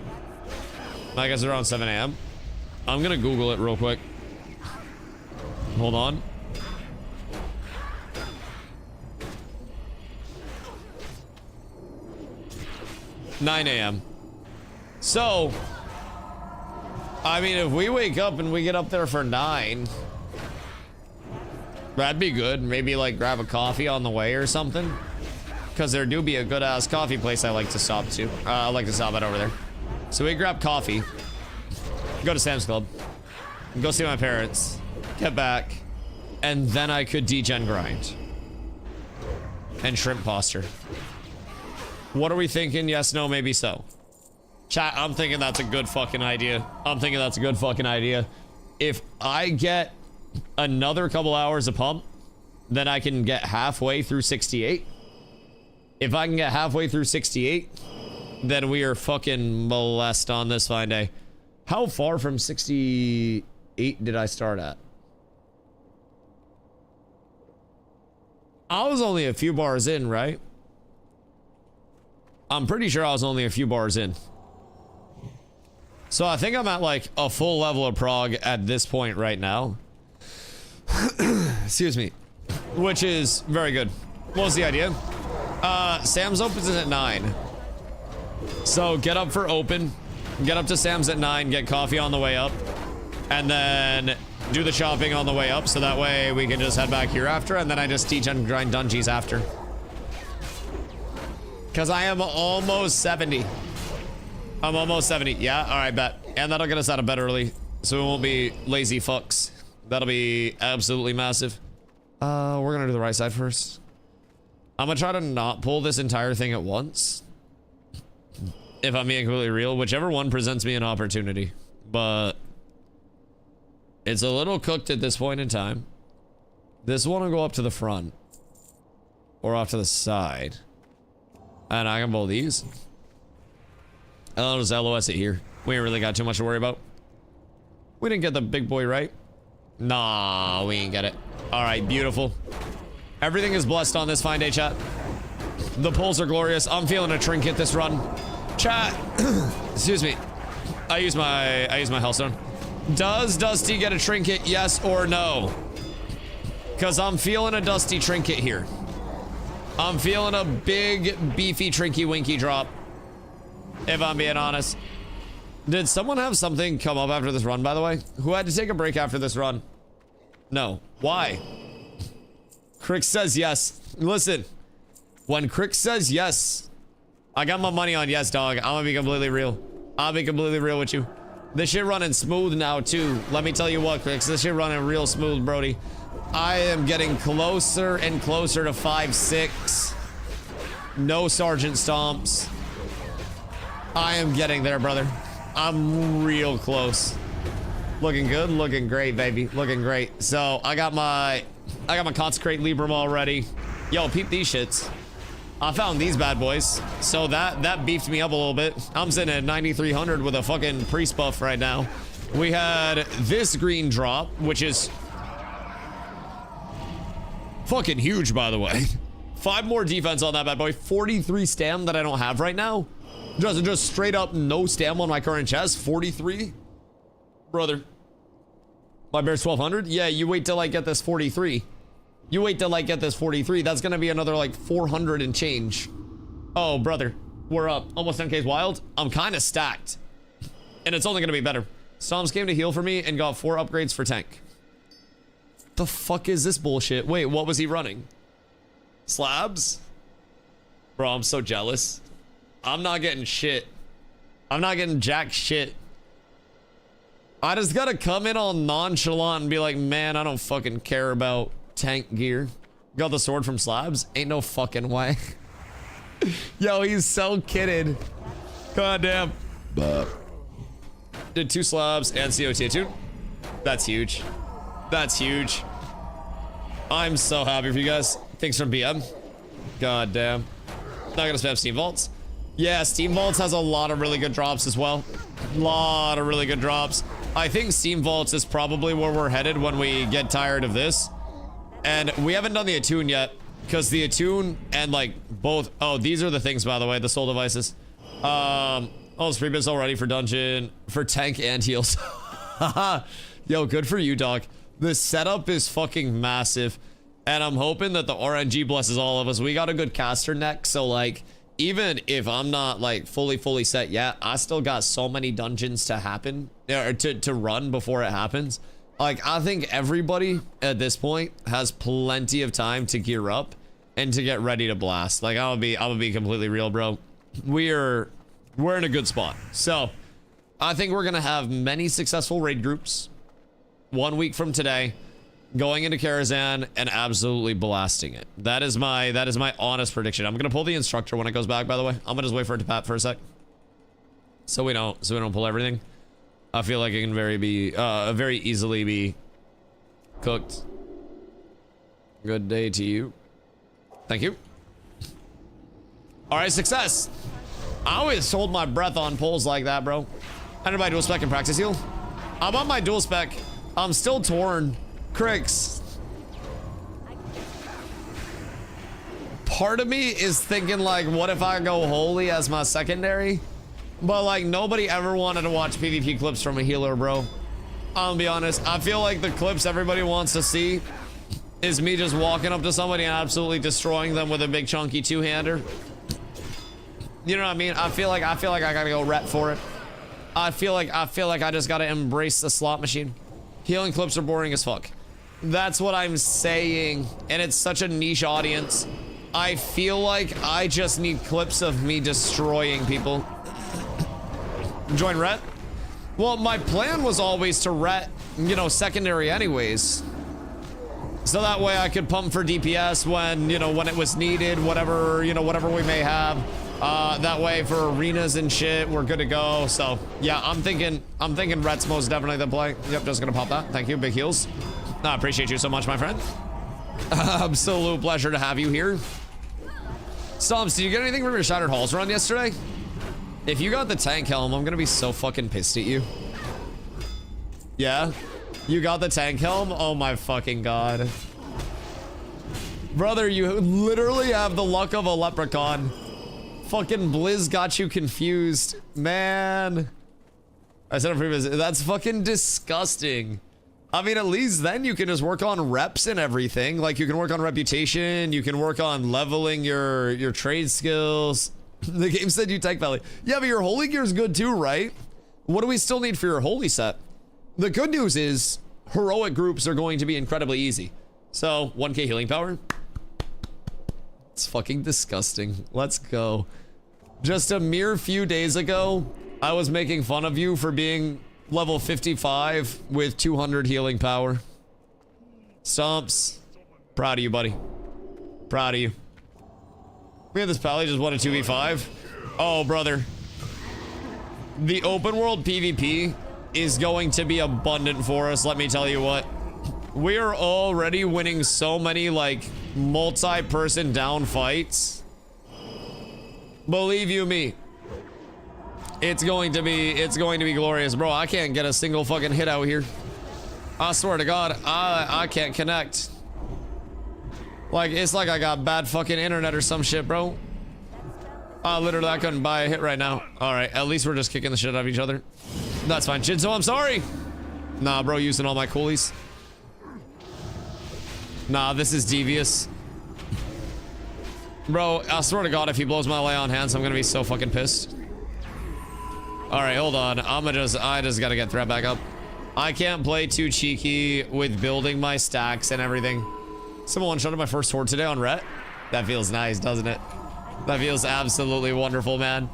I guess around 7 a.m. I'm gonna Google it real quick. Hold on. (9 a.m.) So, I mean, if we wake up and we get up there for 9, that'd be good. Maybe like grab a coffee on the way or something. Because there do be a good ass coffee place I like to stop to. I like to stop at over there. So we grab coffee, go to Sam's Club, go see my parents, get back, and then I could degen grind. And shrimp posture. What are we thinking? Yes, no, maybe so. Chat, I'm thinking that's a good fucking idea. I'm thinking that's a good fucking idea. If I get another couple hours of pump, then I can get halfway through 68. If I can get halfway through 68, then we are fucking blessed on this fine day. How far from 68 did I start at? I was only a few bars in, right? I'm pretty sure I was only a few bars in. So I think I'm at like a full level of prog at this point right now. Excuse me. Which is very good. What was the idea? Sam's opens at 9. So get up for open. Get up to Sam's at 9. Get coffee on the way up. And then do the shopping on the way up. So that way we can just head back here after. And then I just teach and grind dungeons after. Because I am almost 70. I'm almost 70. Yeah, alright, bet. And that'll get us out of bed early. So we won't be lazy fucks. That'll be absolutely massive. We're gonna do the right side first. I'm gonna try to not pull this entire thing at once. If I'm being completely real. Whichever one presents me an opportunity. But it's a little cooked at this point in time. This one will go up to the front. Or off to the side. And I can pull these. And I'll just LOS it here. We ain't really got too much to worry about. We didn't get the big boy right. Nah, we ain't get it. Alright, beautiful. Everything is blessed on this fine day, chat. The pulls are glorious. I'm feeling a trinket this run. Chat. Excuse me. I use my Hellstone. Does Dusty get a trinket, yes or no? Because I'm feeling a Dusty trinket here. I'm feeling a big, beefy, trinky, winky drop. If I'm being honest. Did someone have something come up after this run, by the way? Who had to take a break after this run? No. Why? Crick says yes. Listen. When Crick says yes, I got my money on yes, dog. I'm gonna be completely real. I'll be completely real with you. This shit running smooth now, too. Let me tell you what, Crick. This shit running real smooth, Brody. I am getting closer and closer to 5-6. No Sergeant Stomps. I am getting there, brother. I'm real close. Looking good, looking great, baby. Looking great. So I got my Consecrate Libram already. Yo, peep these shits. I found these bad boys. So that beefed me up a little bit. I'm sitting at 9,300 with a fucking priest buff right now. We had this green drop, which is fucking huge, by the way. 5 more defense on that bad boy. 43 stam that I don't have right now. Just straight up no stam on my current chest. 43. Brother. My bear's 1200? Yeah, you wait till I get this 43. You wait till I get this 43. That's gonna be another like 400 and change. Oh, brother. We're up. Almost 10k's wild. I'm kind of stacked. And it's only gonna be better. Psalms came to heal for me and got 4 upgrades for tank. The fuck is this bullshit? Wait, what was he running? Slabs? Bro, I'm so jealous. I'm not getting shit. I'm not getting jack shit. I just gotta come in all nonchalant and be like, man, I don't fucking care about tank gear. Got the sword from Slabs? Ain't no fucking way. Yo, he's so kidded. God damn. Did 2 slabs and COT too. That's huge. That's huge. I'm so happy for you guys. Thanks from BM. God damn. Not gonna spam Steam Vaults. Yeah, Steam Vaults has a lot of really good drops as well. Lot of really good drops. I think Steam Vaults is probably where we're headed when we get tired of this. And we haven't done the attune yet. Because the attune and like both... Oh, these are the things, by the way. The soul devices. Oh, it's free bits already for dungeon. For tank and heals. Yo, good for you, dog. The setup is fucking massive. And I'm hoping that the RNG blesses all of us. We got a good caster neck. So like... Even if I'm not like fully set yet, I still got so many dungeons to happen or to run before it happens. Like I think everybody at this point has plenty of time to gear up and to get ready to blast. Like I'm gonna be completely real, bro. We're in a good spot. So I think we're gonna have many successful raid groups 1 week from today. Going into Karazhan and absolutely blasting it. That is my honest prediction. I'm gonna pull the instructor when it goes back, by the way. I'm gonna just wait for it to pat for a sec. So we don't pull everything. I feel like it can very easily be cooked. Good day to you. Thank you. Alright, success. I always hold my breath on pulls like that, bro. Anybody dual spec and practice heal? I'm on my dual spec. I'm still torn. Cricks. Part of me is thinking like, what if I go holy as my secondary? But like nobody ever wanted to watch PvP clips from a healer, bro. I'll be honest. I feel like the clips everybody wants to see is me just walking up to somebody and absolutely destroying them with a big chunky two-hander. You know what I mean? I feel like I gotta go rep for it. I feel like I just gotta embrace the slot machine. Healing clips are boring as fuck. That's what I'm saying, and it's such a niche audience. I feel like I just need clips of me destroying people. Join ret? Well, my plan was always to ret, you know, secondary anyways. So that way I could pump for DPS when, you know, when it was needed, whatever, you know, whatever we may have. That way for arenas and shit, we're good to go. So yeah, I'm thinking ret's most definitely the play. Yep, just gonna pop that. Thank you, big heals. I appreciate you so much, my friend. Absolute pleasure to have you here. Stomps, did you get anything from your Shattered Halls run yesterday? If you got the tank helm, I'm gonna be so fucking pissed at you. Yeah? You got the tank helm? Oh my fucking god. Brother, you literally have the luck of a leprechaun. Fucking Blizz got you confused. Man. I said it previous. That's fucking disgusting. I mean, at least then you can just work on reps and everything. Like, you can work on reputation. You can work on leveling your trade skills. The game said you tech valley. Yeah, but your holy gear is good too, right? What do we still need for your holy set? The good news is heroic groups are going to be incredibly easy. So, 1k healing power. It's fucking disgusting. Let's go. Just a mere few days ago, I was making fun of you for being level 55 with 200 healing power. Stomps. Proud of you, buddy. Proud of you. We had this pally just won a 2v5. Oh, brother. The open world PvP is going to be abundant for us, let me tell you what. We are already winning so many, like, multi-person down fights. Believe you me. It's going to be glorious. Bro, I can't get a single fucking hit out here. I swear to God, I can't connect. Like, it's like I got bad fucking internet or some shit, bro. Literally, I couldn't buy a hit right now. All right, at least we're just kicking the shit out of each other. That's fine. Shinzo, I'm sorry. Nah, bro, using all my coolies. Nah, this is devious. Bro, I swear to God, if he blows my lay on hands, I'm gonna be so fucking pissed. Alright, hold on. I just gotta get threat back up. I can't play too cheeky with building my stacks and everything. Someone one-shotted my first horde today on Ret. That feels nice, doesn't it? That feels absolutely wonderful, man.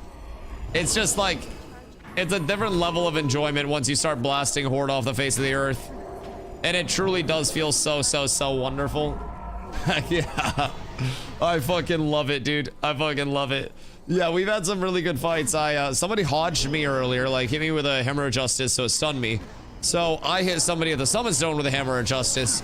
It's just like, it's a different level of enjoyment once you start blasting horde off the face of the earth. And it truly does feel so wonderful. Yeah. I fucking love it, dude. I fucking love it. Yeah, we've had some really good fights. Somebody hodged me earlier, like hit me with a Hammer of Justice, so it stunned me. So I hit somebody at the Summit Stone with a Hammer of Justice,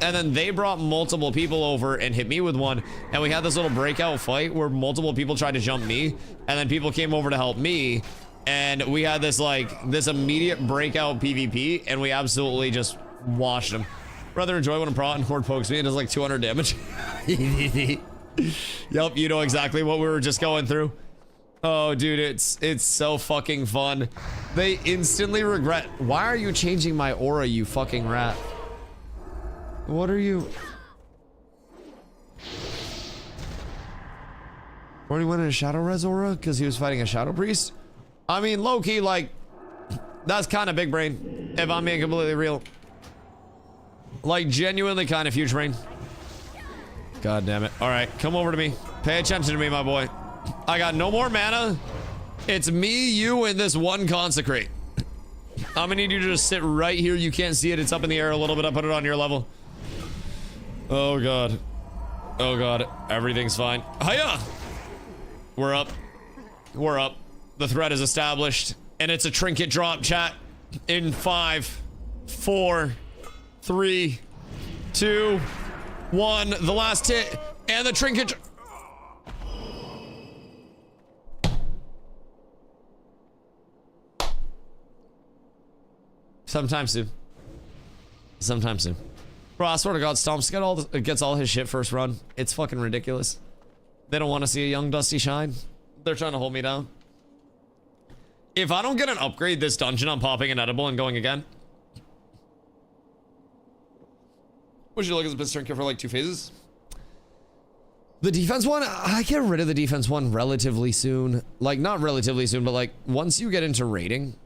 and then they brought multiple people over and hit me with one, and we had this little breakout fight where multiple people tried to jump me, and then people came over to help me, and we had this immediate breakout PvP, and we absolutely just washed them. Rather enjoy when a Prot and Horde pokes me and does like 200 damage. Yep, you know exactly what we were just going through. Oh, dude, it's so fucking fun. They instantly regret. Why are you changing my aura, you fucking rat? What are you? Already went in a Shadow Res aura because he was fighting a Shadow Priest? I mean, low-key, like, that's kind of big brain, if I'm being completely real. Like, genuinely kind of huge brain. God damn it. All right, come over to me. Pay attention to me, my boy. I got no more mana. It's me, you, and this one consecrate. I'm gonna need you to just sit right here. You can't see it. It's up in the air a little bit. I put it on your level. Oh, God. Oh, God. Everything's fine. Hiya! We're up. We're up. The threat is established. And it's a trinket drop, chat. In 5, 4, 3, 2, 1. The last hit. And the trinket. Sometime soon. Sometime soon. Bro, I swear to God, Stomps gets all his shit first run. It's fucking ridiculous. They don't want to see a young Dusty shine. They're trying to hold me down. If I don't get an upgrade this dungeon, I'm popping an edible and going again. Would you look at the Piston for like 2 phases? The defense one, I get rid of the defense one relatively soon. Like, not relatively soon, but like once you get into raiding.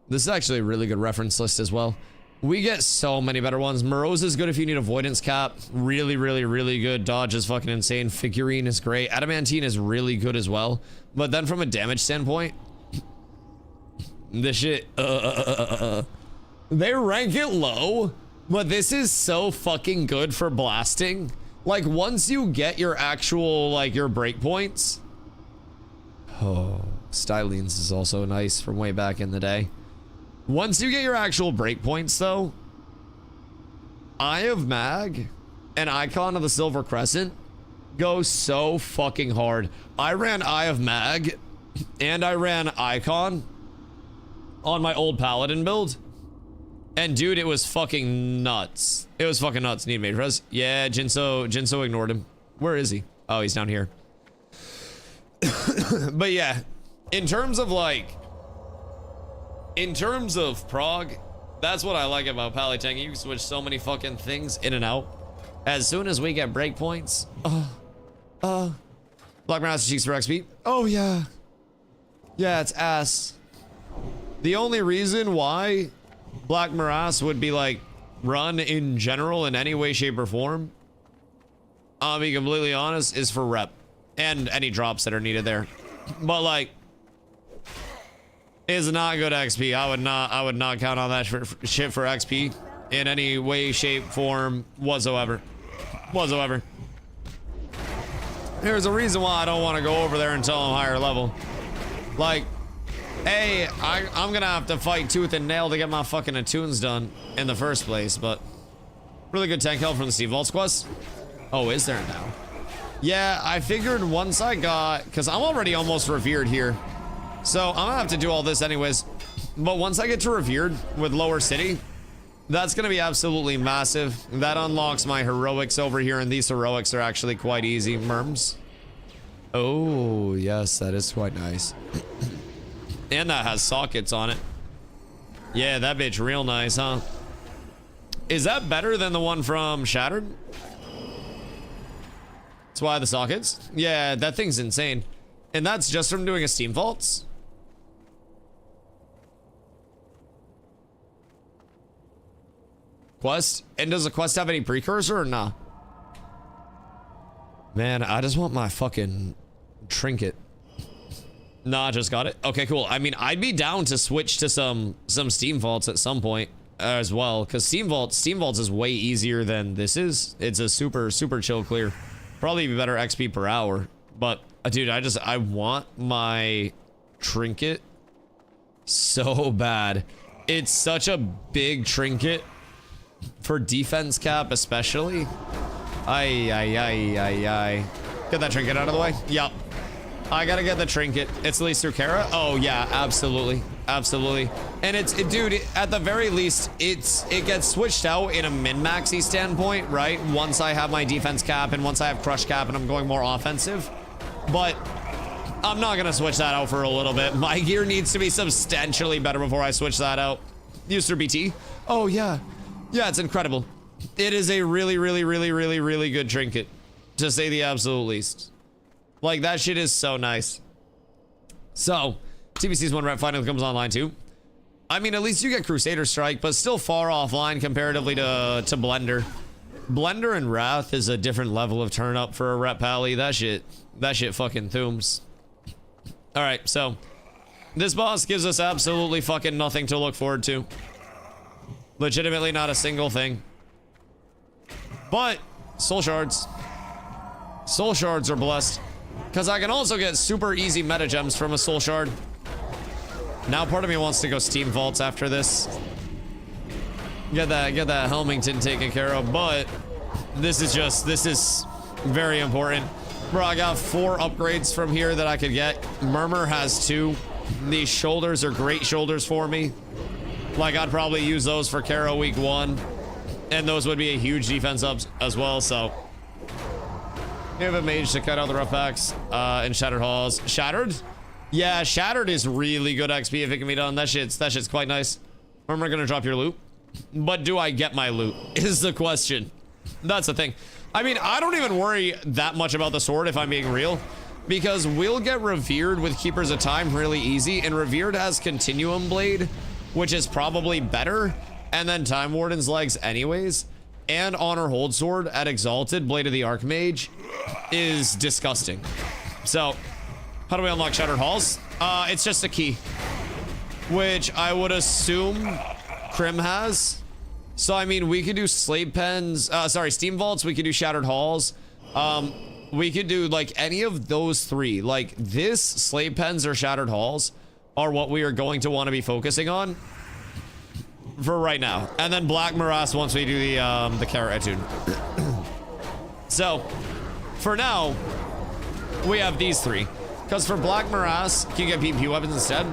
This is actually a really good reference list as well. We get so many better ones. Morose is good if you need avoidance cap. Really, really, really good. Dodge is fucking insane. Figurine is great. Adamantine is really good as well. But then from a damage standpoint, this shit, they rank it low, but this is so fucking good for blasting. Like, once you get your actual, like, your breakpoints. Oh, Stylene's is also nice from way back in the day. Once you get your actual breakpoints, though, Eye of Mag and Icon of the Silver Crescent go so fucking hard. I ran Eye of Mag and I ran Icon on my old Paladin build. And dude, it was fucking nuts. It was fucking nuts. Need mage res? Yeah, Jinso ignored him. Where is he? Oh, he's down here. But yeah, in terms of like, in terms of prog, that's what I like about Palitank. You can switch so many fucking things in and out. As soon as we get breakpoints, Black Master Cheeks for XP. Oh yeah. Yeah, it's ass. The only reason why Black Morass would be like run in general in any way, shape, or form, I'll be completely honest, is for rep and any drops that are needed there. But like, is not good XP. I would not count on that shit for XP in any way, shape, form whatsoever. There's a reason why I don't want to go over there until I'm higher level. Like, hey, I'm gonna have to fight tooth and nail to get my fucking attunes done in the first place, but really good tank help from the Steve Vaults quest. Oh, is there now? Yeah, I figured once I got, because I'm already almost revered here, so I'm gonna have to do all this anyways. But once I get to revered with Lower City, that's gonna be absolutely massive. That unlocks my heroics over here, and these heroics are actually quite easy. Merms. Oh, yes, that is quite nice. And that has sockets on it. Yeah, that bitch real nice, huh? Is that better than the one from Shattered? That's why the sockets? Yeah, that thing's insane. And that's just from doing a Steam Vaults? Quest? And does the quest have any precursor or nah? Man, I just want my fucking trinket. Nah, just got it. Okay, cool. I mean, I'd be down to switch to some Steam Vaults at some point as well, because Steam Vaults is way easier than this is. It's a super chill clear. Probably be better XP per hour. But dude, I want my trinket so bad. It's such a big trinket for defense cap, especially. Ay. Get that trinket out of the way. Yup. I gotta get the trinket. It's at least through Kara. Oh yeah, absolutely. And dude, at the very least, it gets switched out in a min-maxy standpoint, right? Once I have my defense cap and once I have crush cap and I'm going more offensive. But I'm not gonna switch that out for a little bit. My gear needs to be substantially better before I switch that out. Use through BT. Oh yeah. Yeah, it's incredible. It is a really good trinket, to say the absolute least. Like, that shit is so nice. So, TBC's one rep finally comes online too. I mean, at least you get Crusader Strike, but still far offline comparatively to Blender. Blender and Wrath is a different level of turn up for a rep pally. That shit fucking thooms. Alright, so this boss gives us absolutely fucking nothing to look forward to. Legitimately not a single thing. But soul shards. Soul shards are blessed. Because I can also get super easy meta gems from a soul shard. Now part of me wants to go Steam Vaults after this. Get that Helmington taken care of, but this is very important. Bro, I got 4 upgrades from here that I could get. Murmur has 2. These shoulders are great shoulders for me. Like, I'd probably use those for Kara week 1. And those would be a huge defense up as well, so. We have a mage to cut out the rough packs and Shattered Halls. Shattered? Yeah, Shattered is really good XP if it can be done. That shit's quite nice. Murmur gonna drop your loot. But do I get my loot? Is the question. That's the thing. I mean, I don't even worry that much about the sword if I'm being real. Because we'll get Revered with Keepers of Time really easy. And Revered has Continuum Blade, which is probably better. And then Time Warden's legs anyways. And Honor Hold Sword at Exalted, Blade of the Archmage, is disgusting. So, how do we unlock Shattered Halls? It's just a key. Which I would assume Crim has. So, I mean, we could do Slave Pens, Steam Vaults, we could do Shattered Halls. We could do, like, any of those 3. Like, this, Slave Pens or Shattered Halls are what we are going to want to be focusing on for right now. And then Black Morass once we do the Kara Attune. So, for now, we have these 3. Because for Black Morass, you can get PvP weapons instead.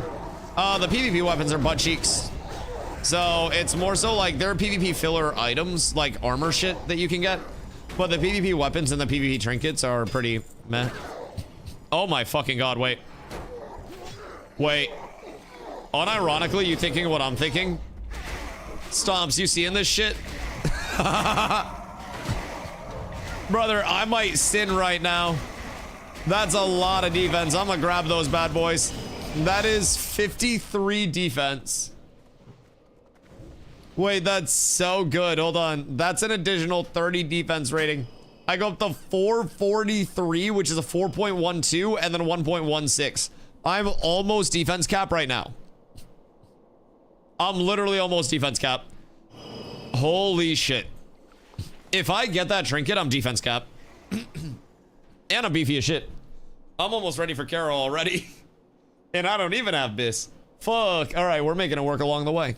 The PvP weapons are butt cheeks. So, it's more so like they're PvP filler items, like armor shit that you can get. But the PvP weapons and the PvP trinkets are pretty meh. Oh my fucking god, wait. Wait. Unironically, you thinking what I'm thinking? Stomps, you seeing this shit? Brother, I might sin right now. That's a lot of defense. I'm gonna grab those bad boys. That is 53 defense. Wait, that's so good. Hold on. That's an additional 30 defense rating. I go up to 443, which is a 4.12, and then 1.16. I'm almost defense cap right now. I'm literally almost defense cap. Holy shit. If I get that trinket, I'm defense cap. And I'm beefy as shit. I'm almost ready for Kara already. And I don't even have this. Fuck. All right, we're making it work along the way.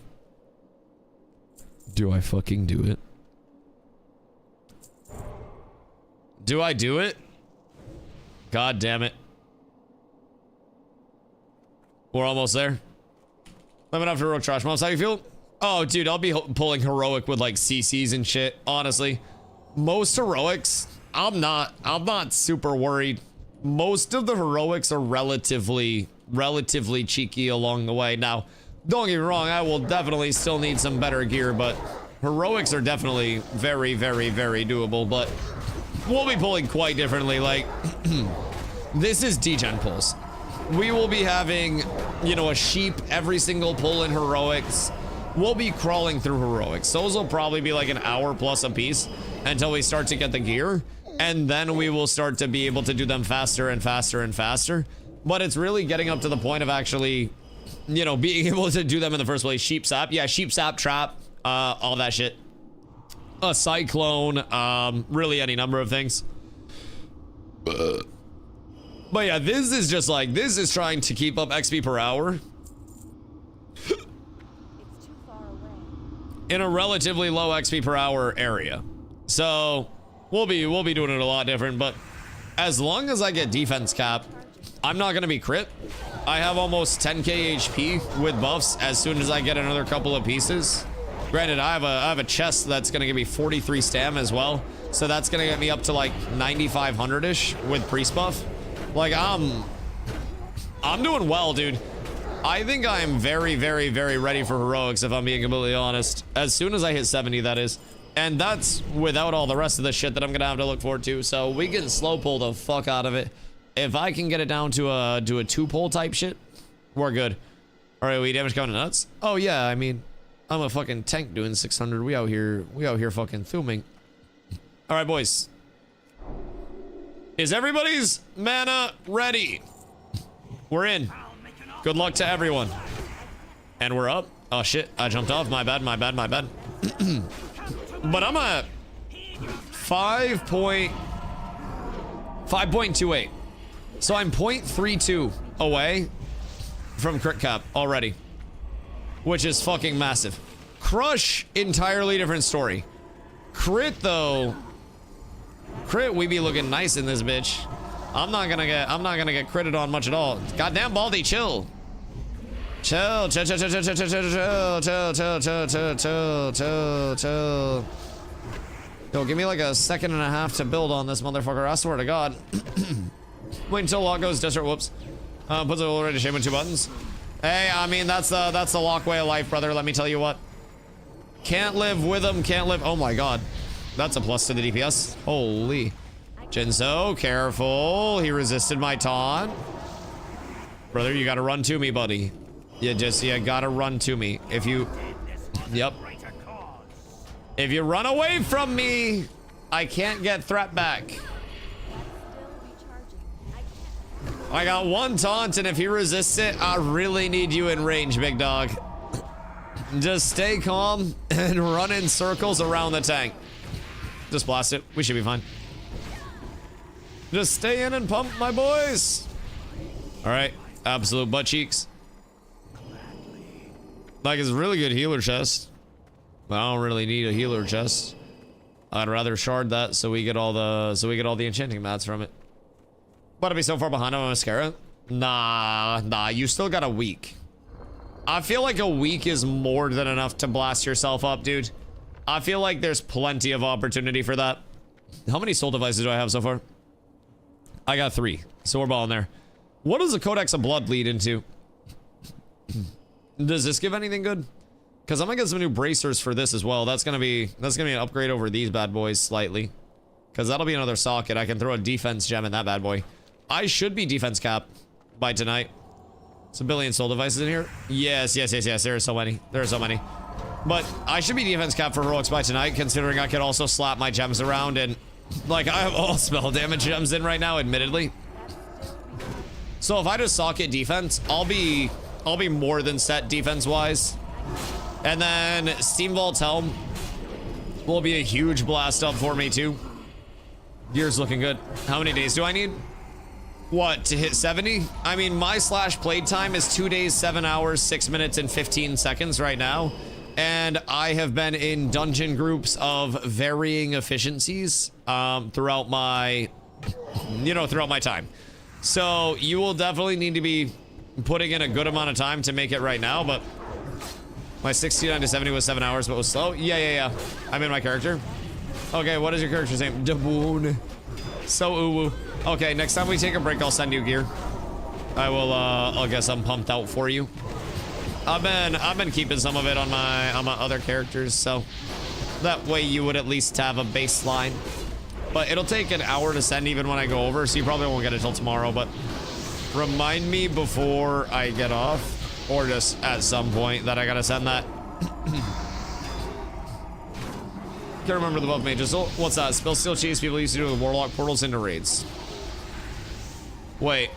Do I fucking do it? Do I do it? God damn it. We're almost there. Let me know after heroic trash mobs. How you feel? Oh, dude, I'll be pulling heroic with like CCs and shit. Honestly, most heroics, I'm not super worried. Most of the heroics are relatively cheeky along the way. Now, Don't get me wrong, I will definitely still need some better gear, but heroics are definitely very, very, very doable, but we'll be pulling quite differently. Like, this is degen pulls. We will be having, you know, a sheep every single pull in heroics. We'll be crawling through heroics. Those will probably be like an hour plus a piece until we start to get the gear. And then we will start to be able to do them faster and faster and faster. But it's really getting up to the point of actually, you know, being able to do them in the first place. Sheep sap. Yeah, sheep sap, trap, all that shit. A cyclone, really any number of things. But yeah, this is just like, this is trying to keep up XP per hour. It's too far away. In a relatively low XP per hour area. So we'll be doing it a lot different, but as long as I get defense cap, I'm not gonna be crit. I have almost 10k HP with buffs as soon as I get another couple of pieces. Granted, I have a chest that's gonna give me 43 stam as well, so that's gonna get me up to like 9,500-ish with priest buff. Like, I'm doing well, dude. I think I'm very, very, very ready for heroics, if I'm being completely honest. As soon as I hit 70, that is. And that's without all the rest of the shit that I'm gonna have to look forward to. So we can slow pull the fuck out of it. If I can get it down to a 2-pull type shit, we're good. All right, we damage counting nuts. Oh yeah, I mean, I'm a fucking tank doing 600. We out here fucking thuming. All right, boys. Is everybody's mana ready? We're in. Good luck to everyone. And we're up. Oh shit, I jumped off. My bad, my bad, my bad. But I'm at 5.28. So I'm 0.32 away from crit cap already, which is fucking massive. Crush, entirely different story. Crit though, crit, we be looking nice in this bitch. I'm not gonna get critted on much at all. Goddamn Baldy, chill. Chill. Yo, give me like a second and a half to build on this motherfucker, I swear to God. Wait until lock goes desert, whoops. Puts it already to shame with 2 buttons. Hey, I mean, that's the lock way of life, brother, let me tell you what. Can't live with him, can't live, oh my God. That's a plus to the DPS, holy. Jinzo, careful, he resisted my taunt. Brother, you gotta run to me, buddy. You gotta run to me. If you, yep. If you run away from me, I can't get threat back. I got 1 taunt, and if he resists it, I really need you in range, big dog. Just stay calm and run in circles around the tank. Just blast it. We should be fine. Just stay in and pump, my boys. All right, absolute butt cheeks. Like, it's a really good healer chest, but I don't really need a healer chest. I'd rather shard that so we get all the enchanting mats from it. But to be so far behind on mascara? Nah, you still got a week. I feel like a week is more than enough to blast yourself up, dude. I feel like there's plenty of opportunity for that. How many soul devices do I have so far? I got 3, so we're balling there. What does the Codex of Blood lead into? Does this give anything good? Because I'm gonna get some new bracers for this as well. That's gonna be an upgrade over these bad boys slightly. Because that'll be another socket. I can throw a defense gem in that bad boy. I should be defense cap by tonight. It's 1 billion soul devices in here. Yes. There are so many. But I should be defense cap for heroics by tonight, considering I could also slap my gems around and, like, I have all spell damage gems in right now, admittedly. So if I just socket defense, I'll be more than set defense wise. And then Steam Vault's Helm will be a huge blast up for me too. Gear's looking good. How many days do I need? What, to hit 70? I mean, my slash played time is 2 days, 7 hours, 6 minutes, and 15 seconds right now. And I have been in dungeon groups of varying efficiencies throughout my time. So you will definitely need to be putting in a good amount of time to make it right now, but my 69 to 70 was 7 hours, but was slow. Yeah. I'm in my character. Okay, what is your character's name? Daboon. So uwu. Okay, next time we take a break, I'll send you gear. I will, I'll get some pumped out for you. I've been keeping some of it on my other characters, so that way you would at least have a baseline. But it'll take an hour to send even when I go over, so you probably won't get it till tomorrow, but remind me before I get off, or just at some point, that I gotta send that. Can't remember the buff mages. So what's that? Spell Steel Cheese people used to do with Warlock portals into raids. Wait.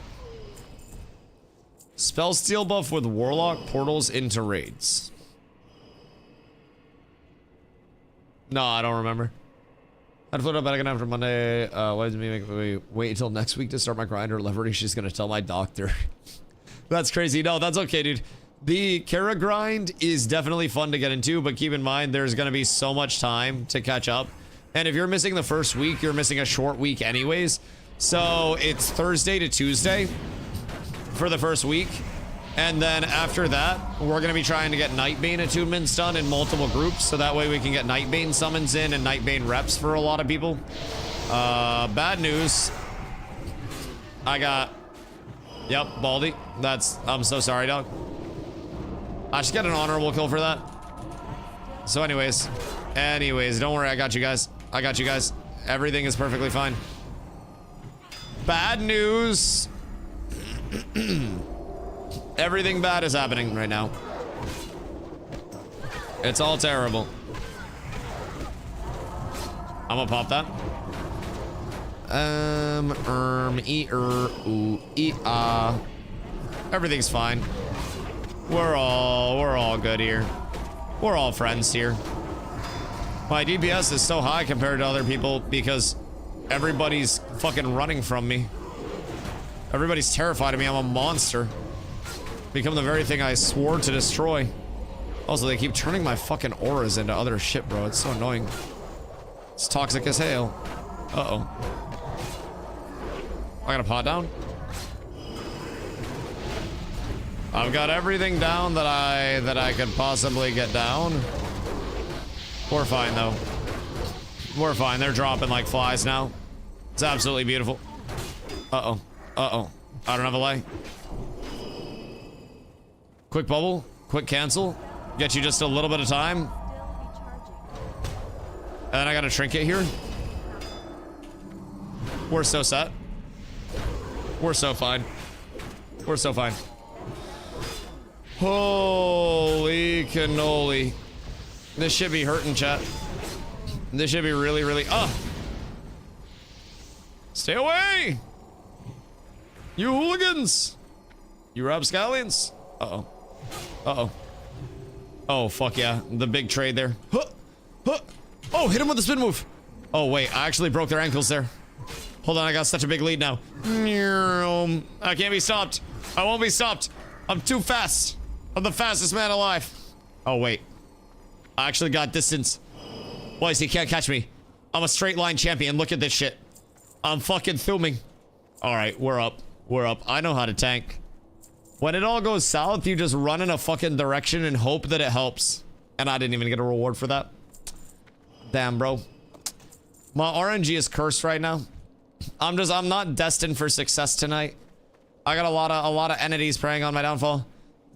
Spell Steel buff with Warlock portals into raids. No, I don't remember. I'd float up back again after Monday. Why did me make me wait until next week to start my grind or leverage? She's gonna tell my doctor. That's crazy. No, that's okay, dude. The Kara grind is definitely fun to get into, but keep in mind there's gonna be so much time to catch up. And if you're missing the first week, you're missing a short week anyways. So it's Thursday to Tuesday for the first week. And then after that, we're gonna be trying to get Nightbane attunements done in multiple groups, so that way we can get Nightbane summons in and Nightbane reps for a lot of people. Bad news. I got... Yep, Baldy. I'm so sorry, dog. I should get an honorable kill for that. So anyways, don't worry, I got you guys. I got you guys. Everything is perfectly fine. Bad news. Everything bad is happening right now. It's all terrible. I'm gonna pop that. Everything's fine. We're all good here. We're all friends here. My DPS is so high compared to other people because everybody's fucking running from me. Everybody's terrified of me. I'm a monster. Become the very thing I swore to destroy. Also, they keep turning my fucking auras into other shit, bro. It's so annoying. It's toxic as hell. Uh-oh. I got a pot down? I've got everything down that I could possibly get down. We're fine, though. We're fine. They're dropping like flies now. It's absolutely beautiful. Uh-oh. Uh-oh. I don't have a lay. Quick bubble. Quick cancel. Get you just a little bit of time. And then I got a trinket here. We're so set. We're so fine. We're so fine. Holy cannoli. This should be hurting, chat. This should be really, really... Stay away! You hooligans! You rapscallions! Uh-oh. Uh-oh. Oh, fuck yeah. The big trade there. Huh! Huh! Oh, hit him with the spin move! Oh, wait. I actually broke their ankles there. Hold on, I got such a big lead now. I can't be stopped. I won't be stopped. I'm too fast. I'm the fastest man alive. Oh, wait. I actually got distance. Boys, he can't catch me. I'm a straight line champion. Look at this shit. I'm fucking thumbing. Alright, we're up. We're up. I know how to tank. When it all goes south, you just run in a fucking direction and hope that it helps. And I didn't even get a reward for that. Damn, bro. My RNG is cursed right now. I'm not destined for success tonight. I got a lot of entities preying on my downfall.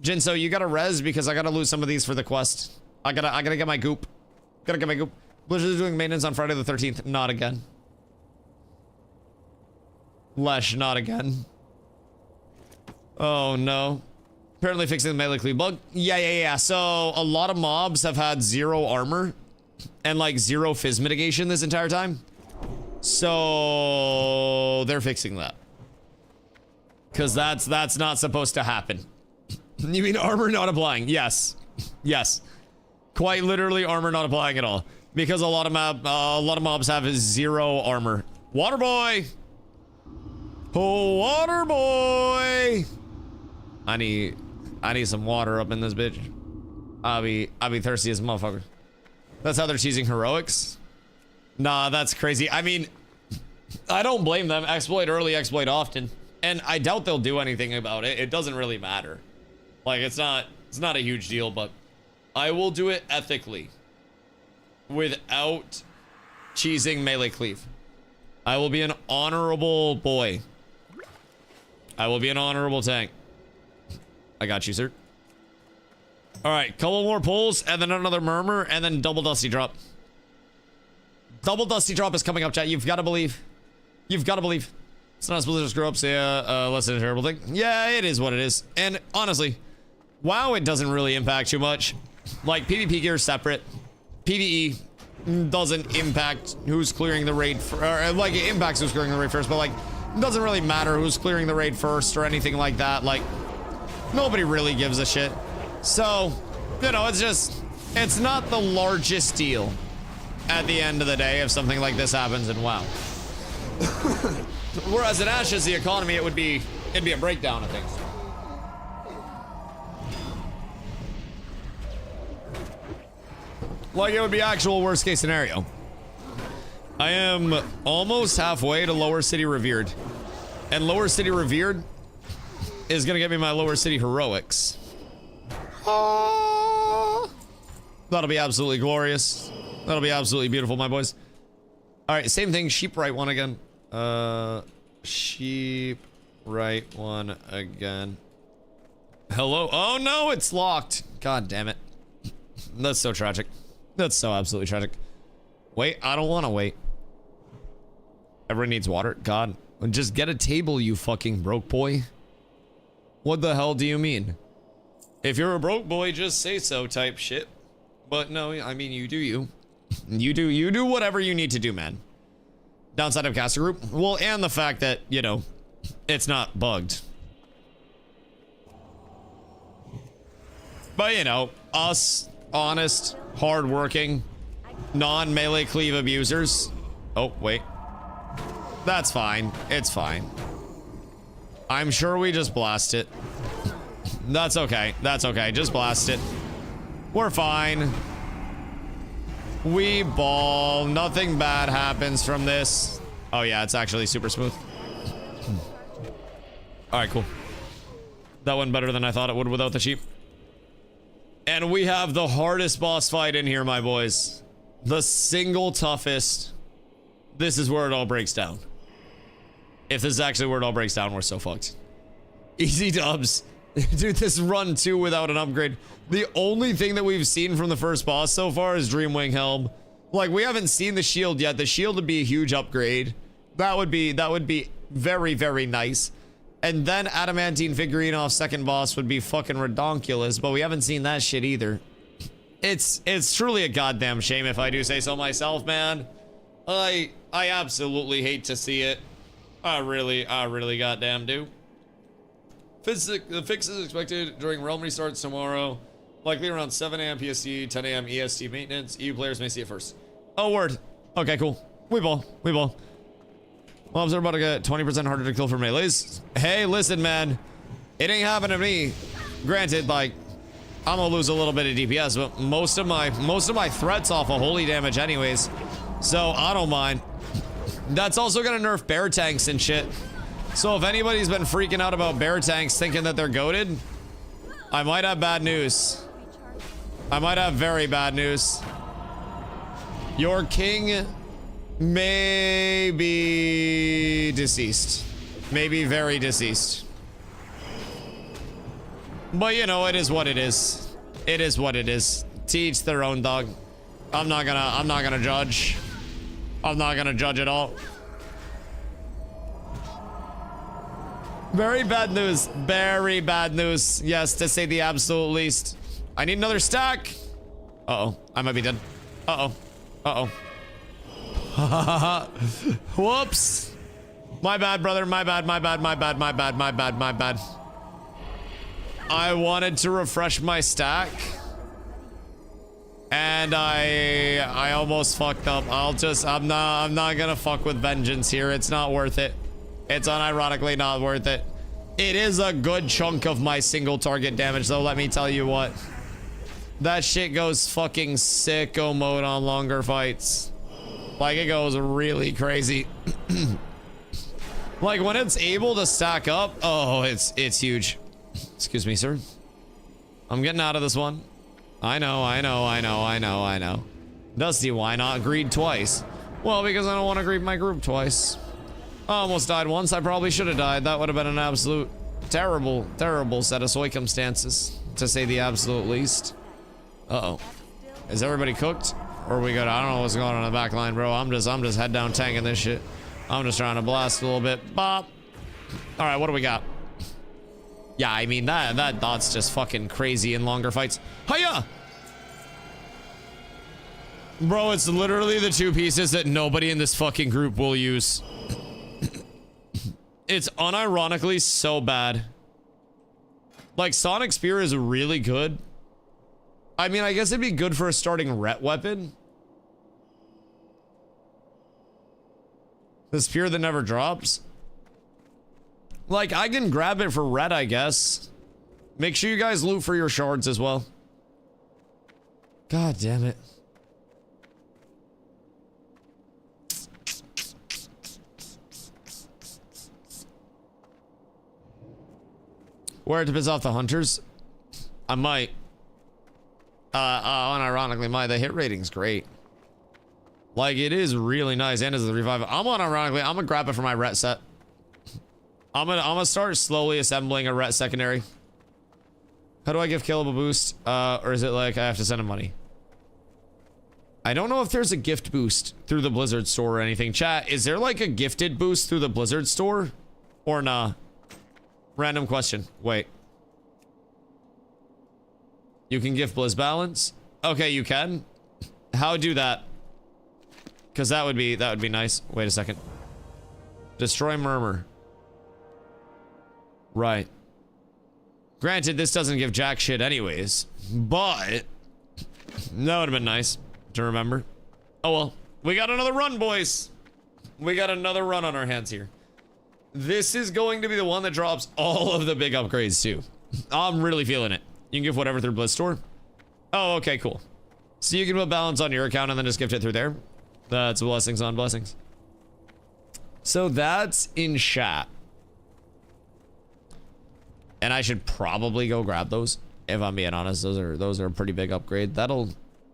Jinso, you gotta res because I gotta lose some of these for the quest. I gotta get my goop. Gotta get my goop. Blizzard's doing maintenance on Friday the 13th. Not again. Lesh, not again. Oh no. Apparently fixing the melee cleave bug. Yeah. So a lot of mobs have had 0 armor and like 0 fizz mitigation this entire time. So they're fixing that. Cause that's not supposed to happen. You mean armor not applying? Yes. Yes. Quite literally armor not applying at all. Because a lot of mobs have 0 armor. Water boy! Oh, water boy! I need some water up in this bitch. I'll be thirsty as a motherfucker. That's how they're choosing heroics? Nah, that's crazy. I mean, I don't blame them. Exploit early, exploit often. And I doubt they'll do anything about it. It doesn't really matter. Like, it's not a huge deal, but I will do it ethically. Without cheesing melee cleave. I will be an honorable boy. I will be an honorable tank. I got you, sir. All right, couple more pulls, and then another murmur, and then double dusty drop. Double dusty drop is coming up, chat. You've got to believe. You've got to believe. It's not supposed to screw up, say, less than a terrible thing. Yeah, it is what it is. And honestly, WoW, it doesn't really impact too much. Like, PvP gear is separate. PvE doesn't impact who's clearing the raid, like, it impacts who's clearing the raid first, but, like, it doesn't really matter who's clearing the raid first or anything like that. Like, nobody really gives a shit. So, you know, it's not the largest deal at the end of the day if something like this happens in WoW. Whereas in Ashes, the economy, it'd be a breakdown of things. Like, it would be actual worst case scenario. I am almost halfway to Lower City Revered. And Lower City Revered is gonna get me my Lower City Heroics. That'll be absolutely glorious. That'll be absolutely beautiful, my boys. Alright, same thing, sheep right one again. Sheep right one again. Hello? Oh no, it's locked. God damn it. That's so tragic. That's so absolutely tragic. Wait, I don't want to wait. Everyone needs water. God, just get a table, you fucking broke boy. What the hell do you mean? If you're a broke boy, just say so type shit. But no, I mean, you do you. You do whatever you need to do, man. Downside of caster group? Well, and the fact that, you know, it's not bugged. But, you know, us, honest, hardworking, non-melee cleave abusers. Oh, wait. That's fine. It's fine. I'm sure we just blast it. That's okay. That's okay. Just blast it. We're fine. We ball. Nothing bad happens from this. Oh, yeah. It's actually super smooth. All right, cool. That went better than I thought it would without the sheep. And we have the hardest boss fight in here, my boys. The single toughest. This is where it all breaks down. If this is actually where it all breaks down, we're so fucked. Easy dubs. Dude, this run too without an upgrade. The only thing that we've seen from the first boss so far is Dreamwing Helm. Like, we haven't seen the shield yet. The shield would be a huge upgrade. That would be very, very nice. And then Adamantine figurine off second boss would be fucking redonkulous, but we haven't seen that shit either. It's truly a goddamn shame if I do say so myself, man. I absolutely hate to see it. I really goddamn do. The fix is expected during realm restarts tomorrow. Likely around 7 a.m. PST, 10 a.m. EST maintenance. EU players may see it first. Oh, word. Okay, cool. We ball. Mobs are about to get 20% harder to kill for melees. Hey, listen, man. It ain't happening to me. Granted, like, I'm gonna lose a little bit of DPS, but most of my threats off of holy damage anyways. So I don't mind. That's also gonna nerf bear tanks and shit. So if anybody's been freaking out about bear tanks thinking that they're goated, I might have bad news. I might have very bad news. Your king may be deceased. Maybe very deceased. But you know, it is what it is. It is what it is. To each their own, dog. I'm not gonna judge. I'm not gonna judge at all. Very bad news. Very bad news. Yes, to say the absolute least. I need another stack. Uh-oh. I might be dead. Uh-oh. Uh-oh. Whoops. My bad, brother. My bad. I wanted to refresh my stack. And I almost fucked up. I'm not gonna fuck with vengeance here. It's not worth it. It's unironically not worth it. It is a good chunk of my single target damage, though, let me tell you what. That shit goes fucking sicko mode on longer fights. Like, it goes really crazy. Like, when it's able to stack up, oh, it's huge. Excuse me, sir. I'm getting out of this one. I know. Dusty, why not greed twice? Well, because I don't want to greed my group twice. I almost died once. I probably should have died. That would have been an absolute terrible set of circumstances. to say the absolute least. Uh-oh. Is everybody cooked? Or are we good? I don't know what's going on in the back line, bro. I'm just head down tanking this shit. I'm just trying to blast a little bit. Bop. All right, what do we got? Yeah, I mean, that dot's just fucking crazy in longer fights. Hiya! Bro, it's literally the two pieces that nobody in this fucking group will use. It's unironically so bad. Like, Sonic Spear is really good. I mean, I guess it'd be good for a starting ret weapon. The spear that never drops. Like, I can grab it for ret, I guess. Make sure you guys loot for your shards as well. God damn it. Where to piss off the hunters? I might. Unironically, the hit rating's great. Like, it is really nice, and it's the revive. I'm gonna grab it for my ret set. I'm gonna start slowly assembling a ret secondary. How do I give Caleb a boost? Or is it like I have to send him money? I don't know if there's a gift boost through the Blizzard store or anything. Chat, is there like a gifted boost through the Blizzard store? Or nah? Random question. Wait. You can gift Blizz balance? Okay, you can. How do that? Because that would be nice. Wait a second. Destroy Murmur. Right. Granted, this doesn't give jack shit anyways, but that would have been nice to remember. Oh well. We got another run, boys. We got another run on our hands here. This is going to be the one that drops all of the big upgrades too. I'm really feeling it. You can give whatever through Blizz store. Oh, okay, cool. So you can put balance on your account and then just gift it through there. That's blessings on blessings. So that's in chat. And I should probably go grab those. If I'm being honest, those are a pretty big upgrade. That'll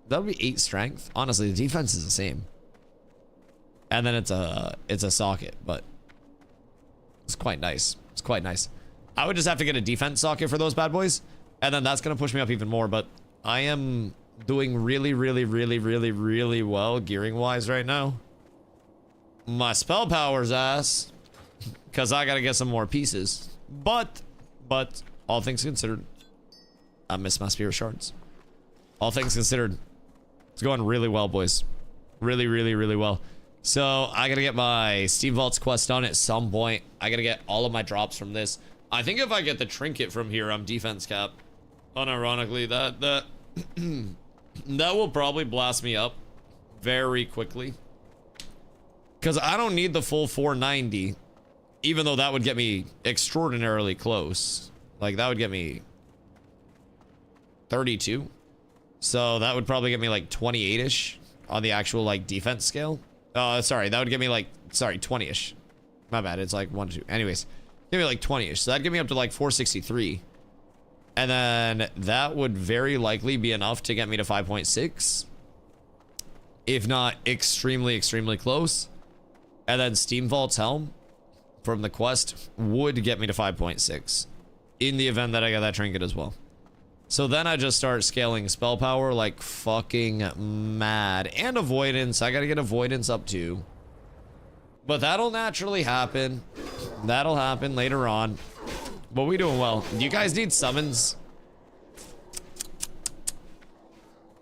be 8 strength. Honestly, the defense is the same. And then it's a socket, but it's quite nice. It's quite nice. I would just have to get a defense socket for those bad boys, and then that's gonna push me up even more. But I am doing really well gearing wise right now. My spell power's ass, because I gotta get some more pieces. But all things considered, I miss my spear shards. All things considered, it's going really well, boys. Really well. So I gotta get my Steam Vaults quest done at some point. I gotta get all of my drops from this. I think if I get the trinket from here, I'm defense cap. Unironically, that that will probably blast me up very quickly. Because I don't need the full 490, even though that would get me extraordinarily close. Like, that would get me 32. So that would probably get me like 28-ish on the actual like defense scale. Sorry, that would get me like, sorry, 20-ish. My bad, it's like 1 to 2. Anyways, give me like 20-ish. So that'd get me up to like 463. And then that would very likely be enough to get me to 5.6. If not extremely close. And then Steam Vault's Helm from the quest would get me to 5.6. In the event that I got that trinket as well. So then I just start scaling spell power like fucking mad. And avoidance. I gotta get avoidance up too. But that'll naturally happen. That'll happen later on. But we doing well. Do you guys need summons?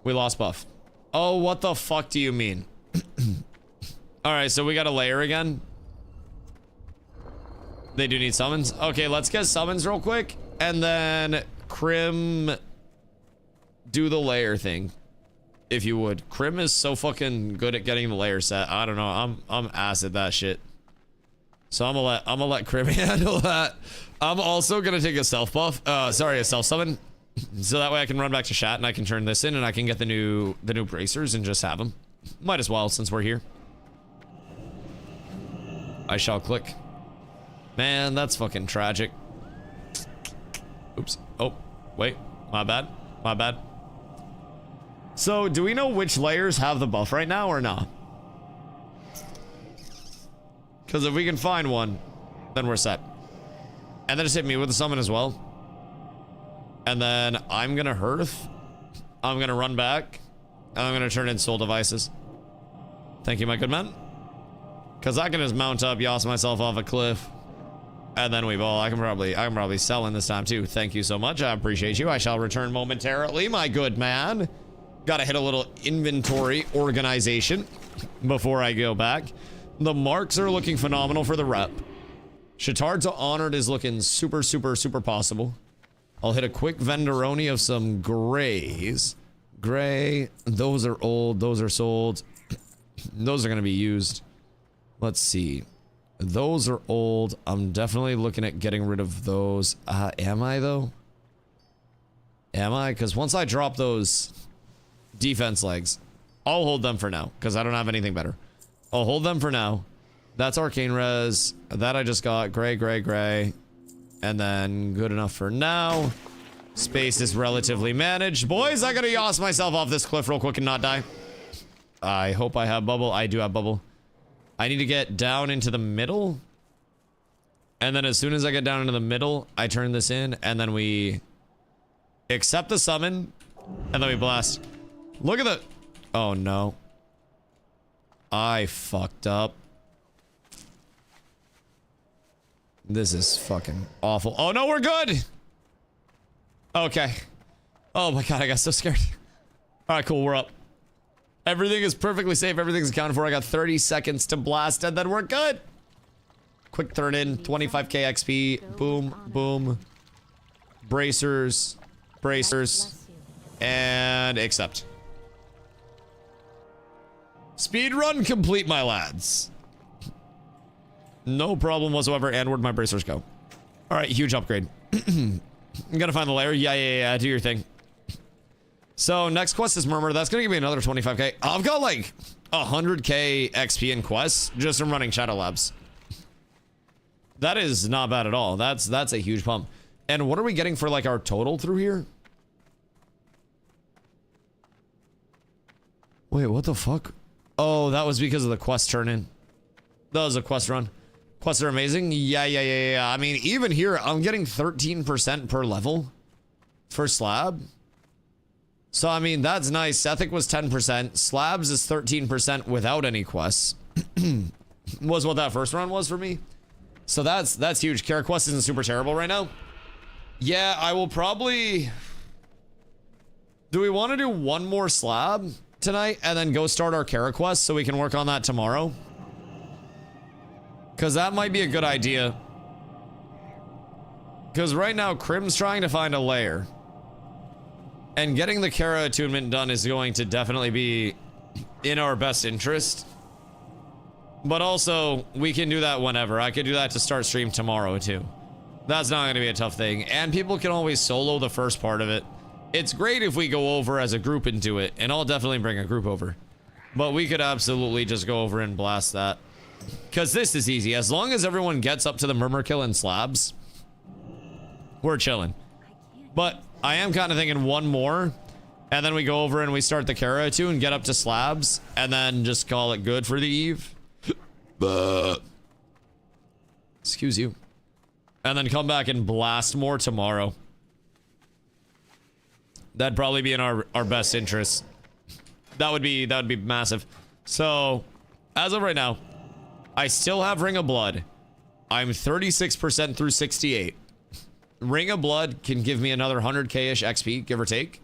We lost buff. Oh, what the fuck do you mean? Alright, so we got a layer again. They do need summons. Okay, let's get summons real quick. And then Crim, do the layer thing, if you would. Crim is so fucking good at getting the layer set. I don't know. I'm ass at that shit. So I'm gonna let Crim handle that. I'm also gonna take a self buff. A self summon, so that way I can run back to chat and I can turn this in and I can get the new bracers and just have them. Might as well since we're here. I shall click. Man, that's fucking tragic. Oops. Oh, wait. My bad. My bad. So, do we know which layers have the buff right now or not? Because if we can find one, then we're set. And then just hit me with the summon as well. And then I'm gonna hearth. I'm gonna run back. And I'm gonna turn in soul devices. Thank you, my good man. Cause I can just mount up, yoss myself off a cliff. And then we ball. I can probably sell in this time too. Thank you so much. I appreciate you. I shall return momentarily, my good man. Gotta hit a little inventory organization before I go back. The marks are looking phenomenal for the rep. Shatard's Honored is looking super, super, super possible. I'll hit a quick Venderoni of some grays. Gray, those are old, those are sold. Those are gonna be used. Let's see. Those are old. I'm definitely looking at getting rid of those. Am I though? Am I? Because once I drop those defense legs, I'll hold them for now because I don't have anything better. I'll hold them for now. That's arcane res. That I just got. Gray, gray, gray. And then good enough for now. Space is relatively managed. Boys, I gotta yoss myself off this cliff real quick and not die. I hope I have bubble. I do have bubble. I need to get down into the middle. And then as soon as I get down into the middle, I turn this in and then we accept the summon and then we blast. Look at the... Oh no. I fucked up. This is fucking awful. Oh no, we're good! Okay. Oh my god, I got so scared. Alright, cool, we're up. Everything is perfectly safe, everything's accounted for. I got 30 seconds to blast and then we're good! Quick turn in, 25k XP. Boom, boom. Bracers. Bracers. And accept. Speed run complete, my lads. No problem whatsoever. And where'd my bracers go? Alright, huge upgrade. I'm gonna find the lair. Yeah. Do your thing. So, next quest is Murmur. That's gonna give me another 25k. I've got like 100k XP in quests just from running Shadow Labs. That is not bad at all. That's a huge pump. And what are we getting for like our total through here? Wait, what the fuck? Oh, that was because of the quest turn in. That was a quest run. Quests are amazing. Yeah. I mean, even here, I'm getting 13% per level for slab. So, I mean, that's nice. Ethic was 10%. Slabs is 13% without any quests. Was what that first run was for me. So that's huge. Kara quest isn't super terrible right now. Yeah, I will probably... Do we want to do one more slab tonight and then go start our Kara quest so we can work on that tomorrow? Because that might be a good idea. Because right now, Crim's trying to find a lair. And getting the Kara attunement done is going to definitely be in our best interest. But also, we can do that whenever. I could do that to start stream tomorrow, too. That's not going to be a tough thing. And people can always solo the first part of it. It's great if we go over as a group and do it. And I'll definitely bring a group over. But we could absolutely just go over and blast that. Because this is easy. As long as everyone gets up to the Murmur kill and slabs, we're chilling. But I am kind of thinking one more. And then we go over and we start the Kara too and get up to slabs. And then just call it good for the eve. Excuse you. And then come back and blast more tomorrow. That'd probably be in our best interest. That would be massive. So, as of right now, I still have Ring of Blood. I'm 36% through 68. Ring of Blood can give me another 100k-ish XP, give or take.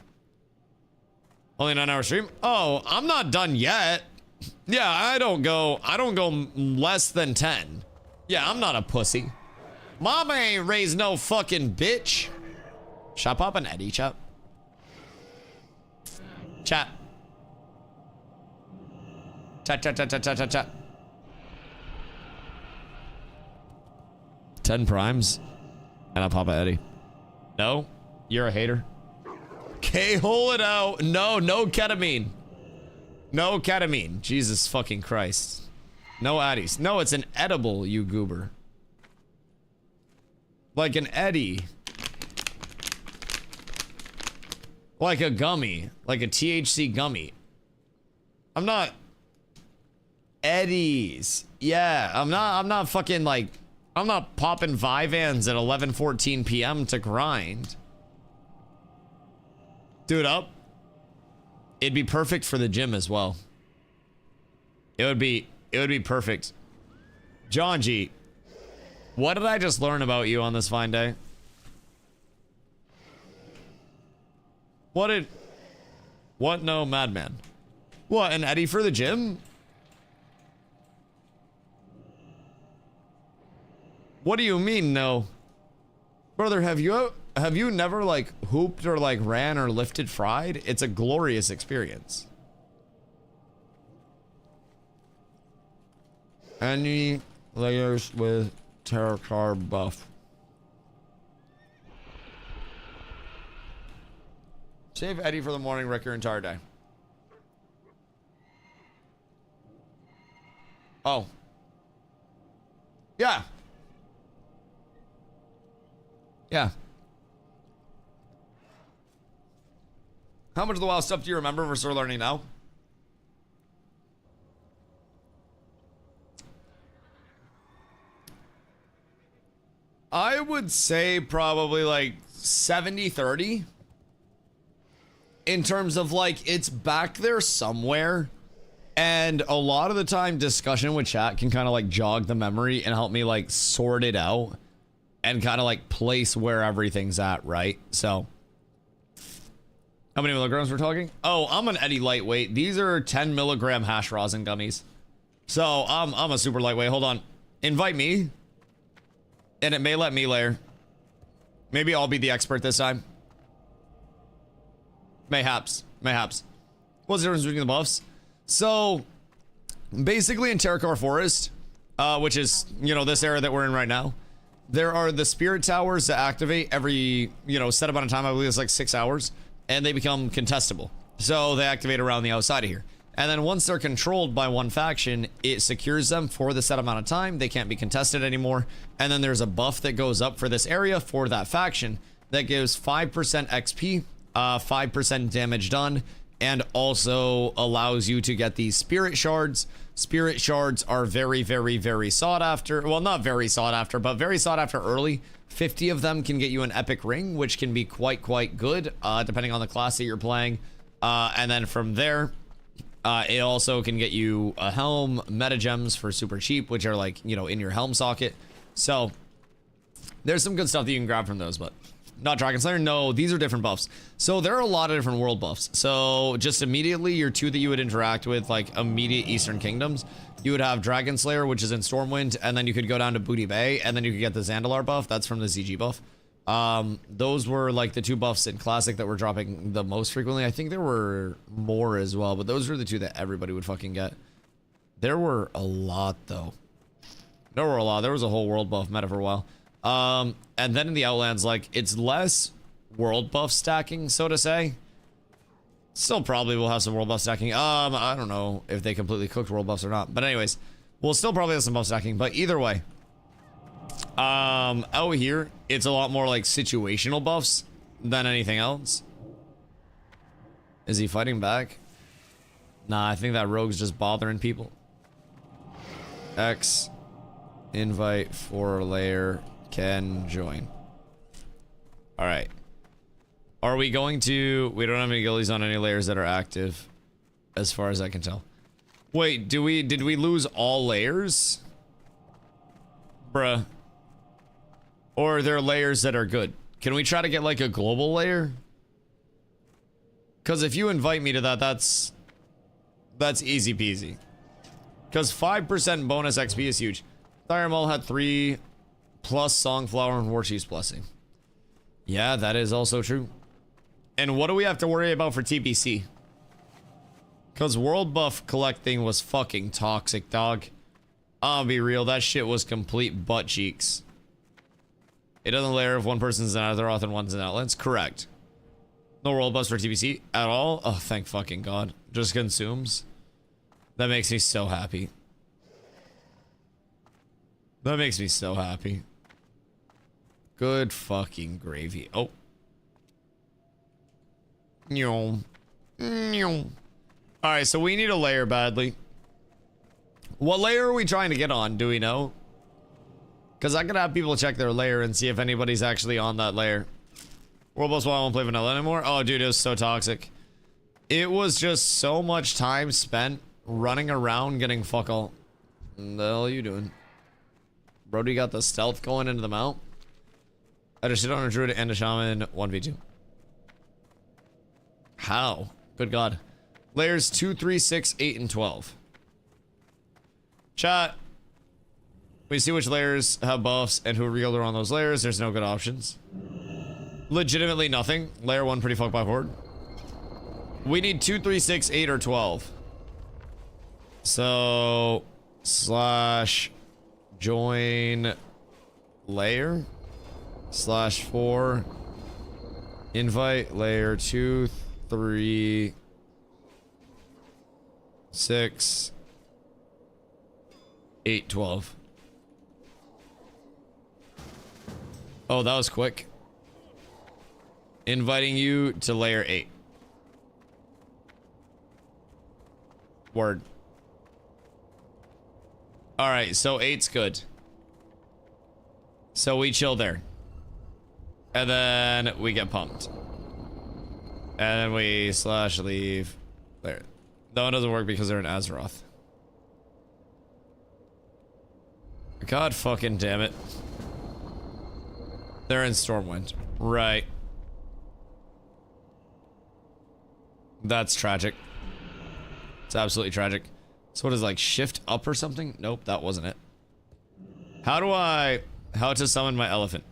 Only 9 hour stream? Oh, I'm not done yet. Yeah, I don't go less than 10. Yeah, I'm not a pussy. Mama ain't raised no fucking bitch. Shop up an Eddie, chat. Chat. 10 primes. And I pop a Eddie. No? You're a hater? K-hole it out. No ketamine. No ketamine. Jesus fucking Christ. No Addies. No, it's an edible, you goober. Like an Eddie. Like a gummy. Like a THC gummy. I'm not... Eddies. Yeah, I'm not fucking like... I'm not popping Vyvanse at 11:14 p.m. to grind. Dude, up. It'd be perfect for the gym as well. It would be perfect. John G, what did I just learn about you on this fine day? What no, madman? What, an Eddie for the gym? What do you mean, no? Brother, have you never, like, hooped or, like, ran or lifted fried? It's a glorious experience. Any layers with Terracar buff? Save Eddie for the morning, wreck your entire day. Oh. Yeah. Yeah. How much of the WoW stuff do you remember versus learning now? I would say probably like 70-30. In terms of like, it's back there somewhere. And a lot of the time, discussion with chat can kind of like jog the memory and help me like sort it out. And kind of like place where everything's at, right? So, how many milligrams we're talking? Oh, I'm an Eddie lightweight. These are 10 milligram hash rosin gummies. So, I'm a super lightweight. Hold on. Invite me. And it may let me layer. Maybe I'll be the expert this time. Mayhaps. Mayhaps. What's the difference between the buffs? So, basically in Terracar Forest, which is, you know, this area that we're in right now, there are the spirit towers that activate every, you know, set amount of time. I believe it's like 6 hours. And they become contestable. So they activate around the outside of here. And then once they're controlled by one faction, it secures them for the set amount of time. They can't be contested anymore. And then there's a buff that goes up for this area for that faction that gives 5% XP, 5% damage done, and also allows you to get these spirit shards. Spirit shards are very, very, very sought after. Well, not very sought after, but very sought after early. 50 of them can get you an epic ring, which can be quite good, depending on the class that you're playing. And then from there, it also can get you a helm, meta gems for super cheap, which are like, you know, in your helm socket. So there's some good stuff that you can grab from those, but not Dragon Slayer. No, these are different buffs. So there are a lot of different world buffs. So just immediately, your two that you would interact with, like immediate Eastern Kingdoms, you would have Dragon Slayer, which is in Stormwind, and then you could go down to Booty Bay, and then you could get the Zandalar buff. That's from the ZG buff. Those were like the two buffs in Classic that were dropping the most frequently. I think there were more as well, but those were the two that everybody would fucking get. There were a lot, though. There were a lot. There was a whole world buff meta for a while. And then in the Outlands, like, it's less world buff stacking, so to say. Still probably will have some world buff stacking. I don't know if they completely cooked world buffs or not. But anyways, we'll still probably have some buff stacking. But either way, out here, it's a lot more like situational buffs than anything else. Is he fighting back? Nah, I think that rogue's just bothering people. X, invite for layer, can join. All right. Are we going to... We don't have any gillies on any layers that are active, as far as I can tell. Wait, did we lose all layers? Bruh. Or are there layers that are good? Can we try to get like a global layer? Because if you invite me to that, that's easy peasy. Because 5% bonus XP is huge. Thiremal had 3 plus Songflower and Warchief's Blessing. Yeah, that is also true. And what do we have to worry about for TBC? Because world buff collecting was fucking toxic, dog. I'll be real, that shit was complete butt cheeks. It doesn't layer if one person's in Azeroth and one's in Outlands. Correct. No world buffs for TBC at all? Oh, thank fucking God. Just consumes. That makes me so happy. That makes me so happy. Good fucking gravy. Oh. Alright, so we need a layer badly. What layer are we trying to get on? Do we know? Because I could have people check their layer and see if anybody's actually on that layer. World Boss 1, I won't play vanilla anymore. Oh, dude, it was so toxic. It was just so much time spent running around getting fuck all. What the hell are you doing? Brody got the stealth going into the mount. I just hit on a druid and a shaman 1v2. How? Good God. Layers 2, 3, 6, 8, and 12. Chat. We see which layers have buffs and who reeled on those layers. There's no good options. Legitimately nothing. Layer 1 pretty fucked by horde. We need 2, 3, 6, 8, or 12. So slash join layer slash 4 invite layer 2, 3, 6, 8, 12. Oh, that was quick. Inviting you to layer 8. Word. Alright, so 8's good. So we chill there. And then we get pumped. And then we slash leave there. That one doesn't work because they're in Azeroth. God fucking damn it. They're in Stormwind. Right. That's tragic. It's absolutely tragic. So what is like shift up or something? Nope, that wasn't it. How to summon my elephant?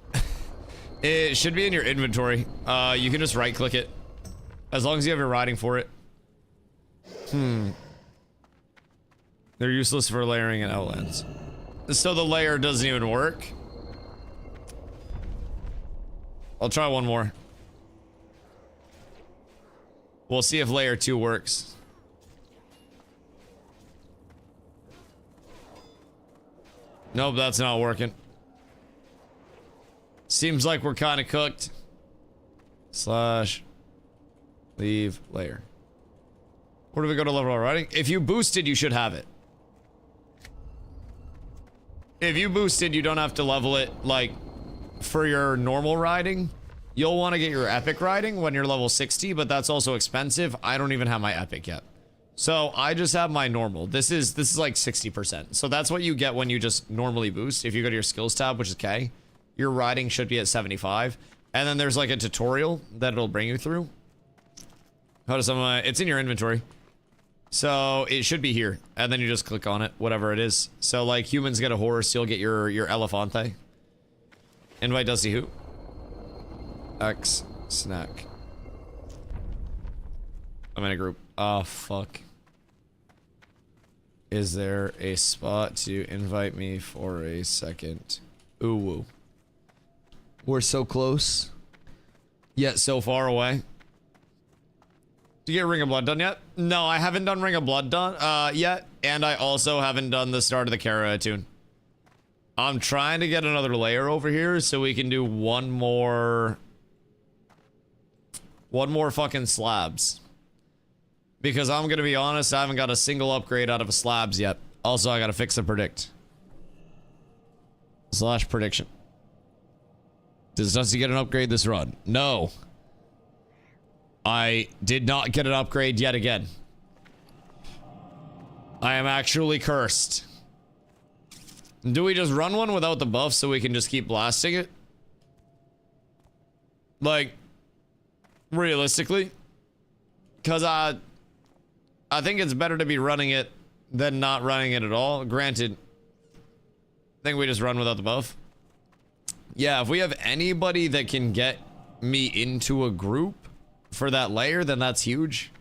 It should be in your inventory. You can just right click it. As long as you have your riding for it. They're useless for layering in Outlands. So the layer doesn't even work. I'll try one more. We'll see if layer 2 works. Nope, that's not working. Seems like we're kind of cooked. Slash leave layer. Where do we go to level our riding? If you boosted, you should have it. If you boosted, you don't have to level it like for your normal riding. You'll want to get your epic riding when you're level 60, but that's also expensive. I don't even have my epic yet. So I just have my normal. This is like 60%. So that's what you get when you just normally boost. If you go to your skills tab, which is K, your riding should be at 75. And then there's like a tutorial that it'll bring you through. How to summon it's in your inventory. So it should be here. And then you just click on it, whatever it is. So like humans get a horse, you'll get your Elefante. Invite Dusty who? X snack. I'm in a group. Oh, fuck. Is there a spot to invite me for a second? Ooh, woo. We're so close. Yet so far away. Did you get Ring of Blood done yet? No, I haven't done Ring of Blood done yet. And I also haven't done the start of the Kara tune. I'm trying to get another layer over here so we can do one more fucking slabs. Because I'm gonna be honest, I haven't got a single upgrade out of a slabs yet. Also, I gotta fix the predict. Slash prediction. Does Dusty get an upgrade this run? No. I did not get an upgrade yet again. I am actually cursed. Do we just run one without the buff so we can just keep blasting it? Like, realistically? Because I think it's better to be running it than not running it at all. Granted, I think we just run without the buff. Yeah, if we have anybody that can get me into a group for that layer, then that's huge.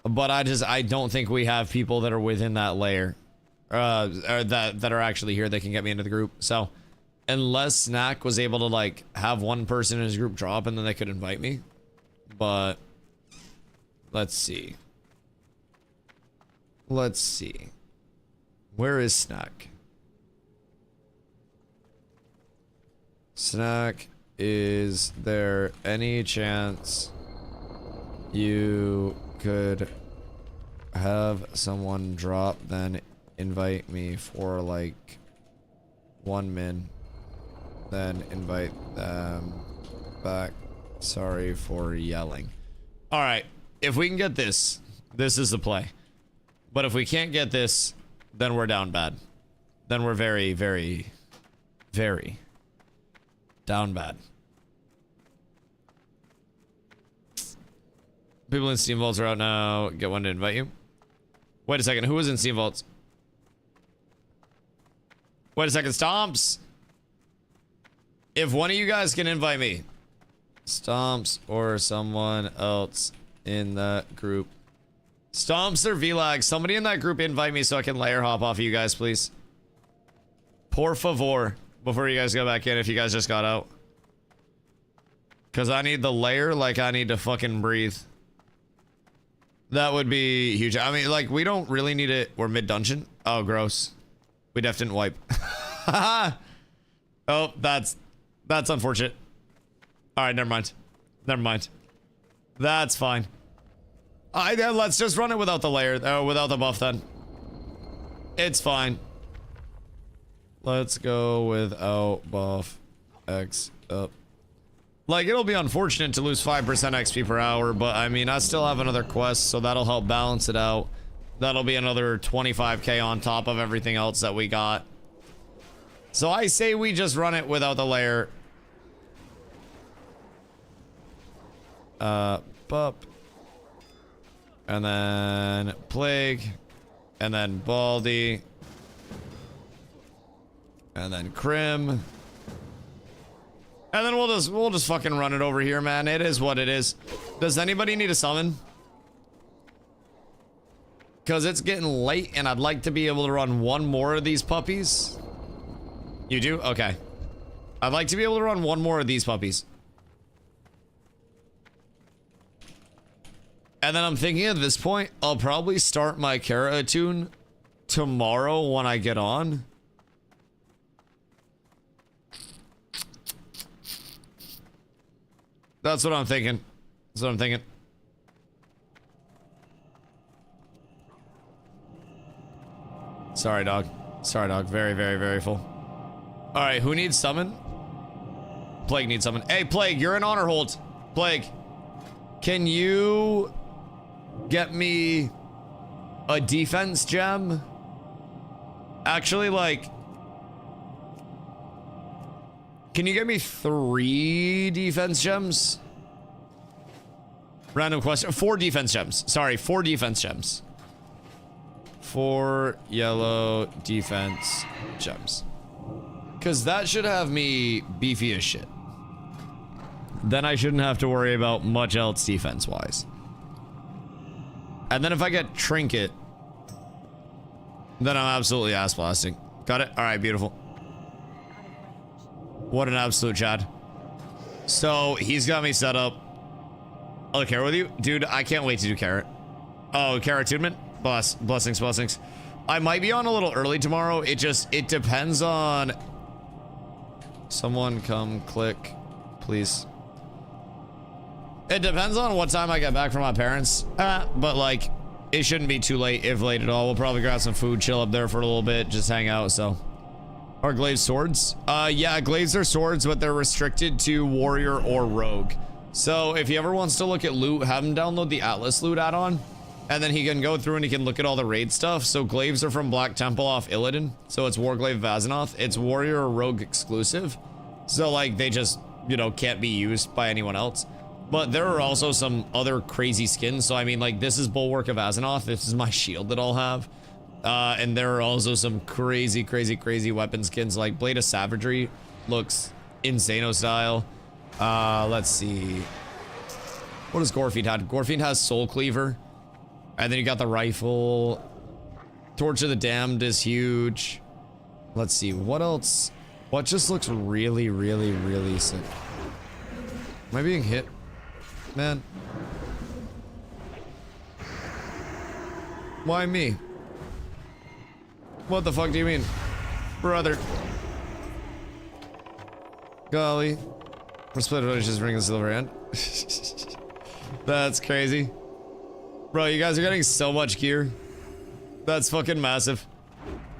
But I don't think we have people that are within that layer. Or that are actually here that can get me into the group. So, unless Snack was able to, like, have one person in his group drop and then they could invite me. But, let's see. Let's see. Where is Snack? Snack, is there any chance you could have someone drop, then invite me for like 1 min, then invite them back. Sorry for yelling. All right. If we can get this, this is the play. But if we can't get this, then we're down bad. Then we're very, very, very down bad. People in Steam Vaults are out now. Get one to invite you. Wait a second. Who was in Steam Vaults? Wait a second. Stomps. If one of you guys can invite me. Stomps or someone else in that group. Stomps or VLAG. Somebody in that group invite me so I can layer hop off of you guys, please. Por favor. Before you guys go back in, if you guys just got out. Because I need the layer like I need to fucking breathe. That would be huge. I mean, like, we don't really need it. We're mid-dungeon. Oh, gross. We def didn't wipe. Oh, that's unfortunate. All right, never mind. Never mind. That's fine. Let's just run it without the layer, without the buff then. It's fine. Let's go without buff. X up. Like, it'll be unfortunate to lose 5% XP per hour, but I mean, I still have another quest, so that'll help balance it out. That'll be another 25k on top of everything else that we got. So I say we just run it without the layer. Bup. And then Plague. And then Baldy. And then Crim. And then we'll just fucking run it over here, man. It is what it is. Does anybody need a summon? Because it's getting late and I'd like to be able to run one more of these puppies. You do? Okay. I'd like to be able to run one more of these puppies. And then I'm thinking at this point, I'll probably start my Kara attune tomorrow when I get on. That's what I'm thinking. That's what I'm thinking. Sorry, dog. Sorry, dog. Very, very, very full. All right, who needs summon? Plague needs summon. Hey, Plague, you're in honor hold. Plague, can you get me a defense gem? Actually, like, can you get me 3 defense gems? Random question. 4 defense gems. Sorry, 4 defense gems. 4 yellow defense gems. Because that should have me beefy as shit. Then I shouldn't have to worry about much else defense-wise. And then if I get Trinket, then I'm absolutely ass blasting. Got it? Alright, beautiful. What an absolute Chad. So, he's got me set up. I'll carrot with you? Dude, I can't wait to do carrot. Oh, carrot attunement? Blessings, blessings. I might be on a little early tomorrow. It depends on... Someone come click, please. It depends on what time I get back from my parents. But like, it shouldn't be too late, if late at all. We'll probably grab some food, chill up there for a little bit, just hang out, so. Are glaives swords? Yeah, glaives are swords, but they're restricted to warrior or rogue. So if he ever wants to look at loot, have him download the Atlas loot add-on. And then he can go through and he can look at all the raid stuff. So glaives are from Black Temple off Illidan. So it's Warglaive Vazanoth. It's warrior or rogue exclusive. So like they just, you know, can't be used by anyone else. But there are also some other crazy skins. So I mean, like, this is Bulwark of Azanoth. This is my shield that I'll have. And there are also some crazy weapon skins. Like Blade of Savagery looks insano style. Let's see. What does Gorefiend have? Gorefiend has Soul Cleaver. And then you got the rifle. Torch of the Damned is huge. Let's see. What else? What just looks really sick? Am I being hit? Man. Why me? What the fuck do you mean? Brother. Golly. We're split footage just bringing the silver hand. That's crazy. Bro, you guys are getting so much gear. That's fucking massive.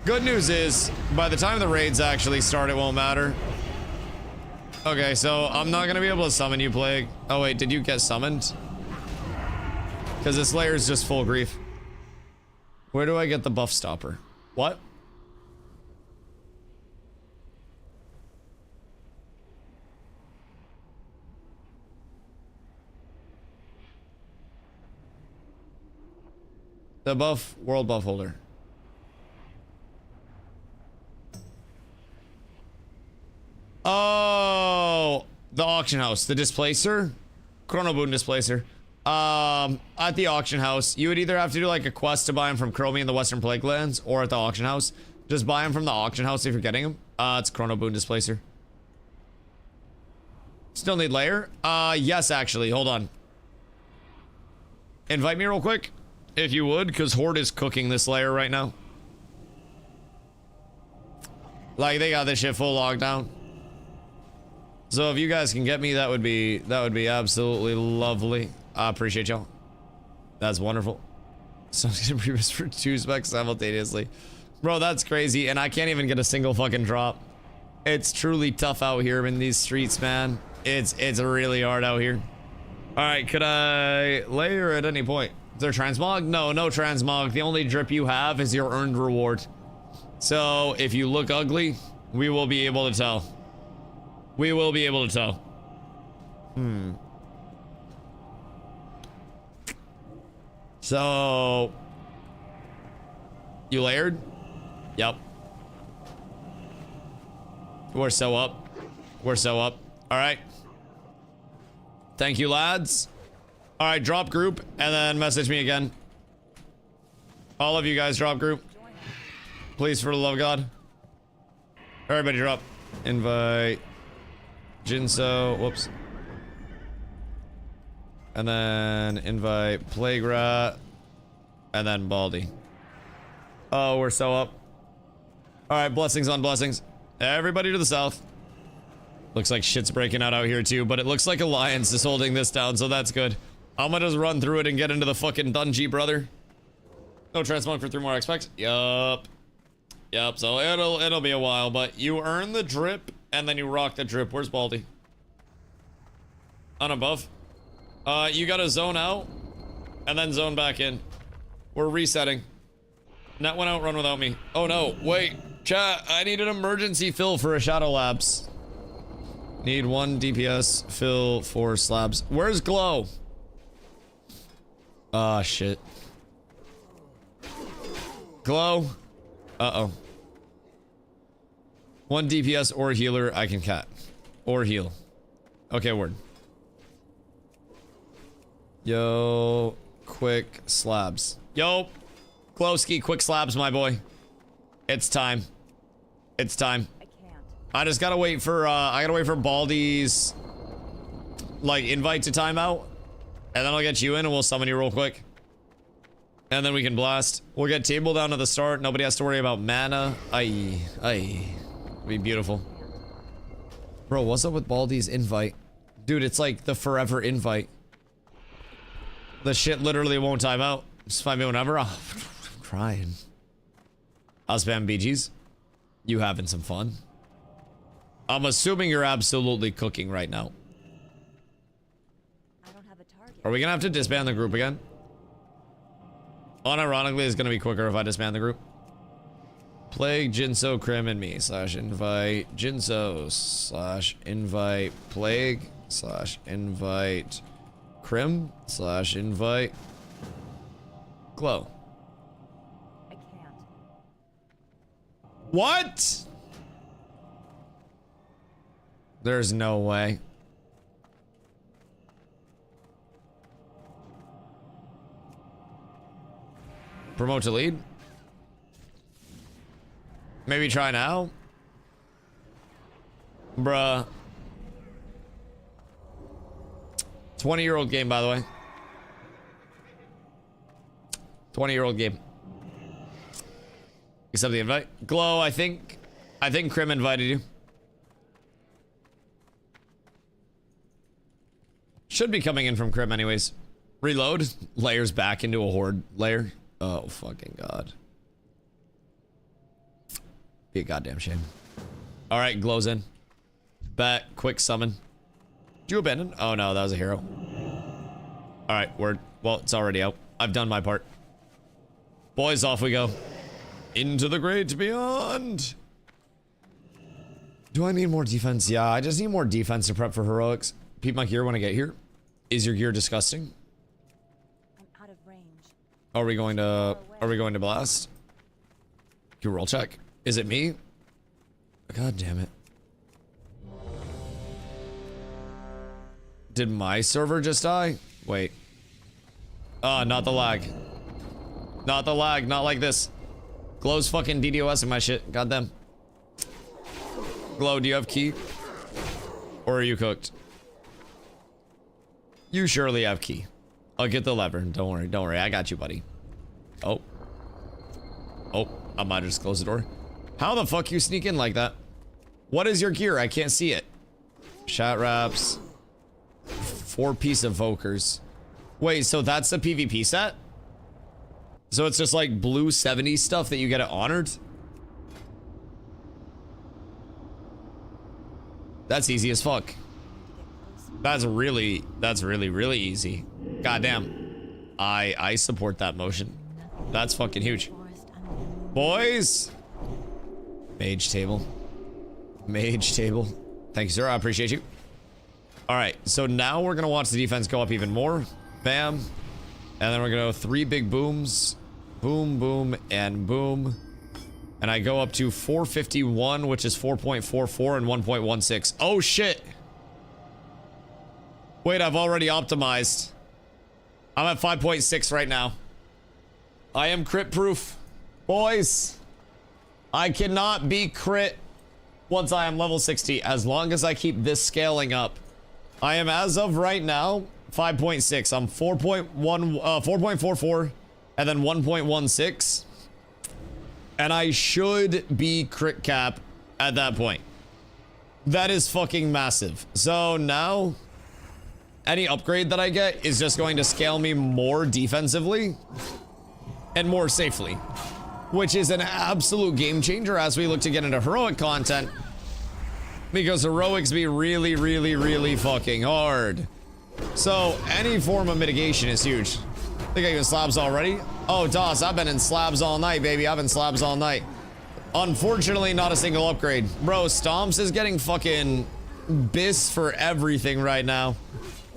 Good news is, by the time the raids actually start, it won't matter. Okay, so I'm not gonna be able to summon you, Plague. Oh wait, did you get summoned? Because this layer is just full grief. Where do I get the buff stopper? What? The buff, world buff holder. Oh, the auction house, the displacer, chrono boon displacer. At the auction house, you would either have to do like a quest to buy them from Chromie in the Western Plague Lands, or at the auction house. Just buy them from the auction house if you're getting them. It's chrono boon displacer. Still need layer? Yes, actually. Hold on. Invite me real quick, if you would, because Horde is cooking this layer right now. Like, they got this shit full lockdown. So if you guys can get me, that would be absolutely lovely. I appreciate y'all. That's wonderful. Someone's gonna previous for 2 specs simultaneously. Bro, that's crazy, and I can't even get a single fucking drop. It's truly tough out here in these streets, man. It's really hard out here. Alright, could I layer at any point? Is there transmog? No, no transmog. The only drip you have is your earned reward. So if you look ugly, we will be able to tell. We will be able to tell. So you layered? Yep. We're so up. We're so up. All right. Thank you, lads. All right, drop group and then message me again. All of you guys drop group. Please, for the love of God. Everybody drop. Invite Jinso. Whoops. And then invite Plague Rat. And then Baldy. Oh, we're so up. Alright, blessings on blessings. Everybody to the south. Looks like shit's breaking out here too, but it looks like Alliance is holding this down, so that's good. I'm gonna just run through it and get into the fucking dungeon, brother. No transmog for 3 more expect. Yup. Yep, so it'll be a while, but you earn the drip and then you rock the drip. Where's Baldy? On above. You gotta zone out and then zone back in. We're resetting. Net went out, run without me. Oh no, wait. Chat, I need an emergency fill for a Shadow Labs. Need 1 DPS fill for slabs. Where's Glow? Ah, shit. Glow. Uh-oh. 1 DPS or healer, I can cat. Or heal. Okay, word. Yo, quick slabs. Yo, Klowski, quick slabs, my boy. It's time. It's time. I can't. I just gotta wait for, I gotta wait for Baldy's, like, invite to timeout. And then I'll get you in and we'll summon you real quick. And then we can blast. We'll get table down to the start. Nobody has to worry about mana. Aye. It'll be beautiful. Bro, what's up with Baldy's invite? Dude, it's like the forever invite. The shit literally won't time out. Just find me whenever. Oh, I'm crying. I'll spam BGs. You having some fun? I'm assuming you're absolutely cooking right now. I don't have a target. Are we gonna have to disband the group again? Unironically, it's gonna be quicker if I disband the group. Plague, Jinso, Crim, and me. / invite Jinso / invite Plague / invite Crim / invite Glow. I can't. What? There's no way. Promote to lead? Maybe try now? Bruh. 20-year-old game, by the way. 20-year-old game. Accept the invite. Glow, I think Crim invited you. Should be coming in from Crim anyways. Reload. Layers back into a horde layer. Oh, fucking God. Be a goddamn shame. Alright, Glow's in. Bet. Quick summon. Did you abandon? Oh no, that was a hero. Alright, word. Well, it's already out. I've done my part. Boys, off we go. Into the great beyond. Do I need more defense? Yeah, I just need more defense to prep for heroics. Peep my gear when I get here. Is your gear disgusting? I'm out of range. Are we going to blast? Your roll check. Is it me? God damn it. Did my server just die? Wait. Not the lag. Not the lag, not like this. Glow's fucking DDoS in my shit. Goddamn. Glow, do you have key? Or are you cooked? You surely have key. I'll get the lever. Don't worry. I got you, buddy. Oh. Oh, I might just close the door. How the fuck you sneak in like that? What is your gear? I can't see it. Chat wraps. 4-piece evokers. Wait, so that's the PvP set? So it's just like blue 70s stuff that you get it honored? That's easy as fuck. That's really easy. Goddamn. I support that motion. That's fucking huge. Boys! Mage table. Mage table. Thank you, sir. I appreciate you. Alright, so now we're gonna watch the defense go up even more. Bam. And then we're gonna go 3 big booms. Boom, boom, and boom. And I go up to 451, which is 4.44 and 1.16. Oh, shit. Wait, I've already optimized. I'm at 5.6 right now. I am crit proof. Boys, I cannot be crit once I am level 60 as long as I keep this scaling up. I am, as of right now, 5.6. I'm 4.44 and then 1.16. And I should be crit cap at that point. That is fucking massive. So now, any upgrade that I get is just going to scale me more defensively and more safely, which is an absolute game changer as we look to get into heroic content, because heroics be really fucking hard. So any form of mitigation is huge. I think I can slabs already. Oh, DOS, I've been in slabs all night, baby. I've been slabs all night. Unfortunately, not a single upgrade. Bro, Stomps is getting fucking bis for everything right now.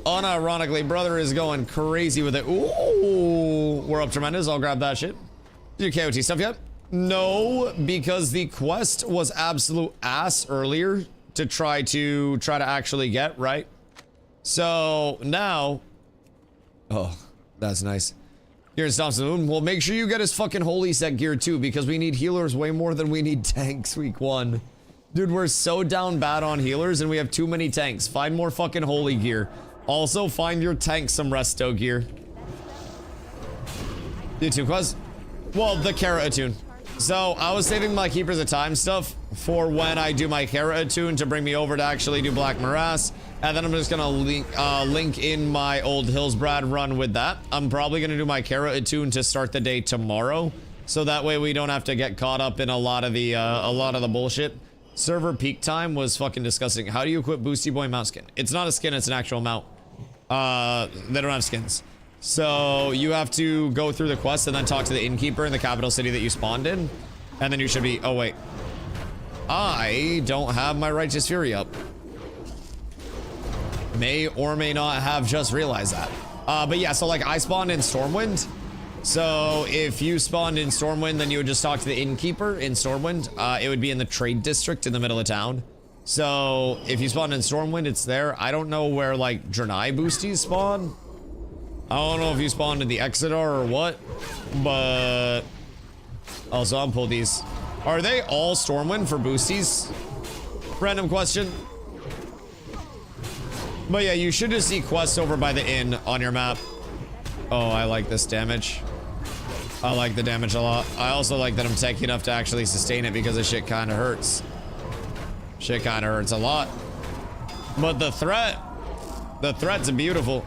Unironically, brother is going crazy with it. Ooh, we're up tremendous. I'll grab that shit. Did you KOT stuff yet? No, because the quest was absolute ass earlier to try to actually get, right? So now, oh, that's nice. Here in Stomps the Moon. Well, make sure you get his fucking holy set gear too, because we need healers way more than we need tanks week 1. Dude, we're so down bad on healers and we have too many tanks. Find more fucking holy gear. Also, find your tank some resto gear. The attune quest? Well, the Kara attune. So, I was saving my Keepers of Time stuff for when I do my Kara attune to bring me over to actually do Black Morass. And then I'm just gonna link in my old Hillsbrad run with that. I'm probably gonna do my Kara attune to start the day tomorrow. So that way we don't have to get caught up in a lot of the bullshit. Server peak time was fucking disgusting. How do you equip Boosty Boy mount skin? It's not a skin, it's an actual mount. They don't have skins. So you have to go through the quest and then talk to the innkeeper in the capital city that you spawned in. And then you should be, oh wait. I don't have my Righteous Fury up. May or may not have just realized that. But yeah, so like I spawned in Stormwind. So if you spawned in Stormwind, then you would just talk to the innkeeper in Stormwind. It would be in the trade district in the middle of town. So if you spawned in Stormwind, it's there. I don't know where like Draenei boosties spawn. I don't know if you spawned in the Exodar or what, but also I'll pull these. Are they all Stormwind for boosties? Random question. But yeah, you should just see quests over by the inn on your map. Oh, I like this damage. I like the damage a lot. I also like that I'm tanky enough to actually sustain it because the shit kind of hurts. Shit kind of hurts a lot. But the threat's beautiful.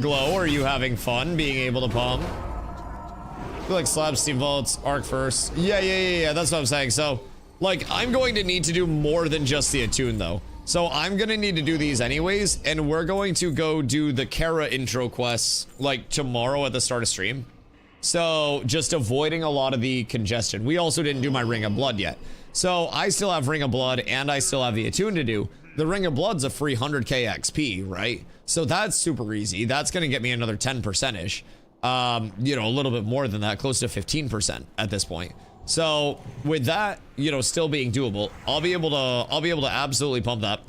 Glow, are you having fun being able to pump? I feel like slab steam vaults, arc first. Yeah, that's what I'm saying. So, like, I'm going to need to do more than just the attune, though. So I'm gonna need to do these anyways, and we're going to go do the Kara intro quests like tomorrow at the start of stream. So just avoiding a lot of the congestion. We also didn't do my Ring of Blood yet. So I still have Ring of Blood and I still have the Attune to do. The Ring of Blood's a free 100k XP, right? So that's super easy. That's gonna get me another 10%-ish. You know, a little bit more than that, close to 15% at this point. So with that, you know, still being doable, I'll be able to absolutely pump that.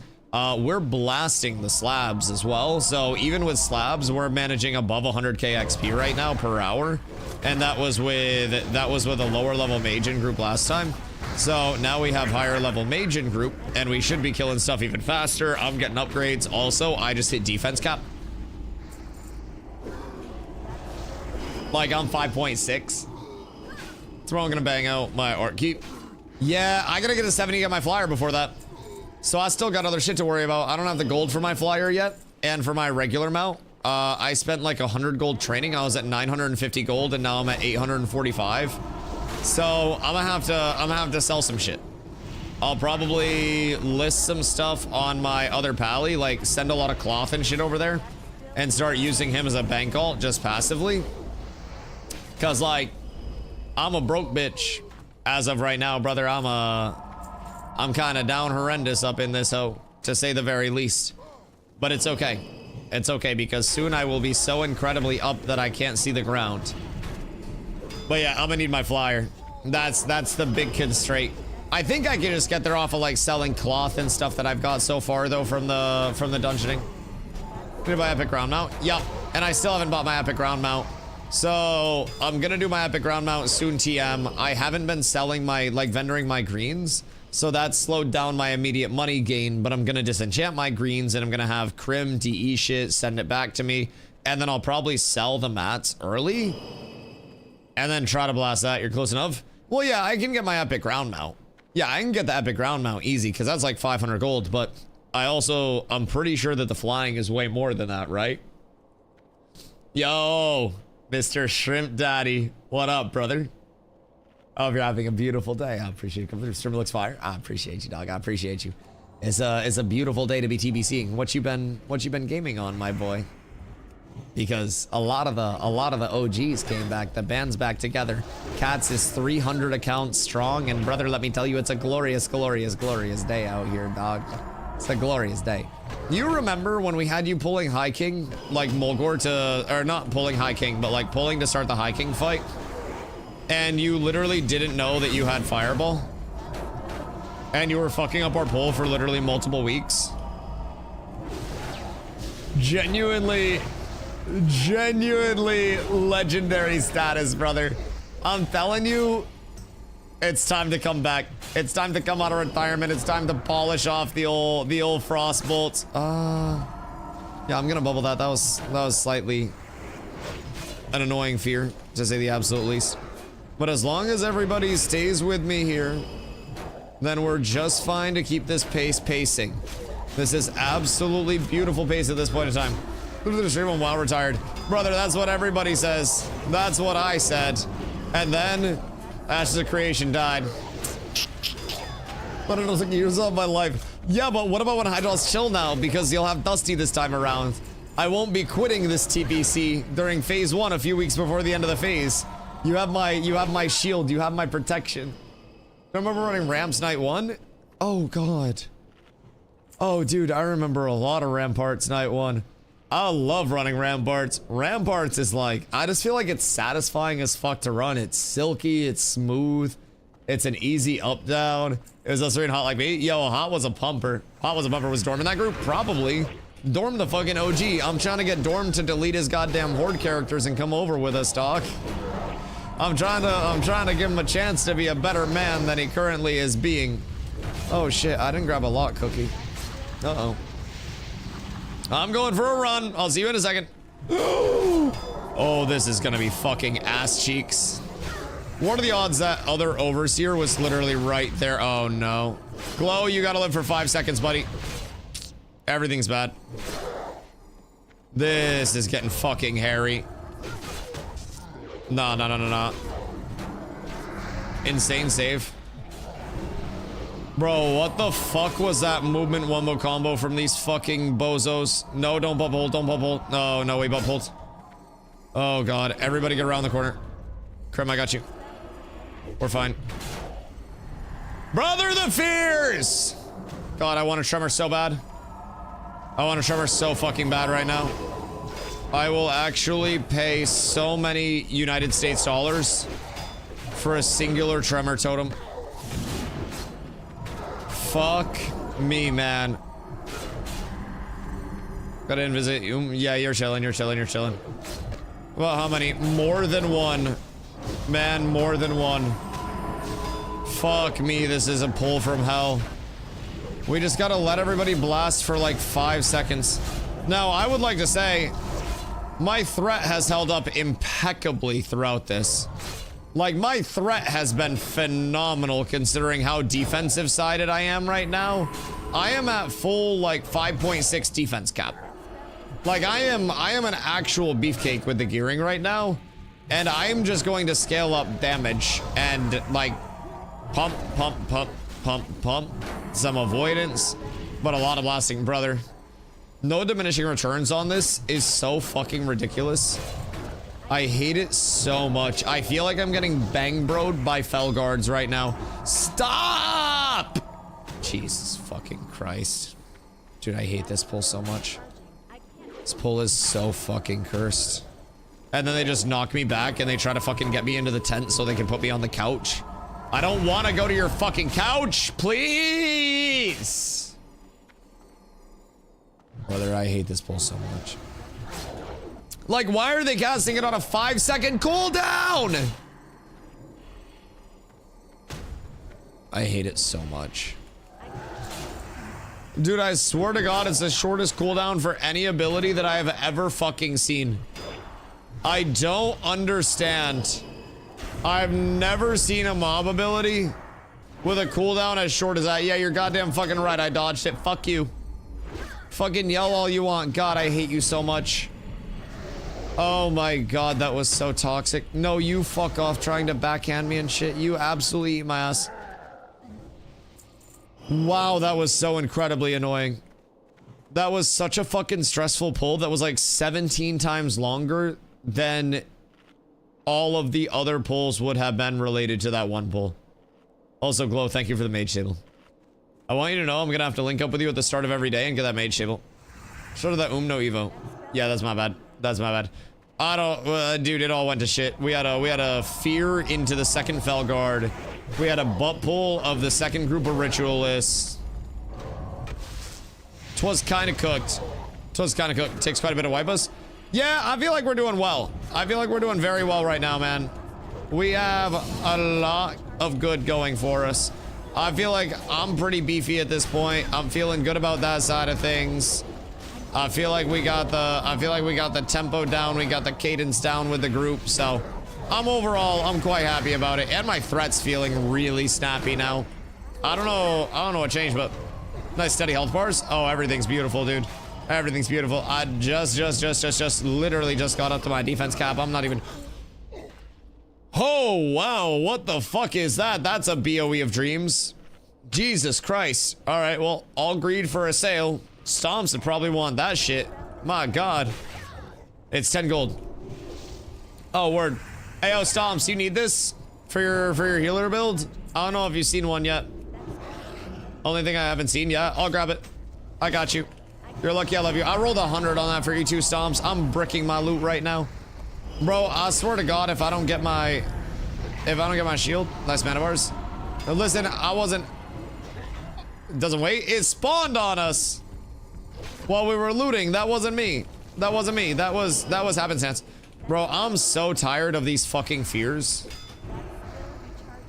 We're blasting the slabs as well. So even with slabs, we're managing above 100k XP right now per hour. And that was with a lower level Magein group last time. So now we have higher level Magein group and we should be killing stuff even faster. I'm getting upgrades. Also, I just hit defense cap. Like I'm 5.6. That's where I'm gonna bang out my art keep. Yeah, I gotta get a 70 to get my flyer before that. So I still got other shit to worry about. I don't have the gold for my flyer yet. And for my regular mount, I spent like 100 gold training. I was at 950 gold and now I'm at 845. So I'm gonna have to sell some shit. I'll probably list some stuff on my other pally, like send a lot of cloth and shit over there and start using him as a bank alt just passively. Cause like, I'm a broke bitch as of right now, brother. I'm kind of down horrendous up in this hoe, to say the very least. But it's okay. It's okay because soon I will be so incredibly up that I can't see the ground. But yeah, I'm gonna need my flyer. That's the big constraint. I think I can just get there off of like selling cloth and stuff that I've got so far though from the dungeoning. Gonna buy epic ground mount. Yup. And I still haven't bought my epic ground mount. So I'm gonna do my epic ground mount soon TM. I haven't been selling my, like vendoring my greens. So that slowed down my immediate money gain, but I'm gonna disenchant my greens and I'm gonna have Crim DE shit, send it back to me. And then I'll probably sell the mats early. And then try to blast that. You're close enough? Well, yeah, I can get my epic ground mount. Yeah, I can get the epic ground mount easy because that's like 500 gold. But I'm pretty sure that the flying is way more than that, right? Yo, Mr. Shrimp Daddy. What up, brother? I hope you're having a beautiful day. I appreciate it. Coming through. Stream looks fire. I appreciate you, dog. I appreciate you. It's a beautiful day to be TBCing. What you been gaming on, my boy? Because a lot of the OGs came back. The band's back together. Cats is 300 accounts strong, and brother, let me tell you, it's a glorious, glorious, glorious day out here, dog. It's a glorious day. You remember when we had you pulling High King, like Mulgore to, or not pulling High King, but like pulling to start the High King fight? And you literally didn't know that you had Fireball? And you were fucking up our pull for literally multiple weeks? Genuinely legendary status, brother. I'm telling you, it's time to come back. It's time to come out of retirement. It's time to polish off the old frost bolts. Yeah, I'm gonna bubble that. That was slightly an annoying fear, to say the absolute least. But as long as everybody stays with me here, then we're just fine to keep this pace pacing. This is absolutely beautiful pace at this point in time. Look at the stream when WoW retired. Brother, that's what everybody says. That's what I said. And then Ashes of Creation died. But it was like years of my life. Yeah, but what about when Hydraul's chill now? Because you'll have Dusty this time around. I won't be quitting this TPC during phase 1 a few weeks before the end of the phase. You have my shield, you have my protection. Remember running ramps night 1? Oh god. Oh dude, I remember a lot of ramparts night 1. I love running ramparts. Ramparts is like, I just feel like it's satisfying as fuck to run. It's silky, it's smooth, it's an easy up down. Is us reading Hot like me? Yo, Hot was a pumper. Hot was a pumper. Was Dorm in that group? Probably. Dorm the fucking OG. I'm trying to get Dorm to delete his goddamn horde characters and come over with us, dog. I'm trying to give him a chance to be a better man than he currently is being. Oh shit, I didn't grab a lock cookie. Uh-oh. I'm going for a run. I'll see you in a second. Oh, this is gonna be fucking ass cheeks. What are the odds that other overseer was literally right there? Oh no. Glow, you gotta live for 5 seconds, buddy. Everything's bad. This is getting fucking hairy. No. Insane save. Bro, what the fuck was that movement wombo combo from these fucking bozos? No, don't bubble hold, don't bubble hold. No, no, we bubble hold. Oh god, everybody get around the corner. Krim, I got you. We're fine. Brother the fears! God, I want a tremor so bad. I want a tremor so fucking bad right now. I will actually pay so many United States dollars for a singular tremor totem. Fuck me, man. Gotta invisit you. Yeah, you're chilling, you're chilling, you're chilling. Well, how many? More than one. Man, more than one. Fuck me, this is a pull from hell. We just gotta let everybody blast for like 5 seconds. Now, I would like to say, my threat has held up impeccably throughout this. Like, my threat has been phenomenal considering how defensive sided I am right now. I am at full, like, 5.6 defense cap. Like, I am an actual beefcake with the gearing right now. And I am just going to scale up damage and, like, pump, pump, pump, pump, pump. Some avoidance, but a lot of blasting, brother. No diminishing returns on this is so fucking ridiculous. I hate it so much. I feel like I'm getting bang broed by fell guards right now. Stop! Jesus fucking Christ. Dude, I hate this pull so much. This pull is so fucking cursed. And then they just knock me back and they try to fucking get me into the tent so they can put me on the couch. I don't want to go to your fucking couch, please. Brother, I hate this pull so much. Like, why are they casting it on a 5-second cooldown? I hate it so much. Dude, I swear to God, it's the shortest cooldown for any ability that I have ever fucking seen. I don't understand. I've never seen a mob ability with a cooldown as short as that. Yeah, you're goddamn fucking right. I dodged it. Fuck you. Fucking yell all you want. God, I hate you so much. Oh my god, that was so toxic. No, you fuck off trying to backhand me and shit. You absolutely eat my ass. Wow, that was so incredibly annoying. That was such a fucking stressful pull that was like 17 times longer than all of the other pulls would have been related to that one pull. Also, Glow, thank you for the mage table. I want you to know I'm gonna have to link up with you at the start of every day and get that mage table. Start of that no Evo. Yeah, that's my bad. That's my bad. I don't, dude, it all went to shit. We had a fear into the second Felguard. We had a butt pull of the second group of ritualists. Twas kind of cooked. Twas kind of cooked. Takes quite a bit of wipe us. Yeah, I feel like we're doing well. I feel like we're doing very well right now, man. We have a lot of good going for us. I feel like I'm pretty beefy at this point. I'm feeling good about that side of things. I feel like we got the tempo down, we got the cadence down with the group, so I'm quite happy about it. And my threat's feeling really snappy now. I don't know what changed, but nice steady health bars. Oh, everything's beautiful, dude. Everything's beautiful. I just literally just got up to my defense cap. I'm not even. Oh, wow. What the fuck is that? That's a BOE of dreams. Jesus Christ. All right, well, all greed for a sale. Stomps would probably want that shit. My god. It's 10 gold. Oh, word. Hey, yo, Stomps, you need this for your healer build? I don't know if you've seen one yet. Only thing I haven't seen yet. I'll grab it. I got you. You're lucky I love you. I rolled 100 on that for you two, Stomps. I'm bricking my loot right now. Bro, I swear to God, if I don't get my shield, nice mana bars. Now listen, I wasn't. It doesn't wait. It spawned on us while we were looting. That wasn't me. That wasn't me. That was happenstance. Bro, I'm so tired of these fucking fears.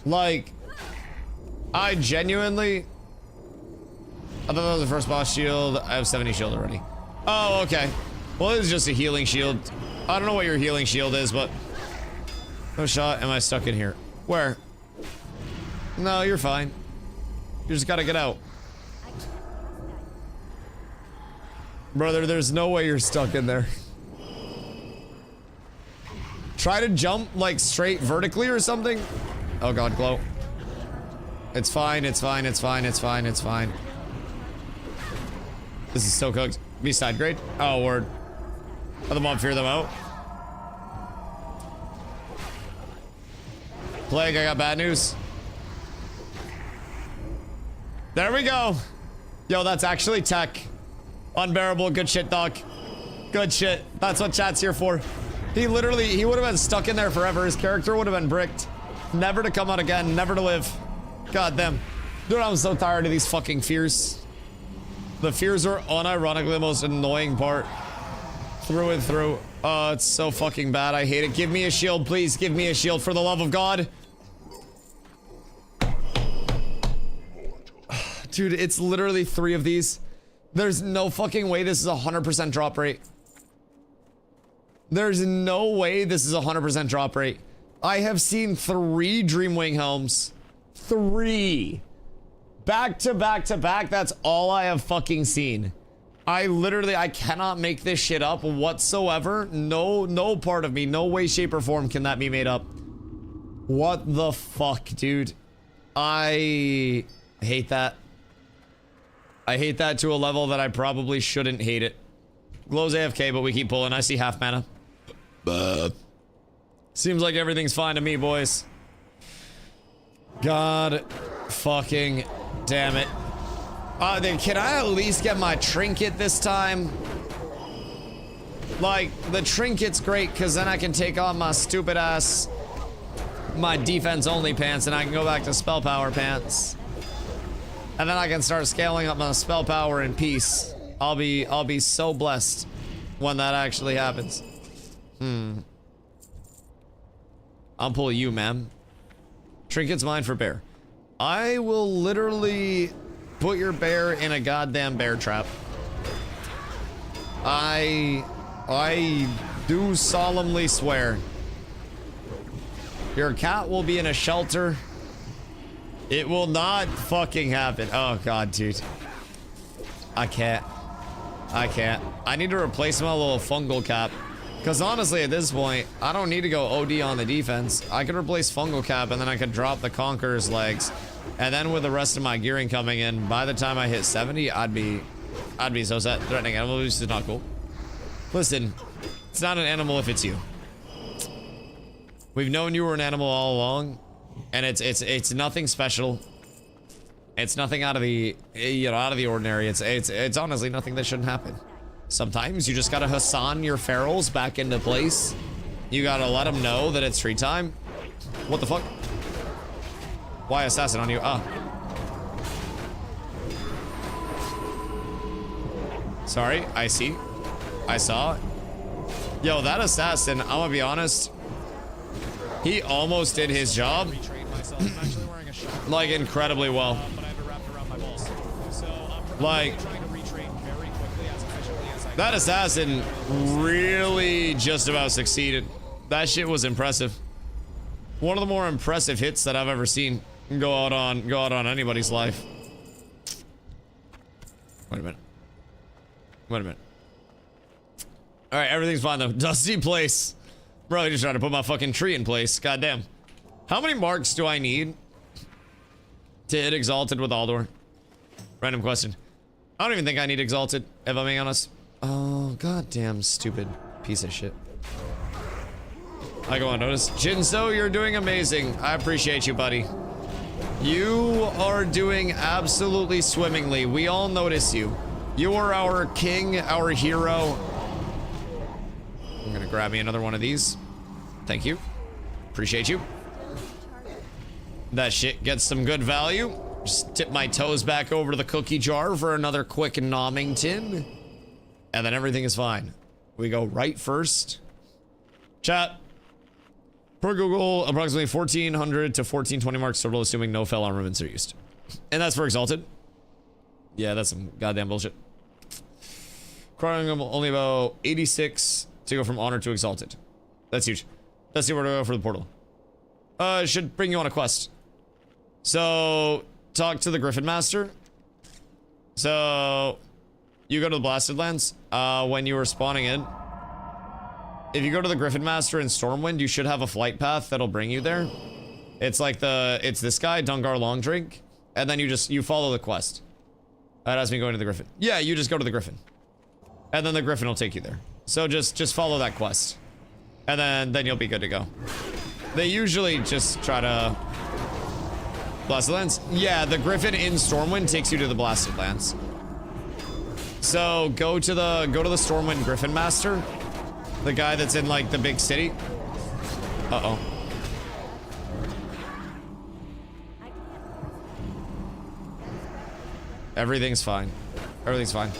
Like, I genuinely. I thought that was the first boss shield. I have 70 shield already. Oh, okay. Well, it's just a healing shield. I don't know what your healing shield is, but no shot. Am I stuck in here? Where? No, you're fine. You just gotta get out. Brother, there's no way you're stuck in there. Try to jump like straight vertically or something. Oh god, Glow. It's fine, it's fine, it's fine, it's fine, it's fine. This is so cooked. Be side grade? Oh, word. Let the mob fear them out. Plague, I got bad news. There we go. Yo, that's actually tech. Unbearable. Good shit, dog. Good shit. That's what chat's here for. He literally, he would have been stuck in there forever. His character would have been bricked. Never to come out again. Never to live. God damn. Dude, I'm so tired of these fucking fears. The fears are unironically the most annoying part. Through and through. Oh, it's so fucking bad. I hate it. Give me a shield, please. Give me a shield for the love of God. Dude, it's literally 3 of these. There's no fucking way this is a 100% drop rate. There's no way this is a 100% drop rate. I have seen 3 Dreamwing helms. 3. Back to back to back. That's all I have fucking seen. I cannot make this shit up whatsoever. No part of me, no way, shape, or form can that be made up. What the fuck, dude? I hate that. I hate that to a level that I probably shouldn't hate it. Glow's AFK, but we keep pulling. I see half mana. Seems like everything's fine to me, boys. God fucking damn it. Then can I at least get my trinket this time? Like, the trinket's great because then I can take on my stupid ass, my defense only pants, and I can go back to spell power pants. And then I can start scaling up my spell power in peace. I'll be so blessed when that actually happens. I'll pull you, ma'am. Trinket's mine for bear. I will literally put your bear in a goddamn bear trap. I do solemnly swear. Your cat will be in a shelter. It will not fucking happen. Oh god, dude. I can't. I need to replace my little fungal cap. Because honestly, at this point, I don't need to go OD on the defense. I could replace fungal cap and then I could drop the Conqueror's legs. And then with the rest of my gearing coming in, by the time I hit 70, I'd be so set. Threatening animal abuse is not cool. Listen, it's not an animal if it's you. We've known you were an animal all along, and it's nothing special. It's nothing out of the out of the ordinary. It's honestly nothing that shouldn't happen. Sometimes you just gotta Hassan your ferals back into place. You gotta let them know that it's free time. What the fuck? Why assassin on you? Ah. Sorry, I see. I saw. Yo, that assassin, I'm gonna be honest. He almost did his job. Like, incredibly well. Like, that assassin really just about succeeded. That shit was impressive. One of the more impressive hits that I've ever seen go out on anybody's life. Wait a minute. All right, everything's fine though. Dusty place. Bro, I just tried to put my fucking tree in place. Goddamn. How many marks do I need to hit Exalted with Aldor? Random question. I don't even think I need Exalted, if I'm being honest. Oh, goddamn stupid piece of shit. I go unnoticed. Jinso, you're doing amazing. I appreciate you, buddy. You are doing absolutely swimmingly. We all notice you. You are our king, our hero. I'm gonna grab me another one of these. Thank you. Appreciate you. That shit gets some good value. Just tip my toes back over to the cookie jar for another quick nommington. And then everything is fine. We go right first. Chat. Per Google, approximately 1,400 to 1,420 marks total, assuming no fell armaments are used. And that's for Exalted. Yeah, that's some goddamn bullshit. Crying only about 86 to go from Honor to Exalted. That's huge. Let's see where to go for the portal. It should bring you on a quest. So, talk to the Griffin Master. So, you go to the Blasted Lands. When you were spawning in, if you go to the Griffin Master in Stormwind, you should have a flight path that'll bring you there. It's like it's this guy, Dungar Long Drink, and then you follow the quest. That has me going to the Griffin. Yeah, you just go to the Griffin. And then the Griffin will take you there. So just follow that quest. And then you'll be good to go. They usually just try to... Blasted Lands? Yeah, the Griffin in Stormwind takes you to the Blasted Lands. So go to the Stormwind Griffin Master. The guy that's in like the big city. Uh-oh. Everything's fine. Everything's fine.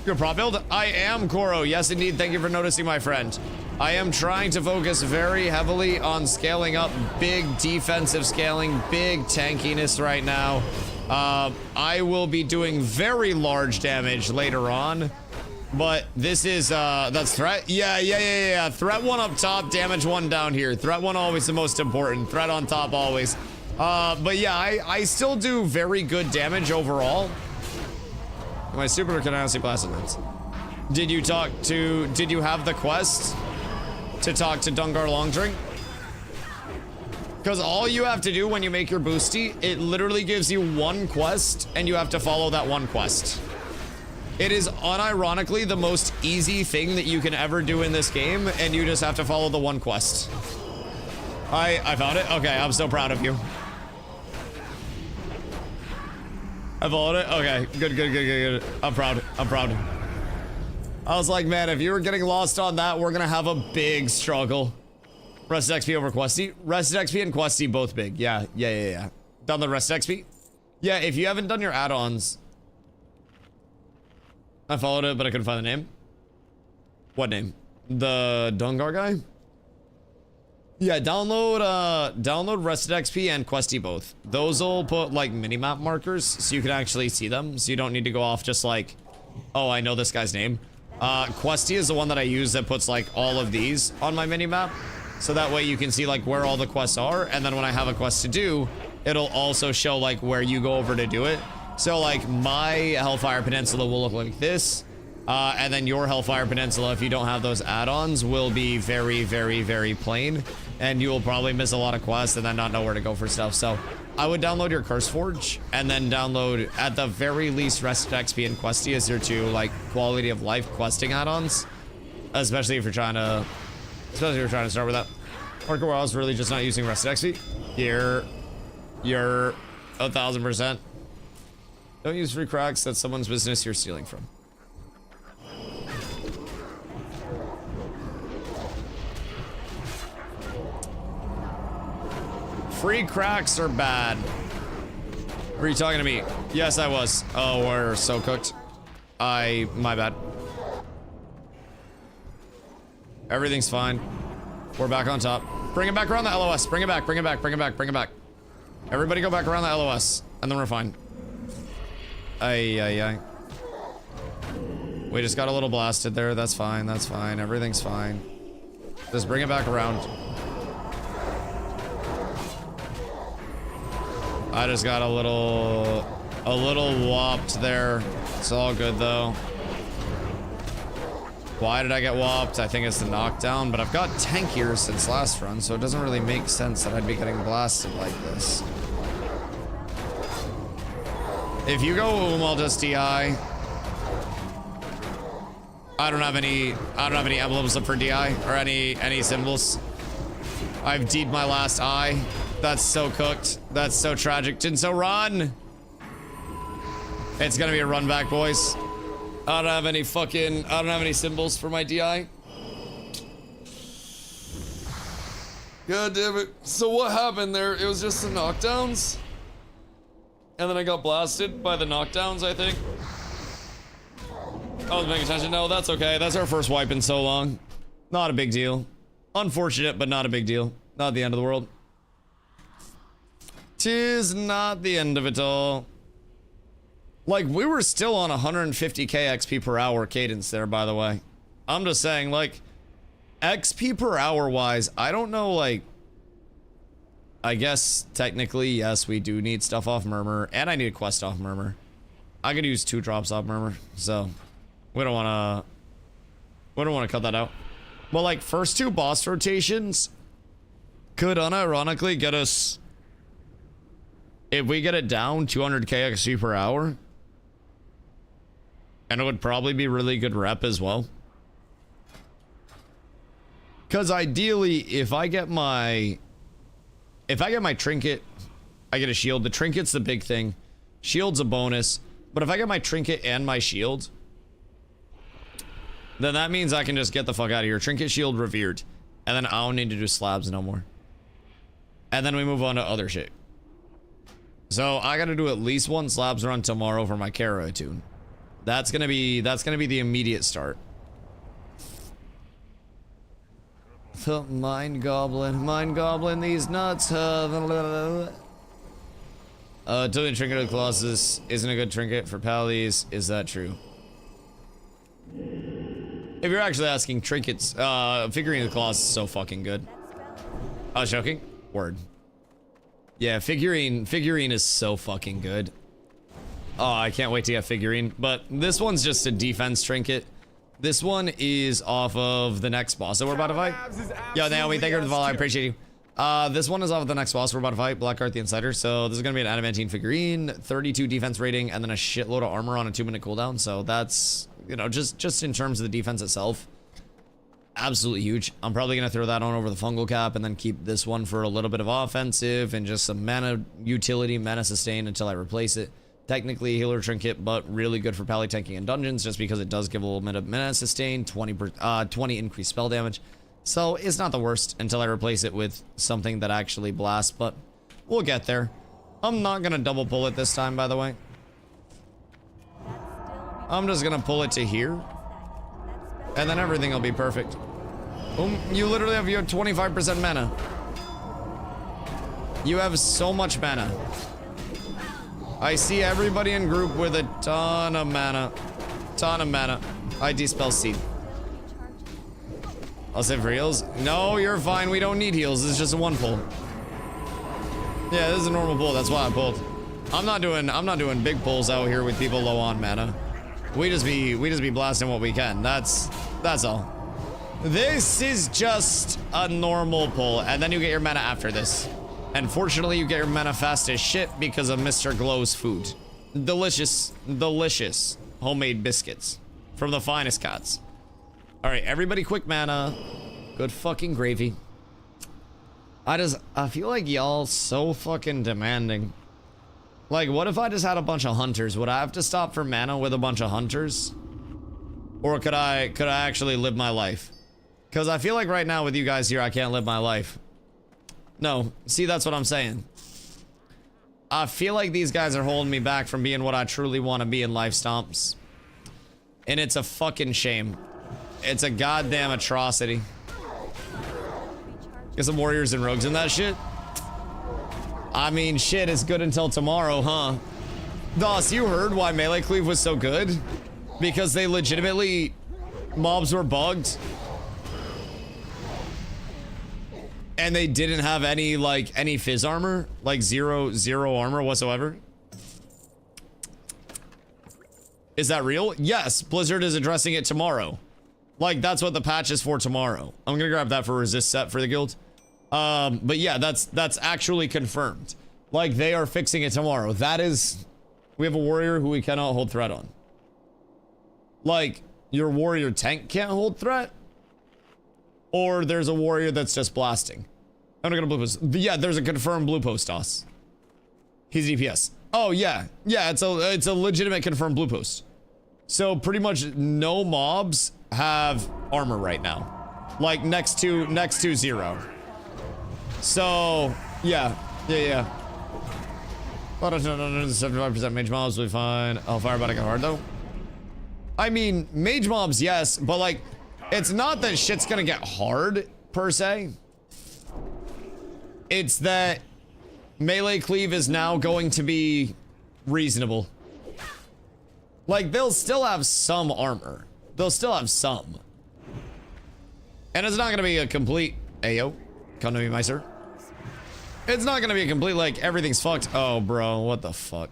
Good prop build? I am, Koro. Yes, indeed. Thank you for noticing, my friend. I am trying to focus very heavily on scaling up big defensive scaling, big tankiness right now. I will be doing very large damage later on, but this is, that's threat? Yeah. Threat 1 up top, damage 1 down here. Threat 1 always the most important. Threat on top always. But yeah, I still do very good damage overall. My super can honestly Blasted Lands. Did you have the quest to talk to Dungar Longdrink? Because all you have to do when you make your boosty, it literally gives you one quest, and you have to follow that one quest. It is unironically the most easy thing that you can ever do in this game, and you just have to follow the one quest. I found it? Okay, I'm so proud of you. I followed it? Okay, good. I'm proud. I was like, man, if you were getting lost on that, we're gonna have a big struggle. Rested XP over Questy? Rested XP and Questy both big. Yeah. Done the Rested XP? Yeah, if you haven't done your add-ons... I followed it, but I couldn't find the name. What name? The Dungar guy? Yeah, download Rested XP and Questy both. Those will put like minimap markers so you can actually see them. So you don't need to go off just like, oh, I know this guy's name. Questy is the one that I use that puts like all of these on my minimap. So that way you can see like where all the quests are. And then when I have a quest to do, it'll also show like where you go over to do it. So like my Hellfire Peninsula will look like this. And then your Hellfire Peninsula, if you don't have those add-ons, will be very, very, very plain. And you will probably miss a lot of quests and then not know where to go for stuff. So I would download your Curse Forge and then download, at the very least, Rested XP and Questy as your two, like, quality of life questing add-ons. Especially if you're trying to start with that. Hardcore WoW is really just not using Rested XP. You're 1000%. Don't use free cracks. That's someone's business you're stealing from. Free cracks are bad. Were you talking to me? Yes, I was. Oh, we're so cooked. My bad. Everything's fine. We're back on top. Bring it back around the LOS. Bring it back. Everybody go back around the LOS. And then we're fine. Ay. We just got a little blasted there. That's fine. Everything's fine. Just bring it back around. I just got a little whopped there. It's all good though. Why did I get whopped? I think it's the knockdown, but I've got tankier since last run, so it doesn't really make sense that I'd be getting blasted like this. If you go Umal DustyWhy, I don't have any emblems up for DI or any symbols. I've D'd my last eye. That's so cooked. That's so tragic. Jinso, run! It's gonna be a run back, boys. I don't have any symbols for my DI. God damn it. So what happened there? It was just the knockdowns? And then I got blasted by the knockdowns, I think. I was paying attention. No, that's okay. That's our first wipe in so long. Not a big deal. Unfortunate, but not a big deal. Not the end of the world. 'Tis not the end of it all. Like, we were still on 150k XP per hour cadence there, by the way. I'm just saying, like, XP per hour wise, I don't know, like, I guess technically, yes, we do need stuff off Murmur, and I need a quest off Murmur. I could use 2 drops off Murmur, so we don't want to cut that out. But like, first 2 boss rotations could unironically get us if we get it down 200k XP per hour, and it would probably be really good rep as well. Because ideally, if I get my trinket, I get a shield. The trinket's the big thing. Shield's a bonus. But if I get my trinket and my shield, then that means I can just get the fuck out of here. Trinket, shield, revered. And then I don't need to do slabs no more. And then we move on to other shit. So I gotta do at least one slabs run tomorrow for my Kara attune. That's gonna be the immediate start. The mind goblin, these nuts. Tilting trinket of Colossus isn't a good trinket for pallies. Is that true? If you're actually asking trinkets, figurine of the Colossus is so fucking good. I was joking. Word. Yeah, figurine is so fucking good. Oh, I can't wait to get figurine. But this one's just a defense trinket. This one is off of the next boss that we're about to fight. Yo, Naomi, thank you for the follow. I appreciate you. This one is off of the next boss we're about to fight, Blackheart the Insider. So this is gonna be an adamantine figurine, 32 defense rating, and then a shitload of armor on a 2-minute cooldown. So that's, you know, just in terms of the defense itself, absolutely huge. I'm probably gonna throw that on over the fungal cap and then keep this one for a little bit of offensive and just some mana utility, mana sustain until I replace it. Technically a healer trinket, but really good for pally tanking in dungeons just because it does give a little bit of mana sustain, 20 increased spell damage. So it's not the worst until I replace it with something that actually blasts, but we'll get there. I'm not gonna double pull it this time, by the way. I'm just gonna pull it to here, and then everything will be perfect. You literally have your 25% mana. You have so much mana. I see everybody in group with a ton of mana. I dispel seed. I'll save for heals. No, you're fine. We don't need heals. This is just a one pull. Yeah, this is a normal pull. That's why I pulled. I'm not doing big pulls out here with people low on mana. We just be blasting what we can. That's all. This is just a normal pull, and then you get your mana after this. And fortunately, you get your mana fast as shit because of Mr. Glow's food. Delicious homemade biscuits from the finest cats. All right, everybody, quick mana. Good fucking gravy. I feel like y'all so fucking demanding. Like, what if I just had a bunch of hunters? Would I have to stop for mana with a bunch of hunters? Or could I actually live my life? Because I feel like right now with you guys here, I can't live my life. No, see, that's what I'm saying. I feel like these guys are holding me back from being what I truly want to be in Life Stomps. And it's a fucking shame. It's a goddamn atrocity. Get some warriors and rogues in that shit. I mean, shit is good until tomorrow, huh? Doss, you heard why Melee Cleave was so good? Because they legitimately... mobs were bugged. And they didn't have any, like, any fizz armor. Like, zero armor whatsoever. Is that real? Yes, Blizzard is addressing it tomorrow. Like, that's what the patch is for tomorrow. I'm gonna grab that for resist set for the guild. But yeah, that's actually confirmed. Like, they are fixing it tomorrow. That is... we have a warrior who we cannot hold threat on. Like, your warrior tank can't hold threat? Or there's a warrior that's just blasting. I'm not gonna blue post. Yeah, there's a confirmed blue post toss. He's DPS. Oh yeah, yeah. It's a legitimate confirmed blue post. So pretty much no mobs have armor right now, like next to 0. So yeah. 75% mage mobs will be fine. Hellfire about to get hard though. I mean, mage mobs, yes, but like, it's not that shit's gonna get hard per se. It's that melee cleave is now going to be reasonable. Like, they'll still have some armor. They'll still have some. And it's not gonna be a complete... Ayo, come to me, my sir. It's not gonna be a complete, like, everything's fucked. Oh, bro, what the fuck?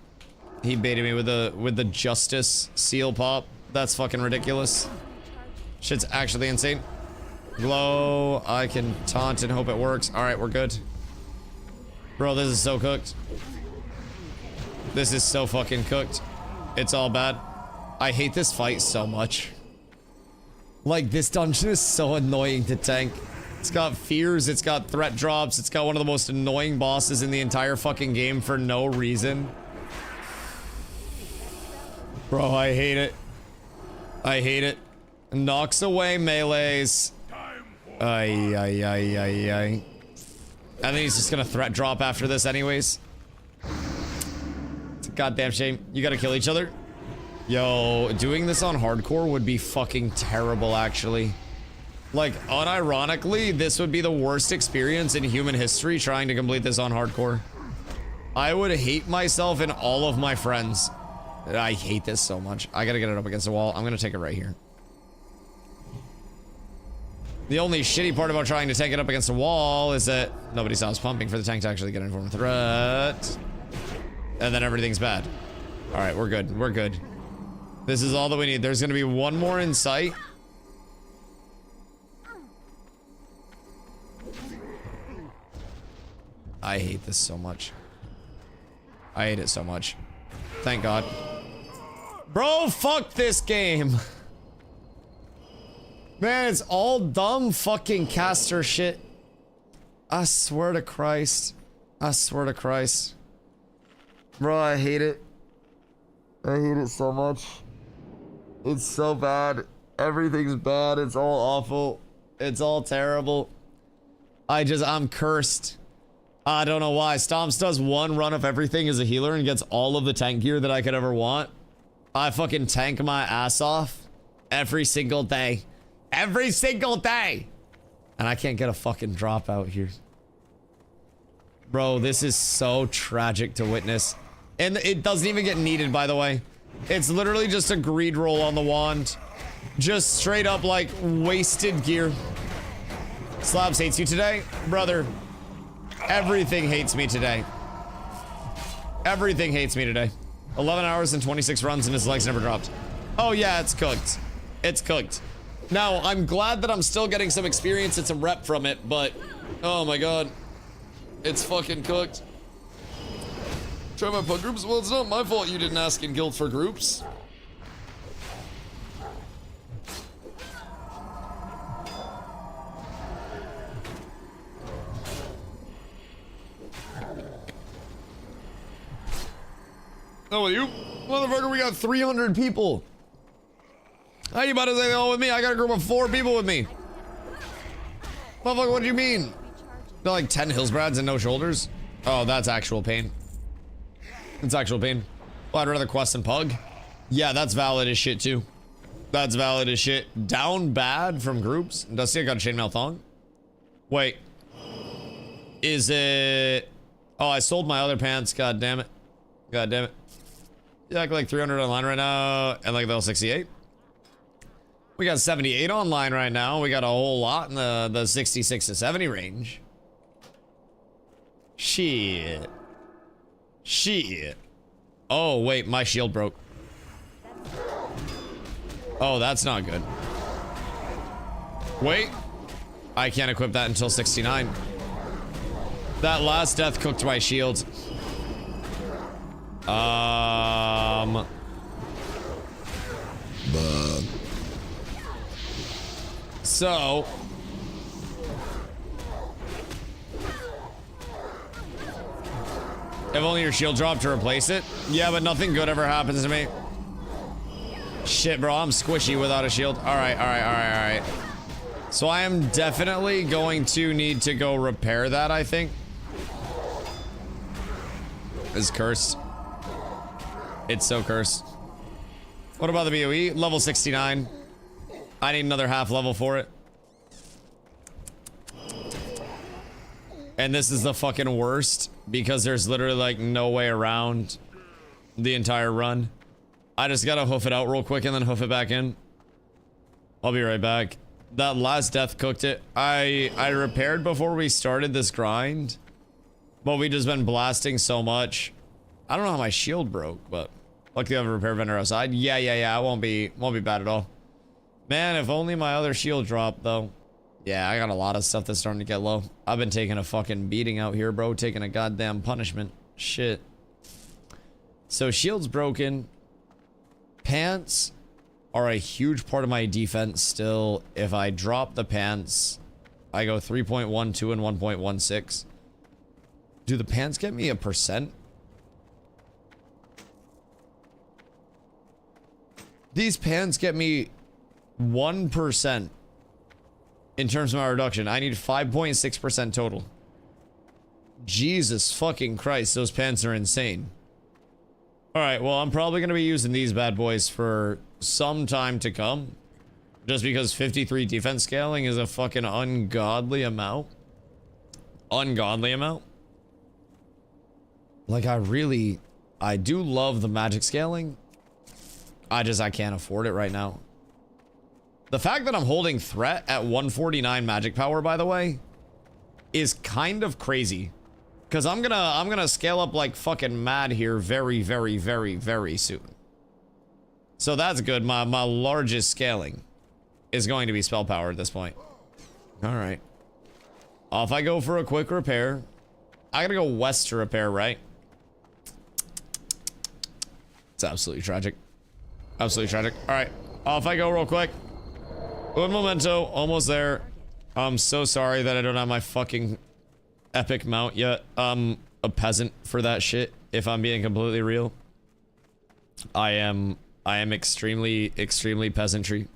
He baited me with the Justice seal pop. That's fucking ridiculous. Shit's actually insane. Glow, I can taunt and hope it works. Alright, we're good. Bro, this is so cooked. This is so fucking cooked. It's all bad. I hate this fight so much. Like, this dungeon is so annoying to tank. It's got fears, it's got threat drops, it's got one of the most annoying bosses in the entire fucking game for no reason. Bro, I hate it. I hate it. Knocks away melees. Ay, ay, ay, ay, ay. I think he's just gonna threat drop after this anyways. It's a goddamn shame. You gotta kill each other. Yo, doing this on hardcore would be fucking terrible, actually. Like, unironically, this would be the worst experience in human history trying to complete this on hardcore. I would hate myself and all of my friends. I hate this so much. I gotta get it up against the wall. I'm gonna take it right here. The only shitty part about trying to take it up against the wall is that nobody stops pumping for the tank to actually get an informed threat. And then everything's bad. Alright, we're good. We're good. This is all that we need. There's gonna be one more in sight. I hate this so much. I hate it so much. Thank God. Bro, fuck this game. Man, it's all dumb fucking caster shit. I swear to Christ. I swear to Christ. Bro, I hate it. I hate it so much. It's so bad. Everything's bad. It's all awful. It's all terrible. I'm cursed. I don't know why. Stomps does one run of everything as a healer and gets all of the tank gear that I could ever want. I fucking tank my ass off every single day. Every single day! And I can't get a fucking drop out here. Bro, this is so tragic to witness. And it doesn't even get needed, by the way. It's literally just a greed roll on the wand. Just straight up, like, wasted gear. Slabs hates you today? Brother. Everything hates me today. Everything hates me today. 11 hours and 26 runs and his legs never dropped. Oh yeah, it's cooked. It's cooked. Now, I'm glad that I'm still getting some experience and some rep from it, but oh my God. It's fucking cooked. Try my pug groups? Well, it's not my fault you didn't ask in guild for groups. Oh, you? Motherfucker, we got 300 people. How you about to say all with me? I got a group of 4 people with me. Motherfucker, what do you mean? They're like 10 Hillsbrads and no shoulders? Oh, that's actual pain. It's actual pain. Well, I'd rather quest than pug. Yeah, that's valid as shit, too. That's valid as shit. Down bad from groups. Dusty, I got a chainmail thong. Wait. Is it... Oh, I sold my other pants. God damn it. God damn it. Yeah, I got like 300 online right now. And like level 68. We got 78 online right now. We got a whole lot in the 66 to 70 range. Shit. Shit. Oh, wait. My shield broke. Oh, that's not good. Wait. I can't equip that until 69. That last death cooked my shield. So if only your shield dropped to replace it. Yeah, but nothing good ever happens to me. Shit, bro, I'm squishy without a shield. All right, all right, all right, all right. So I am definitely going to need to go repair that, I think. It's cursed. It's so cursed. What about the BOE? Level 69. I need another half level for it. And this is the fucking worst because there's literally like no way around the entire run. I just gotta hoof it out real quick and then hoof it back in. I'll be right back. That last death cooked it. I repaired before we started this grind, but we just been blasting so much. I don't know how my shield broke, but luckily I have a repair vendor outside. Yeah. It won't be bad at all. Man, if only my other shield dropped though. Yeah, I got a lot of stuff that's starting to get low. I've been taking a fucking beating out here, bro. Taking a goddamn punishment. Shit. So shield's broken. Pants are a huge part of my defense still. If I drop the pants, I go 3.12 and 1.16. Do the pants get me a percent? These pants get me 1% in terms of my reduction. I need 5.6% total. Jesus fucking Christ, those pants are insane. Alright, well, I'm probably going to be using these bad boys for some time to come. Just because 53 defense scaling is a fucking ungodly amount. Ungodly amount. Like, I do love the magic scaling. I can't afford it right now. The fact that I'm holding threat at 149 magic power, by the way, is kind of crazy. Because I'm gonna scale up like fucking mad here very, very, very, very soon. So that's good. My largest scaling is going to be spell power at this point. Alright. Off I go for a quick repair. I gotta go west to repair, right? It's absolutely tragic. Absolutely tragic. Alright. Off I go real quick. Un momento. Almost there. I'm so sorry that I don't have my fucking epic mount yet. I'm a peasant for that shit, if I'm being completely real. I am extremely, extremely peasantry.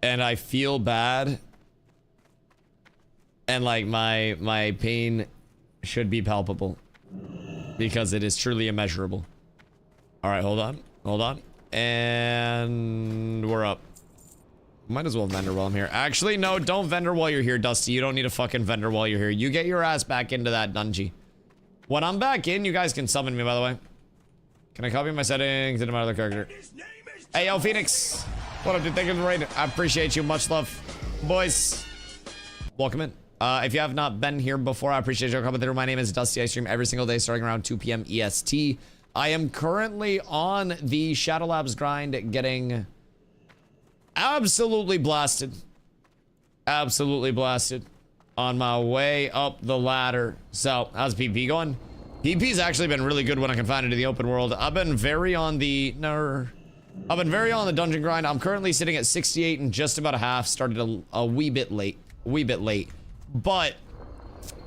And I feel bad. And like my pain should be palpable. Because it is truly immeasurable. Alright, hold on. Hold on. And we're up. Might as well vendor while I'm here. Actually, no, don't vendor while you're here, Dusty. You don't need a fucking vendor while you're here. You get your ass back into that dungeon. When I'm back in, you guys can summon me, by the way. Can I copy my settings into my other character? Hey, yo, Phoenix. What up, dude? Thank you for the raid. I appreciate you. Much love. Boys. Welcome in. If you have not been here before, I appreciate you coming through. My name is Dusty. I stream every single day starting around 2 p.m. EST. I am currently on the Shadow Labs grind getting absolutely blasted. Absolutely blasted. On my way up the ladder. So, how's PP going? PP's actually been really good when I can find it in the open world. I've been very on the... I've been very on the dungeon grind. I'm currently sitting at 68 and just about a half. Started a wee bit late. But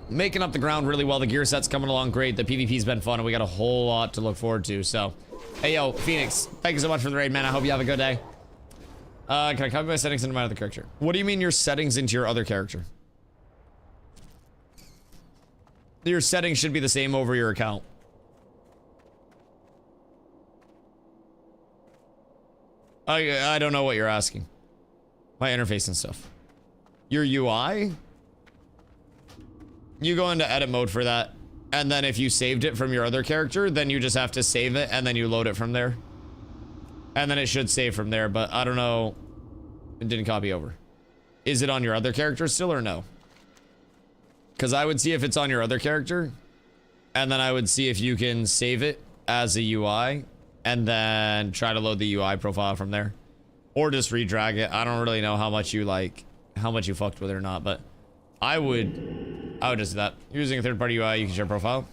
making up the ground really well. The gear set's coming along great. The PvP's been fun and we got a whole lot to look forward to. So, hey, yo, Phoenix. Thank you so much for the raid, man. I hope you have a good day. Can I copy my settings into my other character? What do you mean your settings into your other character? Your settings should be the same over your account. I don't know what you're asking. My interface and stuff. Your UI? You go into edit mode for that. And then if you saved it from your other character, then you just have to save it and then you load it from there. And then it should save from there, but I don't know. It didn't copy over. Is it on your other character still or no? Because I would see if it's on your other character. And then I would see if you can save it as a UI. And then try to load the UI profile from there. Or just redrag it. I don't really know how much you fucked with it or not, but I would just do that. Using a third-party UI, you can share profile.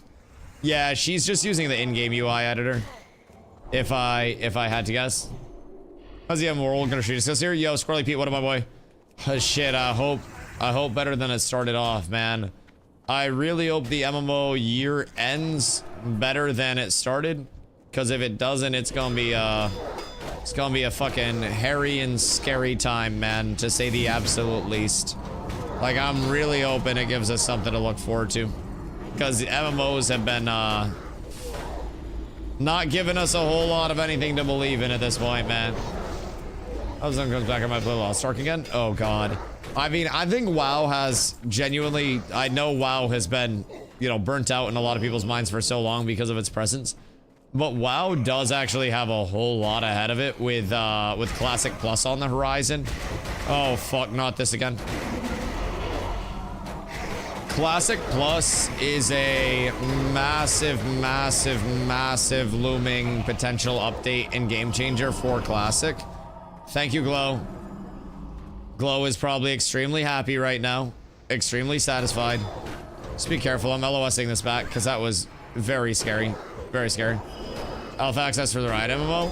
Yeah, she's just using the in-game UI editor. If I had to guess. How's the world gonna shoot us here? Yo, Squirrely Pete, what up, my boy? Shit, I hope better than it started off, man. I really hope the MMO year ends better than it started. Because if it doesn't, it's gonna be a fucking hairy and scary time, man, to say the absolute least. Like, I'm really hoping it gives us something to look forward to. Because the MMOs have been, not giving us a whole lot of anything to believe in at this point, man. Oh, someone comes back on my play Lost Ark again? Oh, God. I mean, I think WoW has genuinely... I know WoW has been, you know, burnt out in a lot of people's minds for so long because of its presence. But WoW does actually have a whole lot ahead of it with Classic Plus on the horizon. Oh, fuck, not this again. Classic Plus is a massive, massive, massive looming potential update and game changer for Classic. Thank you, Glow. Glow is probably extremely happy right now. Extremely satisfied. Just be careful, I'm LOSing this back because that was very scary. Very scary. Alpha access for the ride MMO.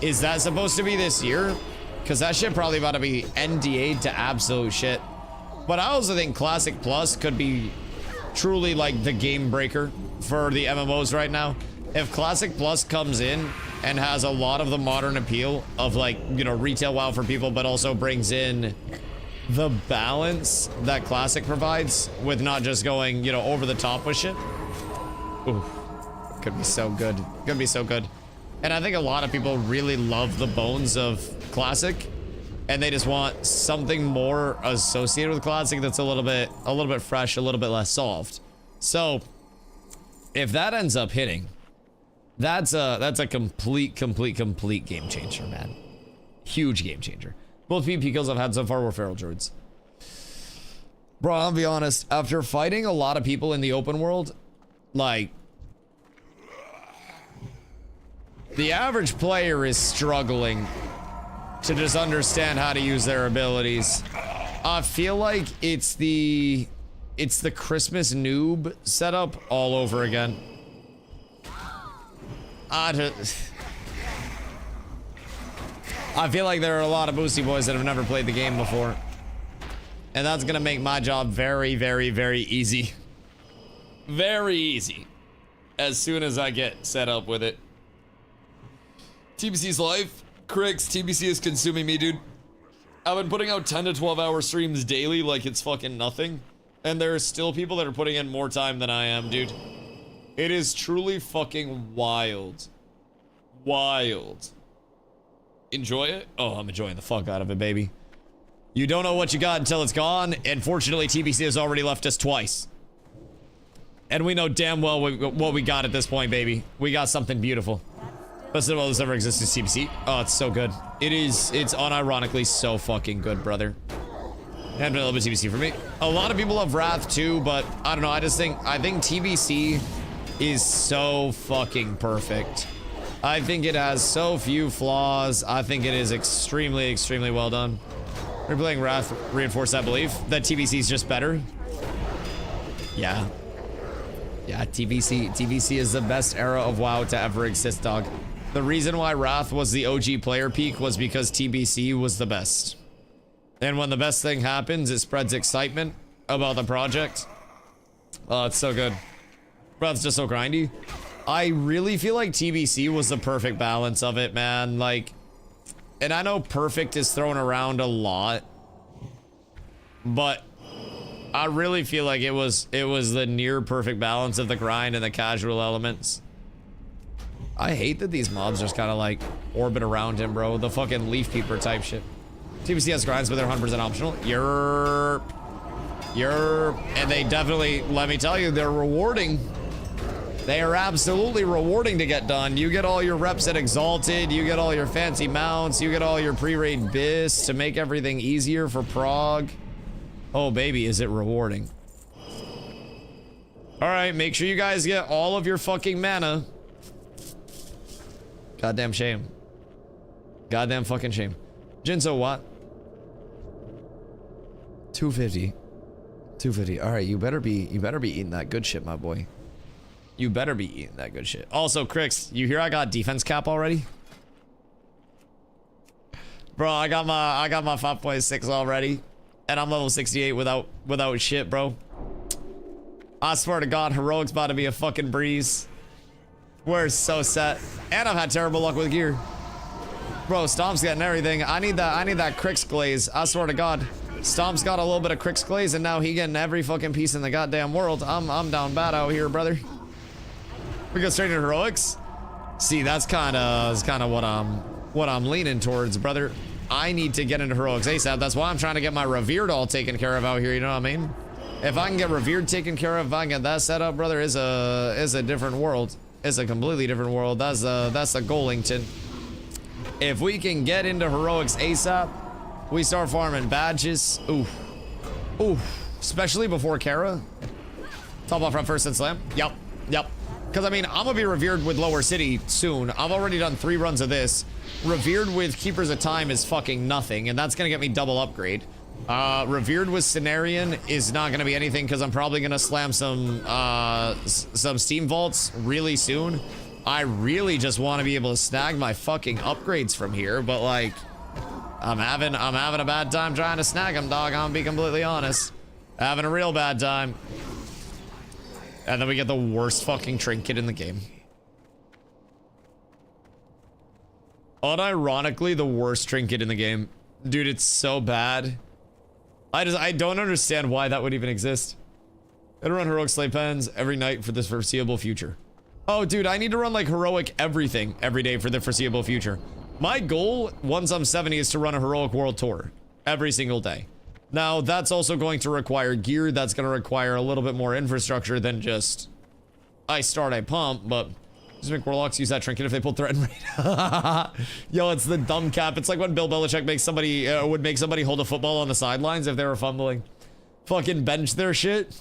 Is that supposed to be this year? Because that shit probably about to be NDA'd to absolute shit. But I also think Classic Plus could be truly like the game breaker for the MMOs right now. If Classic Plus comes in and has a lot of the modern appeal of like, you know, retail WoW for people, but also brings in the balance that Classic provides with not just going, you know, over the top with shit. Ooh, could be so good. Could be so good. And I think a lot of people really love the bones of Classic, and they just want something more associated with Classic that's a little bit fresh, a little bit less solved. So if that ends up hitting, that's a complete game changer, man. Huge game changer. Both PvP kills I've had so far were feral druids. Bro, I'll be honest, after fighting a lot of people in the open world, like, the average player is struggling to just understand how to use their abilities. I feel like it's the Christmas noob setup all over again. I feel like there are a lot of boosty boys that have never played the game before. And that's gonna make my job very, very, very easy. Very easy. As soon as I get set up with it. TBC's life. Crix, TBC is consuming me, dude. I've been putting out 10 to 12 hour streams daily like it's fucking nothing. And there are still people that are putting in more time than I am, dude. It is truly fucking wild. Wild. Enjoy it? Oh, I'm enjoying the fuck out of it, baby. You don't know what you got until it's gone. And fortunately, TBC has already left us twice. And we know damn well what we got at this point, baby. We got something beautiful. Best of all this ever exists is TBC. Oh, it's so good. It's unironically so fucking good, brother. And a little bit TBC for me. A lot of people love Wrath too, but I don't know. I think TBC is so fucking perfect. I think it has so few flaws. I think it is extremely, extremely well done. Replaying Wrath reinforced that belief that TBC is just better. Yeah. Yeah, TBC is the best era of WoW to ever exist, dog. The reason why Wrath was the OG player peak was because TBC was the best. And when the best thing happens, it spreads excitement about the project. Oh, it's so good. Wrath's just so grindy. I really feel like TBC was the perfect balance of it, man. Like, and I know perfect is thrown around a lot, but I really feel like it was the near perfect balance of the grind and the casual elements. I hate that these mobs just kind of like orbit around him, bro. The fucking leaf peeper type shit. TBC has grinds, but they're 100% optional. Yerp. And they definitely, let me tell you, they're rewarding. They are absolutely rewarding to get done. You get all your reps at Exalted, you get all your fancy mounts, you get all your pre-raid bis to make everything easier for prog. Oh baby, is it rewarding. Alright, make sure you guys get all of your fucking mana. Goddamn shame. Goddamn fucking shame. Jinso, what? 250. 250. Alright, you better be eating that good shit, my boy. You better be eating that good shit. Also, Crix, you hear I got defense cap already? Bro, I got my 5.6 already. And I'm level 68 without shit, bro. I swear to God, heroic's about to be a fucking breeze. We're so set. And I've had terrible luck with gear. Bro, Stomp's getting everything. I need that Crix glaze. I swear to God. Stomp's got a little bit of Crix glaze and now he getting every fucking piece in the goddamn world. I'm down bad out here, brother. We go straight into heroics. See, that's kind of what I'm leaning towards, brother. I need to get into heroics ASAP. That's why I'm trying to get my revered all taken care of out here. You know what I mean? If I can get revered taken care of, if I can get that set up, brother, is a different world. It's a completely different world. That's a Golington. If we can get into heroics ASAP, we start farming badges. Oof. Oof. Especially before Kara. Top off front first and slam. Yep. Because, I mean, I'm going to be revered with Lower City soon. I've already done 3 runs of this. Revered with Keepers of Time is fucking nothing, and that's going to get me double upgrade. Revered with Cenarian is not gonna be anything because I'm probably gonna slam some Steam Vaults really soon. I really just want to be able to snag my fucking upgrades from here, but like, I'm having a bad time trying to snag them, dog. I'm gonna be completely honest. Having a real bad time. And then we get the worst fucking trinket in the game. Unironically, the worst trinket in the game. Dude, it's so bad. I don't understand why that would even exist. Gotta run heroic slave pens every night for this foreseeable future. Oh, dude, I need to run like heroic everything every day for the foreseeable future. My goal, once I'm 70, is to run a heroic world tour every single day. Now, that's also going to require gear. That's going to require a little bit more infrastructure than just I start, I pump, but just make warlocks use that trinket if they pull threat and raid. Yo, it's the dumb cap. It's like when Bill Belichick makes somebody would make somebody hold a football on the sidelines if they were fumbling. Fucking bench their shit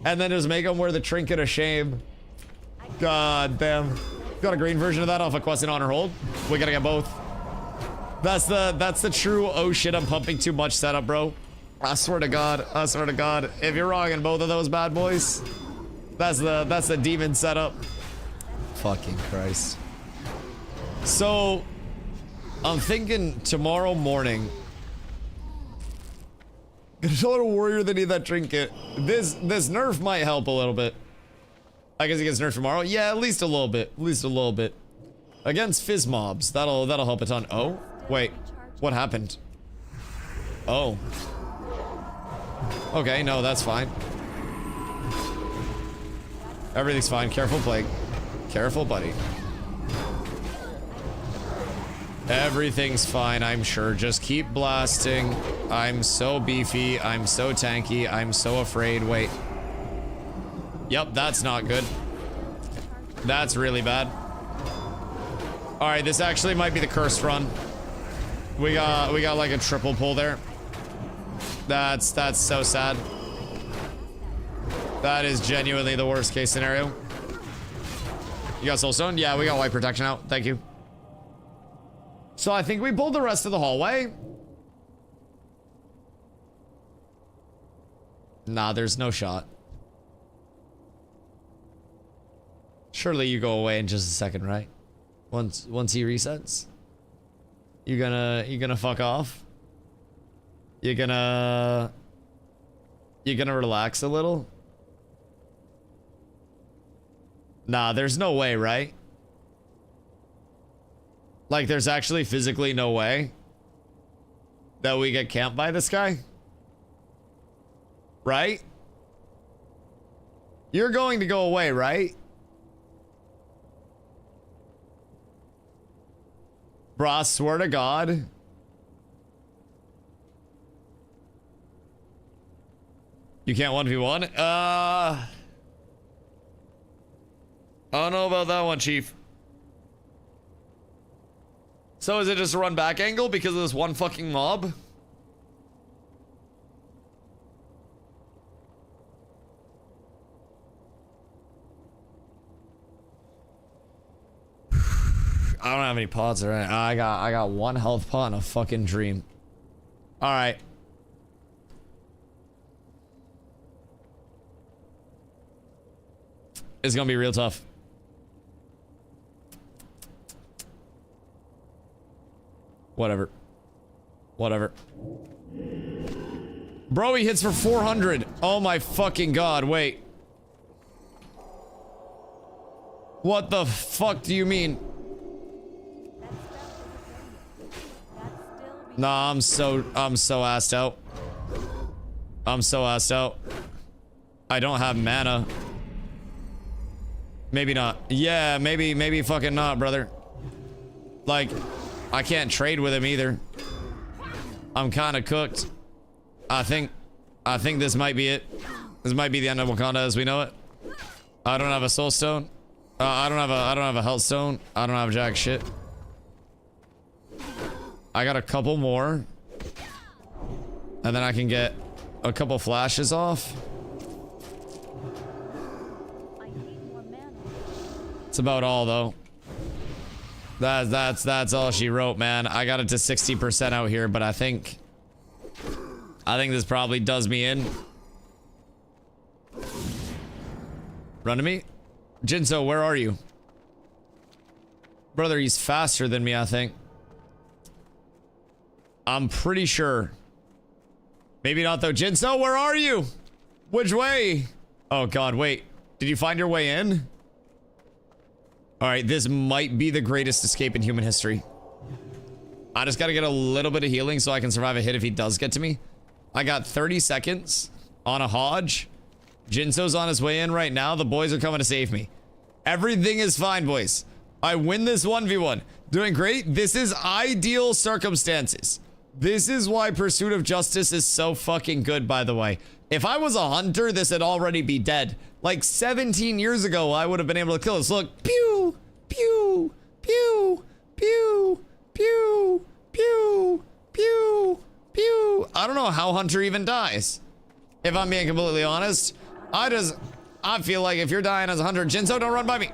and then just make them wear the trinket of shame. God damn. Got a green version of that off a quest and honor hold. We gotta get both. That's the true oh shit I'm pumping too much setup, bro. I swear to God, if you're wrong in both of those bad boys, that's the demon setup. Fucking Christ. So, I'm thinking tomorrow morning. There's a little warrior that need that trinket. This nerf might help a little bit. I guess he gets nerfed tomorrow. Yeah, at least a little bit. At least a little bit. Against fizz mobs, that'll help a ton. Oh, wait, what happened? Oh. Okay, no, that's fine. Everything's fine. Careful, Plague. Careful, buddy. Everything's fine, I'm sure. Just keep blasting. I'm so beefy. I'm so tanky. I'm so afraid. Wait. Yep, that's not good. That's really bad. All right, this actually might be the cursed run. We got like a triple pull there. That's so sad. That is genuinely the worst case scenario. You got soulstone? Yeah, we got white protection out. Thank you. So I think we pulled the rest of the hallway. Nah, there's no shot. Surely you go away in just a second, right? Once he resets. You gonna fuck off? You're gonna relax a little? Nah, there's no way, right? Like, there's actually physically no way that we get camped by this guy? Right? You're going to go away, right? Bruh, swear to God. You can't 1v1? I don't know about that one, Chief. So is it just a run back angle because of this one fucking mob? I don't have any pods, right? I got one health pot and a fucking dream. All right. It's gonna be real tough. Whatever. Whatever. Bro, he hits for 400. Oh my fucking God, wait. What the fuck do you mean? Nah, I'm so assed out. I'm so assed out. I don't have mana. Maybe not. Yeah, maybe fucking not, brother. Like, I can't trade with him either. I'm kind of cooked. I think this might be it. This might be the end of Wakanda as we know it. I don't have a soul stone. I don't have a health stone. I don't have jack shit. I got a couple more. And then I can get a couple flashes off. That's about all though. That's all she wrote, man. I got it to 60% out here, but I think I think this probably does me in. Run to me. Jinso, where are you? Brother, he's faster than me, I think. I'm pretty sure. Maybe not though. Jinso, where are you? Which way? Oh god, wait. Did you find your way in? Alright, this might be the greatest escape in human history. I just gotta get a little bit of healing so I can survive a hit if he does get to me. I got 30 seconds on a Hodge. Jinso's on his way in right now. The boys are coming to save me. Everything is fine, boys. I win this 1v1. Doing great. This is ideal circumstances. This is why Pursuit of Justice is so fucking good, by the way. If I was a hunter, this would already be dead. Like 17 years ago, I would have been able to kill this. Look. Pew! Pew! Pew! Pew! Pew! Pew! Pew! Pew! I don't know how Hunter even dies. If I'm being completely honest. I feel like if you're dying as a Hunter, Jinso, don't run by me.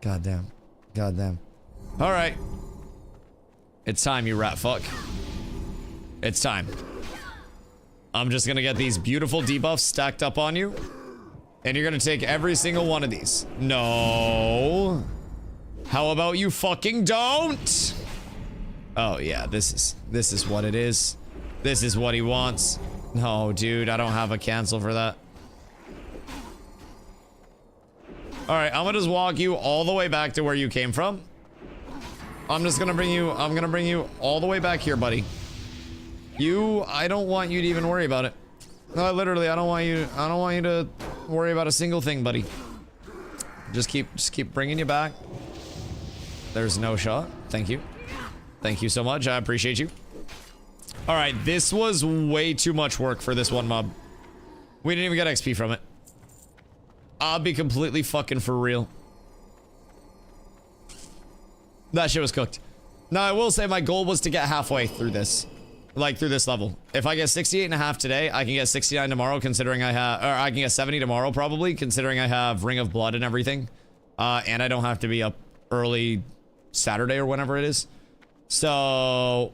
Goddamn. Goddamn. Alright. It's time, you rat fuck. It's time. I'm just gonna get these beautiful debuffs stacked up on you. And you're gonna take every single one of these. No. How about you fucking don't? Oh yeah, this is what it is. This is what he wants. No, dude, I don't have a cancel for that. Alright, I'm gonna just walk you all the way back to where you came from. I'm gonna bring you all the way back here, buddy. I don't want you to even worry about it. No, literally, I don't want you to worry about a single thing, buddy. Just keep bringing you back. There's no shot. Thank you. Thank you so much. I appreciate you. All right, this was way too much work for this one mob. We didn't even get XP from it. I'll be completely fucking for real. That shit was cooked. Now, I will say my goal was to get halfway through this. Like, through this level. If I get 68.5 today, I can get 69 tomorrow, considering I have... Or I can get 70 tomorrow, probably, considering I have Ring of Blood and everything. And I don't have to be up early Saturday or whenever it is. So...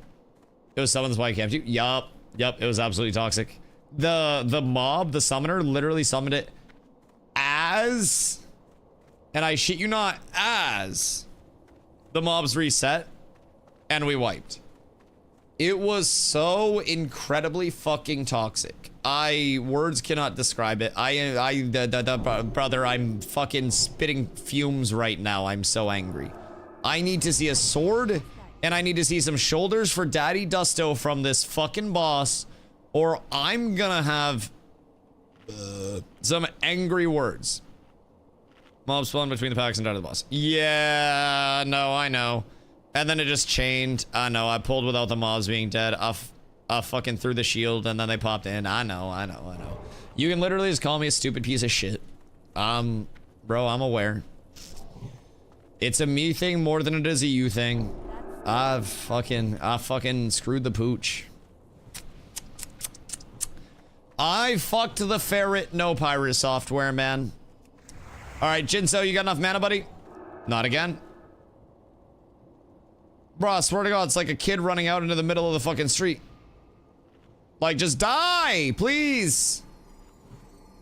It was someone's why I camped you. Yup. It was absolutely toxic. The mob, the summoner, literally summoned it as... And I shit you not, as... The mobs reset, and we wiped. It was so incredibly fucking toxic. Words cannot describe it. Brother, I'm fucking spitting fumes right now. I'm so angry. I need to see a sword, and I need to see some shoulders for Daddy Dusto from this fucking boss, or I'm gonna have some angry words. Mob spawn between the packs and down to the boss. Yeah, no, I know. And then it just chained. I know, I pulled without the mobs being dead. I fucking threw the shield and then they popped in. I know. You can literally just call me a stupid piece of shit. Bro, I'm aware. It's a me thing more than it is a you thing. I fucking screwed the pooch. I fucked the ferret no pirate software, man. Alright, Jinso, you got enough mana, buddy? Not again. Bro, I swear to God, it's like a kid running out into the middle of the fucking street. Like, just die, please.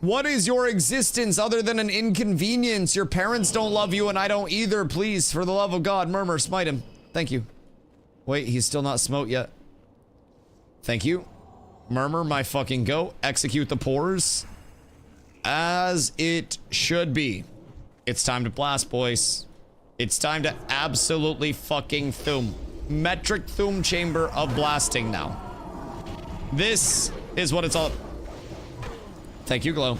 What is your existence other than an inconvenience? Your parents don't love you and I don't either. Please, for the love of God, Murmur, smite him. Thank you. Wait, he's still not smote yet. Thank you. Murmur, my fucking goat. Execute the pores. As it should be. It's time to blast, boys. It's time to absolutely fucking thum. Metric thum chamber of blasting now. This is what it's all... Thank you, Glow.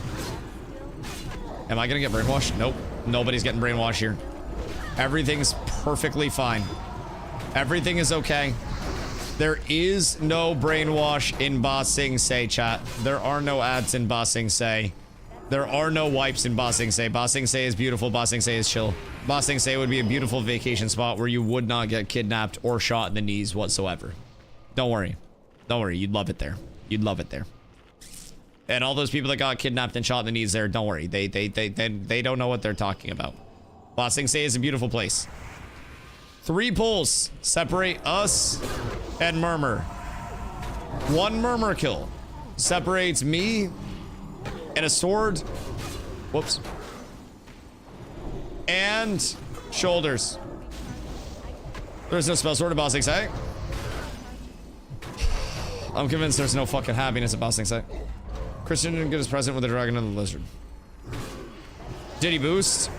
Am I gonna get brainwashed? Nope. Nobody's getting brainwashed here. Everything's perfectly fine. Everything is okay. There is no brainwash in Ba Sing Se, chat. There are no ads in Ba Sing Se. There are no wipes in Ba Sing Se. Ba Sing Se is beautiful. Ba Sing Se is chill. Ba Sing Se would be a beautiful vacation spot where you would not get kidnapped or shot in the knees whatsoever. Don't worry. Don't worry. You'd love it there. You'd love it there. And all those people that got kidnapped and shot in the knees there, don't worry. They don't know what they're talking about. Ba Sing Se is a beautiful place. 3 pulls separate us and Murmur. One murmur kill separates me and a sword. Whoops. And shoulders. There's no spell sword at Boss 6A. I'm convinced there's no fucking happiness at Boss 6A. Christian didn't get his present with the Dragon and the Lizard. Did he boost?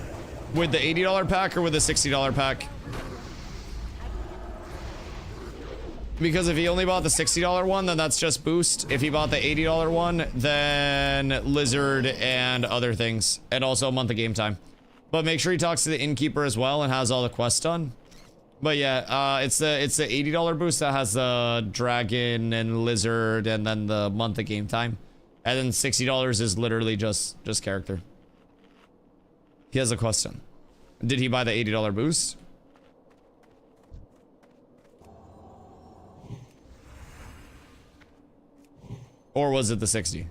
With the $80 pack or with the $60 pack? Because if he only bought the $60 one, then that's just boost. If he bought the $80 one, then Lizard and other things. And also a month of game time. But make sure he talks to the innkeeper as well and has all the quests done. But yeah, it's the $80 boost that has the dragon and lizard and then the month of game time. And then $60 is literally just character. He has a question. Did he buy the $80 boost? Or was it the 60?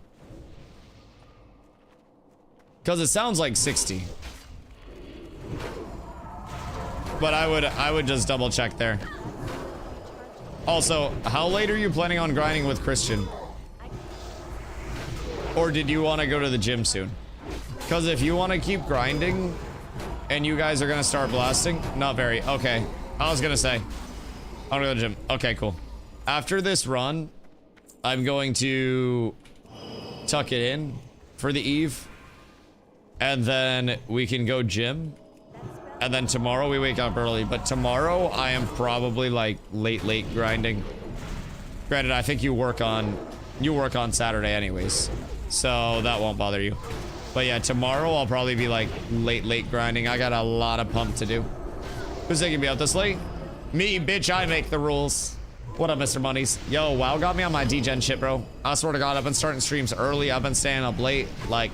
Because it sounds like 60. But I would just double check there. Also, how late are you planning on grinding with Christian? Or did you want to go to the gym soon? Because if you want to keep grinding and you guys are going to start blasting, not very. Okay. I was going to say, I'm going to go to the gym. Okay, cool. After this run, I'm going to tuck it in for the eve. And then we can go gym. And then tomorrow we wake up early. But tomorrow I am probably like late grinding. Granted, I think you work on Saturday anyways. So that won't bother you. But yeah, tomorrow I'll probably be like late grinding. I got a lot of pump to do. Who's taking me out this late? Me, bitch, I make the rules. What up, Mr. Monies? Yo, WoW got me on my degen shit, bro. I swear to God, I've been starting streams early. I've been staying up late. Like,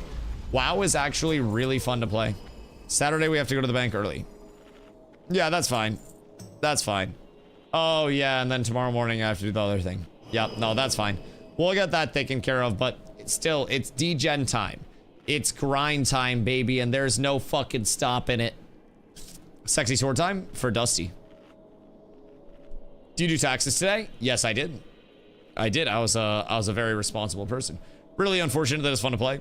WoW is actually really fun to play. Saturday, we have to go to the bank early. Yeah, that's fine. That's fine. Oh, yeah, and then tomorrow morning I have to do the other thing. Yep, no, that's fine. We'll get that taken care of, but still, it's degen time. It's grind time, baby, and there's no fucking stopping it. Sexy sword time for Dusty. Do you do taxes today? Yes, I did. I did. I was a very responsible person. Really unfortunate that it's fun to play.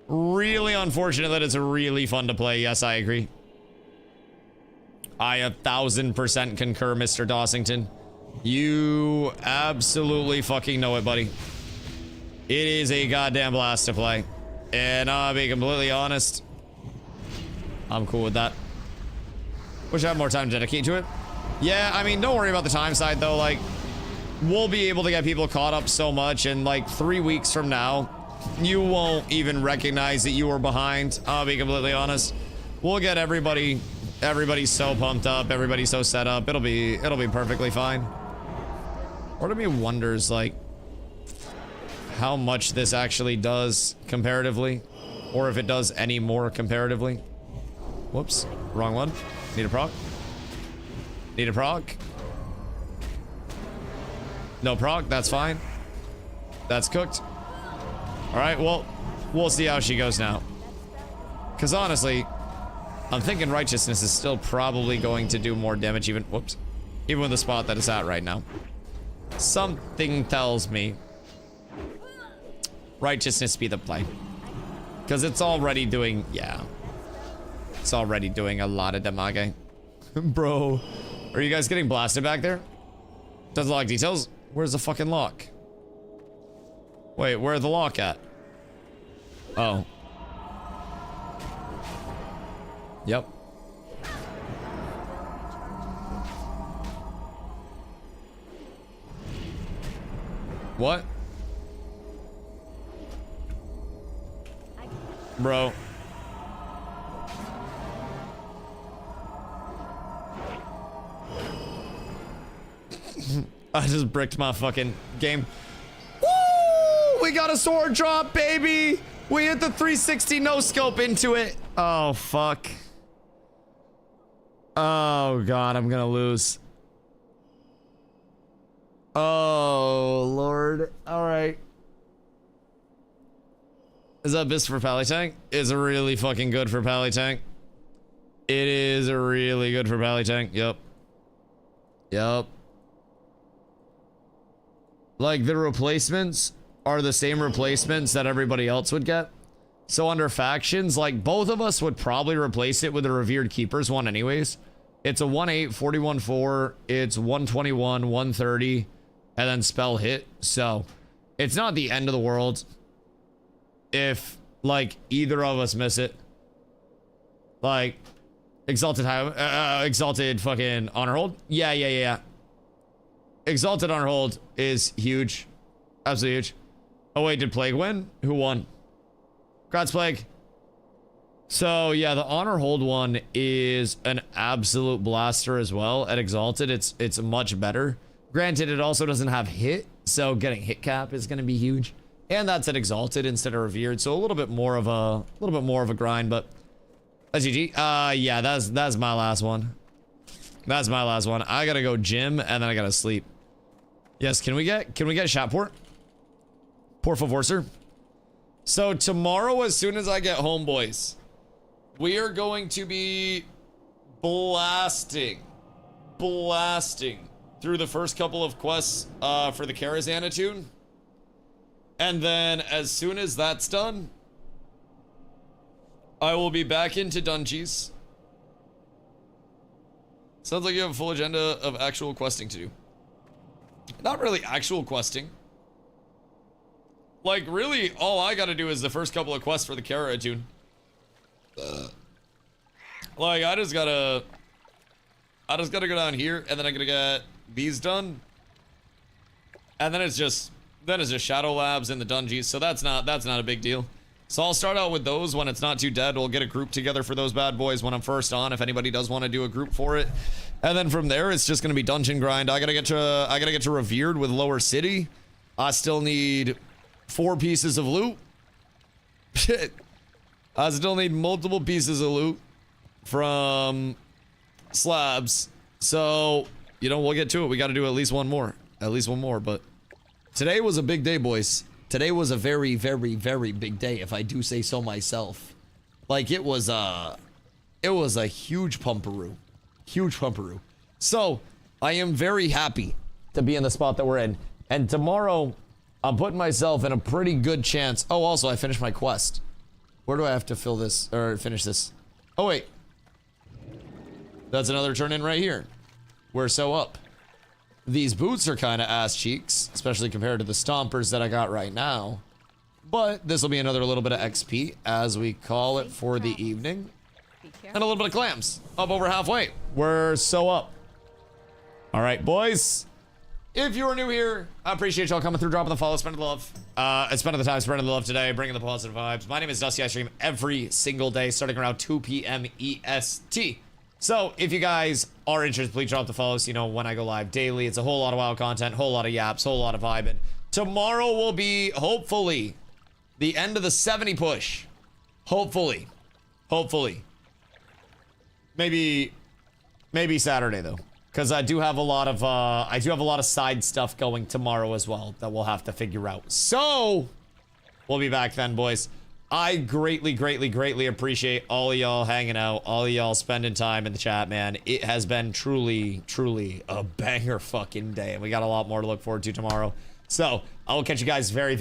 Really unfortunate that it's really fun to play. Yes, I agree. I 1000% concur, Mr. Dossington. You absolutely fucking know it, buddy. It is a goddamn blast to play. And I'll be completely honest, I'm cool with that. Wish I had more time to dedicate to it. Yeah, I mean, don't worry about the time side, though. Like, we'll be able to get people caught up so much, and like 3 weeks from now, you won't even recognize that you were behind. I'll be completely honest. We'll get everybody so pumped up, everybody so set up. It'll be perfectly fine. Part of me wonders, like, how much this actually does comparatively, or if it does any more comparatively. Whoops, wrong one. Need a proc. Need a proc. No proc, that's fine. That's cooked. All right, well, we'll see how she goes now. Because honestly, I'm thinking righteousness is still probably going to do more damage even, whoops, even with the spot that it's at right now. Something tells me righteousness be the play. Because it's already doing, yeah. It's already doing a lot of damage. Bro, are you guys getting blasted back there? Doesn't lock details? Where's the fucking lock? Wait, where's the lock at? Oh. Yep. What? Bro. I just bricked my fucking game. Woo! We got a sword drop, baby! We hit the 360 no scope into it. Oh, fuck. Oh, God, I'm gonna lose. Oh, Lord. All right. Is that Abyss for Pally Tank? It's really fucking good for Pally Tank. It is really good for Pally Tank. Yep. Yep. like the replacements are the same replacements that everybody else would get. So under factions, like both of us would probably replace it with a Revered Keepers one anyways. It's a 1-8, 41-4, it's 121, 130, and then spell hit. So it's not the end of the world if like either of us miss it. Like exalted exalted fucking honor hold. Yeah. Exalted honor hold is huge. Absolutely huge. Oh wait, did Plague win? Who won? Congrats, Plague. So yeah, the honor hold one is an absolute blaster as well. At exalted, it's much better. Granted, it also doesn't have hit, so getting hit cap is going to be huge. And that's at exalted instead of revered, so a little bit more of a grind. But that's GG. Yeah, that's my last one. That's my last one. I gotta go gym and then I gotta sleep. Yes, can we get shot port? Por favor, sir. So tomorrow, as soon as I get home, boys, we are going to be blasting through the first couple of quests for the Karazhan tune. And then as soon as that's done, I will be back into Dungeons. Sounds like you have a full agenda of actual questing to do. Not really actual questing. Like, really, all I gotta do is the first couple of quests for the Kara tune. Like, I just gotta go down here, and then I gotta get these done. And then it's just Shadow Labs and the Dungeons, so that's not a big deal. So I'll start out with those when it's not too dead. We'll get a group together for those bad boys when I'm first on, if anybody does want to do a group for it. And then from there, it's just gonna be dungeon grind. I gotta get to Revered with Lower City. I still need 4 pieces of loot. Shit. I still need multiple pieces of loot from slabs. So, you know, we'll get to it. We got to do at least one more. But today was a big day, boys. Today was a very, very, very big day, if I do say so myself. Like, it was a huge pumperoo. Huge pumperoo. So, I am very happy to be in the spot that we're in. And tomorrow, I'm putting myself in a pretty good chance. Oh, also, I finished my quest. Where do I have to fill this, or finish this? Oh, wait. That's another turn in right here. We're so up. These boots are kind of ass cheeks, especially compared to the stompers that I got right now. But this will be another little bit of XP, as we call it for the evening. And a little bit of clams. Up over halfway. We're so up. All right, boys. If you are new here, I appreciate y'all coming through, dropping the follow, spending the love. Spending the time spreading the love today, bringing the positive vibes. My name is Dusty. I stream every single day, starting around 2 p.m. EST. So, if you guys are interested, please drop the follow so you know when I go live daily. It's a whole lot of WoW content, whole lot of yaps, whole lot of vibing. Tomorrow will be, hopefully, the end of the 70 push. Hopefully. Maybe Saturday, though. Because I do have a lot of side stuff going tomorrow as well that we'll have to figure out. So, we'll be back then, boys. I greatly appreciate all of y'all hanging out, all of y'all spending time in the chat, man. It has been truly a banger fucking day, and we got a lot more to look forward to tomorrow. So, I will catch you guys very